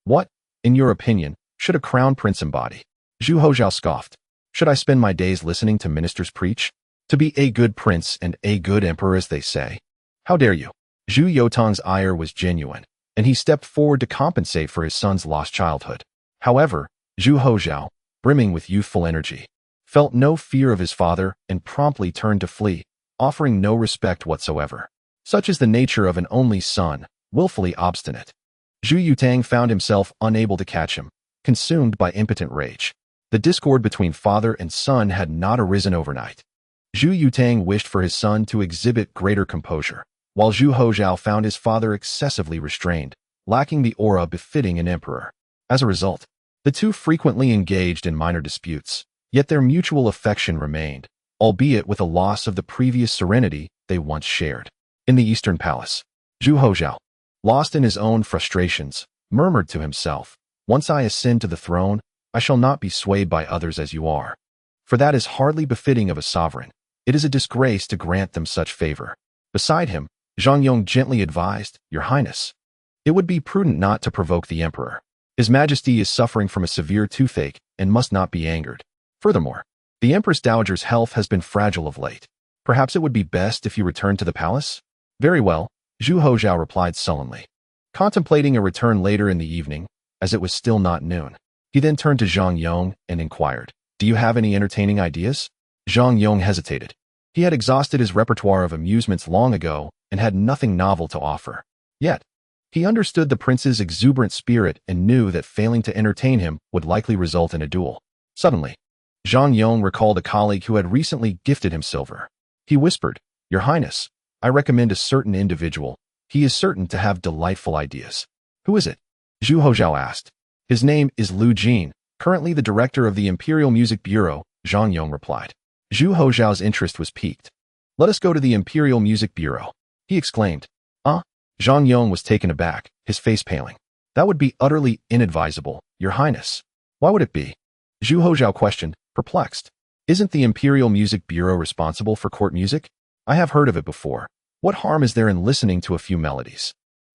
What, in your opinion, should a crown prince embody? Zhu Hozhao scoffed. Should I spend my days listening to ministers preach? To be a good prince and a good emperor, as they say? How dare you? Zhu Yotang's ire was genuine, and he stepped forward to compensate for his son's lost childhood. However, Zhu Hozhao, brimming with youthful energy, felt no fear of his father and promptly turned to flee, offering no respect whatsoever. Such is the nature of an only son, willfully obstinate. Zhu Yutang found himself unable to catch him, consumed by impotent rage. The discord between father and son had not arisen overnight. Zhu Yutang wished for his son to exhibit greater composure, while Zhu Hozhao found his father excessively restrained, lacking the aura befitting an emperor. As a result, the two frequently engaged in minor disputes, yet their mutual affection remained, albeit with a loss of the previous serenity they once shared. In the Eastern Palace, Zhu Hozhao, lost in his own frustrations, murmured to himself, "Once I ascend to the throne, I shall not be swayed by others as you are. For that is hardly befitting of a sovereign. It is a disgrace to grant them such favor." Beside him, Zhang Yong gently advised, "Your Highness, it would be prudent not to provoke the emperor. His Majesty is suffering from a severe toothache and must not be angered. Furthermore, the Empress Dowager's health has been fragile of late. Perhaps it would be best if you return to the palace?" "Very well," Zhu Hozhao replied sullenly, contemplating a return later in the evening, as it was still not noon. He then turned to Zhang Yong and inquired, "Do you have any entertaining ideas?" Zhang Yong hesitated. He had exhausted his repertoire of amusements long ago and had nothing novel to offer. Yet, he understood the prince's exuberant spirit and knew that failing to entertain him would likely result in a duel. Suddenly, Zhang Yong recalled a colleague who had recently gifted him silver. He whispered, "Your Highness, I recommend a certain individual. He is certain to have delightful ideas." "Who is it?" Zhu Hozhao asked. "His name is Lu Jin, currently the director of the Imperial Music Bureau," Zhang Yong replied. Zhu Hozhao's interest was piqued. "Let us go to the Imperial Music Bureau," he exclaimed. Zhang Yong was taken aback, his face paling. "That would be utterly inadvisable, Your Highness." "Why would it be?" Zhu Hozhao questioned, perplexed. "Isn't the Imperial Music Bureau responsible for court music? I have heard of it before. What harm is there in listening to a few melodies?"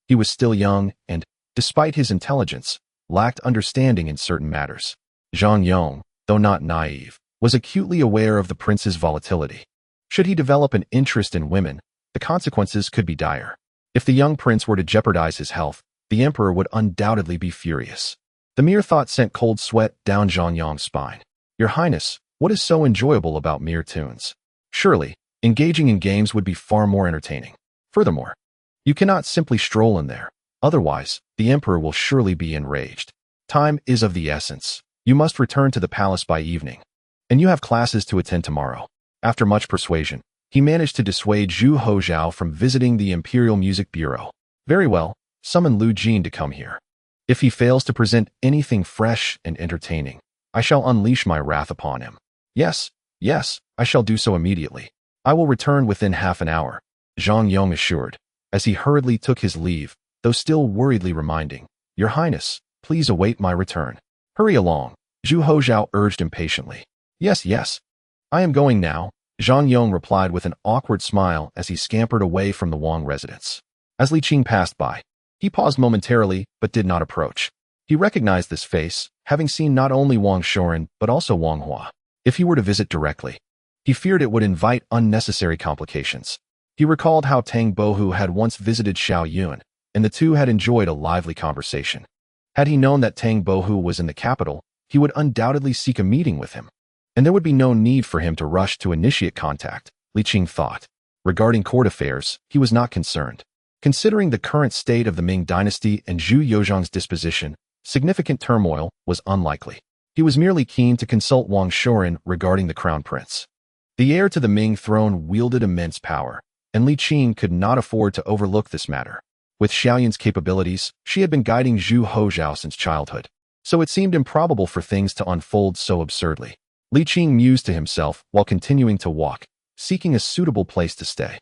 He was still young and, despite his intelligence, lacked understanding in certain matters. Zhang Yong, though not naive, was acutely aware of the prince's volatility. Should he develop an interest in women, the consequences could be dire. If the young prince were to jeopardize his health, the emperor would undoubtedly be furious. The mere thought sent cold sweat down Zhang Yong's spine. "Your Highness, what is so enjoyable about mere tunes? Surely, engaging in games would be far more entertaining. Furthermore, you cannot simply stroll in there. Otherwise, the emperor will surely be enraged. Time is of the essence. You must return to the palace by evening. And you have classes to attend tomorrow." After much persuasion, he managed to dissuade Zhu Hozhao from visiting the Imperial Music Bureau. "Very well, summon Lu Jin to come here. If he fails to present anything fresh and entertaining, I shall unleash my wrath upon him." Yes, I shall do so immediately. I will return within half an hour," Zhang Yong assured, as he hurriedly took his leave, though still worriedly reminding, "Your Highness, please await my return." "Hurry along," Zhu Hozhao urged impatiently. Yes, I am going now," Zhang Yong replied with an awkward smile as he scampered away from the Wang residence. As Li Qing passed by, he paused momentarily but did not approach. He recognized this face, having seen not only Wang Shoren but also Wang Hua. If he were to visit directly, he feared it would invite unnecessary complications. He recalled how Tang Bohu had once visited Xiao Yun, and the two had enjoyed a lively conversation. Had he known that Tang Bohu was in the capital, he would undoubtedly seek a meeting with him, and there would be no need for him to rush to initiate contact, Li Qing thought. Regarding court affairs, he was not concerned. Considering the current state of the Ming dynasty and Zhu Yozhang's disposition, significant turmoil was unlikely. He was merely keen to consult Wang Shoren regarding the crown prince. The heir to the Ming throne wielded immense power, and Li Qing could not afford to overlook this matter. With Xiaoyun's capabilities, she had been guiding Zhu Hozhao since childhood, so it seemed improbable for things to unfold so absurdly. Li Qing mused to himself while continuing to walk, seeking a suitable place to stay.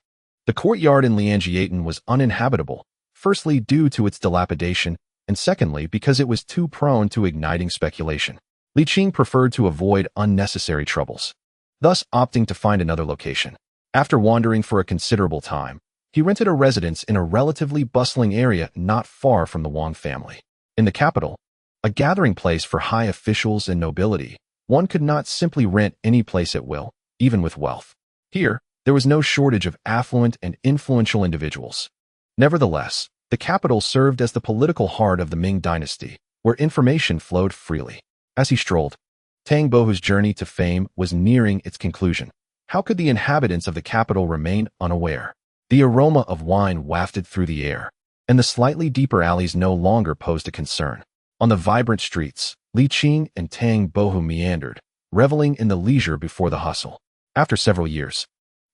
The courtyard in Lianjiaten was uninhabitable, firstly due to its dilapidation, and secondly because it was too prone to igniting speculation. Li Qing preferred to avoid unnecessary troubles, thus opting to find another location. After wandering for a considerable time, he rented a residence in a relatively bustling area not far from the Wang family. In the capital, a gathering place for high officials and nobility, one could not simply rent any place at will, even with wealth. Here, there was no shortage of affluent and influential individuals. Nevertheless, the capital served as the political heart of the Ming dynasty, where information flowed freely. As he strolled, Tang Bohu's journey to fame was nearing its conclusion. How could the inhabitants of the capital remain unaware? The aroma of wine wafted through the air, and the slightly deeper alleys no longer posed a concern. On the vibrant streets, Li Qing and Tang Bohu meandered, reveling in the leisure before the hustle. After several years,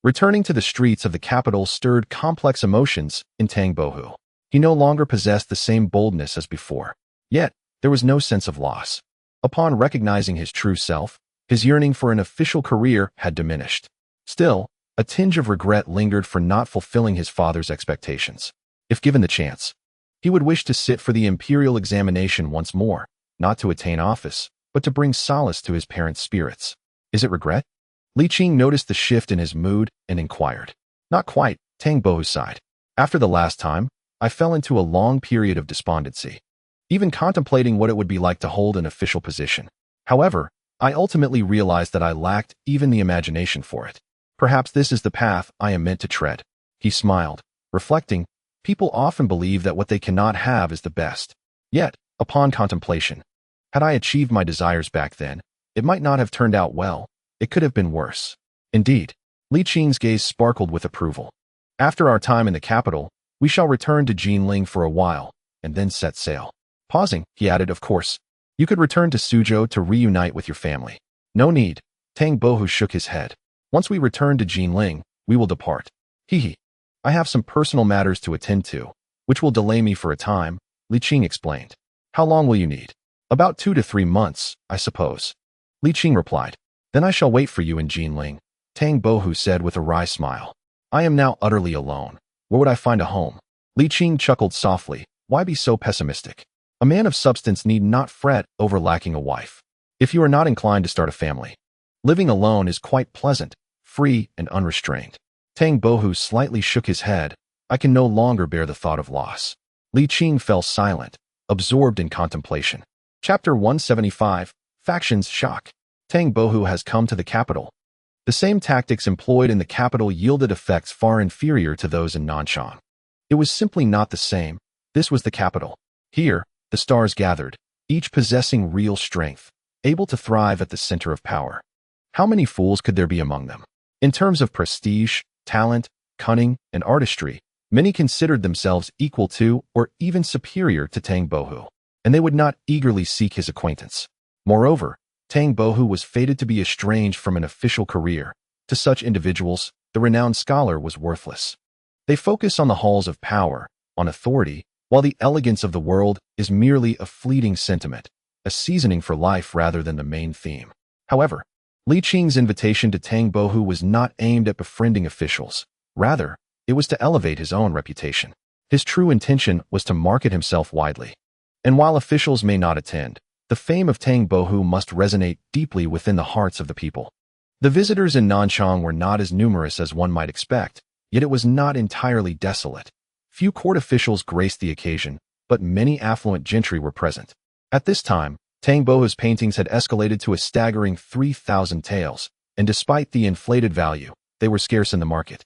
returning to the streets of the capital stirred complex emotions in Tang Bohu. He no longer possessed the same boldness as before. Yet, there was no sense of loss. Upon recognizing his true self, his yearning for an official career had diminished. Still, a tinge of regret lingered for not fulfilling his father's expectations. If given the chance, he would wish to sit for the imperial examination once more, not to attain office, but to bring solace to his parents' spirits. Is it regret? Li Qing noticed the shift in his mood and inquired. Not quite, Tang Bohu sighed. After the last time, I fell into a long period of despondency, even contemplating what it would be like to hold an official position. However, I ultimately realized that I lacked even the imagination for it. Perhaps this is the path I am meant to tread. He smiled, reflecting, people often believe that what they cannot have is the best. Yet, upon contemplation, had I achieved my desires back then, it might not have turned out well. It could have been worse. Indeed, Li Qing's gaze sparkled with approval. After our time in the capital, we shall return to Jinling for a while, and then set sail. Pausing, he added, of course, you could return to Suzhou to reunite with your family. No need. Tang Bohu shook his head. Once we return to Jinling, we will depart. Hee. I have some personal matters to attend to, which will delay me for a time, Li Qing explained. How long will you need? About 2 to 3 months, I suppose. Li Qing replied. Then I shall wait for you in Jinling, Tang Bohu said with a wry smile. I am now utterly alone. Where would I find a home? Li Qing chuckled softly. Why be so pessimistic? A man of substance need not fret over lacking a wife. If you are not inclined to start a family, living alone is quite pleasant, free and unrestrained. Tang Bohu slightly shook his head. I can no longer bear the thought of loss. Li Qing fell silent, absorbed in contemplation. Chapter 175, Factions Shock. Tang Bohu has come to the capital. The same tactics employed in the capital yielded effects far inferior to those in Nanchang. It was simply not the same. This was the capital. Here, the stars gathered, each possessing real strength, able to thrive at the center of power. How many fools could there be among them? In terms of prestige, talent, cunning, and artistry, many considered themselves equal to or even superior to Tang Bohu, and they would not eagerly seek his acquaintance. Moreover, Tang Bohu was fated to be estranged from an official career. To such individuals, the renowned scholar was worthless. They focus on the halls of power, on authority, while the elegance of the world is merely a fleeting sentiment, a seasoning for life rather than the main theme. However, Li Qing's invitation to Tang Bohu was not aimed at befriending officials. Rather, it was to elevate his own reputation. His true intention was to market himself widely. And while officials may not attend, the fame of Tang Bohu must resonate deeply within the hearts of the people. The visitors in Nanchang were not as numerous as one might expect, yet it was not entirely desolate. Few court officials graced the occasion, but many affluent gentry were present. At this time, Tang Bohu's paintings had escalated to a staggering 3,000 taels, and despite the inflated value, they were scarce in the market.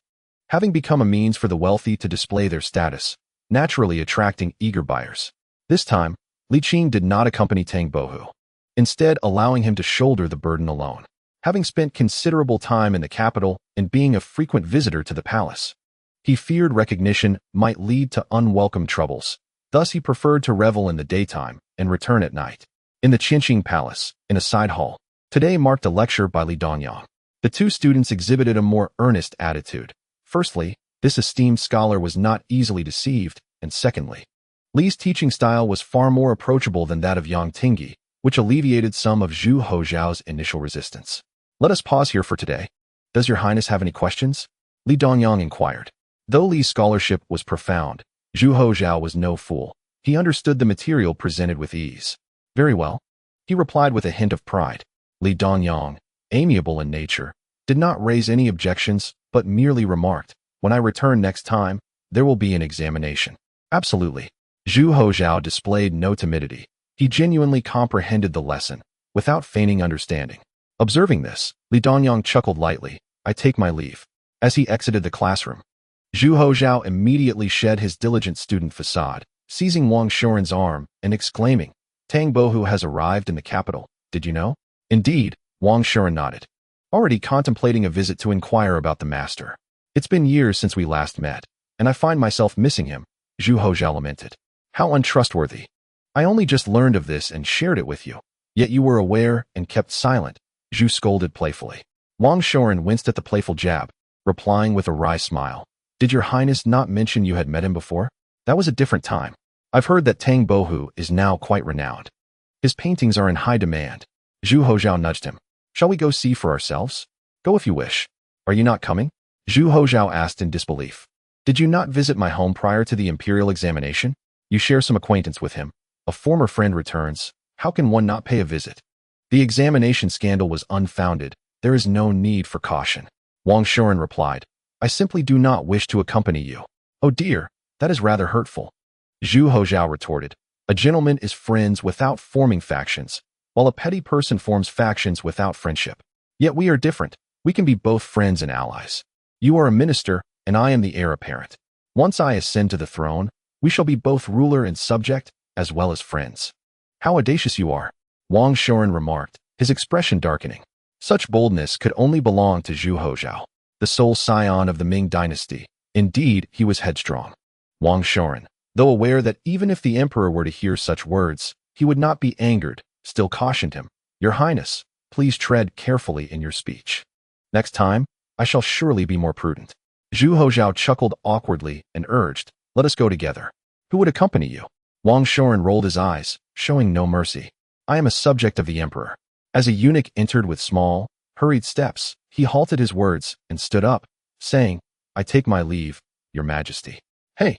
Having become a means for the wealthy to display their status, naturally attracting eager buyers. This time, Li Qing did not accompany Tang Bohu, instead allowing him to shoulder the burden alone. Having spent considerable time in the capital and being a frequent visitor to the palace, he feared recognition might lead to unwelcome troubles. Thus he preferred to revel in the daytime and return at night. In the Qing Palace, in a side hall, today marked a lecture by Li Dongyang. The two students exhibited a more earnest attitude. Firstly, this esteemed scholar was not easily deceived, and secondly, Li's teaching style was far more approachable than that of Yang Tingyi, which alleviated some of Zhu Hozhao's initial resistance. Let us pause here for today. Does your highness have any questions? Li Dongyang inquired. Though Li's scholarship was profound, Zhu Hozhao was no fool. He understood the material presented with ease. Very well, he replied with a hint of pride. Li Dongyang, amiable in nature, did not raise any objections, but merely remarked, when I return next time, there will be an examination. Absolutely. Zhu Hozhao displayed no timidity. He genuinely comprehended the lesson, without feigning understanding. Observing this, Li Dongyang chuckled lightly. I take my leave. As he exited the classroom, Zhu Hozhao immediately shed his diligent student facade, seizing Wang Shuren's arm and exclaiming, Tang Bohu has arrived in the capital, did you know? Indeed, Wang Shuren nodded, already contemplating a visit to inquire about the master. It's been years since we last met, and I find myself missing him, Zhu Hozhao lamented. How untrustworthy. I only just learned of this and shared it with you. Yet you were aware and kept silent, Zhu scolded playfully. Wang Shoren winced at the playful jab, replying with a wry smile. Did your highness not mention you had met him before? That was a different time. I've heard that Tang Bohu is now quite renowned. His paintings are in high demand. Zhu Hozhao nudged him. Shall we go see for ourselves? Go if you wish. Are you not coming? Zhu Hozhao asked in disbelief. Did you not visit my home prior to the imperial examination? You share some acquaintance with him. A former friend returns. How can one not pay a visit? The examination scandal was unfounded. There is no need for caution. Wang Shoren replied. I simply do not wish to accompany you. Oh dear, that is rather hurtful. Zhu Hozhao retorted. A gentleman is friends without forming factions, while a petty person forms factions without friendship. Yet we are different. We can be both friends and allies. You are a minister, and I am the heir apparent. Once I ascend to the throne, we shall be both ruler and subject, as well as friends. How audacious you are, Wang Shoren remarked, his expression darkening. Such boldness could only belong to Zhu Hozhao, the sole scion of the Ming dynasty. Indeed, he was headstrong. Wang Shoren, though aware that even if the emperor were to hear such words, he would not be angered, still cautioned him. Your highness, please tread carefully in your speech. Next time, I shall surely be more prudent. Zhu Hozhao chuckled awkwardly and urged, let us go together. Who would accompany you? Wang Shoren rolled his eyes, showing no mercy. I am a subject of the emperor. As a eunuch entered with small, hurried steps, he halted his words and stood up, saying, I take my leave, your majesty. Hey,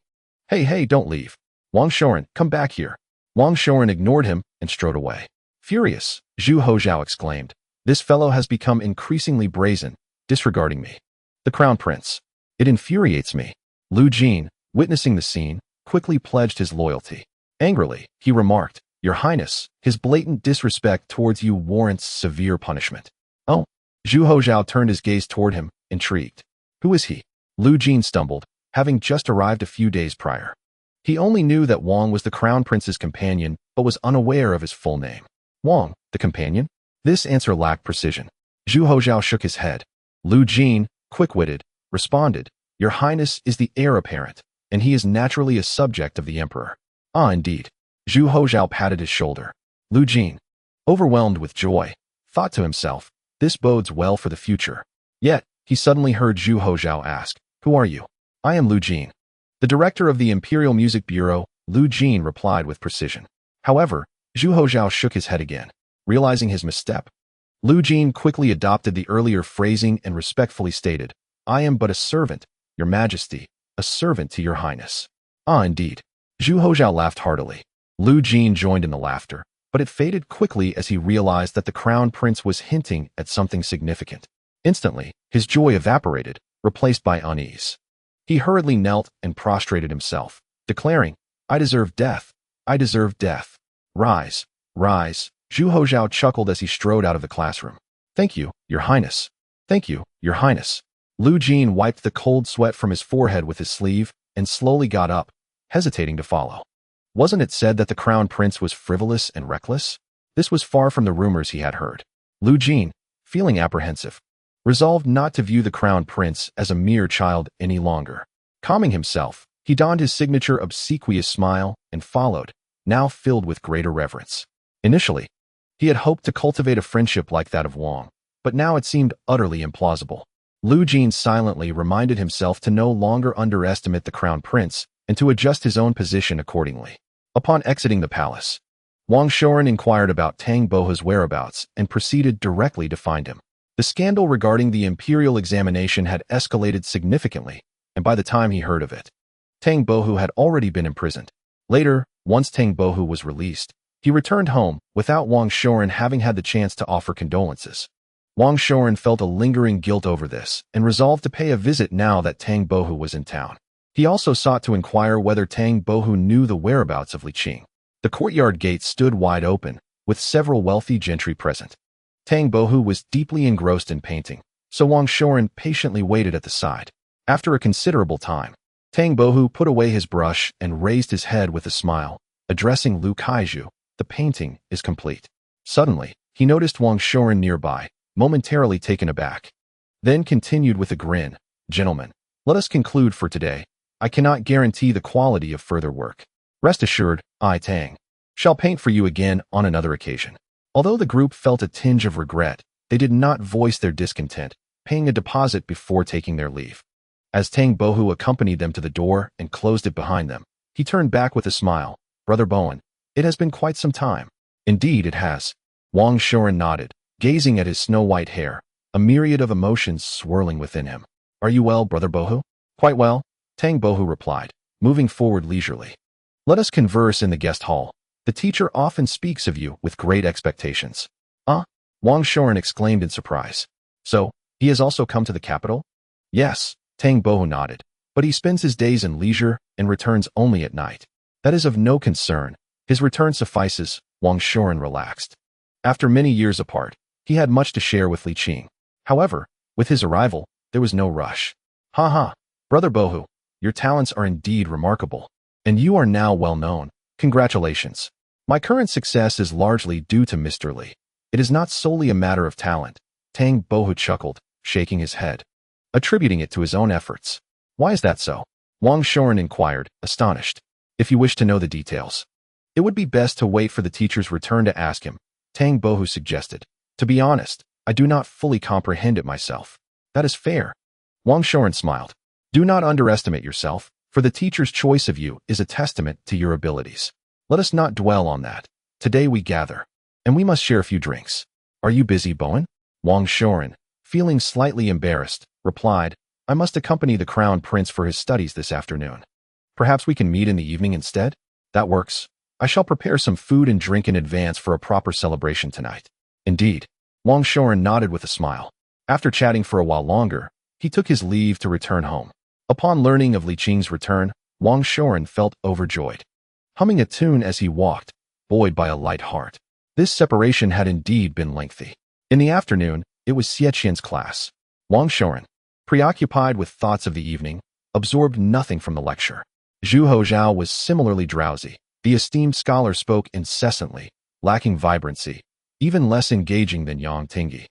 don't leave. Wang Shoren, come back here. Wang Shoren ignored him and strode away. Furious, Zhu Hozhao exclaimed, this fellow has become increasingly brazen, disregarding me. The crown prince. It infuriates me. Lu Jin, witnessing the scene, quickly pledged his loyalty. Angrily, he remarked, Your Highness, his blatant disrespect towards you warrants severe punishment. Oh. Zhu Hozhao turned his gaze toward him, intrigued. Who is he? Lu Jin stumbled, having just arrived a few days prior. He only knew that Wang was the crown prince's companion, but was unaware of his full name. Wang, the companion? This answer lacked precision. Zhu Hozhao shook his head. Lu Jin, quick-witted, responded, Your Highness is the heir apparent, and he is naturally a subject of the emperor. Ah, indeed. Zhu Hozhao patted his shoulder. Lu Jin, overwhelmed with joy, thought to himself, this bodes well for the future. Yet, he suddenly heard Zhu Hozhao ask, Who are you? I am Lu Jin. The director of the Imperial Music Bureau, Lu Jin replied with precision. However, Zhu Hozhao shook his head again, realizing his misstep. Lu Jin quickly adopted the earlier phrasing and respectfully stated, I am but a servant, your majesty, a servant to your highness. Ah, indeed. Zhu Hozhao laughed heartily. Lu Jin joined in the laughter, but it faded quickly as he realized that the crown prince was hinting at something significant. Instantly, his joy evaporated, replaced by unease. He hurriedly knelt and prostrated himself, declaring, I deserve death. I deserve death. Rise, rise. Zhu Hozhao chuckled as he strode out of the classroom. Thank you, your highness. Thank you, your highness. Lu Jin wiped the cold sweat from his forehead with his sleeve and slowly got up, hesitating to follow. Wasn't it said that the crown prince was frivolous and reckless? This was far from the rumors he had heard. Lu Jin, feeling apprehensive, resolved not to view the crown prince as a mere child any longer. Calming himself, he donned his signature obsequious smile and followed, now filled with greater reverence. Initially, he had hoped to cultivate a friendship like that of Wang, but now it seemed utterly implausible. Lu Jin silently reminded himself to no longer underestimate the crown prince and to adjust his own position accordingly. Upon exiting the palace, Wang Shoren inquired about Tang Bohu's whereabouts and proceeded directly to find him. The scandal regarding the imperial examination had escalated significantly, and by the time he heard of it, Tang Bohu had already been imprisoned. Later, once Tang Bohu was released, he returned home without Wang Shoren having had the chance to offer condolences. Wang Shoren felt a lingering guilt over this and resolved to pay a visit now that Tang Bohu was in town. He also sought to inquire whether Tang Bohu knew the whereabouts of Li Qing. The courtyard gate stood wide open, with several wealthy gentry present. Tang Bohu was deeply engrossed in painting, so Wang Shoren patiently waited at the side. After a considerable time, Tang Bohu put away his brush and raised his head with a smile, addressing Lu Kaiju, the painting is complete. Suddenly, he noticed Wang Shoren nearby, momentarily taken aback. Then continued with a grin, Gentlemen, let us conclude for today. I cannot guarantee the quality of further work. Rest assured, I, Tang, shall paint for you again on another occasion. Although the group felt a tinge of regret, They did not voice their discontent, paying a deposit before taking their leave. As Tang Bohu accompanied them to the door and closed it behind them, he turned back with a smile. Brother Bowen, it has been quite some time. Indeed, it has. Wang Shoren nodded, gazing at his snow-white hair, a myriad of emotions swirling within him. Are you well, Brother Bohu? Quite well, Tang Bohu replied, moving forward leisurely. Let us converse in the guest hall. The teacher often speaks of you with great expectations. Wang Shoren exclaimed in surprise. So, he has also come to the capital? Yes, Tang Bohu nodded, but he spends his days in leisure and returns only at night. That is of no concern. His return suffices, Wang Shoren relaxed. After many years apart, he had much to share with Li Qing. However, with his arrival, there was no rush. Brother Bohu, your talents are indeed remarkable. And you are now well known. Congratulations. My current success is largely due to Mr. Li. It is not solely a matter of talent, Tang Bohu chuckled, shaking his head, attributing it to his own efforts. Why is that so? Wang Shoren inquired, astonished. If you wish to know the details, it would be best to wait for the teacher's return to ask him, Tang Bohu suggested. To be honest, I do not fully comprehend it myself. That is fair. Wang Shoren smiled. Do not underestimate yourself, for the teacher's choice of you is a testament to your abilities. Let us not dwell on that. Today we gather, and we must share a few drinks. Are you busy, Bowen? Wang Shoren, feeling slightly embarrassed, replied, I must accompany the Crown Prince for his studies this afternoon. Perhaps we can meet in the evening instead? That works. I shall prepare some food and drink in advance for a proper celebration tonight. Indeed. Wang Shoren nodded with a smile. After chatting for a while longer, he took his leave to return home. Upon learning of Li Qing's return, Wang Shoren felt overjoyed. Humming a tune as he walked, buoyed by a light heart. This separation had indeed been lengthy. In the afternoon, it was Xie Qian's class. Wang Shoren, preoccupied with thoughts of the evening, absorbed nothing from the lecture. Zhu Hozhao was similarly drowsy. The esteemed scholar spoke incessantly, lacking vibrancy, even less engaging than Yang Tingyi,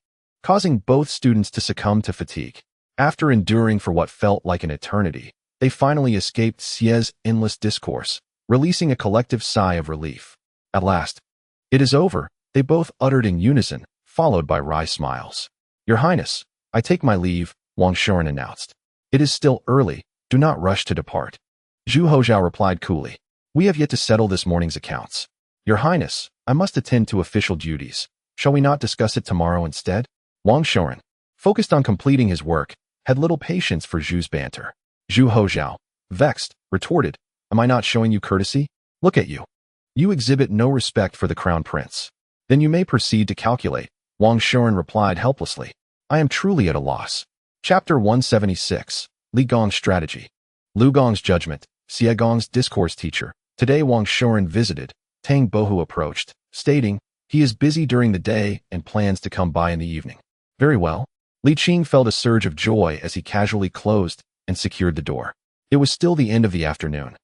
causing both students to succumb to fatigue. After enduring for what felt like an eternity, they finally escaped Xie's endless discourse, releasing a collective sigh of relief. At last, it is over, they both uttered in unison, followed by wry smiles. Your Highness, I take my leave, Wang Shoren announced. It is still early, do not rush to depart. Zhu Hozhao replied coolly. We have yet to settle this morning's accounts. Your Highness, I must attend to official duties. Shall we not discuss it tomorrow instead? Wang Shoren, focused on completing his work, had little patience for Zhu's banter. Zhu Hozhao, vexed, retorted, Am I not showing you courtesy? Look at you. You exhibit no respect for the Crown Prince. Then you may proceed to calculate, Wang Shoren replied helplessly. I am truly at a loss. Chapter 176, Li Gong's Strategy. Lu Gong's Judgment, Xie Gong's Discourse Teacher. Today Wang Shoren visited. Tang Bohu approached, stating, he is busy during the day and plans to come by in the evening. Very well. Li Qing felt a surge of joy as he casually closed and secured the door. It was still the end of the afternoon,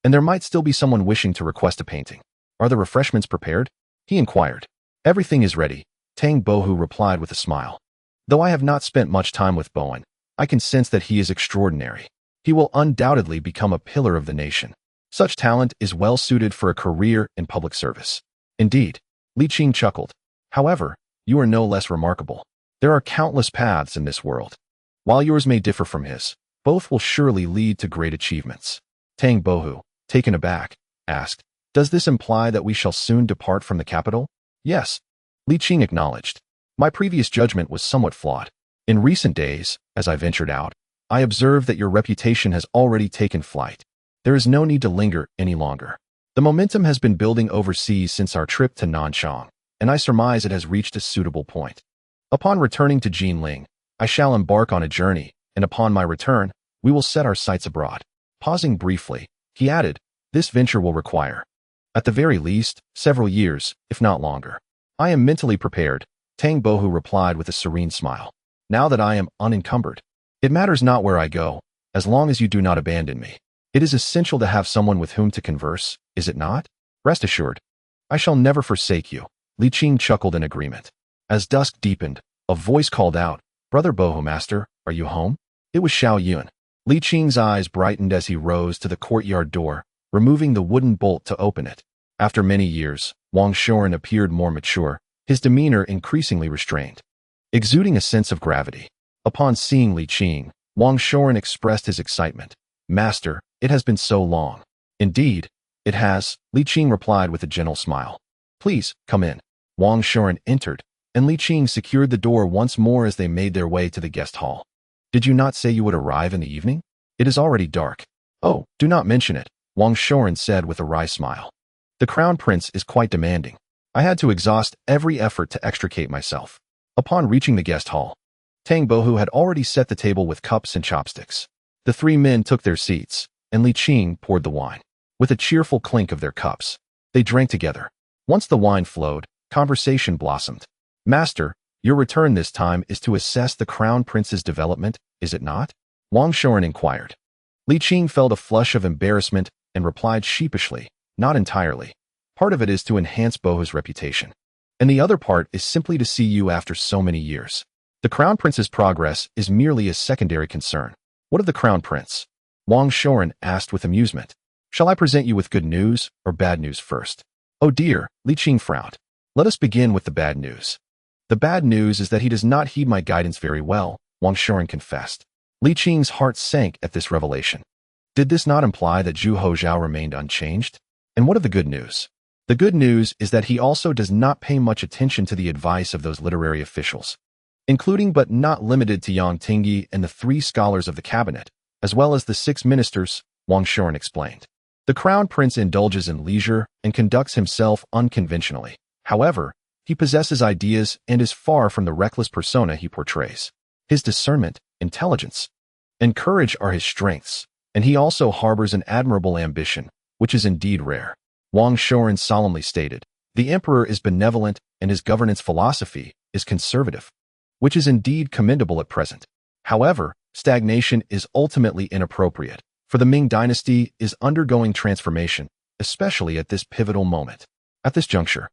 and there might still be someone wishing to request a painting. Are the refreshments prepared? He inquired. Everything is ready, Tang Bohu replied with a smile. Though I have not spent much time with Bowen, I can sense that he is extraordinary. He will undoubtedly become a pillar of the nation. Such talent is well suited for a career in public service. Indeed, Li Qing chuckled. However, you are no less remarkable. There are countless paths in this world. While yours may differ from his, both will surely lead to great achievements. Tang Bohu, taken aback, asked, Does this imply that we shall soon depart from the capital? Yes, Li Qing acknowledged. My previous judgment was somewhat flawed. In recent days, as I ventured out, I observed that your reputation has already taken flight. There is no need to linger any longer. The momentum has been building overseas since our trip to Nanchang, and I surmise it has reached a suitable point. Upon returning to Jinling, I shall embark on a journey, and upon my return, we will set our sights abroad. Pausing briefly, he added, this venture will require, at the very least, several years, if not longer. I am mentally prepared, Tang Bohu replied with a serene smile. Now that I am unencumbered, it matters not where I go, as long as you do not abandon me. It is essential to have someone with whom to converse, is it not? Rest assured, I shall never forsake you. Li Qing chuckled in agreement. As dusk deepened, a voice called out, Brother Bohu Master, are you home? It was Xiao Yun. Li Qing's eyes brightened as he rose to the courtyard door, removing the wooden bolt to open it. After many years, Wang Shoren appeared more mature, his demeanor increasingly restrained. exuding a sense of gravity. Upon seeing Li Qing, Wang Shoren expressed his excitement. "Master, it has been so long." "Indeed, it has," Li Qing replied with a gentle smile. "Please, come in." Wang Shoren entered, and Li Qing secured the door once more as they made their way to the guest hall. "Did you not say you would arrive in the evening? It is already dark." "Oh, do not mention it," Wang Shoren said with a wry smile. "The crown prince is quite demanding. I had to exhaust every effort to extricate myself." Upon reaching the guest hall, Tang Bohu had already set the table with cups and chopsticks. The three men took their seats, and Li Qing poured the wine. With a cheerful clink of their cups, they drank together. Once the wine flowed, conversation blossomed. "Master, your return this time is to assess the crown prince's development, is it not?" Wang Shoren inquired. Li Qing felt a flush of embarrassment and replied sheepishly, "Not entirely. Part of it is to enhance Bohu's reputation, and the other part is simply to see you after so many years. The crown prince's progress is merely a secondary concern." "What of the crown prince?" Wang Shoren asked with amusement. "Shall I present you with good news or bad news first?" "Oh dear," Li Qing frowned. "Let us begin with the bad news." "The bad news is that he does not heed my guidance very well," Wang Shoren confessed. Li Qing's heart sank at this revelation. Did this not imply that Zhu Hozhao remained unchanged? And what of the good news? The good news is that he also does not pay much attention to the advice of those literary officials, including but not limited to Yang Tingyi and the 3 scholars of the cabinet, as well as the 6 ministers, Wang Shoren explained. The crown prince indulges in leisure and conducts himself unconventionally. However, he possesses ideas and is far from the reckless persona he portrays. His discernment, intelligence, and courage are his strengths, and he also harbors an admirable ambition, which is indeed rare. Wang Shoren solemnly stated, "The emperor is benevolent and his governance philosophy is conservative, which is indeed commendable at present. However, stagnation is ultimately inappropriate, for the Ming dynasty is undergoing transformation, especially at this pivotal moment." At this juncture,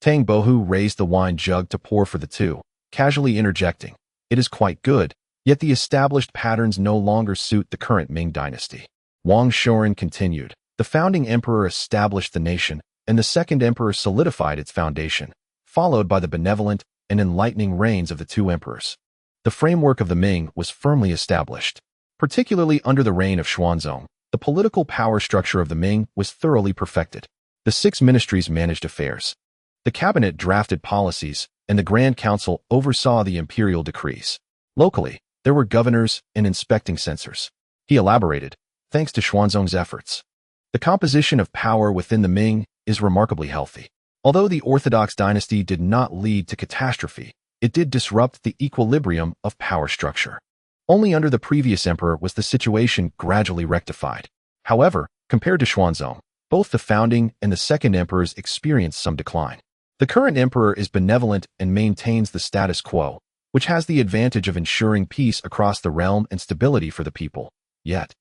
Tang Bohu raised the wine jug to pour for the two, casually interjecting, "It is quite good, yet the established patterns no longer suit the current Ming dynasty." Wang Shoren continued, "The founding emperor established the nation, and the second emperor solidified its foundation, followed by the benevolent and enlightening reigns of the 2 emperors. The framework of the Ming was firmly established. Particularly under the reign of Xuanzong, the political power structure of the Ming was thoroughly perfected. The 6 ministries managed affairs. The cabinet drafted policies, and the Grand Council oversaw the imperial decrees. Locally, there were governors and inspecting censors." He elaborated, "Thanks to Xuanzong's efforts, the composition of power within the Ming is remarkably healthy. Although the orthodox dynasty did not lead to catastrophe, it did disrupt the equilibrium of power structure. Only under the previous emperor was the situation gradually rectified. However, compared to Xuanzong, both the founding and the second emperors experienced some decline. The current emperor is benevolent and maintains the status quo, which has the advantage of ensuring peace across the realm and stability for the people. Yet,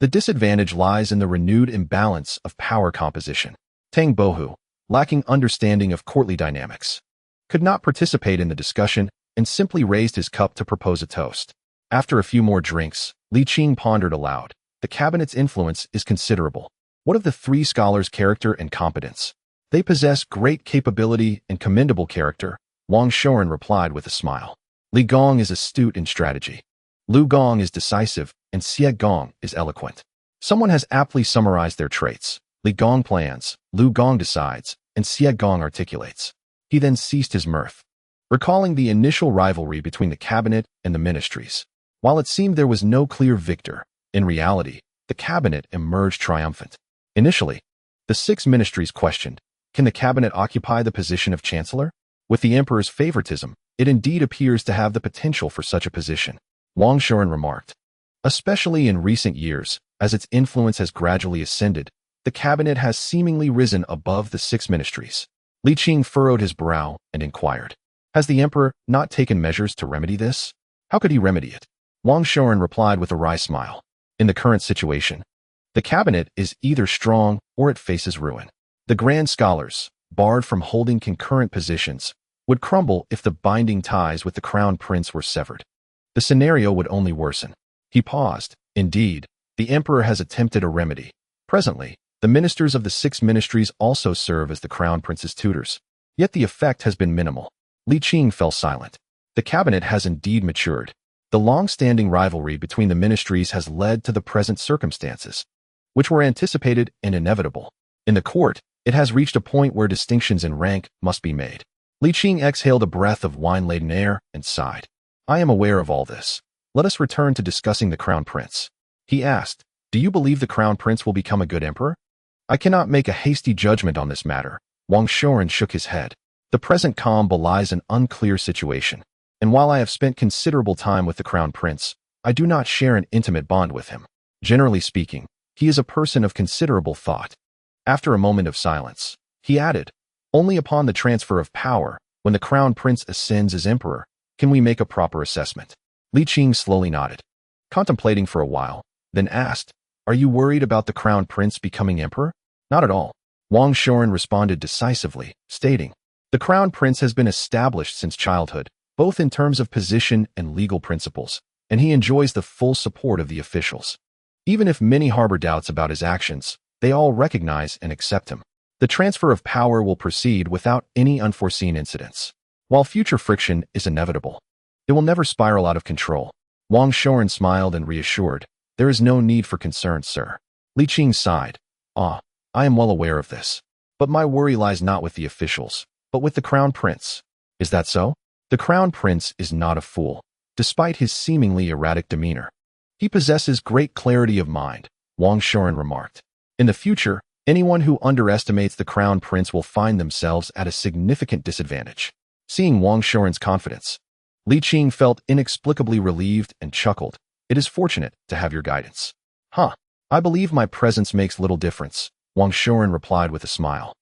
the disadvantage lies in the renewed imbalance of power composition. Tang Bohu, lacking understanding of courtly dynamics, could not participate in the discussion and simply raised his cup to propose a toast. After a few more drinks, Li Qing pondered aloud. The cabinet's influence is considerable. What of the 3 scholars' character and competence? They possess great capability and commendable character, Wang Shoren replied with a smile. Li Gong is astute in strategy. Lu Gong is decisive, and Xie Gong is eloquent. Someone has aptly summarized their traits. Li Gong plans, Lu Gong decides, and Xie Gong articulates. He then ceased his mirth, recalling the initial rivalry between the cabinet and the ministries. While it seemed there was no clear victor, in reality, the cabinet emerged triumphant. Initially, the 6 ministries questioned, can the cabinet occupy the position of chancellor? With the emperor's favoritism, it indeed appears to have the potential for such a position, Wang Shoren remarked. Especially in recent years, as its influence has gradually ascended, the cabinet has seemingly risen above the 6 ministries. Li Qing furrowed his brow and inquired, has the emperor not taken measures to remedy this? How could he remedy it? Wang Shoren replied with a wry smile. In the current situation, the cabinet is either strong or it faces ruin. The grand scholars, barred from holding concurrent positions, would crumble if the binding ties with the crown prince were severed. The scenario would only worsen. He paused. Indeed, the emperor has attempted a remedy. Presently, the ministers of the 6 ministries also serve as the crown prince's tutors. Yet the effect has been minimal. Li Qing fell silent. The cabinet has indeed matured. The long-standing rivalry between the ministries has led to the present circumstances, which were anticipated and inevitable. In the court, it has reached a point where distinctions in rank must be made. Li Qing exhaled a breath of wine-laden air and sighed. I am aware of all this. Let us return to discussing the crown prince. He asked, do you believe the crown prince will become a good emperor? I cannot make a hasty judgment on this matter. Wang Shoren shook his head. The present calm belies an unclear situation, and while I have spent considerable time with the crown prince, I do not share an intimate bond with him. Generally speaking, he is a person of considerable thought. After a moment of silence, he added, only upon the transfer of power, when the crown prince ascends as emperor, can we make a proper assessment. Li Qing slowly nodded, contemplating for a while, then asked, are you worried about the crown prince becoming emperor? Not at all. Wang Shoren responded decisively, stating, the crown prince has been established since childhood, both in terms of position and legal principles, and he enjoys the full support of the officials. Even if many harbor doubts about his actions, they all recognize and accept him. The transfer of power will proceed without any unforeseen incidents. While future friction is inevitable, it will never spiral out of control. Wang Shoren smiled and reassured, there is no need for concern, sir. Li Qing sighed. I am well aware of this. But my worry lies not with the officials, but with the crown prince. Is that so? The crown prince is not a fool, despite his seemingly erratic demeanor. He possesses great clarity of mind, Wang Shoren remarked. In the future, anyone who underestimates the crown prince will find themselves at a significant disadvantage. Seeing Wang Shoren's confidence, Li Qing felt inexplicably relieved and chuckled. It is fortunate to have your guidance. I believe my presence makes little difference, Wang Shoren replied with a smile.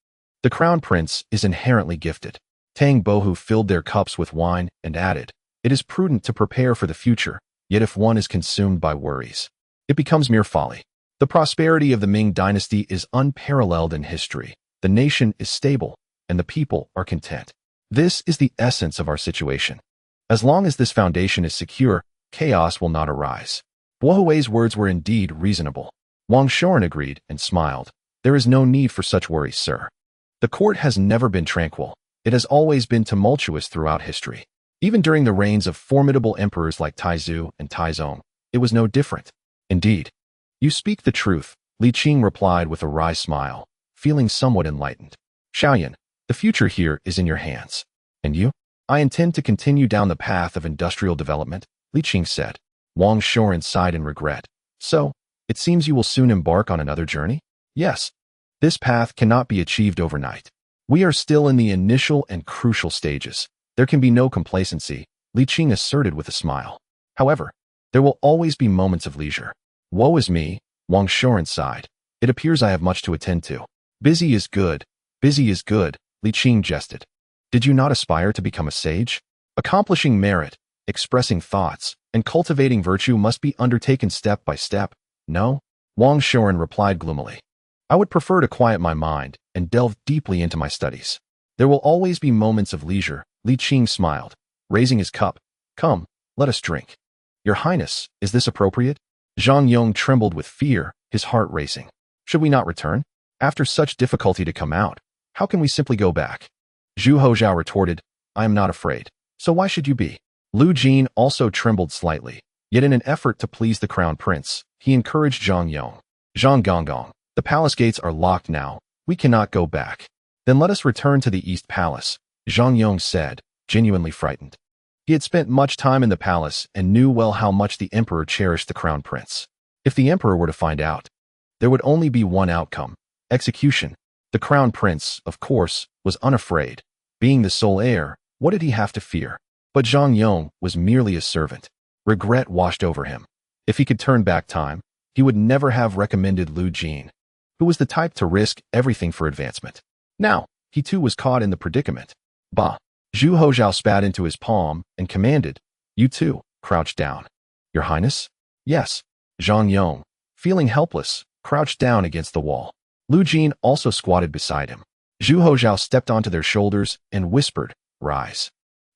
The crown prince is inherently gifted. Tang Bohu filled their cups with wine and added, it is prudent to prepare for the future, yet if one is consumed by worries, it becomes mere folly. The prosperity of the Ming dynasty is unparalleled in history. The nation is stable, and the people are content. This is the essence of our situation. As long as this foundation is secure, chaos will not arise. Bohui's words were indeed reasonable. Wang Shoren agreed and smiled. There is no need for such worries, sir. The court has never been tranquil. It has always been tumultuous throughout history. Even during the reigns of formidable emperors like Taizu and Taizong, it was no different. Indeed. You speak the truth, Li Qing replied with a wry smile, feeling somewhat enlightened. Xiaoyan, the future here is in your hands. And you? I intend to continue down the path of industrial development, Li Qing said. Wang Shoren sighed in regret. So, it seems you will soon embark on another journey? Yes. This path cannot be achieved overnight. We are still in the initial and crucial stages. There can be no complacency, Li Qing asserted with a smile. However, there will always be moments of leisure. Woe is me, Wang Shoren sighed. It appears I have much to attend to. Busy is good, Li Qing jested. Did you not aspire to become a sage? Accomplishing merit, expressing thoughts, and cultivating virtue must be undertaken step by step, no? Wang Shoren replied gloomily. I would prefer to quiet my mind and delve deeply into my studies. There will always be moments of leisure, Li Qing smiled, raising his cup. Come, let us drink. Your Highness, is this appropriate? Zhang Yong trembled with fear, his heart racing. Should we not return? After such difficulty to come out, how can we simply go back? Zhu Hozhao retorted, I am not afraid. So why should you be? Lu Jin also trembled slightly, yet in an effort to please the crown prince, he encouraged Zhang Yong. Zhang Gonggong, the palace gates are locked now. We cannot go back. Then let us return to the East Palace, Zhang Yong said, genuinely frightened. He had spent much time in the palace and knew well how much the emperor cherished the crown prince. If the emperor were to find out, there would only be one outcome, execution. The crown prince, of course, was unafraid. Being the sole heir, what did he have to fear? But Zhang Yong was merely a servant. Regret washed over him. If he could turn back time, he would never have recommended Lu Jin, who was the type to risk everything for advancement. Now, he too was caught in the predicament. Bah! Zhu Hozhao spat into his palm and commanded, You too, crouch down. Your Highness? Yes. Zhang Yong, feeling helpless, crouched down against the wall. Lu Jin also squatted beside him. Zhu Hozhao stepped onto their shoulders and whispered, Rise.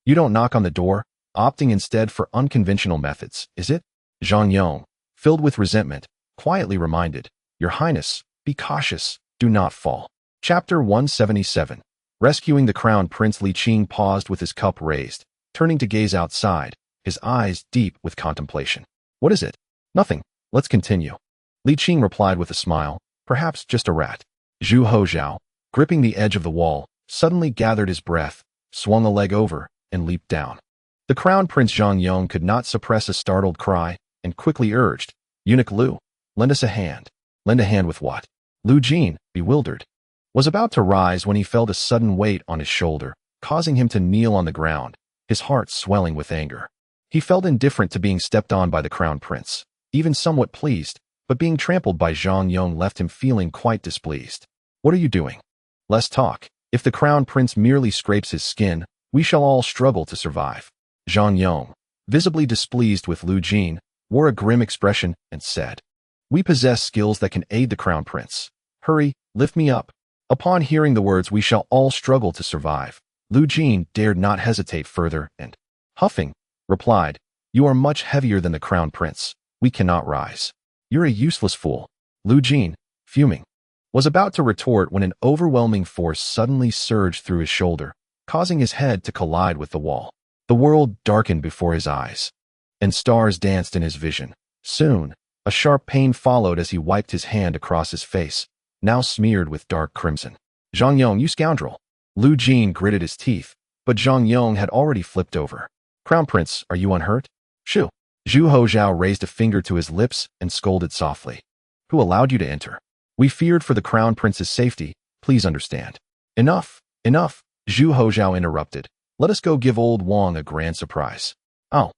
You don't knock on the door, opting instead for unconventional methods, is it? Zhang Yong, filled with resentment, quietly reminded, Your Highness, be cautious, do not fall. Chapter 177. Rescuing the crown prince. Li Qing paused with his cup raised, turning to gaze outside, his eyes deep with contemplation. What is it? Nothing. Let's continue. Li Qing replied with a smile, perhaps just a rat. Zhu Hozhao, gripping the edge of the wall, suddenly gathered his breath, swung a leg over, and leaped down. The Crown Prince Zhang Yong could not suppress a startled cry, and quickly urged, Eunuch Lu, lend us a hand. Lend a hand with what? Lu Jin, bewildered, was about to rise when he felt a sudden weight on his shoulder, causing him to kneel on the ground, his heart swelling with anger. He felt indifferent to being stepped on by the Crown Prince, even somewhat pleased, but being trampled by Zhang Yong left him feeling quite displeased. What are you doing? Less talk. If the Crown Prince merely scrapes his skin, we shall all struggle to survive. Zhang Yong, visibly displeased with Lu Jin, wore a grim expression and said, We possess skills that can aid the Crown Prince. Hurry, lift me up. Upon hearing the words we shall all struggle to survive, Lu Jin dared not hesitate further and, huffing, replied, You are much heavier than the Crown Prince. We cannot rise. You're a useless fool. Lu Jin, fuming, was about to retort when an overwhelming force suddenly surged through his shoulder, causing his head to collide with the wall. The world darkened before his eyes, and stars danced in his vision. Soon, a sharp pain followed as he wiped his hand across his face, now smeared with dark crimson. Zhang Yong, you scoundrel! Lu Jin gritted his teeth, but Zhang Yong had already flipped over. Crown Prince, are you unhurt? Shoo! Zhu Hozhao raised a finger to his lips and scolded softly. Who allowed you to enter? We feared for the Crown Prince's safety, please understand. Enough, enough, Zhu Hozhao interrupted. Let us go give old Wang a grand surprise. Oh,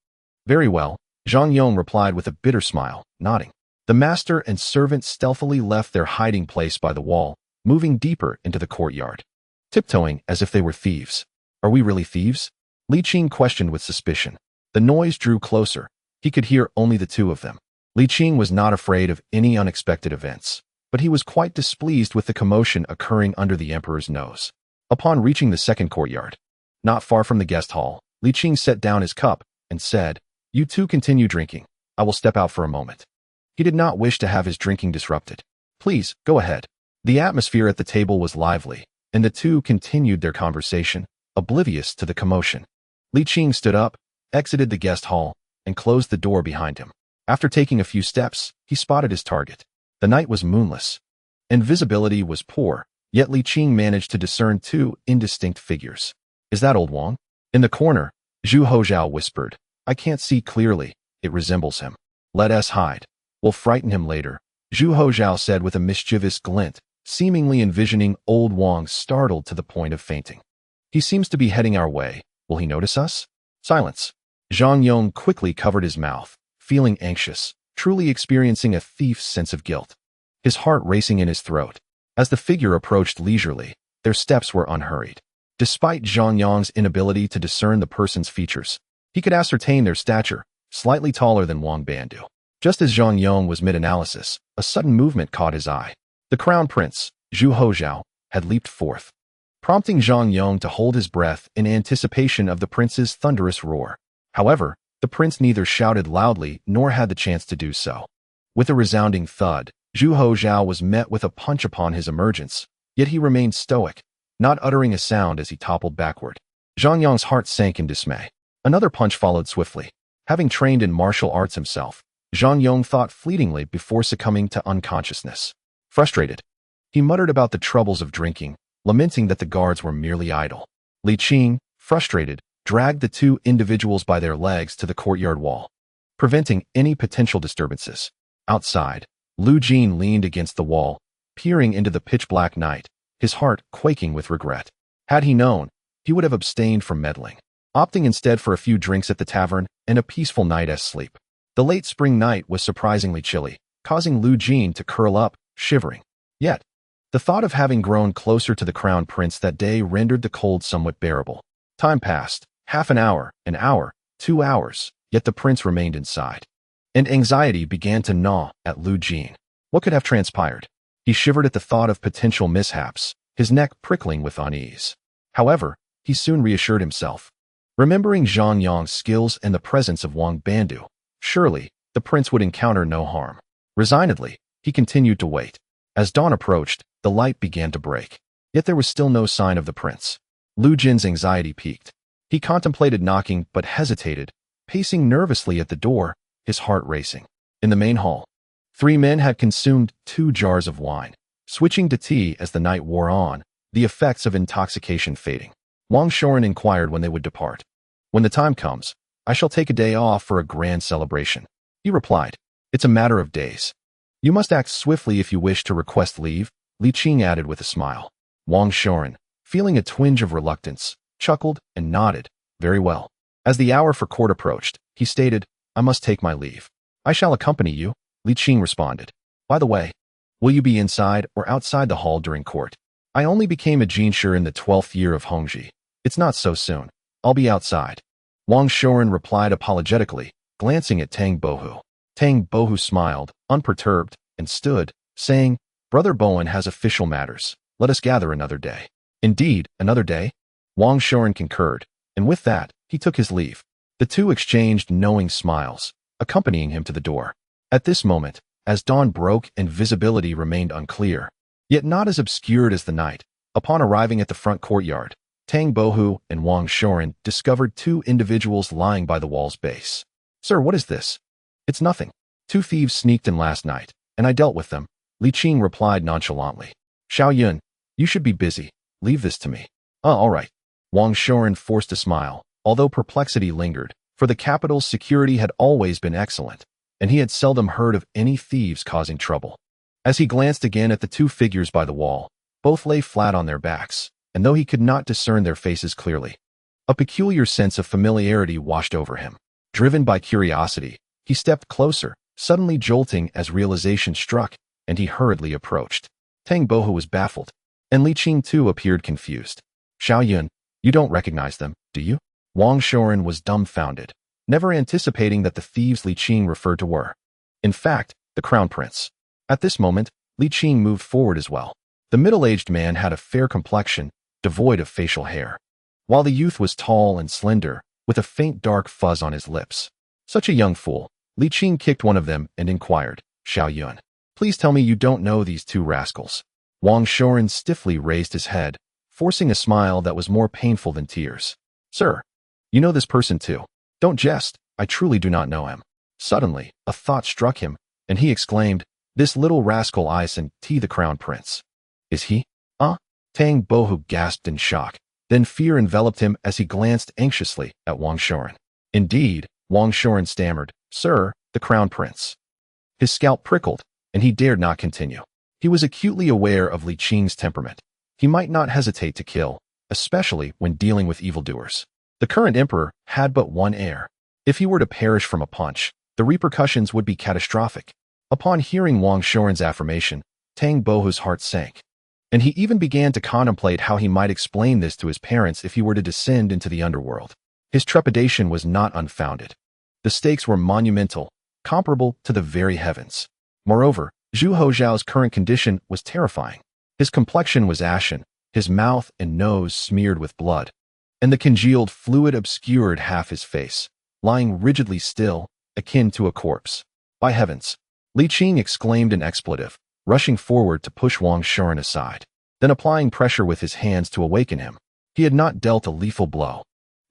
very well, Zhang Yong replied with a bitter smile, nodding. The master and servant stealthily left their hiding place by the wall, moving deeper into the courtyard, tiptoeing as if they were thieves. Are we really thieves? Li Qing questioned with suspicion. The noise drew closer. He could hear only the two of them. Li Qing was not afraid of any unexpected events, but he was quite displeased with the commotion occurring under the emperor's nose. Upon reaching the second courtyard, not far from the guest hall, Li Qing set down his cup and said, You two continue drinking. I will step out for a moment. He did not wish to have his drinking disrupted. Please, go ahead. The atmosphere at the table was lively, and the two continued their conversation, oblivious to the commotion. Li Qing stood up, exited the guest hall, and closed the door behind him. After taking a few steps, he spotted his target. The night was moonless, and visibility was poor, yet Li Qing managed to discern two indistinct figures. Is that old Wang? In the corner, Zhu Hozhao whispered. I can't see clearly. It resembles him. Let us hide. We'll frighten him later, Zhu Hozhao said with a mischievous glint, seemingly envisioning old Wang startled to the point of fainting. He seems to be heading our way. Will he notice us? Silence. Zhang Yong quickly covered his mouth, feeling anxious, truly experiencing a thief's sense of guilt, his heart racing in his throat. As the figure approached leisurely, their steps were unhurried. Despite Zhang Yong's inability to discern the person's features, he could ascertain their stature, slightly taller than Wang Bandu. Just as Zhang Yong was mid-analysis, a sudden movement caught his eye. The Crown Prince, Zhu Hozhao, had leaped forth, prompting Zhang Yong to hold his breath in anticipation of the prince's thunderous roar. However, the prince neither shouted loudly nor had the chance to do so. With a resounding thud, Zhu Hozhao was met with a punch upon his emergence, yet he remained stoic, not uttering a sound as he toppled backward. Zhang Yong's heart sank in dismay. Another punch followed swiftly. Having trained in martial arts himself, Zhang Yong thought fleetingly before succumbing to unconsciousness. Frustrated, he muttered about the troubles of drinking, lamenting that the guards were merely idle. Li Qing, frustrated, dragged the two individuals by their legs to the courtyard wall, preventing any potential disturbances. Outside, Lu Jin leaned against the wall, peering into the pitch-black night, his heart quaking with regret. Had he known, he would have abstained from meddling, opting instead for a few drinks at the tavern and a peaceful night's sleep. The late spring night was surprisingly chilly, causing Lu Jin to curl up, shivering. Yet, the thought of having grown closer to the Crown Prince that day rendered the cold somewhat bearable. Time passed, half an hour, 2 hours, yet the prince remained inside. And anxiety began to gnaw at Lu Jin. What could have transpired? He shivered at the thought of potential mishaps, his neck prickling with unease. However, he soon reassured himself. Remembering Zhang Yong's skills and the presence of Wang Bandu, surely, the prince would encounter no harm. Resignedly, he continued to wait. As dawn approached, the light began to break. Yet there was still no sign of the prince. Lu Jin's anxiety peaked. He contemplated knocking but hesitated, pacing nervously at the door, his heart racing. In the main hall, 3 men had consumed 2 jars of wine, switching to tea as the night wore on, the effects of intoxication fading. Wang Shoren inquired when they would depart. When the time comes, I shall take a day off for a grand celebration. He replied, it's a matter of days. You must act swiftly if you wish to request leave, Li Qing added with a smile. Wang Shoren, feeling a twinge of reluctance, chuckled and nodded. Very well. As the hour for court approached, he stated, I must take my leave. I shall accompany you, Li Qing responded. By the way, will you be inside or outside the hall during court? I only became a jinshi in the 12th year of Hongji. It's not so soon. I'll be outside. Wang Shoren replied apologetically, glancing at Tang Bohu. Tang Bohu smiled, unperturbed, and stood, saying, Brother Bowen has official matters. Let us gather another day. Indeed, another day? Wang Shoren concurred, and with that, he took his leave. The two exchanged knowing smiles, accompanying him to the door. At this moment, as dawn broke and visibility remained unclear, yet not as obscured as the night, upon arriving at the front courtyard, Tang Bohu and Wang Shoren discovered 2 individuals lying by the wall's base. Sir, what is this? It's nothing. 2 thieves sneaked in last night, and I dealt with them, Li Qing replied nonchalantly. Xiao Yun, you should be busy. Leave this to me. All right. Wang Shoren forced a smile, although perplexity lingered, for the capital's security had always been excellent, and he had seldom heard of any thieves causing trouble. As he glanced again at the 2 figures by the wall, both lay flat on their backs, and though he could not discern their faces clearly, a peculiar sense of familiarity washed over him. Driven by curiosity, he stepped closer, suddenly jolting as realization struck, and he hurriedly approached. Tang Bohu was baffled, and Li Qing too appeared confused. Xiao Yun, you don't recognize them, do you? Wang Shoren was dumbfounded, never anticipating that the thieves Li Qing referred to were, in fact, the Crown Prince. At this moment, Li Qing moved forward as well. The middle-aged man had a fair complexion, devoid of facial hair, while the youth was tall and slender, with a faint dark fuzz on his lips. Such a young fool. Li Qing kicked one of them and inquired, Xiao Yun, please tell me you don't know these 2 rascals. Wang Shoren stiffly raised his head, forcing a smile that was more painful than tears. Sir, you know this person too. Don't jest, I truly do not know him. Suddenly, a thought struck him, and he exclaimed, this little rascal Ison T the Crown Prince. Is he? Tang Bohu gasped in shock. Then fear enveloped him as he glanced anxiously at Wang Shoren. Indeed, Wang Shoren stammered, Sir, the Crown Prince. His scalp prickled, and he dared not continue. He was acutely aware of Li Qing's temperament. He might not hesitate to kill, especially when dealing with evildoers. The current emperor had but one heir. If he were to perish from a punch, the repercussions would be catastrophic. Upon hearing Wang Shoren's affirmation, Tang Bohu's heart sank, and he even began to contemplate how he might explain this to his parents if he were to descend into the underworld. His trepidation was not unfounded. The stakes were monumental, comparable to the very heavens. Moreover, Zhu Hozhao's current condition was terrifying. His complexion was ashen, his mouth and nose smeared with blood, and the congealed fluid obscured half his face, lying rigidly still, akin to a corpse. By heavens! Li Qing exclaimed an expletive, rushing forward to push Wang Shoren aside, then applying pressure with his hands to awaken him. He had not dealt a lethal blow.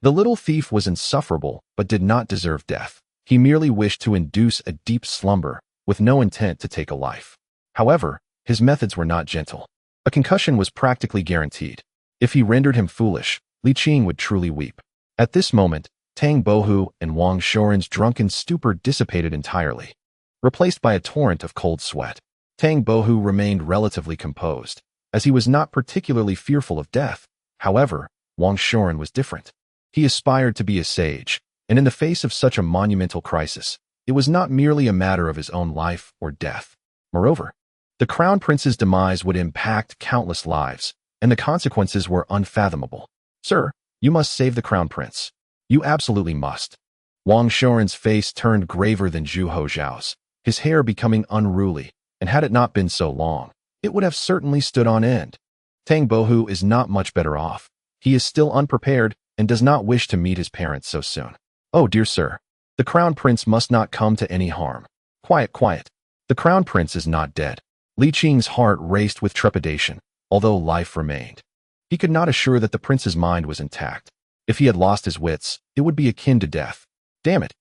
The little thief was insufferable, but did not deserve death. He merely wished to induce a deep slumber, with no intent to take a life. However, his methods were not gentle. A concussion was practically guaranteed. If he rendered him foolish, Li Qing would truly weep. At this moment, Tang Bohu and Wang Shoren's drunken stupor dissipated entirely, replaced by a torrent of cold sweat. Tang Bohu remained relatively composed, as he was not particularly fearful of death. However, Wang Shoren was different. He aspired to be a sage, and in the face of such a monumental crisis, it was not merely a matter of his own life or death. Moreover, the Crown Prince's demise would impact countless lives, and the consequences were unfathomable. Sir, you must save the Crown Prince. You absolutely must. Wang Shoren's face turned graver than Zhu Hozhao's, his hair becoming unruly, and had it not been so long, it would have certainly stood on end. Tang Bohu is not much better off. He is still unprepared and does not wish to meet his parents so soon. Oh, dear sir, the Crown Prince must not come to any harm. Quiet, quiet. The Crown Prince is not dead. Li Qing's heart raced with trepidation, although life remained. He could not assure that the prince's mind was intact. If he had lost his wits, it would be akin to death. Damn it.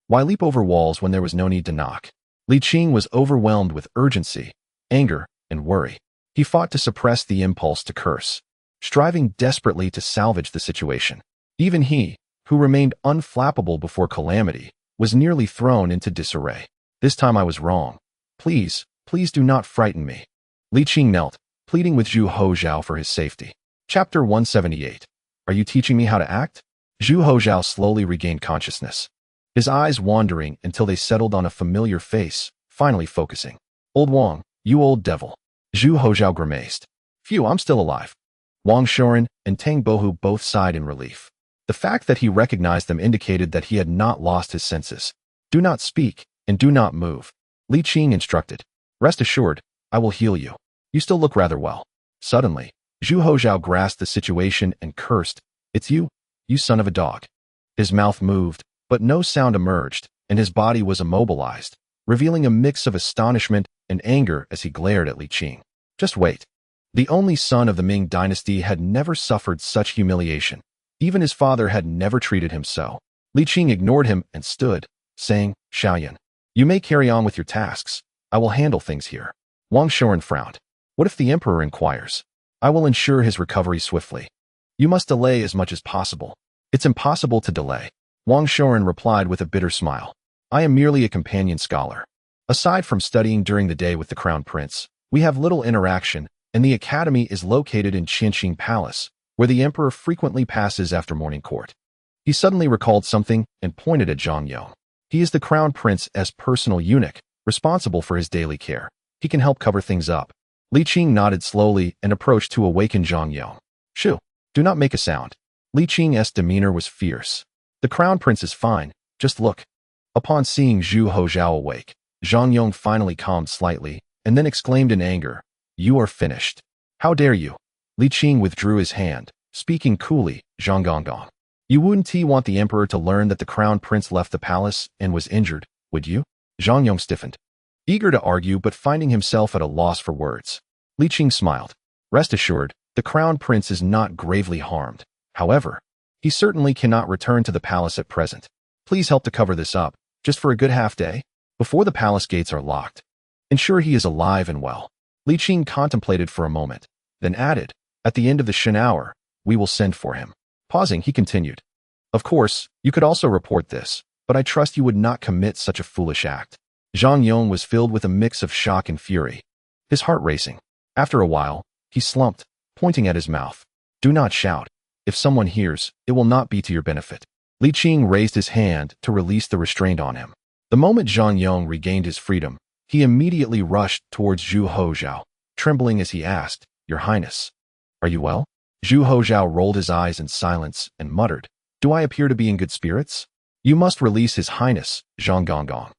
Why leap over walls when there was no need to knock? Li Qing was overwhelmed with urgency, anger, and worry. He fought to suppress the impulse to curse, striving desperately to salvage the situation. Even he, who remained unflappable before calamity, was nearly thrown into disarray. This time I was wrong. Please, please do not frighten me. Li Qing knelt, pleading with Zhu Hozhao for his safety. Chapter 178. Are you teaching me how to act? Zhu Hozhao slowly regained consciousness, his eyes wandering until they settled on a familiar face, finally focusing. Old Wang, you old devil. Zhu Hozhao grimaced. Phew, I'm still alive. Wang Shoren and Tang Bohu both sighed in relief. The fact that he recognized them indicated that he had not lost his senses. Do not speak, and do not move. Li Qing instructed. Rest assured, I will heal you. You still look rather well. Suddenly, Zhu Hozhao grasped the situation and cursed. It's you, you son of a dog. His mouth moved, but no sound emerged, and his body was immobilized, revealing a mix of astonishment and anger as he glared at Li Qing. Just wait. The only son of the Ming dynasty had never suffered such humiliation. Even his father had never treated him so. Li Qing ignored him and stood, saying, Xiaoyan, you may carry on with your tasks. I will handle things here. Wang Shoren frowned. What if the emperor inquires? I will ensure his recovery swiftly. You must delay as much as possible. It's impossible to delay. Wang Shoren replied with a bitter smile. I am merely a companion scholar. Aside from studying during the day with the crown prince, we have little interaction, and the academy is located in Qinqing Palace, where the emperor frequently passes after morning court. He suddenly recalled something and pointed at Zhang Yong. He is the crown prince's personal eunuch, responsible for his daily care. He can help cover things up. Li Qing nodded slowly and approached to awaken Zhang Yong. Shoo, do not make a sound. Li Qing's demeanor was fierce. The crown prince is fine, just look. Upon seeing Zhu Hozhao awake, Zhang Yong finally calmed slightly, and then exclaimed in anger, You are finished. How dare you? Li Qing withdrew his hand, speaking coolly, Zhang Gongong. You wouldn't want the emperor to learn that the crown prince left the palace and was injured, would you? Zhang Yong stiffened, eager to argue but finding himself at a loss for words. Li Qing smiled. Rest assured, the crown prince is not gravely harmed. However, he certainly cannot return to the palace at present. Please help to cover this up, just for a good half day, before the palace gates are locked. Ensure he is alive and well. Li Qing contemplated for a moment, then added, At the end of the Shen hour, we will send for him. Pausing, he continued. Of course, you could also report this, but I trust you would not commit such a foolish act. Zhang Yong was filled with a mix of shock and fury, his heart racing. After a while, he slumped, pointing at his mouth. Do not shout. If someone hears, it will not be to your benefit. Li Qing raised his hand to release the restraint on him. The moment Zhang Yong regained his freedom, he immediately rushed towards Zhu Hozhao, trembling as he asked, Your Highness, are you well? Zhu Hozhao rolled his eyes in silence and muttered, Do I appear to be in good spirits? You must release His Highness, Zhang Gongong.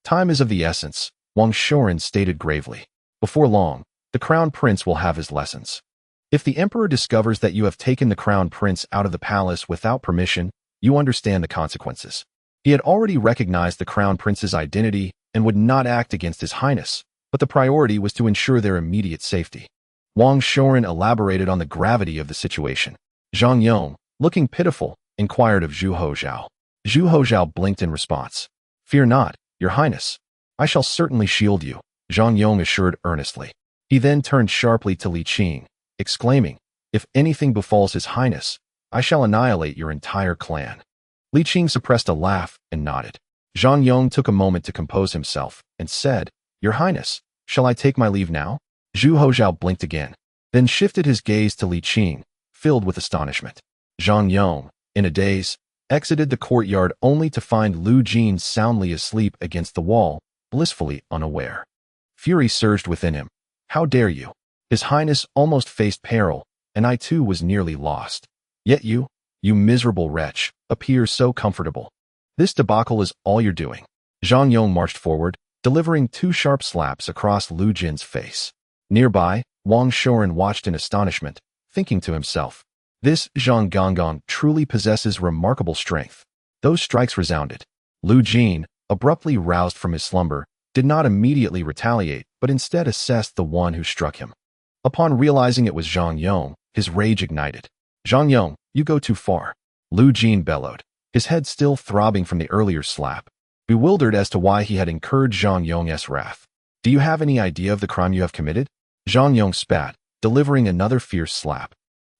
Time is of the essence, Wang Shoren stated gravely. Before long, the crown prince will have his lessons. If the emperor discovers that you have taken the crown prince out of the palace without permission, you understand the consequences. He had already recognized the crown prince's identity and would not act against His Highness, but the priority was to ensure their immediate safety. Wang Shoren elaborated on the gravity of the situation. Zhang Yong, looking pitiful, inquired of Zhu Hozhao. Zhu Hozhao blinked in response. Fear not, Your Highness. I shall certainly shield you, Zhang Yong assured earnestly. He then turned sharply to Li Qing, exclaiming, If anything befalls His Highness, I shall annihilate your entire clan. Li Qing suppressed a laugh and nodded. Zhang Yong took a moment to compose himself and said, Your Highness, shall I take my leave now? Zhu Hozhao blinked again, then shifted his gaze to Li Qing, filled with astonishment. Zhang Yong, in a daze, exited the courtyard only to find Lu Jin soundly asleep against the wall, blissfully unaware. Fury surged within him. How dare you? His Highness almost faced peril, and I too was nearly lost. Yet you miserable wretch, appear so comfortable. This debacle is all you're doing. Zhang Yong marched forward, delivering 2 sharp slaps across Lu Jin's face. Nearby, Wang Shoren watched in astonishment, thinking to himself, This Zhang Gongong truly possesses remarkable strength. Those strikes resounded. Lu Jin, abruptly roused from his slumber, did not immediately retaliate, but instead assessed the one who struck him. Upon realizing it was Zhang Yong, his rage ignited. Zhang Yong, you go too far. Lu Jin bellowed, his head still throbbing from the earlier slap, bewildered as to why he had incurred Zhang Yong's wrath. Do you have any idea of the crime you have committed? Zhang Yong spat, delivering another fierce slap.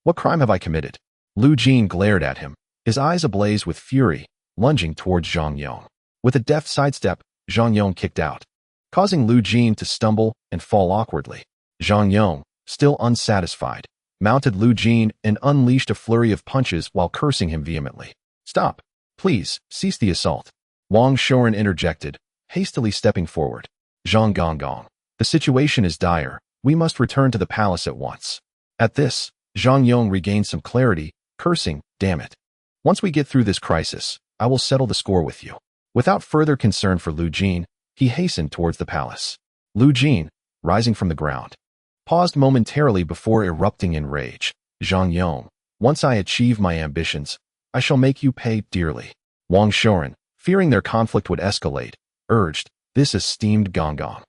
What crime have I committed? Lu Jin glared at him, his eyes ablaze with fury, lunging towards Zhang Yong. With a deft sidestep, Zhang Yong kicked out, causing Lu Jin to stumble and fall awkwardly. Zhang Yong, still unsatisfied, mounted Lu Jin and unleashed a flurry of punches while cursing him vehemently. Stop! Please, cease the assault. Wang Shoren interjected, hastily stepping forward. Zhang Gonggong, the situation is dire. We must return to the palace at once. At this, Zhang Yong regained some clarity, cursing, damn it. Once we get through this crisis, I will settle the score with you. Without further concern for Lu Jin, he hastened towards the palace. Lu Jin, rising from the ground, paused momentarily before erupting in rage. Zhang Yong, once I achieve my ambitions, I shall make you pay dearly. Wang Shoren, fearing their conflict would escalate, urged, this esteemed Gonggong.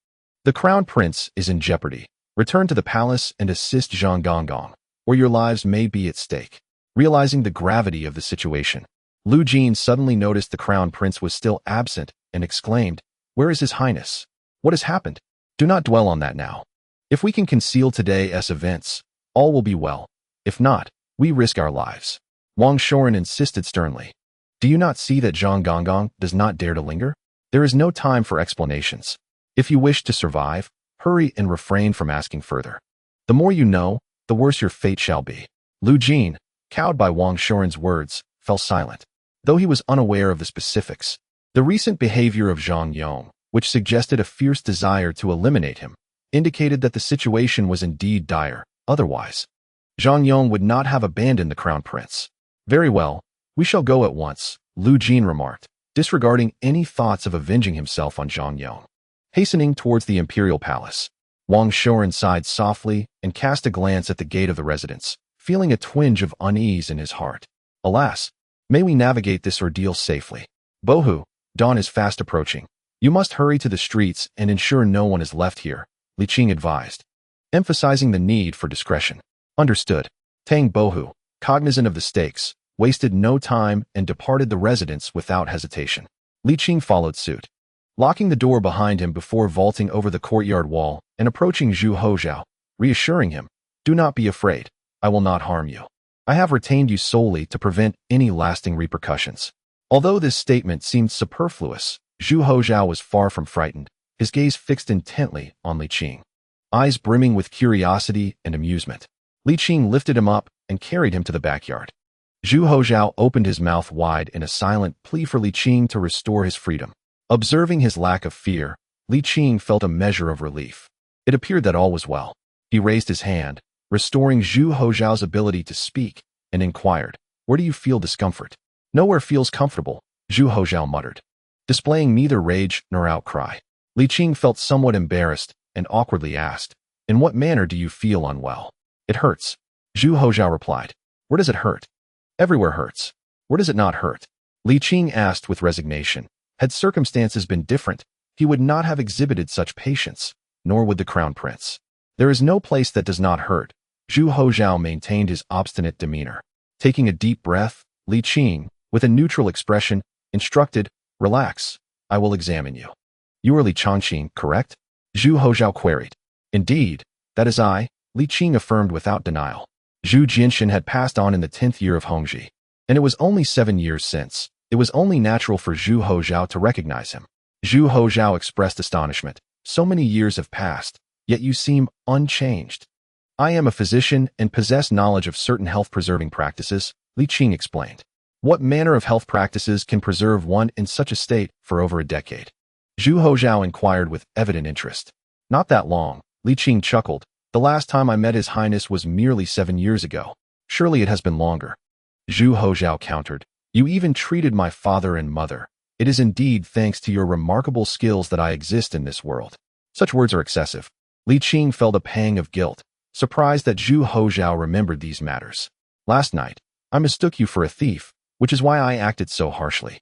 The crown prince is in jeopardy. Return to the palace and assist Zhang Gonggong, or your lives may be at stake. Realizing the gravity of the situation, Lu Jin suddenly noticed the crown prince was still absent and exclaimed, where is his highness? What has happened? Do not dwell on that now. If we can conceal today's events, all will be well. If not, we risk our lives. Wang Shoren insisted sternly. Do you not see that Zhang Gonggong does not dare to linger? There is no time for explanations. If you wish to survive, hurry and refrain from asking further. The more you know, the worse your fate shall be. Lu Jin, cowed by Wang Shoren's words, fell silent. Though he was unaware of the specifics, the recent behavior of Zhang Yong, which suggested a fierce desire to eliminate him, indicated that the situation was indeed dire. Otherwise, Zhang Yong would not have abandoned the crown prince. Very well, we shall go at once, Lu Jin remarked, disregarding any thoughts of avenging himself on Zhang Yong. Hastening towards the imperial palace, Wang Shoren sighed softly and cast a glance at the gate of the residence, feeling a twinge of unease in his heart. Alas, may we navigate this ordeal safely. Bohu, dawn is fast approaching. You must hurry to the streets and ensure no one is left here, Li Qing advised, emphasizing the need for discretion. Understood. Tang Bohu, cognizant of the stakes, wasted no time and departed the residence without hesitation. Li Qing followed suit, locking the door behind him before vaulting over the courtyard wall and approaching Zhu Hozhao, reassuring him, do not be afraid, I will not harm you. I have retained you solely to prevent any lasting repercussions. Although this statement seemed superfluous, Zhu Hozhao was far from frightened, his gaze fixed intently on Li Qing, eyes brimming with curiosity and amusement. Li Qing lifted him up and carried him to the backyard. Zhu Hozhao opened his mouth wide in a silent plea for Li Qing to restore his freedom. Observing his lack of fear, Li Qing felt a measure of relief. It appeared that all was well. He raised his hand, restoring Zhu Hozhao's ability to speak, and inquired, where do you feel discomfort? Nowhere feels comfortable, Zhu Hozhao muttered, displaying neither rage nor outcry. Li Qing felt somewhat embarrassed and awkwardly asked, in what manner do you feel unwell? It hurts, Zhu Hozhao replied. Where does it hurt? Everywhere hurts. Where does it not hurt? Li Qing asked with resignation. Had circumstances been different, he would not have exhibited such patience, nor would the crown prince. There is no place that does not hurt. Zhu Hozhao maintained his obstinate demeanor. Taking a deep breath, Li Qing, with a neutral expression, instructed, relax, I will examine you. You are Li Changqing, correct? Zhu Hozhao queried. Indeed, that is I, Li Qing affirmed without denial. Zhu Jinshan had passed on in the 10th year of Hongji, and it was only 7 years since. It was only natural for Zhu Hozhao to recognize him. Zhu Hozhao expressed astonishment. So many years have passed, yet you seem unchanged. I am a physician and possess knowledge of certain health-preserving practices, Li Qing explained. What manner of health practices can preserve one in such a state for over a decade? Zhu Hozhao inquired with evident interest. Not that long, Li Qing chuckled. The last time I met His Highness was merely 7 years ago. Surely it has been longer. Zhu Hozhao countered. You even treated my father and mother. It is indeed thanks to your remarkable skills that I exist in this world. Such words are excessive. Li Qing felt a pang of guilt, surprised that Zhu Hozhao remembered these matters. Last night, I mistook you for a thief, which is why I acted so harshly.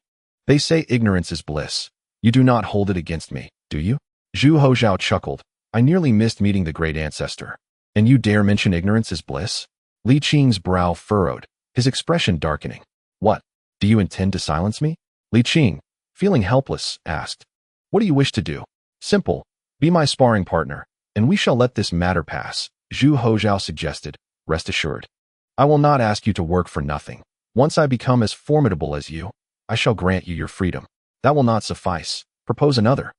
They say ignorance is bliss. You do not hold it against me, do you? Zhu Hozhao chuckled. I nearly missed meeting the great ancestor. And you dare mention ignorance is bliss? Li Qing's brow furrowed, his expression darkening. What? Do you intend to silence me? Li Qing, feeling helpless, asked. What do you wish to do? Simple. Be my sparring partner, and we shall let this matter pass, Zhu Hozhao suggested. Rest assured. I will not ask you to work for nothing. Once I become as formidable as you, I shall grant you your freedom. That will not suffice. Propose another.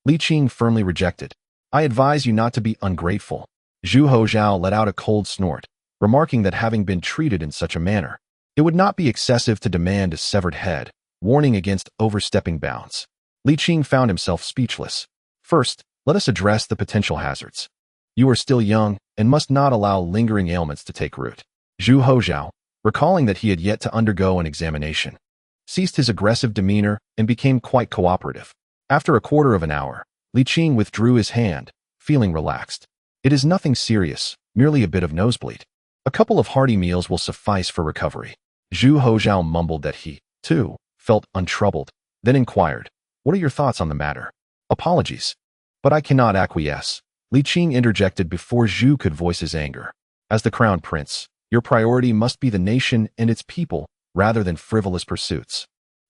Li Qing firmly rejected. I advise you not to be ungrateful. Zhu Hozhao let out a cold snort, remarking that having been treated in such a manner, it would not be excessive to demand a severed head, warning against overstepping bounds. Li Qing found himself speechless. First, let us address the potential hazards. You are still young and must not allow lingering ailments to take root. Zhu Hozhao, recalling that he had yet to undergo an examination, ceased his aggressive demeanor and became quite cooperative. After a quarter of an hour, Li Qing withdrew his hand, feeling relaxed. It is nothing serious, merely a bit of nosebleed. A couple of hearty meals will suffice for recovery. Zhu Hozhao mumbled that he, too, felt untroubled, then inquired, what are your thoughts on the matter? Apologies. But I cannot acquiesce. Li Qing interjected before Zhu could voice his anger. As the crown prince, your priority must be the nation and its people, rather than frivolous pursuits.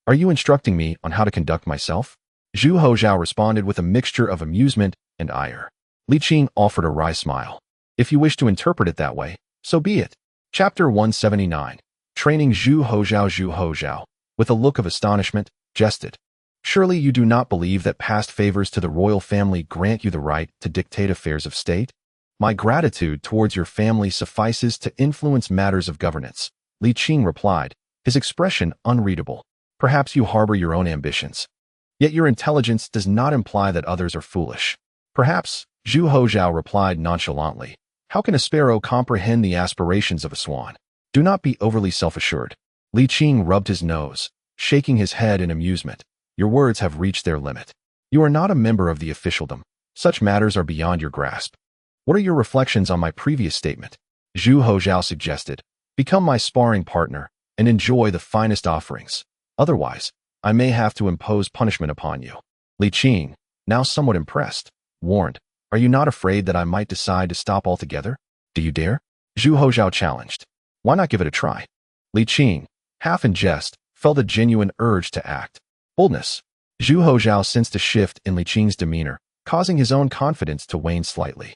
Are you instructing me on how to conduct myself? Zhu Hozhao responded with a mixture of amusement and ire. Li Qing offered a wry smile. If you wish to interpret it that way, so be it. Chapter 179. Training Zhu Hozhao, with a look of astonishment, jested. Surely you do not believe that past favors to the royal family grant you the right to dictate affairs of state? My gratitude towards your family suffices to influence matters of governance, Li Qing replied, his expression unreadable. Perhaps you harbor your own ambitions. Yet your intelligence does not imply that others are foolish. Perhaps, Zhu Hozhao replied nonchalantly. How can a sparrow comprehend the aspirations of a swan? Do not be overly self-assured. Li Qing rubbed his nose, shaking his head in amusement. Your words have reached their limit. You are not a member of the officialdom. Such matters are beyond your grasp. What are your reflections on my previous statement? Zhu Hozhao suggested. Become my sparring partner and enjoy the finest offerings. Otherwise, I may have to impose punishment upon you. Li Qing, now somewhat impressed, warned, are you not afraid that I might decide to stop altogether? Do you dare? Zhu Hozhao challenged. Why not give it a try? Li Qing, half in jest, felt a genuine urge to act. Boldness. Zhu Hozhao sensed a shift in Li Qing's demeanor, causing his own confidence to wane slightly.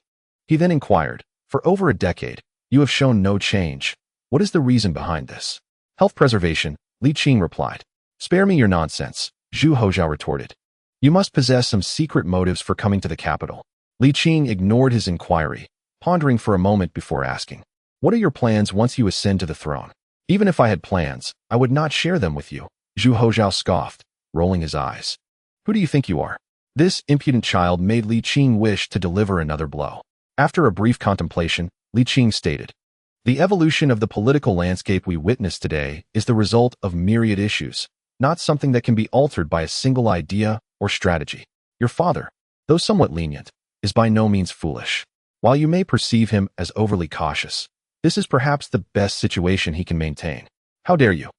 He then inquired, for over a decade, you have shown no change. What is the reason behind this? Health preservation, Li Qing replied. Spare me your nonsense, Zhu Hozhao retorted. You must possess some secret motives for coming to the capital. Li Qing ignored his inquiry, pondering for a moment before asking. What are your plans once you ascend to the throne? Even if I had plans, I would not share them with you, Zhu Hozhao scoffed, rolling his eyes. Who do you think you are? This impudent child made Li Qing wish to deliver another blow. After a brief contemplation, Li Qing stated, the evolution of the political landscape we witness today is the result of myriad issues, not something that can be altered by a single idea or strategy. Your father, though somewhat lenient, is by no means foolish. While you may perceive him as overly cautious, this is perhaps the best situation he can maintain. How dare you?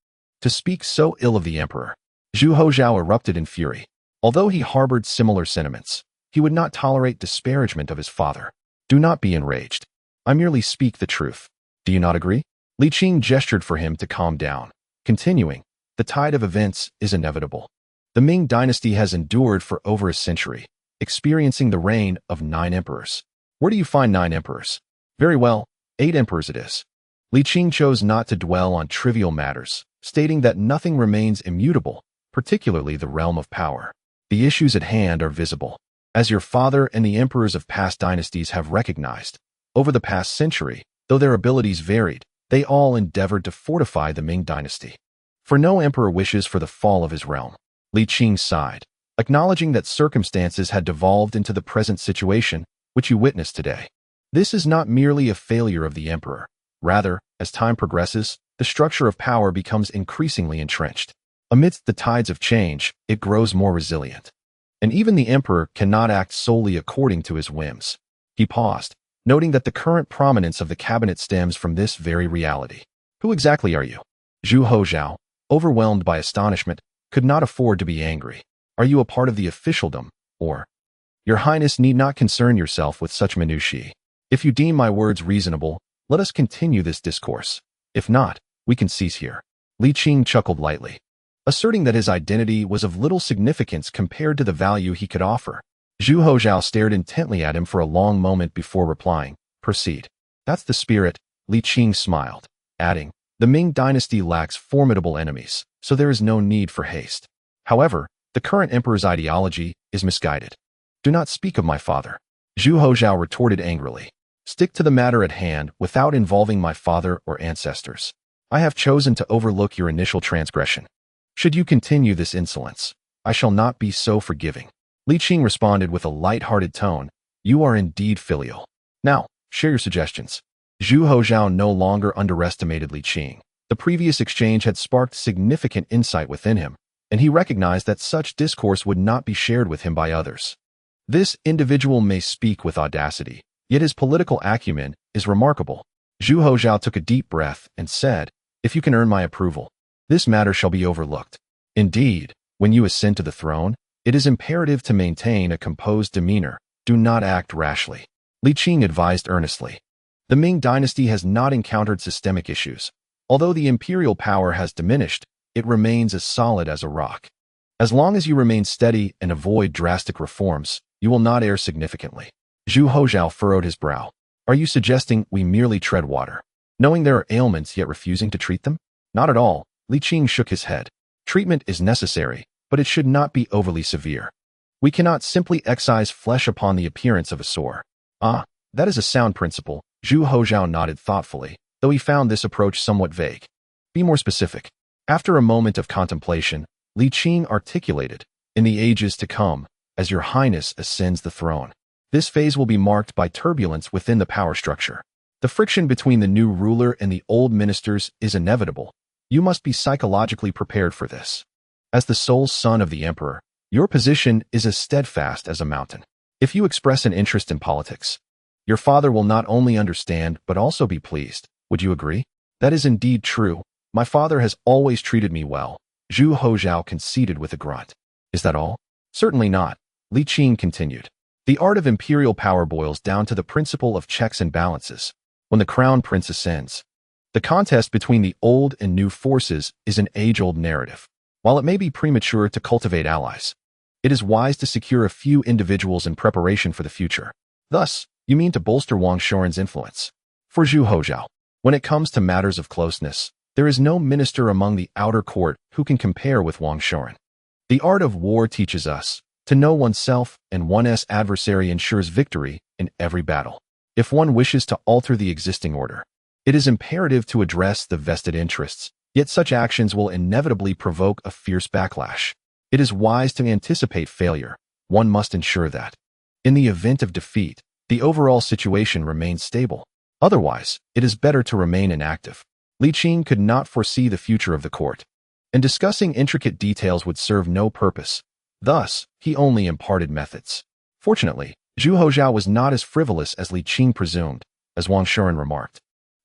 To speak so ill of the emperor. Zhu Hozhao erupted in fury. Although he harbored similar sentiments, he would not tolerate disparagement of his father. Do not be enraged. I merely speak the truth. Do you not agree? Li Qing gestured for him to calm down, continuing, the tide of events is inevitable. The Ming dynasty has endured for over a century, experiencing the reign of 9 emperors. Where do you find 9 emperors? Very well, 8 emperors it is. Li Qing chose not to dwell on trivial matters, stating that nothing remains immutable, particularly the realm of power. The issues at hand are visible. As your father and the emperors of past dynasties have recognized, over the past century, though their abilities varied, they all endeavored to fortify the Ming dynasty. For no emperor wishes for the fall of his realm. Li Qing sighed, acknowledging that circumstances had devolved into the present situation, which you witness today. This is not merely a failure of the emperor. Rather, as time progresses, the structure of power becomes increasingly entrenched. Amidst the tides of change, it grows more resilient. And even the emperor cannot act solely according to his whims. He paused, noting that the current prominence of the cabinet stems from this very reality. Who exactly are you? Zhu Hozhao, overwhelmed by astonishment, could not afford to be angry. Are you a part of the officialdom, or? Your Highness need not concern yourself with such minutiae. If you deem my words reasonable, let us continue this discourse. If not, we can cease here. Li Qing chuckled lightly, asserting that his identity was of little significance compared to the value he could offer. Zhu Hozhao stared intently at him for a long moment before replying, "Proceed." "That's the spirit," Li Qing smiled, adding, "The Ming dynasty lacks formidable enemies, so there is no need for haste. However, the current emperor's ideology is misguided." "Do not speak of my father," Zhu Hozhao retorted angrily. "Stick to the matter at hand without involving my father or ancestors. I have chosen to overlook your initial transgression. Should you continue this insolence, I shall not be so forgiving." Li Qing responded with a light-hearted tone, "You are indeed filial. Now, share your suggestions." Zhu Hozhao no longer underestimated Li Qing. The previous exchange had sparked significant insight within him, and he recognized that such discourse would not be shared with him by others. This individual may speak with audacity, yet his political acumen is remarkable. Zhu Hozhao took a deep breath and said, "If you can earn my approval, this matter shall be overlooked. Indeed, when you ascend to the throne, it is imperative to maintain a composed demeanor. Do not act rashly." Li Qing advised earnestly. The Ming dynasty has not encountered systemic issues. Although the imperial power has diminished, it remains as solid as a rock. As long as you remain steady and avoid drastic reforms, you will not err significantly. Zhu Hozhao furrowed his brow. "Are you suggesting we merely tread water, knowing there are ailments yet refusing to treat them?" "Not at all," Li Qing shook his head. "Treatment is necessary, but it should not be overly severe. We cannot simply excise flesh upon the appearance of a sore." "Ah, that is a sound principle," Zhu Hozhao nodded thoughtfully, though he found this approach somewhat vague. "Be more specific." After a moment of contemplation, Li Qing articulated, "In the ages to come, as your highness ascends the throne, this phase will be marked by turbulence within the power structure. The friction between the new ruler and the old ministers is inevitable. You must be psychologically prepared for this. As the sole son of the emperor, your position is as steadfast as a mountain. If you express an interest in politics, your father will not only understand but also be pleased. Would you agree?" "That is indeed true. My father has always treated me well," Zhu Hozhao conceded with a grunt. "Is that all?" "Certainly not," Li Qing continued. "The art of imperial power boils down to the principle of checks and balances. When the crown prince ascends, the contest between the old and new forces is an age-old narrative. While it may be premature to cultivate allies, it is wise to secure a few individuals in preparation for the future." "Thus, you mean to bolster Wang Shoren's influence?" For Zhu Hozhao, when it comes to matters of closeness, there is no minister among the outer court who can compare with Wang Shoren. The art of war teaches us to know oneself, and one's adversary ensures victory in every battle. If one wishes to alter the existing order, it is imperative to address the vested interests, yet such actions will inevitably provoke a fierce backlash. It is wise to anticipate failure. One must ensure that, in the event of defeat, the overall situation remains stable. Otherwise, it is better to remain inactive. Li Qing could not foresee the future of the court, and discussing intricate details would serve no purpose. Thus, he only imparted methods. Fortunately, Zhu Hozhao was not as frivolous as Li Qing presumed, as Wang Shoren remarked.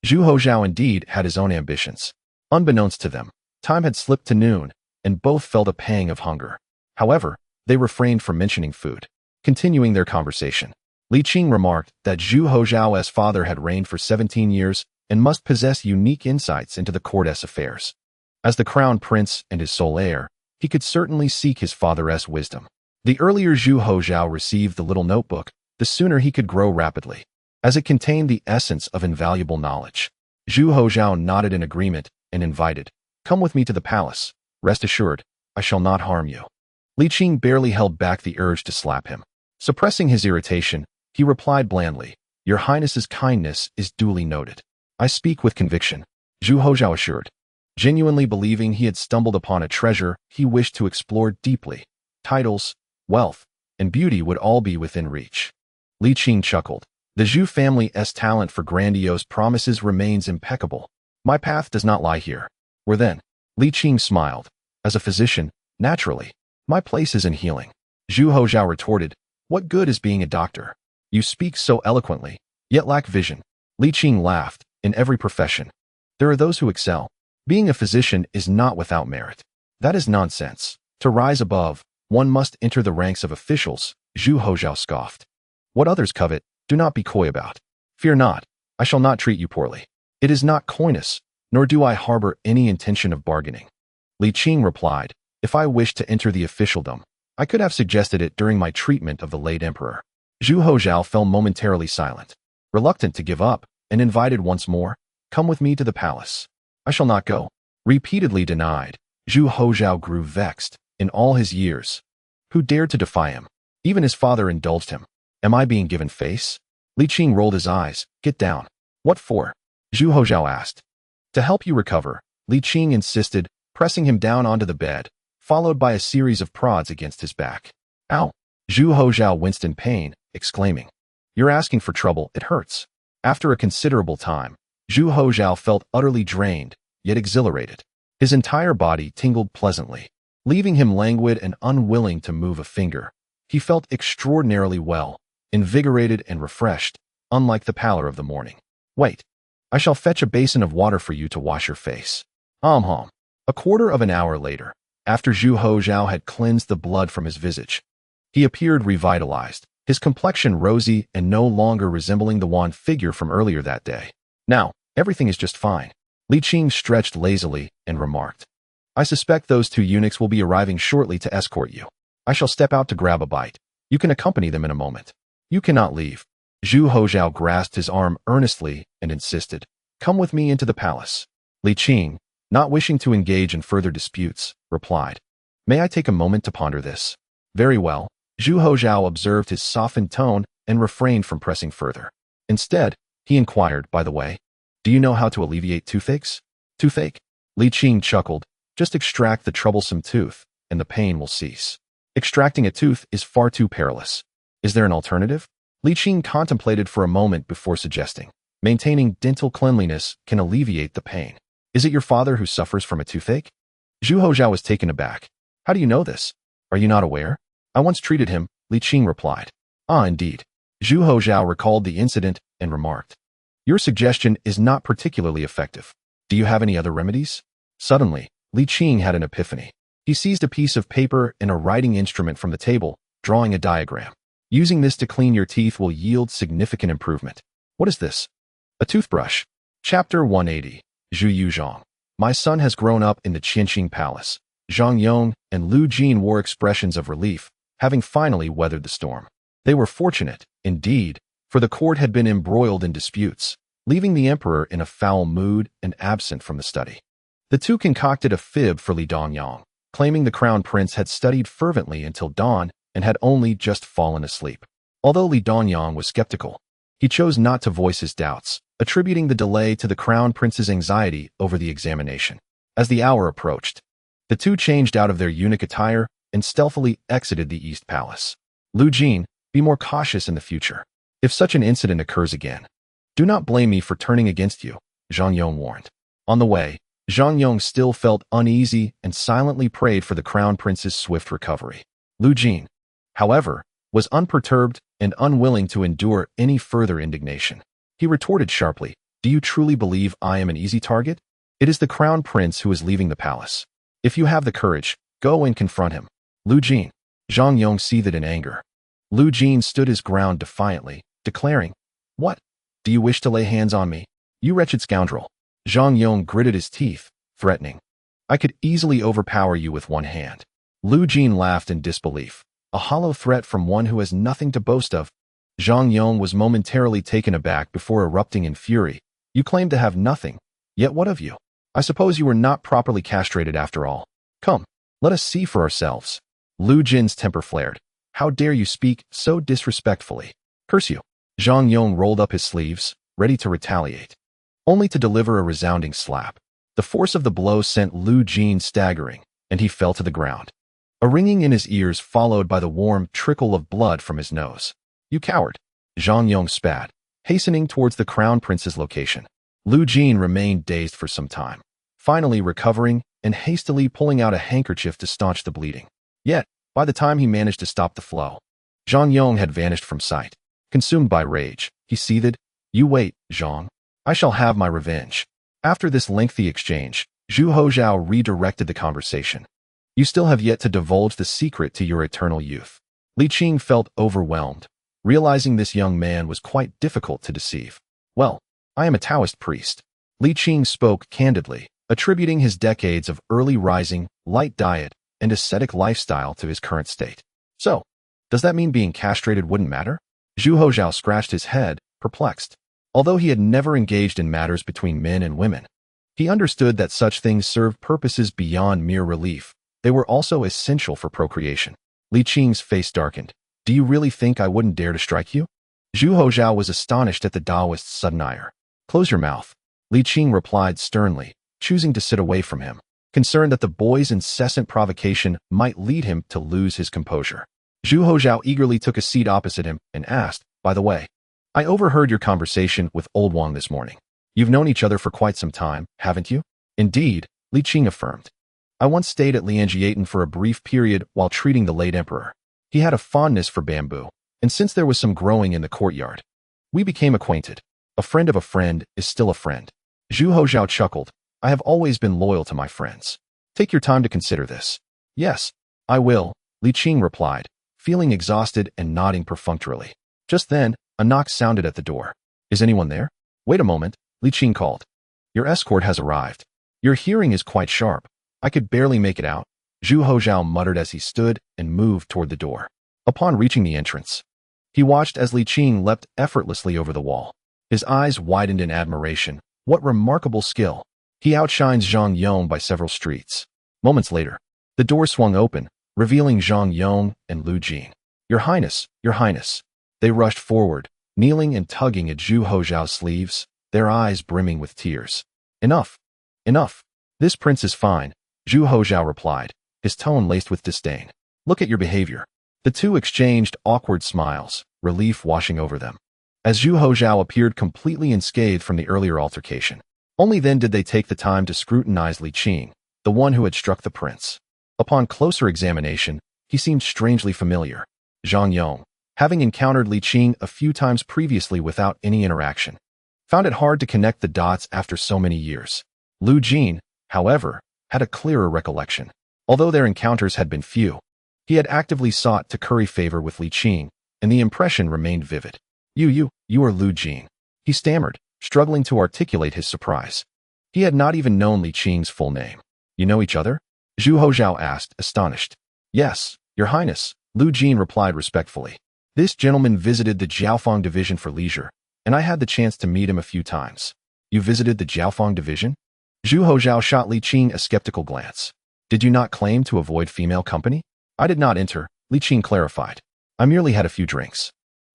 Zhu Hozhao indeed had his own ambitions. Unbeknownst to them, time had slipped to noon, and both felt a pang of hunger. However, they refrained from mentioning food. Continuing their conversation, Li Qing remarked that Zhu Hozhao's father had reigned for 17 years and must possess unique insights into the court's affairs. As the crown prince and his sole heir, he could certainly seek his father's wisdom. The earlier Zhu Hozhao received the little notebook, the sooner he could grow rapidly, as it contained the essence of invaluable knowledge. Zhu Hozhao nodded in agreement and invited, "Come with me to the palace. Rest assured, I shall not harm you." Li Qing barely held back the urge to slap him. Suppressing his irritation, he replied blandly, "Your Highness's kindness is duly noted. I speak with conviction," Zhu Hozhao assured, genuinely believing he had stumbled upon a treasure he wished to explore deeply. Titles, wealth, and beauty would all be within reach. Li Qing chuckled. "The Zhu family's talent for grandiose promises remains impeccable. My path does not lie here. Where then?" Li Qing smiled. "As a physician, naturally, my place is in healing." Zhu Hozhao retorted, "What good is being a doctor? You speak so eloquently, yet lack vision." Li Qing laughed. "In every profession, there are those who excel. Being a physician is not without merit." "That is nonsense. To rise above, one must enter the ranks of officials," Zhu Hozhao scoffed. "What others covet, do not be coy about. Fear not, I shall not treat you poorly. It is not coyness, nor do I harbor any intention of bargaining. Li Qing replied, if I wished to enter the officialdom, I could have suggested it during my treatment of the late emperor. Zhu Hozhao fell momentarily silent, reluctant to give up, and invited once more, come with me to the palace. I shall not go. Repeatedly denied, Zhu Hozhao grew vexed. In all his years, who dared to defy him? Even his father indulged him. Am I being given face? Li Qing rolled his eyes. Get down. What for? Zhu Hozhao asked. To help you recover, Li Qing insisted, pressing him down onto the bed, followed by a series of prods against his back. Ow! Zhu Hozhao winced in pain, exclaiming, you're asking for trouble, it hurts. After a considerable time, Zhu Hozhao felt utterly drained, yet exhilarated. His entire body tingled pleasantly, leaving him languid and unwilling to move a finger. He felt extraordinarily well, invigorated and refreshed, unlike the pallor of the morning. Wait, I shall fetch a basin of water for you to wash your face. Hom. A quarter of an hour later, after Zhu Hozhao had cleansed the blood from his visage, he appeared revitalized, his complexion rosy and no longer resembling the wan figure from earlier that day. Now, everything is just fine. Li Qing stretched lazily and remarked, I suspect those two eunuchs will be arriving shortly to escort you. I shall step out to grab a bite. You can accompany them in a moment. You cannot leave. Zhu Hozhao grasped his arm earnestly and insisted, come with me into the palace. Li Qing, not wishing to engage in further disputes, replied, may I take a moment to ponder this? Very well. Zhu Hozhao observed his softened tone and refrained from pressing further. Instead, he inquired, by the way, do you know how to alleviate toothaches? Toothache? Li Qing chuckled, just extract the troublesome tooth, and the pain will cease. Extracting a tooth is far too perilous. Is there an alternative? Li Qing contemplated for a moment before suggesting, maintaining dental cleanliness can alleviate the pain. Is it your father who suffers from a toothache? Zhu Hozhao was taken aback. How do you know this? Are you not aware? I once treated him, Li Qing replied. Ah, indeed. Zhu Hozhao recalled the incident and remarked, your suggestion is not particularly effective. Do you have any other remedies? Suddenly, Li Qing had an epiphany. He seized a piece of paper and a writing instrument from the table, drawing a diagram. Using this to clean your teeth will yield significant improvement. What is this? A toothbrush. Chapter 180. Zhu Yuzhong. My son has grown up in the Qingqing Palace. Zhang Yong and Lu Jin wore expressions of relief, having finally weathered the storm. They were fortunate, indeed, for the court had been embroiled in disputes, leaving the emperor in a foul mood and absent from the study. The two concocted a fib for Li Dongyang, claiming the crown prince had studied fervently until dawn and had only just fallen asleep. Although Li Dongyang was skeptical, he chose not to voice his doubts, attributing the delay to the crown prince's anxiety over the examination. As the hour approached, the two changed out of their eunuch attire and stealthily exited the East Palace. Lu Jin, be more cautious in the future. If such an incident occurs again, do not blame me for turning against you, Zhang Yong warned. On the way, Zhang Yong still felt uneasy and silently prayed for the crown prince's swift recovery. Lu Jin, however, was unperturbed and unwilling to endure any further indignation. He retorted sharply, do you truly believe I am an easy target? It is the crown prince who is leaving the palace. If you have the courage, go and confront him. Lu Jin. Zhang Yong seethed in anger. Lu Jin stood his ground defiantly, declaring, what? Do you wish to lay hands on me? You wretched scoundrel. Zhang Yong gritted his teeth, threatening, I could easily overpower you with one hand. Lu Jin laughed in disbelief, a hollow threat from one who has nothing to boast of. Zhang Yong was momentarily taken aback before erupting in fury. You claim to have nothing, yet what of you? I suppose you were not properly castrated after all. Come, let us see for ourselves. Lu Jin's temper flared. How dare you speak so disrespectfully? Curse you. Zhang Yong rolled up his sleeves, ready to retaliate, only to deliver a resounding slap. The force of the blow sent Lu Jin staggering, and he fell to the ground. A ringing in his ears followed by the warm trickle of blood from his nose. You coward! Zhang Yong spat, hastening towards the crown prince's location. Lu Jin remained dazed for some time, finally recovering and hastily pulling out a handkerchief to staunch the bleeding. Yet, by the time he managed to stop the flow, Zhang Yong had vanished from sight. Consumed by rage, he seethed, You wait, Zhang. I shall have my revenge. After this lengthy exchange, Zhu Hozhao redirected the conversation. You still have yet to divulge the secret to your eternal youth. Li Qing felt overwhelmed, realizing this young man was quite difficult to deceive. Well, I am a Taoist priest. Li Qing spoke candidly, attributing his decades of early rising, light diet, and ascetic lifestyle to his current state. So, does that mean being castrated wouldn't matter? Zhu Hozhao scratched his head, perplexed. Although he had never engaged in matters between men and women, he understood that such things served purposes beyond mere relief. They were also essential for procreation. Li Qing's face darkened. Do you really think I wouldn't dare to strike you? Zhu Hozhao was astonished at the Taoist's sudden ire. Close your mouth. Li Qing replied sternly, choosing to sit away from him, concerned that the boy's incessant provocation might lead him to lose his composure. Zhu Hozhao eagerly took a seat opposite him and asked, by the way, I overheard your conversation with Old Wang this morning. You've known each other for quite some time, haven't you? Indeed, Li Qing affirmed. I once stayed at Lianjiaten for a brief period while treating the late emperor. He had a fondness for bamboo, and since there was some growing in the courtyard, we became acquainted. A friend of a friend is still a friend. Zhu Hozhao chuckled. I have always been loyal to my friends. Take your time to consider this. Yes, I will, Li Qing replied, feeling exhausted and nodding perfunctorily. Just then, a knock sounded at the door. Is anyone there? Wait a moment, Li Qing called. Your escort has arrived. Your hearing is quite sharp. I could barely make it out, Zhu Hozhao muttered as he stood and moved toward the door. Upon reaching the entrance, he watched as Li Qing leapt effortlessly over the wall. His eyes widened in admiration. What remarkable skill! He outshines Zhang Yong by several streets. Moments later, the door swung open, revealing Zhang Yong and Lu Jin. Your Highness, Your Highness. They rushed forward, kneeling and tugging at Zhu Hozhao's sleeves, their eyes brimming with tears. Enough! Enough! This prince is fine, Zhu Hozhao replied, his tone laced with disdain. Look at your behavior. The two exchanged awkward smiles, relief washing over them, as Zhu Hozhao appeared completely unscathed from the earlier altercation. Only then did they take the time to scrutinize Li Qing, the one who had struck the prince. Upon closer examination, he seemed strangely familiar. Zhang Yong, having encountered Li Qing a few times previously without any interaction, found it hard to connect the dots after so many years. Lu Jin, however, had a clearer recollection. Although their encounters had been few, he had actively sought to curry favor with Li Qing, and the impression remained vivid. You are Lu Jin, he stammered, struggling to articulate his surprise. He had not even known Li Qing's full name. You know each other? Zhu Hozhao asked, astonished. Yes, Your Highness, Lu Jin replied respectfully. This gentleman visited the Jiaofeng Division for leisure, and I had the chance to meet him a few times. You visited the Jiaofeng Division? Zhu Hozhao shot Li Qing a skeptical glance. Did you not claim to avoid female company? I did not enter, Li Qing clarified. I merely had a few drinks.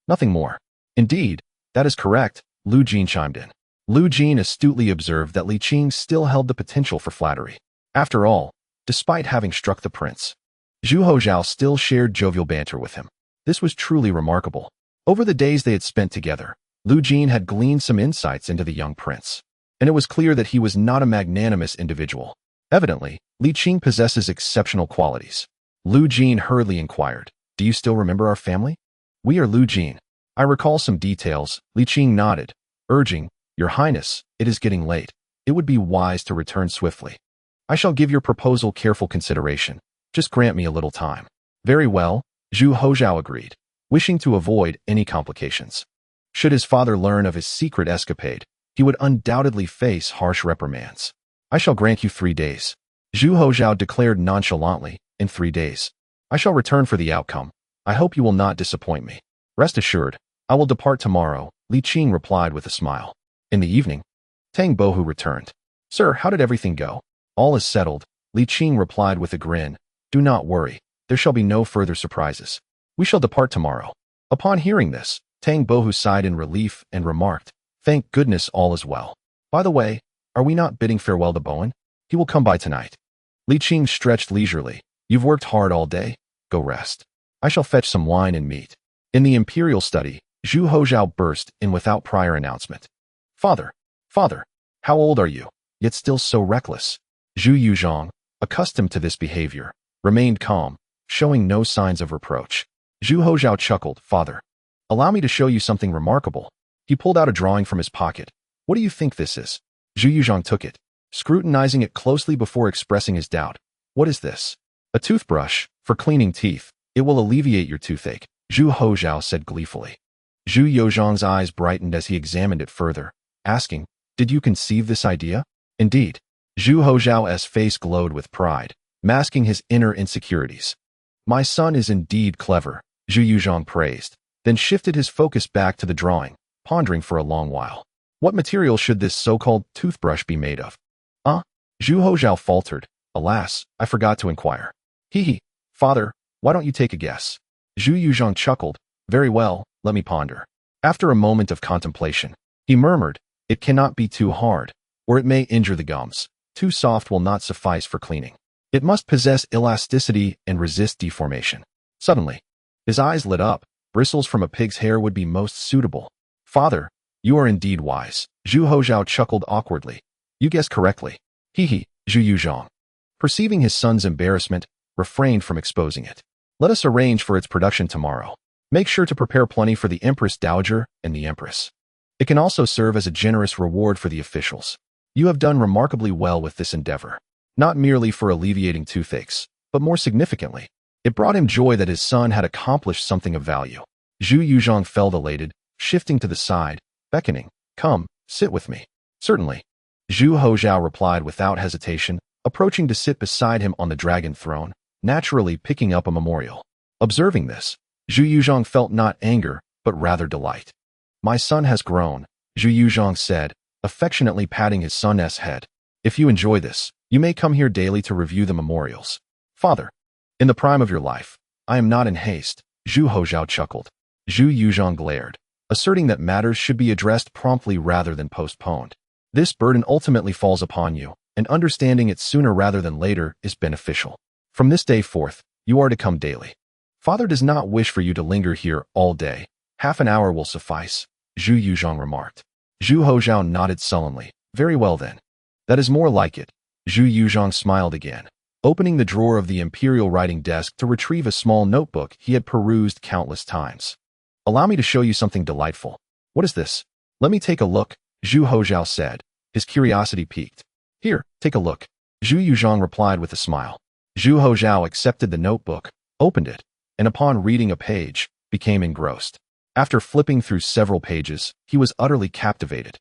Nothing more. Indeed, that is correct, Lu Jin chimed in. Lu Jin astutely observed that Li Qing still held the potential for flattery. After all, despite having struck the prince, Zhu Hozhao still shared jovial banter with him. This was truly remarkable. Over the days they had spent together, Lu Jin had gleaned some insights into the young prince, and it was clear that he was not a magnanimous individual. Evidently, Li Qing possesses exceptional qualities. Lu Jin hurriedly inquired, Do you still remember our family? We are Lu Jin. I recall some details, Li Qing nodded, urging, Your Highness, it is getting late. It would be wise to return swiftly. I shall give your proposal careful consideration. Just grant me a little time. Very well, Zhu Hozhao agreed, wishing to avoid any complications. Should his father learn of his secret escapade, he would undoubtedly face harsh reprimands. I shall grant you 3 days. Zhu Hozhao declared nonchalantly, in 3 days. I shall return for the outcome. I hope you will not disappoint me. Rest assured, I will depart tomorrow, Li Qing replied with a smile. In the evening, Tang Bohu returned. Sir, how did everything go? All is settled, Li Qing replied with a grin. Do not worry, there shall be no further surprises. We shall depart tomorrow. Upon hearing this, Tang Bohu sighed in relief and remarked, Thank goodness all is well. By the way, are we not bidding farewell to Bowen? He will come by tonight. Li Qing stretched leisurely. You've worked hard all day. Go rest. I shall fetch some wine and meat. In the imperial study, Zhu Hozhao burst in without prior announcement. Father, how old are you, yet still so reckless? Zhu Yuzhong, accustomed to this behavior, remained calm, showing no signs of reproach. Zhu Hozhao chuckled, Father, allow me to show you something remarkable. He pulled out a drawing from his pocket. What do you think this is? Zhu Yuzhong took it, scrutinizing it closely before expressing his doubt. What is this? A toothbrush, for cleaning teeth. It will alleviate your toothache, Zhu Hozhao said gleefully. Zhu Yuzhong's eyes brightened as he examined it further, asking, Did you conceive this idea? Indeed. Zhu Hozhao's face glowed with pride, masking his inner insecurities. My son is indeed clever, Zhu Yuzhong praised, then shifted his focus back to the drawing, pondering for a long while. What material should this so-called toothbrush be made of? Zhu Hozhao faltered. Alas, I forgot to inquire. Hee, father, why don't you take a guess? Zhu Yuzhong chuckled. Very well, let me ponder. After a moment of contemplation, he murmured, it cannot be too hard, or it may injure the gums. Too soft will not suffice for cleaning. It must possess elasticity and resist deformation. Suddenly, his eyes lit up. Bristles from a pig's hair would be most suitable. Father, you are indeed wise. Zhu Hozhao chuckled awkwardly. You guessed correctly. Zhu Yuzhong, perceiving his son's embarrassment, refrained from exposing it. Let us arrange for its production tomorrow. Make sure to prepare plenty for the Empress Dowager and the Empress. It can also serve as a generous reward for the officials. You have done remarkably well with this endeavor, not merely for alleviating toothaches, but more significantly, it brought him joy that his son had accomplished something of value. Zhu Yuzhong felt elated, shifting to the side, beckoning, come, sit with me. Certainly. Zhu Hozhao replied without hesitation, approaching to sit beside him on the dragon throne, naturally picking up a memorial. Observing this, Zhu Yuzhong felt not anger, but rather delight. My son has grown, Zhu Yuzhong said, affectionately patting his son's head. If you enjoy this, you may come here daily to review the memorials. Father, in the prime of your life, I am not in haste, Zhu Hozhao chuckled. Zhu Yuzhong glared, asserting that matters should be addressed promptly rather than postponed. This burden ultimately falls upon you, and understanding it sooner rather than later is beneficial. From this day forth, you are to come daily. Father does not wish for you to linger here all day. Half an hour will suffice, Zhu Yuzhong remarked. Zhu Hozhao nodded sullenly. Very well then. That is more like it. Zhu Yuzhong smiled again, opening the drawer of the imperial writing desk to retrieve a small notebook he had perused countless times. Allow me to show you something delightful. What is this? Let me take a look, Zhu Hozhao said, his curiosity piqued. Here, take a look. Zhu Yuzhong replied with a smile. Zhu Hozhao accepted the notebook, opened it, and upon reading a page, became engrossed. After flipping through several pages, he was utterly captivated.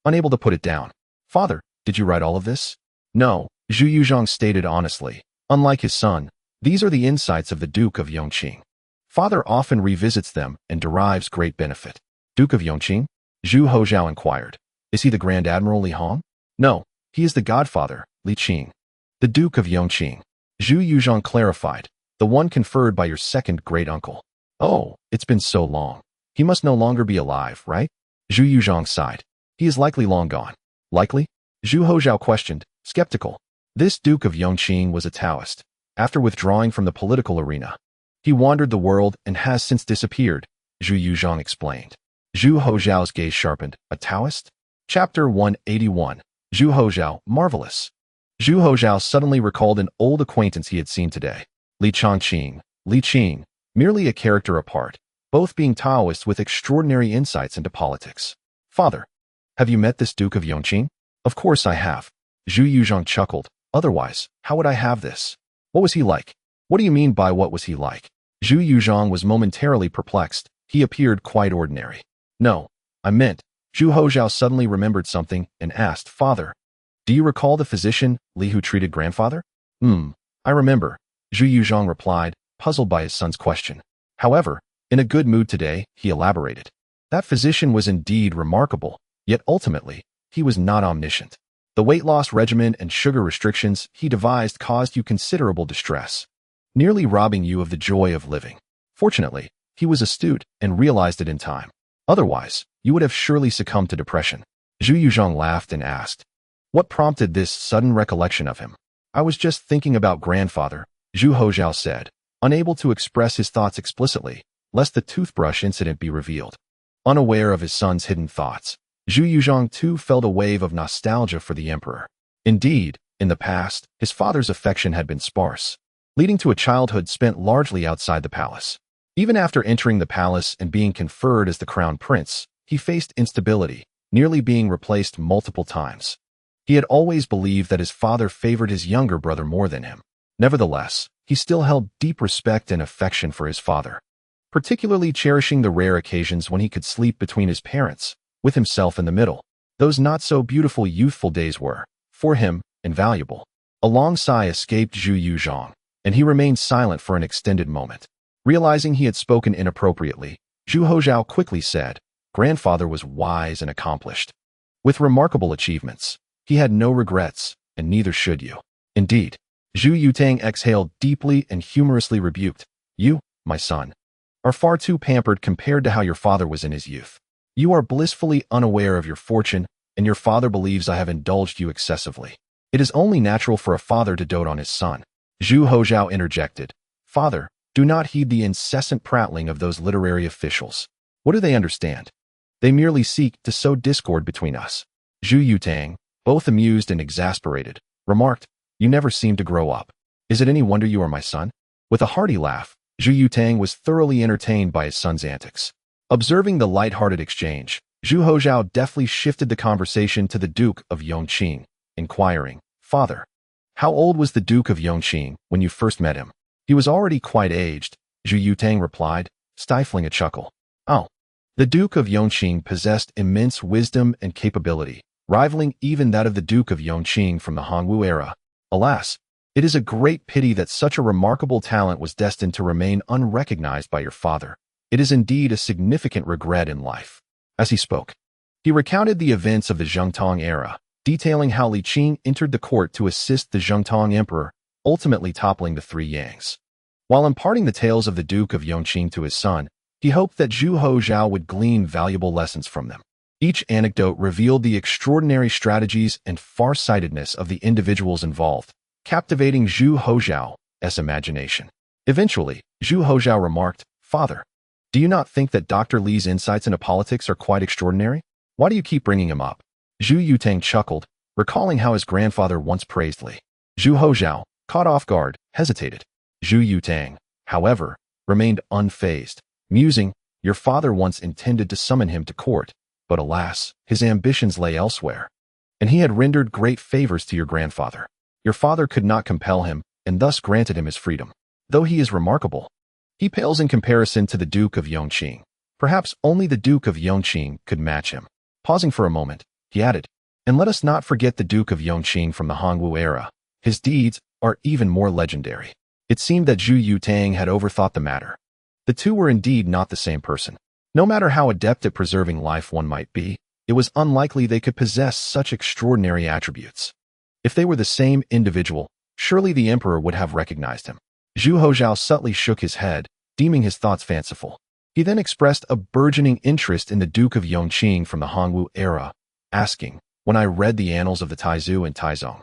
Unable to put it down. Father, did you write all of this? No, Zhu Yuzhong stated honestly. Unlike his son, these are the insights of the Duke of Yongqing. Father often revisits them and derives great benefit. Duke of Yongqing? Zhu Hozhao inquired. Is he the Grand Admiral Li Hong? No, he is the Godfather, Li Qing. The Duke of Yongqing. Zhu Yuzhong clarified. The one conferred by your second great-uncle. Oh, it's been so long. He must no longer be alive, right? Zhu Yuzhong sighed. He is likely long gone. Likely? Zhu Hozhao questioned, skeptical. This Duke of Yongqing was a Taoist. After withdrawing from the political arena, he wandered the world and has since disappeared, Zhu Yuzhong explained. Zhu Hozhao's gaze sharpened. A Taoist? Chapter 181. Zhu Hozhao, marvelous. Zhu Hozhao suddenly recalled an old acquaintance he had seen today. Li Qing, merely a character apart, both being Taoists with extraordinary insights into politics. Father, have you met this Duke of Yongqing? Of course I have. Zhu Yuzhong chuckled. Otherwise, how would I have this? What was he like? What do you mean by what was he like? Zhu Yuzhong was momentarily perplexed. He appeared quite ordinary. No, I meant, Zhu Hozhao suddenly remembered something and asked, Father, do you recall the physician, Li, who treated grandfather? I remember, Zhu Yuzhong replied, puzzled by his son's question. However, in a good mood today, he elaborated. That physician was indeed remarkable, yet ultimately, he was not omniscient. The weight loss regimen and sugar restrictions he devised caused you considerable distress, nearly robbing you of the joy of living. Fortunately, he was astute and realized it in time. Otherwise, you would have surely succumbed to depression. Zhu Yuzhong laughed and asked, what prompted this sudden recollection of him? I was just thinking about grandfather, Zhu Hozhao said, unable to express his thoughts explicitly, lest the toothbrush incident be revealed. Unaware of his son's hidden thoughts, Zhu Yuzhong too felt a wave of nostalgia for the emperor. Indeed, in the past, his father's affection had been sparse, leading to a childhood spent largely outside the palace. Even after entering the palace and being conferred as the crown prince, he faced instability, nearly being replaced multiple times. He had always believed that his father favored his younger brother more than him. Nevertheless, he still held deep respect and affection for his father, particularly cherishing the rare occasions when he could sleep between his parents, with himself in the middle. Those not-so-beautiful youthful days were, for him, invaluable. A long sigh escaped Zhu Yuzhong, and he remained silent for an extended moment. Realizing he had spoken inappropriately, Zhu Hozhao quickly said, "Grandfather was wise and accomplished. With remarkable achievements, he had no regrets, and neither should you." Indeed, Zhu Yutang exhaled deeply and humorously rebuked, "You, my son, are far too pampered compared to how your father was in his youth. You are blissfully unaware of your fortune, and your father believes I have indulged you excessively. It is only natural for a father to dote on his son." Zhu Hozhao interjected, "Father, do not heed the incessant prattling of those literary officials. What do they understand? They merely seek to sow discord between us." Zhu Yutang, both amused and exasperated, remarked, "You never seem to grow up. Is it any wonder you are my son?" With a hearty laugh, Zhu Yutang was thoroughly entertained by his son's antics. Observing the light-hearted exchange, Zhu Hozhao deftly shifted the conversation to the Duke of Yongqing, inquiring, "Father, how old was the Duke of Yongqing when you first met him?" "He was already quite aged," Zhu Yutang replied, stifling a chuckle. "Oh." The Duke of Yongqing possessed immense wisdom and capability, rivaling even that of the Duke of Yongqing from the Hongwu era. Alas, it is a great pity that such a remarkable talent was destined to remain unrecognized by your father. It is indeed a significant regret in life. As he spoke, he recounted the events of the Zhengtong era, detailing how Li Qing entered the court to assist the Zhengtong emperor, ultimately toppling the three Yangs. While imparting the tales of the Duke of Yongqing to his son, he hoped that Zhu Hozhao would glean valuable lessons from them. Each anecdote revealed the extraordinary strategies and far-sightedness of the individuals involved, captivating Zhu Hozhao's imagination. Eventually, Zhu Hozhao remarked, "Father, do you not think that Dr. Li's insights into politics are quite extraordinary? Why do you keep bringing him up?" Zhu Yutang chuckled, recalling how his grandfather once praised Li. Zhu Hozhao, caught off guard, hesitated. Zhu Yutang, however, remained unfazed, musing, "Your father once intended to summon him to court, but alas, his ambitions lay elsewhere. And he had rendered great favors to your grandfather. Your father could not compel him, and thus granted him his freedom. Though he is remarkable, he pales in comparison to the Duke of Yongqing. Perhaps only the Duke of Yongqing could match him." Pausing for a moment, he added, "And let us not forget the Duke of Yongqing from the Hongwu era. His deeds are even more legendary." It seemed that Zhu Yutang had overthought the matter. The two were indeed not the same person. No matter how adept at preserving life one might be, it was unlikely they could possess such extraordinary attributes. If they were the same individual, surely the emperor would have recognized him. Zhu Hozhao subtly shook his head, deeming his thoughts fanciful. He then expressed a burgeoning interest in the Duke of Yongqing from the Hongwu era, asking, "When I read the annals of the Taizu and Taizong,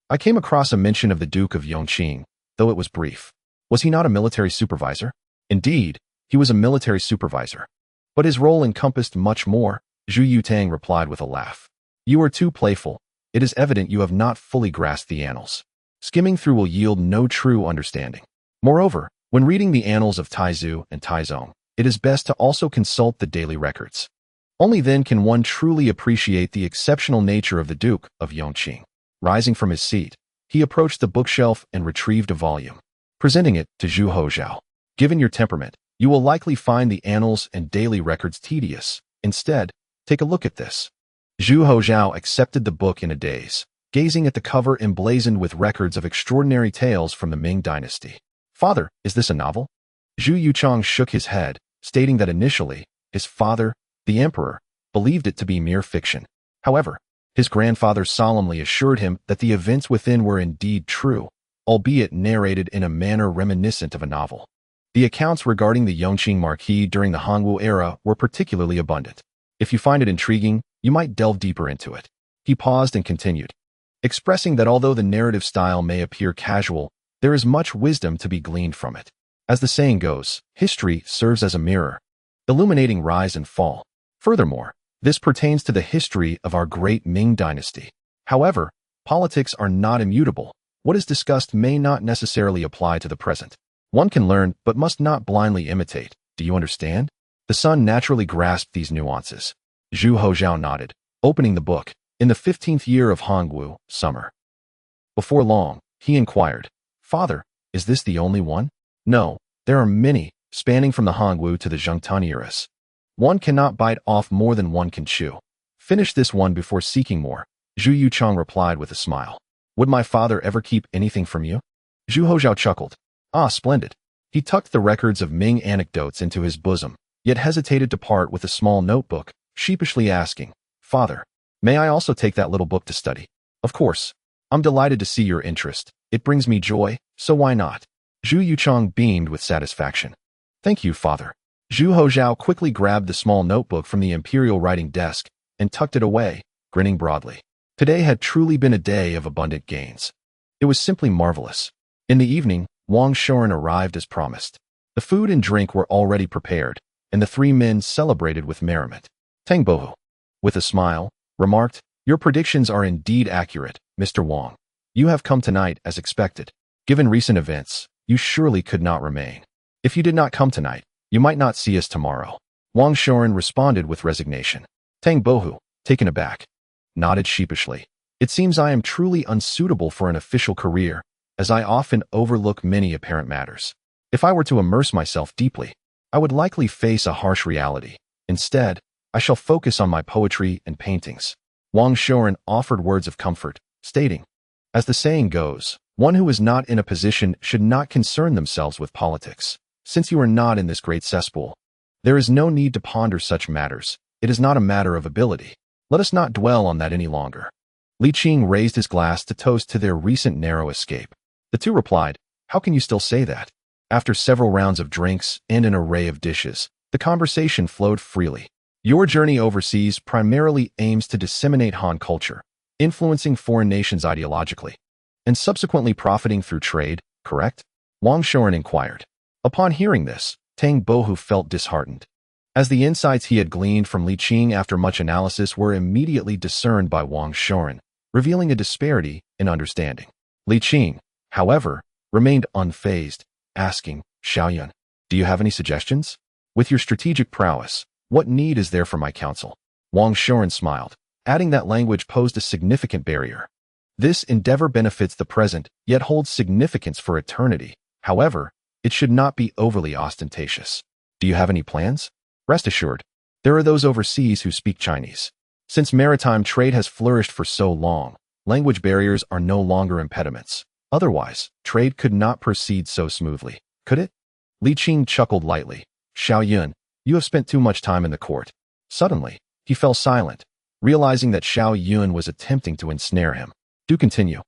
I came across a mention of the Duke of Yongqing, though it was brief. Was he not a military supervisor?" "Indeed, he was a military supervisor. But his role encompassed much more," Zhu Yutang replied with a laugh. "You are too playful. It is evident you have not fully grasped the annals. Skimming through will yield no true understanding. Moreover, when reading the annals of Taizu and Taizong, it is best to also consult the daily records. Only then can one truly appreciate the exceptional nature of the Duke of Yongqing." Rising from his seat, he approached the bookshelf and retrieved a volume, presenting it to Zhu Hozhao. "Given your temperament, you will likely find the annals and daily records tedious. Instead, take a look at this." Zhu Hozhao accepted the book in a daze, gazing at the cover emblazoned with records of extraordinary tales from the Ming dynasty. "Father, is this a novel?" Zhu Yuchang shook his head, stating that initially, his father, the emperor, believed it to be mere fiction. However, his grandfather solemnly assured him that the events within were indeed true, albeit narrated in a manner reminiscent of a novel. The accounts regarding the Yongqing Marquis during the Hongwu era were particularly abundant. If you find it intriguing, you might delve deeper into it. He paused and continued, expressing that although the narrative style may appear casual, there is much wisdom to be gleaned from it. As the saying goes, history serves as a mirror, illuminating rise and fall. Furthermore, this pertains to the history of our great Ming dynasty. However, politics are not immutable. What is discussed may not necessarily apply to the present. One can learn but must not blindly imitate. Do you understand? The son naturally grasped these nuances. Zhu Hozhao nodded, opening the book. In the 15th year of Hongwu, summer. Before long, he inquired, "Father, is this the only one?" "No, there are many, spanning from the Hongwu to the Zhengtong eras. One cannot bite off more than one can chew." Finish this one before seeking more, Zhu Yuchang replied with a smile. Would my father ever keep anything from you? Zhu Hozhao chuckled. Ah, splendid. He tucked the records of Ming anecdotes into his bosom, yet hesitated to part with a small notebook, sheepishly asking, Father, may I also take that little book to study? Of course. I'm delighted to see your interest. It brings me joy, so why not? Zhu Yuchang beamed with satisfaction. Thank you, father. Zhu Hozhao quickly grabbed the small notebook from the imperial writing desk and tucked it away, grinning broadly. Today had truly been a day of abundant gains. It was simply marvelous. In the evening, Wang Shoren arrived as promised. The food and drink were already prepared, and the three men celebrated with merriment. Tang Bohu, with a smile, remarked, Your predictions are indeed accurate, Mr. Wang. You have come tonight as expected. Given recent events, you surely could not remain. If you did not come tonight, you might not see us tomorrow. Wang Shoren responded with resignation. Tang Bohu, taken aback, nodded sheepishly. It seems I am truly unsuitable for an official career, as I often overlook many apparent matters. If I were to immerse myself deeply, I would likely face a harsh reality. Instead, I shall focus on my poetry and paintings. Wang Shoren offered words of comfort, stating, As the saying goes, one who is not in a position should not concern themselves with politics. Since you are not in this great cesspool, there is no need to ponder such matters. It is not a matter of ability. Let us not dwell on that any longer. Li Qing raised his glass to toast to their recent narrow escape. The two replied, How can you still say that? After several rounds of drinks and an array of dishes, the conversation flowed freely. Your journey overseas primarily aims to disseminate Han culture, influencing foreign nations ideologically, and subsequently profiting through trade, correct? Wang Shoren inquired. Upon hearing this, Tang Bohu felt disheartened, as the insights he had gleaned from Li Qing after much analysis were immediately discerned by Wang Shoren, revealing a disparity in understanding. Li Qing, however, remained unfazed, asking, Xiaoyun, do you have any suggestions? With your strategic prowess, what need is there for my counsel? Wang Shoren smiled, adding that language posed a significant barrier. This endeavor benefits the present, yet holds significance for eternity. However, it should not be overly ostentatious. Do you have any plans? Rest assured, there are those overseas who speak Chinese. Since maritime trade has flourished for so long, language barriers are no longer impediments. Otherwise, trade could not proceed so smoothly, could it? Li Qing chuckled lightly. Xiaoyun, you have spent too much time in the court. Suddenly, he fell silent, realizing that Xiaoyun was attempting to ensnare him. Do continue.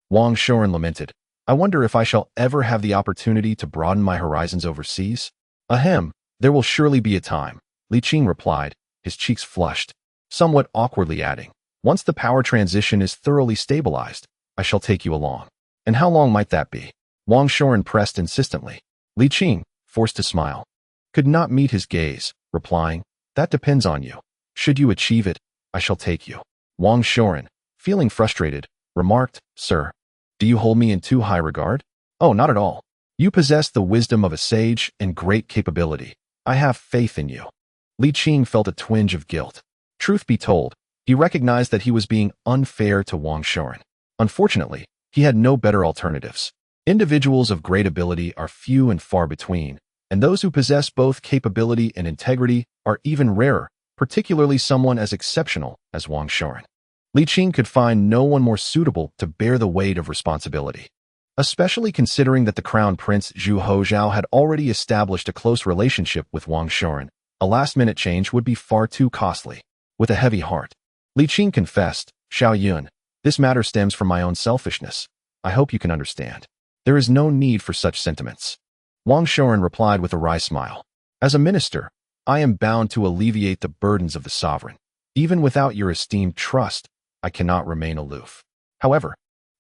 Wang Shoren lamented. I wonder if I shall ever have the opportunity to broaden my horizons overseas? Ahem, there will surely be a time, Li Qing replied, his cheeks flushed, somewhat awkwardly adding, Once the power transition is thoroughly stabilized, I shall take you along. And how long might that be? Wang Shoren pressed insistently. Li Qing, forced to smile, could not meet his gaze, replying, That depends on you. Should you achieve it, I shall take you. Wang Shoren, feeling frustrated, remarked, Sir, do you hold me in too high regard? Oh, not at all. You possess the wisdom of a sage and great capability. I have faith in you. Li Qing felt a twinge of guilt. Truth be told, he recognized that he was being unfair to Wang Shoren. Unfortunately, he had no better alternatives. Individuals of great ability are few and far between, and those who possess both capability and integrity are even rarer, particularly someone as exceptional as Wang Shoren. Li Qing could find no one more suitable to bear the weight of responsibility, especially considering that the Crown Prince Zhu Hozhao had already established a close relationship with Wang Shoren. A last-minute change would be far too costly. With a heavy heart, Li Qing confessed, Xiaoyun, this matter stems from my own selfishness. I hope you can understand. There is no need for such sentiments. Wang Shoren replied with a wry smile. As a minister, I am bound to alleviate the burdens of the sovereign. Even without your esteemed trust, I cannot remain aloof. However,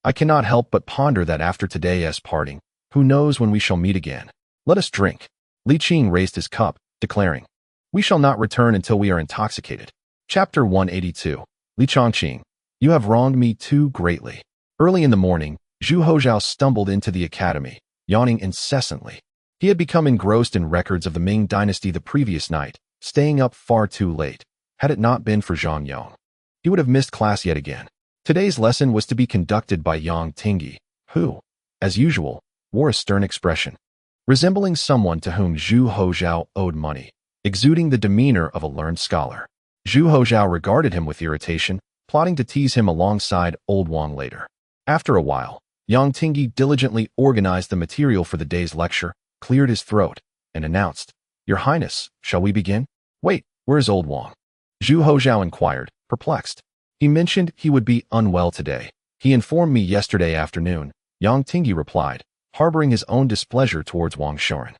I cannot help but ponder that after today as parting, who knows when we shall meet again. Let us drink. Li Qing raised his cup, declaring, We shall not return until we are intoxicated. Chapter 182. Li Chongqing, you have wronged me too greatly. Early in the morning, Zhu Hozhao stumbled into the academy, yawning incessantly. He had become engrossed in records of the Ming dynasty the previous night, staying up far too late. Had it not been for Zhang Yong, he would have missed class yet again. Today's lesson was to be conducted by Yang Tingyi, who, as usual, wore a stern expression, resembling someone to whom Zhu Hozhao owed money, exuding the demeanor of a learned scholar. Zhu Hozhao regarded him with irritation, plotting to tease him alongside Old Wang later. After a while, Yang Tingyi diligently organized the material for the day's lecture, cleared his throat, and announced, "Your Highness, shall we begin?" "Wait, where is Old Wang?" Zhu Hozhao inquired, perplexed. "He mentioned he would be unwell today. He informed me yesterday afternoon," Yang Tingyi replied, harboring his own displeasure towards Wang Shuren.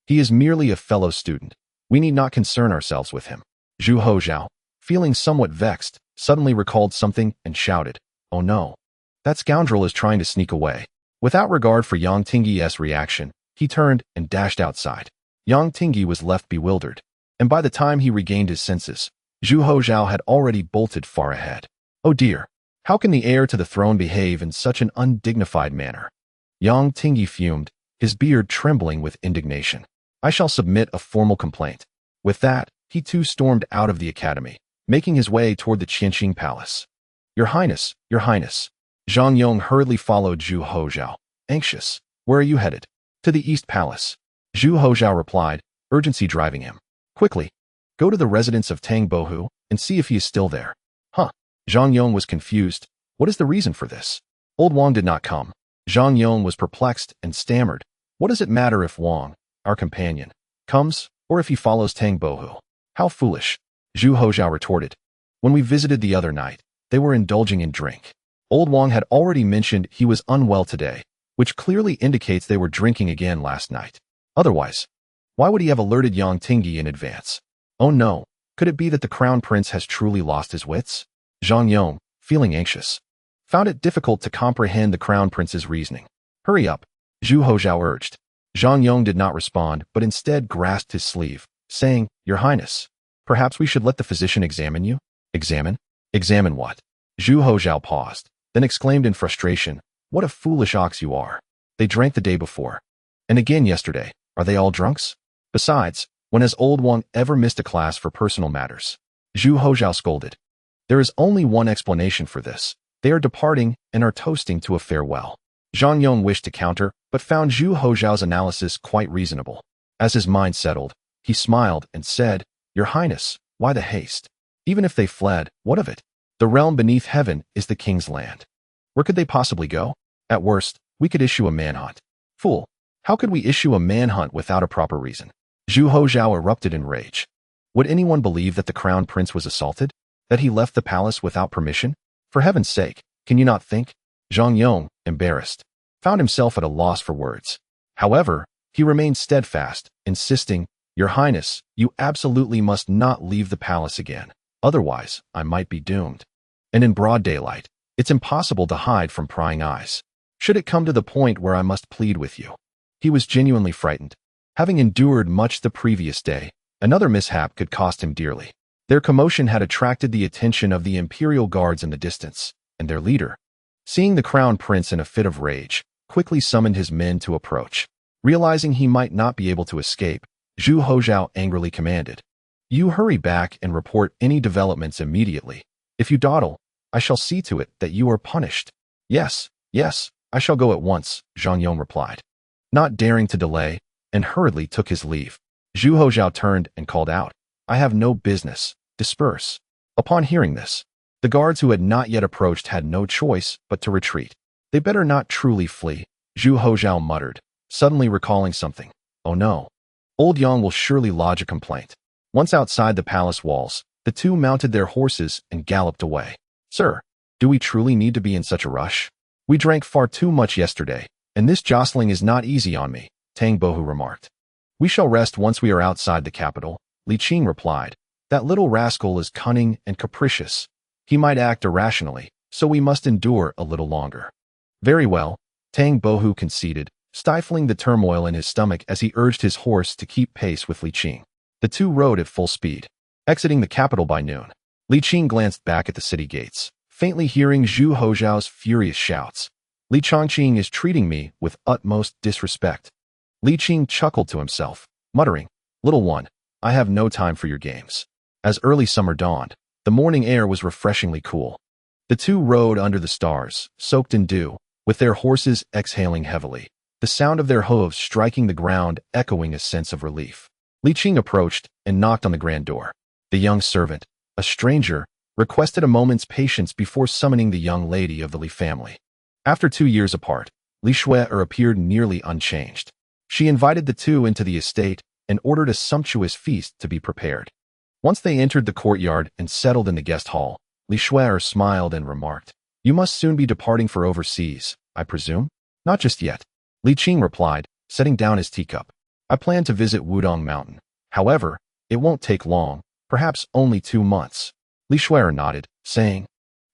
"He is merely a fellow student. We need not concern ourselves with him." Zhu Hozhao, feeling somewhat vexed, suddenly recalled something and shouted, "Oh no! That scoundrel is trying to sneak away." Without regard for Yang Tingyi's reaction, he turned and dashed outside. Yang Tingyi was left bewildered, and by the time he regained his senses, Zhu Hozhao had already bolted far ahead. Oh dear! How can the heir to the throne behave in such an undignified manner? Yang Tingyi fumed, his beard trembling with indignation. "I shall submit a formal complaint." With that, he too stormed out of the academy, making his way toward the Qianqing Palace. Your Highness, Your Highness." Zhang Yong hurriedly followed Zhu Hozhao, anxious. "Where are you headed?" "To the East Palace." Zhu Hozhao replied, urgency driving him. "Quickly, go to the residence of Tang Bohu and see if he is still there." "Huh?" Zhang Yong was confused. "What is the reason for this?" "Old Wang did not come." Zhang Yong was perplexed and stammered, "What does it matter if Wang, our companion, comes, or if he follows Tang Bohu?" "How foolish," Zhu Hozhao retorted. "When we visited the other night, they were indulging in drink. Old Wang had already mentioned he was unwell today, which clearly indicates they were drinking again last night. Otherwise, why would he have alerted Yang Tingyi in advance? Oh no, could it be that the Crown Prince has truly lost his wits?" Zhang Yong, feeling anxious, found it difficult to comprehend the Crown Prince's reasoning. "Hurry up," Zhu Hozhao urged. Zhang Yong did not respond, but instead grasped his sleeve, saying, "Your Highness, perhaps we should let the physician examine you." "Examine? Examine what?" Zhu Hozhao paused, then exclaimed in frustration, "What a foolish ox you are. They drank the day before. And again yesterday. Are they all drunks? Besides, when has Old Wang ever missed a class for personal matters?" Zhu Hozhao scolded. "There is only one explanation for this. They are departing and are toasting to a farewell." Zhang Yong wished to counter, but found Zhu Hozhao's analysis quite reasonable. As his mind settled, he smiled and said, "Your Highness, why the haste? Even if they fled, what of it? The realm beneath heaven is the king's land. Where could they possibly go? At worst, we could issue a manhunt." "Fool! How could we issue a manhunt without a proper reason?" Zhu Hozhao erupted in rage. "Would anyone believe that the Crown Prince was assaulted? That he left the palace without permission? For heaven's sake, can you not think?" Zhang Yong, embarrassed, found himself at a loss for words. However, he remained steadfast, insisting, "Your Highness, you absolutely must not leave the palace again. Otherwise, I might be doomed. And in broad daylight, it's impossible to hide from prying eyes. Should it come to the point where I must plead with you?" He was genuinely frightened. Having endured much the previous day, another mishap could cost him dearly. Their commotion had attracted the attention of the imperial guards in the distance, and their leader, seeing the Crown Prince in a fit of rage, quickly summoned his men to approach. Realizing he might not be able to escape, Zhu Hozhao angrily commanded, "You hurry back and report any developments immediately. If you dawdle, I shall see to it that you are punished." Yes, I shall go at once," Zhang Yong replied, not daring to delay, and hurriedly took his leave. Zhu Hozhao turned and called out, "I have no business. Disperse." Upon hearing this, the guards who had not yet approached had no choice but to retreat. "They better not truly flee," Zhu Hozhao muttered, suddenly recalling something. "Oh no. Old Yang will surely lodge a complaint." Once outside the palace walls, the two mounted their horses and galloped away. "Sir, do we truly need to be in such a rush? We drank far too much yesterday, and this jostling is not easy on me," Tang Bohu remarked. "We shall rest once we are outside the capital," Li Qing replied. "That little rascal is cunning and capricious. He might act irrationally, so we must endure a little longer." "Very well," Tang Bohu conceded, stifling the turmoil in his stomach as he urged his horse to keep pace with Li Qing. The two rode at full speed, exiting the capital by noon. Li Qing glanced back at the city gates, faintly hearing Zhu Hozhao's furious shouts. "Li Chongqing is treating me with utmost disrespect." Li Qing chuckled to himself, muttering, "Little one, I have no time for your games." As early summer dawned, the morning air was refreshingly cool. The two rode under the stars, soaked in dew, with their horses exhaling heavily, the sound of their hooves striking the ground echoing a sense of relief. Li Qing approached and knocked on the grand door. The young servant, a stranger, requested a moment's patience before summoning the young lady of the Li family. After 2 years apart, Li Shu'er appeared nearly unchanged. She invited the two into the estate and ordered a sumptuous feast to be prepared. Once they entered the courtyard and settled in the guest hall, Li Shu'er smiled and remarked, "You must soon be departing for overseas, I presume?" "Not just yet," Li Qing replied, setting down his teacup. "I plan to visit Wudong Mountain. However, it won't take long, perhaps only 2 months." Li Shu'er nodded, saying,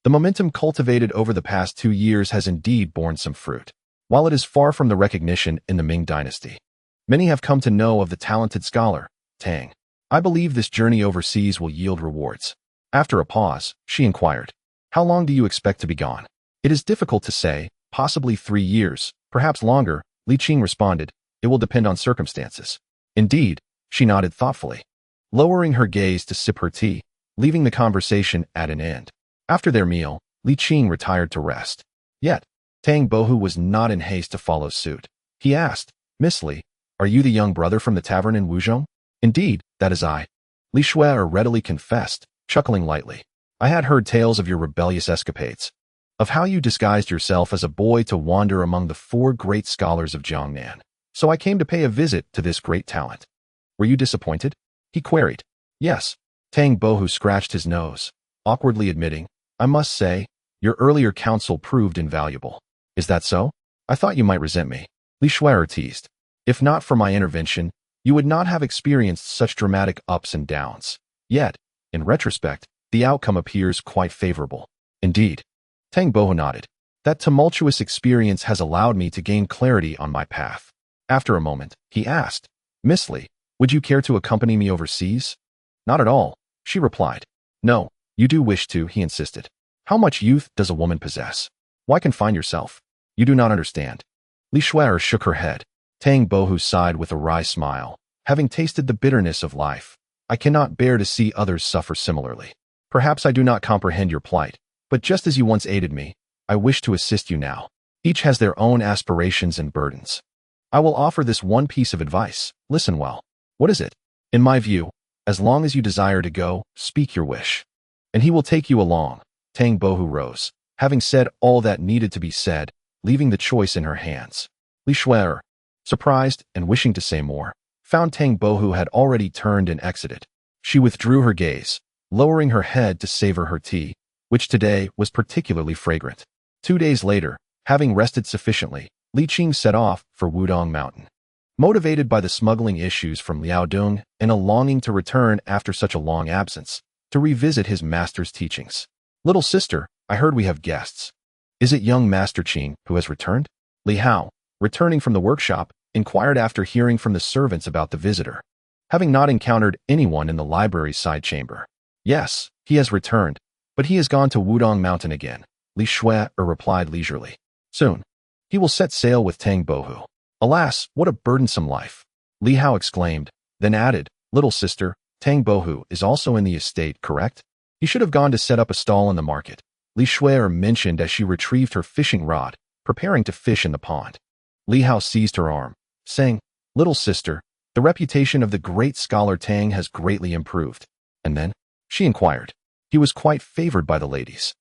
"The momentum cultivated over the past 2 years has indeed borne some fruit. While it is far from the recognition in the Ming dynasty, many have come to know of the talented scholar, Tang. I believe this journey overseas will yield rewards." After a pause, she inquired, "How long do you expect to be gone?" "It is difficult to say, possibly 3 years, perhaps longer," Li Qing responded. "It will depend on circumstances." "Indeed," she nodded thoughtfully, lowering her gaze to sip her tea, leaving the conversation at an end. After their meal, Li Qing retired to rest. Yet, Tang Bohu was not in haste to follow suit. He asked, "Miss Li, are you the young brother from the tavern in Wuzhong?" "Indeed, that is I," Li Shu'er readily confessed, chuckling lightly. "I had heard tales of your rebellious escapades, of how you disguised yourself as a boy to wander among the 4 great scholars of Jiangnan. So I came to pay a visit to this great talent." "Were you disappointed?" he queried. "Yes." Tang Bohu scratched his nose, awkwardly admitting, "I must say, your earlier counsel proved invaluable." "Is that so? I thought you might resent me," Li Shu'er teased. "If not for my intervention, you would not have experienced such dramatic ups and downs. Yet, in retrospect, the outcome appears quite favorable." "Indeed." Tang Bohu nodded. "That tumultuous experience has allowed me to gain clarity on my path." After a moment, he asked, "Miss Li, would you care to accompany me overseas?" "Not at all," she replied. "No, you do wish to," he insisted. "How much youth does a woman possess? Why confine yourself? You do not understand." Li Shu'er shook her head. Tang Bohu sighed with a wry smile. "Having tasted the bitterness of life, I cannot bear to see others suffer similarly. Perhaps I do not comprehend your plight, but just as you once aided me, I wish to assist you now. Each has their own aspirations and burdens. I will offer this one piece of advice. Listen well." "What is it?" "In my view, as long as you desire to go, speak your wish, and he will take you along." Tang Bohu rose, having said all that needed to be said, leaving the choice in her hands. Li Shu'er, surprised and wishing to say more, found Tang Bohu had already turned and exited. She withdrew her gaze, lowering her head to savor her tea, which today was particularly fragrant. 2 days later, having rested sufficiently, Li Qing set off for Wudong Mountain. Motivated by the smuggling issues from Liaodong and a longing to return after such a long absence, to revisit his master's teachings. "Little sister, I heard we have guests. Is it young Master Qing who has returned?" Li Hao, returning from the workshop, inquired after hearing from the servants about the visitor, having not encountered anyone in the library's side chamber. "Yes, he has returned, but he has gone to Wudong Mountain again," Li Shu'er replied leisurely. "Soon, he will set sail with Tang Bohu." "Alas, what a burdensome life!" Li Hao exclaimed, then added, "Little sister, Tang Bohu is also in the estate, correct? He should have gone to set up a stall in the market," Li Shu'er mentioned as she retrieved her fishing rod, preparing to fish in the pond. Li Hao seized her arm, saying, "Little sister, the reputation of the great scholar Tang has greatly improved." "And then?" she inquired. "He was quite favored by the ladies."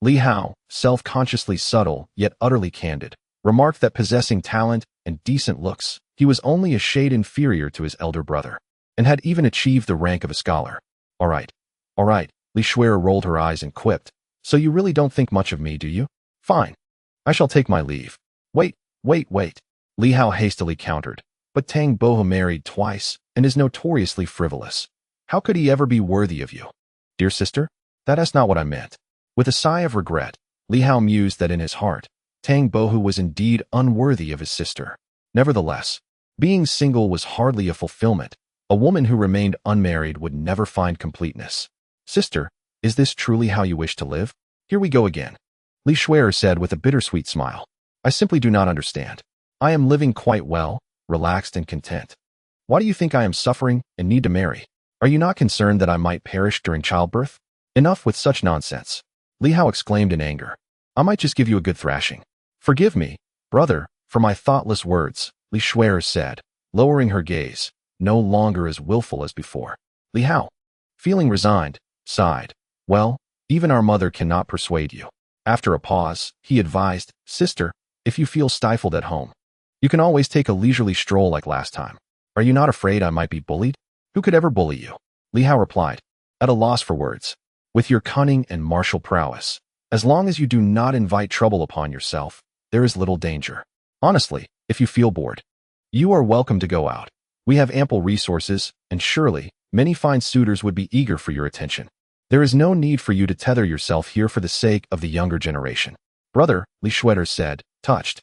Li Hao, self-consciously subtle yet utterly candid, remarked that possessing talent and decent looks, he was only a shade inferior to his elder brother, and had even achieved the rank of a scholar. All right, Li Shu'er rolled her eyes and quipped, "So you really don't think much of me, do you? Fine. I shall take my leave." Wait. Li Hao hastily countered. "But Tang Bohu married twice, and is notoriously frivolous. How could he ever be worthy of you?" "Dear sister, that is not what I meant." With a sigh of regret, Li Hao mused that in his heart, Tang Bohu was indeed unworthy of his sister. Nevertheless, being single was hardly a fulfillment. A woman who remained unmarried would never find completeness. "Sister, is this truly how you wish to live?" "Here we go again," Li Shu'er said with a bittersweet smile. "I simply do not understand. I am living quite well, relaxed and content. Why do you think I am suffering and need to marry? Are you not concerned that I might perish during childbirth?" "Enough with such nonsense," Li Hao exclaimed in anger. "I might just give you a good thrashing." "Forgive me, brother, for my thoughtless words," Li Shu'er said, lowering her gaze, no longer as willful as before. Li Hao, feeling resigned, sighed. Well, even our mother cannot persuade you. After a pause, he advised, Sister, if you feel stifled at home, you can always take a leisurely stroll like last time. Are you not afraid I might be bullied? Who could ever bully you? Li Hao replied, at a loss for words. With your cunning and martial prowess, as long as you do not invite trouble upon yourself, there is little danger. Honestly, if you feel bored, you are welcome to go out. We have ample resources, and surely, many fine suitors would be eager for your attention. There is no need for you to tether yourself here for the sake of the younger generation. Brother, Li Shueter said, touched.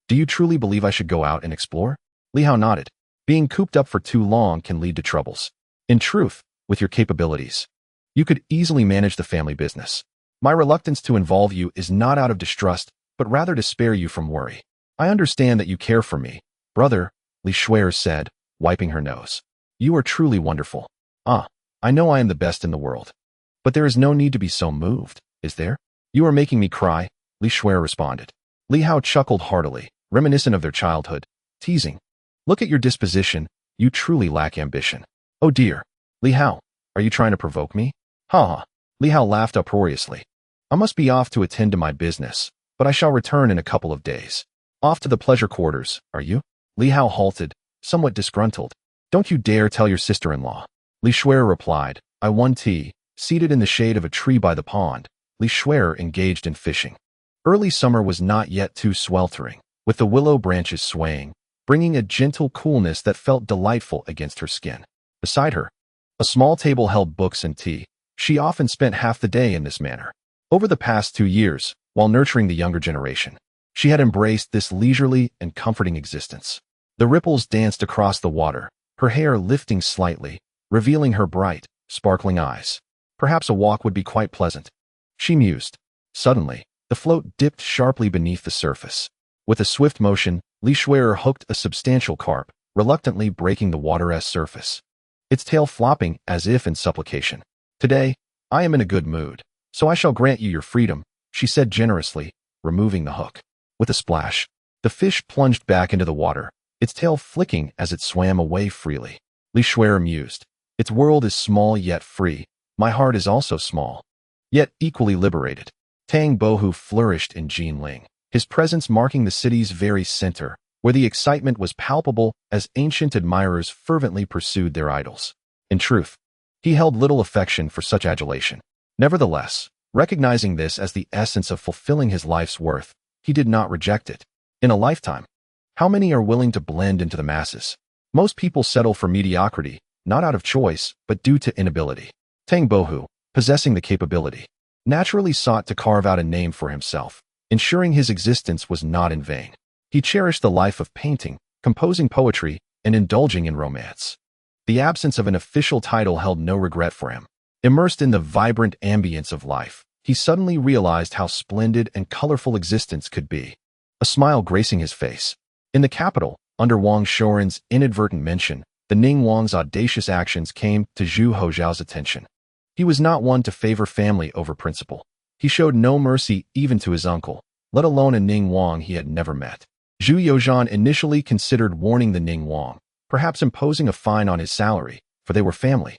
Do you truly believe I should go out and explore? Li Hao nodded. Being cooped up for too long can lead to troubles. In truth, with your capabilities, you could easily manage the family business. My reluctance to involve you is not out of distrust, but rather to spare you from worry. I understand that you care for me, brother, Li Shueter said, wiping her nose. You are truly wonderful. I know I am the best in the world. But there is no need to be so moved, is there? You are making me cry, Li Shueter responded. Li Hao chuckled heartily, reminiscent of their childhood, teasing. Look at your disposition, you truly lack ambition. Oh dear. Li Hao, are you trying to provoke me? Ha ha. Li Hao laughed uproariously. I must be off to attend to my business, but I shall return in a couple of days. Off to the pleasure quarters, are you? Li Hao halted, somewhat disgruntled. Don't you dare tell your sister-in-law. Li Shueter replied, I won tea, seated in the shade of a tree by the pond. Li Shueter engaged in fishing. Early summer was not yet too sweltering, with the willow branches swaying, bringing a gentle coolness that felt delightful against her skin. Beside her, a small table held books and tea. She often spent half the day in this manner. Over the past 2 years, while nurturing the younger generation, she had embraced this leisurely and comforting existence. The ripples danced across the water, her hair lifting slightly, revealing her bright, sparkling eyes. Perhaps a walk would be quite pleasant, she mused. Suddenly, the float dipped sharply beneath the surface. With a swift motion, Li Shueter hooked a substantial carp, reluctantly breaking the water's surface, its tail flopping as if in supplication. Today, I am in a good mood, so I shall grant you your freedom, she said generously, removing the hook. With a splash, the fish plunged back into the water, its tail flicking as it swam away freely. Li Shueter mused. Its world is small yet free. My heart is also small, yet equally liberated. Tang Bohu flourished in Jinling, his presence marking the city's very center, where the excitement was palpable as ancient admirers fervently pursued their idols. In truth, he held little affection for such adulation. Nevertheless, recognizing this as the essence of fulfilling his life's worth, he did not reject it. In a lifetime, how many are willing to blend into the masses? Most people settle for mediocrity, not out of choice, but due to inability. Tang Bohu, possessing the capability, naturally sought to carve out a name for himself, ensuring his existence was not in vain. He cherished the life of painting, composing poetry, and indulging in romance. The absence of an official title held no regret for him. Immersed in the vibrant ambience of life, he suddenly realized how splendid and colorful existence could be. A smile gracing his face. In the capital, under Wang Shouren's inadvertent mention, the Ning Wang's audacious actions came to Zhu Hozhao's attention. He was not one to favor family over principle. He showed no mercy even to his uncle, let alone a Ning Wang he had never met. Zhu Yozhan initially considered warning the Ning Wang, perhaps imposing a fine on his salary, for they were family,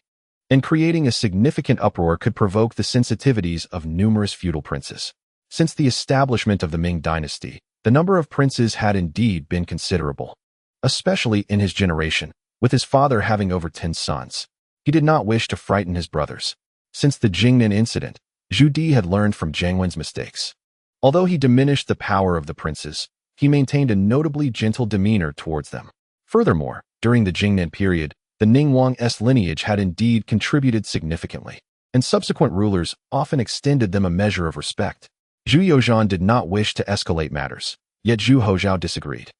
and creating a significant uproar could provoke the sensitivities of numerous feudal princes. Since the establishment of the Ming dynasty, the number of princes had indeed been considerable, especially in his generation, with his father having over 10 sons. He did not wish to frighten his brothers. Since the Jingnan incident, Zhu Di had learned from Jiang Wen's mistakes. Although he diminished the power of the princes, he maintained a notably gentle demeanor towards them. Furthermore, during the Jingnan period, the Ning Wang's lineage had indeed contributed significantly, and subsequent rulers often extended them a measure of respect. Zhu Yozhan did not wish to escalate matters, yet Zhu Hozhao disagreed.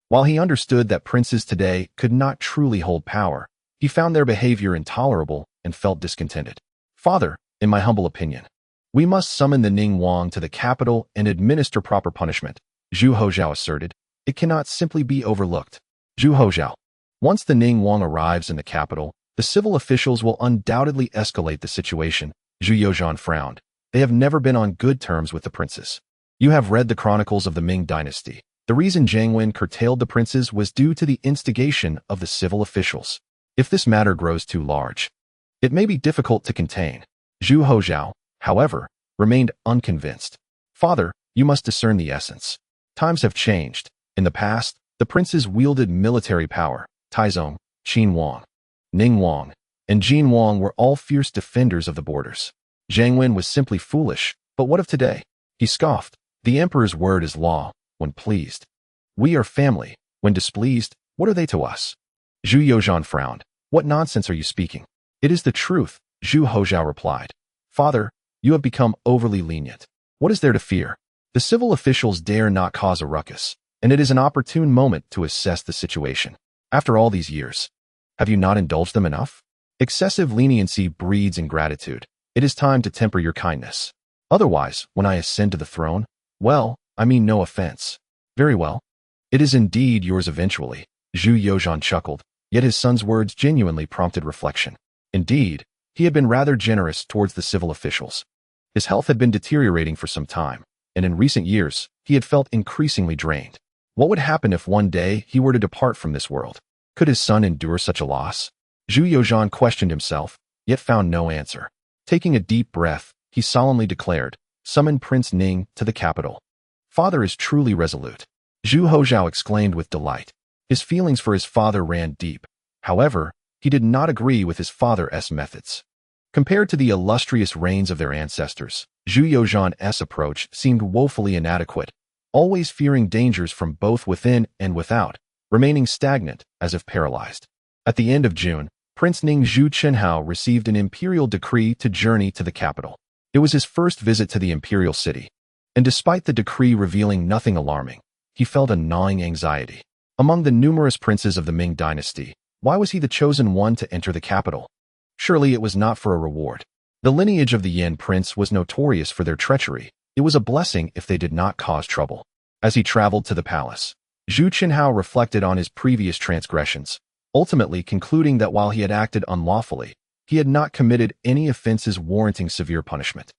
While he understood that princes today could not truly hold power, he found their behavior intolerable and felt discontented. Father, in my humble opinion, we must summon the Ning Wang to the capital and administer proper punishment, Zhu Hozhao asserted. It cannot simply be overlooked. Zhu Hozhao. Once the Ning Wang arrives in the capital, the civil officials will undoubtedly escalate the situation, Zhu Yozhan frowned. They have never been on good terms with the princes. You have read the chronicles of the Ming dynasty. The reason Jiang Wen curtailed the princes was due to the instigation of the civil officials. If this matter grows too large, it may be difficult to contain. Zhu Hozhao, however, remained unconvinced. Father, you must discern the essence. Times have changed. In the past, the princes wielded military power. Taizong, Qin Wang, Ning Wang, and Jin Wang were all fierce defenders of the borders. Zhang Wen was simply foolish, but what of today? He scoffed. The emperor's word is law, when pleased. We are family. When displeased, what are they to us? Zhu Yozhan frowned. What nonsense are you speaking? It is the truth, Zhu Hozhao replied. Father, you have become overly lenient. What is there to fear? The civil officials dare not cause a ruckus, and it is an opportune moment to assess the situation. After all these years, have you not indulged them enough? Excessive leniency breeds ingratitude. It is time to temper your kindness. Otherwise, when I ascend to the throne, well, I mean no offense. Very well. It is indeed yours eventually, Zhu Yozhan chuckled, yet his son's words genuinely prompted reflection. Indeed, he had been rather generous towards the civil officials. His health had been deteriorating for some time, and in recent years, he had felt increasingly drained. What would happen if one day he were to depart from this world? Could his son endure such a loss? Zhu Yozhan questioned himself, yet found no answer. Taking a deep breath, he solemnly declared, "Summon Prince Ning to the capital." Father is truly resolute. Zhu Hozhao exclaimed with delight. His feelings for his father ran deep. However, he did not agree with his father's methods. Compared to the illustrious reigns of their ancestors, Zhu Yozhan's approach seemed woefully inadequate, always fearing dangers from both within and without, remaining stagnant, as if paralyzed. At the end of June, Prince Ning Zhu Chenhao received an imperial decree to journey to the capital. It was his first visit to the imperial city, and despite the decree revealing nothing alarming, he felt a gnawing anxiety. Among the numerous princes of the Ming dynasty, why was he the chosen one to enter the capital? Surely it was not for a reward. The lineage of the Yan prince was notorious for their treachery. It was a blessing if they did not cause trouble. As he traveled to the palace, Zhu Chenhao reflected on his previous transgressions, ultimately concluding that while he had acted unlawfully, he had not committed any offenses warranting severe punishment.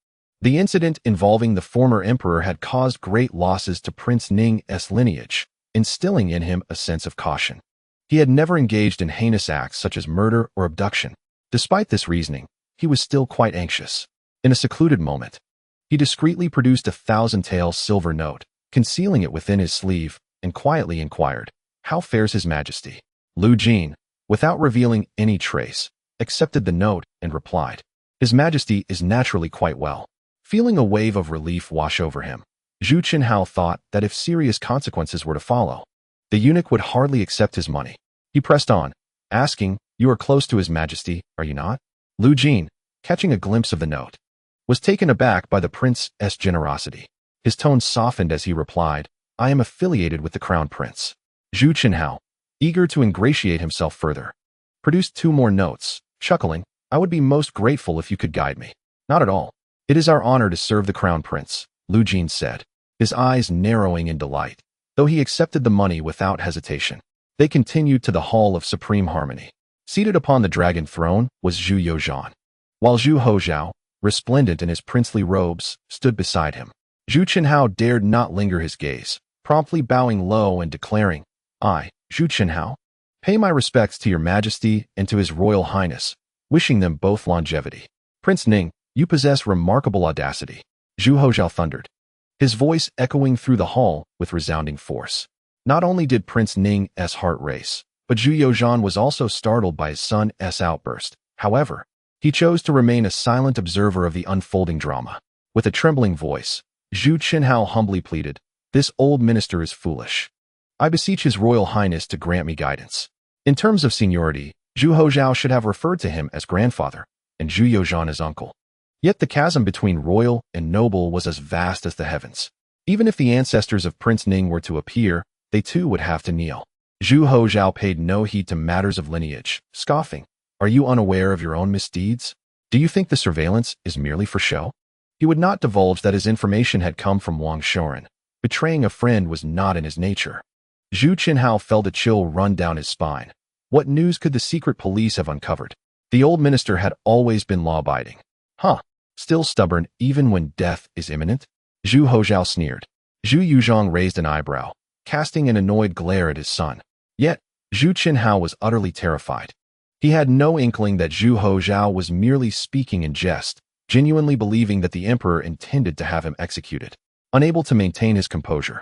The incident involving the former emperor had caused great losses to Prince Ning's lineage, instilling in him a sense of caution. He had never engaged in heinous acts such as murder or abduction. Despite this reasoning, he was still quite anxious. In a secluded moment, he discreetly produced 1,000 taels silver note, concealing it within his sleeve, and quietly inquired, "How fares His Majesty?" Lu Jin, without revealing any trace, accepted the note and replied, "His Majesty is naturally quite well." Feeling a wave of relief wash over him, Zhu Chenhao thought that if serious consequences were to follow, the eunuch would hardly accept his money. He pressed on, asking, "You are close to His Majesty, are you not?" Lu Jin, catching a glimpse of the note, was taken aback by the prince's generosity. His tone softened as he replied, "I am affiliated with the crown prince." Zhu Chenhao, eager to ingratiate himself further, produced 2 more notes, chuckling, "I would be most grateful if you could guide me." "Not at all. It is our honor to serve the crown prince," Lu Jin said, his eyes narrowing in delight, though he accepted the money without hesitation. They continued to the Hall of Supreme Harmony. Seated upon the dragon throne was Zhu Yozhan, while Zhu Hozhao, resplendent in his princely robes, stood beside him. Zhu Chenhao dared not linger his gaze, promptly bowing low and declaring, "I, Zhu Chenhao, pay my respects to your Majesty and to His Royal Highness, wishing them both longevity." "Prince Ning, you possess remarkable audacity," Zhu Hozhao thundered, his voice echoing through the hall with resounding force. Not only did Prince Ning's heart race, but Zhu Yozhan was also startled by his son's outburst. However, he chose to remain a silent observer of the unfolding drama. With a trembling voice, Zhu Chenhao humbly pleaded, "This old minister is foolish. I beseech His Royal Highness to grant me guidance." In terms of seniority, Zhu Hozhao should have referred to him as grandfather, and Zhu Yozhan as uncle. Yet the chasm between royal and noble was as vast as the heavens. Even if the ancestors of Prince Ning were to appear, they too would have to kneel. Zhu Hozhao paid no heed to matters of lineage, scoffing, "Are you unaware of your own misdeeds? Do you think the surveillance is merely for show?" He would not divulge that his information had come from Wang Shoren. Betraying a friend was not in his nature. Zhu Chenhao felt a chill run down his spine. What news could the secret police have uncovered? The old minister had always been law-abiding. Still stubborn even when death is imminent? Zhu Hozhao sneered. Zhu Yuzhong raised an eyebrow, casting an annoyed glare at his son. Yet, Zhu Chenhao was utterly terrified. He had no inkling that Zhu Hozhao was merely speaking in jest, genuinely believing that the emperor intended to have him executed. Unable to maintain his composure,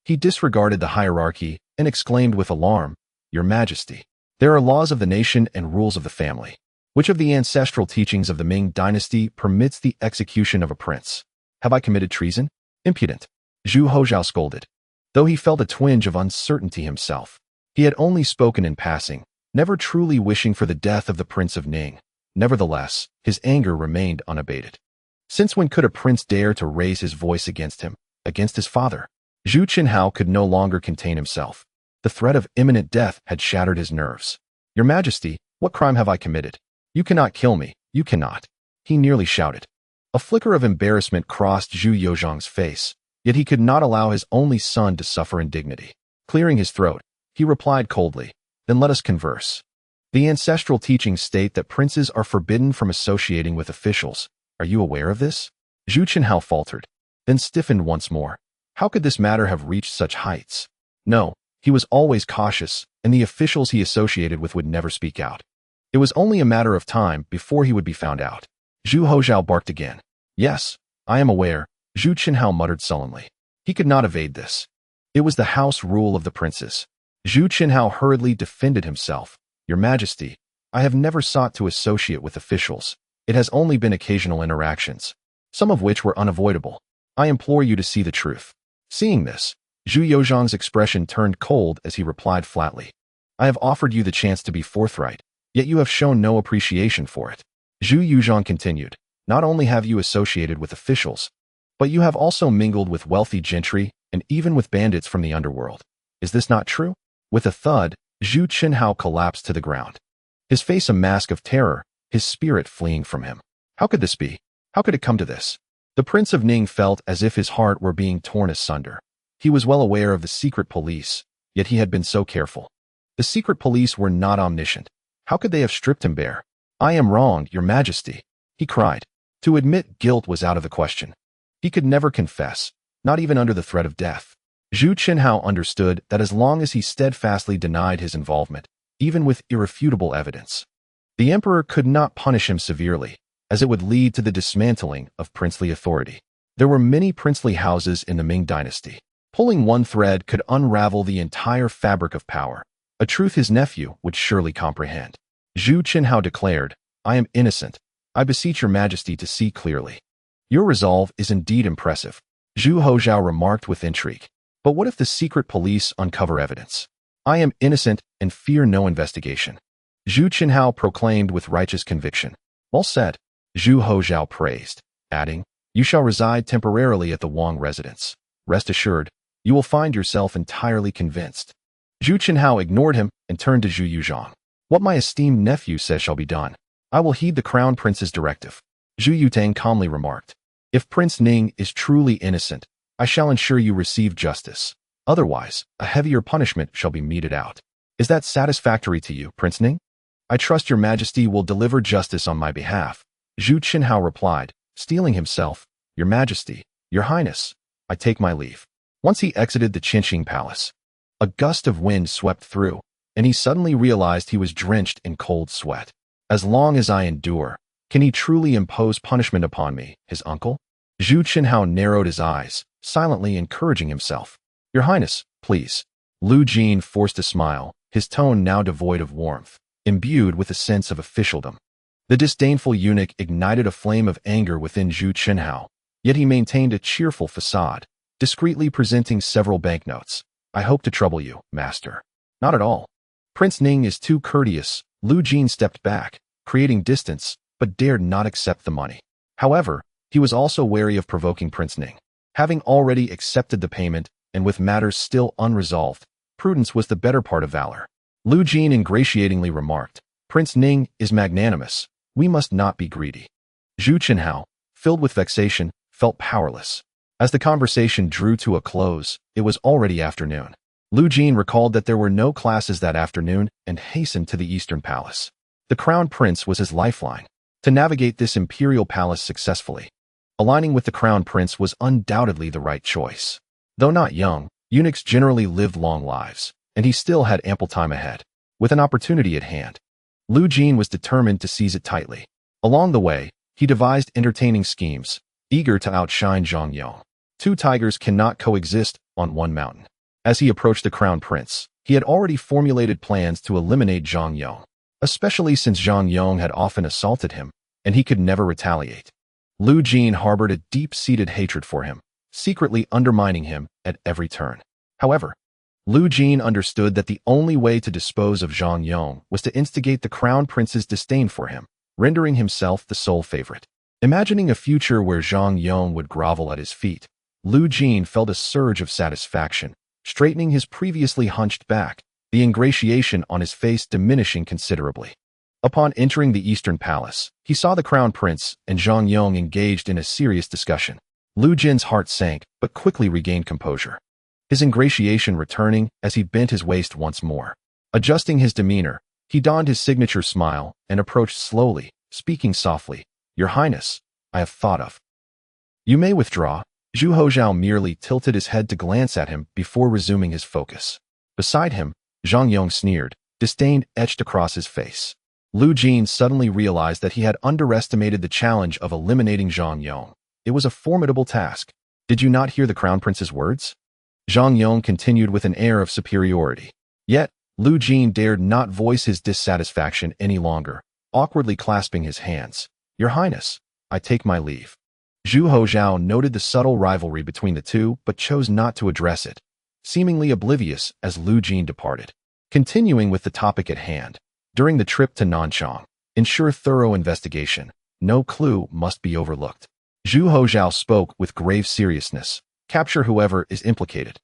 he disregarded the hierarchy and exclaimed with alarm, "Your Majesty, there are laws of the nation and rules of the family. Which of the ancestral teachings of the Ming dynasty permits the execution of a prince? Have I committed treason? Impudent!" Zhu Hozhao scolded. Though he felt a twinge of uncertainty himself, he had only spoken in passing, never truly wishing for the death of the Prince of Ning. Nevertheless, his anger remained unabated. Since when could a prince dare to raise his voice against him, against his father? Zhu Qinhao could no longer contain himself. The threat of imminent death had shattered his nerves. "Your Majesty, what crime have I committed? You cannot kill me, you cannot," he nearly shouted. A flicker of embarrassment crossed Zhu Yozhang's face, yet he could not allow his only son to suffer indignity. Clearing his throat, he replied coldly, "Then let us converse. The ancestral teachings state that princes are forbidden from associating with officials. Are you aware of this?" Zhu Qinhao faltered, then stiffened once more. How could this matter have reached such heights? No, he was always cautious, and the officials he associated with would never speak out. It was only a matter of time before he would be found out. Zhu Hozhao barked again. "Yes, I am aware," Zhu Qinhao muttered sullenly. He could not evade this. It was the house rule of the princes. Zhu Qinhao hurriedly defended himself. "Your Majesty, I have never sought to associate with officials. It has only been occasional interactions, some of which were unavoidable. I implore you to see the truth." Seeing this, Zhu Yozhang's expression turned cold as he replied flatly, "I have offered you the chance to be forthright, yet you have shown no appreciation for it." Zhu Yozhang continued, "Not only have you associated with officials, but you have also mingled with wealthy gentry and even with bandits from the underworld. Is this not true?" With a thud, Zhu Qinhao collapsed to the ground, his face a mask of terror, his spirit fleeing from him. How could this be? How could it come to this? The Prince of Ning felt as if his heart were being torn asunder. He was well aware of the secret police, yet he had been so careful. The secret police were not omniscient. How could they have stripped him bare? "I am wrong, Your Majesty," he cried. To admit guilt was out of the question. He could never confess, not even under the threat of death. Zhu Qinhao understood that as long as he steadfastly denied his involvement, even with irrefutable evidence, the emperor could not punish him severely, as it would lead to the dismantling of princely authority. There were many princely houses in the Ming dynasty. Pulling one thread could unravel the entire fabric of power, a truth his nephew would surely comprehend. Zhu Qinhao declared, "I am innocent. I beseech Your Majesty to see clearly." "Your resolve is indeed impressive," Zhu Hozhao remarked with intrigue. "But what if the secret police uncover evidence?" "I am innocent and fear no investigation," Zhu Qinhao proclaimed with righteous conviction. "Well said," Zhu Hozhao praised, adding, "You shall reside temporarily at the Wang residence. Rest assured, you will find yourself entirely convinced." Zhu Qinhao ignored him and turned to Zhu Yuzhang. "What my esteemed nephew says shall be done. I will heed the crown prince's directive," Zhu Yutang calmly remarked. "If Prince Ning is truly innocent, I shall ensure you receive justice. Otherwise, a heavier punishment shall be meted out. Is that satisfactory to you, Prince Ning?" "I trust Your Majesty will deliver justice on my behalf," Zhu Qinhao replied, steeling himself. "Your Majesty, Your Highness, I take my leave." Once he exited the Qinqing palace, a gust of wind swept through, and he suddenly realized he was drenched in cold sweat. "As long as I endure, can he truly impose punishment upon me, his uncle?" Zhu Qinhao narrowed his eyes, silently encouraging himself. "Your Highness, please." Lu Jin forced a smile, his tone now devoid of warmth, imbued with a sense of officialdom. The disdainful eunuch ignited a flame of anger within Zhu Qinhao, yet he maintained a cheerful facade, discreetly presenting several banknotes. "I hope to trouble you, master." "Not at all. Prince Ning is too courteous." Lu Jin stepped back, creating distance, but dared not accept the money. However, he was also wary of provoking Prince Ning. Having already accepted the payment, and with matters still unresolved, prudence was the better part of valor. Lu Jin ingratiatingly remarked, "Prince Ning is magnanimous. We must not be greedy." Zhu Qinhao, filled with vexation, felt powerless. As the conversation drew to a close, it was already afternoon. Lu Jin recalled that there were no classes that afternoon and hastened to the Eastern Palace. The Crown Prince was his lifeline. To navigate this imperial palace successfully, aligning with the Crown Prince was undoubtedly the right choice. Though not young, eunuchs generally lived long lives, and he still had ample time ahead. With an opportunity at hand, Lu Jin was determined to seize it tightly. Along the way, he devised entertaining schemes, eager to outshine Zhang Yong. Two tigers cannot coexist on one mountain. As he approached the crown prince, he had already formulated plans to eliminate Zhang Yong, especially since Zhang Yong had often assaulted him, and he could never retaliate. Lu Jin harbored a deep-seated hatred for him, secretly undermining him at every turn. However, Lu Jin understood that the only way to dispose of Zhang Yong was to instigate the crown prince's disdain for him, rendering himself the sole favorite. Imagining a future where Zhang Yong would grovel at his feet, Lu Jin felt a surge of satisfaction, straightening his previously hunched back, the ingratiation on his face diminishing considerably. Upon entering the Eastern Palace, he saw the crown prince and Zhang Yong engaged in a serious discussion. Lu Jin's heart sank, but quickly regained composure, his ingratiation returning as he bent his waist once more. Adjusting his demeanor, he donned his signature smile and approached slowly, speaking softly. "Your Highness, I have thought of." "You may withdraw." Zhu Hozhao merely tilted his head to glance at him before resuming his focus. Beside him, Zhang Yong sneered, disdain etched across his face. Lu Jin suddenly realized that he had underestimated the challenge of eliminating Zhang Yong. It was a formidable task. "Did you not hear the crown prince's words?" Zhang Yong continued with an air of superiority. Yet, Lu Jin dared not voice his dissatisfaction any longer, awkwardly clasping his hands. "Your Highness, I take my leave." Zhu Hozhao noted the subtle rivalry between the two but chose not to address it, seemingly oblivious as Lu Jin departed. Continuing with the topic at hand, during the trip to Nanchang, ensure thorough investigation. No clue must be overlooked. Zhu Hozhao spoke with grave seriousness. Capture whoever is implicated,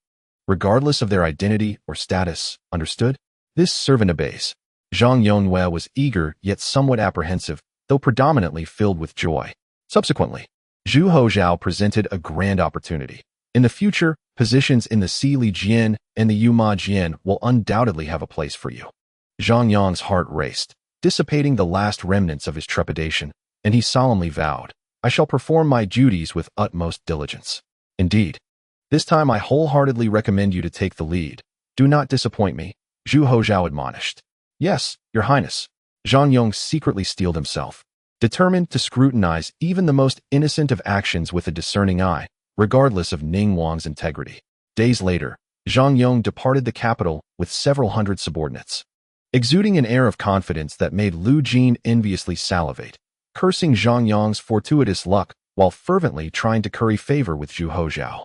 regardless of their identity or status, understood? This servant obeys. Zhang Yonghua was eager yet somewhat apprehensive, though predominantly filled with joy. Subsequently, Zhu Hozhao presented a grand opportunity. In the future, positions in the Sili Jian and the Yuma Jian will undoubtedly have a place for you. Zhang Yong's heart raced, dissipating the last remnants of his trepidation, and he solemnly vowed, "I shall perform my duties with utmost diligence." "Indeed. This time I wholeheartedly recommend you to take the lead. Do not disappoint me," Zhu Hozhao admonished. "Yes, Your Highness." Zhang Yong secretly steeled himself, determined to scrutinize even the most innocent of actions with a discerning eye, regardless of Ning Wang's integrity. Days later, Zhang Yong departed the capital with several hundred subordinates, exuding an air of confidence that made Lu Jin enviously salivate, cursing Zhang Yong's fortuitous luck while fervently trying to curry favor with Zhu Hozhao.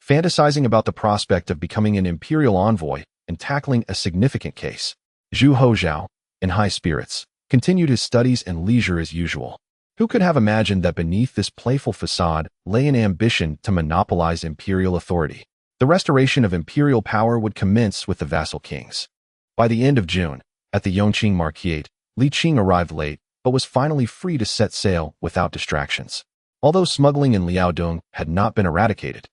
Fantasizing about the prospect of becoming an imperial envoy and tackling a significant case, Zhu Hozhao, in high spirits, continued his studies and leisure as usual. Who could have imagined that beneath this playful facade lay an ambition to monopolize imperial authority? The restoration of imperial power would commence with the vassal kings. By the end of June, at the Yongqing Marquisate, Li Qing arrived late, but was finally free to set sail without distractions. Although smuggling in Liaodong had not been eradicated,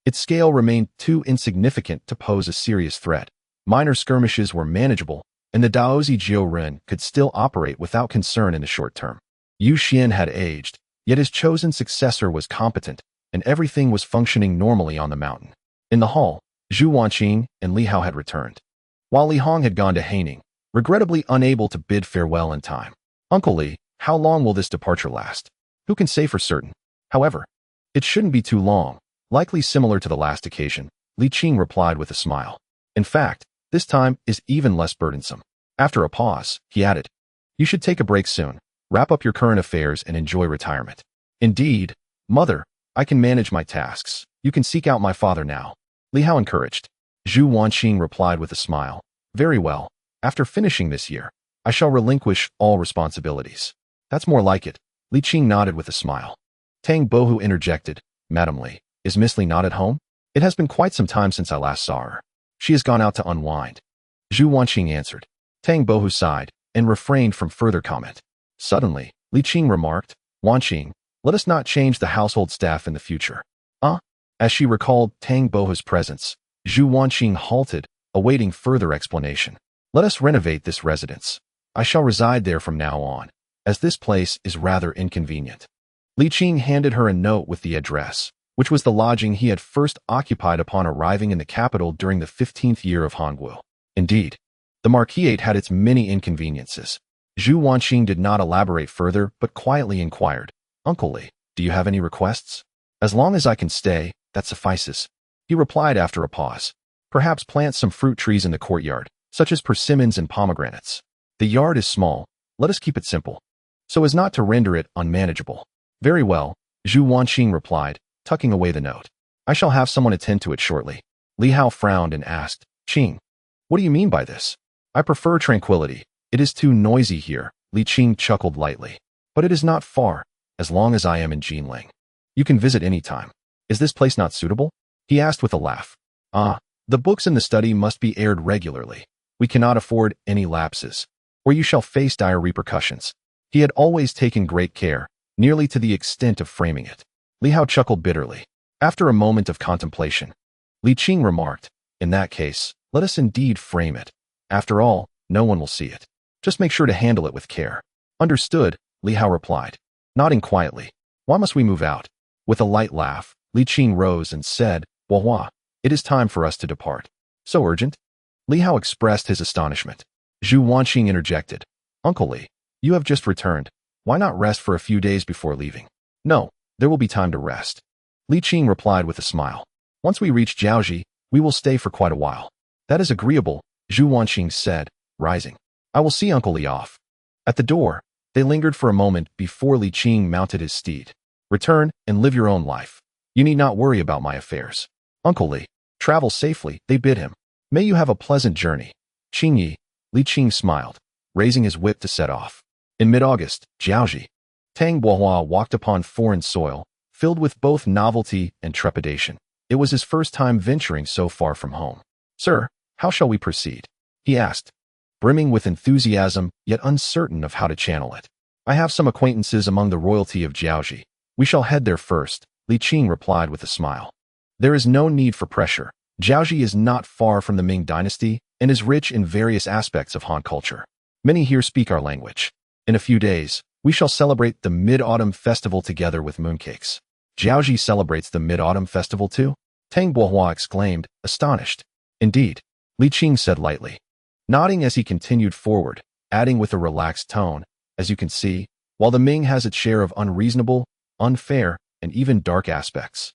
its scale remained too insignificant to pose a serious threat. Minor skirmishes were manageable, and the Daozi Jiuren could still operate without concern in the short term. Yu Xian had aged, yet his chosen successor was competent, and everything was functioning normally on the mountain. In the hall, Zhu Wanqing and Li Hao had returned, while Li Hong had gone to Haining, regrettably unable to bid farewell in time. "Uncle Li, how long will this departure last? Who can say for certain? However, it shouldn't be too long, likely similar to the last occasion," Li Qing replied with a smile. "In fact, this time is even less burdensome." After a pause, he added, "You should take a break soon, wrap up your current affairs and enjoy retirement." "Indeed, mother, I can manage my tasks. You can seek out my father now," Li Hao encouraged. Zhu Wanqing replied with a smile. "Very well. After finishing this year, I shall relinquish all responsibilities." "That's more like it," Li Qing nodded with a smile. Tang Bohu interjected, "Madam Li, is Miss Li not at home? It has been quite some time since I last saw her. She has gone out to unwind." Zhu Wanqing answered. Tang Bohu sighed and refrained from further comment. Suddenly, Li Qing remarked, "Wanqing, let us not change the household staff in the future." As she recalled Tang Bohu's presence, Zhu Wanqing halted, awaiting further explanation. "Let us renovate this residence. I shall reside there from now on, as this place is rather inconvenient." Li Qing handed her a note with the address, which was the lodging he had first occupied upon arriving in the capital during the 15th year of Hongwu. Indeed, the Marquisate had its many inconveniences. Zhu Wanqing did not elaborate further, but quietly inquired, Uncle Li, do you have any requests? As long as I can stay, that suffices. He replied after a pause. Perhaps plant some fruit trees in the courtyard, such as persimmons and pomegranates. The yard is small. Let us keep it simple, so as not to render it unmanageable. Very well, Zhu Wanqing replied, tucking away the note. I shall have someone attend to it shortly. Li Hao frowned and asked, Qing, what do you mean by this? I prefer tranquility. It is too noisy here. Li Qing chuckled lightly. But it is not far, as long as I am in Jinling. You can visit any time. Is this place not suitable? He asked with a laugh. Ah, the books in the study must be aired regularly. We cannot afford any lapses, or you shall face dire repercussions. He had always taken great care, nearly to the extent of framing it. Li Hao chuckled bitterly. After a moment of contemplation, Li Qing remarked, in that case, let us indeed frame it. After all, no one will see it. Just make sure to handle it with care. Understood, Li Hao replied, nodding quietly. Why must we move out? With a light laugh, Li Qing rose and said, Hua, it is time for us to depart. So urgent? Li Hao expressed his astonishment. Zhu Wanqing interjected. Uncle Li, you have just returned. Why not rest for a few days before leaving? No, there will be time to rest. Li Qing replied with a smile. Once we reach Jiaoji, we will stay for quite a while. That is agreeable, Zhu Wanqing said, rising. I will see Uncle Li off. At the door, they lingered for a moment before Li Qing mounted his steed. Return and live your own life. You need not worry about my affairs. Uncle Li, travel safely, they bid him. May you have a pleasant journey. Qingyi, Li Qing smiled, raising his whip to set off. In mid-August, Jiaoji. Tang Bohua walked upon foreign soil, filled with both novelty and trepidation. It was his first time venturing so far from home. Sir, how shall we proceed? He asked, brimming with enthusiasm, yet uncertain of how to channel it. I have some acquaintances among the royalty of Jiaoji. We shall head there first, Li Qing replied with a smile. There is no need for pressure. Jiaoji is not far from the Ming dynasty and is rich in various aspects of Han culture. Many here speak our language. In a few days, we shall celebrate the Mid-Autumn Festival together with mooncakes. Jiaoji celebrates the Mid-Autumn Festival too? Tang Bohua exclaimed, astonished. Indeed, Li Qing said lightly, nodding as he continued forward, adding with a relaxed tone, as you can see, while the Ming has its share of unreasonable, unfair, and even dark aspects,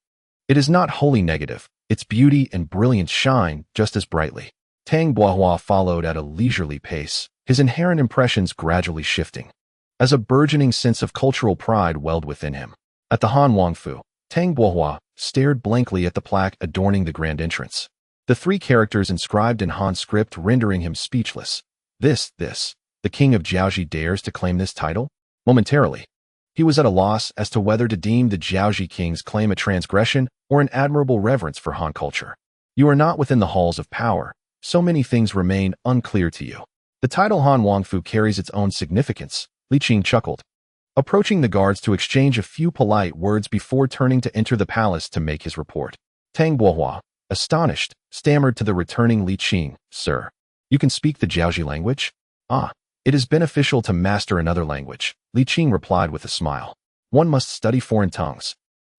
it is not wholly negative. Its beauty and brilliance shine just as brightly. Tang Bohua followed at a leisurely pace, his inherent impressions gradually shifting, as a burgeoning sense of cultural pride welled within him. At the Han Wangfu, Tang Bohua stared blankly at the plaque adorning the grand entrance. The three characters inscribed in Han script rendering him speechless. The king of Jiaoji dares to claim this title? Momentarily, he was at a loss as to whether to deem the Jiaoji king's claim a transgression or an admirable reverence for Han culture. You are not within the halls of power. So many things remain unclear to you. The title Han Wangfu carries its own significance, Li Qing chuckled, approaching the guards to exchange a few polite words before turning to enter the palace to make his report. Tang Bohua, astonished, stammered to the returning Li Qing, Sir, you can speak the Jiaoji language? Ah, it is beneficial to master another language, Li Qing replied with a smile. One must study foreign tongues.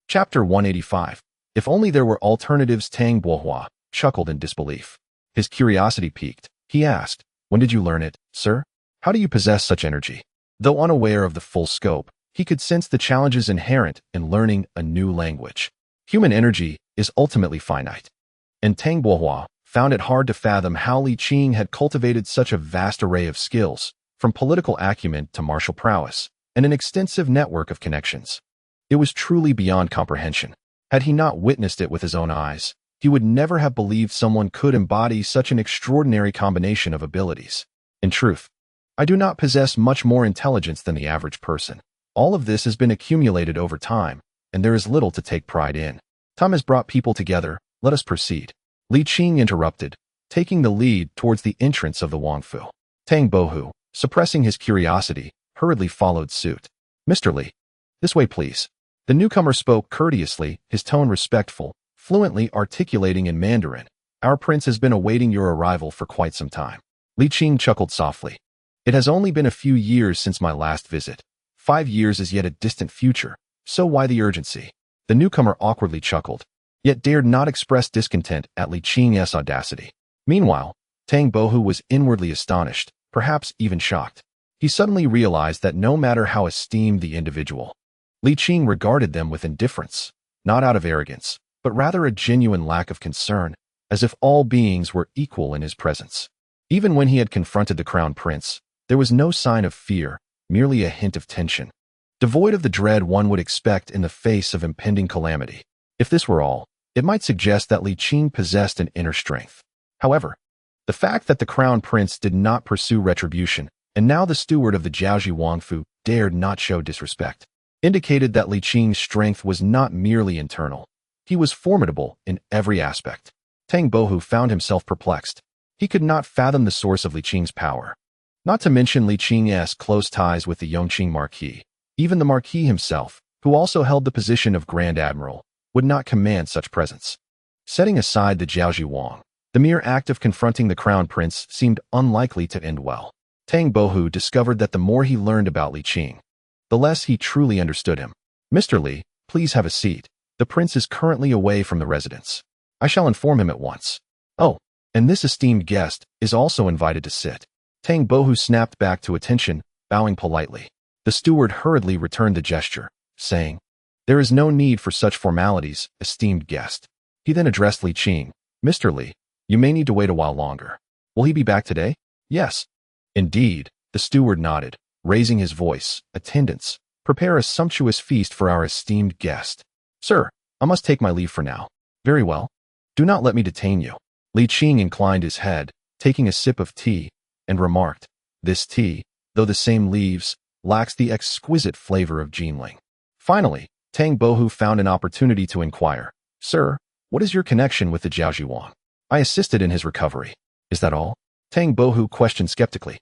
Chapter 185. If only there were alternatives. Tang Bohua chuckled in disbelief. His curiosity piqued. He asked, when did you learn it, sir? How do you possess such energy? Though unaware of the full scope, he could sense the challenges inherent in learning a new language. Human energy is ultimately finite, and Tang Bohua found it hard to fathom how Li Qing had cultivated such a vast array of skills, from political acumen to martial prowess, and an extensive network of connections. It was truly beyond comprehension. Had he not witnessed it with his own eyes, he would never have believed someone could embody such an extraordinary combination of abilities. In truth, I do not possess much more intelligence than the average person. All of this has been accumulated over time, and there is little to take pride in. Time has brought people together. Let us proceed. Li Qing interrupted, taking the lead towards the entrance of the Wangfu. Tang Bohu, suppressing his curiosity, hurriedly followed suit. Mr. Li, this way please. The newcomer spoke courteously, his tone respectful, fluently articulating in Mandarin. Our prince has been awaiting your arrival for quite some time. Li Qing chuckled softly. It has only been a few years since my last visit. 5 years is yet a distant future, so why the urgency? The newcomer awkwardly chuckled, yet dared not express discontent at Li Qing's audacity. Meanwhile, Tang Bohu was inwardly astonished, perhaps even shocked. He suddenly realized that no matter how esteemed the individual, Li Qing regarded them with indifference, not out of arrogance, but rather a genuine lack of concern, as if all beings were equal in his presence. Even when he had confronted the crown prince, there was no sign of fear, merely a hint of tension, devoid of the dread one would expect in the face of impending calamity. If this were all, it might suggest that Li Qing possessed an inner strength. However, the fact that the crown prince did not pursue retribution, and now the steward of the Jiaoji Wangfu dared not show disrespect, indicated that Li Qing's strength was not merely internal. He was formidable in every aspect. Tang Bohu found himself perplexed. He could not fathom the source of Li Qing's power. Not to mention Li Qing's close ties with the Yongqing Marquis. Even the Marquis himself, who also held the position of Grand Admiral, would not command such presence. Setting aside the Jiaoji Wang, the mere act of confronting the crown prince seemed unlikely to end well. Tang Bohu discovered that the more he learned about Li Qing, the less he truly understood him. "Mr. Li, please have a seat. The prince is currently away from the residence. I shall inform him at once. Oh, and this esteemed guest is also invited to sit." Tang Bohu snapped back to attention, bowing politely. The steward hurriedly returned the gesture, saying, "There is no need for such formalities, esteemed guest." He then addressed Li Qing. "Mr. Li, you may need to wait a while longer. Will he be back today?" "Yes." "Indeed," the steward nodded, raising his voice. "Attendants, prepare a sumptuous feast for our esteemed guest." "Sir, I must take my leave for now." "Very well. Do not let me detain you." Li Qing inclined his head, taking a sip of tea, and remarked, "This tea, though the same leaves, lacks the exquisite flavor of Jinling." Finally, Tang Bohu found an opportunity to inquire, "Sir, what is your connection with the Jiaoji Wang?" "I assisted in his recovery." "Is that all?" Tang Bohu questioned skeptically.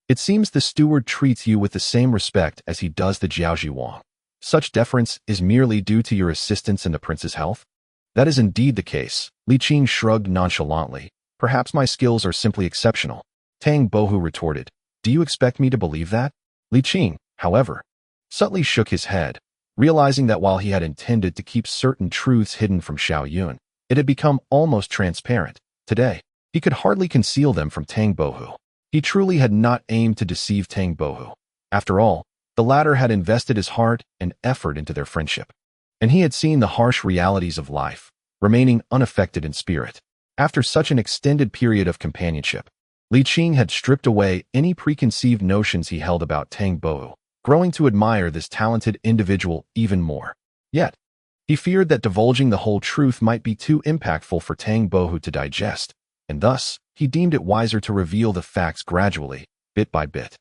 "It seems the steward treats you with the same respect as he does the Jiaoji Wang. Such deference is merely due to your assistance in the prince's health?" "That is indeed the case." Li Qing shrugged nonchalantly. "Perhaps my skills are simply exceptional." Tang Bohu retorted, "Do you expect me to believe that?" Li Qing, however, subtly shook his head, realizing that while he had intended to keep certain truths hidden from Xiao Yun, it had become almost transparent. Today, he could hardly conceal them from Tang Bohu. He truly had not aimed to deceive Tang Bohu. After all, the latter had invested his heart and effort into their friendship, and he had seen the harsh realities of life, remaining unaffected in spirit. After such an extended period of companionship, Li Qing had stripped away any preconceived notions he held about Tang Bohu, growing to admire this talented individual even more. Yet, he feared that divulging the whole truth might be too impactful for Tang Bohu to digest, and thus, he deemed it wiser to reveal the facts gradually, bit by bit.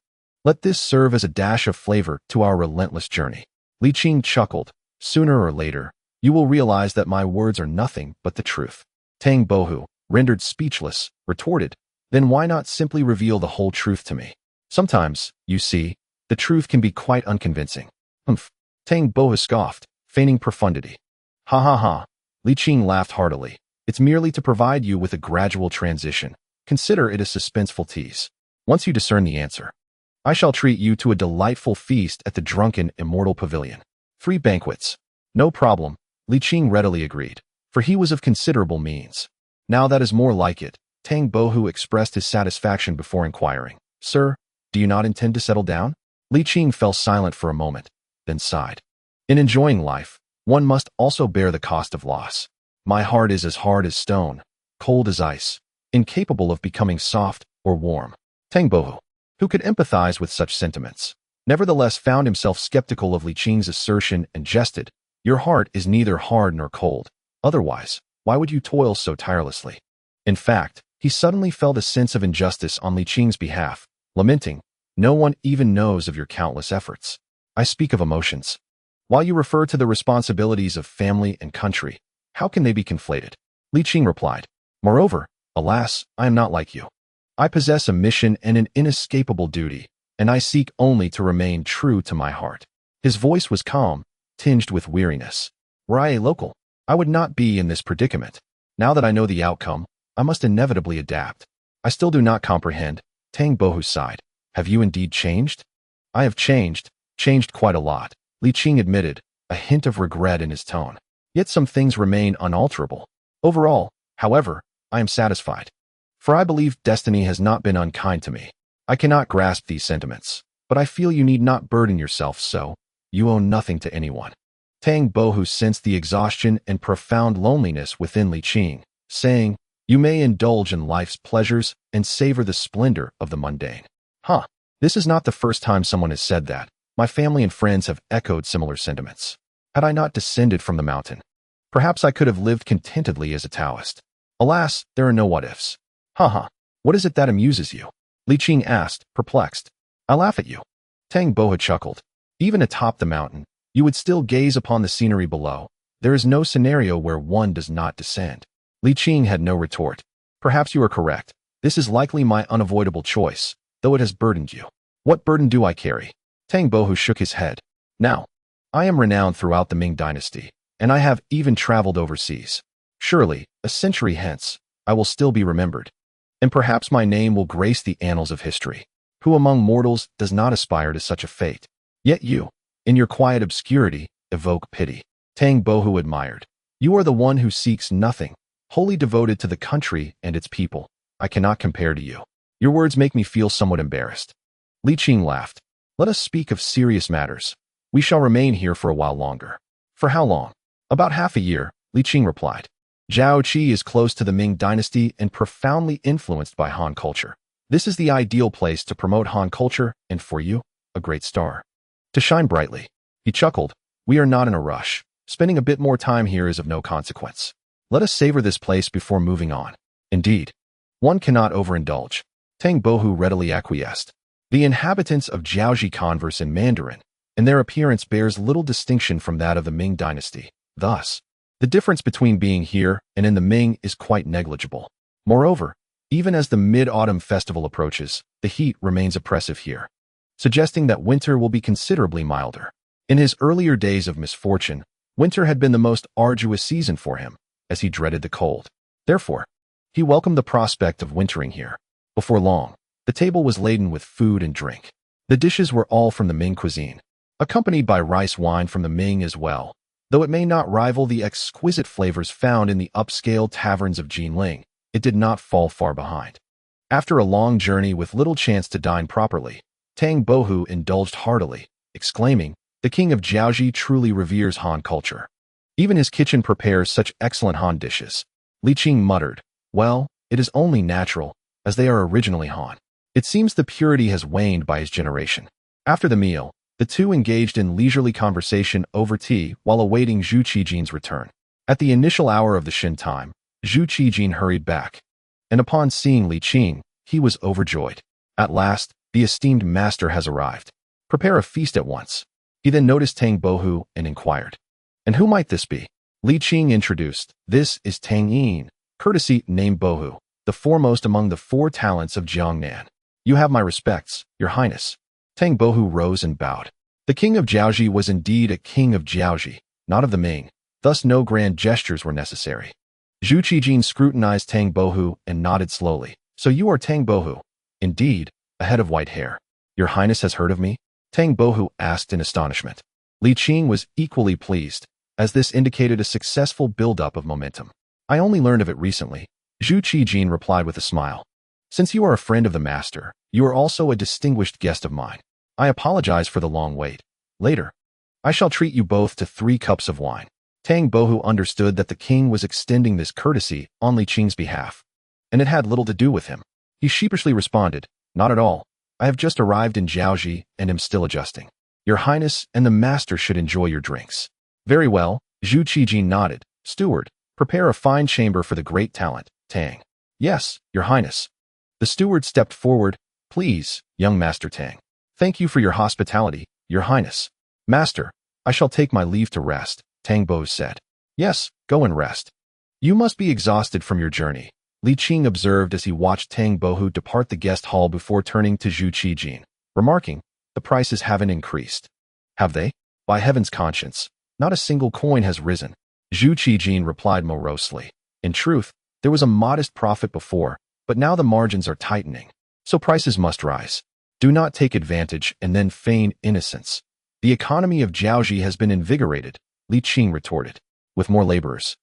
"Let this serve as a dash of flavor to our relentless journey." Li Qing chuckled. "Sooner or later, you will realize that my words are nothing but the truth." Tang Bohu, rendered speechless, retorted, "Then why not simply reveal the whole truth to me? Sometimes, you see, the truth can be quite unconvincing." "Humph." Tang Bohu scoffed, feigning profundity. "Ha ha ha." Li Qing laughed heartily. "It's merely to provide you with a gradual transition. Consider it a suspenseful tease. Once you discern the answer, I shall treat you to a delightful feast at the drunken immortal pavilion. 3 banquets." "No problem," Li Qing readily agreed, for he was of considerable means. "Now that is more like it." Tang Bohu expressed his satisfaction before inquiring, "Sir, do you not intend to settle down?" Li Qing fell silent for a moment, then sighed. "In enjoying life, one must also bear the cost of loss. My heart is as hard as stone, cold as ice, incapable of becoming soft or warm." Tang Bohu, who could empathize with such sentiments, nevertheless found himself skeptical of Li Qing's assertion and jested, "Your heart is neither hard nor cold. Otherwise, why would you toil so tirelessly?" In fact, he suddenly felt a sense of injustice on Li Qing's behalf, lamenting, "No one even knows of your countless efforts." "I speak of emotions. While you refer to the responsibilities of family and country, how can they be conflated?" Li Qing replied, "Moreover, alas, I am not like you. I possess a mission and an inescapable duty, and I seek only to remain true to my heart." His voice was calm, tinged with weariness. "Were I a local, I would not be in this predicament. Now that I know the outcome, I must inevitably adapt." "I still do not comprehend." Tang Bohu sighed. "Have you indeed changed?" "I have changed quite a lot," Li Qing admitted, a hint of regret in his tone. "Yet some things remain unalterable. Overall, however, I am satisfied. For I believe destiny has not been unkind to me. I cannot grasp these sentiments, but I feel you need not burden yourself so. you owe nothing to anyone. Tang Bohu sensed the exhaustion and profound loneliness within Li Qing, saying, you may indulge in life's pleasures and savor the splendor of the mundane. Huh, this is not the first time someone has said that. My family and friends have echoed similar sentiments. Had I not descended from the mountain, perhaps I could have lived contentedly as a Taoist. Alas, there are no what-ifs. Haha, what is it that amuses you? Li Qing asked, perplexed. I laugh at you. Tang Bohu chuckled. Even atop the mountain, you would still gaze upon the scenery below. There is no scenario where one does not descend. Li Qing had no retort. Perhaps you are correct. This is likely my unavoidable choice, though it has burdened you. What burden do I carry? Tang Bohu shook his head. Now, I am renowned throughout the Ming dynasty, and I have even traveled overseas. Surely, a century hence, I will still be remembered. And perhaps my name will grace the annals of history. Who among mortals does not aspire to such a fate? Yet you, in your quiet obscurity, evoke pity. Tang Bohu admired. You are the one who seeks nothing, wholly devoted to the country and its people. I cannot compare to you. Your words make me feel somewhat embarrassed. Li Qing laughed. Let us speak of serious matters. We shall remain here for a while longer. For how long? About half a year, Li Qing replied. Zhao Qi is close to the Ming dynasty and profoundly influenced by Han culture. This is the ideal place to promote Han culture and for you, a great star, to shine brightly. He chuckled. We are not in a rush. Spending a bit more time here is of no consequence. Let us savor this place before moving on. Indeed, one cannot overindulge. Tang Bohu readily acquiesced. The inhabitants of Jiaoji converse in Mandarin, and their appearance bears little distinction from that of the Ming dynasty. Thus, the difference between being here and in the Ming is quite negligible. Moreover, even as the mid-autumn festival approaches, the heat remains oppressive here, suggesting that winter will be considerably milder. In his earlier days of misfortune, winter had been the most arduous season for him, as he dreaded the cold. Therefore, he welcomed the prospect of wintering here. Before long, the table was laden with food and drink. The dishes were all from the Ming cuisine, accompanied by rice wine from the Ming as well, though it may not rival the exquisite flavors found in the upscale taverns of Jinling. It did not fall far behind. After a long journey with little chance to dine properly, Tang Bohu indulged heartily, exclaiming, the king of Jiaoji truly reveres Han culture. Even his kitchen prepares such excellent Han dishes. Li Qing muttered, well, it is only natural, as they are originally Han. It seems the purity has waned by his generation. After the meal, the two engaged in leisurely conversation over tea while awaiting Zhu Qijin's return. At the initial hour of the Shin time, Zhu Qijin hurried back, and upon seeing Li Qing, he was overjoyed. At last, the esteemed master has arrived. Prepare a feast at once. He then noticed Tang Bohu and inquired, and who might this be? Li Qing introduced, this is Tang Yin, courtesy named Bohu, the foremost among the 4 talents of Jiangnan. You have my respects, your highness. Tang Bohu rose and bowed. The king of Jiaoji was indeed a king of Jiaoji, not of the Ming, thus no grand gestures were necessary. Zhu Qijin scrutinized Tang Bohu and nodded slowly. So you are Tang Bohu. Indeed, a head of white hair. Your highness has heard of me? Tang Bohu asked in astonishment. Li Qing was equally pleased, as this indicated a successful build-up of momentum. I only learned of it recently. Zhu Qijin replied with a smile. Since you are a friend of the master, you are also a distinguished guest of mine. I apologize for the long wait. Later, I shall treat you both to 3 cups of wine. Tang Bohu understood that the king was extending this courtesy on Li Qing's behalf, and it had little to do with him. He sheepishly responded, not at all. I have just arrived in Jiaoji and am still adjusting. Your highness and the master should enjoy your drinks. Very well, Zhu Qijin nodded. Steward, prepare a fine chamber for the great talent, Tang. Yes, your highness. The steward stepped forward. Please, young Master Tang. Thank you for your hospitality, your highness. Master, I shall take my leave to rest, Tang Bohu said. Yes, go and rest. You must be exhausted from your journey, Li Qing observed as he watched Tang Bohu depart the guest hall before turning to Zhu Qijin, remarking, the prices haven't increased. Have they? By heaven's conscience, not a single coin has risen. Zhu Qijin replied morosely. In truth, there was a modest profit before, but now the margins are tightening, so prices must rise. Do not take advantage and then feign innocence. The economy of Jiaoji has been invigorated, Li Qing retorted, with more laborers.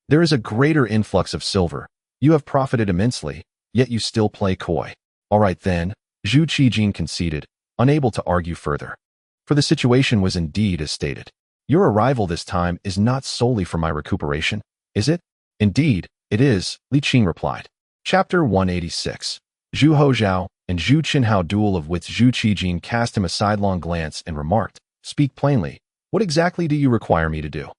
There is a greater influx of silver. You have profited immensely, yet you still play coy. All right then, Zhu Qijin conceded, unable to argue further. for the situation was indeed as stated. Your arrival this time is not solely for my recuperation, is it? Indeed, it is, Li Qing replied. Chapter 186. Zhu Hozhao and Zhu Qinhao duel, of which Zhu Qijin cast him a sidelong glance and remarked, "Speak plainly. What exactly do you require me to do?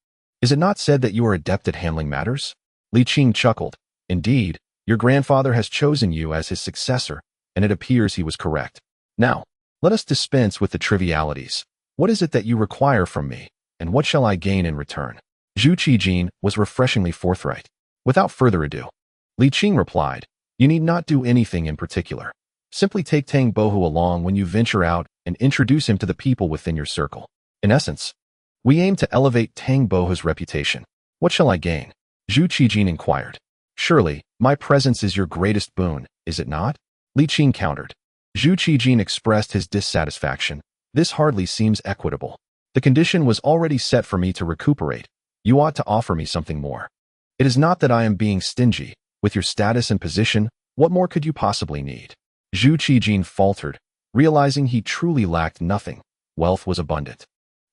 Is it not said that you are adept at handling matters?" Li Qing chuckled. "Indeed, your grandfather has chosen you as his successor, and it appears he was correct. Now, let us dispense with the trivialities. What is it that you require from me, and what shall I gain in return?" Zhu Qijin was refreshingly forthright. Without further ado, Li Qing replied, "You need not do anything in particular. Simply take Tang Bohu along when you venture out and introduce him to the people within your circle. In essence, we aim to elevate Tang Bohu's reputation. What shall I gain?" Zhu Qijin inquired. "Surely, my presence is your greatest boon, is it not?" Li Qing countered. Zhu Qijin expressed his dissatisfaction. "This hardly seems equitable. The condition was already set for me to recuperate. You ought to offer me something more. It is not that I am being stingy. With your status and position, what more could you possibly need?" Zhu Qijin faltered, realizing he truly lacked nothing. Wealth was abundant.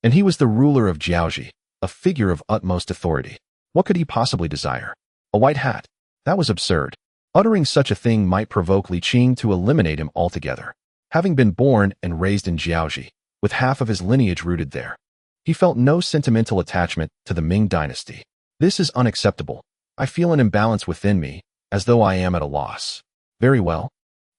And he was the ruler of Jiaoji, a figure of utmost authority. What could he possibly desire? A white hat? That was absurd. Uttering such a thing might provoke Li Qing to eliminate him altogether. Having been born and raised in Jiaoji, with half of his lineage rooted there, he felt no sentimental attachment to the Ming dynasty. "This is unacceptable. I feel an imbalance within me, as though I am at a loss." "Very well.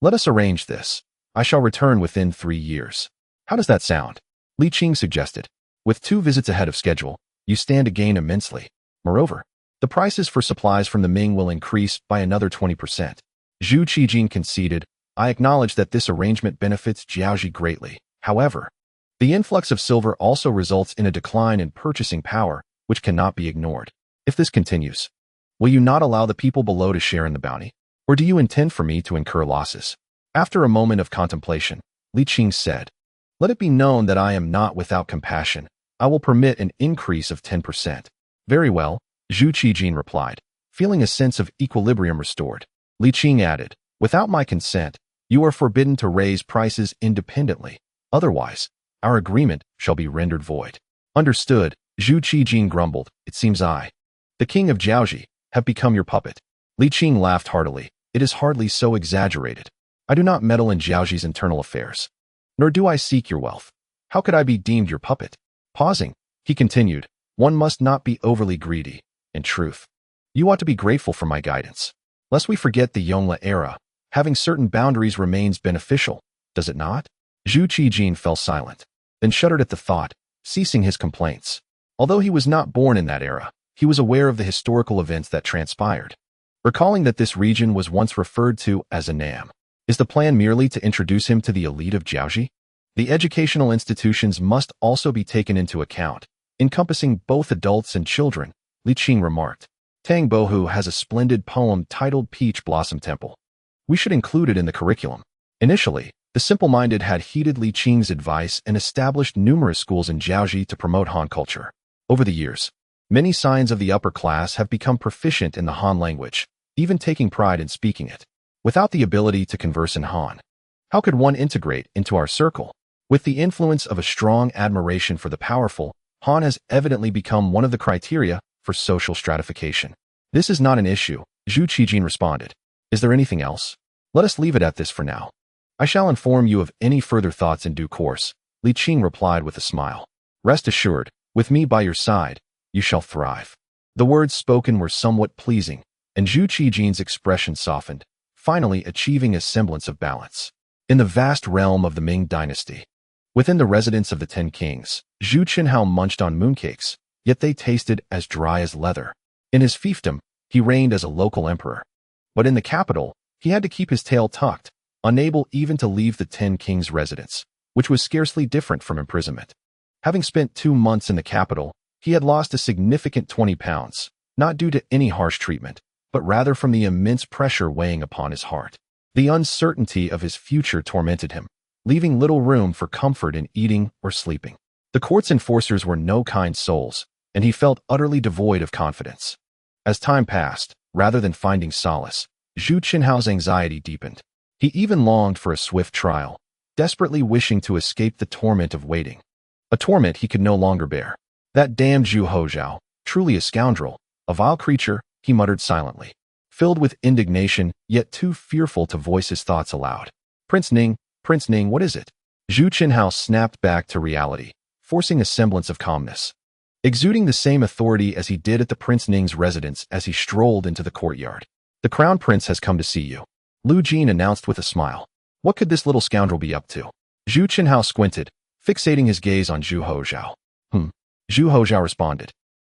Let us arrange this. I shall return within 3 years. How does that sound?" Li Qing suggested. "With 2 visits ahead of schedule, you stand to gain immensely. Moreover, the prices for supplies from the Ming will increase by another 20%. Zhu Qijin conceded, "I acknowledge that this arrangement benefits Jiaoji greatly. However, the influx of silver also results in a decline in purchasing power, which cannot be ignored. If this continues, will you not allow the people below to share in the bounty? Or do you intend for me to incur losses?" After a moment of contemplation, Li Qing said, "Let it be known that I am not without compassion. I will permit an increase of 10%. "Very well," Zhu Qijin replied, feeling a sense of equilibrium restored. Li Qing added, "Without my consent, you are forbidden to raise prices independently. Otherwise, our agreement shall be rendered void." "Understood," Zhu Qijin grumbled. "It seems I, the king of Jiaoji, have become your puppet." Li Qing laughed heartily. "It is hardly so exaggerated. I do not meddle in Jiaoji's internal affairs, nor do I seek your wealth. How could I be deemed your puppet?" Pausing, he continued, "One must not be overly greedy. In truth, you ought to be grateful for my guidance. Lest we forget the Yongle era, having certain boundaries remains beneficial, does it not?" Zhu Qijin fell silent, then shuddered at the thought, ceasing his complaints. Although he was not born in that era, he was aware of the historical events that transpired. Recalling that this region was once referred to as Annam, is the plan merely to introduce him to the elite of Jiaoji? The educational institutions must also be taken into account, encompassing both adults and children, Li Qing remarked. "Tang Bohu has a splendid poem titled Peach Blossom Temple. We should include it in the curriculum." Initially, the simple-minded had heeded Li Qing's advice and established numerous schools in Jiaoji to promote Han culture. Over the years, many signs of the upper class have become proficient in the Han language, even taking pride in speaking it. Without the ability to converse in Han, how could one integrate into our circle? With the influence of a strong admiration for the powerful, Han has evidently become one of the criteria for social stratification. "This is not an issue," Zhu Qijin responded. "Is there anything else? Let us leave it at this for now. I shall inform you of any further thoughts in due course," Li Qing replied with a smile. "Rest assured, with me by your side, you shall thrive." The words spoken were somewhat pleasing, and Zhu Qijin's expression softened, finally achieving a semblance of balance. In the vast realm of the Ming dynasty, within the residence of the 10 kings, Zhu Qinhao munched on mooncakes, yet they tasted as dry as leather. In his fiefdom, he reigned as a local emperor. But in the capital, he had to keep his tail tucked, unable even to leave the 10 kings' residence, which was scarcely different from imprisonment. Having spent 2 months in the capital, he had lost a significant 20 pounds, not due to any harsh treatment, but rather from the immense pressure weighing upon his heart. The uncertainty of his future tormented him, leaving little room for comfort in eating or sleeping. The court's enforcers were no kind souls, and he felt utterly devoid of confidence. As time passed, rather than finding solace, Zhu Qinhao's anxiety deepened. He even longed for a swift trial, desperately wishing to escape the torment of waiting. a torment he could no longer bear. That damned Zhu Hozhao, truly a scoundrel, a vile creature, he muttered silently, filled with indignation, yet too fearful to voice his thoughts aloud. Prince Ning, what is it? Zhu Qinhao snapped back to reality, forcing a semblance of calmness, exuding the same authority as he did at the Prince Ning's residence as he strolled into the courtyard. The Crown Prince has come to see you, Lu Jin announced with a smile. What could this little scoundrel be up to? Zhu Qinhao squinted, fixating his gaze on Zhu Hozhao. Zhu Hozhao responded.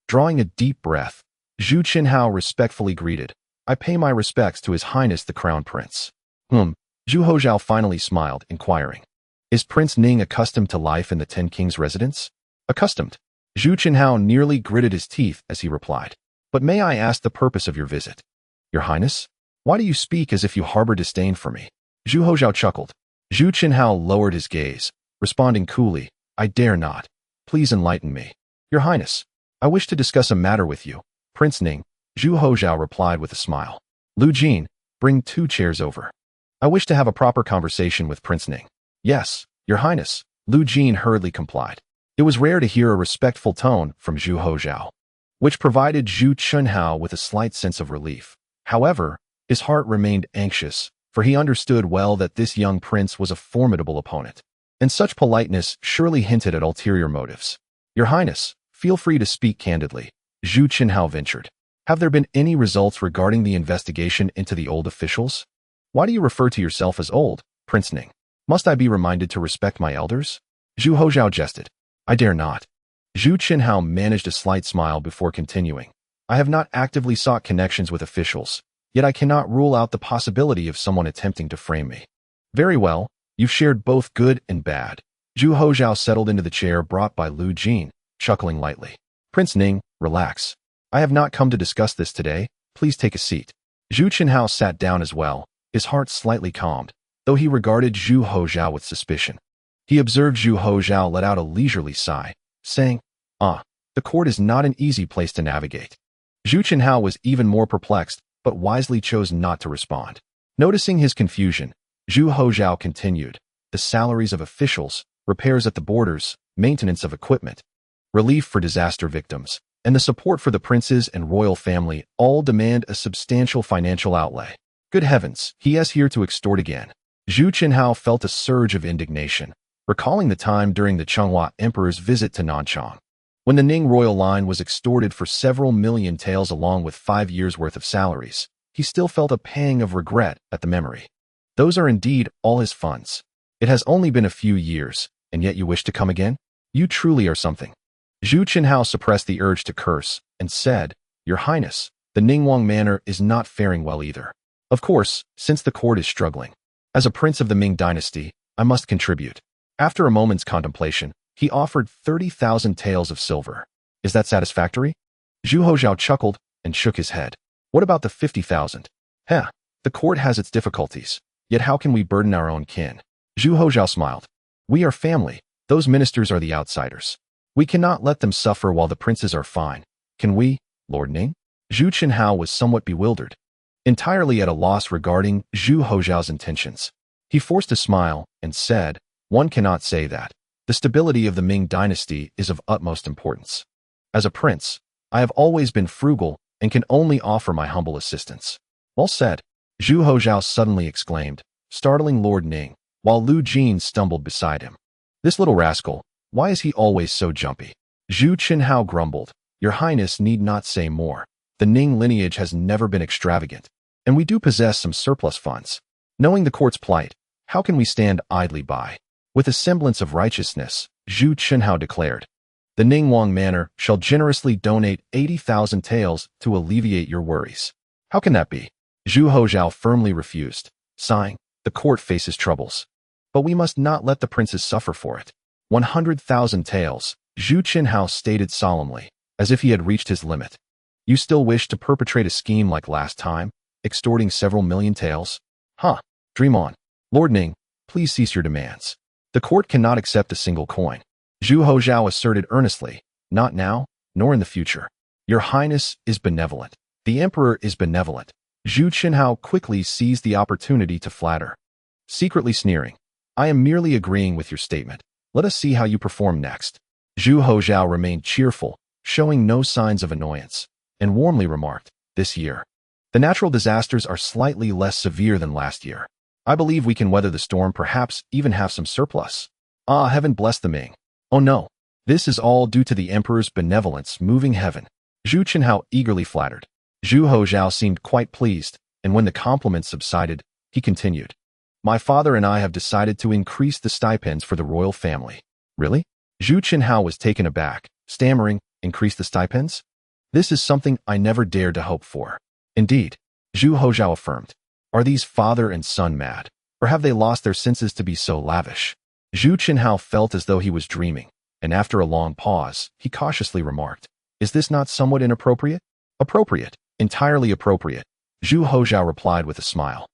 Drawing a deep breath, Zhu Qinhao respectfully greeted, I pay my respects to His Highness the Crown Prince. Zhu Hozhao finally smiled, inquiring. Is Prince Ning accustomed to life in the Ten Kings' residence? Accustomed. Zhu Qinhao nearly gritted his teeth as he replied. But may I ask the purpose of your visit? Your Highness? Why do you speak as if you harbor disdain for me? Zhu Hozhao chuckled. Zhu Qinhao lowered his gaze, responding coolly, I dare not. Please enlighten me. Your Highness, I wish to discuss a matter with you. Prince Ning, Zhu Hozhao replied with a smile. Lu Jin, bring 2 chairs over. I wish to have a proper conversation with Prince Ning. Yes, Your Highness, Lu Jin hurriedly complied. It was rare to hear a respectful tone from Zhu Hozhao, which provided Zhu Qinhao with a slight sense of relief. However, his heart remained anxious, for he understood well that this young prince was a formidable opponent, and such politeness surely hinted at ulterior motives. Your Highness, feel free to speak candidly, Zhu Qinhao ventured. Have there been any results regarding the investigation into the old officials? Why do you refer to yourself as old, Prince Ning? Must I be reminded to respect my elders? Zhu Hozhao jested. I dare not. Zhu Qinhao managed a slight smile before continuing. I have not actively sought connections with officials, yet I cannot rule out the possibility of someone attempting to frame me. Very well, you've shared both good and bad. Zhu Hozhao settled into the chair brought by Lu Jin, chuckling lightly. Prince Ning, relax. I have not come to discuss this today. Please take a seat. Zhu Qinhao sat down as well, his heart slightly calmed, though he regarded Zhu Hozhao with suspicion. He observed Zhu Hozhao let out a leisurely sigh, saying, the court is not an easy place to navigate. Zhu Qinhao was even more perplexed, but wisely chose not to respond. Noticing his confusion, Zhu Hozhao continued, the salaries of officials, repairs at the borders, maintenance of equipment, relief for disaster victims, and the support for the princes and royal family all demand a substantial financial outlay. Good heavens, he is here to extort again. Zhu Qinhao felt a surge of indignation, recalling the time during the Changhua Emperor's visit to Nanchang, when the Ning royal line was extorted for several million taels along with 5 years' worth of salaries. He still felt a pang of regret at the memory. Those are indeed all his funds. It has only been a few years, and yet you wish to come again? You truly are something. Zhu Qinhao suppressed the urge to curse and said, Your Highness, the Ningguang manor is not faring well either. Of course, since the court is struggling. As a prince of the Ming dynasty, I must contribute. After a moment's contemplation, he offered 30,000 taels of silver. Is that satisfactory? Zhu Hozhao chuckled and shook his head. What about the 50,000? The court has its difficulties, yet how can we burden our own kin? Zhu Hozhao smiled. We are family, those ministers are the outsiders. We cannot let them suffer while the princes are fine. Can we, Lord Ning? Zhu Qinhao was somewhat bewildered, entirely at a loss regarding Zhu Hozhao's intentions. He forced a smile and said, One cannot say that. The stability of the Ming dynasty is of utmost importance. As a prince, I have always been frugal and can only offer my humble assistance. Well said, Zhu Hozhao suddenly exclaimed, startling Lord Ning, while Lu Jin stumbled beside him. This little rascal, why is he always so jumpy? Zhu Qinhao grumbled, Your Highness need not say more. The Ning lineage has never been extravagant, and we do possess some surplus funds. Knowing the court's plight, how can we stand idly by? With a semblance of righteousness, Zhu Qinhao declared, The Ningguang manor shall generously donate 80,000 taels to alleviate your worries. How can that be? Zhu Hozhao firmly refused, sighing, The court faces troubles. But we must not let the princes suffer for it. 100,000 taels, Zhu Qinhao stated solemnly, as if he had reached his limit. You still wish to perpetrate a scheme like last time, extorting several million taels? Dream on. Lord Ning, please cease your demands. The court cannot accept a single coin. Zhu Hozhao asserted earnestly, Not now, nor in the future. Your Highness is benevolent. The Emperor is benevolent. Zhu Qinhao quickly seized the opportunity to flatter, secretly sneering, I am merely agreeing with your statement. Let us see how you perform next. Zhu Hozhao remained cheerful, showing no signs of annoyance, and warmly remarked, "This year, the natural disasters are slightly less severe than last year. I believe we can weather the storm, perhaps even have some surplus. Ah, heaven bless the Ming. Oh no, this is all due to the emperor's benevolence moving heaven." Zhu Chenhao eagerly flattered. Zhu Hozhao seemed quite pleased, and when the compliments subsided, he continued, "My father and I have decided to increase the stipends for the royal family." "Really?" Zhu Chenhao was taken aback, stammering, "Increase the stipends? This is something I never dared to hope for." "Indeed," Zhu Hozhao affirmed. "Are these father and son mad, or have they lost their senses to be so lavish?" Zhu Chenhao felt as though he was dreaming, and after a long pause, he cautiously remarked, "Is this not somewhat inappropriate?" "Appropriate, entirely appropriate," Zhu Hozhao replied with a smile.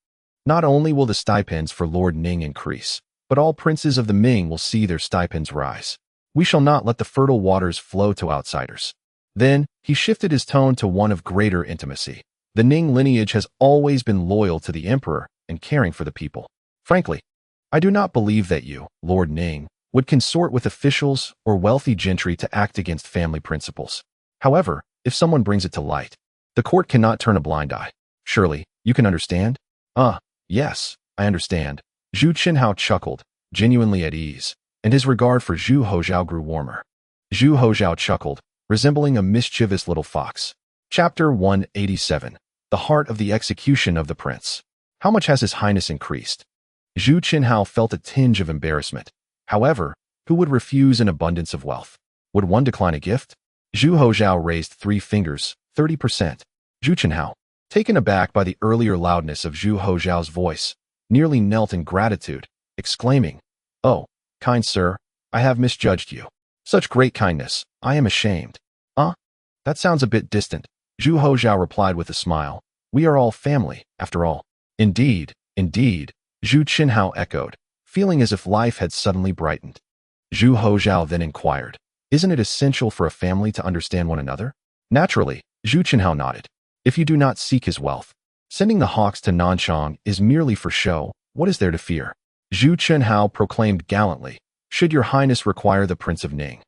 "Not only will the stipends for Lord Ning increase, but all princes of the Ming will see their stipends rise. We shall not let the fertile waters flow to outsiders." Then, he shifted his tone to one of greater intimacy. "The Ning lineage has always been loyal to the emperor and caring for the people. Frankly, I do not believe that you, Lord Ning, would consort with officials or wealthy gentry to act against family principles. However, if someone brings it to light, the court cannot turn a blind eye. Surely, you can understand?" Yes, I understand." Zhu Chenhao chuckled, genuinely at ease, and his regard for Zhu Hozhao grew warmer. Zhu Hozhao chuckled, resembling a mischievous little fox. Chapter 187. The Heart of the Execution of the Prince. "How much has His Highness increased?" Zhu Chenhao felt a tinge of embarrassment. However, who would refuse an abundance of wealth? Would one decline a gift? Zhu Hozhao raised 3 fingers, 30%. Zhu Chenhao, taken aback by the earlier loudness of Zhu Hozhao's voice, nearly knelt in gratitude, exclaiming, "Oh, kind sir, I have misjudged you. Such great kindness, I am ashamed." That sounds a bit distant," Zhu Hozhao replied with a smile. "We are all family, after all." Indeed, indeed," Zhu Chenhao echoed, feeling as if life had suddenly brightened. Zhu Hozhao then inquired, "Isn't it essential for a family to understand one another?" "Naturally," Zhu Chenhao nodded. "If you do not seek his wealth, sending the hawks to Nanchang is merely for show. What is there to fear?" Zhu Chenhao proclaimed gallantly, "Should your highness require the Prince of Ning,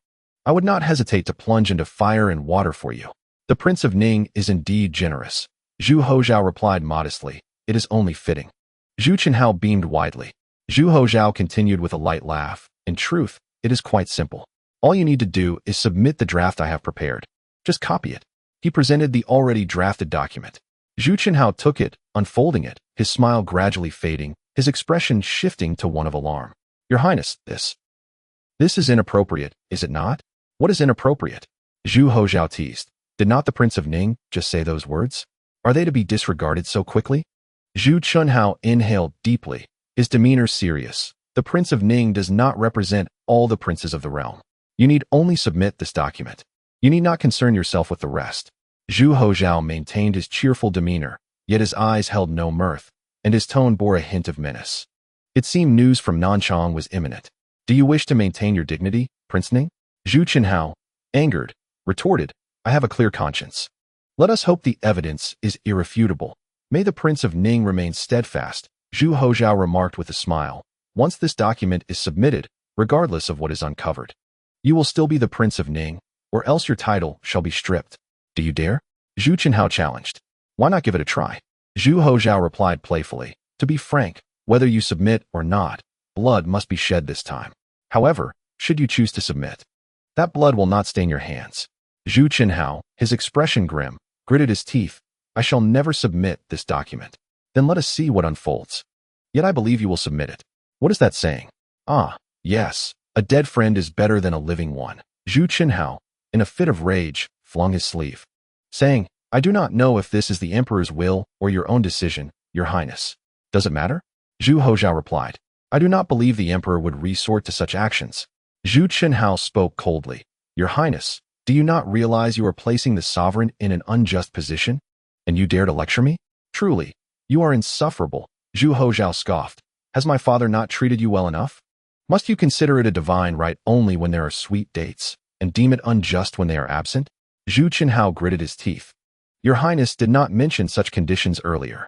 I would not hesitate to plunge into fire and water for you." "The Prince of Ning is indeed generous," Zhu Hozhao replied modestly. "It is only fitting." Zhu Chenhao beamed widely. Zhu Hozhao continued with a light laugh. "In truth, it is quite simple. All you need to do is submit the draft I have prepared. Just copy it." He presented the already drafted document. Zhu Chenhao took it, unfolding it, his smile gradually fading, his expression shifting to one of alarm. "Your Highness, this is inappropriate, is it not?" "What is inappropriate?" Zhu Hozhao teased. "Did not the Prince of Ning just say those words? Are they to be disregarded so quickly?" Zhu Chenhao inhaled deeply, his demeanor serious. "The Prince of Ning does not represent all the princes of the realm. You need only submit this document. You need not concern yourself with the rest." Zhu Hozhao maintained his cheerful demeanor, yet his eyes held no mirth, and his tone bore a hint of menace. It seemed news from Nanchang was imminent. "Do you wish to maintain your dignity, Prince Ning?" Zhu Chenhao, angered, retorted, "I have a clear conscience. Let us hope the evidence is irrefutable. May the Prince of Ning remain steadfast," Zhu Hozhao remarked with a smile. "Once this document is submitted, regardless of what is uncovered, you will still be the Prince of Ning, or else your title shall be stripped. Do you dare?" Zhu Chenhao challenged. "Why not give it a try?" Zhu Hozhao replied playfully, "To be frank, whether you submit or not, blood must be shed this time. However, should you choose to submit, that blood will not stain your hands." Zhu Chenhao, his expression grim, gritted his teeth. "I shall never submit this document." "Then let us see what unfolds." "Yet I believe you will submit it." "What is that saying?" Yes, a dead friend is better than a living one." Zhu Chenhao, in a fit of rage, flung his sleeve, saying, "I do not know if this is the emperor's will or your own decision, your highness." "Does it matter?" Zhu Hozhao replied. "I do not believe the emperor would resort to such actions." Zhu Chenhao spoke coldly. "Your highness, do you not realize you are placing the sovereign in an unjust position? And you dare to lecture me? Truly, you are insufferable." Zhu Hozhao scoffed. "Has my father not treated you well enough? Must you consider it a divine right only when there are sweet dates, and deem it unjust when they are absent?" Zhu Chenhao gritted his teeth. "Your highness did not mention such conditions earlier."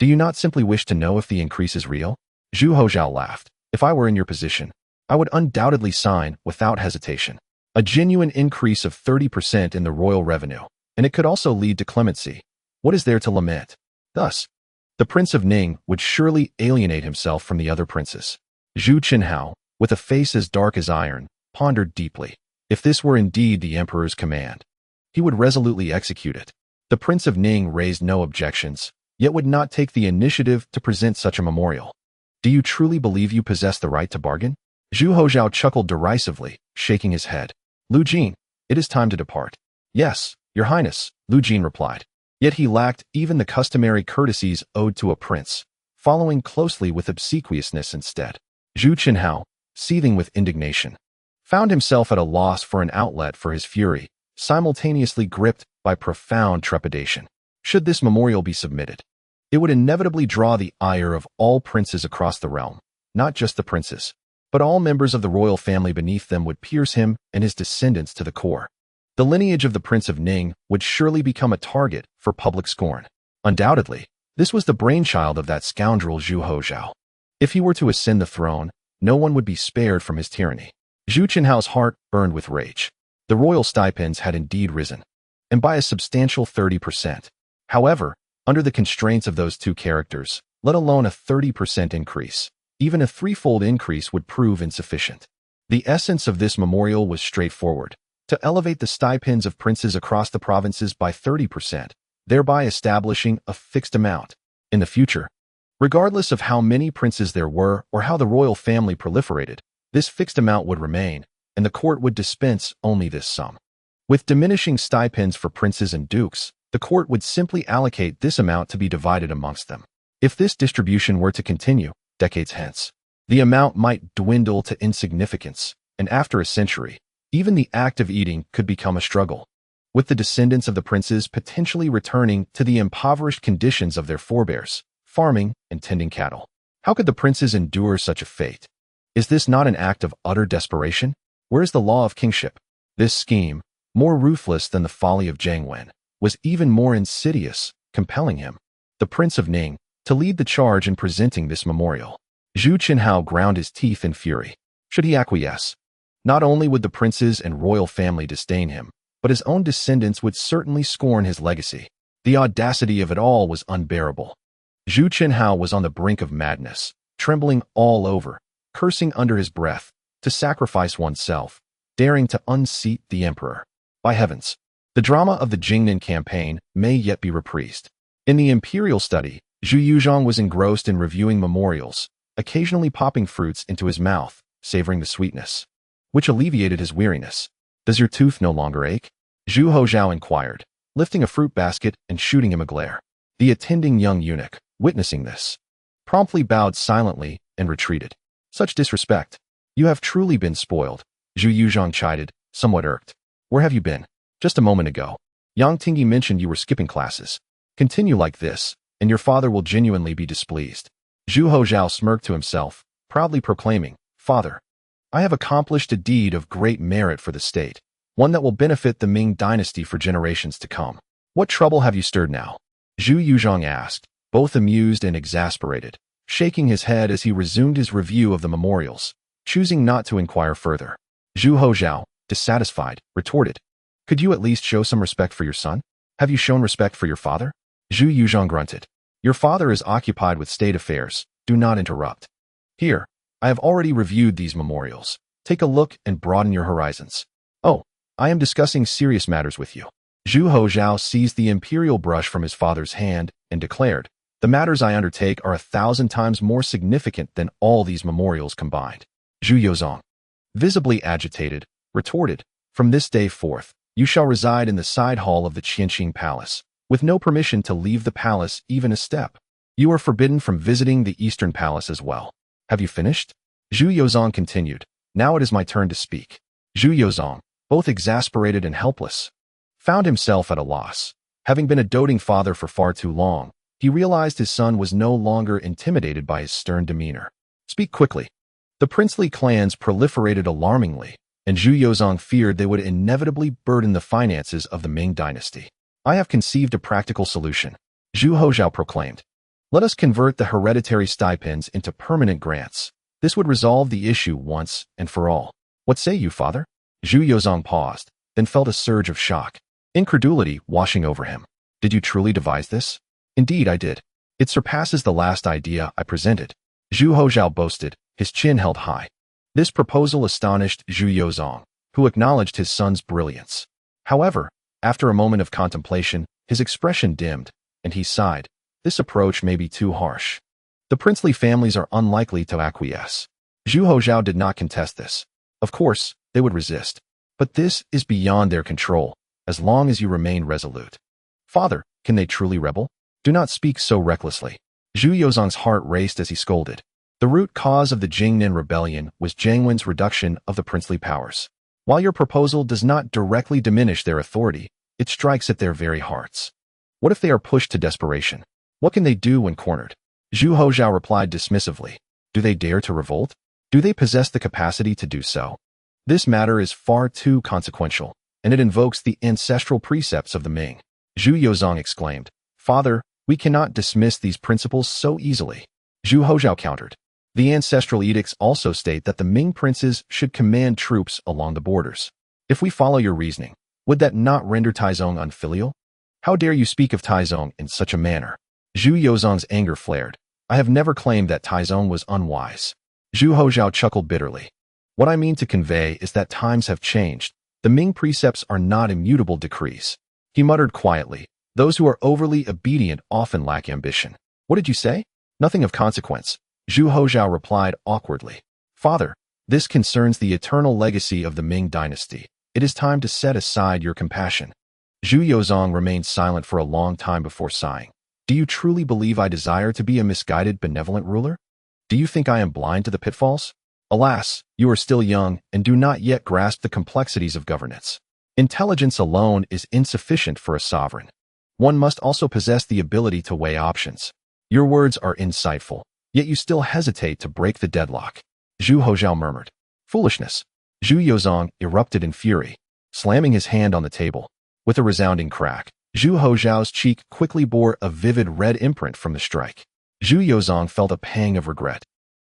Do you not simply wish to know if the increase is real?" Zhu Hozhao laughed. "If I were in your position, I would undoubtedly sign without hesitation." a genuine increase of 30% in the royal revenue, and it could also lead to clemency. What is there to lament? Thus, the Prince of Ning would surely alienate himself from the other princes. Zhu Qinhao, with a face as dark as iron, pondered deeply. If this were indeed the emperor's command, he would resolutely execute it. The Prince of Ning raised no objections, yet would not take the initiative to present such a memorial. Do you truly believe you possess the right to bargain? Zhu Hozhao chuckled derisively, shaking his head. Lu Jin, it is time to depart. Yes, your highness, Lu Jin replied. Yet he lacked even the customary courtesies owed to a prince, following closely with obsequiousness instead. Zhu Qinhao, seething with indignation, found himself at a loss for an outlet for his fury, simultaneously gripped by profound trepidation. Should this memorial be submitted, it would inevitably draw the ire of all princes across the realm, not just the princes, but all members of the royal family beneath them would pierce him and his descendants to the core. The lineage of the Prince of Ning would surely become a target for public scorn. Undoubtedly, this was the brainchild of that scoundrel Zhu Hozhao. If he were to ascend the throne, no one would be spared from his tyranny. Zhu Qinhao's heart burned with rage. The royal stipends had indeed risen, and by a substantial 30%. However, under the constraints of those two characters, let alone a 30% increase, even a threefold increase would prove insufficient. The essence of this memorial was straightforward: to elevate the stipends of princes across the provinces by 30%, thereby establishing a fixed amount. In the future, regardless of how many princes there were or how the royal family proliferated, this fixed amount would remain, and the court would dispense only this sum. With diminishing stipends for princes and dukes, the court would simply allocate this amount to be divided amongst them. If this distribution were to continue, decades hence, the amount might dwindle to insignificance, and after a century, even the act of eating could become a struggle, with the descendants of the princes potentially returning to the impoverished conditions of their forebears, farming and tending cattle. How could the princes endure such a fate? Is this not an act of utter desperation? Where is the law of kingship? This scheme, more ruthless than the folly of Jiang Wen, was even more insidious, compelling him, the Prince of Ning, to lead the charge in presenting this memorial. Zhu Qinhao ground his teeth in fury. Should he acquiesce, not only would the princes and royal family disdain him, but his own descendants would certainly scorn his legacy. The audacity of it all was unbearable. Zhu Qinhao was on the brink of madness, trembling all over, cursing under his breath, to sacrifice oneself, daring to unseat the emperor. By heavens, the drama of the Jingnan campaign may yet be reprised. In the imperial study, Zhu Yuzhong was engrossed in reviewing memorials, occasionally popping fruits into his mouth, savoring the sweetness, which alleviated his weariness. Does your tooth no longer ache? Zhu Hozhao inquired, lifting a fruit basket and shooting him a glare. The attending young eunuch, witnessing this, promptly bowed silently and retreated. Such disrespect. You have truly been spoiled, Zhu Yuzhong chided, somewhat irked. Where have you been? Just a moment ago, Yang Tingyi mentioned you were skipping classes. Continue like this, and your father will genuinely be displeased. Zhu Hozhao smirked to himself, proudly proclaiming, Father, I have accomplished a deed of great merit for the state, one that will benefit the Ming dynasty for generations to come. What trouble have you stirred now? Zhu Yuzhong asked, both amused and exasperated, shaking his head as he resumed his review of the memorials, choosing not to inquire further. Zhu Hozhao, dissatisfied, retorted, Could you at least show some respect for your son? Have you shown respect for your father? Zhu Yuzhong grunted. Your father is occupied with state affairs. Do not interrupt. Here, I have already reviewed these memorials. Take a look and broaden your horizons. Oh, I am discussing serious matters with you. Zhu Hozhao seized the imperial brush from his father's hand and declared, The matters I undertake are 1,000 times more significant than all these memorials combined. Zhu Yuzhong, visibly agitated, retorted, From this day forth, you shall reside in the side hall of the Qianqing Palace, with no permission to leave the palace even a step. You are forbidden from visiting the Eastern Palace as well. Have you finished? Zhu Yuzhong continued. Now it is my turn to speak. Zhu Yuzhong, both exasperated and helpless, found himself at a loss. Having been a doting father for far too long, he realized his son was no longer intimidated by his stern demeanor. Speak quickly. The princely clans proliferated alarmingly, and Zhu Yuzhong feared they would inevitably burden the finances of the Ming dynasty. I have conceived a practical solution, Zhu Hozhao proclaimed. Let us convert the hereditary stipends into permanent grants. This would resolve the issue once and for all. What say you, father? Zhu Yozong paused, then felt a surge of shock, incredulity washing over him. Did you truly devise this? Indeed, I did. It surpasses the last idea I presented. Zhu Hozhao boasted, his chin held high. This proposal astonished Zhu Yozong, who acknowledged his son's brilliance. However, after a moment of contemplation, his expression dimmed, and he sighed. This approach may be too harsh. The princely families are unlikely to acquiesce. Zhu Hozhao did not contest this. Of course, they would resist. But this is beyond their control, as long as you remain resolute. Father, can they truly rebel? Do not speak so recklessly. Zhu Yozong's heart raced as he scolded. The root cause of the Jingnan rebellion was Jiangwen's reduction of the princely powers. While your proposal does not directly diminish their authority, it strikes at their very hearts. What if they are pushed to desperation? What can they do when cornered? Zhu Hozhao replied dismissively. Do they dare to revolt? Do they possess the capacity to do so? This matter is far too consequential, and it invokes the ancestral precepts of the Ming. Zhu Yozong exclaimed, Father, we cannot dismiss these principles so easily. Zhu Hozhao countered. The ancestral edicts also state that the Ming princes should command troops along the borders. If we follow your reasoning, would that not render Taizong unfilial? How dare you speak of Taizong in such a manner? Zhu Yozong's anger flared. I have never claimed that Taizong was unwise. Zhu Hozhao chuckled bitterly. What I mean to convey is that times have changed. The Ming precepts are not immutable decrees. He muttered quietly. Those who are overly obedient often lack ambition. What did you say? Nothing of consequence. Zhu Hozhao replied awkwardly. Father, this concerns the eternal legacy of the Ming dynasty. It is time to set aside your compassion. Zhu Yozong remained silent for a long time before sighing. Do you truly believe I desire to be a misguided, benevolent ruler? Do you think I am blind to the pitfalls? Alas, you are still young and do not yet grasp the complexities of governance. Intelligence alone is insufficient for a sovereign. One must also possess the ability to weigh options. Your words are insightful, yet you still hesitate to break the deadlock. Zhu Hozhao murmured. Foolishness. Zhu Yozong erupted in fury, slamming his hand on the table. With a resounding crack, Zhu Hozhao's cheek quickly bore a vivid red imprint from the strike. Zhu Yozong felt a pang of regret.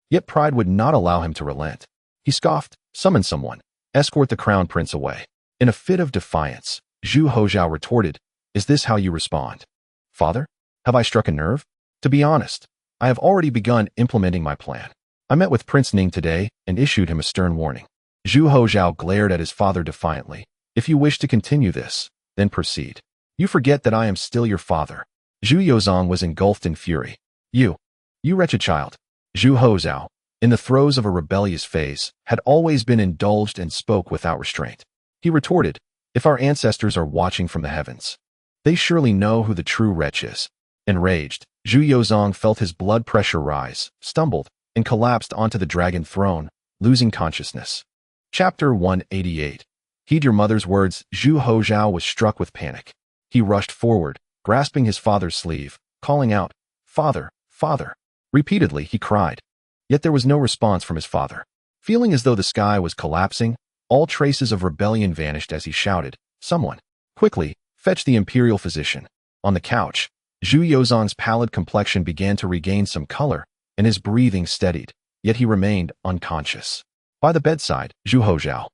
Yet pride would not allow him to relent. He scoffed, summon someone, escort the crown prince away. In a fit of defiance, Zhu Hozhao retorted, Is this how you respond? Father, have I struck a nerve? To be honest, I have already begun implementing my plan. I met with Prince Ming today and issued him a stern warning. Zhu Hozhao glared at his father defiantly. If you wish to continue this, then proceed. You forget that I am still your father. Zhu Yozong was engulfed in fury. You wretched child. Zhu Hozhao, in the throes of a rebellious phase, had always been indulged and spoke without restraint. He retorted, If our ancestors are watching from the heavens, they surely know who the true wretch is. Enraged, Zhu Yozong felt his blood pressure rise, stumbled, and collapsed onto the dragon throne, losing consciousness. Chapter 188. Heed your mother's words. Zhu Hozhao was struck with panic. He rushed forward, grasping his father's sleeve, calling out, Father, Father. Repeatedly, he cried. Yet there was no response from his father. Feeling as though the sky was collapsing, all traces of rebellion vanished as he shouted, Someone, quickly, fetch the imperial physician. On the couch, Zhu Yozong's pallid complexion began to regain some color, and his breathing steadied, yet he remained unconscious. By the bedside, Zhu Hozhao,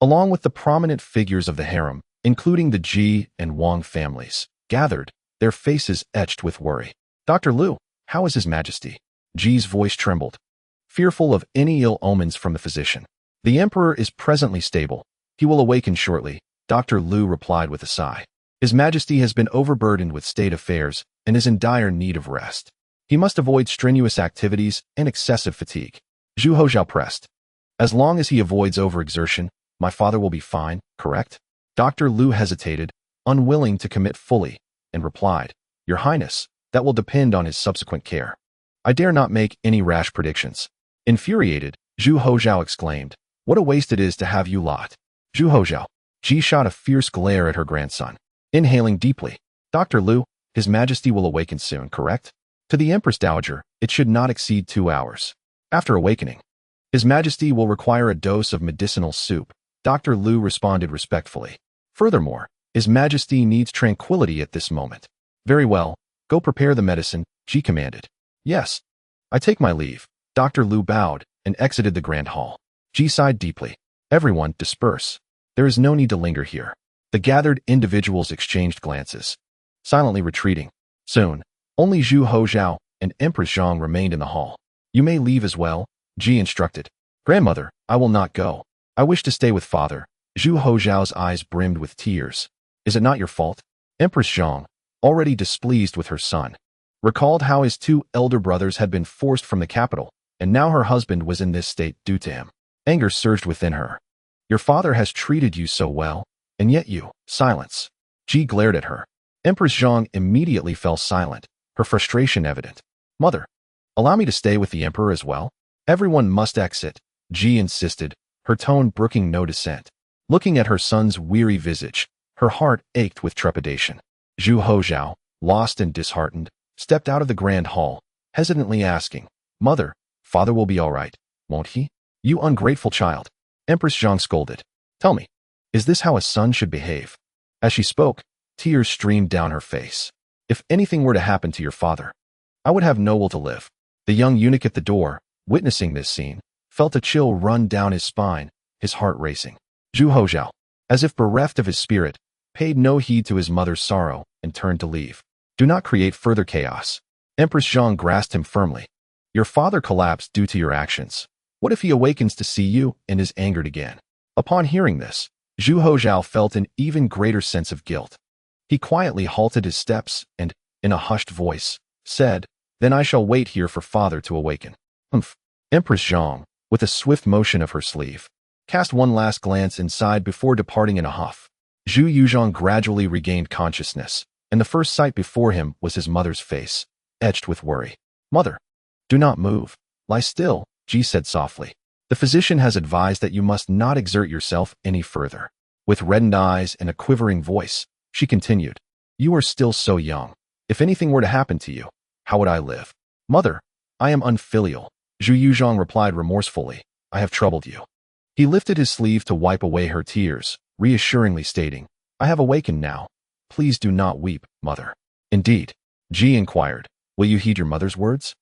along with the prominent figures of the harem, including the Ji and Wang families, gathered, their faces etched with worry. Dr. Liu, how is His Majesty? Ji's voice trembled, fearful of any ill omens from the physician. The emperor is presently stable. He will awaken shortly, Dr. Liu replied with a sigh. His Majesty has been overburdened with state affairs and is in dire need of rest. He must avoid strenuous activities and excessive fatigue. Zhu Hozhao pressed. As long as he avoids overexertion, my father will be fine, correct? Dr. Liu hesitated, unwilling to commit fully, and replied, Your Highness, that will depend on his subsequent care. I dare not make any rash predictions. Infuriated, Zhu Hozhao exclaimed, What a waste it is to have you lot. Zhu Hozhao. Ji shot a fierce glare at her grandson. Inhaling deeply, Dr. Liu, His Majesty will awaken soon, correct? To the Empress Dowager, it should not exceed 2 hours. After awakening, His Majesty will require a dose of medicinal soup, Dr. Liu responded respectfully. Furthermore, His Majesty needs tranquility at this moment. Very well, go prepare the medicine, Ji commanded. Yes. I take my leave. Dr. Liu bowed and exited the grand hall. Ji sighed deeply. Everyone, disperse. There is no need to linger here. The gathered individuals exchanged glances, silently retreating. Soon, only Zhu Hozhao and Empress Zhang remained in the hall. You may leave as well, Ji instructed. Grandmother, I will not go. I wish to stay with father. Zhu Hozhao's eyes brimmed with tears. Is it not your fault? Empress Zhang, already displeased with her son, recalled how his two elder brothers had been forced from the capital, and now her husband was in this state due to him. Anger surged within her. Your father has treated you so well, and yet you, silence. Ji glared at her. Empress Zhang immediately fell silent, her frustration evident. Mother, allow me to stay with the emperor as well? Everyone must exit, Ji insisted, her tone brooking no dissent. Looking at her son's weary visage, her heart ached with trepidation. Zhu Hozhao, lost and disheartened, stepped out of the grand hall, hesitantly asking, Mother, father will be all right, won't he? You ungrateful child. Empress Zhang scolded. Tell me, is this how a son should behave? As she spoke, tears streamed down her face. If anything were to happen to your father, I would have no will to live. The young eunuch at the door, witnessing this scene, felt a chill run down his spine, his heart racing. Zhu Hozhao, as if bereft of his spirit, paid no heed to his mother's sorrow and turned to leave. Do not create further chaos. Empress Zhang grasped him firmly. Your father collapsed due to your actions. What if he awakens to see you and is angered again? Upon hearing this, Zhu Hozhao felt an even greater sense of guilt. He quietly halted his steps and, in a hushed voice, said, Then I shall wait here for father to awaken. Humph. Empress Zhang, with a swift motion of her sleeve, cast one last glance inside before departing in a huff. Zhu Yuzhong gradually regained consciousness, and the first sight before him was his mother's face, etched with worry. Mother, do not move. Lie still, Ji said softly. The physician has advised that you must not exert yourself any further. With reddened eyes and a quivering voice, she continued, You are still so young. If anything were to happen to you, how would I live? Mother, I am unfilial, Zhu Yuzhong replied remorsefully. I have troubled you. He lifted his sleeve to wipe away her tears, reassuringly stating, I have awakened now. Please do not weep, mother. Indeed, Ji inquired, Will you heed your mother's words?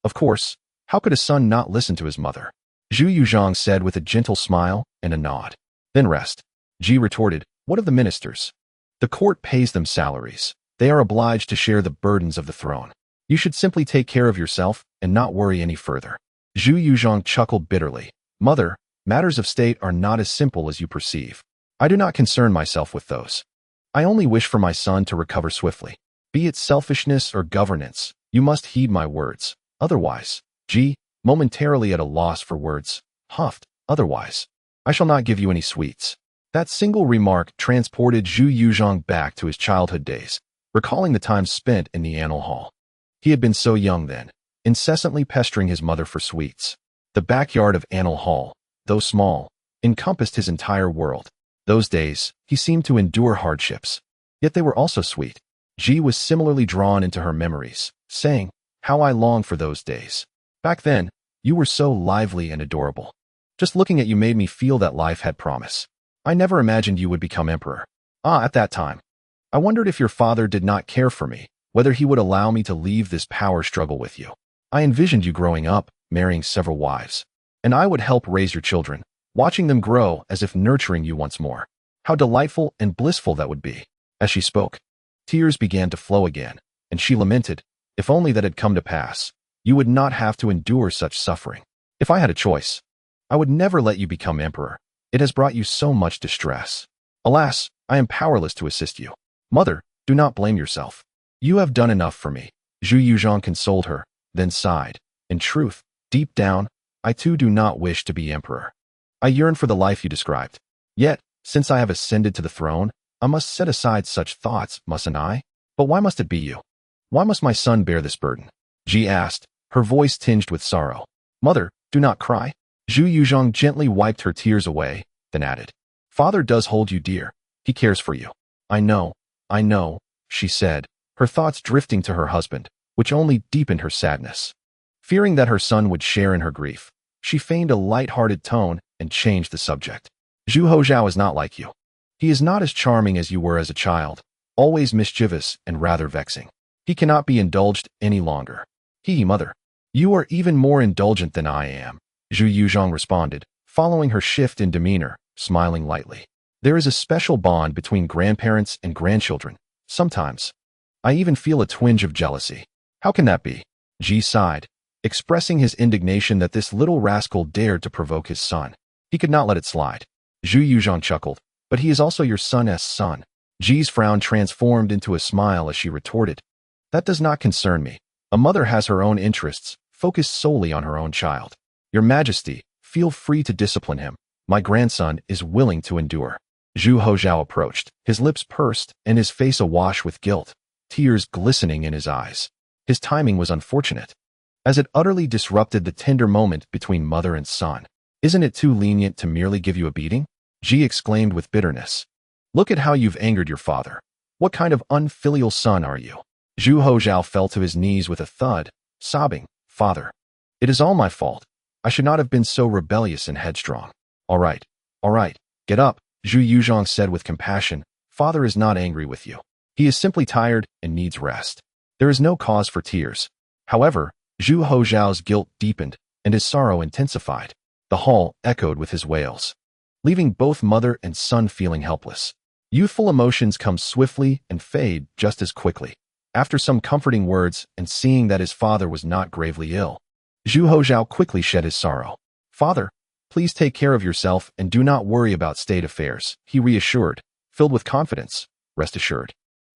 Of course. How could a son not listen to his mother? Zhu Yuzhong said with a gentle smile and a nod. Then rest. Ji retorted, What of the ministers? The court pays them salaries. They are obliged to share the burdens of the throne. You should simply take care of yourself and not worry any further. Zhu Yuzhong chuckled bitterly. Mother, matters of state are not as simple as you perceive. I do not concern myself with those. I only wish for my son to recover swiftly. Be it selfishness or governance, you must heed my words. Otherwise, Ji, momentarily at a loss for words, huffed, otherwise, I shall not give you any sweets. That single remark transported Zhu Yuzhong back to his childhood days, recalling the time spent in the Annal Hall. He had been so young then, incessantly pestering his mother for sweets. The backyard of Annal Hall, though small, encompassed his entire world. Those days, he seemed to endure hardships. Yet they were also sweet. Ji was similarly drawn into her memories, saying, How I long for those days. Back then, you were so lively and adorable. Just looking at you made me feel that life had promise. I never imagined you would become emperor. At that time, I wondered if your father did not care for me, whether he would allow me to leave this power struggle with you. I envisioned you growing up, marrying several wives, and I would help raise your children, watching them grow as if nurturing you once more. How delightful and blissful that would be. As she spoke, tears began to flow again, and she lamented, If only that had come to pass, you would not have to endure such suffering. If I had a choice, I would never let you become emperor. It has brought you so much distress. Alas, I am powerless to assist you. Mother, do not blame yourself. You have done enough for me. Zhu Yuzhong consoled her, then sighed. In truth, deep down, I too do not wish to be emperor. I yearn for the life you described. Yet, since I have ascended to the throne, I must set aside such thoughts, mustn't I? But why must it be you? Why must my son bear this burden? Ji asked, her voice tinged with sorrow. Mother, do not cry. Zhu Yuzhong gently wiped her tears away, then added, Father does hold you dear. He cares for you. I know, she said, her thoughts drifting to her husband, which only deepened her sadness. Fearing that her son would share in her grief, she feigned a light-hearted tone and changed the subject. Zhu Hozhao is not like you. He is not as charming as you were as a child, always mischievous and rather vexing. He cannot be indulged any longer. Mother, you are even more indulgent than I am, Zhu Yuzhong responded, following her shift in demeanor, smiling lightly. There is a special bond between grandparents and grandchildren. Sometimes, I even feel a twinge of jealousy. How can that be? Ji sighed, expressing his indignation that this little rascal dared to provoke his son. He could not let it slide. Zhu Yuzhong chuckled, but he is also your son's son. Ji's frown transformed into a smile as she retorted, that does not concern me. A mother has her own interests, focused solely on her own child. Your Majesty, feel free to discipline him. My grandson is willing to endure. Zhu Hozhao approached, his lips pursed and his face awash with guilt, tears glistening in his eyes. His timing was unfortunate, as it utterly disrupted the tender moment between mother and son. Isn't it too lenient to merely give you a beating? Ji exclaimed with bitterness. Look at how you've angered your father. What kind of unfilial son are you? Zhu Hozhao fell to his knees with a thud, sobbing, Father, it is all my fault. I should not have been so rebellious and headstrong. All right, get up, Zhu Yuzhong said with compassion. Father is not angry with you. He is simply tired and needs rest. There is no cause for tears. However, Zhu Hozhao's guilt deepened and his sorrow intensified. The hall echoed with his wails, leaving both mother and son feeling helpless. Youthful emotions come swiftly and fade just as quickly. After some comforting words and seeing that his father was not gravely ill, Zhu Hozhao quickly shed his sorrow. Father, please take care of yourself and do not worry about state affairs, he reassured, filled with confidence. Rest assured,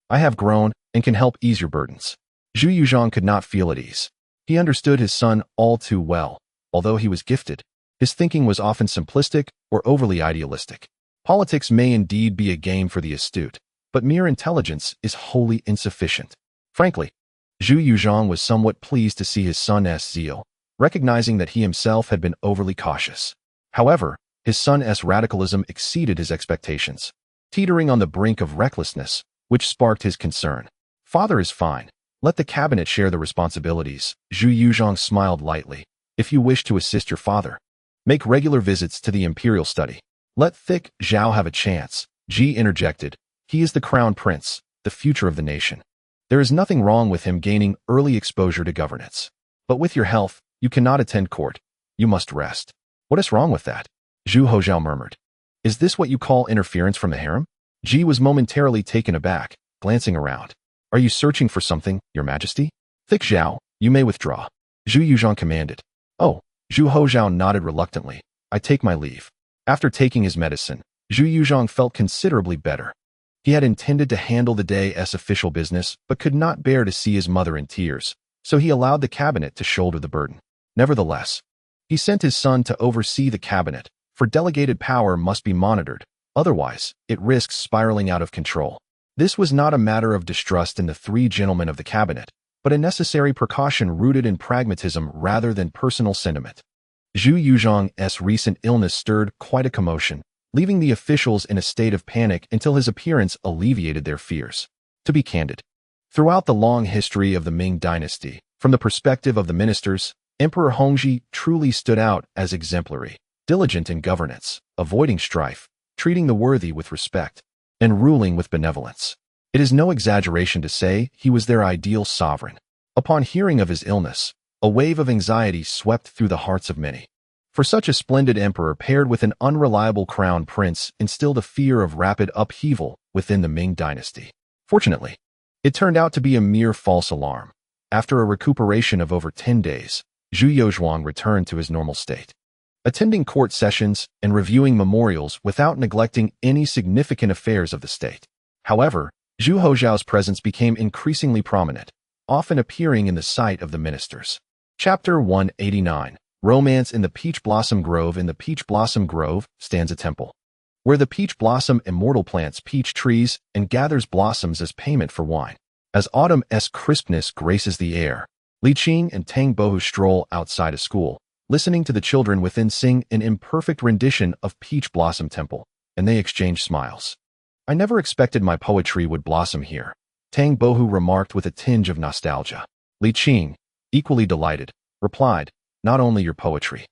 I have grown and can help ease your burdens. Zhu Yuzhong could not feel at ease. He understood his son all too well. Although he was gifted, his thinking was often simplistic or overly idealistic. Politics may indeed be a game for the astute, but mere intelligence is wholly insufficient. Frankly, Zhu Yuzhong was somewhat pleased to see his son's zeal, recognizing that he himself had been overly cautious. However, his son's radicalism exceeded his expectations, teetering on the brink of recklessness, which sparked his concern. Father is fine. Let the cabinet share the responsibilities. Zhu Yuzhong smiled lightly. If you wish to assist your father, make regular visits to the imperial study. Let thick Zhao have a chance. Ji interjected. He is the crown prince, the future of the nation. There is nothing wrong with him gaining early exposure to governance. But with your health, you cannot attend court. You must rest. What is wrong with that? Zhu Hozhao murmured. Is this what you call interference from the harem? Ji was momentarily taken aback, glancing around. Are you searching for something, your majesty? Thick Zhao, you may withdraw. Zhu Yuzhong commanded. Oh, Zhu Hozhao nodded reluctantly. I take my leave. After taking his medicine, Zhu Yuzhong felt considerably better. He had intended to handle the day as official business, but could not bear to see his mother in tears, so he allowed the cabinet to shoulder the burden. Nevertheless, he sent his son to oversee the cabinet, for delegated power must be monitored, otherwise it risks spiraling out of control. This was not a matter of distrust in the three gentlemen of the cabinet, but a necessary precaution rooted in pragmatism rather than personal sentiment. Zhu Yuzhong's recent illness stirred quite a commotion, leaving the officials in a state of panic until his appearance alleviated their fears. To be candid, throughout the long history of the Ming dynasty, from the perspective of the ministers, Emperor Hongzhi truly stood out as exemplary, diligent in governance, avoiding strife, treating the worthy with respect, and ruling with benevolence. It is no exaggeration to say he was their ideal sovereign. Upon hearing of his illness, a wave of anxiety swept through the hearts of many. For such a splendid emperor paired with an unreliable crown prince instilled a fear of rapid upheaval within the Ming dynasty. Fortunately, it turned out to be a mere false alarm. After a recuperation of over 10 days, Zhu Yuzhong returned to his normal state, attending court sessions and reviewing memorials without neglecting any significant affairs of the state. However, Zhu Hozhao's presence became increasingly prominent, often appearing in the sight of the ministers. Chapter 189. Romance in the Peach Blossom Grove. In the Peach Blossom Grove stands a temple, where the peach blossom immortal plants peach trees and gathers blossoms as payment for wine. As autumn's crispness graces the air, Li Qing and Tang Bohu stroll outside a school, listening to the children within sing an imperfect rendition of Peach Blossom Temple, and they exchange smiles. I never expected my poetry would blossom here, Tang Bohu remarked with a tinge of nostalgia. Li Qing, equally delighted, replied, not only your poetry.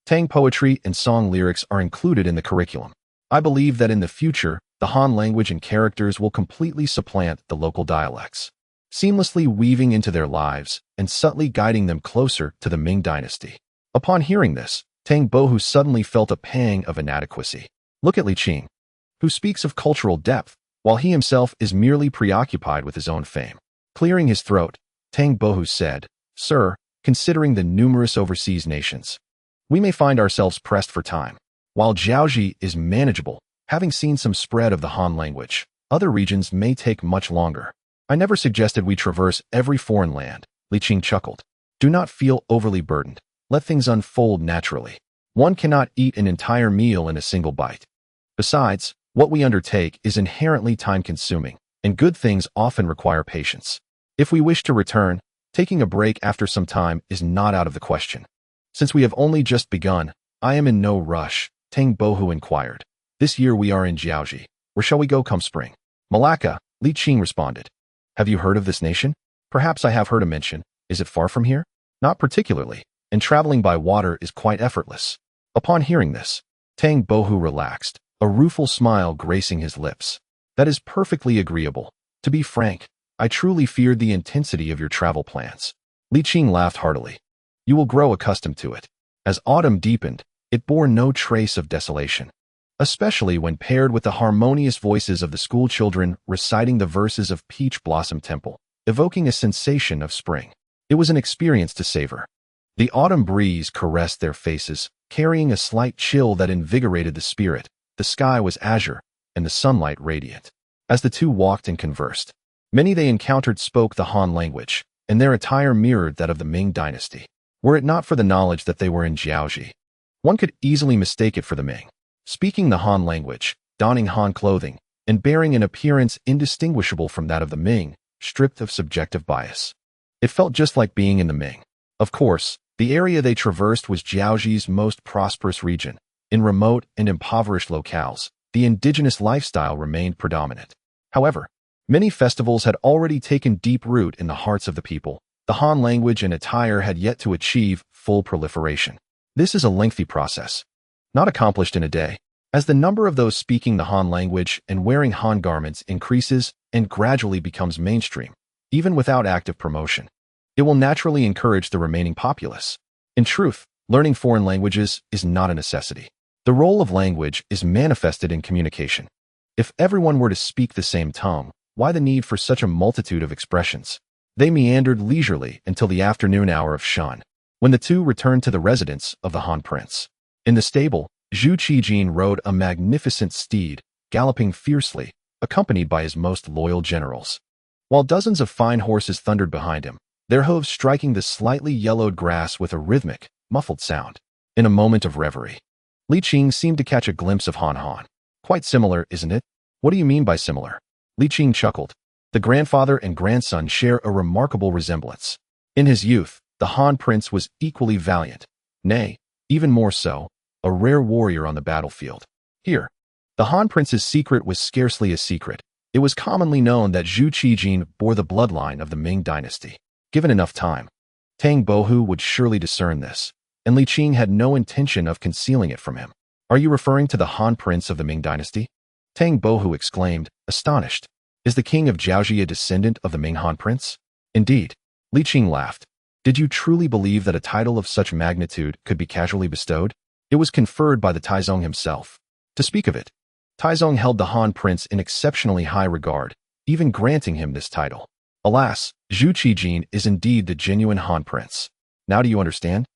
Tang poetry and song lyrics are included in the curriculum. I believe that in the future, the Han language and characters will completely supplant the local dialects, seamlessly weaving into their lives and subtly guiding them closer to the Ming dynasty. Upon hearing this, Tang Bohu suddenly felt a pang of inadequacy. Look at Li Qing. who speaks of cultural depth, while he himself is merely preoccupied with his own fame. Clearing his throat, Tang Bohu said, "Sir, considering the numerous overseas nations, we may find ourselves pressed for time. While Jiaoji is manageable, having seen some spread of the Han language, other regions may take much longer. I never suggested we traverse every foreign land," Li Qing chuckled. "Do not feel overly burdened. Let things unfold naturally. One cannot eat an entire meal in a single bite. Besides, what we undertake is inherently time-consuming, and good things often require patience. If we wish to return, taking a break after some time is not out of the question. Since we have only just begun, I am in no rush," Tang Bohu inquired. "This year we are in Jiaoji. Where shall we go come spring?" "Malacca," Li Qing responded. "Have you heard of this nation?" "Perhaps I have heard a mention. Is it far from here?" "Not particularly, and traveling by water is quite effortless." Upon hearing this, Tang Bohu relaxed, a rueful smile gracing his lips. "That is perfectly agreeable. To be frank, I truly feared the intensity of your travel plans." Li Qing laughed heartily. "You will grow accustomed to it." As autumn deepened, it bore no trace of desolation, especially when paired with the harmonious voices of the school children reciting the verses of Peach Blossom Temple, evoking a sensation of spring. It was an experience to savor. The autumn breeze caressed their faces, carrying a slight chill that invigorated the spirit. The sky was azure, and the sunlight radiant. As the two walked and conversed, many they encountered spoke the Han language, and their attire mirrored that of the Ming dynasty. Were it not for the knowledge that they were in Jiaoji, one could easily mistake it for the Ming. Speaking the Han language, donning Han clothing, and bearing an appearance indistinguishable from that of the Ming, stripped of subjective bias. It felt just like being in the Ming. Of course, the area they traversed was Jiaoji's most prosperous region. In remote and impoverished locales, the indigenous lifestyle remained predominant. However, many festivals had already taken deep root in the hearts of the people. The Han language and attire had yet to achieve full proliferation. This is a lengthy process, not accomplished in a day. As the number of those speaking the Han language and wearing Han garments increases and gradually becomes mainstream, even without active promotion, it will naturally encourage the remaining populace. In truth, learning foreign languages is not a necessity. The role of language is manifested in communication. If everyone were to speak the same tongue, why the need for such a multitude of expressions? They meandered leisurely until the afternoon hour of Shan, when the two returned to the residence of the Han prince. In the stable, Zhu Qijin rode a magnificent steed, galloping fiercely, accompanied by his most loyal generals, while dozens of fine horses thundered behind him, their hooves striking the slightly yellowed grass with a rhythmic, muffled sound. In a moment of reverie, Li Qing seemed to catch a glimpse of Han Han. "Quite similar, isn't it?" "What do you mean by similar?" Li Qing chuckled. "The grandfather and grandson share a remarkable resemblance. In his youth, the Han prince was equally valiant, nay, even more so, a rare warrior on the battlefield. Here, the Han prince's secret was scarcely a secret. It was commonly known that Zhu Qijin bore the bloodline of the Ming dynasty. Given enough time, Tang Bohu would surely discern this, and Li Qing had no intention of concealing it from him. "Are you referring to the Han prince of the Ming dynasty?" Tang Bohu exclaimed, astonished. "Is the king of Jiaoji a descendant of the Ming Han prince?" "Indeed." Li Qing laughed. "Did you truly believe that a title of such magnitude could be casually bestowed? It was conferred by the Taizong himself. To speak of it, Taizong held the Han prince in exceptionally high regard, even granting him this title. Alas, Zhu Qijin is indeed the genuine Han prince. Now do you understand?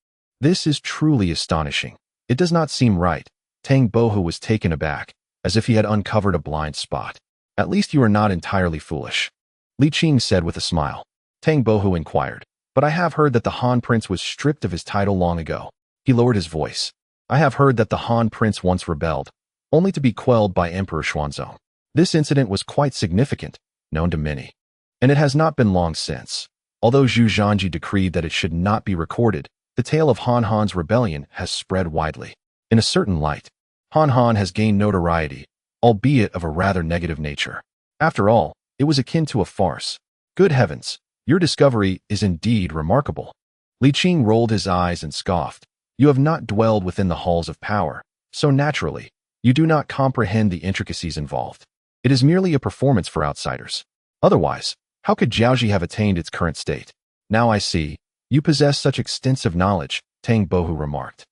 This is truly astonishing. It does not seem right." Tang Bohu was taken aback, as if he had uncovered a blind spot. "At least you are not entirely foolish," Li Qing said with a smile. Tang Bohu inquired, "But I have heard that the Han prince was stripped of his title long ago." He lowered his voice. "I have heard that the Han prince once rebelled, only to be quelled by Emperor Xuanzong. This incident was quite significant, known to many, and it has not been long since. Although Zhu Zhanji decreed that it should not be recorded, the tale of Han Han's rebellion has spread widely. In a certain light, Han Han has gained notoriety, albeit of a rather negative nature. After all, it was akin to a farce. Good heavens, your discovery is indeed remarkable." Li Qing rolled his eyes and scoffed. "You have not dwelled within the halls of power, so naturally, you do not comprehend the intricacies involved. It is merely a performance for outsiders. Otherwise, how could Jiaoji have attained its current state?" "Now I see. You possess such extensive knowledge," Tang Bohu remarked.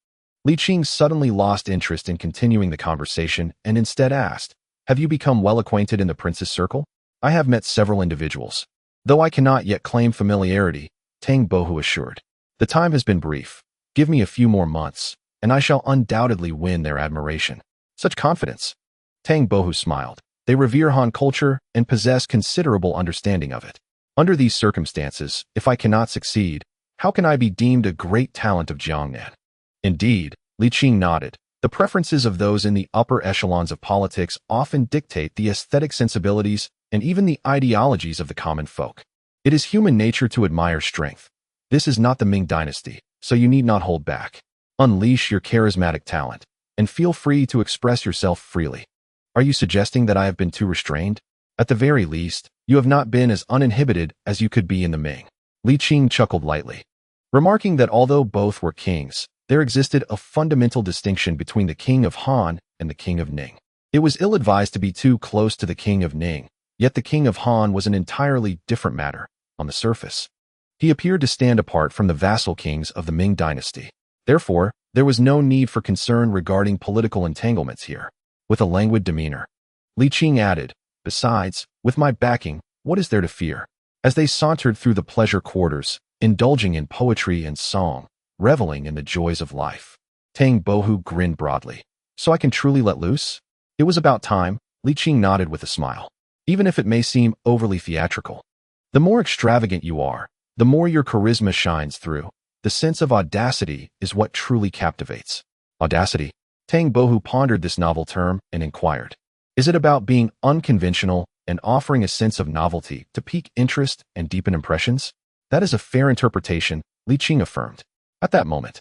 Li Qing suddenly lost interest in continuing the conversation and instead asked, Have you become well acquainted in the prince's circle? I have met several individuals. Though I cannot yet claim familiarity, Tang Bohu assured. The time has been brief. Give me a few more months, and I shall undoubtedly win their admiration. Such confidence. Tang Bohu smiled. They revere Han culture and possess considerable understanding of it. Under these circumstances, if I cannot succeed, how can I be deemed a great talent of Jiangnan? Indeed, Li Qing nodded. The preferences of those in the upper echelons of politics often dictate the aesthetic sensibilities and even the ideologies of the common folk. It is human nature to admire strength. This is not the Ming dynasty, so you need not hold back. Unleash your charismatic talent, and feel free to express yourself freely. Are you suggesting that I have been too restrained? At the very least, you have not been as uninhibited as you could be in the Ming. Li Qing chuckled lightly, remarking that although both were kings, there existed a fundamental distinction between the king of Han and the king of Ning. It was ill-advised to be too close to the king of Ning, yet the king of Han was an entirely different matter on the surface. He appeared to stand apart from the vassal kings of the Ming dynasty. Therefore, there was no need for concern regarding political entanglements here. With a languid demeanor, Li Qing added, besides, with my backing, what is there to fear? As they sauntered through the pleasure quarters, indulging in poetry and song, reveling in the joys of life, Tang Bohu grinned broadly. So I can truly let loose? It was about time. Li Qing nodded with a smile. Even if it may seem overly theatrical. The more extravagant you are, the more your charisma shines through. The sense of audacity is what truly captivates. Audacity? Tang Bohu pondered this novel term and inquired. Is it about being unconventional and offering a sense of novelty to pique interest and deepen impressions? That is a fair interpretation, Li Qing affirmed. At that moment,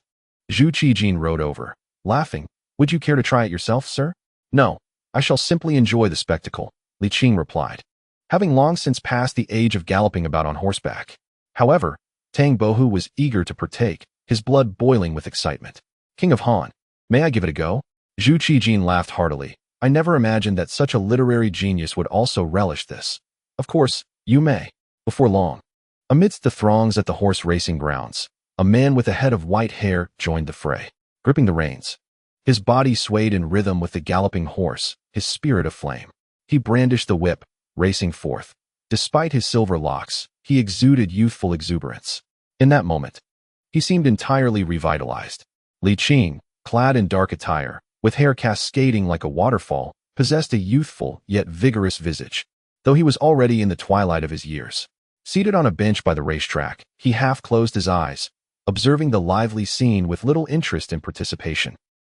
Zhu Qijin rode over, laughing. Would you care to try it yourself, sir? No, I shall simply enjoy the spectacle, Li Qing replied, having long since passed the age of galloping about on horseback. However, Tang Bohu was eager to partake, his blood boiling with excitement. King of Han, may I give it a go? Zhu Qijin laughed heartily. I never imagined that such a literary genius would also relish this. Of course, you may. Before long, amidst the throngs at the horse racing grounds, a man with a head of white hair joined the fray, gripping the reins. His body swayed in rhythm with the galloping horse, his spirit aflame. He brandished the whip, racing forth. Despite his silver locks, he exuded youthful exuberance. In that moment, he seemed entirely revitalized. Li Qing, clad in dark attire, with hair cascading like a waterfall, possessed a youthful yet vigorous visage, though he was already in the twilight of his years. Seated on a bench by the racetrack, he half closed his eyes, observing the lively scene with little interest in participation.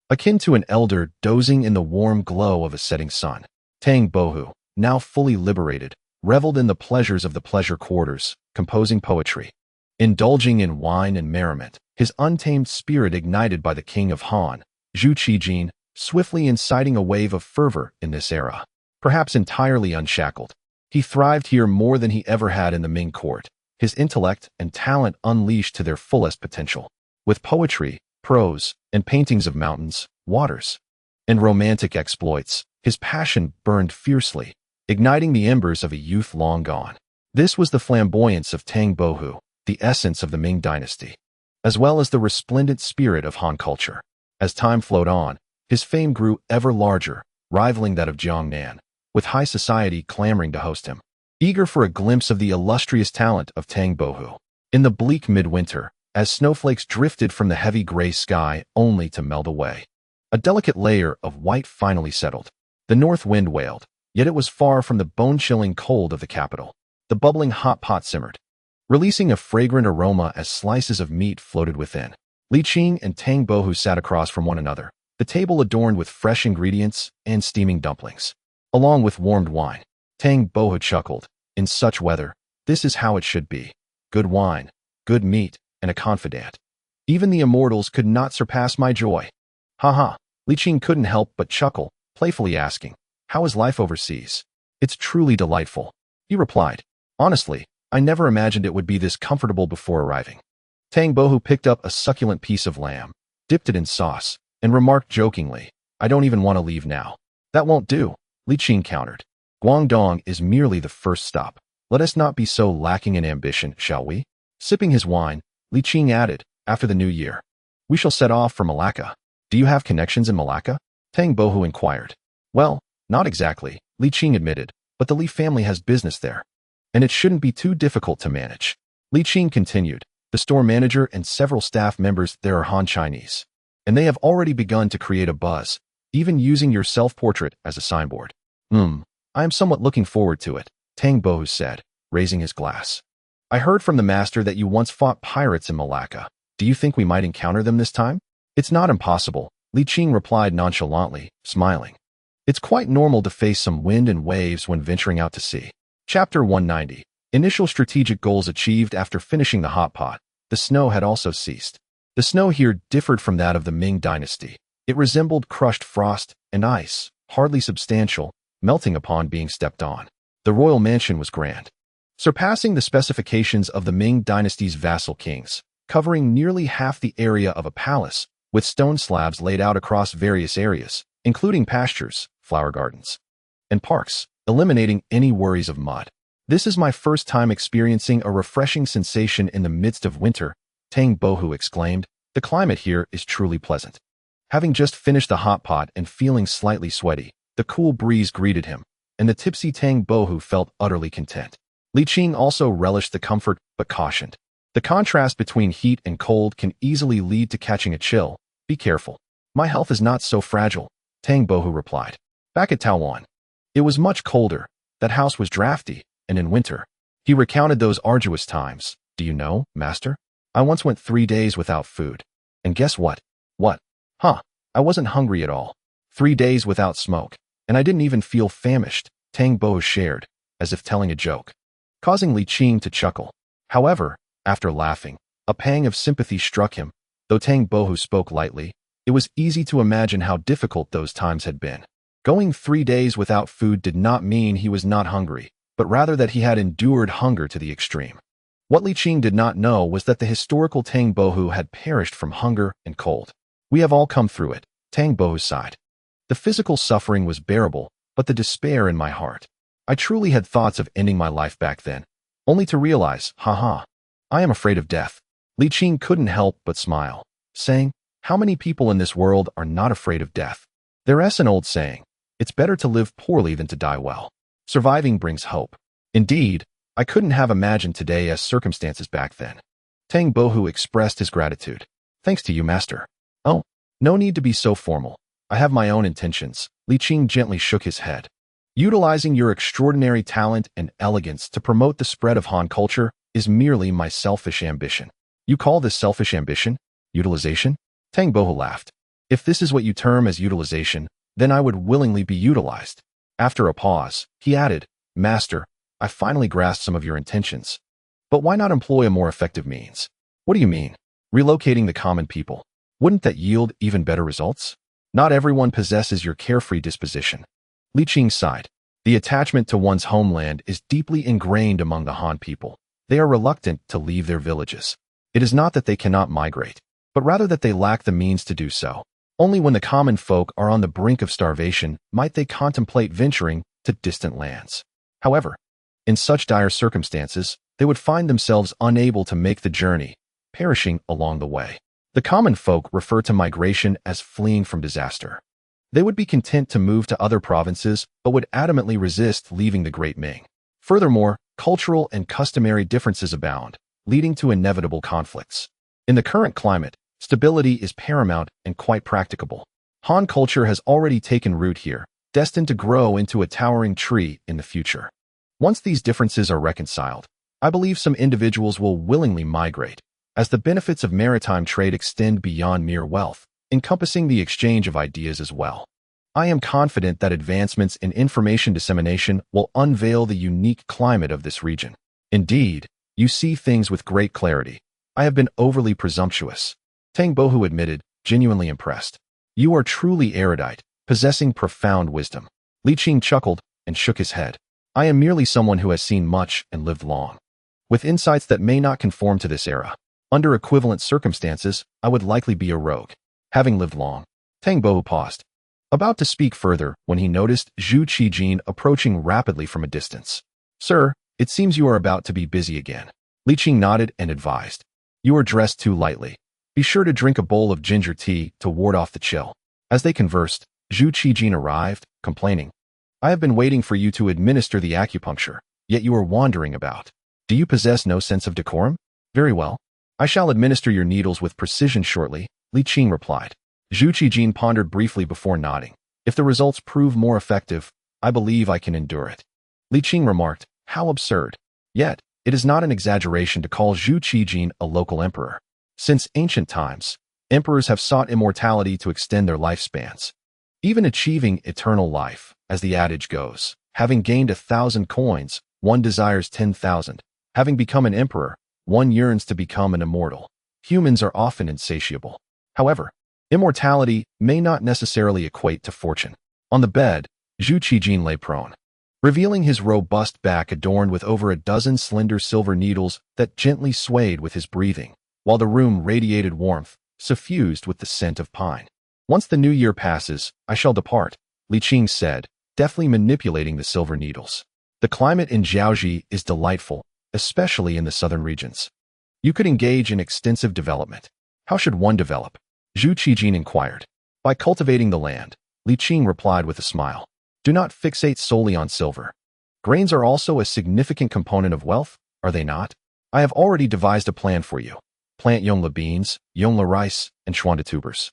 Akin to an elder dozing in the warm glow of a setting sun, Tang Bohu, now fully liberated, reveled in the pleasures of the pleasure quarters, composing poetry. Indulging in wine and merriment, his untamed spirit ignited by the king of Han, Zhu Qijin, swiftly inciting a wave of fervor in this era. Perhaps entirely unshackled, he thrived here more than he ever had in the Ming court, his intellect and talent unleashed to their fullest potential. With poetry, prose, and paintings of mountains, waters, and romantic exploits, his passion burned fiercely, igniting the embers of a youth long gone. This was the flamboyance of Tang Bohu, the essence of the Ming dynasty, as well as the resplendent spirit of Han culture. As time flowed on, his fame grew ever larger, rivaling that of Jiangnan, with high society clamoring to host him, eager for a glimpse of the illustrious talent of Tang Bohu. In the bleak midwinter, as snowflakes drifted from the heavy gray sky only to melt away, a delicate layer of white finally settled. The north wind wailed, yet it was far from the bone-chilling cold of the capital. The bubbling hot pot simmered, releasing a fragrant aroma as slices of meat floated within. Li Qing and Tang Bohu sat across from one another, the table adorned with fresh ingredients and steaming dumplings, along with warmed wine. Tang Bohu chuckled. In such weather, this is how it should be. Good wine, good meat, and a confidant. Even the immortals could not surpass my joy. Ha ha. Li Qing couldn't help but chuckle, playfully asking, how is life overseas? It's truly delightful, he replied. Honestly, I never imagined it would be this comfortable before arriving. Tang Bohu picked up a succulent piece of lamb, dipped it in sauce, and remarked jokingly, I don't even want to leave now. That won't do, Li Qing countered. Guangdong is merely the first stop. Let us not be so lacking in ambition, shall we? Sipping his wine, Li Qing added, after the new year, we shall set off for Malacca. Do you have connections in Malacca? Tang Bohu inquired. Well, Not exactly, Li Qing admitted, but the Li family has business there, and it shouldn't be too difficult to manage. Li Qing continued, the store manager and several staff members there are Han Chinese, and they have already begun to create a buzz, even using your self-portrait as a signboard. I am somewhat looking forward to it, Tang Bohu said, raising his glass. I heard from the master that you once fought pirates in Malacca. Do you think we might encounter them this time? It's not impossible, Li Qing replied nonchalantly, smiling. It's quite normal to face some wind and waves when venturing out to sea. Chapter 190. Initial strategic goals achieved after finishing the hot pot. The snow had also ceased. The snow here differed from that of the Ming dynasty. It resembled crushed frost and ice, hardly substantial, melting upon being stepped on. The royal mansion was grand, surpassing the specifications of the Ming dynasty's vassal kings, covering nearly half the area of a palace, with stone slabs laid out across various areas, including pastures, flower gardens, and parks, eliminating any worries of mud. This is my first time experiencing a refreshing sensation in the midst of winter, Tang Bohu exclaimed. The climate here is truly pleasant. Having just finished the hot pot and feeling slightly sweaty, the cool breeze greeted him, and the tipsy Tang Bohu felt utterly content. Li Qing also relished the comfort, but cautioned. The contrast between heat and cold can easily lead to catching a chill. Be careful. My health is not so fragile, Tang Bohu replied. Back at Taiwan, it was much colder. That house was drafty, and in winter, he recounted those arduous times. Do you know, master? I once went 3 days without food. And guess what? What? I wasn't hungry at all. 3 days without smoke, and I didn't even feel famished, Tang Bohu shared, as if telling a joke, causing Li Qing to chuckle. However, after laughing, a pang of sympathy struck him. Though Tang Bohu spoke lightly, it was easy to imagine how difficult those times had been. Going 3 days without food did not mean he was not hungry, but rather that he had endured hunger to the extreme. What Li Qing did not know was that the historical Tang Bohu had perished from hunger and cold. We have all come through it, Tang Bohu sighed. The physical suffering was bearable, but the despair in my heart. I truly had thoughts of ending my life back then, only to realize, I am afraid of death. Li Qing couldn't help but smile, saying, how many people in this world are not afraid of death? There's an old saying, it's better to live poorly than to die well. Surviving brings hope. Indeed, I couldn't have imagined today as circumstances back then. Tang Bohu expressed his gratitude. Thanks to you, master. Oh, no need to be so formal. I have my own intentions. Li Qing gently shook his head. Utilizing your extraordinary talent and elegance to promote the spread of Han culture is merely my selfish ambition. You call this selfish ambition? Utilization? Tang Bohu laughed. If this is what you term as utilization, then I would willingly be utilized. After a pause, he added, Master, I finally grasped some of your intentions. But why not employ a more effective means? What do you mean? Relocating the common people. Wouldn't that yield even better results? Not everyone possesses your carefree disposition. Li Qing sighed. The attachment to one's homeland is deeply ingrained among the Han people. They are reluctant to leave their villages. It is not that they cannot migrate, but rather that they lack the means to do so. Only when the common folk are on the brink of starvation might they contemplate venturing to distant lands. However, in such dire circumstances, they would find themselves unable to make the journey, perishing along the way. The common folk refer to migration as fleeing from disaster. They would be content to move to other provinces, but would adamantly resist leaving the Great Ming. Furthermore, cultural and customary differences abound, leading to inevitable conflicts. In the current climate, stability is paramount and quite practicable. Han culture has already taken root here, destined to grow into a towering tree in the future. Once these differences are reconciled, I believe some individuals will willingly migrate, as the benefits of maritime trade extend beyond mere wealth, encompassing the exchange of ideas as well. I am confident that advancements in information dissemination will unveil the unique climate of this region. Indeed, you see things with great clarity. I have been overly presumptuous, Tang Bohu admitted, genuinely impressed. You are truly erudite, possessing profound wisdom. Li Qing chuckled and shook his head. I am merely someone who has seen much and lived long, with insights that may not conform to this era. Under equivalent circumstances, I would likely be a rogue. Having lived long, Tang Bohu paused, about to speak further when he noticed Zhu Qijin approaching rapidly from a distance. Sir, it seems you are about to be busy again. Li Qing nodded and advised. You are dressed too lightly. Be sure to drink a bowl of ginger tea to ward off the chill. As they conversed, Zhu Qijin arrived, complaining. I have been waiting for you to administer the acupuncture, yet you are wandering about. Do you possess no sense of decorum? Very well. I shall administer your needles with precision shortly, Li Qing replied. Zhu Qijin pondered briefly before nodding. If the results prove more effective, I believe I can endure it. Li Qing remarked, how absurd. Yet, it is not an exaggeration to call Zhu Qijin a local emperor. Since ancient times, emperors have sought immortality to extend their lifespans. Even achieving eternal life, as the adage goes, having gained 1,000 coins, one desires 10,000. Having become an emperor, one yearns to become an immortal. Humans are often insatiable. However, immortality may not necessarily equate to fortune. On the bed, Zhu Qijin lay prone, revealing his robust back adorned with over a dozen slender silver needles that gently swayed with his breathing, while the room radiated warmth, suffused with the scent of pine. Once the new year passes, I shall depart, Li Qing said, deftly manipulating the silver needles. The climate in Jiaoji is delightful, especially in the southern regions. You could engage in extensive development. How should one develop? Zhu Qijin inquired. By cultivating the land, Li Qing replied with a smile. Do not fixate solely on silver. Grains are also a significant component of wealth, are they not? I have already devised a plan for you. Plant yongla beans, yongla rice, and chuanda tubers.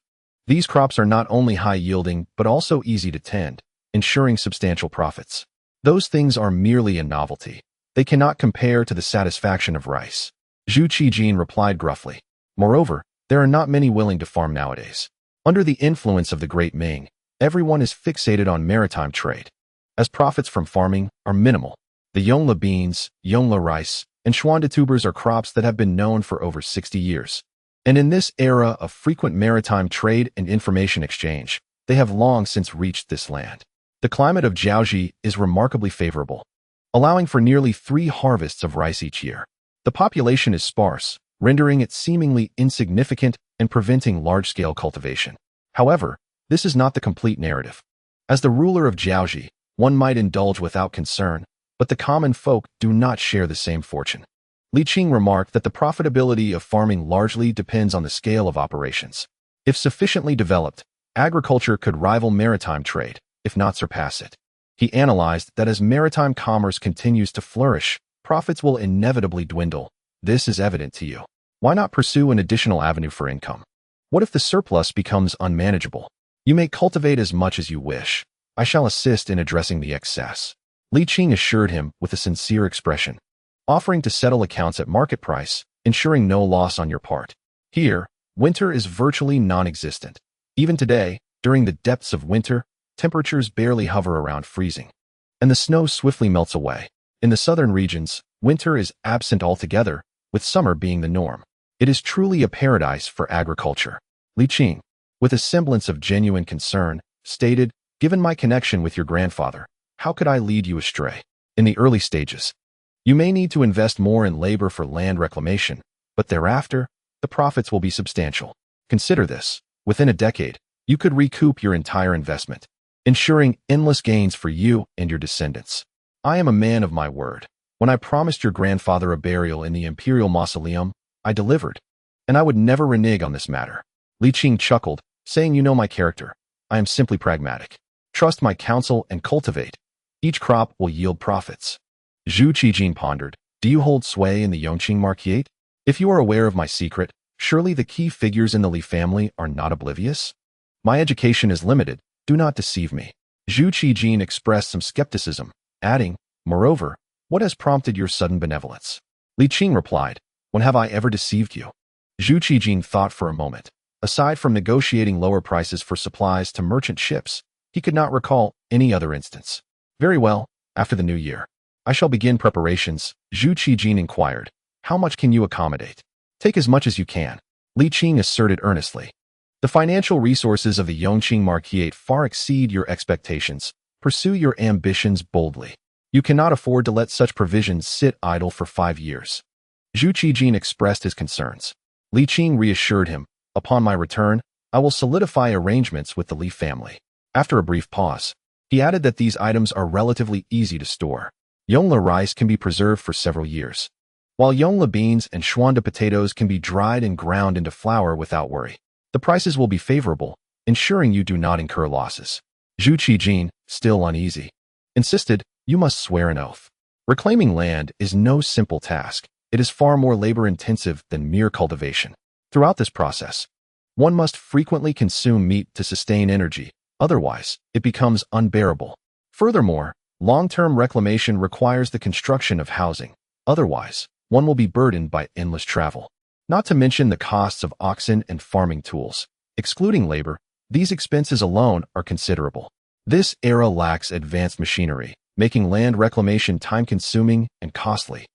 These crops are not only high-yielding but also easy to tend, ensuring substantial profits. Those things are merely a novelty. They cannot compare to the satisfaction of rice. Zhu Qijin replied gruffly. Moreover, there are not many willing to farm nowadays. Under the influence of the great Ming, everyone is fixated on maritime trade, as profits from farming are minimal. The yongla beans, yongla rice, and chuanda tubers are crops that have been known for over 60 years. And in this era of frequent maritime trade and information exchange, they have long since reached this land. The climate of Jiaoji is remarkably favorable, allowing for nearly 3 harvests of rice each year. The population is sparse, rendering it seemingly insignificant and preventing large-scale cultivation. However, this is not the complete narrative. As the ruler of Jiaoji, one might indulge without concern, but the common folk do not share the same fortune. Li Qing remarked that the profitability of farming largely depends on the scale of operations. If sufficiently developed, agriculture could rival maritime trade, if not surpass it. He analyzed that as maritime commerce continues to flourish, profits will inevitably dwindle. This is evident to you. Why not pursue an additional avenue for income? What if the surplus becomes unmanageable? You may cultivate as much as you wish. I shall assist in addressing the excess. Li Qing assured him with a sincere expression, offering to settle accounts at market price, ensuring no loss on your part. Here, winter is virtually non-existent. Even today, during the depths of winter, temperatures barely hover around freezing, and the snow swiftly melts away. In the southern regions, winter is absent altogether, with summer being the norm. It is truly a paradise for agriculture. Li Qing, with a semblance of genuine concern, stated, given my connection with your grandfather, how could I lead you astray? In the early stages, you may need to invest more in labor for land reclamation, but thereafter, the profits will be substantial. Consider this. Within a decade, you could recoup your entire investment, ensuring endless gains for you and your descendants. I am a man of my word. When I promised your grandfather a burial in the imperial mausoleum, I delivered, and I would never renege on this matter. Li Qing chuckled, saying, you know my character. I am simply pragmatic. Trust my counsel and cultivate. Each crop will yield profits. Zhu Qijin pondered, do you hold sway in the Yongqing Marquisate? If you are aware of my secret, surely the key figures in the Li family are not oblivious? My education is limited. Do not deceive me. Zhu Qijin expressed some skepticism, adding, moreover, what has prompted your sudden benevolence? Li Qing replied, when have I ever deceived you? Zhu Qijin thought for a moment. Aside from negotiating lower prices for supplies to merchant ships, he could not recall any other instance. Very well, after the new year, I shall begin preparations. Zhu Qijin inquired, how much can you accommodate? Take as much as you can, Li Qing asserted earnestly. The financial resources of the Yongqing Marquisate far exceed your expectations. Pursue your ambitions boldly. You cannot afford to let such provisions sit idle for 5 years. Zhu Qijin expressed his concerns. Li Qing reassured him, upon my return, I will solidify arrangements with the Li family. After a brief pause, he added that these items are relatively easy to store. Yongla rice can be preserved for several years, while yongla beans and chuanda potatoes can be dried and ground into flour without worry. The prices will be favorable, ensuring you do not incur losses. Zhu Qijin, still uneasy, insisted, "You must swear an oath." Reclaiming land is no simple task. It is far more labor-intensive than mere cultivation. Throughout this process, one must frequently consume meat to sustain energy, otherwise, it becomes unbearable. Furthermore, long-term reclamation requires the construction of housing, otherwise, one will be burdened by endless travel. Not to mention the costs of oxen and farming tools. Excluding labor, these expenses alone are considerable. This era lacks advanced machinery, making land reclamation time-consuming and costly,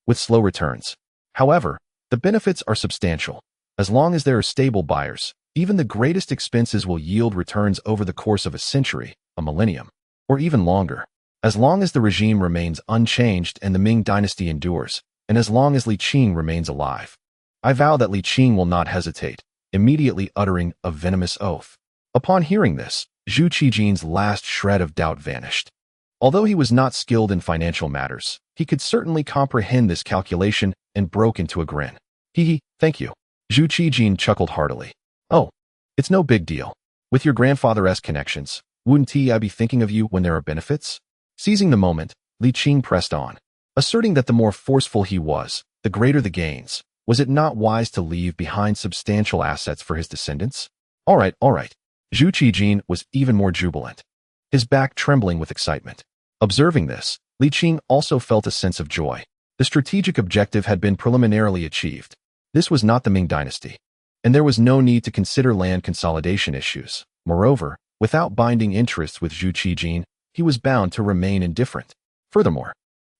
with slow returns. However, the benefits are substantial. As long as there are stable buyers, even the greatest expenses will yield returns over the course of a century, a millennium, or even longer. As long as the regime remains unchanged and the Ming dynasty endures, and as long as Li Qing remains alive, I vow that Li Qing will not hesitate, immediately uttering a venomous oath. Upon hearing this, Zhu Qijin's last shred of doubt vanished. Although he was not skilled in financial matters, he could certainly comprehend this calculation and broke into a grin. Hee, thank you. Zhu Qijin chuckled heartily. Oh, it's no big deal. With your grandfather-esque connections, wouldn't I be thinking of you when there are benefits? Seizing the moment, Li Qing pressed on, asserting that the more forceful he was, the greater the gains. Was it not wise to leave behind substantial assets for his descendants? All right. Zhu Qijin was even more jubilant, his back trembling with excitement. Observing this, Li Qing also felt a sense of joy. The strategic objective had been preliminarily achieved. This was not the Ming dynasty, and there was no need to consider land consolidation issues. Moreover, without binding interests with Zhu Qijin, he was bound to remain indifferent. Furthermore,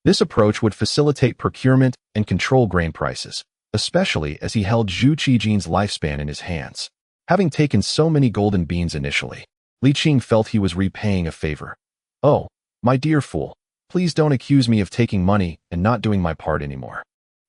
this approach would facilitate procurement and control grain prices, especially as he held Zhu Qijin's lifespan in his hands. Having taken so many golden beans initially, Li Qing felt he was repaying a favor. Oh, my dear fool, please don't accuse me of taking money and not doing my part anymore.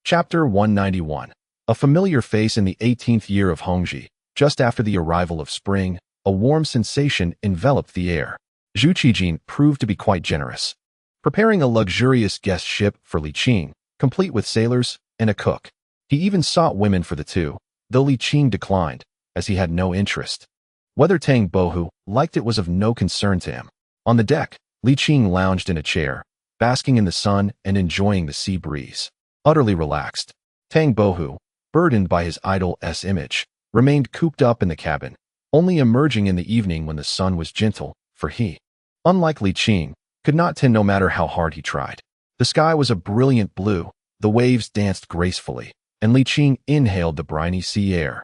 Chapter 191. A familiar face in the 18th year of Hongji, just after the arrival of spring, a warm sensation enveloped the air. Zhu Qijin proved to be quite generous, preparing a luxurious guest ship for Li Qing, complete with sailors and a cook. He even sought women for the two, though Li Qing declined, as he had no interest. Whether Tang Bohu liked it was of no concern to him. On the deck, Li Qing lounged in a chair, basking in the sun and enjoying the sea breeze. Utterly relaxed, Tang Bohu, burdened by his idol's image, remained cooped up in the cabin, only emerging in the evening when the sun was gentle, for he, unlike Li Qing, could not tend no matter how hard he tried. The sky was a brilliant blue, the waves danced gracefully, and Li Qing inhaled the briny sea air,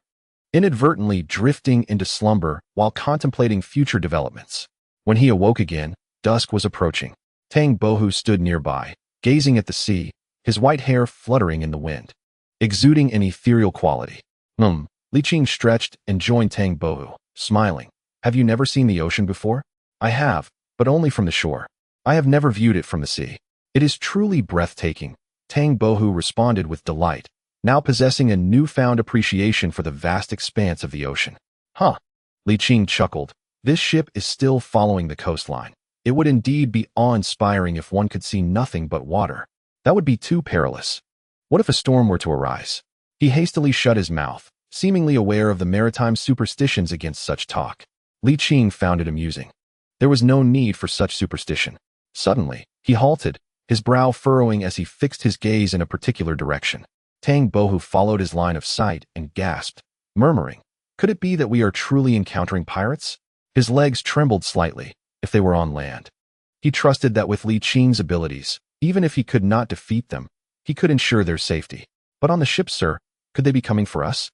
inadvertently drifting into slumber while contemplating future developments. When he awoke again, dusk was approaching. Tang Bohu stood nearby, gazing at the sea, his white hair fluttering in the wind, exuding an ethereal quality. Li Qing stretched and joined Tang Bohu, smiling. Have you never seen the ocean before? I have, but only from the shore. I have never viewed it from the sea. It is truly breathtaking, Tang Bohu responded with delight, now possessing a newfound appreciation for the vast expanse of the ocean. Huh. Li Qing chuckled. This ship is still following the coastline. It would indeed be awe-inspiring if one could see nothing but water. That would be too perilous. What if a storm were to arise? He hastily shut his mouth, seemingly aware of the maritime superstitions against such talk. Li Qing found it amusing. There was no need for such superstition. Suddenly, he halted, his brow furrowing as he fixed his gaze in a particular direction. Tang Bohu followed his line of sight and gasped, murmuring, "Could it be that we are truly encountering pirates?" His legs trembled slightly, if they were on land. He trusted that with Li Qing's abilities, even if he could not defeat them, he could ensure their safety. But on the ship, sir, could they be coming for us?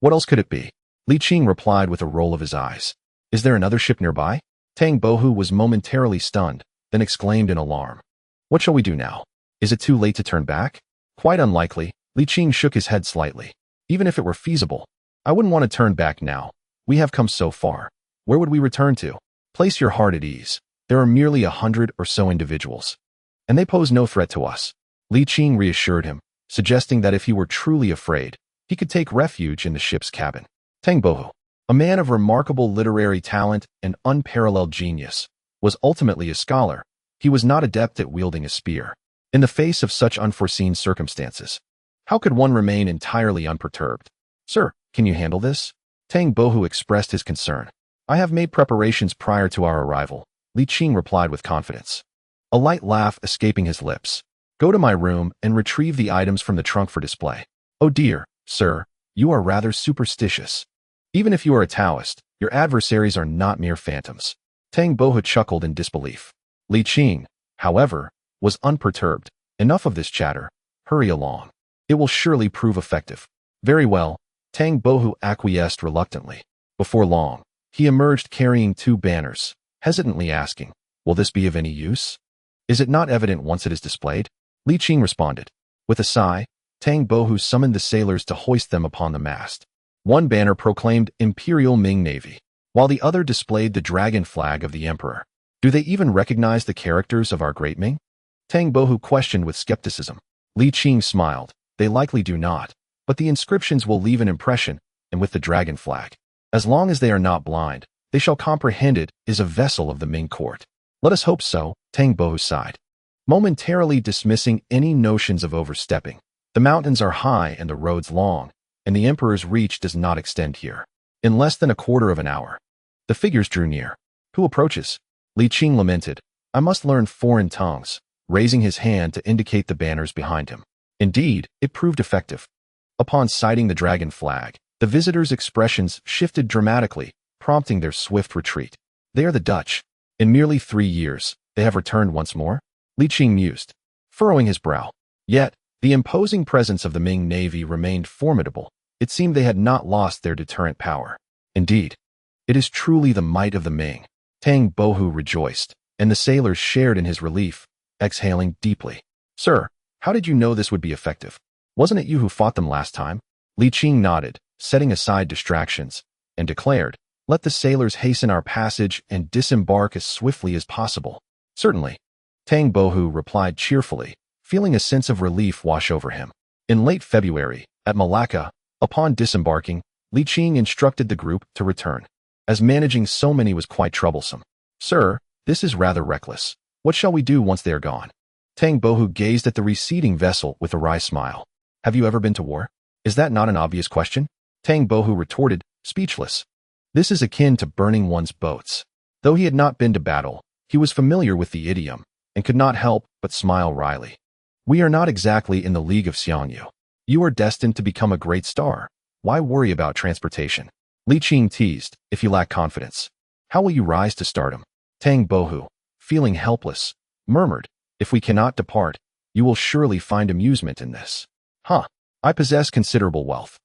What else could it be? Li Qing replied with a roll of his eyes. Is there another ship nearby? Tang Bohu was momentarily stunned, then exclaimed in alarm. What shall we do now? Is it too late to turn back? Quite unlikely, Li Qing shook his head slightly. Even if it were feasible, I wouldn't want to turn back now. We have come so far. Where would we return to? Place your heart at ease. There are merely 100 or so individuals, and they pose no threat to us. Li Qing reassured him, suggesting that if he were truly afraid, he could take refuge in the ship's cabin. Tang Bohu, a man of remarkable literary talent and unparalleled genius, was ultimately a scholar. He was not adept at wielding a spear. In the face of such unforeseen circumstances, how could one remain entirely unperturbed? Sir, can you handle this? Tang Bohu expressed his concern. I have made preparations prior to our arrival, Li Qing replied with confidence. a light laugh escaping his lips. Go to my room and retrieve the items from the trunk for display. Oh dear, sir, you are rather superstitious. Even if you are a Taoist, your adversaries are not mere phantoms. Tang Bohu chuckled in disbelief. Li Qing, however, was unperturbed. Enough of this chatter. Hurry along. It will surely prove effective. Very well, Tang Bohu acquiesced reluctantly. Before long, he emerged carrying 2 banners, hesitantly asking, will this be of any use? Is it not evident once it is displayed? Li Qing responded. With a sigh, Tang Bohu summoned the sailors to hoist them upon the mast. One banner proclaimed Imperial Ming Navy, while the other displayed the dragon flag of the emperor. Do they even recognize the characters of our great Ming? Tang Bohu questioned with skepticism. Li Qing smiled. They likely do not, but the inscriptions will leave an impression, and with the dragon flag. As long as they are not blind, they shall comprehend it is a vessel of the Ming court. Let us hope so, Tang Bohu sighed. Momentarily dismissing any notions of overstepping. The mountains are high and the roads long, and the emperor's reach does not extend here. In less than a quarter of an hour, the figures drew near. Who approaches? Li Qing lamented. I must learn foreign tongues, raising his hand to indicate the banners behind him. Indeed, it proved effective. Upon sighting the dragon flag, the visitors' expressions shifted dramatically, prompting their swift retreat. They are the Dutch. In merely 3 years, they have returned once more? Li Qing mused, furrowing his brow. Yet, the imposing presence of the Ming Navy remained formidable. It seemed they had not lost their deterrent power. Indeed, it is truly the might of the Ming. Tang Bohu rejoiced, and the sailors shared in his relief, exhaling deeply. Sir, how did you know this would be effective? Wasn't it you who fought them last time? Li Qing nodded, setting aside distractions, and declared, let the sailors hasten our passage and disembark as swiftly as possible. Certainly. Tang Bohu replied cheerfully, feeling a sense of relief wash over him. In late February, at Malacca, upon disembarking, Li Qing instructed the group to return, as managing so many was quite troublesome. Sir, this is rather reckless. What shall we do once they are gone? Tang Bohu gazed at the receding vessel with a wry smile. Have you ever been to war? Is that not an obvious question? Tang Bohu retorted, speechless. This is akin to burning one's boats. Though he had not been to battle, he was familiar with the idiom, and could not help but smile wryly. We are not exactly in the league of Xiangyu. You are destined to become a great star. Why worry about transportation? Li Qing teased, if you lack confidence. How will you rise to stardom? Tang Bohu, feeling helpless, murmured, if we cannot depart, you will surely find amusement in this. I possess considerable wealth.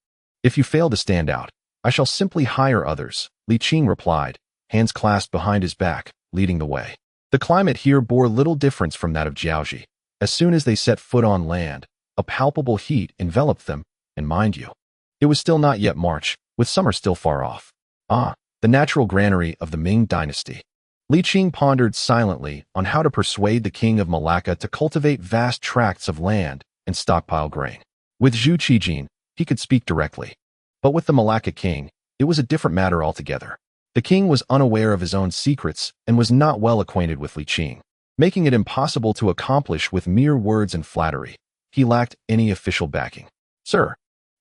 If you fail to stand out, I shall simply hire others, Li Qing replied, hands clasped behind his back, leading the way. The climate here bore little difference from that of Jiaoji. As soon as they set foot on land, a palpable heat enveloped them, and mind you, it was still not yet March, with summer still far off. The natural granary of the Ming dynasty. Li Qing pondered silently on how to persuade the king of Malacca to cultivate vast tracts of land and stockpile grain. With Zhu Qijin, he could speak directly. But with the Malacca king, it was a different matter altogether. The king was unaware of his own secrets and was not well acquainted with Li Qing, making it impossible to accomplish with mere words and flattery. He lacked any official backing. Sir,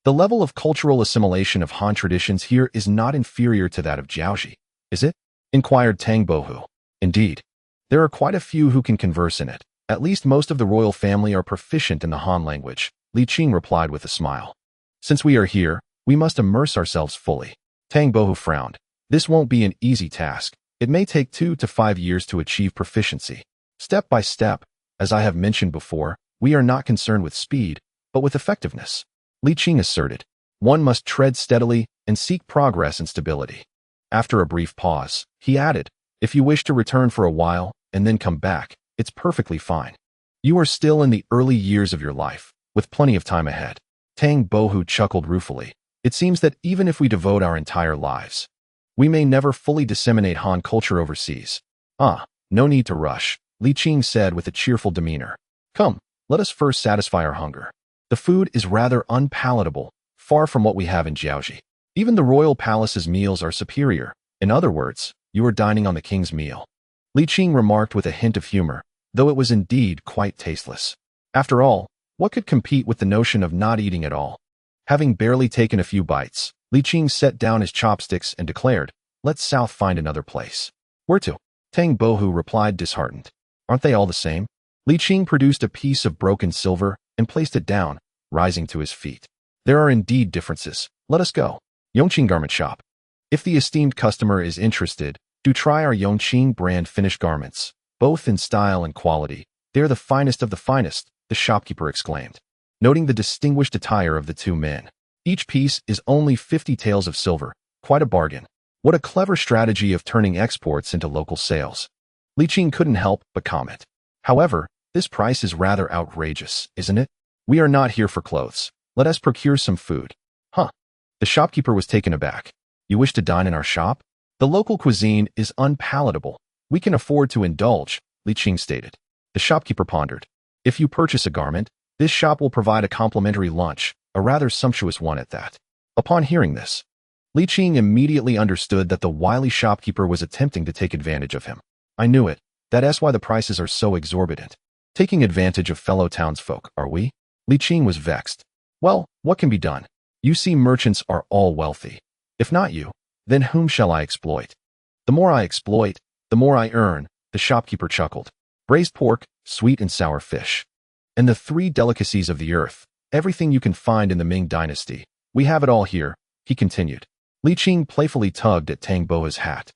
the level of cultural assimilation of Han traditions here is not inferior to that of Jiaoji, is it? Inquired Tang Bohu. Indeed, there are quite a few who can converse in it. At least most of the royal family are proficient in the Han language, Li Qing replied with a smile. Since we are here, we must immerse ourselves fully. Tang Bohu frowned. This won't be an easy task. It may take 2 to 5 years to achieve proficiency. Step by step, as I have mentioned before, we are not concerned with speed, but with effectiveness. Li Qing asserted. One must tread steadily and seek progress and stability. After a brief pause, he added, if you wish to return for a while and then come back, it's perfectly fine. You are still in the early years of your life, with plenty of time ahead. Tang Bohu chuckled ruefully. It seems that even if we devote our entire lives, we may never fully disseminate Han culture overseas. No need to rush, Li Qing said with a cheerful demeanor. Come, let us first satisfy our hunger. The food is rather unpalatable, far from what we have in Jiaoji. Even the royal palace's meals are superior. In other words, you are dining on the king's meal. Li Qing remarked with a hint of humor, though it was indeed quite tasteless. After all, what could compete with the notion of not eating at all? Having barely taken a few bites, Li Qing set down his chopsticks and declared, let's south find another place. Where to? Tang Bohu replied disheartened. Aren't they all the same? Li Qing produced a piece of broken silver and placed it down, rising to his feet. There are indeed differences. Let us go. Yongqing Garment Shop. If the esteemed customer is interested, do try our Yongqing brand finished garments, both in style and quality. They're the finest of the finest, the shopkeeper exclaimed, noting the distinguished attire of the two men. Each piece is only 50 taels of silver, quite a bargain. What a clever strategy of turning exports into local sales. Li Qing couldn't help but comment. However, this price is rather outrageous, isn't it? We are not here for clothes. Let us procure some food. Huh. The shopkeeper was taken aback. You wish to dine in our shop? The local cuisine is unpalatable. We can afford to indulge, Li Qing stated. The shopkeeper pondered. If you purchase a garment, this shop will provide a complimentary lunch, a rather sumptuous one at that. Upon hearing this, Li Qing immediately understood that the wily shopkeeper was attempting to take advantage of him. I knew it. That's why the prices are so exorbitant. Taking advantage of fellow townsfolk, are we? Li Qing was vexed. Well, what can be done? You see, merchants are all wealthy. If not you, then whom shall I exploit? The more I exploit, the more I earn, the shopkeeper chuckled. Braised pork, sweet and sour fish. And the three delicacies of the earth, everything you can find in the Ming dynasty. We have it all here, he continued. Li Qing playfully tugged at Tang Boa's hat,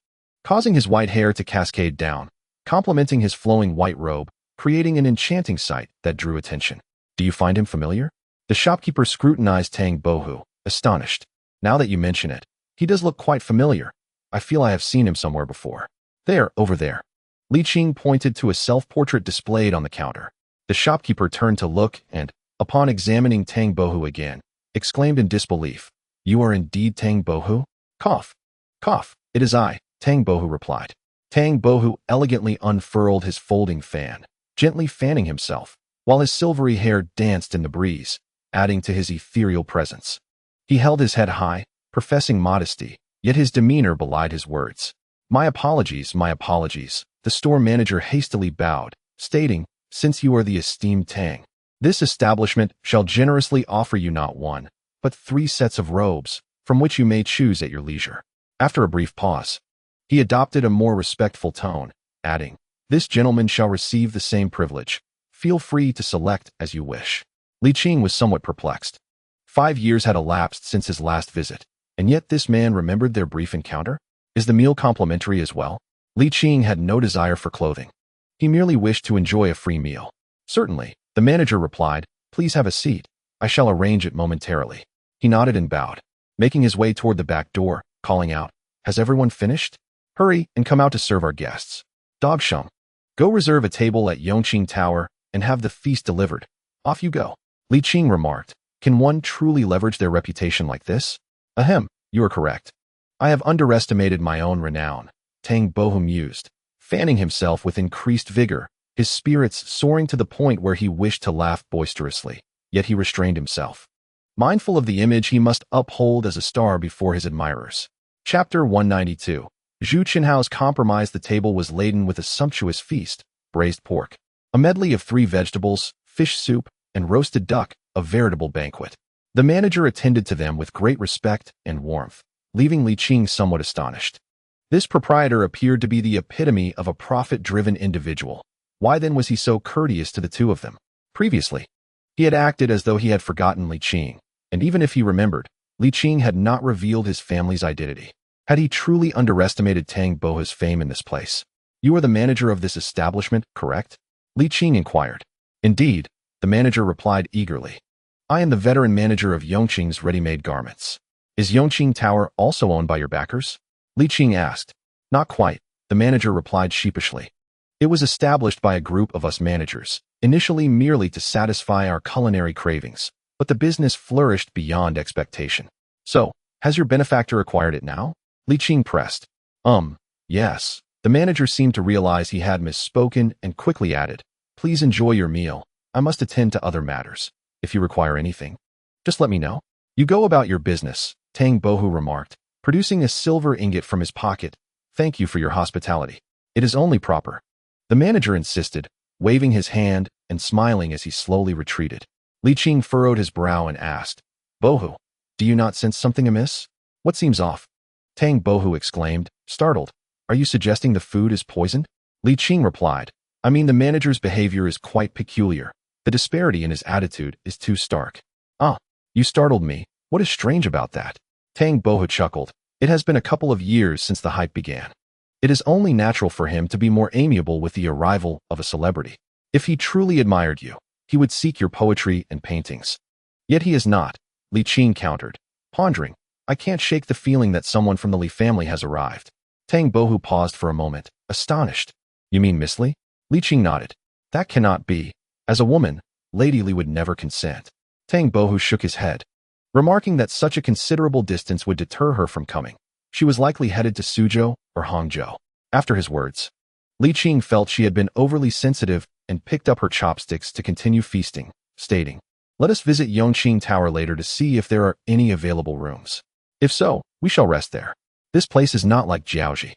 causing his white hair to cascade down, complementing his flowing white robe, creating an enchanting sight that drew attention. Do you find him familiar? The shopkeeper scrutinized Tang Bohu, astonished. Now that you mention it, he does look quite familiar. I feel I have seen him somewhere before. There, over there. Li Qing pointed to a self-portrait displayed on the counter. The shopkeeper turned to look and, upon examining Tang Bohu again, exclaimed in disbelief, You are indeed Tang Bohu? Cough. Cough. It is I, Tang Bohu replied. Tang Bohu elegantly unfurled his folding fan, gently fanning himself, while his silvery hair danced in the breeze, adding to his ethereal presence. He held his head high, professing modesty, yet his demeanor belied his words. My apologies, the store manager hastily bowed, stating, Since you are the esteemed Tang, this establishment shall generously offer you not one, but 3 sets of robes, from which you may choose at your leisure. After a brief pause, he adopted a more respectful tone, adding, This gentleman shall receive the same privilege. Feel free to select as you wish. Li Qing was somewhat perplexed. 5 years had elapsed since his last visit, and yet this man remembered their brief encounter? Is the meal complimentary as well? Li Qing had no desire for clothing. He merely wished to enjoy a free meal. Certainly, the manager replied, Please have a seat. I shall arrange it momentarily. He nodded and bowed, making his way toward the back door, calling out, Has everyone finished? Hurry and come out to serve our guests. Dog Shum, go reserve a table at Yongqing Tower and have the feast delivered. Off you go. Li Qing remarked, Can one truly leverage their reputation like this? Ahem, you are correct. I have underestimated my own renown, Tang Bohu mused, fanning himself with increased vigor, his spirits soaring to the point where he wished to laugh boisterously, yet he restrained himself, mindful of the image he must uphold as a star before his admirers. Chapter 192. Zhu Qinhao's compromise. The table was laden with a sumptuous feast, braised pork, a medley of 3 vegetables, fish soup, and roasted duck, a veritable banquet. The manager attended to them with great respect and warmth, leaving Li Qing somewhat astonished. This proprietor appeared to be the epitome of a profit-driven individual. Why then was he so courteous to the two of them? Previously, he had acted as though he had forgotten Li Qing, and even if he remembered, Li Qing had not revealed his family's identity. Had he truly underestimated Tang Bohu's fame in this place? You are the manager of this establishment, correct? Li Qing inquired. Indeed, the manager replied eagerly. I am the veteran manager of Yongqing's ready-made garments. Is Yongqing Tower also owned by your backers? Li Qing asked. Not quite, the manager replied sheepishly. It was established by a group of us managers, initially merely to satisfy our culinary cravings, but the business flourished beyond expectation. So, has your benefactor acquired it now? Li Qing pressed. Yes. The manager seemed to realize he had misspoken and quickly added, Please enjoy your meal. I must attend to other matters. If you require anything, just let me know. You go about your business, Tang Bohu remarked, producing a silver ingot from his pocket. Thank you for your hospitality. It is only proper. The manager insisted, waving his hand and smiling as he slowly retreated. Li Qing furrowed his brow and asked, Bohu, do you not sense something amiss? What seems off? Tang Bohu exclaimed, startled. Are you suggesting the food is poisoned? Li Qing replied, I mean, the manager's behavior is quite peculiar. The disparity in his attitude is too stark. Ah, you startled me. What is strange about that? Tang Bohu chuckled. It has been a couple of years since the hype began. It is only natural for him to be more amiable with the arrival of a celebrity. If he truly admired you, he would seek your poetry and paintings. Yet he is not, Li Qing countered, pondering. I can't shake the feeling that someone from the Li family has arrived. Tang Bohu paused for a moment, astonished. You mean Miss Li? Li Qing nodded. That cannot be. As a woman, Lady Li would never consent. Tang Bohu shook his head, remarking that such a considerable distance would deter her from coming. She was likely headed to Suzhou or Hangzhou. After his words, Li Qing felt she had been overly sensitive and picked up her chopsticks to continue feasting, stating, let us visit Yongqing Tower later to see if there are any available rooms. If so, we shall rest there. This place is not like Jiaoji.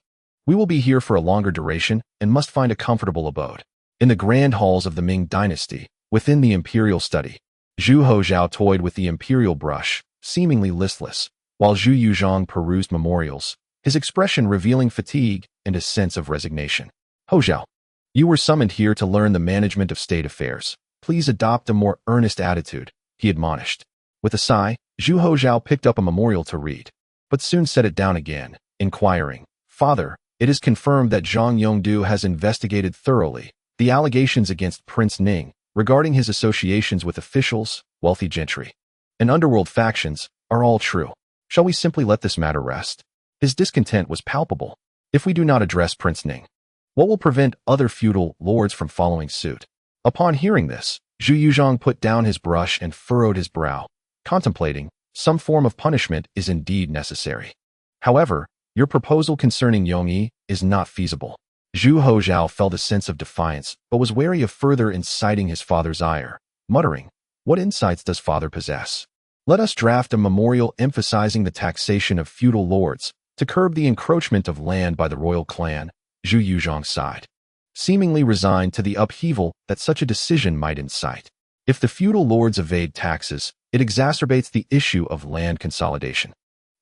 We will be here for a longer duration and must find a comfortable abode. In the grand halls of the Ming dynasty, within the imperial study, Zhu Hozhao toyed with the imperial brush, seemingly listless, while Zhu Yuzhong perused memorials, his expression revealing fatigue and a sense of resignation. Hozhao, you were summoned here to learn the management of state affairs. Please adopt a more earnest attitude, he admonished. With a sigh, Zhu Hozhao picked up a memorial to read, but soon set it down again, inquiring, Father, it is confirmed that Zhang Yongdu has investigated thoroughly the allegations against Prince Ning regarding his associations with officials, wealthy gentry, and underworld factions are all true. Shall we simply let this matter rest? His discontent was palpable. If we do not address Prince Ning, what will prevent other feudal lords from following suit? Upon hearing this, Zhu Yuzhong put down his brush and furrowed his brow, contemplating, some form of punishment is indeed necessary. However, your proposal concerning Yongyi is not feasible. Zhu Hozhao felt a sense of defiance, but was wary of further inciting his father's ire, muttering, what insights does father possess? Let us draft a memorial emphasizing the taxation of feudal lords to curb the encroachment of land by the royal clan. Zhu Yuzhong sighed, seemingly resigned to the upheaval that such a decision might incite. If the feudal lords evade taxes, it exacerbates the issue of land consolidation.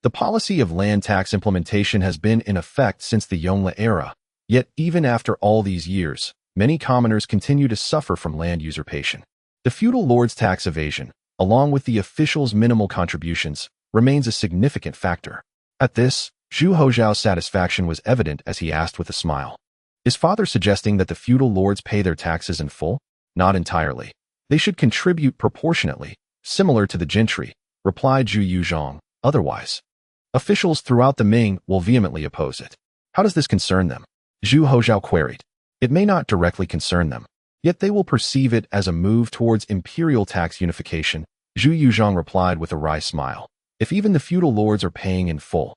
The policy of land tax implementation has been in effect since the Yongle era, yet even after all these years, many commoners continue to suffer from land usurpation. The feudal lords' tax evasion, along with the officials' minimal contributions, remains a significant factor. At this, Zhu Hozhao's satisfaction was evident as he asked with a smile. Is father suggesting that the feudal lords pay their taxes in full? Not entirely. They should contribute proportionately, similar to the gentry, replied Zhu Yuzhong. Otherwise, officials throughout the Ming will vehemently oppose it. How does this concern them? Zhu Hozhao queried. It may not directly concern them, yet they will perceive it as a move towards imperial tax unification, Zhu Yuzhong replied with a wry smile. If even the feudal lords are paying in full,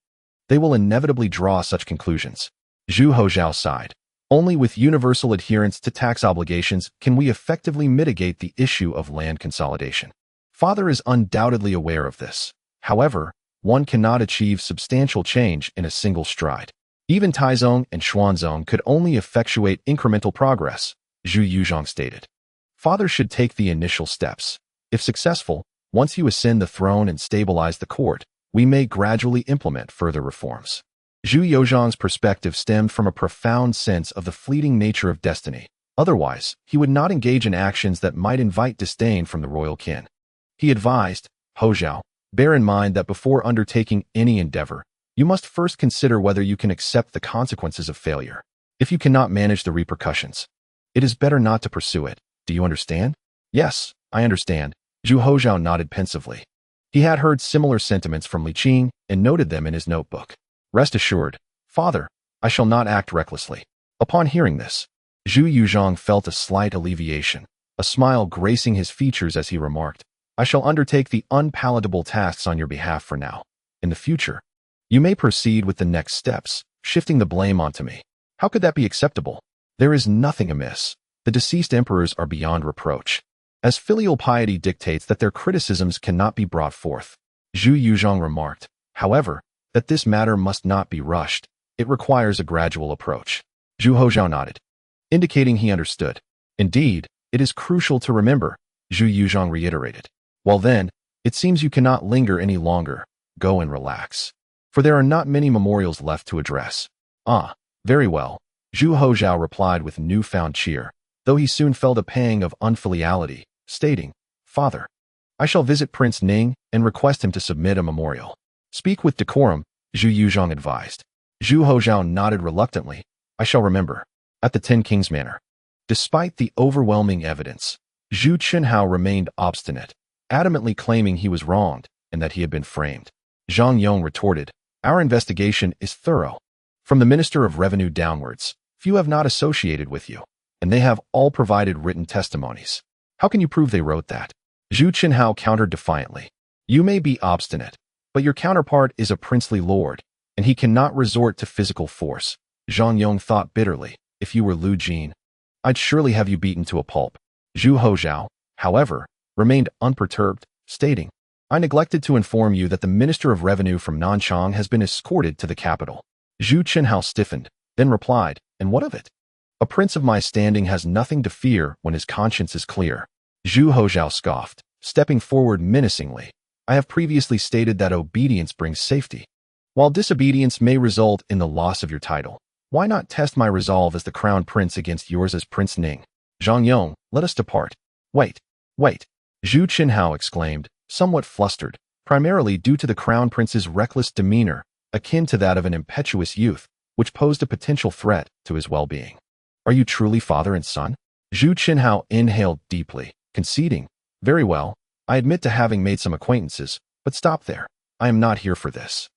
they will inevitably draw such conclusions. Zhu Hozhao sighed. Only with universal adherence to tax obligations can we effectively mitigate the issue of land consolidation. Father is undoubtedly aware of this. However, one cannot achieve substantial change in a single stride. Even Taizong and Xuanzong could only effectuate incremental progress, Zhu Yuzhong stated. Father should take the initial steps. If successful, once you ascend the throne and stabilize the court, we may gradually implement further reforms. Zhu Yuzhong's perspective stemmed from a profound sense of the fleeting nature of destiny. Otherwise, he would not engage in actions that might invite disdain from the royal kin. He advised, Hozhao, bear in mind that before undertaking any endeavor, you must first consider whether you can accept the consequences of failure. If you cannot manage the repercussions, it is better not to pursue it. Do you understand? Yes, I understand. Zhu Hozhao nodded pensively. He had heard similar sentiments from Li Qing and noted them in his notebook. Rest assured, father, I shall not act recklessly. Upon hearing this, Zhu Yuzhong felt a slight alleviation, a smile gracing his features as he remarked, I shall undertake the unpalatable tasks on your behalf for now. In the future, you may proceed with the next steps, shifting the blame onto me. How could that be acceptable? There is nothing amiss. The deceased emperors are beyond reproach, as filial piety dictates that their criticisms cannot be brought forth. Zhu Yuzhong remarked, however, that this matter must not be rushed. It requires a gradual approach. Zhu Hozhao nodded, indicating he understood. Indeed, it is crucial to remember, Zhu Yuzhong reiterated. Well then, it seems you cannot linger any longer. Go and relax. For there are not many memorials left to address. Ah, very well, Zhu Hozhao replied with newfound cheer. though he soon felt a pang of unfiliality, stating, "Father, I shall visit Prince Ning and request him to submit a memorial." "Speak with decorum," Zhu Yuzhong advised. Zhu Hozhao nodded reluctantly. "I shall remember." At the Ten Kings Manor. Despite the overwhelming evidence, Zhu Qinhao remained obstinate, adamantly claiming he was wronged and that he had been framed. Zhang Yong retorted, "Our investigation is thorough. From the Minister of Revenue downwards, few have not associated with you, and they have all provided written testimonies. How can you prove they wrote that?" Zhu Qinhao countered defiantly. "You may be obstinate, but your counterpart is a princely lord, and he cannot resort to physical force." Zhang Yong thought bitterly, "If you were Lu Jin, I'd surely have you beaten to a pulp." Zhu Hozhao, however, remained unperturbed, stating, "I neglected to inform you that the Minister of Revenue from Nanchang has been escorted to the capital." Zhu Qinhao stiffened, then replied, "And what of it? A prince of my standing has nothing to fear when his conscience is clear." Zhu Hozhao scoffed, stepping forward menacingly. "I have previously stated that obedience brings safety. While disobedience may result in the loss of your title, why not test my resolve as the crown prince against yours as Prince Ning? Zhang Yong, let us depart." Wait. Zhu Qinhao exclaimed, somewhat flustered, primarily due to the crown prince's reckless demeanor, akin to that of an impetuous youth, which posed a potential threat to his well-being. "Are you truly father and son?" Zhu Qinhao inhaled deeply, conceding, "Very well, I admit to having made some acquaintances, but stop there. I am not here for this."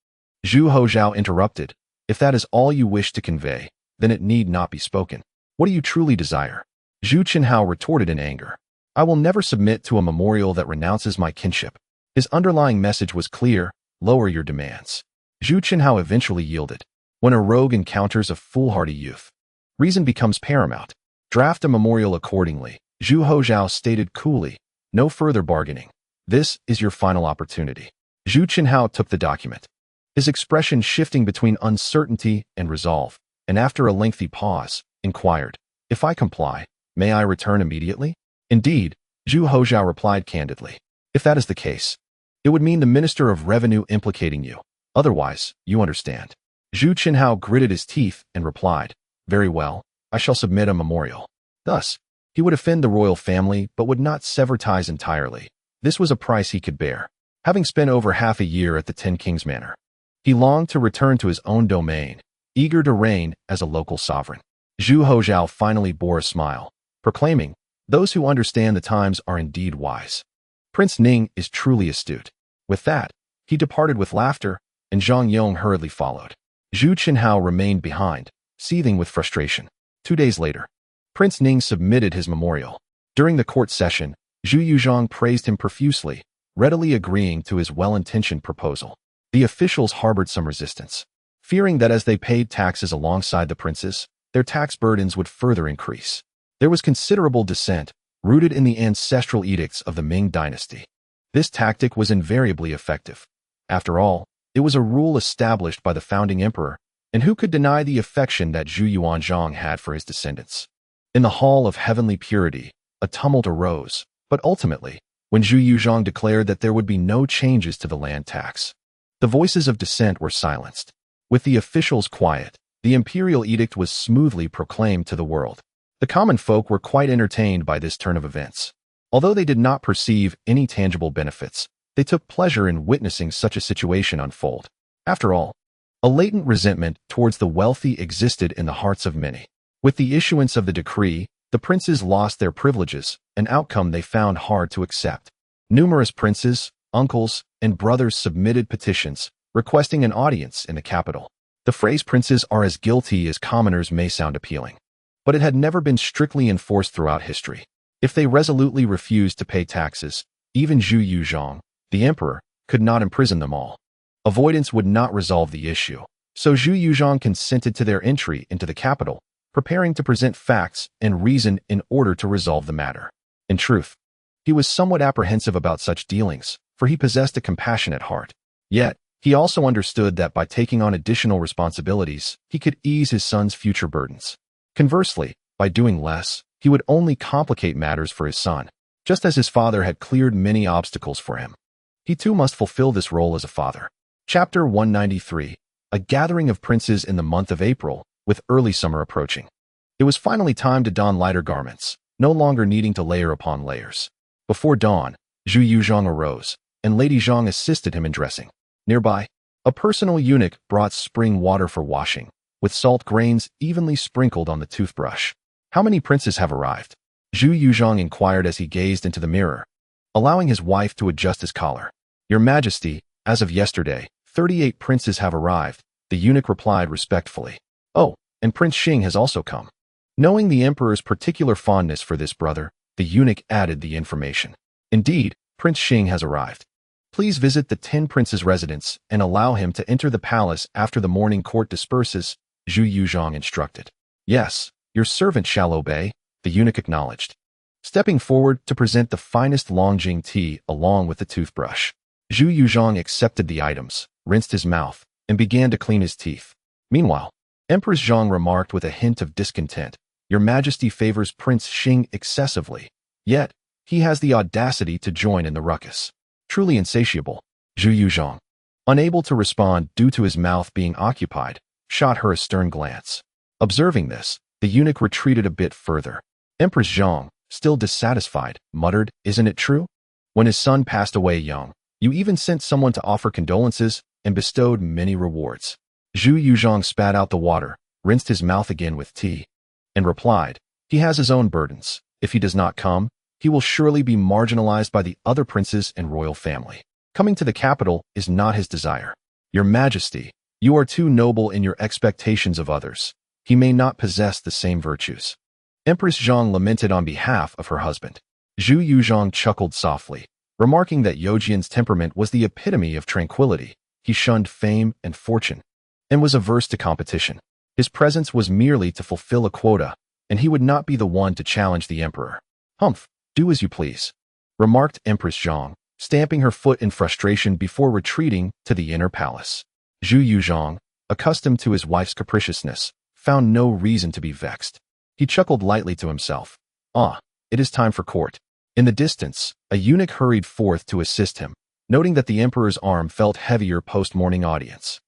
Zhu Hozhao interrupted, "If that is all you wish to convey, then it need not be spoken. What do you truly desire?" Zhu Qinhao retorted in anger, "I will never submit to a memorial that renounces my kinship." His underlying message was clear: lower your demands. Zhu Qinhao eventually yielded. When a rogue encounters a foolhardy youth, reason becomes paramount. "Draft a memorial accordingly," Zhu Hozhao stated coolly. "No further bargaining. This is your final opportunity." Zhu Qinhao took the document, his expression shifting between uncertainty and resolve, and after a lengthy pause, inquired, "If I comply, may I return immediately?" "Indeed," Zhu Hozhao replied candidly. "If that is the case, it would mean the Minister of Revenue implicating you. Otherwise, you understand." Zhu Qinhao gritted his teeth and replied, "Very well, I shall submit a memorial." Thus, he would offend the royal family but would not sever ties entirely. This was a price he could bear. Having spent over half a year at the Ten Kings Manor, he longed to return to his own domain, eager to reign as a local sovereign. Zhu Hozhao finally bore a smile, proclaiming, "Those who understand the times are indeed wise. Prince Ning is truly astute." With that, he departed with laughter, and Zhang Yong hurriedly followed. Zhu Qinhao remained behind, seething with frustration. 2 days later, Prince Ning submitted his memorial. During the court session, Zhu Yuzhong praised him profusely, readily agreeing to his well-intentioned proposal. The officials harbored some resistance, fearing that as they paid taxes alongside the princes, their tax burdens would further increase. There was considerable dissent, rooted in the ancestral edicts of the Ming dynasty. This tactic was invariably effective. After all, it was a rule established by the founding emperor, and who could deny the affection that Zhu Yuanzhang had for his descendants? In the Hall of Heavenly Purity, a tumult arose, but ultimately, when Zhu Yuzhong declared that there would be no changes to the land tax, the voices of dissent were silenced. With the officials quiet, the imperial edict was smoothly proclaimed to the world. The common folk were quite entertained by this turn of events. Although they did not perceive any tangible benefits, they took pleasure in witnessing such a situation unfold. After all, a latent resentment towards the wealthy existed in the hearts of many. With the issuance of the decree, the princes lost their privileges, an outcome they found hard to accept. Numerous princes, uncles, and brothers submitted petitions, requesting an audience in the capital. The phrase "princes are as guilty as commoners" may sound appealing, but it had never been strictly enforced throughout history. If they resolutely refused to pay taxes, even Zhu Yuzhong, the emperor, could not imprison them all. Avoidance would not resolve the issue, so Zhu Yuzhong consented to their entry into the capital, preparing to present facts and reason in order to resolve the matter. In truth, he was somewhat apprehensive about such dealings, for he possessed a compassionate heart. Yet, he also understood that by taking on additional responsibilities, he could ease his son's future burdens. Conversely, by doing less, he would only complicate matters for his son, just as his father had cleared many obstacles for him. He too must fulfill this role as a father. Chapter 193. A gathering of princes in the month of April, with early summer approaching. It was finally time to don lighter garments, no longer needing to layer upon layers. Before dawn, Zhu Yuzhang arose, and Lady Zhang assisted him in dressing. Nearby, a personal eunuch brought spring water for washing, with salt grains evenly sprinkled on the toothbrush. How many princes have arrived? Zhu Yuzhang inquired as he gazed into the mirror, allowing his wife to adjust his collar. Your Majesty, as of yesterday, 38 princes have arrived, the eunuch replied respectfully. Oh, and Prince Qing has also come. Knowing the emperor's particular fondness for this brother, the eunuch added the information. Indeed, Prince Qing has arrived. Please visit the 10 princes' residence and allow him to enter the palace after the morning court disperses, Zhu Yuzhang instructed. Yes, your servant shall obey, the eunuch acknowledged, stepping forward to present the finest Longjing tea along with the toothbrush. Zhu Yuzhang accepted the items, rinsed his mouth, and began to clean his teeth. Meanwhile, Empress Zhang remarked with a hint of discontent, Your Majesty favors Prince Qing excessively, yet he has the audacity to join in the ruckus. Truly insatiable. Zhu Yuzhang, unable to respond due to his mouth being occupied, shot her a stern glance. Observing this, the eunuch retreated a bit further. Empress Zhang, still dissatisfied, muttered, Isn't it true? When his son passed away young, you even sent someone to offer condolences and bestowed many rewards. Zhu Yuzhang spat out the water, rinsed his mouth again with tea, and replied, He has his own burdens. If he does not come, he will surely be marginalized by the other princes and royal family. Coming to the capital is not his desire. Your Majesty, you are too noble in your expectations of others. He may not possess the same virtues. Empress Zhang lamented on behalf of her husband. Zhu Yuzhang chuckled softly, remarking that Yojian's temperament was the epitome of tranquility. He shunned fame and fortune, and was averse to competition. His presence was merely to fulfill a quota, and he would not be the one to challenge the emperor. Humph, do as you please, remarked Empress Zhang, stamping her foot in frustration before retreating to the inner palace. Zhu Yuzhang, accustomed to his wife's capriciousness, found no reason to be vexed. He chuckled lightly to himself. Ah, it is time for court. In the distance, a eunuch hurried forth to assist him, noting that the emperor's arm felt heavier post-morning audience.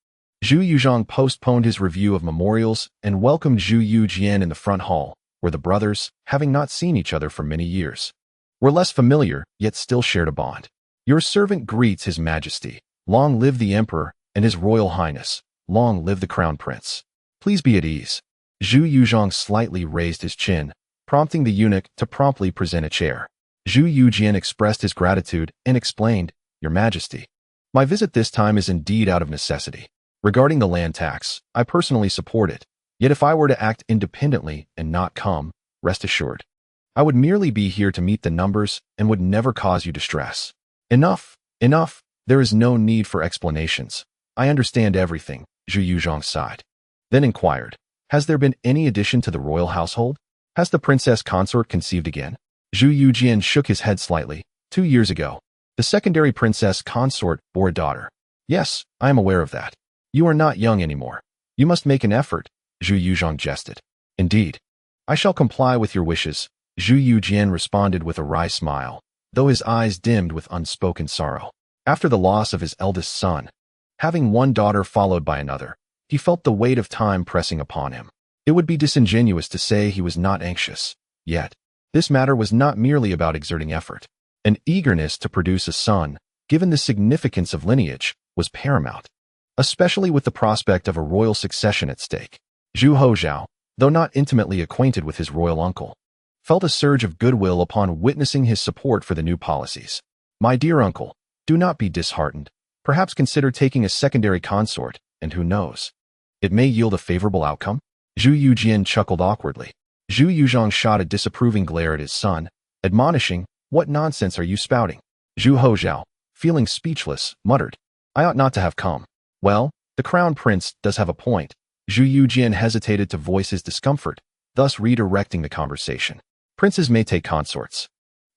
Zhu Yuzhang postponed his review of memorials and welcomed Zhu Yujian in the front hall, where the brothers, having not seen each other for many years, were less familiar, yet still shared a bond. Your servant greets His Majesty. Long live the Emperor and His Royal Highness. Long live the Crown Prince. Please be at ease. Zhu Yuzhang slightly raised his chin, prompting the eunuch to promptly present a chair. Zhu Yujian expressed his gratitude and explained, Your Majesty, my visit this time is indeed out of necessity. Regarding the land tax, I personally support it. Yet if I were to act independently and not come, rest assured, I would merely be here to meet the numbers and would never cause you distress. Enough, enough, there is no need for explanations. I understand everything, Zhu Yuzhang sighed. Then inquired, Has there been any addition to the royal household? Has the princess consort conceived again? Zhu Yujian shook his head slightly. 2 years ago, the secondary princess consort bore a daughter. Yes, I am aware of that. You are not young anymore. You must make an effort, Zhu Yuzhang jested. Indeed, I shall comply with your wishes, Zhu Yujian responded with a wry smile, though his eyes dimmed with unspoken sorrow. After the loss of his eldest son, having one daughter followed by another, he felt the weight of time pressing upon him. It would be disingenuous to say he was not anxious. Yet, this matter was not merely about exerting effort. An eagerness to produce a son, given the significance of lineage, was paramount, especially with the prospect of a royal succession at stake. Zhu Hozhao, though not intimately acquainted with his royal uncle, felt a surge of goodwill upon witnessing his support for the new policies. My dear uncle, do not be disheartened. Perhaps consider taking a secondary consort, and who knows, it may yield a favorable outcome? Zhu Yujian chuckled awkwardly. Zhu Yuzhang shot a disapproving glare at his son, admonishing, What nonsense are you spouting? Zhu Hozhao, feeling speechless, muttered, I ought not to have come. Well, the crown prince does have a point. Zhu Yujian hesitated to voice his discomfort, thus redirecting the conversation. Princes may take consorts,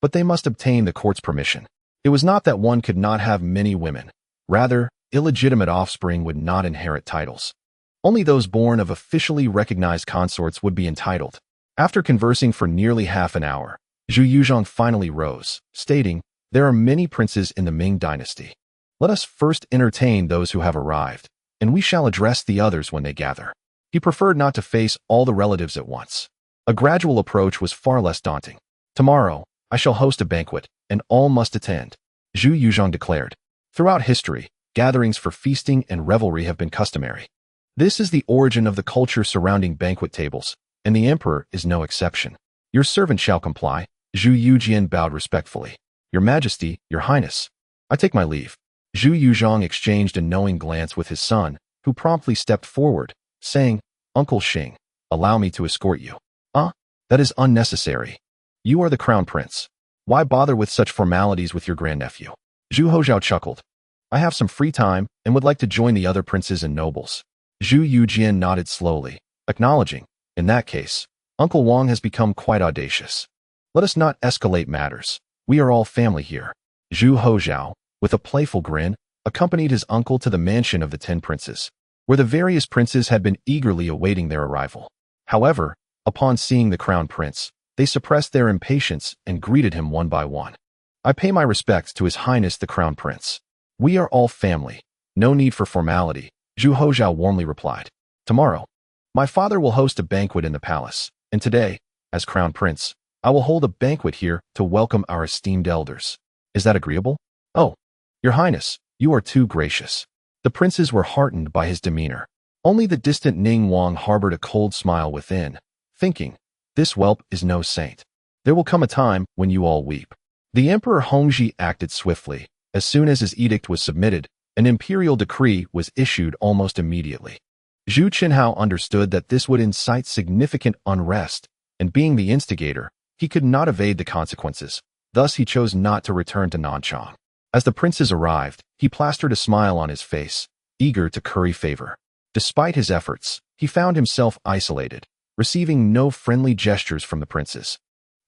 but they must obtain the court's permission. It was not that one could not have many women. Rather, illegitimate offspring would not inherit titles. Only those born of officially recognized consorts would be entitled. After conversing for nearly half an hour, Zhu Yuzhang finally rose, stating, There are many princes in the Ming dynasty. Let us first entertain those who have arrived, and we shall address the others when they gather. He preferred not to face all the relatives at once. A gradual approach was far less daunting. Tomorrow, I shall host a banquet, and all must attend, Zhu Yuzhong declared. Throughout history, gatherings for feasting and revelry have been customary. This is the origin of the culture surrounding banquet tables, and the emperor is no exception. Your servant shall comply, Zhu Yujian bowed respectfully. Your Majesty, Your Highness. I take my leave. Zhu Yuzhong exchanged a knowing glance with his son, who promptly stepped forward, saying, Uncle Qing, allow me to escort you. That is unnecessary. You are the crown prince. Why bother with such formalities with your grandnephew? Zhu Hozhao chuckled. I have some free time and would like to join the other princes and nobles. Zhu Yujian nodded slowly, acknowledging, in that case, Uncle Wang has become quite audacious. Let us not escalate matters. We are all family here. Zhu Hozhao, with a playful grin, accompanied his uncle to the mansion of the 10 princes, where the various princes had been eagerly awaiting their arrival. However, upon seeing the crown prince, they suppressed their impatience and greeted him one by one. I pay my respects to His Highness the Crown Prince. We are all family. No need for formality, Zhu Hozhao warmly replied. Tomorrow, my father will host a banquet in the palace, and today, as Crown Prince, I will hold a banquet here to welcome our esteemed elders. Is that agreeable? Oh, Your Highness, you are too gracious. The princes were heartened by his demeanor. Only the distant Ning Wang harbored a cold smile within, thinking, this whelp is no saint. There will come a time when you all weep. The Emperor Hongzhi acted swiftly. As soon as his edict was submitted, an imperial decree was issued almost immediately. Zhu Qinhao understood that this would incite significant unrest, and being the instigator, he could not evade the consequences. Thus he chose not to return to Nanchang. As the princes arrived, he plastered a smile on his face, eager to curry favor. Despite his efforts, he found himself isolated, receiving no friendly gestures from the princes.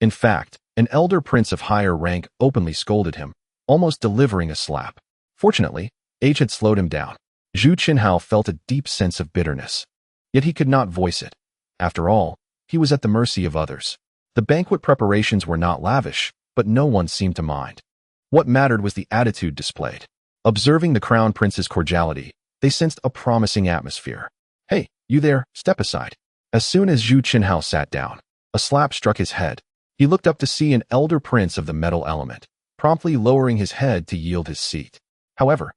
In fact, an elder prince of higher rank openly scolded him, almost delivering a slap. Fortunately, age had slowed him down. Zhu Qinhao felt a deep sense of bitterness. Yet he could not voice it. After all, he was at the mercy of others. The banquet preparations were not lavish, but no one seemed to mind. What mattered was the attitude displayed. Observing the crown prince's cordiality, they sensed a promising atmosphere. Hey, you there, step aside. As soon as Zhu Qinhao sat down, a slap struck his head. He looked up to see an elder prince of the metal element, promptly lowering his head to yield his seat. However,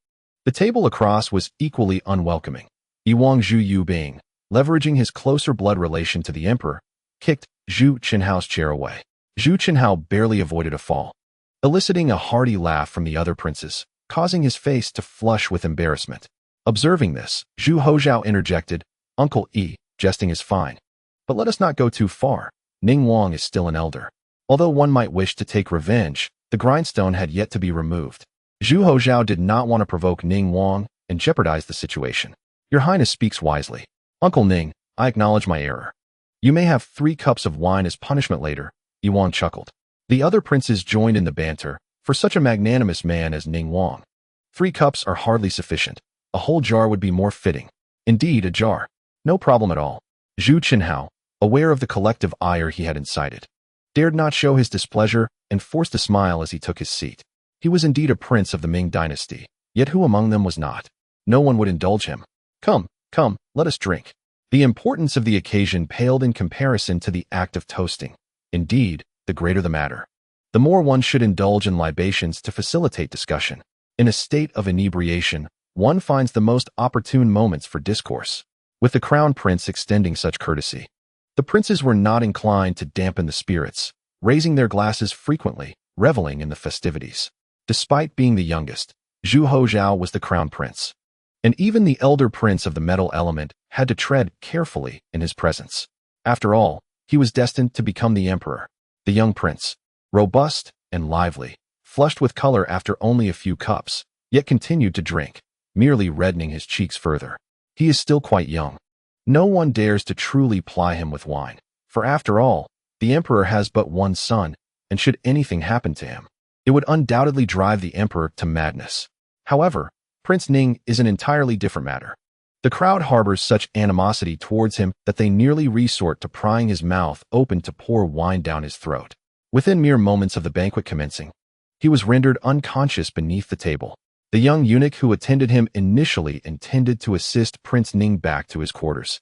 the table across was equally unwelcoming. Yiwang Zhu Yubing, leveraging his closer blood relation to the emperor, kicked Zhu Qinhao's chair away. Zhu Qinhao barely avoided a fall, eliciting a hearty laugh from the other princes, causing his face to flush with embarrassment. Observing this, Zhu Hozhao interjected, Uncle E, jesting is fine. But let us not go too far. Ning Wang is still an elder. Although one might wish to take revenge, the grindstone had yet to be removed. Zhu Hozhao did not want to provoke Ning Wang and jeopardize the situation. Your Highness speaks wisely. Uncle Ning, I acknowledge my error. You may have 3 cups of wine as punishment later, Yuan chuckled. The other princes joined in the banter, for such a magnanimous man as Ning Wang. 3 cups are hardly sufficient. A whole jar would be more fitting. Indeed, a jar. No problem at all. Zhu Qinhao, aware of the collective ire he had incited, dared not show his displeasure and forced a smile as he took his seat. He was indeed a prince of the Ming dynasty, yet who among them was not? No one would indulge him. Come, let us drink. The importance of the occasion paled in comparison to the act of toasting. Indeed, the greater the matter, the more one should indulge in libations to facilitate discussion. In a state of inebriation, one finds the most opportune moments for discourse. With the crown prince extending such courtesy, the princes were not inclined to dampen the spirits, raising their glasses frequently, reveling in the festivities. Despite being the youngest, Zhu Hozhao was the crown prince, and even the elder prince of the metal element had to tread carefully in his presence. After all, he was destined to become the emperor. The young prince, robust and lively, flushed with color after only a few cups, yet continued to drink, merely reddening his cheeks further. He is still quite young. No one dares to truly ply him with wine, for after all, the emperor has but one son, and should anything happen to him, it would undoubtedly drive the emperor to madness. However, Prince Ning is an entirely different matter. The crowd harbors such animosity towards him that they nearly resort to prying his mouth open to pour wine down his throat. Within mere moments of the banquet commencing, he was rendered unconscious beneath the table. The young eunuch who attended him initially intended to assist Prince Ning back to his quarters,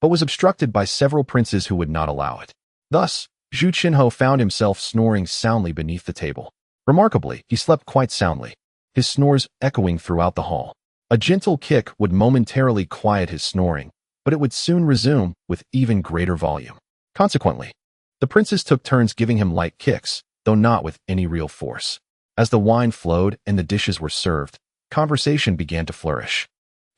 but was obstructed by several princes who would not allow it. Thus, Zhu Qinho found himself snoring soundly beneath the table. Remarkably, he slept quite soundly, his snores echoing throughout the hall. A gentle kick would momentarily quiet his snoring, but it would soon resume with even greater volume. Consequently, the princes took turns giving him light kicks, though not with any real force. As the wine flowed and the dishes were served, conversation began to flourish.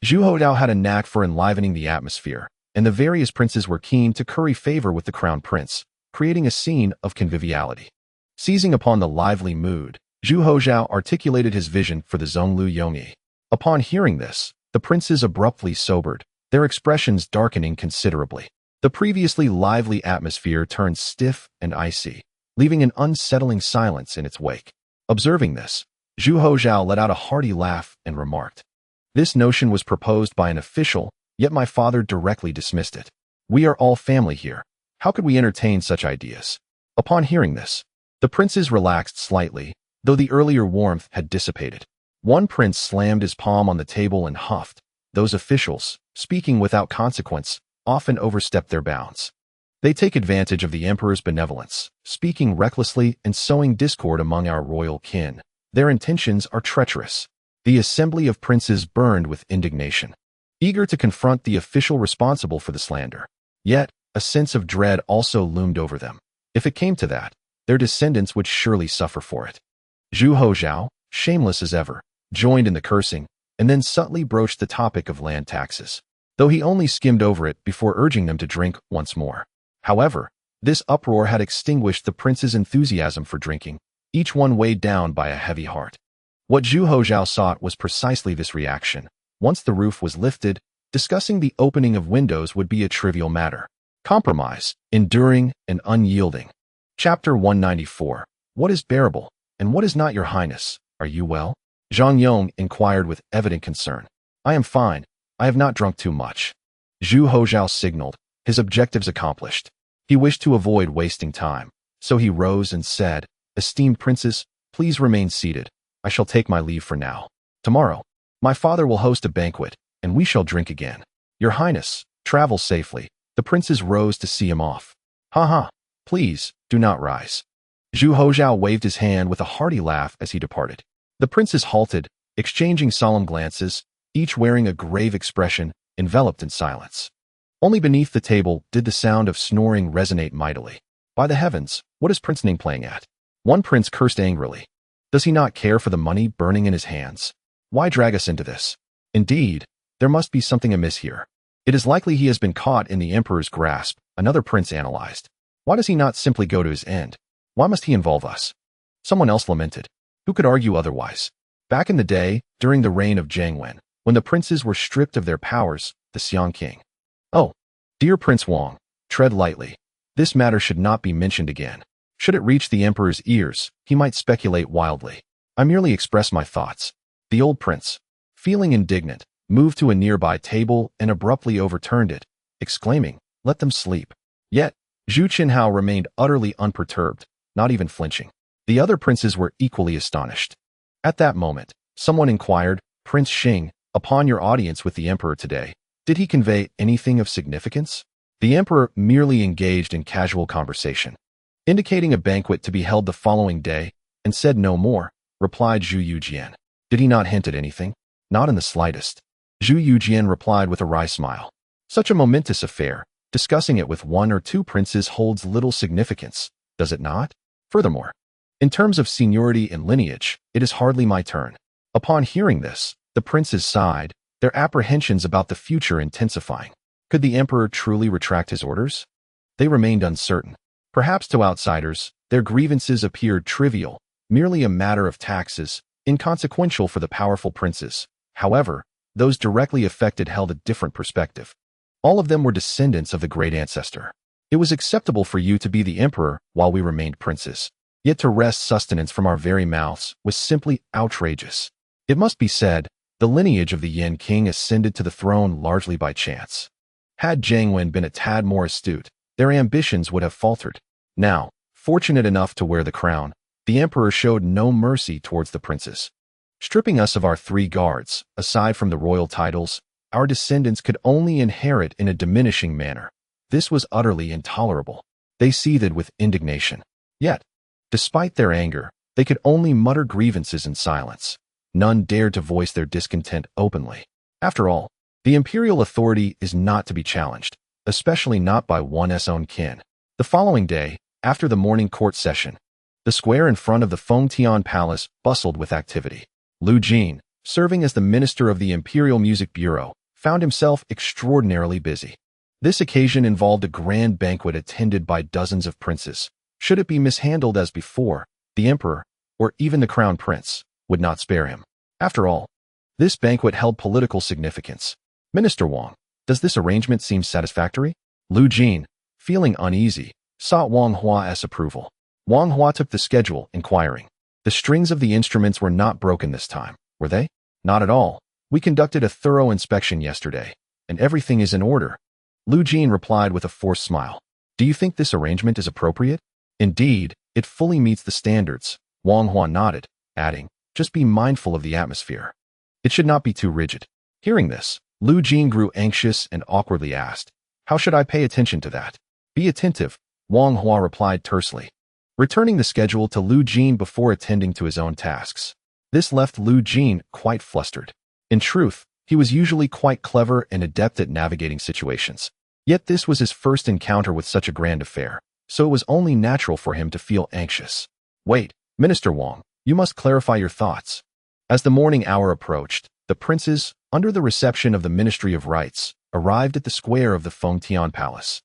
Zhu Hodao had a knack for enlivening the atmosphere, and the various princes were keen to curry favor with the crown prince, creating a scene of conviviality. Seizing upon the lively mood, Zhu Hozhao articulated his vision for the Zhonglu Yongyi. Upon hearing this, the princes abruptly sobered, their expressions darkening considerably. The previously lively atmosphere turned stiff and icy, leaving an unsettling silence in its wake. Observing this, Zhu Hozhao let out a hearty laugh and remarked, "This notion was proposed by an official, yet my father directly dismissed it. We are all family here. How could we entertain such ideas?" Upon hearing this, the princes relaxed slightly, though the earlier warmth had dissipated. One prince slammed his palm on the table and huffed. Those officials, speaking without consequence, often overstep their bounds. They take advantage of the emperor's benevolence, speaking recklessly and sowing discord among our royal kin. Their intentions are treacherous. The assembly of princes burned with indignation, eager to confront the official responsible for the slander. Yet, a sense of dread also loomed over them. If it came to that, their descendants would surely suffer for it. Zhu Hozhao, shameless as ever, joined in the cursing, and then subtly broached the topic of land taxes, though he only skimmed over it before urging them to drink once more. However, this uproar had extinguished the prince's enthusiasm for drinking, each one weighed down by a heavy heart. What Zhu Hozhao sought was precisely this reaction. Once the roof was lifted, discussing the opening of windows would be a trivial matter. Compromise, enduring, and unyielding. Chapter 194. What is bearable, and what is not, your highness? Are you well? Zhang Yong inquired with evident concern. I am fine. I have not drunk too much. Zhu Hozhao signaled, his objectives accomplished. He wished to avoid wasting time, so he rose and said, Esteemed princes, please remain seated. I shall take my leave for now. Tomorrow, my father will host a banquet, and we shall drink again. Your highness, travel safely. The princes rose to see him off. Ha ha, please, do not rise. Zhu Hozhao waved his hand with a hearty laugh as he departed. The princes halted, exchanging solemn glances, each wearing a grave expression, enveloped in silence. Only beneath the table did the sound of snoring resonate mightily. By the heavens, what is Prince Ning playing at? One prince cursed angrily. Does he not care for the money burning in his hands? Why drag us into this? Indeed, there must be something amiss here. It is likely he has been caught in the emperor's grasp, another prince analyzed. Why does he not simply go to his end? Why must he involve us? Someone else lamented. Who could argue otherwise? Back in the day, during the reign of Jiangwen, when the princes were stripped of their powers, the Xiang King. Oh, dear Prince Wang, tread lightly. This matter should not be mentioned again. Should it reach the emperor's ears, he might speculate wildly. I merely express my thoughts. The old prince, feeling indignant, moved to a nearby table and abruptly overturned it, exclaiming, Let them sleep. Yet, Zhu Qinhao remained utterly unperturbed, not even flinching. The other princes were equally astonished. At that moment, someone inquired, Prince Qing, upon your audience with the emperor today, did he convey anything of significance? The emperor merely engaged in casual conversation, indicating a banquet to be held the following day, and said no more, replied Zhu Yujian. Did he not hint at anything? Not in the slightest. Zhu Yujian replied with a wry smile. Such a momentous affair, discussing it with one or two princes holds little significance, does it not? Furthermore, in terms of seniority and lineage, it is hardly my turn. Upon hearing this, the princes sighed, their apprehensions about the future intensifying. Could the emperor truly retract his orders? They remained uncertain. Perhaps to outsiders, their grievances appeared trivial, merely a matter of taxes, inconsequential for the powerful princes. However, those directly affected held a different perspective. All of them were descendants of the great ancestor. It was acceptable for you to be the emperor while we remained princes. Yet to wrest sustenance from our very mouths was simply outrageous. It must be said, the lineage of the Yan King ascended to the throne largely by chance. Had Jiangwen been a tad more astute, their ambitions would have faltered. Now, fortunate enough to wear the crown, the emperor showed no mercy towards the princes. Stripping us of our 3 guards, aside from the royal titles, our descendants could only inherit in a diminishing manner. This was utterly intolerable. They seethed with indignation. Yet, despite their anger, they could only mutter grievances in silence. None dared to voice their discontent openly. After all, the imperial authority is not to be challenged, especially not by one's own kin. The following day, after the morning court session, the square in front of the Fengtian Palace bustled with activity. Lu Jin, serving as the minister of the Imperial Music Bureau, found himself extraordinarily busy. This occasion involved a grand banquet attended by dozens of princes. Should it be mishandled as before, the emperor, or even the crown prince, would not spare him. After all, this banquet held political significance. Minister Wang, does this arrangement seem satisfactory? Lu Jin, feeling uneasy, sought Wang Hua's approval. Wang Hua took the schedule, inquiring. The strings of the instruments were not broken this time, were they? Not at all. We conducted a thorough inspection yesterday, and everything is in order. Lu Jin replied with a forced smile. Do you think this arrangement is appropriate? Indeed, it fully meets the standards. Wang Hua nodded, adding, just be mindful of the atmosphere. It should not be too rigid. Hearing this, Lu Jin grew anxious and awkwardly asked, how should I pay attention to that? Be attentive, Wang Hua replied tersely, returning the schedule to Lu Jin before attending to his own tasks. This left Lu Jin quite flustered. In truth, he was usually quite clever and adept at navigating situations. Yet this was his first encounter with such a grand affair, so it was only natural for him to feel anxious. Wait, Minister Wang, you must clarify your thoughts. As the morning hour approached, the princes, under the reception of the Ministry of Rites, arrived at the square of the Fengtian Palace.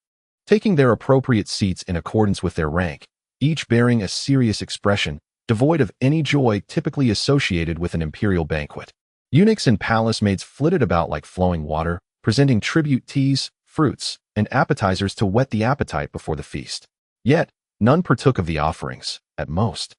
Taking their appropriate seats in accordance with their rank, each bearing a serious expression, devoid of any joy typically associated with an imperial banquet. Eunuchs and palace maids flitted about like flowing water, presenting tribute teas, fruits, and appetizers to whet the appetite before the feast. Yet, none partook of the offerings, at most.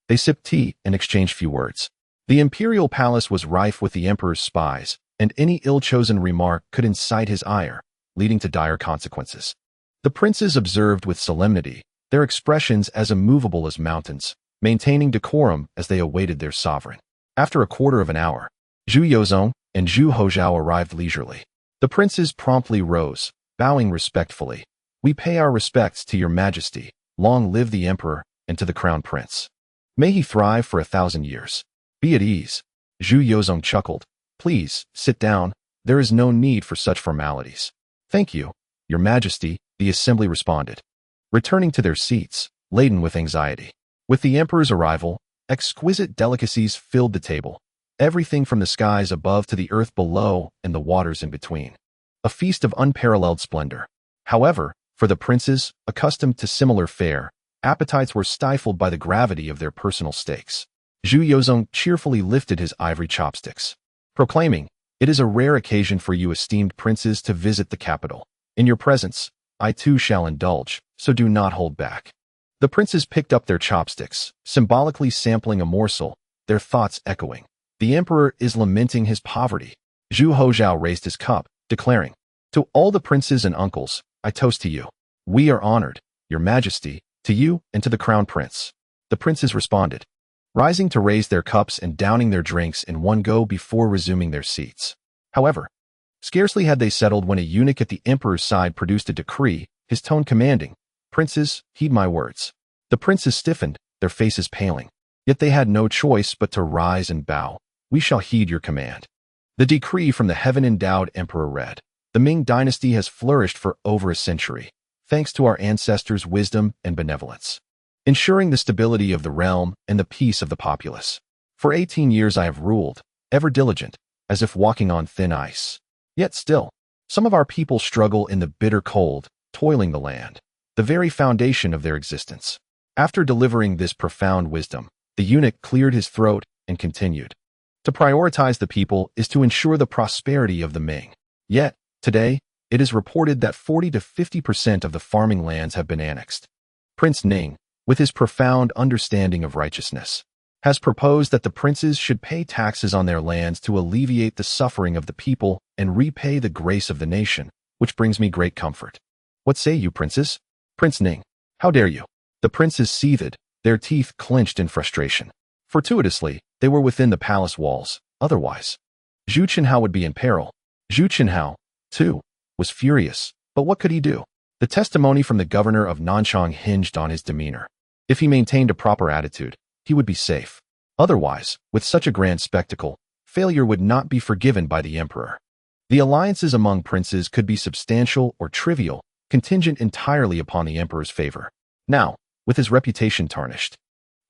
They sipped tea and exchanged few words. The imperial palace was rife with the emperor's spies, and any ill-chosen remark could incite his ire, leading to dire consequences. The princes observed with solemnity, their expressions as immovable as mountains, maintaining decorum as they awaited their sovereign. After a quarter of an hour, Zhu Yozong and Zhu Hozhao arrived leisurely. The princes promptly rose, bowing respectfully. We pay our respects to your majesty, long live the emperor, and to the crown prince. May he thrive for 1,000 years. Be at ease. Zhu Yozong chuckled. Please, sit down. There is no need for such formalities. Thank you, your majesty, the assembly responded, returning to their seats, laden with anxiety. With the emperor's arrival, exquisite delicacies filled the table, everything from the skies above to the earth below and the waters in between. A feast of unparalleled splendor. However, for the princes, accustomed to similar fare, appetites were stifled by the gravity of their personal stakes. Zhu Yozong cheerfully lifted his ivory chopsticks, proclaiming, "It is a rare occasion for you esteemed princes to visit the capital. In your presence, I too shall indulge, so do not hold back." The princes picked up their chopsticks, symbolically sampling a morsel, their thoughts echoing. The emperor is lamenting his poverty. Zhu Hozhao raised his cup, declaring, "To all the princes and uncles, I toast to you. We are honored, your majesty, to you and to the crown prince." The princes responded, rising to raise their cups and downing their drinks in one go before resuming their seats. However, scarcely had they settled when a eunuch at the emperor's side produced a decree, his tone commanding, "Princes, heed my words." The princes stiffened, their faces paling. Yet they had no choice but to rise and bow. "We shall heed your command." The decree from the heaven-endowed emperor read, "The Ming dynasty has flourished for over a century, thanks to our ancestors' wisdom and benevolence, ensuring the stability of the realm and the peace of the populace. For 18 years I have ruled, ever diligent, as if walking on thin ice. Yet still, some of our people struggle in the bitter cold, toiling the land, the very foundation of their existence." After delivering this profound wisdom, the eunuch cleared his throat and continued, "To prioritize the people is to ensure the prosperity of the Ming. Yet, today, it is reported that 40 to 50% of the farming lands have been annexed. Prince Ning, with his profound understanding of righteousness, has proposed that the princes should pay taxes on their lands to alleviate the suffering of the people and repay the grace of the nation, which brings me great comfort. What say you, princes?" "Prince Ning, how dare you?" The princes seethed, their teeth clenched in frustration. Fortuitously, they were within the palace walls, otherwise Zhu Chenhao would be in peril. Zhu Chenhao, too, was furious, but what could he do? The testimony from the governor of Nanchang hinged on his demeanor. If he maintained a proper attitude, he would be safe. Otherwise, with such a grand spectacle, failure would not be forgiven by the emperor. The alliances among princes could be substantial or trivial, contingent entirely upon the emperor's favor. Now, with his reputation tarnished,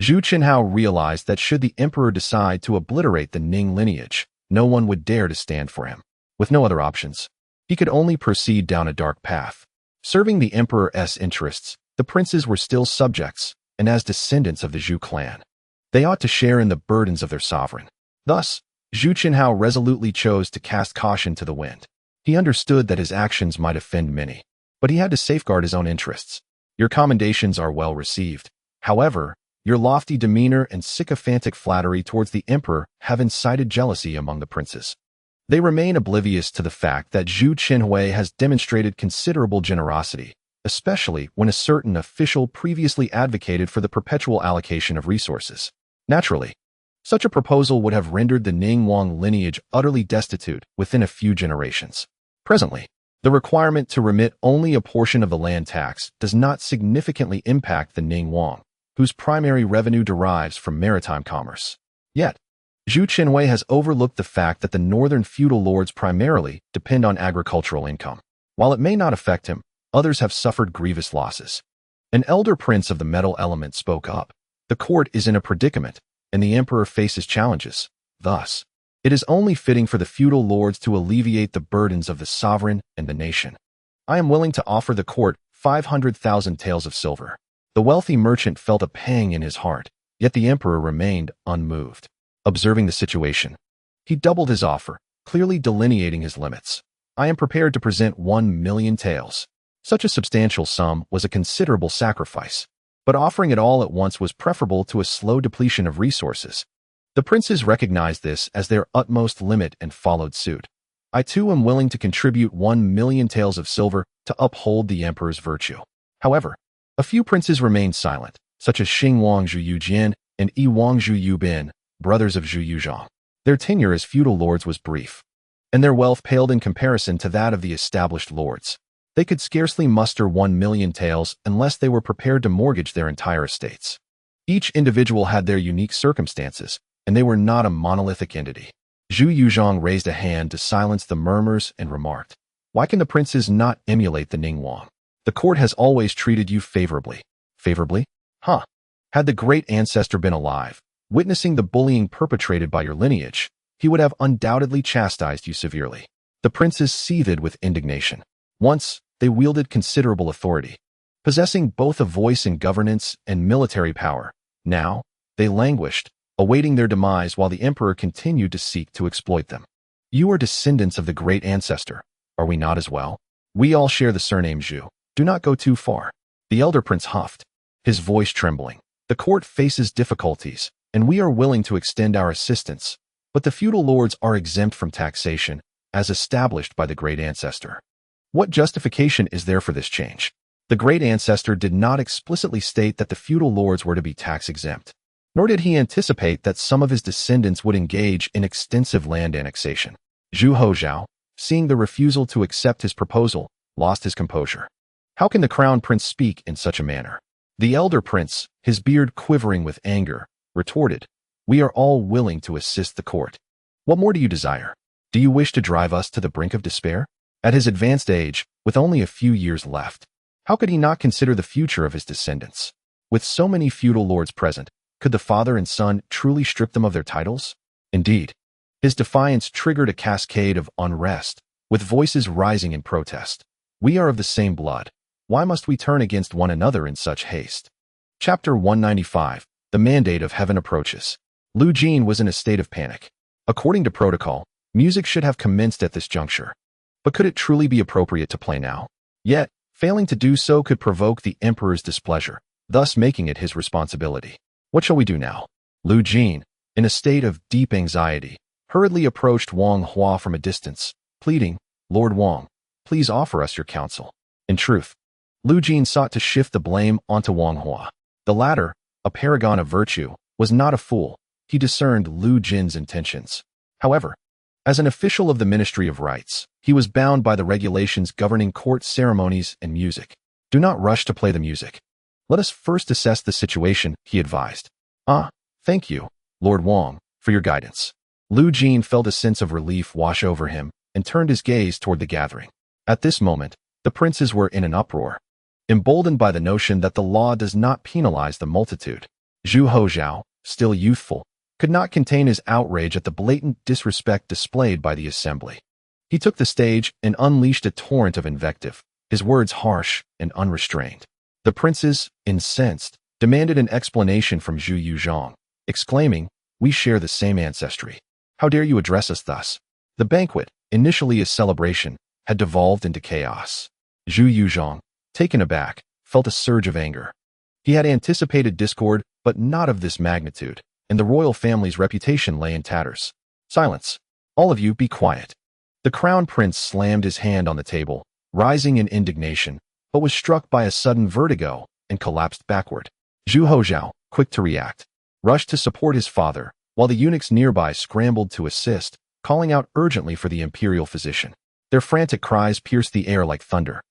Zhu Qinhao realized that should the emperor decide to obliterate the Ning lineage, no one would dare to stand for him. With no other options, he could only proceed down a dark path. Serving the emperor's interests, the princes were still subjects, and as descendants of the Zhu clan, they ought to share in the burdens of their sovereign. Thus, Zhu Qinhao resolutely chose to cast caution to the wind. He understood that his actions might offend many, but he had to safeguard his own interests. Your commendations are well received. However, your lofty demeanor and sycophantic flattery towards the emperor have incited jealousy among the princes. They remain oblivious to the fact that Zhu Qinhui has demonstrated considerable generosity, especially when a certain official previously advocated for the perpetual allocation of resources. Naturally, such a proposal would have rendered the Ning Wang lineage utterly destitute within a few generations. Presently, the requirement to remit only a portion of the land tax does not significantly impact the Ning Wang, whose primary revenue derives from maritime commerce. Yet, Zhu Qinhui has overlooked the fact that the northern feudal lords primarily depend on agricultural income. While it may not affect him, others have suffered grievous losses. An elder prince of the metal element spoke up. The court is in a predicament, and the emperor faces challenges. Thus, it is only fitting for the feudal lords to alleviate the burdens of the sovereign and the nation. I am willing to offer the court 500,000 taels of silver. The wealthy merchant felt a pang in his heart, yet the emperor remained unmoved. Observing the situation, he doubled his offer, clearly delineating his limits. I am prepared to present 1,000,000 taels. Such a substantial sum was a considerable sacrifice, but offering it all at once was preferable to a slow depletion of resources. The princes recognized this as their utmost limit and followed suit. I too am willing to contribute 1,000,000 taels of silver to uphold the emperor's virtue. However, a few princes remained silent, such as Xing Wang Zhu Yujian and Yi Wang Zhu Yubin, brothers of Zhu Yuzhang. Their tenure as feudal lords was brief, and their wealth paled in comparison to that of the established lords. They could scarcely muster 1,000,000 taels unless they were prepared to mortgage their entire estates. Each individual had their unique circumstances, and they were not a monolithic entity. Zhu Yuzhang raised a hand to silence the murmurs and remarked, "Why can the princes not emulate the Ning Wang? The court has always treated you favorably." Favorably? Huh. Had the great ancestor been alive, witnessing the bullying perpetrated by your lineage, he would have undoubtedly chastised you severely. The princes seethed with indignation. Once, they wielded considerable authority, possessing both a voice in governance and military power. Now, they languished, awaiting their demise while the emperor continued to seek to exploit them. You are descendants of the great ancestor, are we not as well? We all share the surname Zhu. Do not go too far. The elder prince huffed, his voice trembling. The court faces difficulties, and we are willing to extend our assistance, but the feudal lords are exempt from taxation, as established by the great ancestor. What justification is there for this change? The great ancestor did not explicitly state that the feudal lords were to be tax-exempt, nor did he anticipate that some of his descendants would engage in extensive land annexation. Zhu Hozhao, seeing the refusal to accept his proposal, lost his composure. How can the crown prince speak in such a manner? The elder prince, his beard quivering with anger, retorted, "We are all willing to assist the court. What more do you desire? Do you wish to drive us to the brink of despair?" At his advanced age, with only a few years left, how could he not consider the future of his descendants? With so many feudal lords present, could the father and son truly strip them of their titles? Indeed, his defiance triggered a cascade of unrest, with voices rising in protest. We are of the same blood. Why must we turn against one another in such haste? Chapter 195. The mandate of heaven approaches. Lu Jin was in a state of panic. According to protocol, music should have commenced at this juncture. But could it truly be appropriate to play now? Yet, failing to do so could provoke the emperor's displeasure, thus making it his responsibility. What shall we do now? Lu Jin, in a state of deep anxiety, hurriedly approached Wang Hua from a distance, pleading, "Lord Wang, please offer us your counsel." In truth, Lu Jin sought to shift the blame onto Wang Hua. The latter, a paragon of virtue, was not a fool. He discerned Lu Jin's intentions. However, as an official of the Ministry of Rites, he was bound by the regulations governing court ceremonies and music. Do not rush to play the music. Let us first assess the situation, he advised. Ah, thank you, Lord Wang, for your guidance. Lu Jin felt a sense of relief wash over him and turned his gaze toward the gathering. At this moment, the princes were in an uproar, emboldened by the notion that the law does not penalize the multitude. Zhu Hozhao, still youthful, could not contain his outrage at the blatant disrespect displayed by the assembly. He took the stage and unleashed a torrent of invective, his words harsh and unrestrained. The princes, incensed, demanded an explanation from Zhu Yuzhong, exclaiming, "We share the same ancestry. How dare you address us thus?" The banquet, initially a celebration, had devolved into chaos. Zhu Yuzhong, taken aback, felt a surge of anger. He had anticipated discord, but not of this magnitude, and the royal family's reputation lay in tatters. "Silence. All of you be quiet." The crown prince slammed his hand on the table, rising in indignation, but was struck by a sudden vertigo and collapsed backward. Zhu Hozhao, quick to react, rushed to support his father, while the eunuchs nearby scrambled to assist, calling out urgently for the imperial physician. Their frantic cries pierced the air like thunder,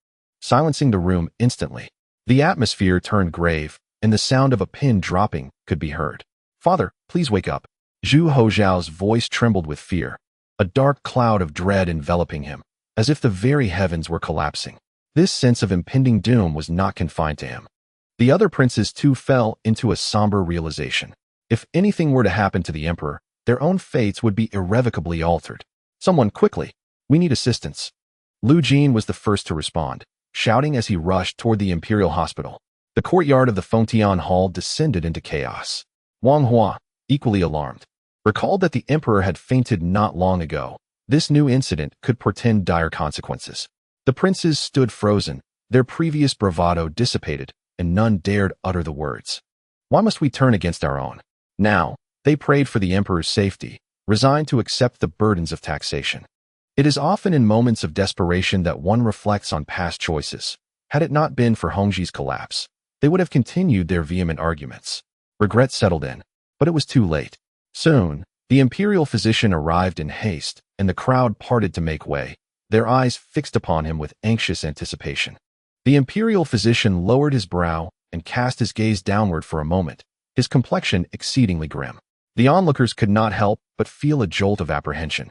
silencing the room instantly. The atmosphere turned grave, and the sound of a pin dropping could be heard. "Father, please wake up." Zhu Hozhao's voice trembled with fear, a dark cloud of dread enveloping him, as if the very heavens were collapsing. This sense of impending doom was not confined to him. The other princes too fell into a somber realization. If anything were to happen to the emperor, their own fates would be irrevocably altered. "Someone quickly! We need assistance." Lu Jin was the first to respond, shouting as he rushed toward the imperial hospital. The courtyard of the Fengtian Hall descended into chaos. Wang Hua, equally alarmed, recalled that the emperor had fainted not long ago. This new incident could portend dire consequences. The princes stood frozen, their previous bravado dissipated, and none dared utter the words. Why must we turn against our own? Now, they prayed for the emperor's safety, resigned to accept the burdens of taxation. It is often in moments of desperation that one reflects on past choices. Had it not been for Hongji's collapse, they would have continued their vehement arguments. Regret settled in, but it was too late. Soon, the imperial physician arrived in haste, and the crowd parted to make way, their eyes fixed upon him with anxious anticipation. The imperial physician lowered his brow and cast his gaze downward for a moment, his complexion exceedingly grim. The onlookers could not help but feel a jolt of apprehension,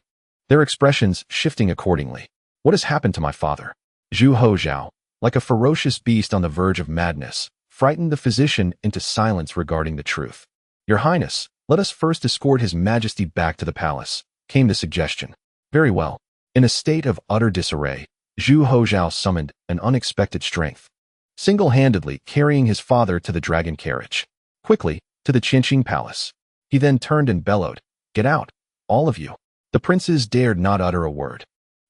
their expressions shifting accordingly. "What has happened to my father?" Zhu Hozhao, like a ferocious beast on the verge of madness, frightened the physician into silence regarding the truth. "Your Highness, let us first escort His Majesty back to the palace," came the suggestion. Very well. In a state of utter disarray, Zhu Hozhao summoned an unexpected strength, single-handedly carrying his father to the dragon carriage. Quickly, to the Qing palace. He then turned and bellowed, "Get out, all of you." The princes dared not utter a word,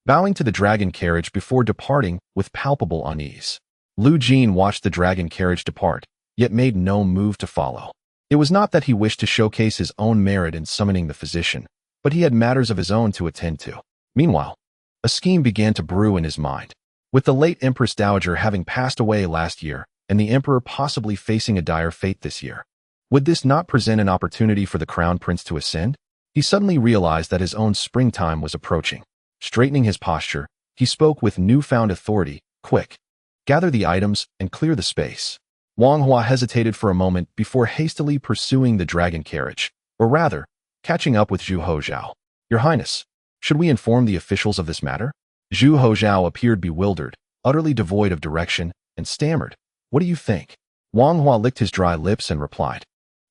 bowing to the dragon carriage before departing with palpable unease. Lu Jin watched the dragon carriage depart, yet made no move to follow. It was not that he wished to showcase his own merit in summoning the physician, but he had matters of his own to attend to. Meanwhile, a scheme began to brew in his mind. With the late Empress Dowager having passed away last year, and the emperor possibly facing a dire fate this year, would this not present an opportunity for the crown prince to ascend? He suddenly realized that his own springtime was approaching. Straightening his posture, he spoke with newfound authority. "Quick! Gather the items and clear the space." Wang Hua hesitated for a moment before hastily pursuing the dragon carriage, or rather, catching up with Zhu Hozhao. "Your Highness, should we inform the officials of this matter?" Zhu Hozhao appeared bewildered, utterly devoid of direction, and stammered, "What do you think?" Wang Hua licked his dry lips and replied,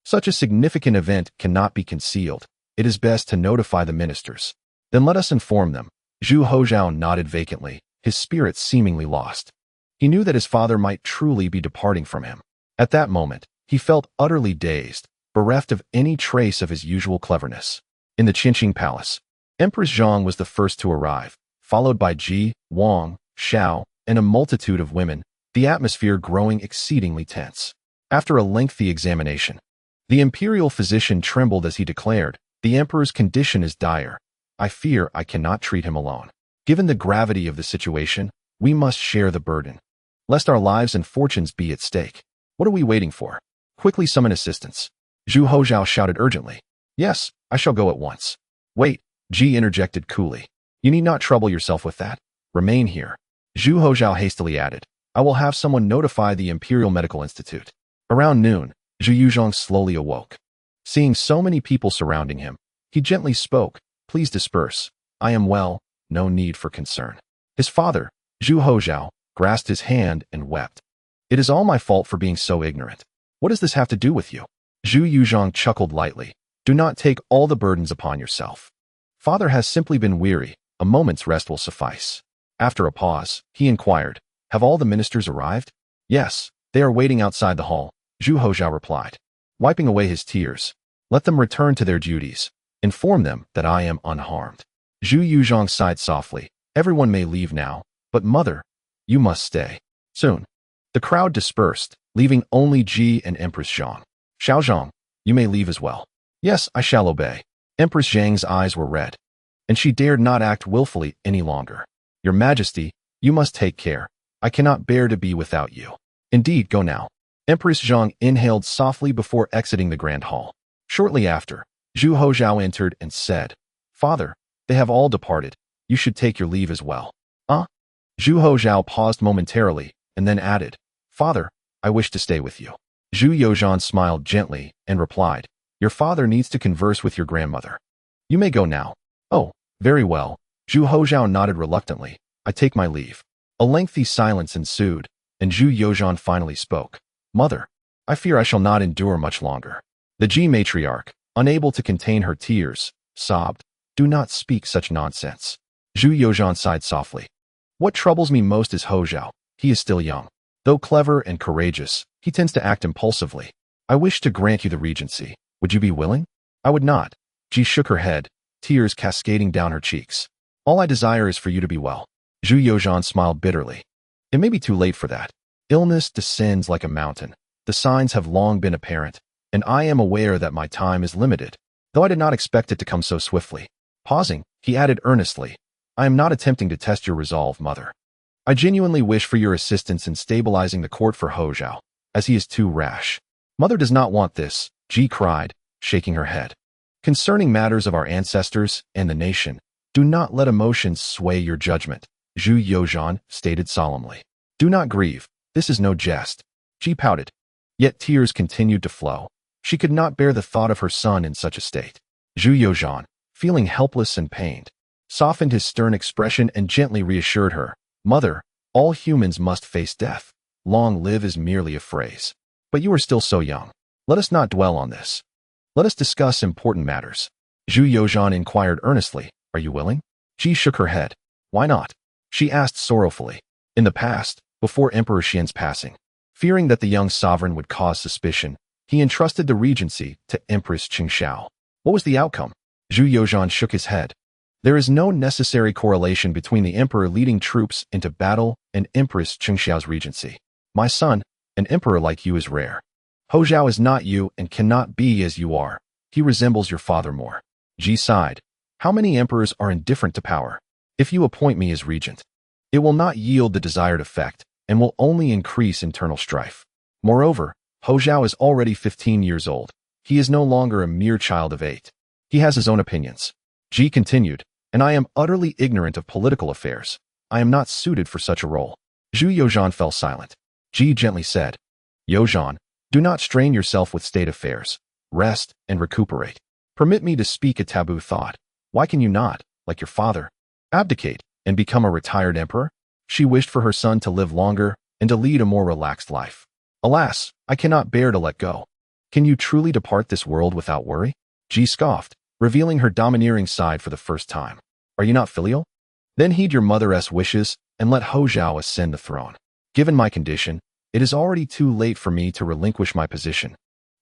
"Such a significant event cannot be concealed. It is best to notify the ministers." "Then let us inform them." Zhu Hozhao nodded vacantly, his spirits seemingly lost. He knew that his father might truly be departing from him. At that moment, he felt utterly dazed, bereft of any trace of his usual cleverness. In the Qing palace, Empress Zhang was the first to arrive, followed by Ji, Wang, Xiao, and a multitude of women, the atmosphere growing exceedingly tense. After a lengthy examination, the imperial physician trembled as he declared, "The emperor's condition is dire. I fear I cannot treat him alone. Given the gravity of the situation, we must share the burden, lest our lives and fortunes be at stake. What are we waiting for? Quickly summon assistance." Zhu Hozhao shouted urgently. "Yes, I shall go at once." "Wait," Ji interjected coolly. "You need not trouble yourself with that. Remain here." Zhu Hozhao hastily added, I will have someone notify the Imperial Medical Institute. Around noon, Zhu Yuzhong slowly awoke. Seeing so many people surrounding him, he gently spoke, "Please disperse. I am well, no need for concern." His father, Zhu Hozhao, grasped his hand and wept. "It is all my fault for being so ignorant. What does this have to do with you?" Zhu Yuzhong chuckled lightly. "Do not take all the burdens upon yourself. Father has simply been weary. A moment's rest will suffice." After a pause, he inquired, "Have all the ministers arrived?" "Yes, they are waiting outside the hall," Zhu Hozhao replied, wiping away his tears. "Let them return to their duties. Inform them that I am unharmed." Zhu Yuzhong sighed softly. "Everyone may leave now, but mother, you must stay." Soon, the crowd dispersed, leaving only Ji and Empress Zhang. "Xiaozhang, you may leave as well." "Yes, I shall obey." Empress Zhang's eyes were red, and she dared not act willfully any longer. "Your Majesty, you must take care. I cannot bear to be without you." "Indeed, go now." Empress Zhang inhaled softly before exiting the grand hall. Shortly after, Zhu Hozhao entered and said, "Father, they have all departed. You should take your leave as well." Zhu Hozhao paused momentarily and then added, "Father, I wish to stay with you." Zhu Yozhan smiled gently and replied, "Your father needs to converse with your grandmother. You may go now." "Oh, very well." Zhu Hozhao nodded reluctantly. "I take my leave." A lengthy silence ensued, and Zhu Yozhan finally spoke. "Mother, I fear I shall not endure much longer." The Ji matriarch, unable to contain her tears, sobbed, "Do not speak such nonsense." Zhu Yozhan sighed softly. "What troubles me most is Hozhao. He is still young. Though clever and courageous, he tends to act impulsively. I wish to grant you the regency. Would you be willing?" "I would not." Ji shook her head, tears cascading down her cheeks. "All I desire is for you to be well." Zhu Yozhan smiled bitterly. "It may be too late for that. Illness descends like a mountain. The signs have long been apparent, and I am aware that my time is limited, though I did not expect it to come so swiftly." Pausing, he added earnestly, "I am not attempting to test your resolve, mother. I genuinely wish for your assistance in stabilizing the court for Hozhao, as he is too rash." "Mother does not want this," Ji cried, shaking her head. "Concerning matters of our ancestors and the nation, do not let emotions sway your judgment," Zhu Yozhan stated solemnly. "Do not grieve. This is no jest." Ji pouted. Yet tears continued to flow. She could not bear the thought of her son in such a state. Zhu Yozhan, feeling helpless and pained, softened his stern expression and gently reassured her, "Mother, all humans must face death. Long live is merely a phrase. But you are still so young. Let us not dwell on this. Let us discuss important matters." Zhu Yozhan inquired earnestly, "Are you willing?" Ji shook her head. "Why not?" she asked sorrowfully. In the past, before Emperor Xian's passing, fearing that the young sovereign would cause suspicion, he entrusted the regency to Empress Qing. What was the outcome? Zhu Yozhan shook his head. "There is no necessary correlation between the emperor leading troops into battle and Empress Qing's regency. My son, an emperor like you is rare. Hozhao is not you and cannot be as you are. He resembles your father more." Ji sighed. "How many emperors are indifferent to power? If you appoint me as regent, it will not yield the desired effect and will only increase internal strife. Moreover, Hozhao is already 15 years old. He is no longer a mere child of 8. He has his own opinions." Ji continued, "And I am utterly ignorant of political affairs. I am not suited for such a role." Zhu Yozhan fell silent. Ji gently said, "Yozhan, do not strain yourself with state affairs. Rest and recuperate. Permit me to speak a taboo thought. Why can you not, like your father, abdicate and become a retired emperor?" She wished for her son to live longer and to lead a more relaxed life. "Alas, I cannot bear to let go. Can you truly depart this world without worry?" Ji scoffed, revealing her domineering side for the first time. "Are you not filial? Then heed your mother's wishes and let Hozhao ascend the throne. Given my condition, it is already too late for me to relinquish my position."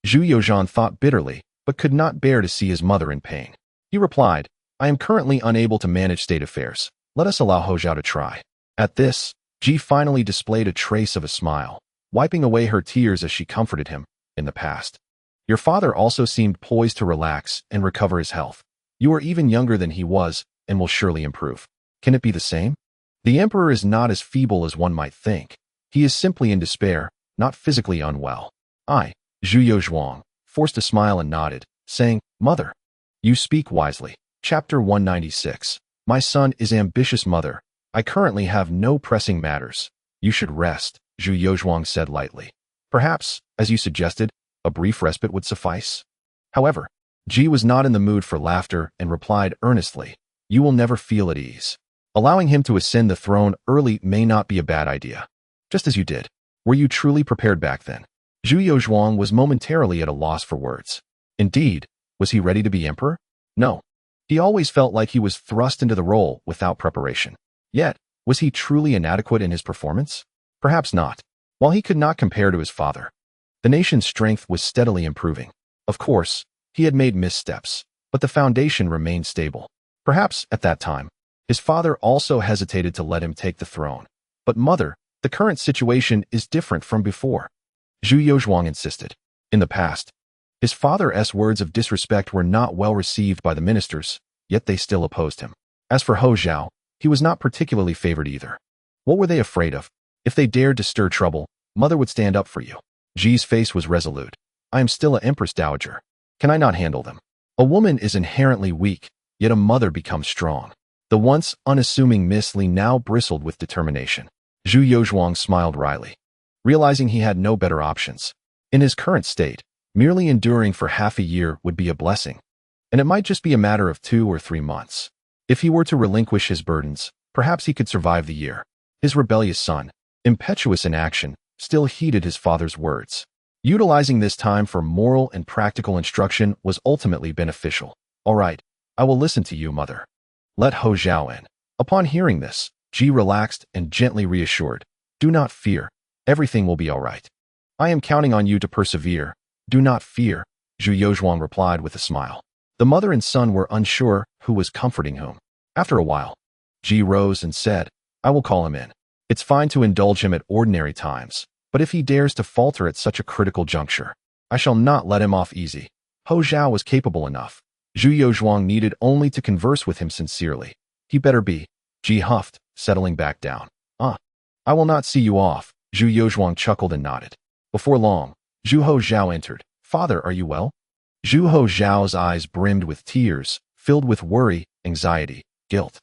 Zhu Yozhan thought bitterly, but could not bear to see his mother in pain. He replied, "I am currently unable to manage state affairs. Let us allow Hozhao to try." At this, Ji finally displayed a trace of a smile, wiping away her tears as she comforted him. "In the past, your father also seemed poised to relax and recover his health. You are even younger than he was and will surely improve. Can it be the same? The emperor is not as feeble as one might think. He is simply in despair, not physically unwell." I, Zhu Yozhuang, forced a smile and nodded, saying, "Mother, you speak wisely." Chapter 196. My son is ambitious, mother. I currently have no pressing matters. You should rest, Zhu Yozhuang said lightly. Perhaps, as you suggested, a brief respite would suffice. However, Ji was not in the mood for laughter and replied earnestly, you will never feel at ease. Allowing him to ascend the throne early may not be a bad idea. Just as you did. Were you truly prepared back then? Zhu Yozhuang was momentarily at a loss for words. Indeed, was he ready to be emperor? No. He always felt like he was thrust into the role without preparation. Yet, was he truly inadequate in his performance? Perhaps not. While he could not compare to his father, the nation's strength was steadily improving. Of course, he had made missteps, but the foundation remained stable. Perhaps, at that time, his father also hesitated to let him take the throne. But mother, the current situation is different from before. Zhu Yozhuang insisted. In the past, his father's words of disrespect were not well received by the ministers, yet they still opposed him. As for Hou Zhao, he was not particularly favored either. What were they afraid of? If they dared to stir trouble, mother would stand up for you. Ji's face was resolute. I am still an empress dowager. Can I not handle them? A woman is inherently weak, yet a mother becomes strong. The once unassuming Miss Li now bristled with determination. Zhu Yozhuang smiled wryly, realizing he had no better options. In his current state, merely enduring for half a year would be a blessing, and it might just be a matter of 2 or 3 months. If he were to relinquish his burdens, perhaps he could survive the year. His rebellious son, impetuous in action, still heeded his father's words. Utilizing this time for moral and practical instruction was ultimately beneficial. All right, I will listen to you, mother. Let Hou Zhao in. Upon hearing this, Ji relaxed and gently reassured. Do not fear. Everything will be all right. I am counting on you to persevere. Do not fear, Zhu Yozhuang replied with a smile. The mother and son were unsure who was comforting whom. After a while, Ji rose and said, I will call him in. It's fine to indulge him at ordinary times, but if he dares to falter at such a critical juncture, I shall not let him off easy. Hou Zhao was capable enough. Zhu Yozhuang needed only to converse with him sincerely. He better be, Ji huffed, settling back down. I will not see you off, Zhu Yozhuang chuckled and nodded. Before long, Zhu Hou Zhao entered. Father, are you well? Zhu Hou Zhao's eyes brimmed with tears, filled with worry, anxiety, guilt,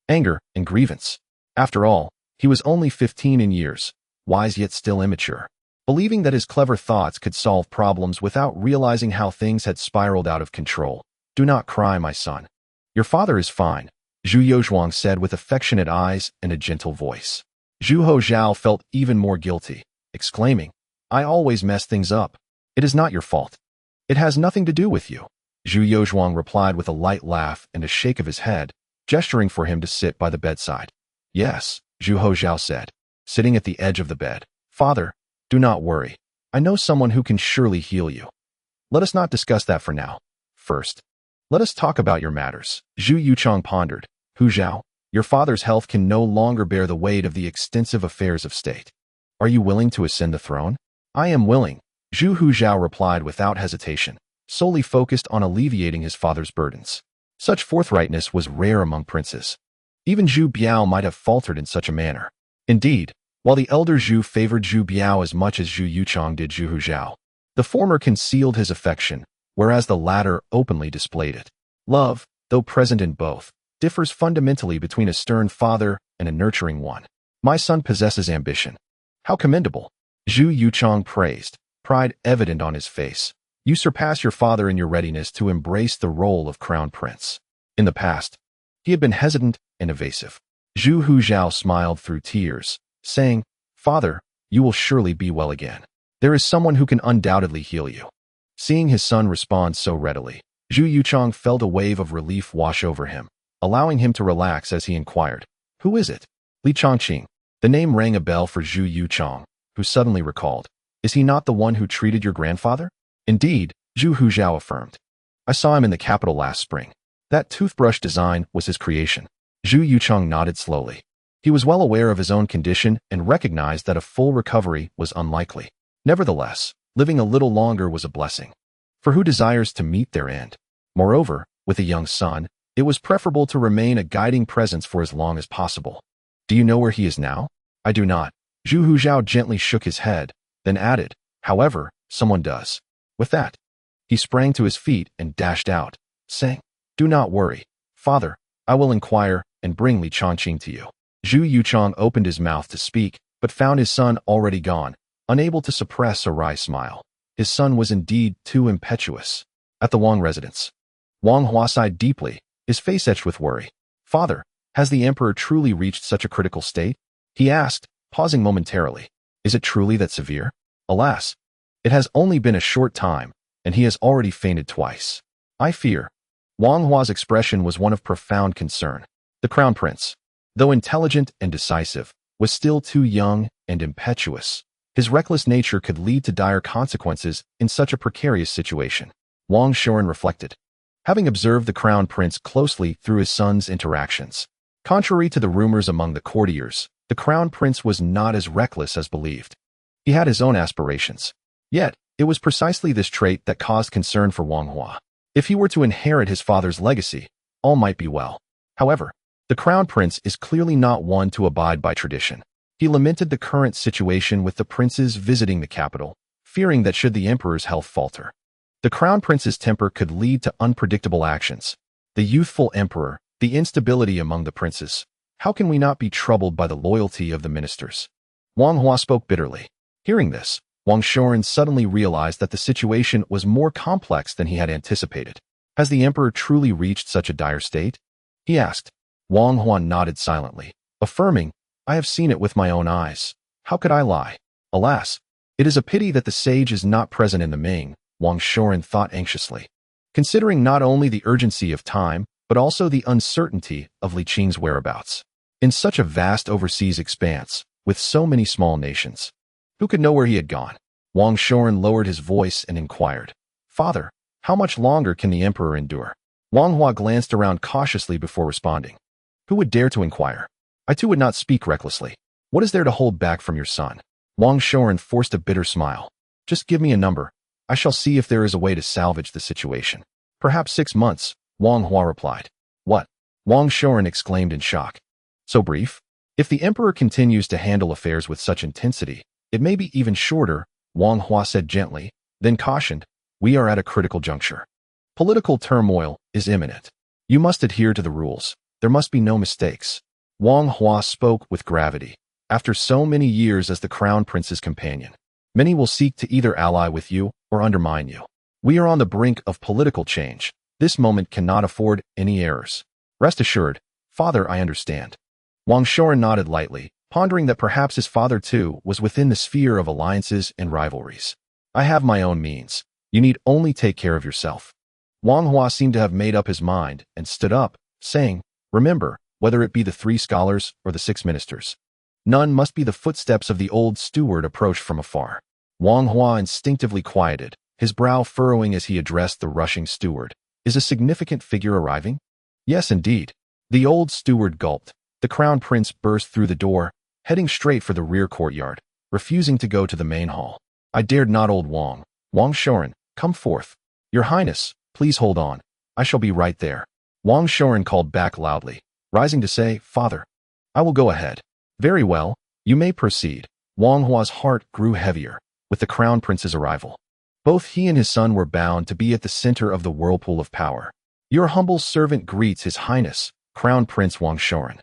anger, and grievance. After all, he was only 15 in years, wise yet still immature, believing that his clever thoughts could solve problems without realizing how things had spiraled out of control. Do not cry, my son. Your father is fine, Zhu Yozhuang said with affectionate eyes and a gentle voice. Zhu Hou Zhao felt even more guilty, exclaiming, I always mess things up. It is not your fault. It has nothing to do with you. Zhu Yozhuang replied with a light laugh and a shake of his head, gesturing for him to sit by the bedside. Yes, Zhu Hou Zhao said, sitting at the edge of the bed. Father, do not worry. I know someone who can surely heal you. Let us not discuss that for now. First, let us talk about your matters. Zhu Yuchang pondered. Hou Zhao, your father's health can no longer bear the weight of the extensive affairs of state. Are you willing to ascend the throne? I am willing, Zhu Hou Zhao replied without hesitation, solely focused on alleviating his father's burdens. Such forthrightness was rare among princes. Even Zhu Biao might have faltered in such a manner. Indeed, while the elder Zhu favored Zhu Biao as much as Zhu Yuchang did Zhu Hou Zhao, the former concealed his affection, whereas the latter openly displayed it. Love, though present in both, differs fundamentally between a stern father and a nurturing one. My son possesses ambition. How commendable! Zhu Yuchang praised, pride evident on his face. You surpass your father in your readiness to embrace the role of crown prince. In the past, he had been hesitant and evasive. Zhu Hou Zhao smiled through tears, saying, Father, you will surely be well again. There is someone who can undoubtedly heal you. Seeing his son respond so readily, Zhu Yuchang felt a wave of relief wash over him, allowing him to relax as he inquired, Who is it? Li Chongqing. The name rang a bell for Zhu Yuchang, who suddenly recalled, Is he not the one who treated your grandfather? Indeed, Zhu Hou Zhao affirmed. I saw him in the capital last spring. That toothbrush design was his creation. Zhu Yuchang nodded slowly. He was well aware of his own condition and recognized that a full recovery was unlikely. Nevertheless, living a little longer was a blessing. For who desires to meet their end? Moreover, with a young son, it was preferable to remain a guiding presence for as long as possible. Do you know where he is now? I do not. Zhu Hou Zhao gently shook his head, then added, However, someone does. With that, he sprang to his feet and dashed out, saying, Do not worry, father, I will inquire and bring Li Chongqing to you. Zhu Yuchang opened his mouth to speak, but found his son already gone, unable to suppress a wry smile. His son was indeed too impetuous. At the Wang residence, Wang Hua sighed deeply, his face etched with worry. "Father, has the emperor truly reached such a critical state?" he asked, pausing momentarily. "Is it truly that severe?" "Alas, it has only been a short time, and he has already fainted twice. I fear." Wang Hua's expression was one of profound concern. The crown prince, though intelligent and decisive, was still too young and impetuous. His reckless nature could lead to dire consequences in such a precarious situation. Wang Shoren reflected, having observed the crown prince closely through his son's interactions. Contrary to the rumors among the courtiers, the crown prince was not as reckless as believed. He had his own aspirations. Yet, it was precisely this trait that caused concern for Wang Hua. If he were to inherit his father's legacy, all might be well. However, the crown prince is clearly not one to abide by tradition. He lamented the current situation with the princes visiting the capital, fearing that should the emperor's health falter, the crown prince's temper could lead to unpredictable actions. The youthful emperor, the instability among the princes. How can we not be troubled by the loyalty of the ministers? Wang Hua spoke bitterly. Hearing this, Wang Shoren suddenly realized that the situation was more complex than he had anticipated. Has the emperor truly reached such a dire state? He asked. Wang Hua nodded silently, affirming, "I have seen it with my own eyes. How could I lie?" Alas, it is a pity that the sage is not present in the Ming, Wang Shoren thought anxiously. Considering not only the urgency of time, but also the uncertainty of Li Qing's whereabouts. In such a vast overseas expanse, with so many small nations, who could know where he had gone? Wang Shoren lowered his voice and inquired, "Father, how much longer can the emperor endure?" Wang Hua glanced around cautiously before responding. Who would dare to inquire? I too would not speak recklessly. What is there to hold back from your son? Wang Shoren forced a bitter smile. Just give me a number. I shall see if there is a way to salvage the situation. Perhaps 6 months, Wang Hua replied. What? Wang Shoren exclaimed in shock. So brief? If the emperor continues to handle affairs with such intensity, it may be even shorter, Wang Hua said gently, then cautioned, we are at a critical juncture. Political turmoil is imminent. You must adhere to the rules. There must be no mistakes. Wang Hua spoke with gravity. After so many years as the crown prince's companion, many will seek to either ally with you or undermine you. We are on the brink of political change. This moment cannot afford any errors. Rest assured, father, I understand. Wang Shoren nodded lightly, pondering that perhaps his father too was within the sphere of alliances and rivalries. I have my own means. You need only take care of yourself. Wang Hua seemed to have made up his mind and stood up, saying, remember, whether it be the 3 scholars or the 6 ministers, none must be the footsteps of the old steward approached from afar. Wang Hua instinctively quieted, his brow furrowing as he addressed the rushing steward. Is a significant figure arriving? Yes, indeed. The old steward gulped. The crown prince burst through the door, heading straight for the rear courtyard, refusing to go to the main hall. I dared not, old Wang. Wang Shoren, come forth. Your Highness, please hold on. I shall be right there. Wang Shoren called back loudly, rising to say, Father, I will go ahead. Very well, you may proceed. Wang Hua's heart grew heavier with the crown prince's arrival. Both he and his son were bound to be at the center of the whirlpool of power. Your humble servant greets His Highness, Crown Prince Wang Shoren,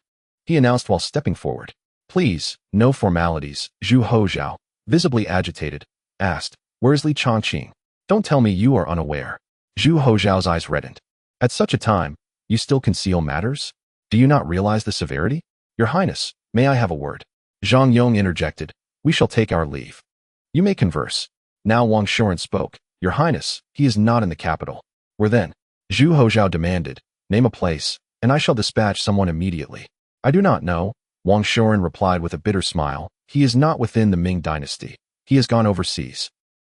he announced while stepping forward. Please, no formalities, Zhu Hozhao, visibly agitated, asked, where's Li Chongqing? Don't tell me you are unaware. Zhu Hozhao's eyes reddened. At such a time, you still conceal matters? Do you not realize the severity? Your Highness, may I have a word? Zhang Yong interjected. We shall take our leave. You may converse. Now Wang Shoren spoke. Your Highness, he is not in the capital. Where then? Zhu Hozhao demanded. Name a place, and I shall dispatch someone immediately. I do not know, Wang Shoren replied with a bitter smile. He is not within the Ming dynasty. He has gone overseas.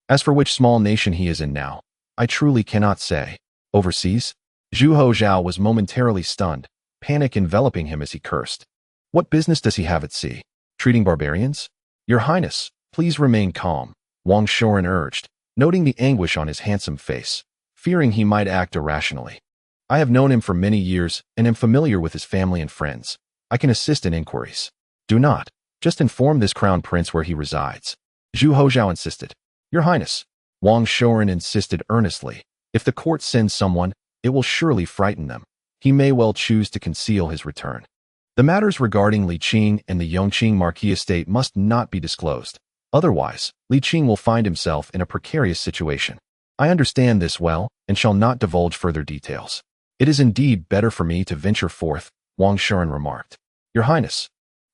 As for which small nation he is in now, I truly cannot say. Overseas? Zhu Hozhao was momentarily stunned, panic enveloping him as he cursed. What business does he have at sea? Treating barbarians? Your Highness, please remain calm, Wang Shoren urged, noting the anguish on his handsome face, fearing he might act irrationally. I have known him for many years and am familiar with his family and friends. I can assist in inquiries. Do not. Just inform this crown prince where he resides. Zhu Hozhao insisted. Your Highness, Wang Shoren insisted earnestly. If the court sends someone, it will surely frighten them. He may well choose to conceal his return. The matters regarding Li Qing and the Yongqing Marquis estate must not be disclosed. Otherwise, Li Qing will find himself in a precarious situation. I understand this well and shall not divulge further details. It is indeed better for me to venture forth, Wang Shuren remarked. Your Highness,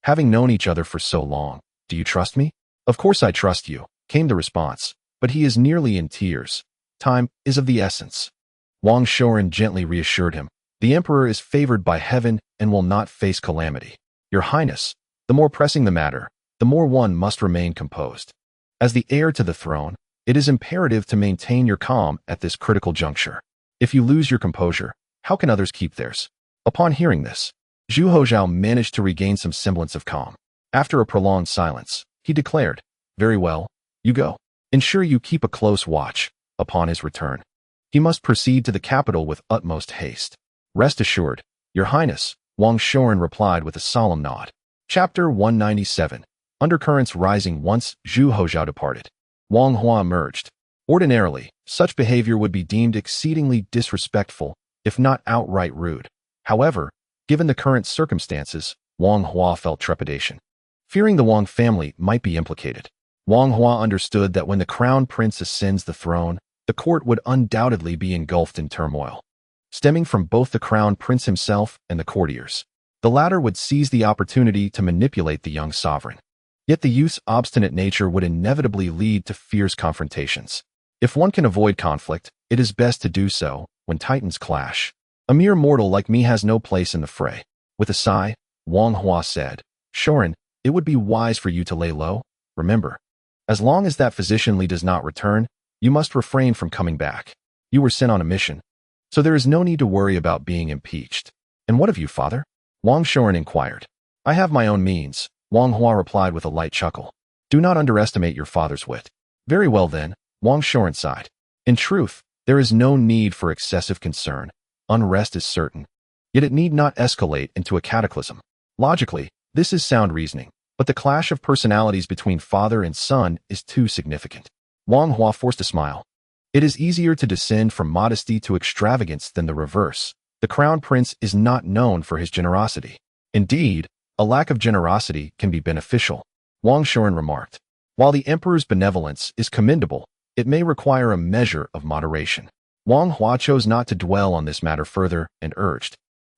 having known each other for so long, do you trust me? Of course I trust you, came the response, but he is nearly in tears. Time is of the essence. Wang Shuren gently reassured him. The emperor is favored by heaven and will not face calamity. Your Highness, the more pressing the matter, the more one must remain composed. As the heir to the throne, it is imperative to maintain your calm at this critical juncture. If you lose your composure, how can others keep theirs? Upon hearing this, Zhu Hozhao managed to regain some semblance of calm. After a prolonged silence, he declared, Very well, you go. Ensure you keep a close watch. Upon his return, he must proceed to the capital with utmost haste. Rest assured, Your Highness, Wang Shuren replied with a solemn nod. Chapter 197. Undercurrents rising. Once Zhu Hozhao departed, Wang Hua emerged. Ordinarily, such behavior would be deemed exceedingly disrespectful, if not outright rude. However, given the current circumstances, Wang Hua felt trepidation. Fearing the Wang family might be implicated, Wang Hua understood that when the crown prince ascends the throne, the court would undoubtedly be engulfed in turmoil, stemming from both the crown prince himself and the courtiers. The latter would seize the opportunity to manipulate the young sovereign. Yet the youth's obstinate nature would inevitably lead to fierce confrontations. If one can avoid conflict, it is best to do so when titans clash. A mere mortal like me has no place in the fray. With a sigh, Wang Hua said, Shuren, it would be wise for you to lay low. Remember, as long as that physician Li does not return, you must refrain from coming back. You were sent on a mission, so there is no need to worry about being impeached. And what of you, father? Wang Shuren inquired. I have my own means, Wang Hua replied with a light chuckle. Do not underestimate your father's wit. Very well then, Wang Shuren sighed. In truth, there is no need for excessive concern. Unrest is certain. Yet it need not escalate into a cataclysm. Logically, this is sound reasoning, but the clash of personalities between father and son is too significant. Wang Hua forced a smile. It is easier to descend from modesty to extravagance than the reverse. The crown prince is not known for his generosity. Indeed, a lack of generosity can be beneficial, Wang Shuren remarked. While the emperor's benevolence is commendable, it may require a measure of moderation. Wang Hua chose not to dwell on this matter further and urged,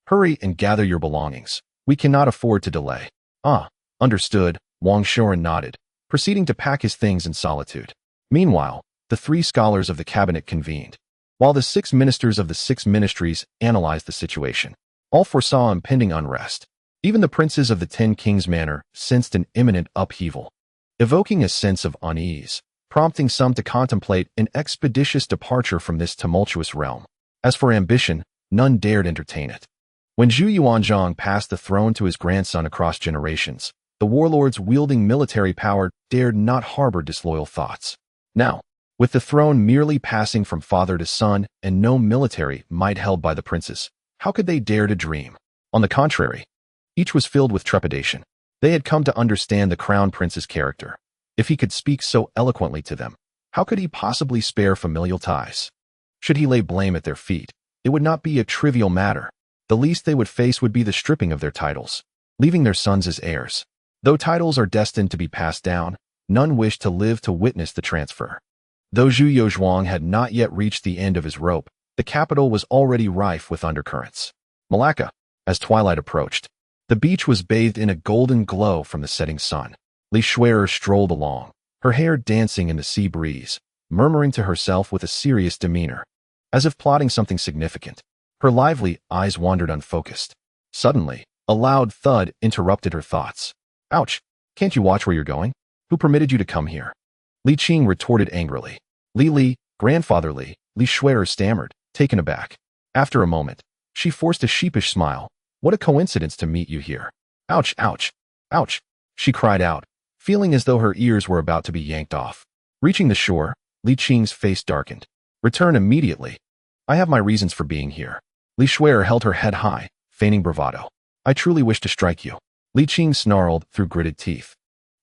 Hurry and gather your belongings. We cannot afford to delay. Ah, understood, Wang Shuren nodded, proceeding to pack his things in solitude. Meanwhile, the 3 scholars of the cabinet convened. While the 6 ministers of the 6 ministries analyzed the situation, all foresaw impending unrest. Even the princes of the 10 kings' manor sensed an imminent upheaval, evoking a sense of unease, prompting some to contemplate an expeditious departure from this tumultuous realm. As for ambition, none dared entertain it. When Zhu Yuanzhang passed the throne to his grandson across generations, the warlords wielding military power dared not harbor disloyal thoughts. Now, with the throne merely passing from father to son and no military might held by the princes, how could they dare to dream? On the contrary, each was filled with trepidation. They had come to understand the crown prince's character. If he could speak so eloquently to them, how could he possibly spare familial ties? Should he lay blame at their feet, it would not be a trivial matter. The least they would face would be the stripping of their titles, leaving their sons as heirs. Though titles are destined to be passed down, none wished to live to witness the transfer. Though Zhu Yozhuang had not yet reached the end of his rope, the capital was already rife with undercurrents. Malacca, as twilight approached, the beach was bathed in a golden glow from the setting sun. Li Shuer strolled along, her hair dancing in the sea breeze, murmuring to herself with a serious demeanor, as if plotting something significant. Her lively eyes wandered unfocused. Suddenly, a loud thud interrupted her thoughts. Ouch! Can't you watch where you're going? Who permitted you to come here? Li Qing retorted angrily. Li, grandfather Li Shuer stammered, taken aback. After a moment, she forced a sheepish smile. What a coincidence to meet you here. Ouch, ouch, ouch, she cried out, feeling as though her ears were about to be yanked off. Reaching the shore, Li Qing's face darkened. Return immediately. I have my reasons for being here. Li Shuer held her head high, feigning bravado. I truly wish to strike you. Li Qing snarled through gritted teeth.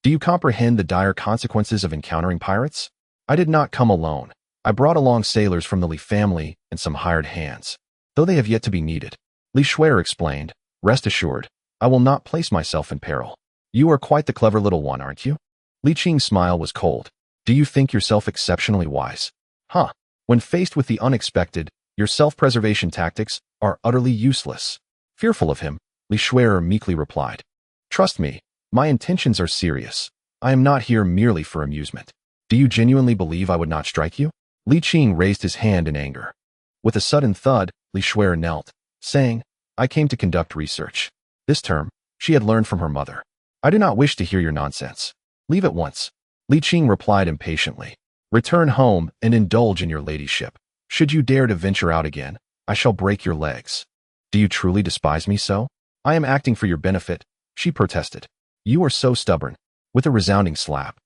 Do you comprehend the dire consequences of encountering pirates? I did not come alone. I brought along sailors from the Li family and some hired hands, though they have yet to be needed. Li Shuer explained, Rest assured, I will not place myself in peril. You are quite the clever little one, aren't you? Li Qing's smile was cold. Do you think yourself exceptionally wise? Huh. When faced with the unexpected, your self-preservation tactics are utterly useless. Fearful of him, Li Shuer meekly replied. Trust me, my intentions are serious. I am not here merely for amusement. Do you genuinely believe I would not strike you? Li Qing raised his hand in anger. With a sudden thud, Li Shuer knelt, saying, I came to conduct research. This term, she had learned from her mother. I do not wish to hear your nonsense. Leave at once. Li Qing replied impatiently. Return home and indulge in your ladyship. Should you dare to venture out again, I shall break your legs. Do you truly despise me so? I am acting for your benefit, she protested. You are so stubborn. With a resounding slap.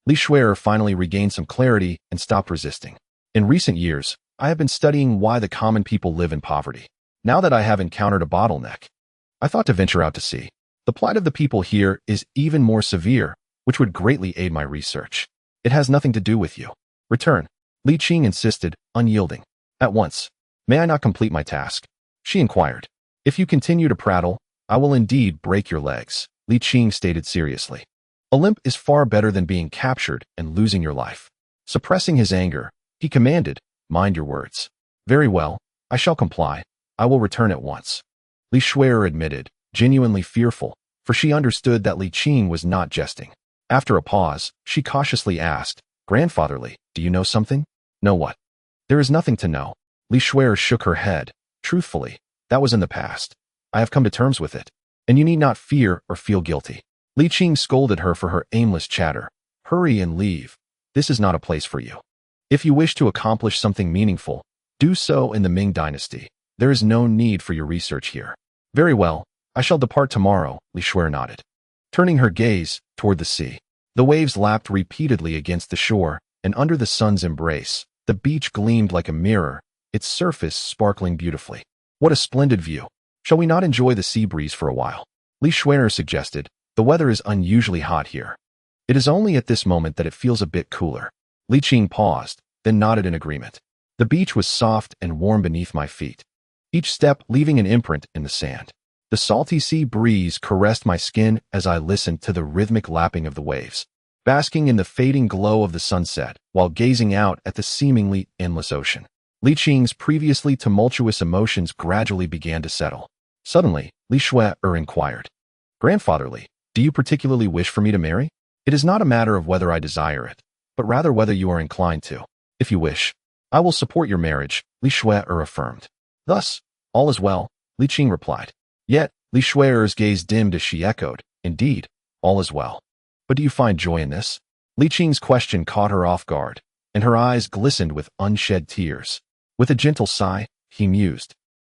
Li Shuer finally regained some clarity and stopped resisting. In recent years, I have been studying why the common people live in poverty. Now that I have encountered a bottleneck, I thought to venture out to sea. The plight of the people here is even more severe, which would greatly aid my research. It has nothing to do with you. Return. Li Qing insisted, unyielding. At once. May I not complete my task? She inquired. If you continue to prattle, I will indeed break your legs, Li Qing stated seriously. A limp is far better than being captured and losing your life. Suppressing his anger, he commanded, mind your words. Very well, I shall comply. I will return at once. Li Shuer admitted, genuinely fearful, for she understood that Li Qing was not jesting. After a pause, she cautiously asked, Grandfatherly, do you know something? Know what? There is nothing to know. Li Shuer shook her head. Truthfully, that was in the past. I have come to terms with it, and you need not fear or feel guilty. Li Qing scolded her for her aimless chatter. Hurry and leave. This is not a place for you. If you wish to accomplish something meaningful, do so in the Ming dynasty. There is no need for your research here. Very well, I shall depart tomorrow, Li Shuer nodded. Turning her gaze toward the sea. The waves lapped repeatedly against the shore, and under the sun's embrace, the beach gleamed like a mirror, its surface sparkling beautifully. What a splendid view. Shall we not enjoy the sea breeze for a while? Li Shuer suggested. The weather is unusually hot here. It is only at this moment that it feels a bit cooler. Li Qing paused, then nodded in agreement. The beach was soft and warm beneath my feet, each step leaving an imprint in the sand. The salty sea breeze caressed my skin as I listened to the rhythmic lapping of the waves, basking in the fading glow of the sunset while gazing out at the seemingly endless ocean. Li Qing's previously tumultuous emotions gradually began to settle. Suddenly, Li Shuer inquired, Grandfatherly, do you particularly wish for me to marry? It is not a matter of whether I desire it, but rather whether you are inclined to. If you wish, I will support your marriage, Li Shuer affirmed. Thus, all is well, Li Qing replied. Yet, Li Shuer's gaze dimmed as she echoed, indeed, all is well. But do you find joy in this? Li Qing's question caught her off guard, and her eyes glistened with unshed tears. With a gentle sigh, he mused.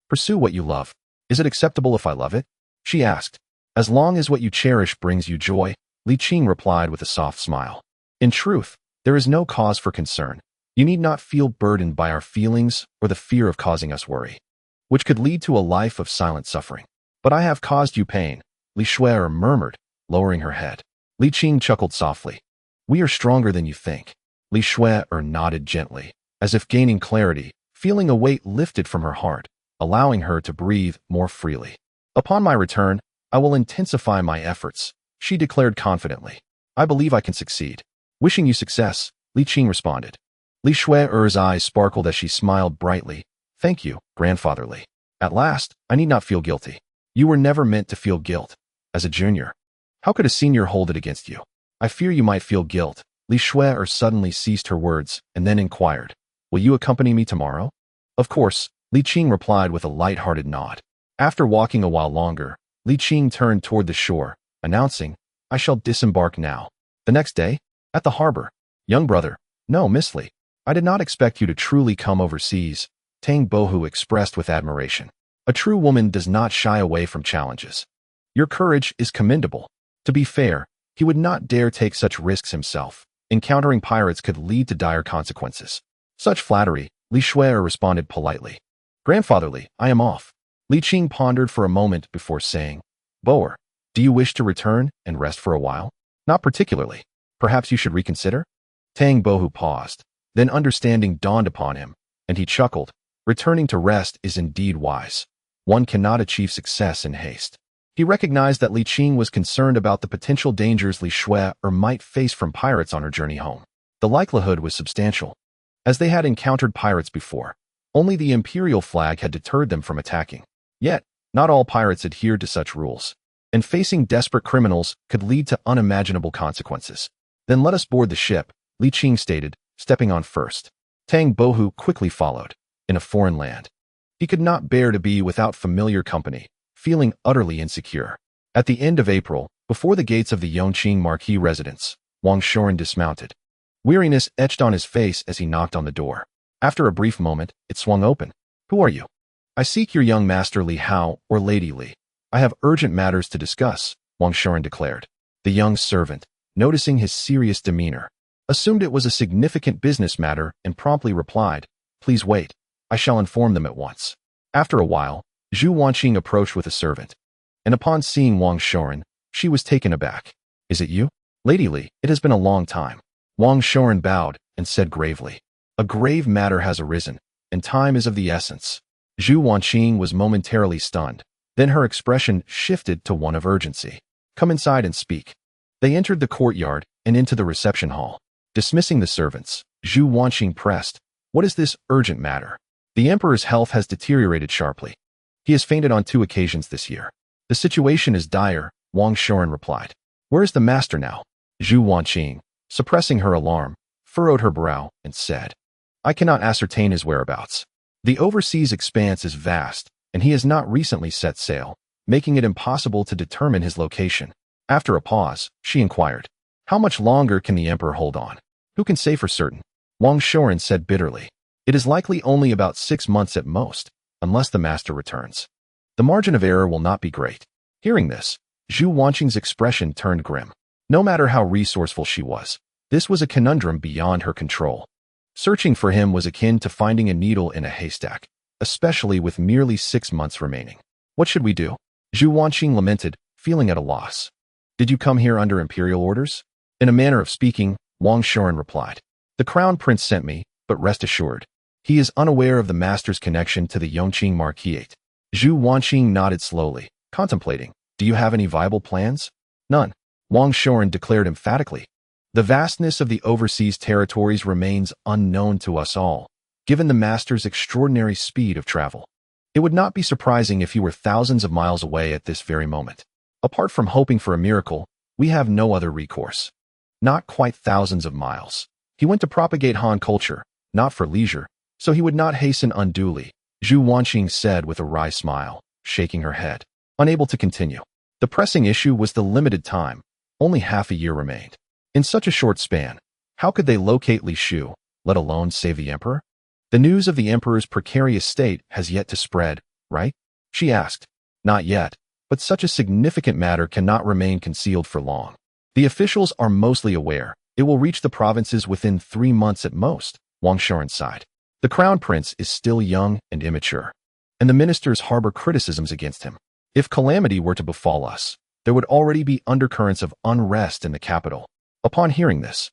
Pursue what you love. Is it acceptable if I love it? She asked. As long as what you cherish brings you joy, Li Qing replied with a soft smile. In truth, there is no cause for concern. You need not feel burdened by our feelings or the fear of causing us worry, which could lead to a life of silent suffering. But I have caused you pain, Li Shuer murmured, lowering her head. Li Qing chuckled softly. We are stronger than you think. Li Shuer nodded gently, as if gaining clarity, feeling a weight lifted from her heart, allowing her to breathe more freely. Upon my return, I will intensify my efforts, she declared confidently. I believe I can succeed. Wishing you success, Li Qing responded. Li Shuer's eyes sparkled as she smiled brightly. Thank you, grandfatherly. At last, I need not feel guilty. You were never meant to feel guilt. As a junior, how could a senior hold it against you? I fear you might feel guilt. Li Shuer suddenly ceased her words and then inquired, will you accompany me tomorrow? Of course, Li Qing replied with a light-hearted nod. After walking a while longer, Li Qing turned toward the shore, announcing, I shall disembark now. The next day, at the harbor. Young brother, no, Miss Li, I did not expect you to truly come overseas, Tang Bohu expressed with admiration. A true woman does not shy away from challenges. Your courage is commendable. To be fair, he would not dare take such risks himself. Encountering pirates could lead to dire consequences. Such flattery, Li Shuer responded politely. Grandfatherly, I am off. Li Qing pondered for a moment before saying, Boer, do you wish to return and rest for a while? Not particularly. Perhaps you should reconsider? Tang Bohu paused. Then understanding dawned upon him, and he chuckled. Returning to rest is indeed wise. One cannot achieve success in haste. He recognized that Li Qing was concerned about the potential dangers Li Shui might face from pirates on her journey home. The likelihood was substantial, as they had encountered pirates before. Only the imperial flag had deterred them from attacking. Yet, not all pirates adhered to such rules, and facing desperate criminals could lead to unimaginable consequences. Then let us board the ship, Li Qing stated, stepping on first. Tang Bohu quickly followed. In a foreign land, he could not bear to be without familiar company, feeling utterly insecure. At the end of April, before the gates of the Yongqing Marquis residence, Wang Shoren dismounted. Weariness etched on his face as he knocked on the door. After a brief moment, it swung open. "Who are you?" "I seek your young master Li Hao or Lady Li. I have urgent matters to discuss," Wang Shoren declared. The young servant, noticing his serious demeanor, assumed it was a significant business matter and promptly replied, "Please wait. I shall inform them at once." After a while, Zhu Wanqing approached with a servant, and upon seeing Wang Shoren, she was taken aback. "Is it you, Lady Li? It has been a long time." Wang Shoren bowed and said gravely, "A grave matter has arisen, and time is of the essence." Zhu Wanqing was momentarily stunned. Then her expression shifted to one of urgency. "Come inside and speak." They entered the courtyard and into the reception hall. Dismissing the servants, Zhu Wanqing pressed, "What is this urgent matter?" "The emperor's health has deteriorated sharply. He has fainted on 2 occasions this year." "The situation is dire," Wang Shoren replied. "Where is the master now?" Zhu Wanqing, suppressing her alarm, furrowed her brow and said, "I cannot ascertain his whereabouts. The overseas expanse is vast, and he has not recently set sail, making it impossible to determine his location." After a pause, she inquired, "How much longer can the emperor hold on?" "Who can say for certain?" Wang Shoren said bitterly. "It is likely only about 6 months at most, unless the master returns. The margin of error will not be great." Hearing this, Zhu Wanqing's expression turned grim. No matter how resourceful she was, this was a conundrum beyond her control. Searching for him was akin to finding a needle in a haystack, especially with merely 6 months remaining. "What should we do?" Zhu Wanqing lamented, feeling at a loss. "Did you come here under imperial orders?" In a manner of speaking, Wang Shoren replied. "The crown prince sent me, but rest assured, he is unaware of the master's connection to the Yongqing Marquis. Zhu Wanqing nodded slowly, contemplating. "Do you have any viable plans?" "None," Wang Shoren declared emphatically. "The vastness of the overseas territories remains unknown to us all, given the master's extraordinary speed of travel. It would not be surprising if he were thousands of miles away at this very moment. Apart from hoping for a miracle, we have no other recourse." Not quite thousands of miles. He went to propagate Han culture, not for leisure, so he would not hasten unduly, Zhu Wanqing said with a wry smile, shaking her head, unable to continue. The pressing issue was the limited time. Only half a year remained. In such a short span, how could they locate Li Shu, let alone save the emperor? "The news of the emperor's precarious state has yet to spread, right?" she asked. "Not yet, but such a significant matter cannot remain concealed for long. The officials are mostly aware. It will reach the provinces within 3 months at most," Wang Shoren sighed. "The crown prince is still young and immature, and the ministers harbor criticisms against him. If calamity were to befall us, there would already be undercurrents of unrest in the capital." Upon hearing this,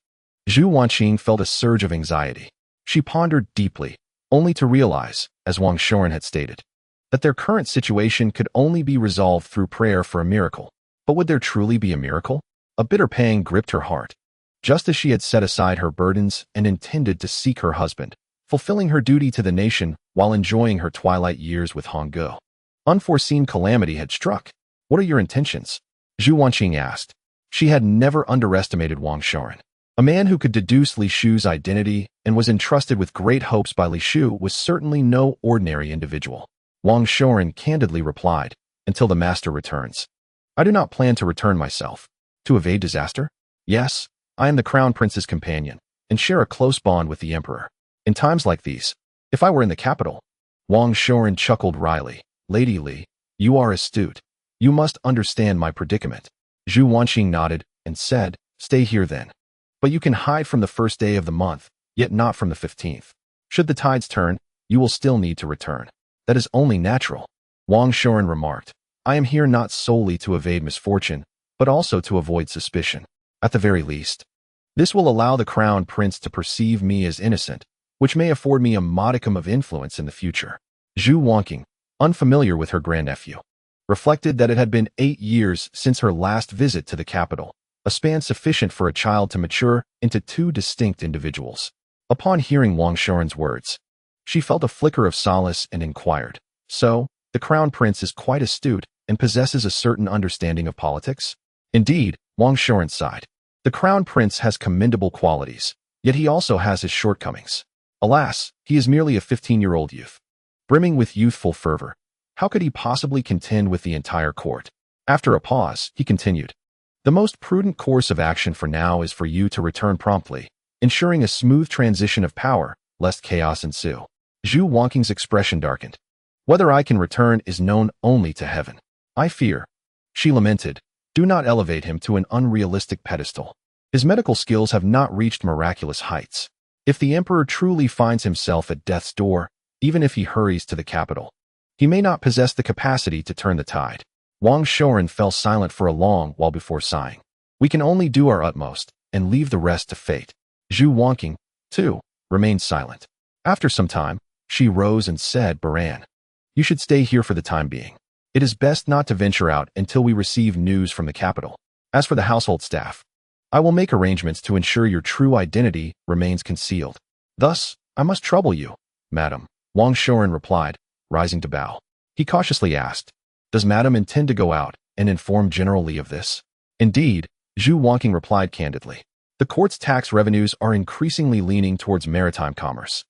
Zhu Wanqing felt a surge of anxiety. She pondered deeply, only to realize, as Wang Shoren had stated, that their current situation could only be resolved through prayer for a miracle. But would there truly be a miracle? A bitter pang gripped her heart. Just as she had set aside her burdens and intended to seek her husband, fulfilling her duty to the nation while enjoying her twilight years with Honggu, unforeseen calamity had struck. "What are your intentions?" Zhu Wanqing asked. She had never underestimated Wang Shoren. A man who could deduce Li Shu's identity and was entrusted with great hopes by Li Shu was certainly no ordinary individual. Wang Shoren candidly replied, "Until the master returns. I do not plan to return myself. To evade disaster? Yes, I am the crown prince's companion, and share a close bond with the emperor. In times like these, if I were in the capital..." Wang Shoren chuckled wryly. "Lady Li, you are astute. You must understand my predicament." Zhu Wanqing nodded and said, "Stay here then. But you can hide from the first day of the month, yet not from the 15th. Should the tides turn, you will still need to return. That is only natural." Wang Shoren remarked, "I am here not solely to evade misfortune, but also to avoid suspicion. At the very least, this will allow the crown prince to perceive me as innocent, which may afford me a modicum of influence in the future." Zhu Wanqing, unfamiliar with her grandnephew, reflected that it had been 8 years since her last visit to the capital, a span sufficient for a child to mature into two distinct individuals. Upon hearing Wang Shoren's words, she felt a flicker of solace and inquired, "So, the crown prince is quite astute and possesses a certain understanding of politics?" "Indeed," Wang Shoren sighed. "The crown prince has commendable qualities, yet he also has his shortcomings. Alas, he is merely a 15-year-old youth, brimming with youthful fervor. How could he possibly contend with the entire court?" After a pause, he continued, "The most prudent course of action for now is for you to return promptly, ensuring a smooth transition of power, lest chaos ensue." Zhu Wangqing's expression darkened. "Whether I can return is known only to heaven. I fear," she lamented, "do not elevate him to an unrealistic pedestal. His medical skills have not reached miraculous heights. If the emperor truly finds himself at death's door, even if he hurries to the capital, he may not possess the capacity to turn the tide." Wang Shoren fell silent for a long while before sighing. "We can only do our utmost and leave the rest to fate." Zhu Wangqing, too, remained silent. After some time, she rose and said, "Baran, you should stay here for the time being. It is best not to venture out until we receive news from the capital. As for the household staff, I will make arrangements to ensure your true identity remains concealed." "Thus, I must trouble you, madam," Wang Shoren replied, rising to bow. He cautiously asked, "Does madam intend to go out and inform General Li of this?" "Indeed," Zhu Wangqing replied candidly. "The court's tax revenues are increasingly leaning towards maritime commerce.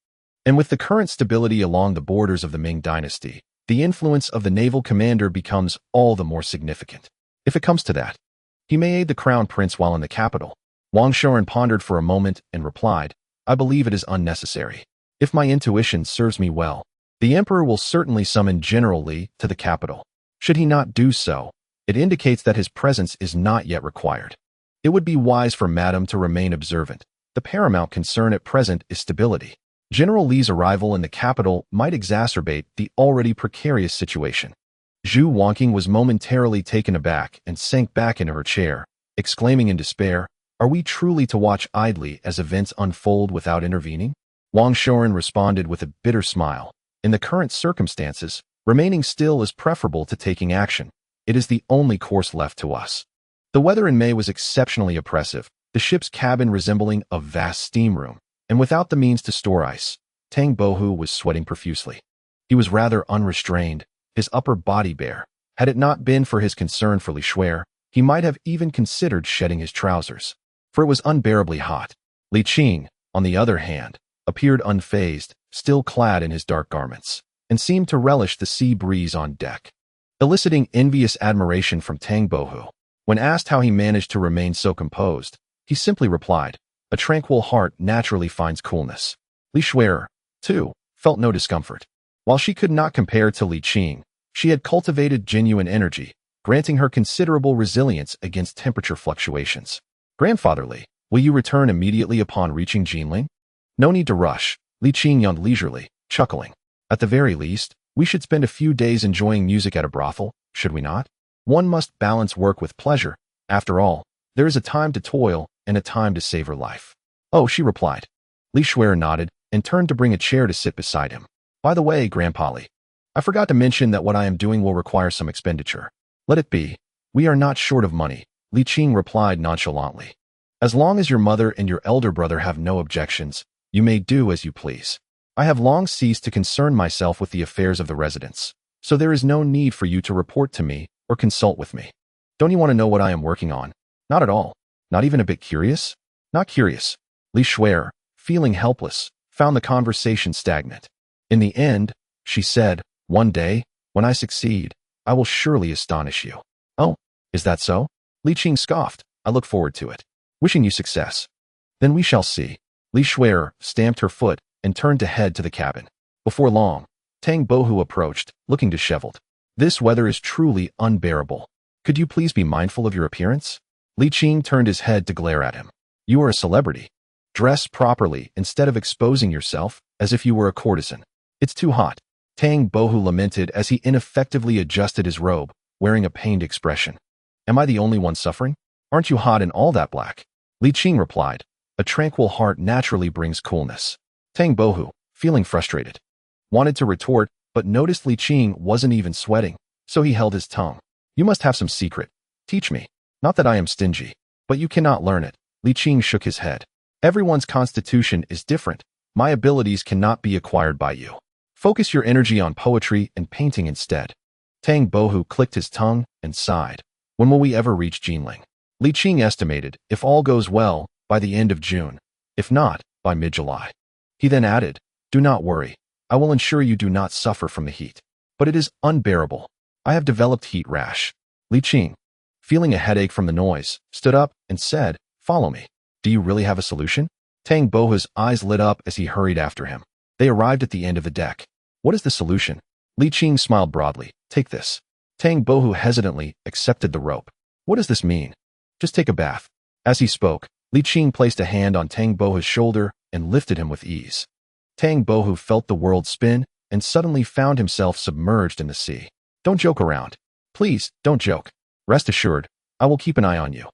And with the current stability along the borders of the Ming dynasty, the influence of the naval commander becomes all the more significant. If it comes to that, he may aid the crown prince while in the capital." Wang Shoren pondered for a moment and replied, "I believe it is unnecessary. If my intuition serves me well, the emperor will certainly summon General Li to the capital. Should he not do so, it indicates that his presence is not yet required. It would be wise for madam to remain observant. The paramount concern at present is stability. General Li's arrival in the capital might exacerbate the already precarious situation." Zhu Wangqing was momentarily taken aback and sank back into her chair, exclaiming in despair, "Are we truly to watch idly as events unfold without intervening?" Wang Shoren responded with a bitter smile. "In the current circumstances, remaining still is preferable to taking action. It is the only course left to us." The weather in May was exceptionally oppressive, the ship's cabin resembling a vast steam room, and without the means to store ice, Tang Bohu was sweating profusely. He was rather unrestrained, his upper body bare. Had it not been for his concern for Li Shuer, he might have even considered shedding his trousers, for it was unbearably hot. Li Qing, on the other hand, appeared unfazed, still clad in his dark garments, and seemed to relish the sea breeze on deck, eliciting envious admiration from Tang Bohu. When asked how he managed to remain so composed, he simply replied, "A tranquil heart naturally finds coolness." Li Shuer, too, felt no discomfort. While she could not compare to Li Qing, she had cultivated genuine energy, granting her considerable resilience against temperature fluctuations. "Grandfather Li, will you return immediately upon reaching Jinling?" "No need to rush," Li Qing yawned leisurely, chuckling. "At the very least, we should spend a few days enjoying music at a brothel, should we not? One must balance work with pleasure. After all, there is a time to toil and a time to savor life." "Oh," she replied. Li Shuer nodded and turned to bring a chair to sit beside him. "By the way, Grandpa Li, I forgot to mention that what I am doing will require some expenditure." "Let it be. We are not short of money," Li Qing replied nonchalantly. "As long as your mother and your elder brother have no objections, you may do as you please. I have long ceased to concern myself with the affairs of the residence, so there is no need for you to report to me or consult with me. Don't you want to know what I am working on?" "Not at all. Not even a bit curious?" "Not curious." Li Shuer, feeling helpless, found the conversation stagnant. "In the end," she said, "one day, when I succeed, I will surely astonish you." "Oh, is that so?" Li Qing scoffed. "I look forward to it. Wishing you success." "Then we shall see." Li Shuer stamped her foot and turned to head to the cabin. Before long, Tang Bohu approached, looking disheveled. "This weather is truly unbearable. Could you please be mindful of your appearance?" Li Qing turned his head to glare at him. "You are a celebrity. Dress properly instead of exposing yourself as if you were a courtesan. It's too hot." Tang Bohu lamented as he ineffectively adjusted his robe, wearing a pained expression. "Am I the only one suffering? Aren't you hot in all that black?" Li Qing replied, "A tranquil heart naturally brings coolness." Tang Bohu, feeling frustrated, wanted to retort, but noticed Li Qing wasn't even sweating, So he held his tongue. You must have some secret. Teach me. Not that I am stingy, but you cannot learn it. Li Qing shook his head. Everyone's constitution is different. My abilities cannot be acquired by you. Focus your energy on poetry and painting instead. Tang Bohu clicked his tongue and sighed. When will we ever reach Jinling? Li Qing estimated, if all goes well, by the end of June. If not, by mid-July. He then added, do not worry. I will ensure you do not suffer from the heat. But it is unbearable. I have developed heat rash. Li Qing, feeling a headache from the noise, stood up and said, follow me. Do you really have a solution? Tang Bohu's eyes lit up as he hurried after him. They arrived at the end of the deck. What is the solution? Li Qing smiled broadly. Take this. Tang Bohu hesitantly accepted the rope. What does this mean? Just take a bath. As he spoke, Li Qing placed a hand on Tang Bohu's shoulder and lifted him with ease. Tang Bohu felt the world spin and suddenly found himself submerged in the sea. Don't joke around. Please, don't joke. Rest assured, I will keep an eye on you.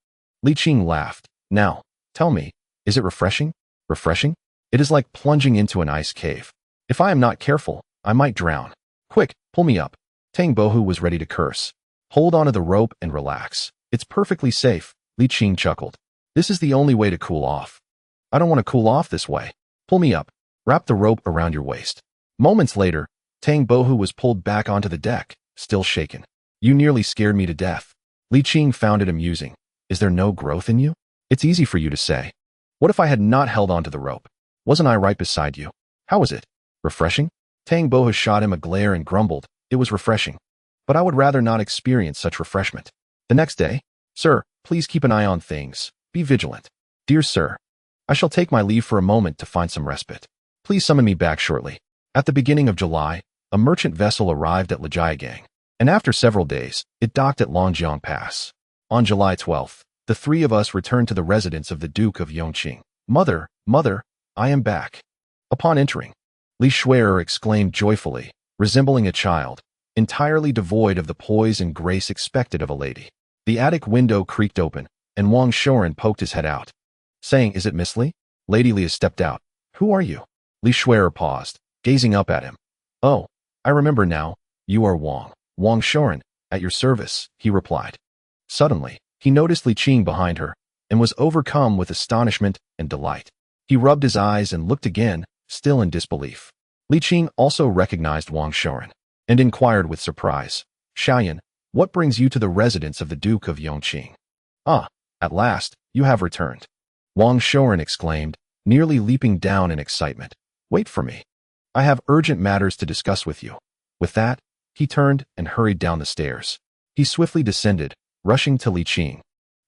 Li Qing laughed. Now, tell me, is it refreshing? Refreshing? It is like plunging into an ice cave. If I am not careful, I might drown. Quick, pull me up. Tang Bohu was ready to curse. Hold onto the rope and relax. It's perfectly safe, Li Qing chuckled. This is the only way to cool off. I don't want to cool off this way. Pull me up. Wrap the rope around your waist. Moments later, Tang Bohu was pulled back onto the deck, still shaken. You nearly scared me to death. Li Qing found it amusing. Is there no growth in you? It's easy for you to say. What if I had not held onto the rope? Wasn't I right beside you? How was it? Refreshing? Tang Bohu shot him a glare and grumbled. It was refreshing. But I would rather not experience such refreshment. The next day, sir, please keep an eye on things. Be vigilant. Dear sir, I shall take my leave for a moment to find some respite. Please summon me back shortly. At the beginning of July, a merchant vessel arrived at Lijiagang, and after several days, it docked at Longjiang Pass. On July 12th, the three of us returned to the residence of the Duke of Yongqing. Mother, I am back. Upon entering, Li Shui'er exclaimed joyfully, resembling a child, entirely devoid of the poise and grace expected of a lady. The attic window creaked open, and Wang Shouren poked his head out, saying, Is it Miss Li? Lady Li stepped out. Who are you? Li Shui'er paused, gazing up at him. Oh, I remember now. You are Wang. Wang Shouren, at your service, he replied. Suddenly, he noticed Li Qing behind her, and was overcome with astonishment and delight. He rubbed his eyes and looked again, still in disbelief. Li Qing also recognized Wang Shouren, and inquired with surprise, Xiaoyan, what brings you to the residence of the Duke of Yongqing? Ah, at last, you have returned. Wang Shouren exclaimed, nearly leaping down in excitement. Wait for me. I have urgent matters to discuss with you. With that, he turned and hurried down the stairs. He swiftly descended, rushing to Li Qing,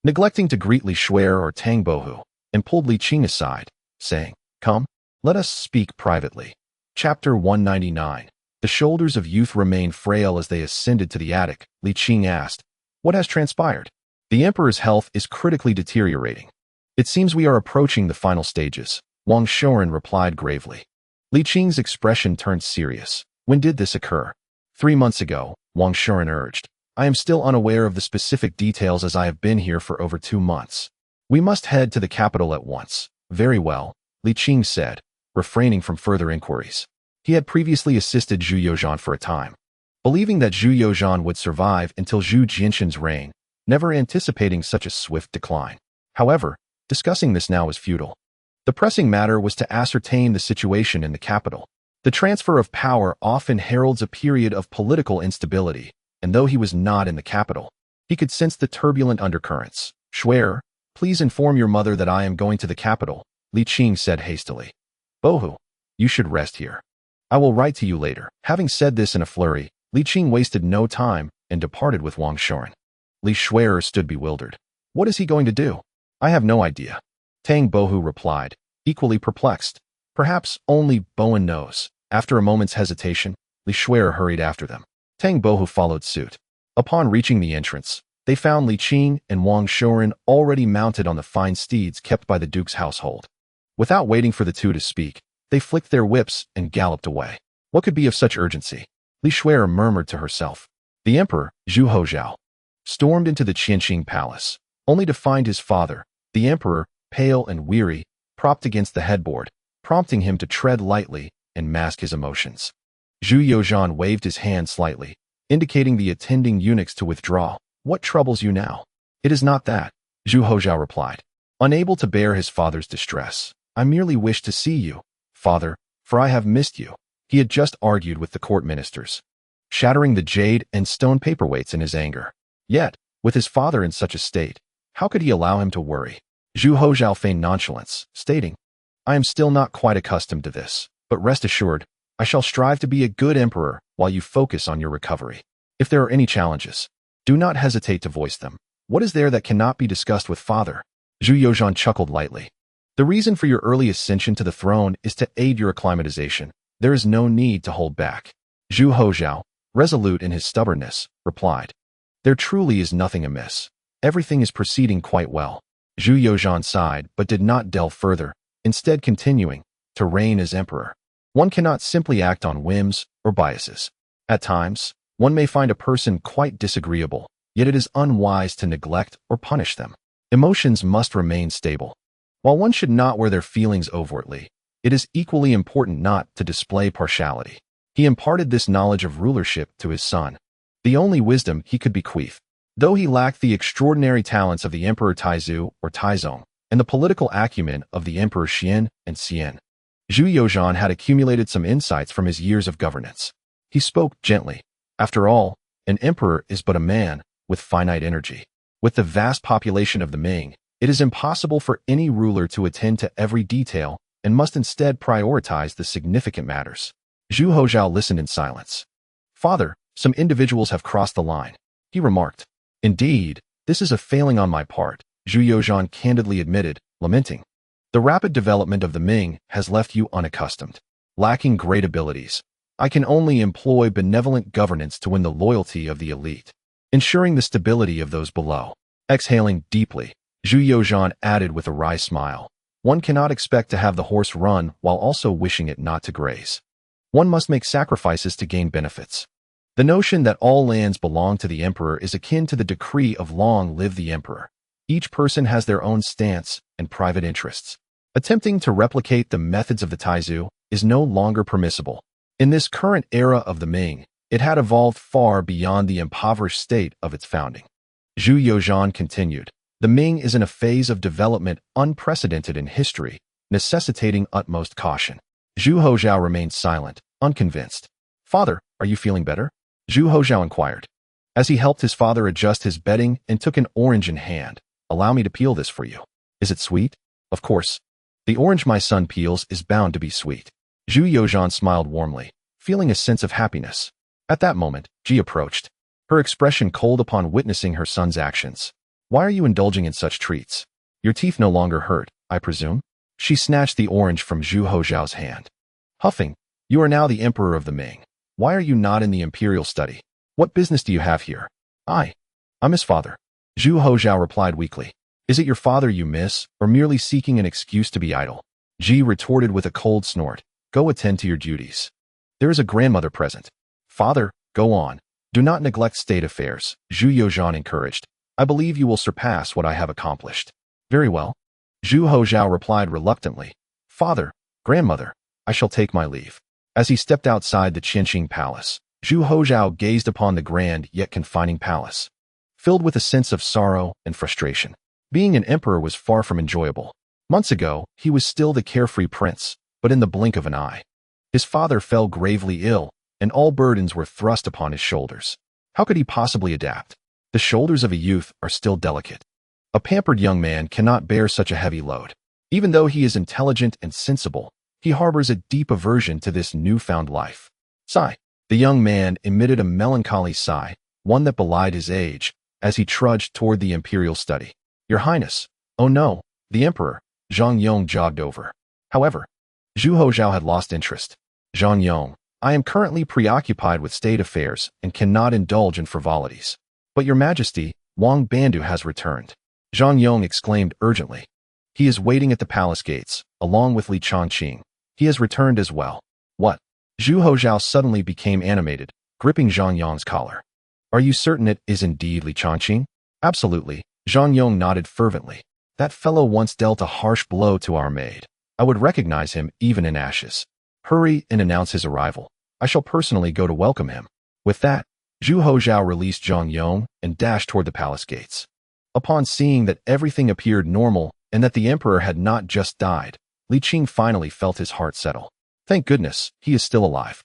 neglecting to greet Li Shui'er or Tang Bohu, and pulled Li Qing aside, saying, Come, let us speak privately. Chapter 199. The shoulders of youth remained frail as they ascended to the attic. Li Qing asked, What has transpired? The emperor's health is critically deteriorating. It seems we are approaching the final stages, Wang Shouren replied gravely. Li Qing's expression turned serious. When did this occur? 3 months ago, Wang Shouren urged. I am still unaware of the specific details as I have been here for over 2 months. We must head to the capital at once. Very well, Li Qing said, refraining from further inquiries. He had previously assisted Zhu Yozhan for a time, believing that Zhu Yozhan would survive until Zhu Jinshan's reign, never anticipating such a swift decline. However, discussing this now was futile. The pressing matter was to ascertain the situation in the capital. The transfer of power often heralds a period of political instability, and though he was not in the capital, he could sense the turbulent undercurrents. Shui'er, please inform your mother that I am going to the capital, Li Qing said hastily. Bohu, you should rest here. I will write to you later. Having said this in a flurry, Li Qing wasted no time and departed with Wang Shouren. Li Shui'er stood bewildered. What is he going to do? I have no idea. Tang Bohu replied, equally perplexed. Perhaps only Bowen knows. After a moment's hesitation, Li Shui'er hurried after them. Tang Bohu followed suit. Upon reaching the entrance, they found Li Qing and Wang Shouren already mounted on the fine steeds kept by the duke's household. Without waiting for the two to speak, they flicked their whips and galloped away. What could be of such urgency? Li Shui'er murmured to herself. The emperor, Zhu Hozhao, stormed into the Qianqing palace, only to find his father, the emperor, pale and weary, propped against the headboard, prompting him to tread lightly and mask his emotions. Zhu Yozhan waved his hand slightly, indicating the attending eunuchs to withdraw. What troubles you now? It is not that, Zhu Hozhao replied, unable to bear his father's distress. I merely wish to see you, father, for I have missed you. He had just argued with the court ministers, shattering the jade and stone paperweights in his anger. Yet, with his father in such a state, how could he allow him to worry? Zhu Hozhao feigned nonchalance, stating, I am still not quite accustomed to this, but rest assured, I shall strive to be a good emperor while you focus on your recovery. If there are any challenges, do not hesitate to voice them. What is there that cannot be discussed with father? Zhu Yozhan chuckled lightly. The reason for your early ascension to the throne is to aid your acclimatization. There is no need to hold back. Zhu Hozhao, resolute in his stubbornness, replied, There truly is nothing amiss. Everything is proceeding quite well. Zhu Yozhan sighed but did not delve further, instead continuing, to reign as emperor. One cannot simply act on whims or biases. At times, one may find a person quite disagreeable, yet it is unwise to neglect or punish them. Emotions must remain stable. While one should not wear their feelings overtly, it is equally important not to display partiality. He imparted this knowledge of rulership to his son, the only wisdom he could bequeath. Though he lacked the extraordinary talents of the Emperor Taizu or Taizong and the political acumen of the Emperor Xian and Xian, Zhu Yozhan had accumulated some insights from his years of governance. He spoke gently. After all, an emperor is but a man with finite energy. With the vast population of the Ming, it is impossible for any ruler to attend to every detail and must instead prioritize the significant matters. Zhu Hozhao listened in silence. Father, some individuals have crossed the line, he remarked. Indeed, this is a failing on my part, Zhu Yozhan candidly admitted, lamenting. The rapid development of the Ming has left you unaccustomed. Lacking great abilities, I can only employ benevolent governance to win the loyalty of the elite, ensuring the stability of those below. Exhaling deeply, Zhu Yozhan added with a wry smile. One cannot expect to have the horse run while also wishing it not to graze. One must make sacrifices to gain benefits. The notion that all lands belong to the emperor is akin to the decree of long live the emperor. Each person has their own stance and private interests. Attempting to replicate the methods of the Taizu is no longer permissible. In this current era of the Ming, it had evolved far beyond the impoverished state of its founding. Zhu Yozhan continued, the Ming is in a phase of development unprecedented in history, necessitating utmost caution. Zhu Hozhao remained silent, unconvinced. Father, are you feeling better? Zhu Hozhao inquired, as he helped his father adjust his bedding and took an orange in hand. Allow me to peel this for you. Is it sweet? Of course. The orange my son peels is bound to be sweet. Zhu Yozhan smiled warmly, feeling a sense of happiness. At that moment, Ji approached, her expression cold upon witnessing her son's actions. Why are you indulging in such treats? Your teeth no longer hurt, I presume? She snatched the orange from Zhu Hozhao's hand. Huffing, you are now the emperor of the Ming. Why are you not in the imperial study? What business do you have here? I'm his father. Zhu Hozhao replied weakly. Is it your father you miss, or merely seeking an excuse to be idle? Ji retorted with a cold snort. Go attend to your duties. There is a grandmother present. Father, go on. Do not neglect state affairs, Zhu Yozhan encouraged. I believe you will surpass what I have accomplished. Very well. Zhu Hozhao replied reluctantly. Father, grandmother, I shall take my leave. As he stepped outside the Qing palace, Zhu Hozhao gazed upon the grand yet confining palace, filled with a sense of sorrow and frustration. Being an emperor was far from enjoyable. Months ago, he was still the carefree prince, but in the blink of an eye, his father fell gravely ill, and all burdens were thrust upon his shoulders. How could he possibly adapt? The shoulders of a youth are still delicate. A pampered young man cannot bear such a heavy load. Even though he is intelligent and sensible, he harbors a deep aversion to this newfound life. Sigh. The young man emitted a melancholy sigh, one that belied his age, as he trudged toward the imperial study. Your Highness. Oh no, the emperor. Zhang Yong jogged over. However, Zhu Hozhao had lost interest. Zhang Yong, I am currently preoccupied with state affairs and cannot indulge in frivolities. But your majesty, Wang Bandu has returned. Zhang Yong exclaimed urgently. He is waiting at the palace gates, along with Li Changqing. He has returned as well. What? Zhu Hozhao suddenly became animated, gripping Zhang Yong's collar. Are you certain it is indeed Li Changqing? Absolutely, Zhang Yong nodded fervently. That fellow once dealt a harsh blow to our maid. I would recognize him even in ashes. Hurry and announce his arrival. I shall personally go to welcome him. With that, Zhu Hozhao released Zhang Yong and dashed toward the palace gates. Upon seeing that everything appeared normal and that the emperor had not just died, Li Qing finally felt his heart settle. Thank goodness, he is still alive.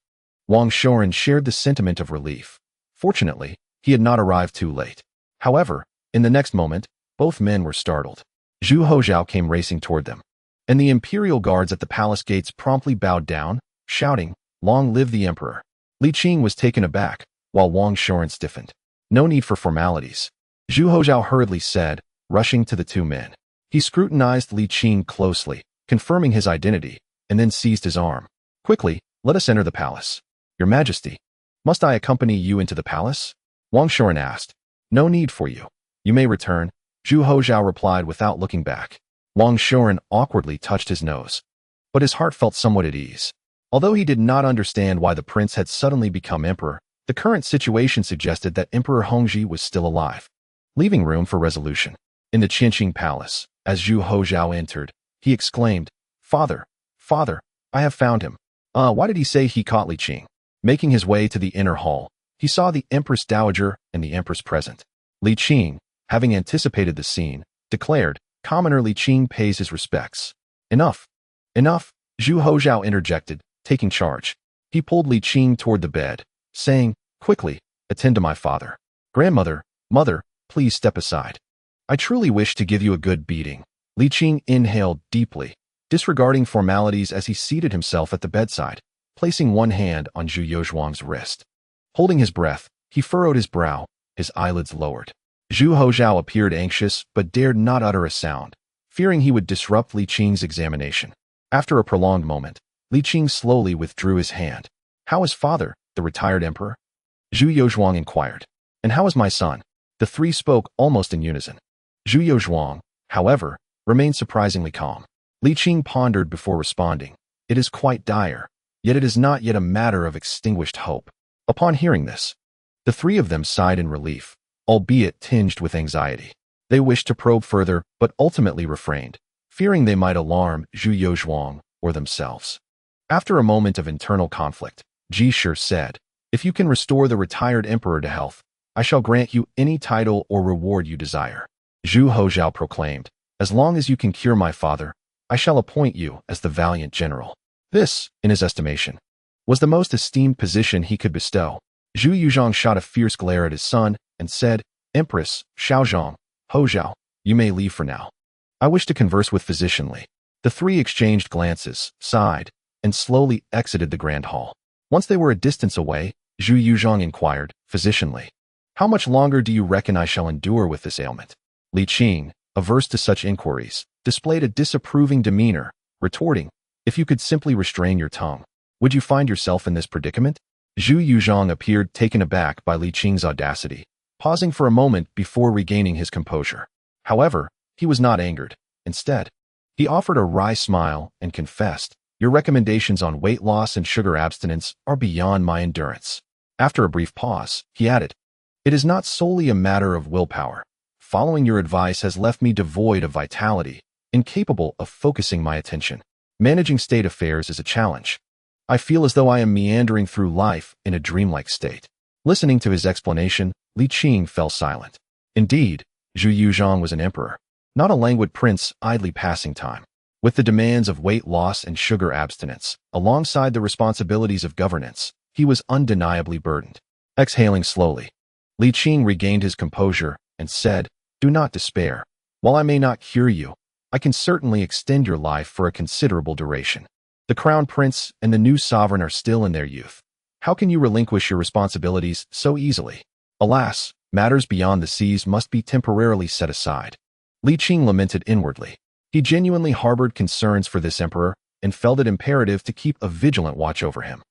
Wang Shoren shared the sentiment of relief. Fortunately, he had not arrived too late. However, in the next moment, both men were startled. Zhu Hozhao came racing toward them, and the imperial guards at the palace gates promptly bowed down, shouting, "Long live the emperor!" Li Qing was taken aback, while Wang Shoren stiffened. No need for formalities, Zhu Hozhao hurriedly said, rushing to the two men. He scrutinized Li Qing closely, confirming his identity, and then seized his arm. Quickly, let us enter the palace. Your Majesty, must I accompany you into the palace? Wang Shoren asked. No need for you. You may return, Zhu Hozhao replied without looking back. Wang Shoren awkwardly touched his nose, but his heart felt somewhat at ease. Although he did not understand why the prince had suddenly become emperor, the current situation suggested that Emperor Hongzhi was still alive, leaving room for resolution. In the Qingqing palace, as Zhu Hozhao entered, he exclaimed, Father, Father, I have found him. Why did he say he caught Li Qing? Making his way to the inner hall, he saw the Empress Dowager and the Empress present. Li Qing, having anticipated the scene, declared, Commoner Li Qing pays his respects. Enough. Enough, Zhu Hozhao interjected, taking charge. He pulled Li Qing toward the bed, saying, Quickly, attend to my father. Grandmother, mother, please step aside. I truly wish to give you a good beating. Li Qing inhaled deeply, disregarding formalities as he seated himself at the bedside, placing one hand on Zhu Yozhuang's wrist. Holding his breath, he furrowed his brow, his eyelids lowered. Zhu Hozhao appeared anxious but dared not utter a sound, fearing he would disrupt Li Qing's examination. After a prolonged moment, Li Qing slowly withdrew his hand. How is father, the retired emperor? Zhu Yozhuang inquired. And how is my son? The three spoke almost in unison. Zhu Yozhuang, however, remained surprisingly calm. Li Qing pondered before responding. It is quite dire, yet it is not yet a matter of extinguished hope. Upon hearing this, the three of them sighed in relief, albeit tinged with anxiety. They wished to probe further, but ultimately refrained, fearing they might alarm Zhu Yozhuang or themselves. After a moment of internal conflict, Ji Shi said, If you can restore the retired emperor to health, I shall grant you any title or reward you desire. Zhu Hozhao proclaimed, As long as you can cure my father, I shall appoint you as the valiant general. This, in his estimation, was the most esteemed position he could bestow. Zhu Yuzhang shot a fierce glare at his son and said, Empress, Shaozhong, Hozhao, you may leave for now. I wish to converse with physician Li. The three exchanged glances, sighed, and slowly exited the grand hall. Once they were a distance away, Zhu Yuzhang inquired, Physician Li, how much longer do you reckon I shall endure with this ailment? Li Qing, averse to such inquiries, displayed a disapproving demeanor, retorting, If you could simply restrain your tongue, would you find yourself in this predicament? Zhu Yuzhang appeared taken aback by Li Qing's audacity, pausing for a moment before regaining his composure. However, he was not angered. Instead, he offered a wry smile and confessed, Your recommendations on weight loss and sugar abstinence are beyond my endurance. After a brief pause, he added, It is not solely a matter of willpower. Following your advice has left me devoid of vitality, incapable of focusing my attention. Managing state affairs is a challenge. I feel as though I am meandering through life in a dreamlike state. Listening to his explanation, Li Qing fell silent. Indeed, Zhu Yuzhang was an emperor, not a languid prince idly passing time. With the demands of weight loss and sugar abstinence, alongside the responsibilities of governance, he was undeniably burdened. Exhaling slowly, Li Qing regained his composure and said, Do not despair. While I may not cure you, I can certainly extend your life for a considerable duration. The crown prince and the new sovereign are still in their youth. How can you relinquish your responsibilities so easily? Alas, matters beyond the seas must be temporarily set aside. Li Qing lamented inwardly. He genuinely harbored concerns for this emperor and felt it imperative to keep a vigilant watch over him.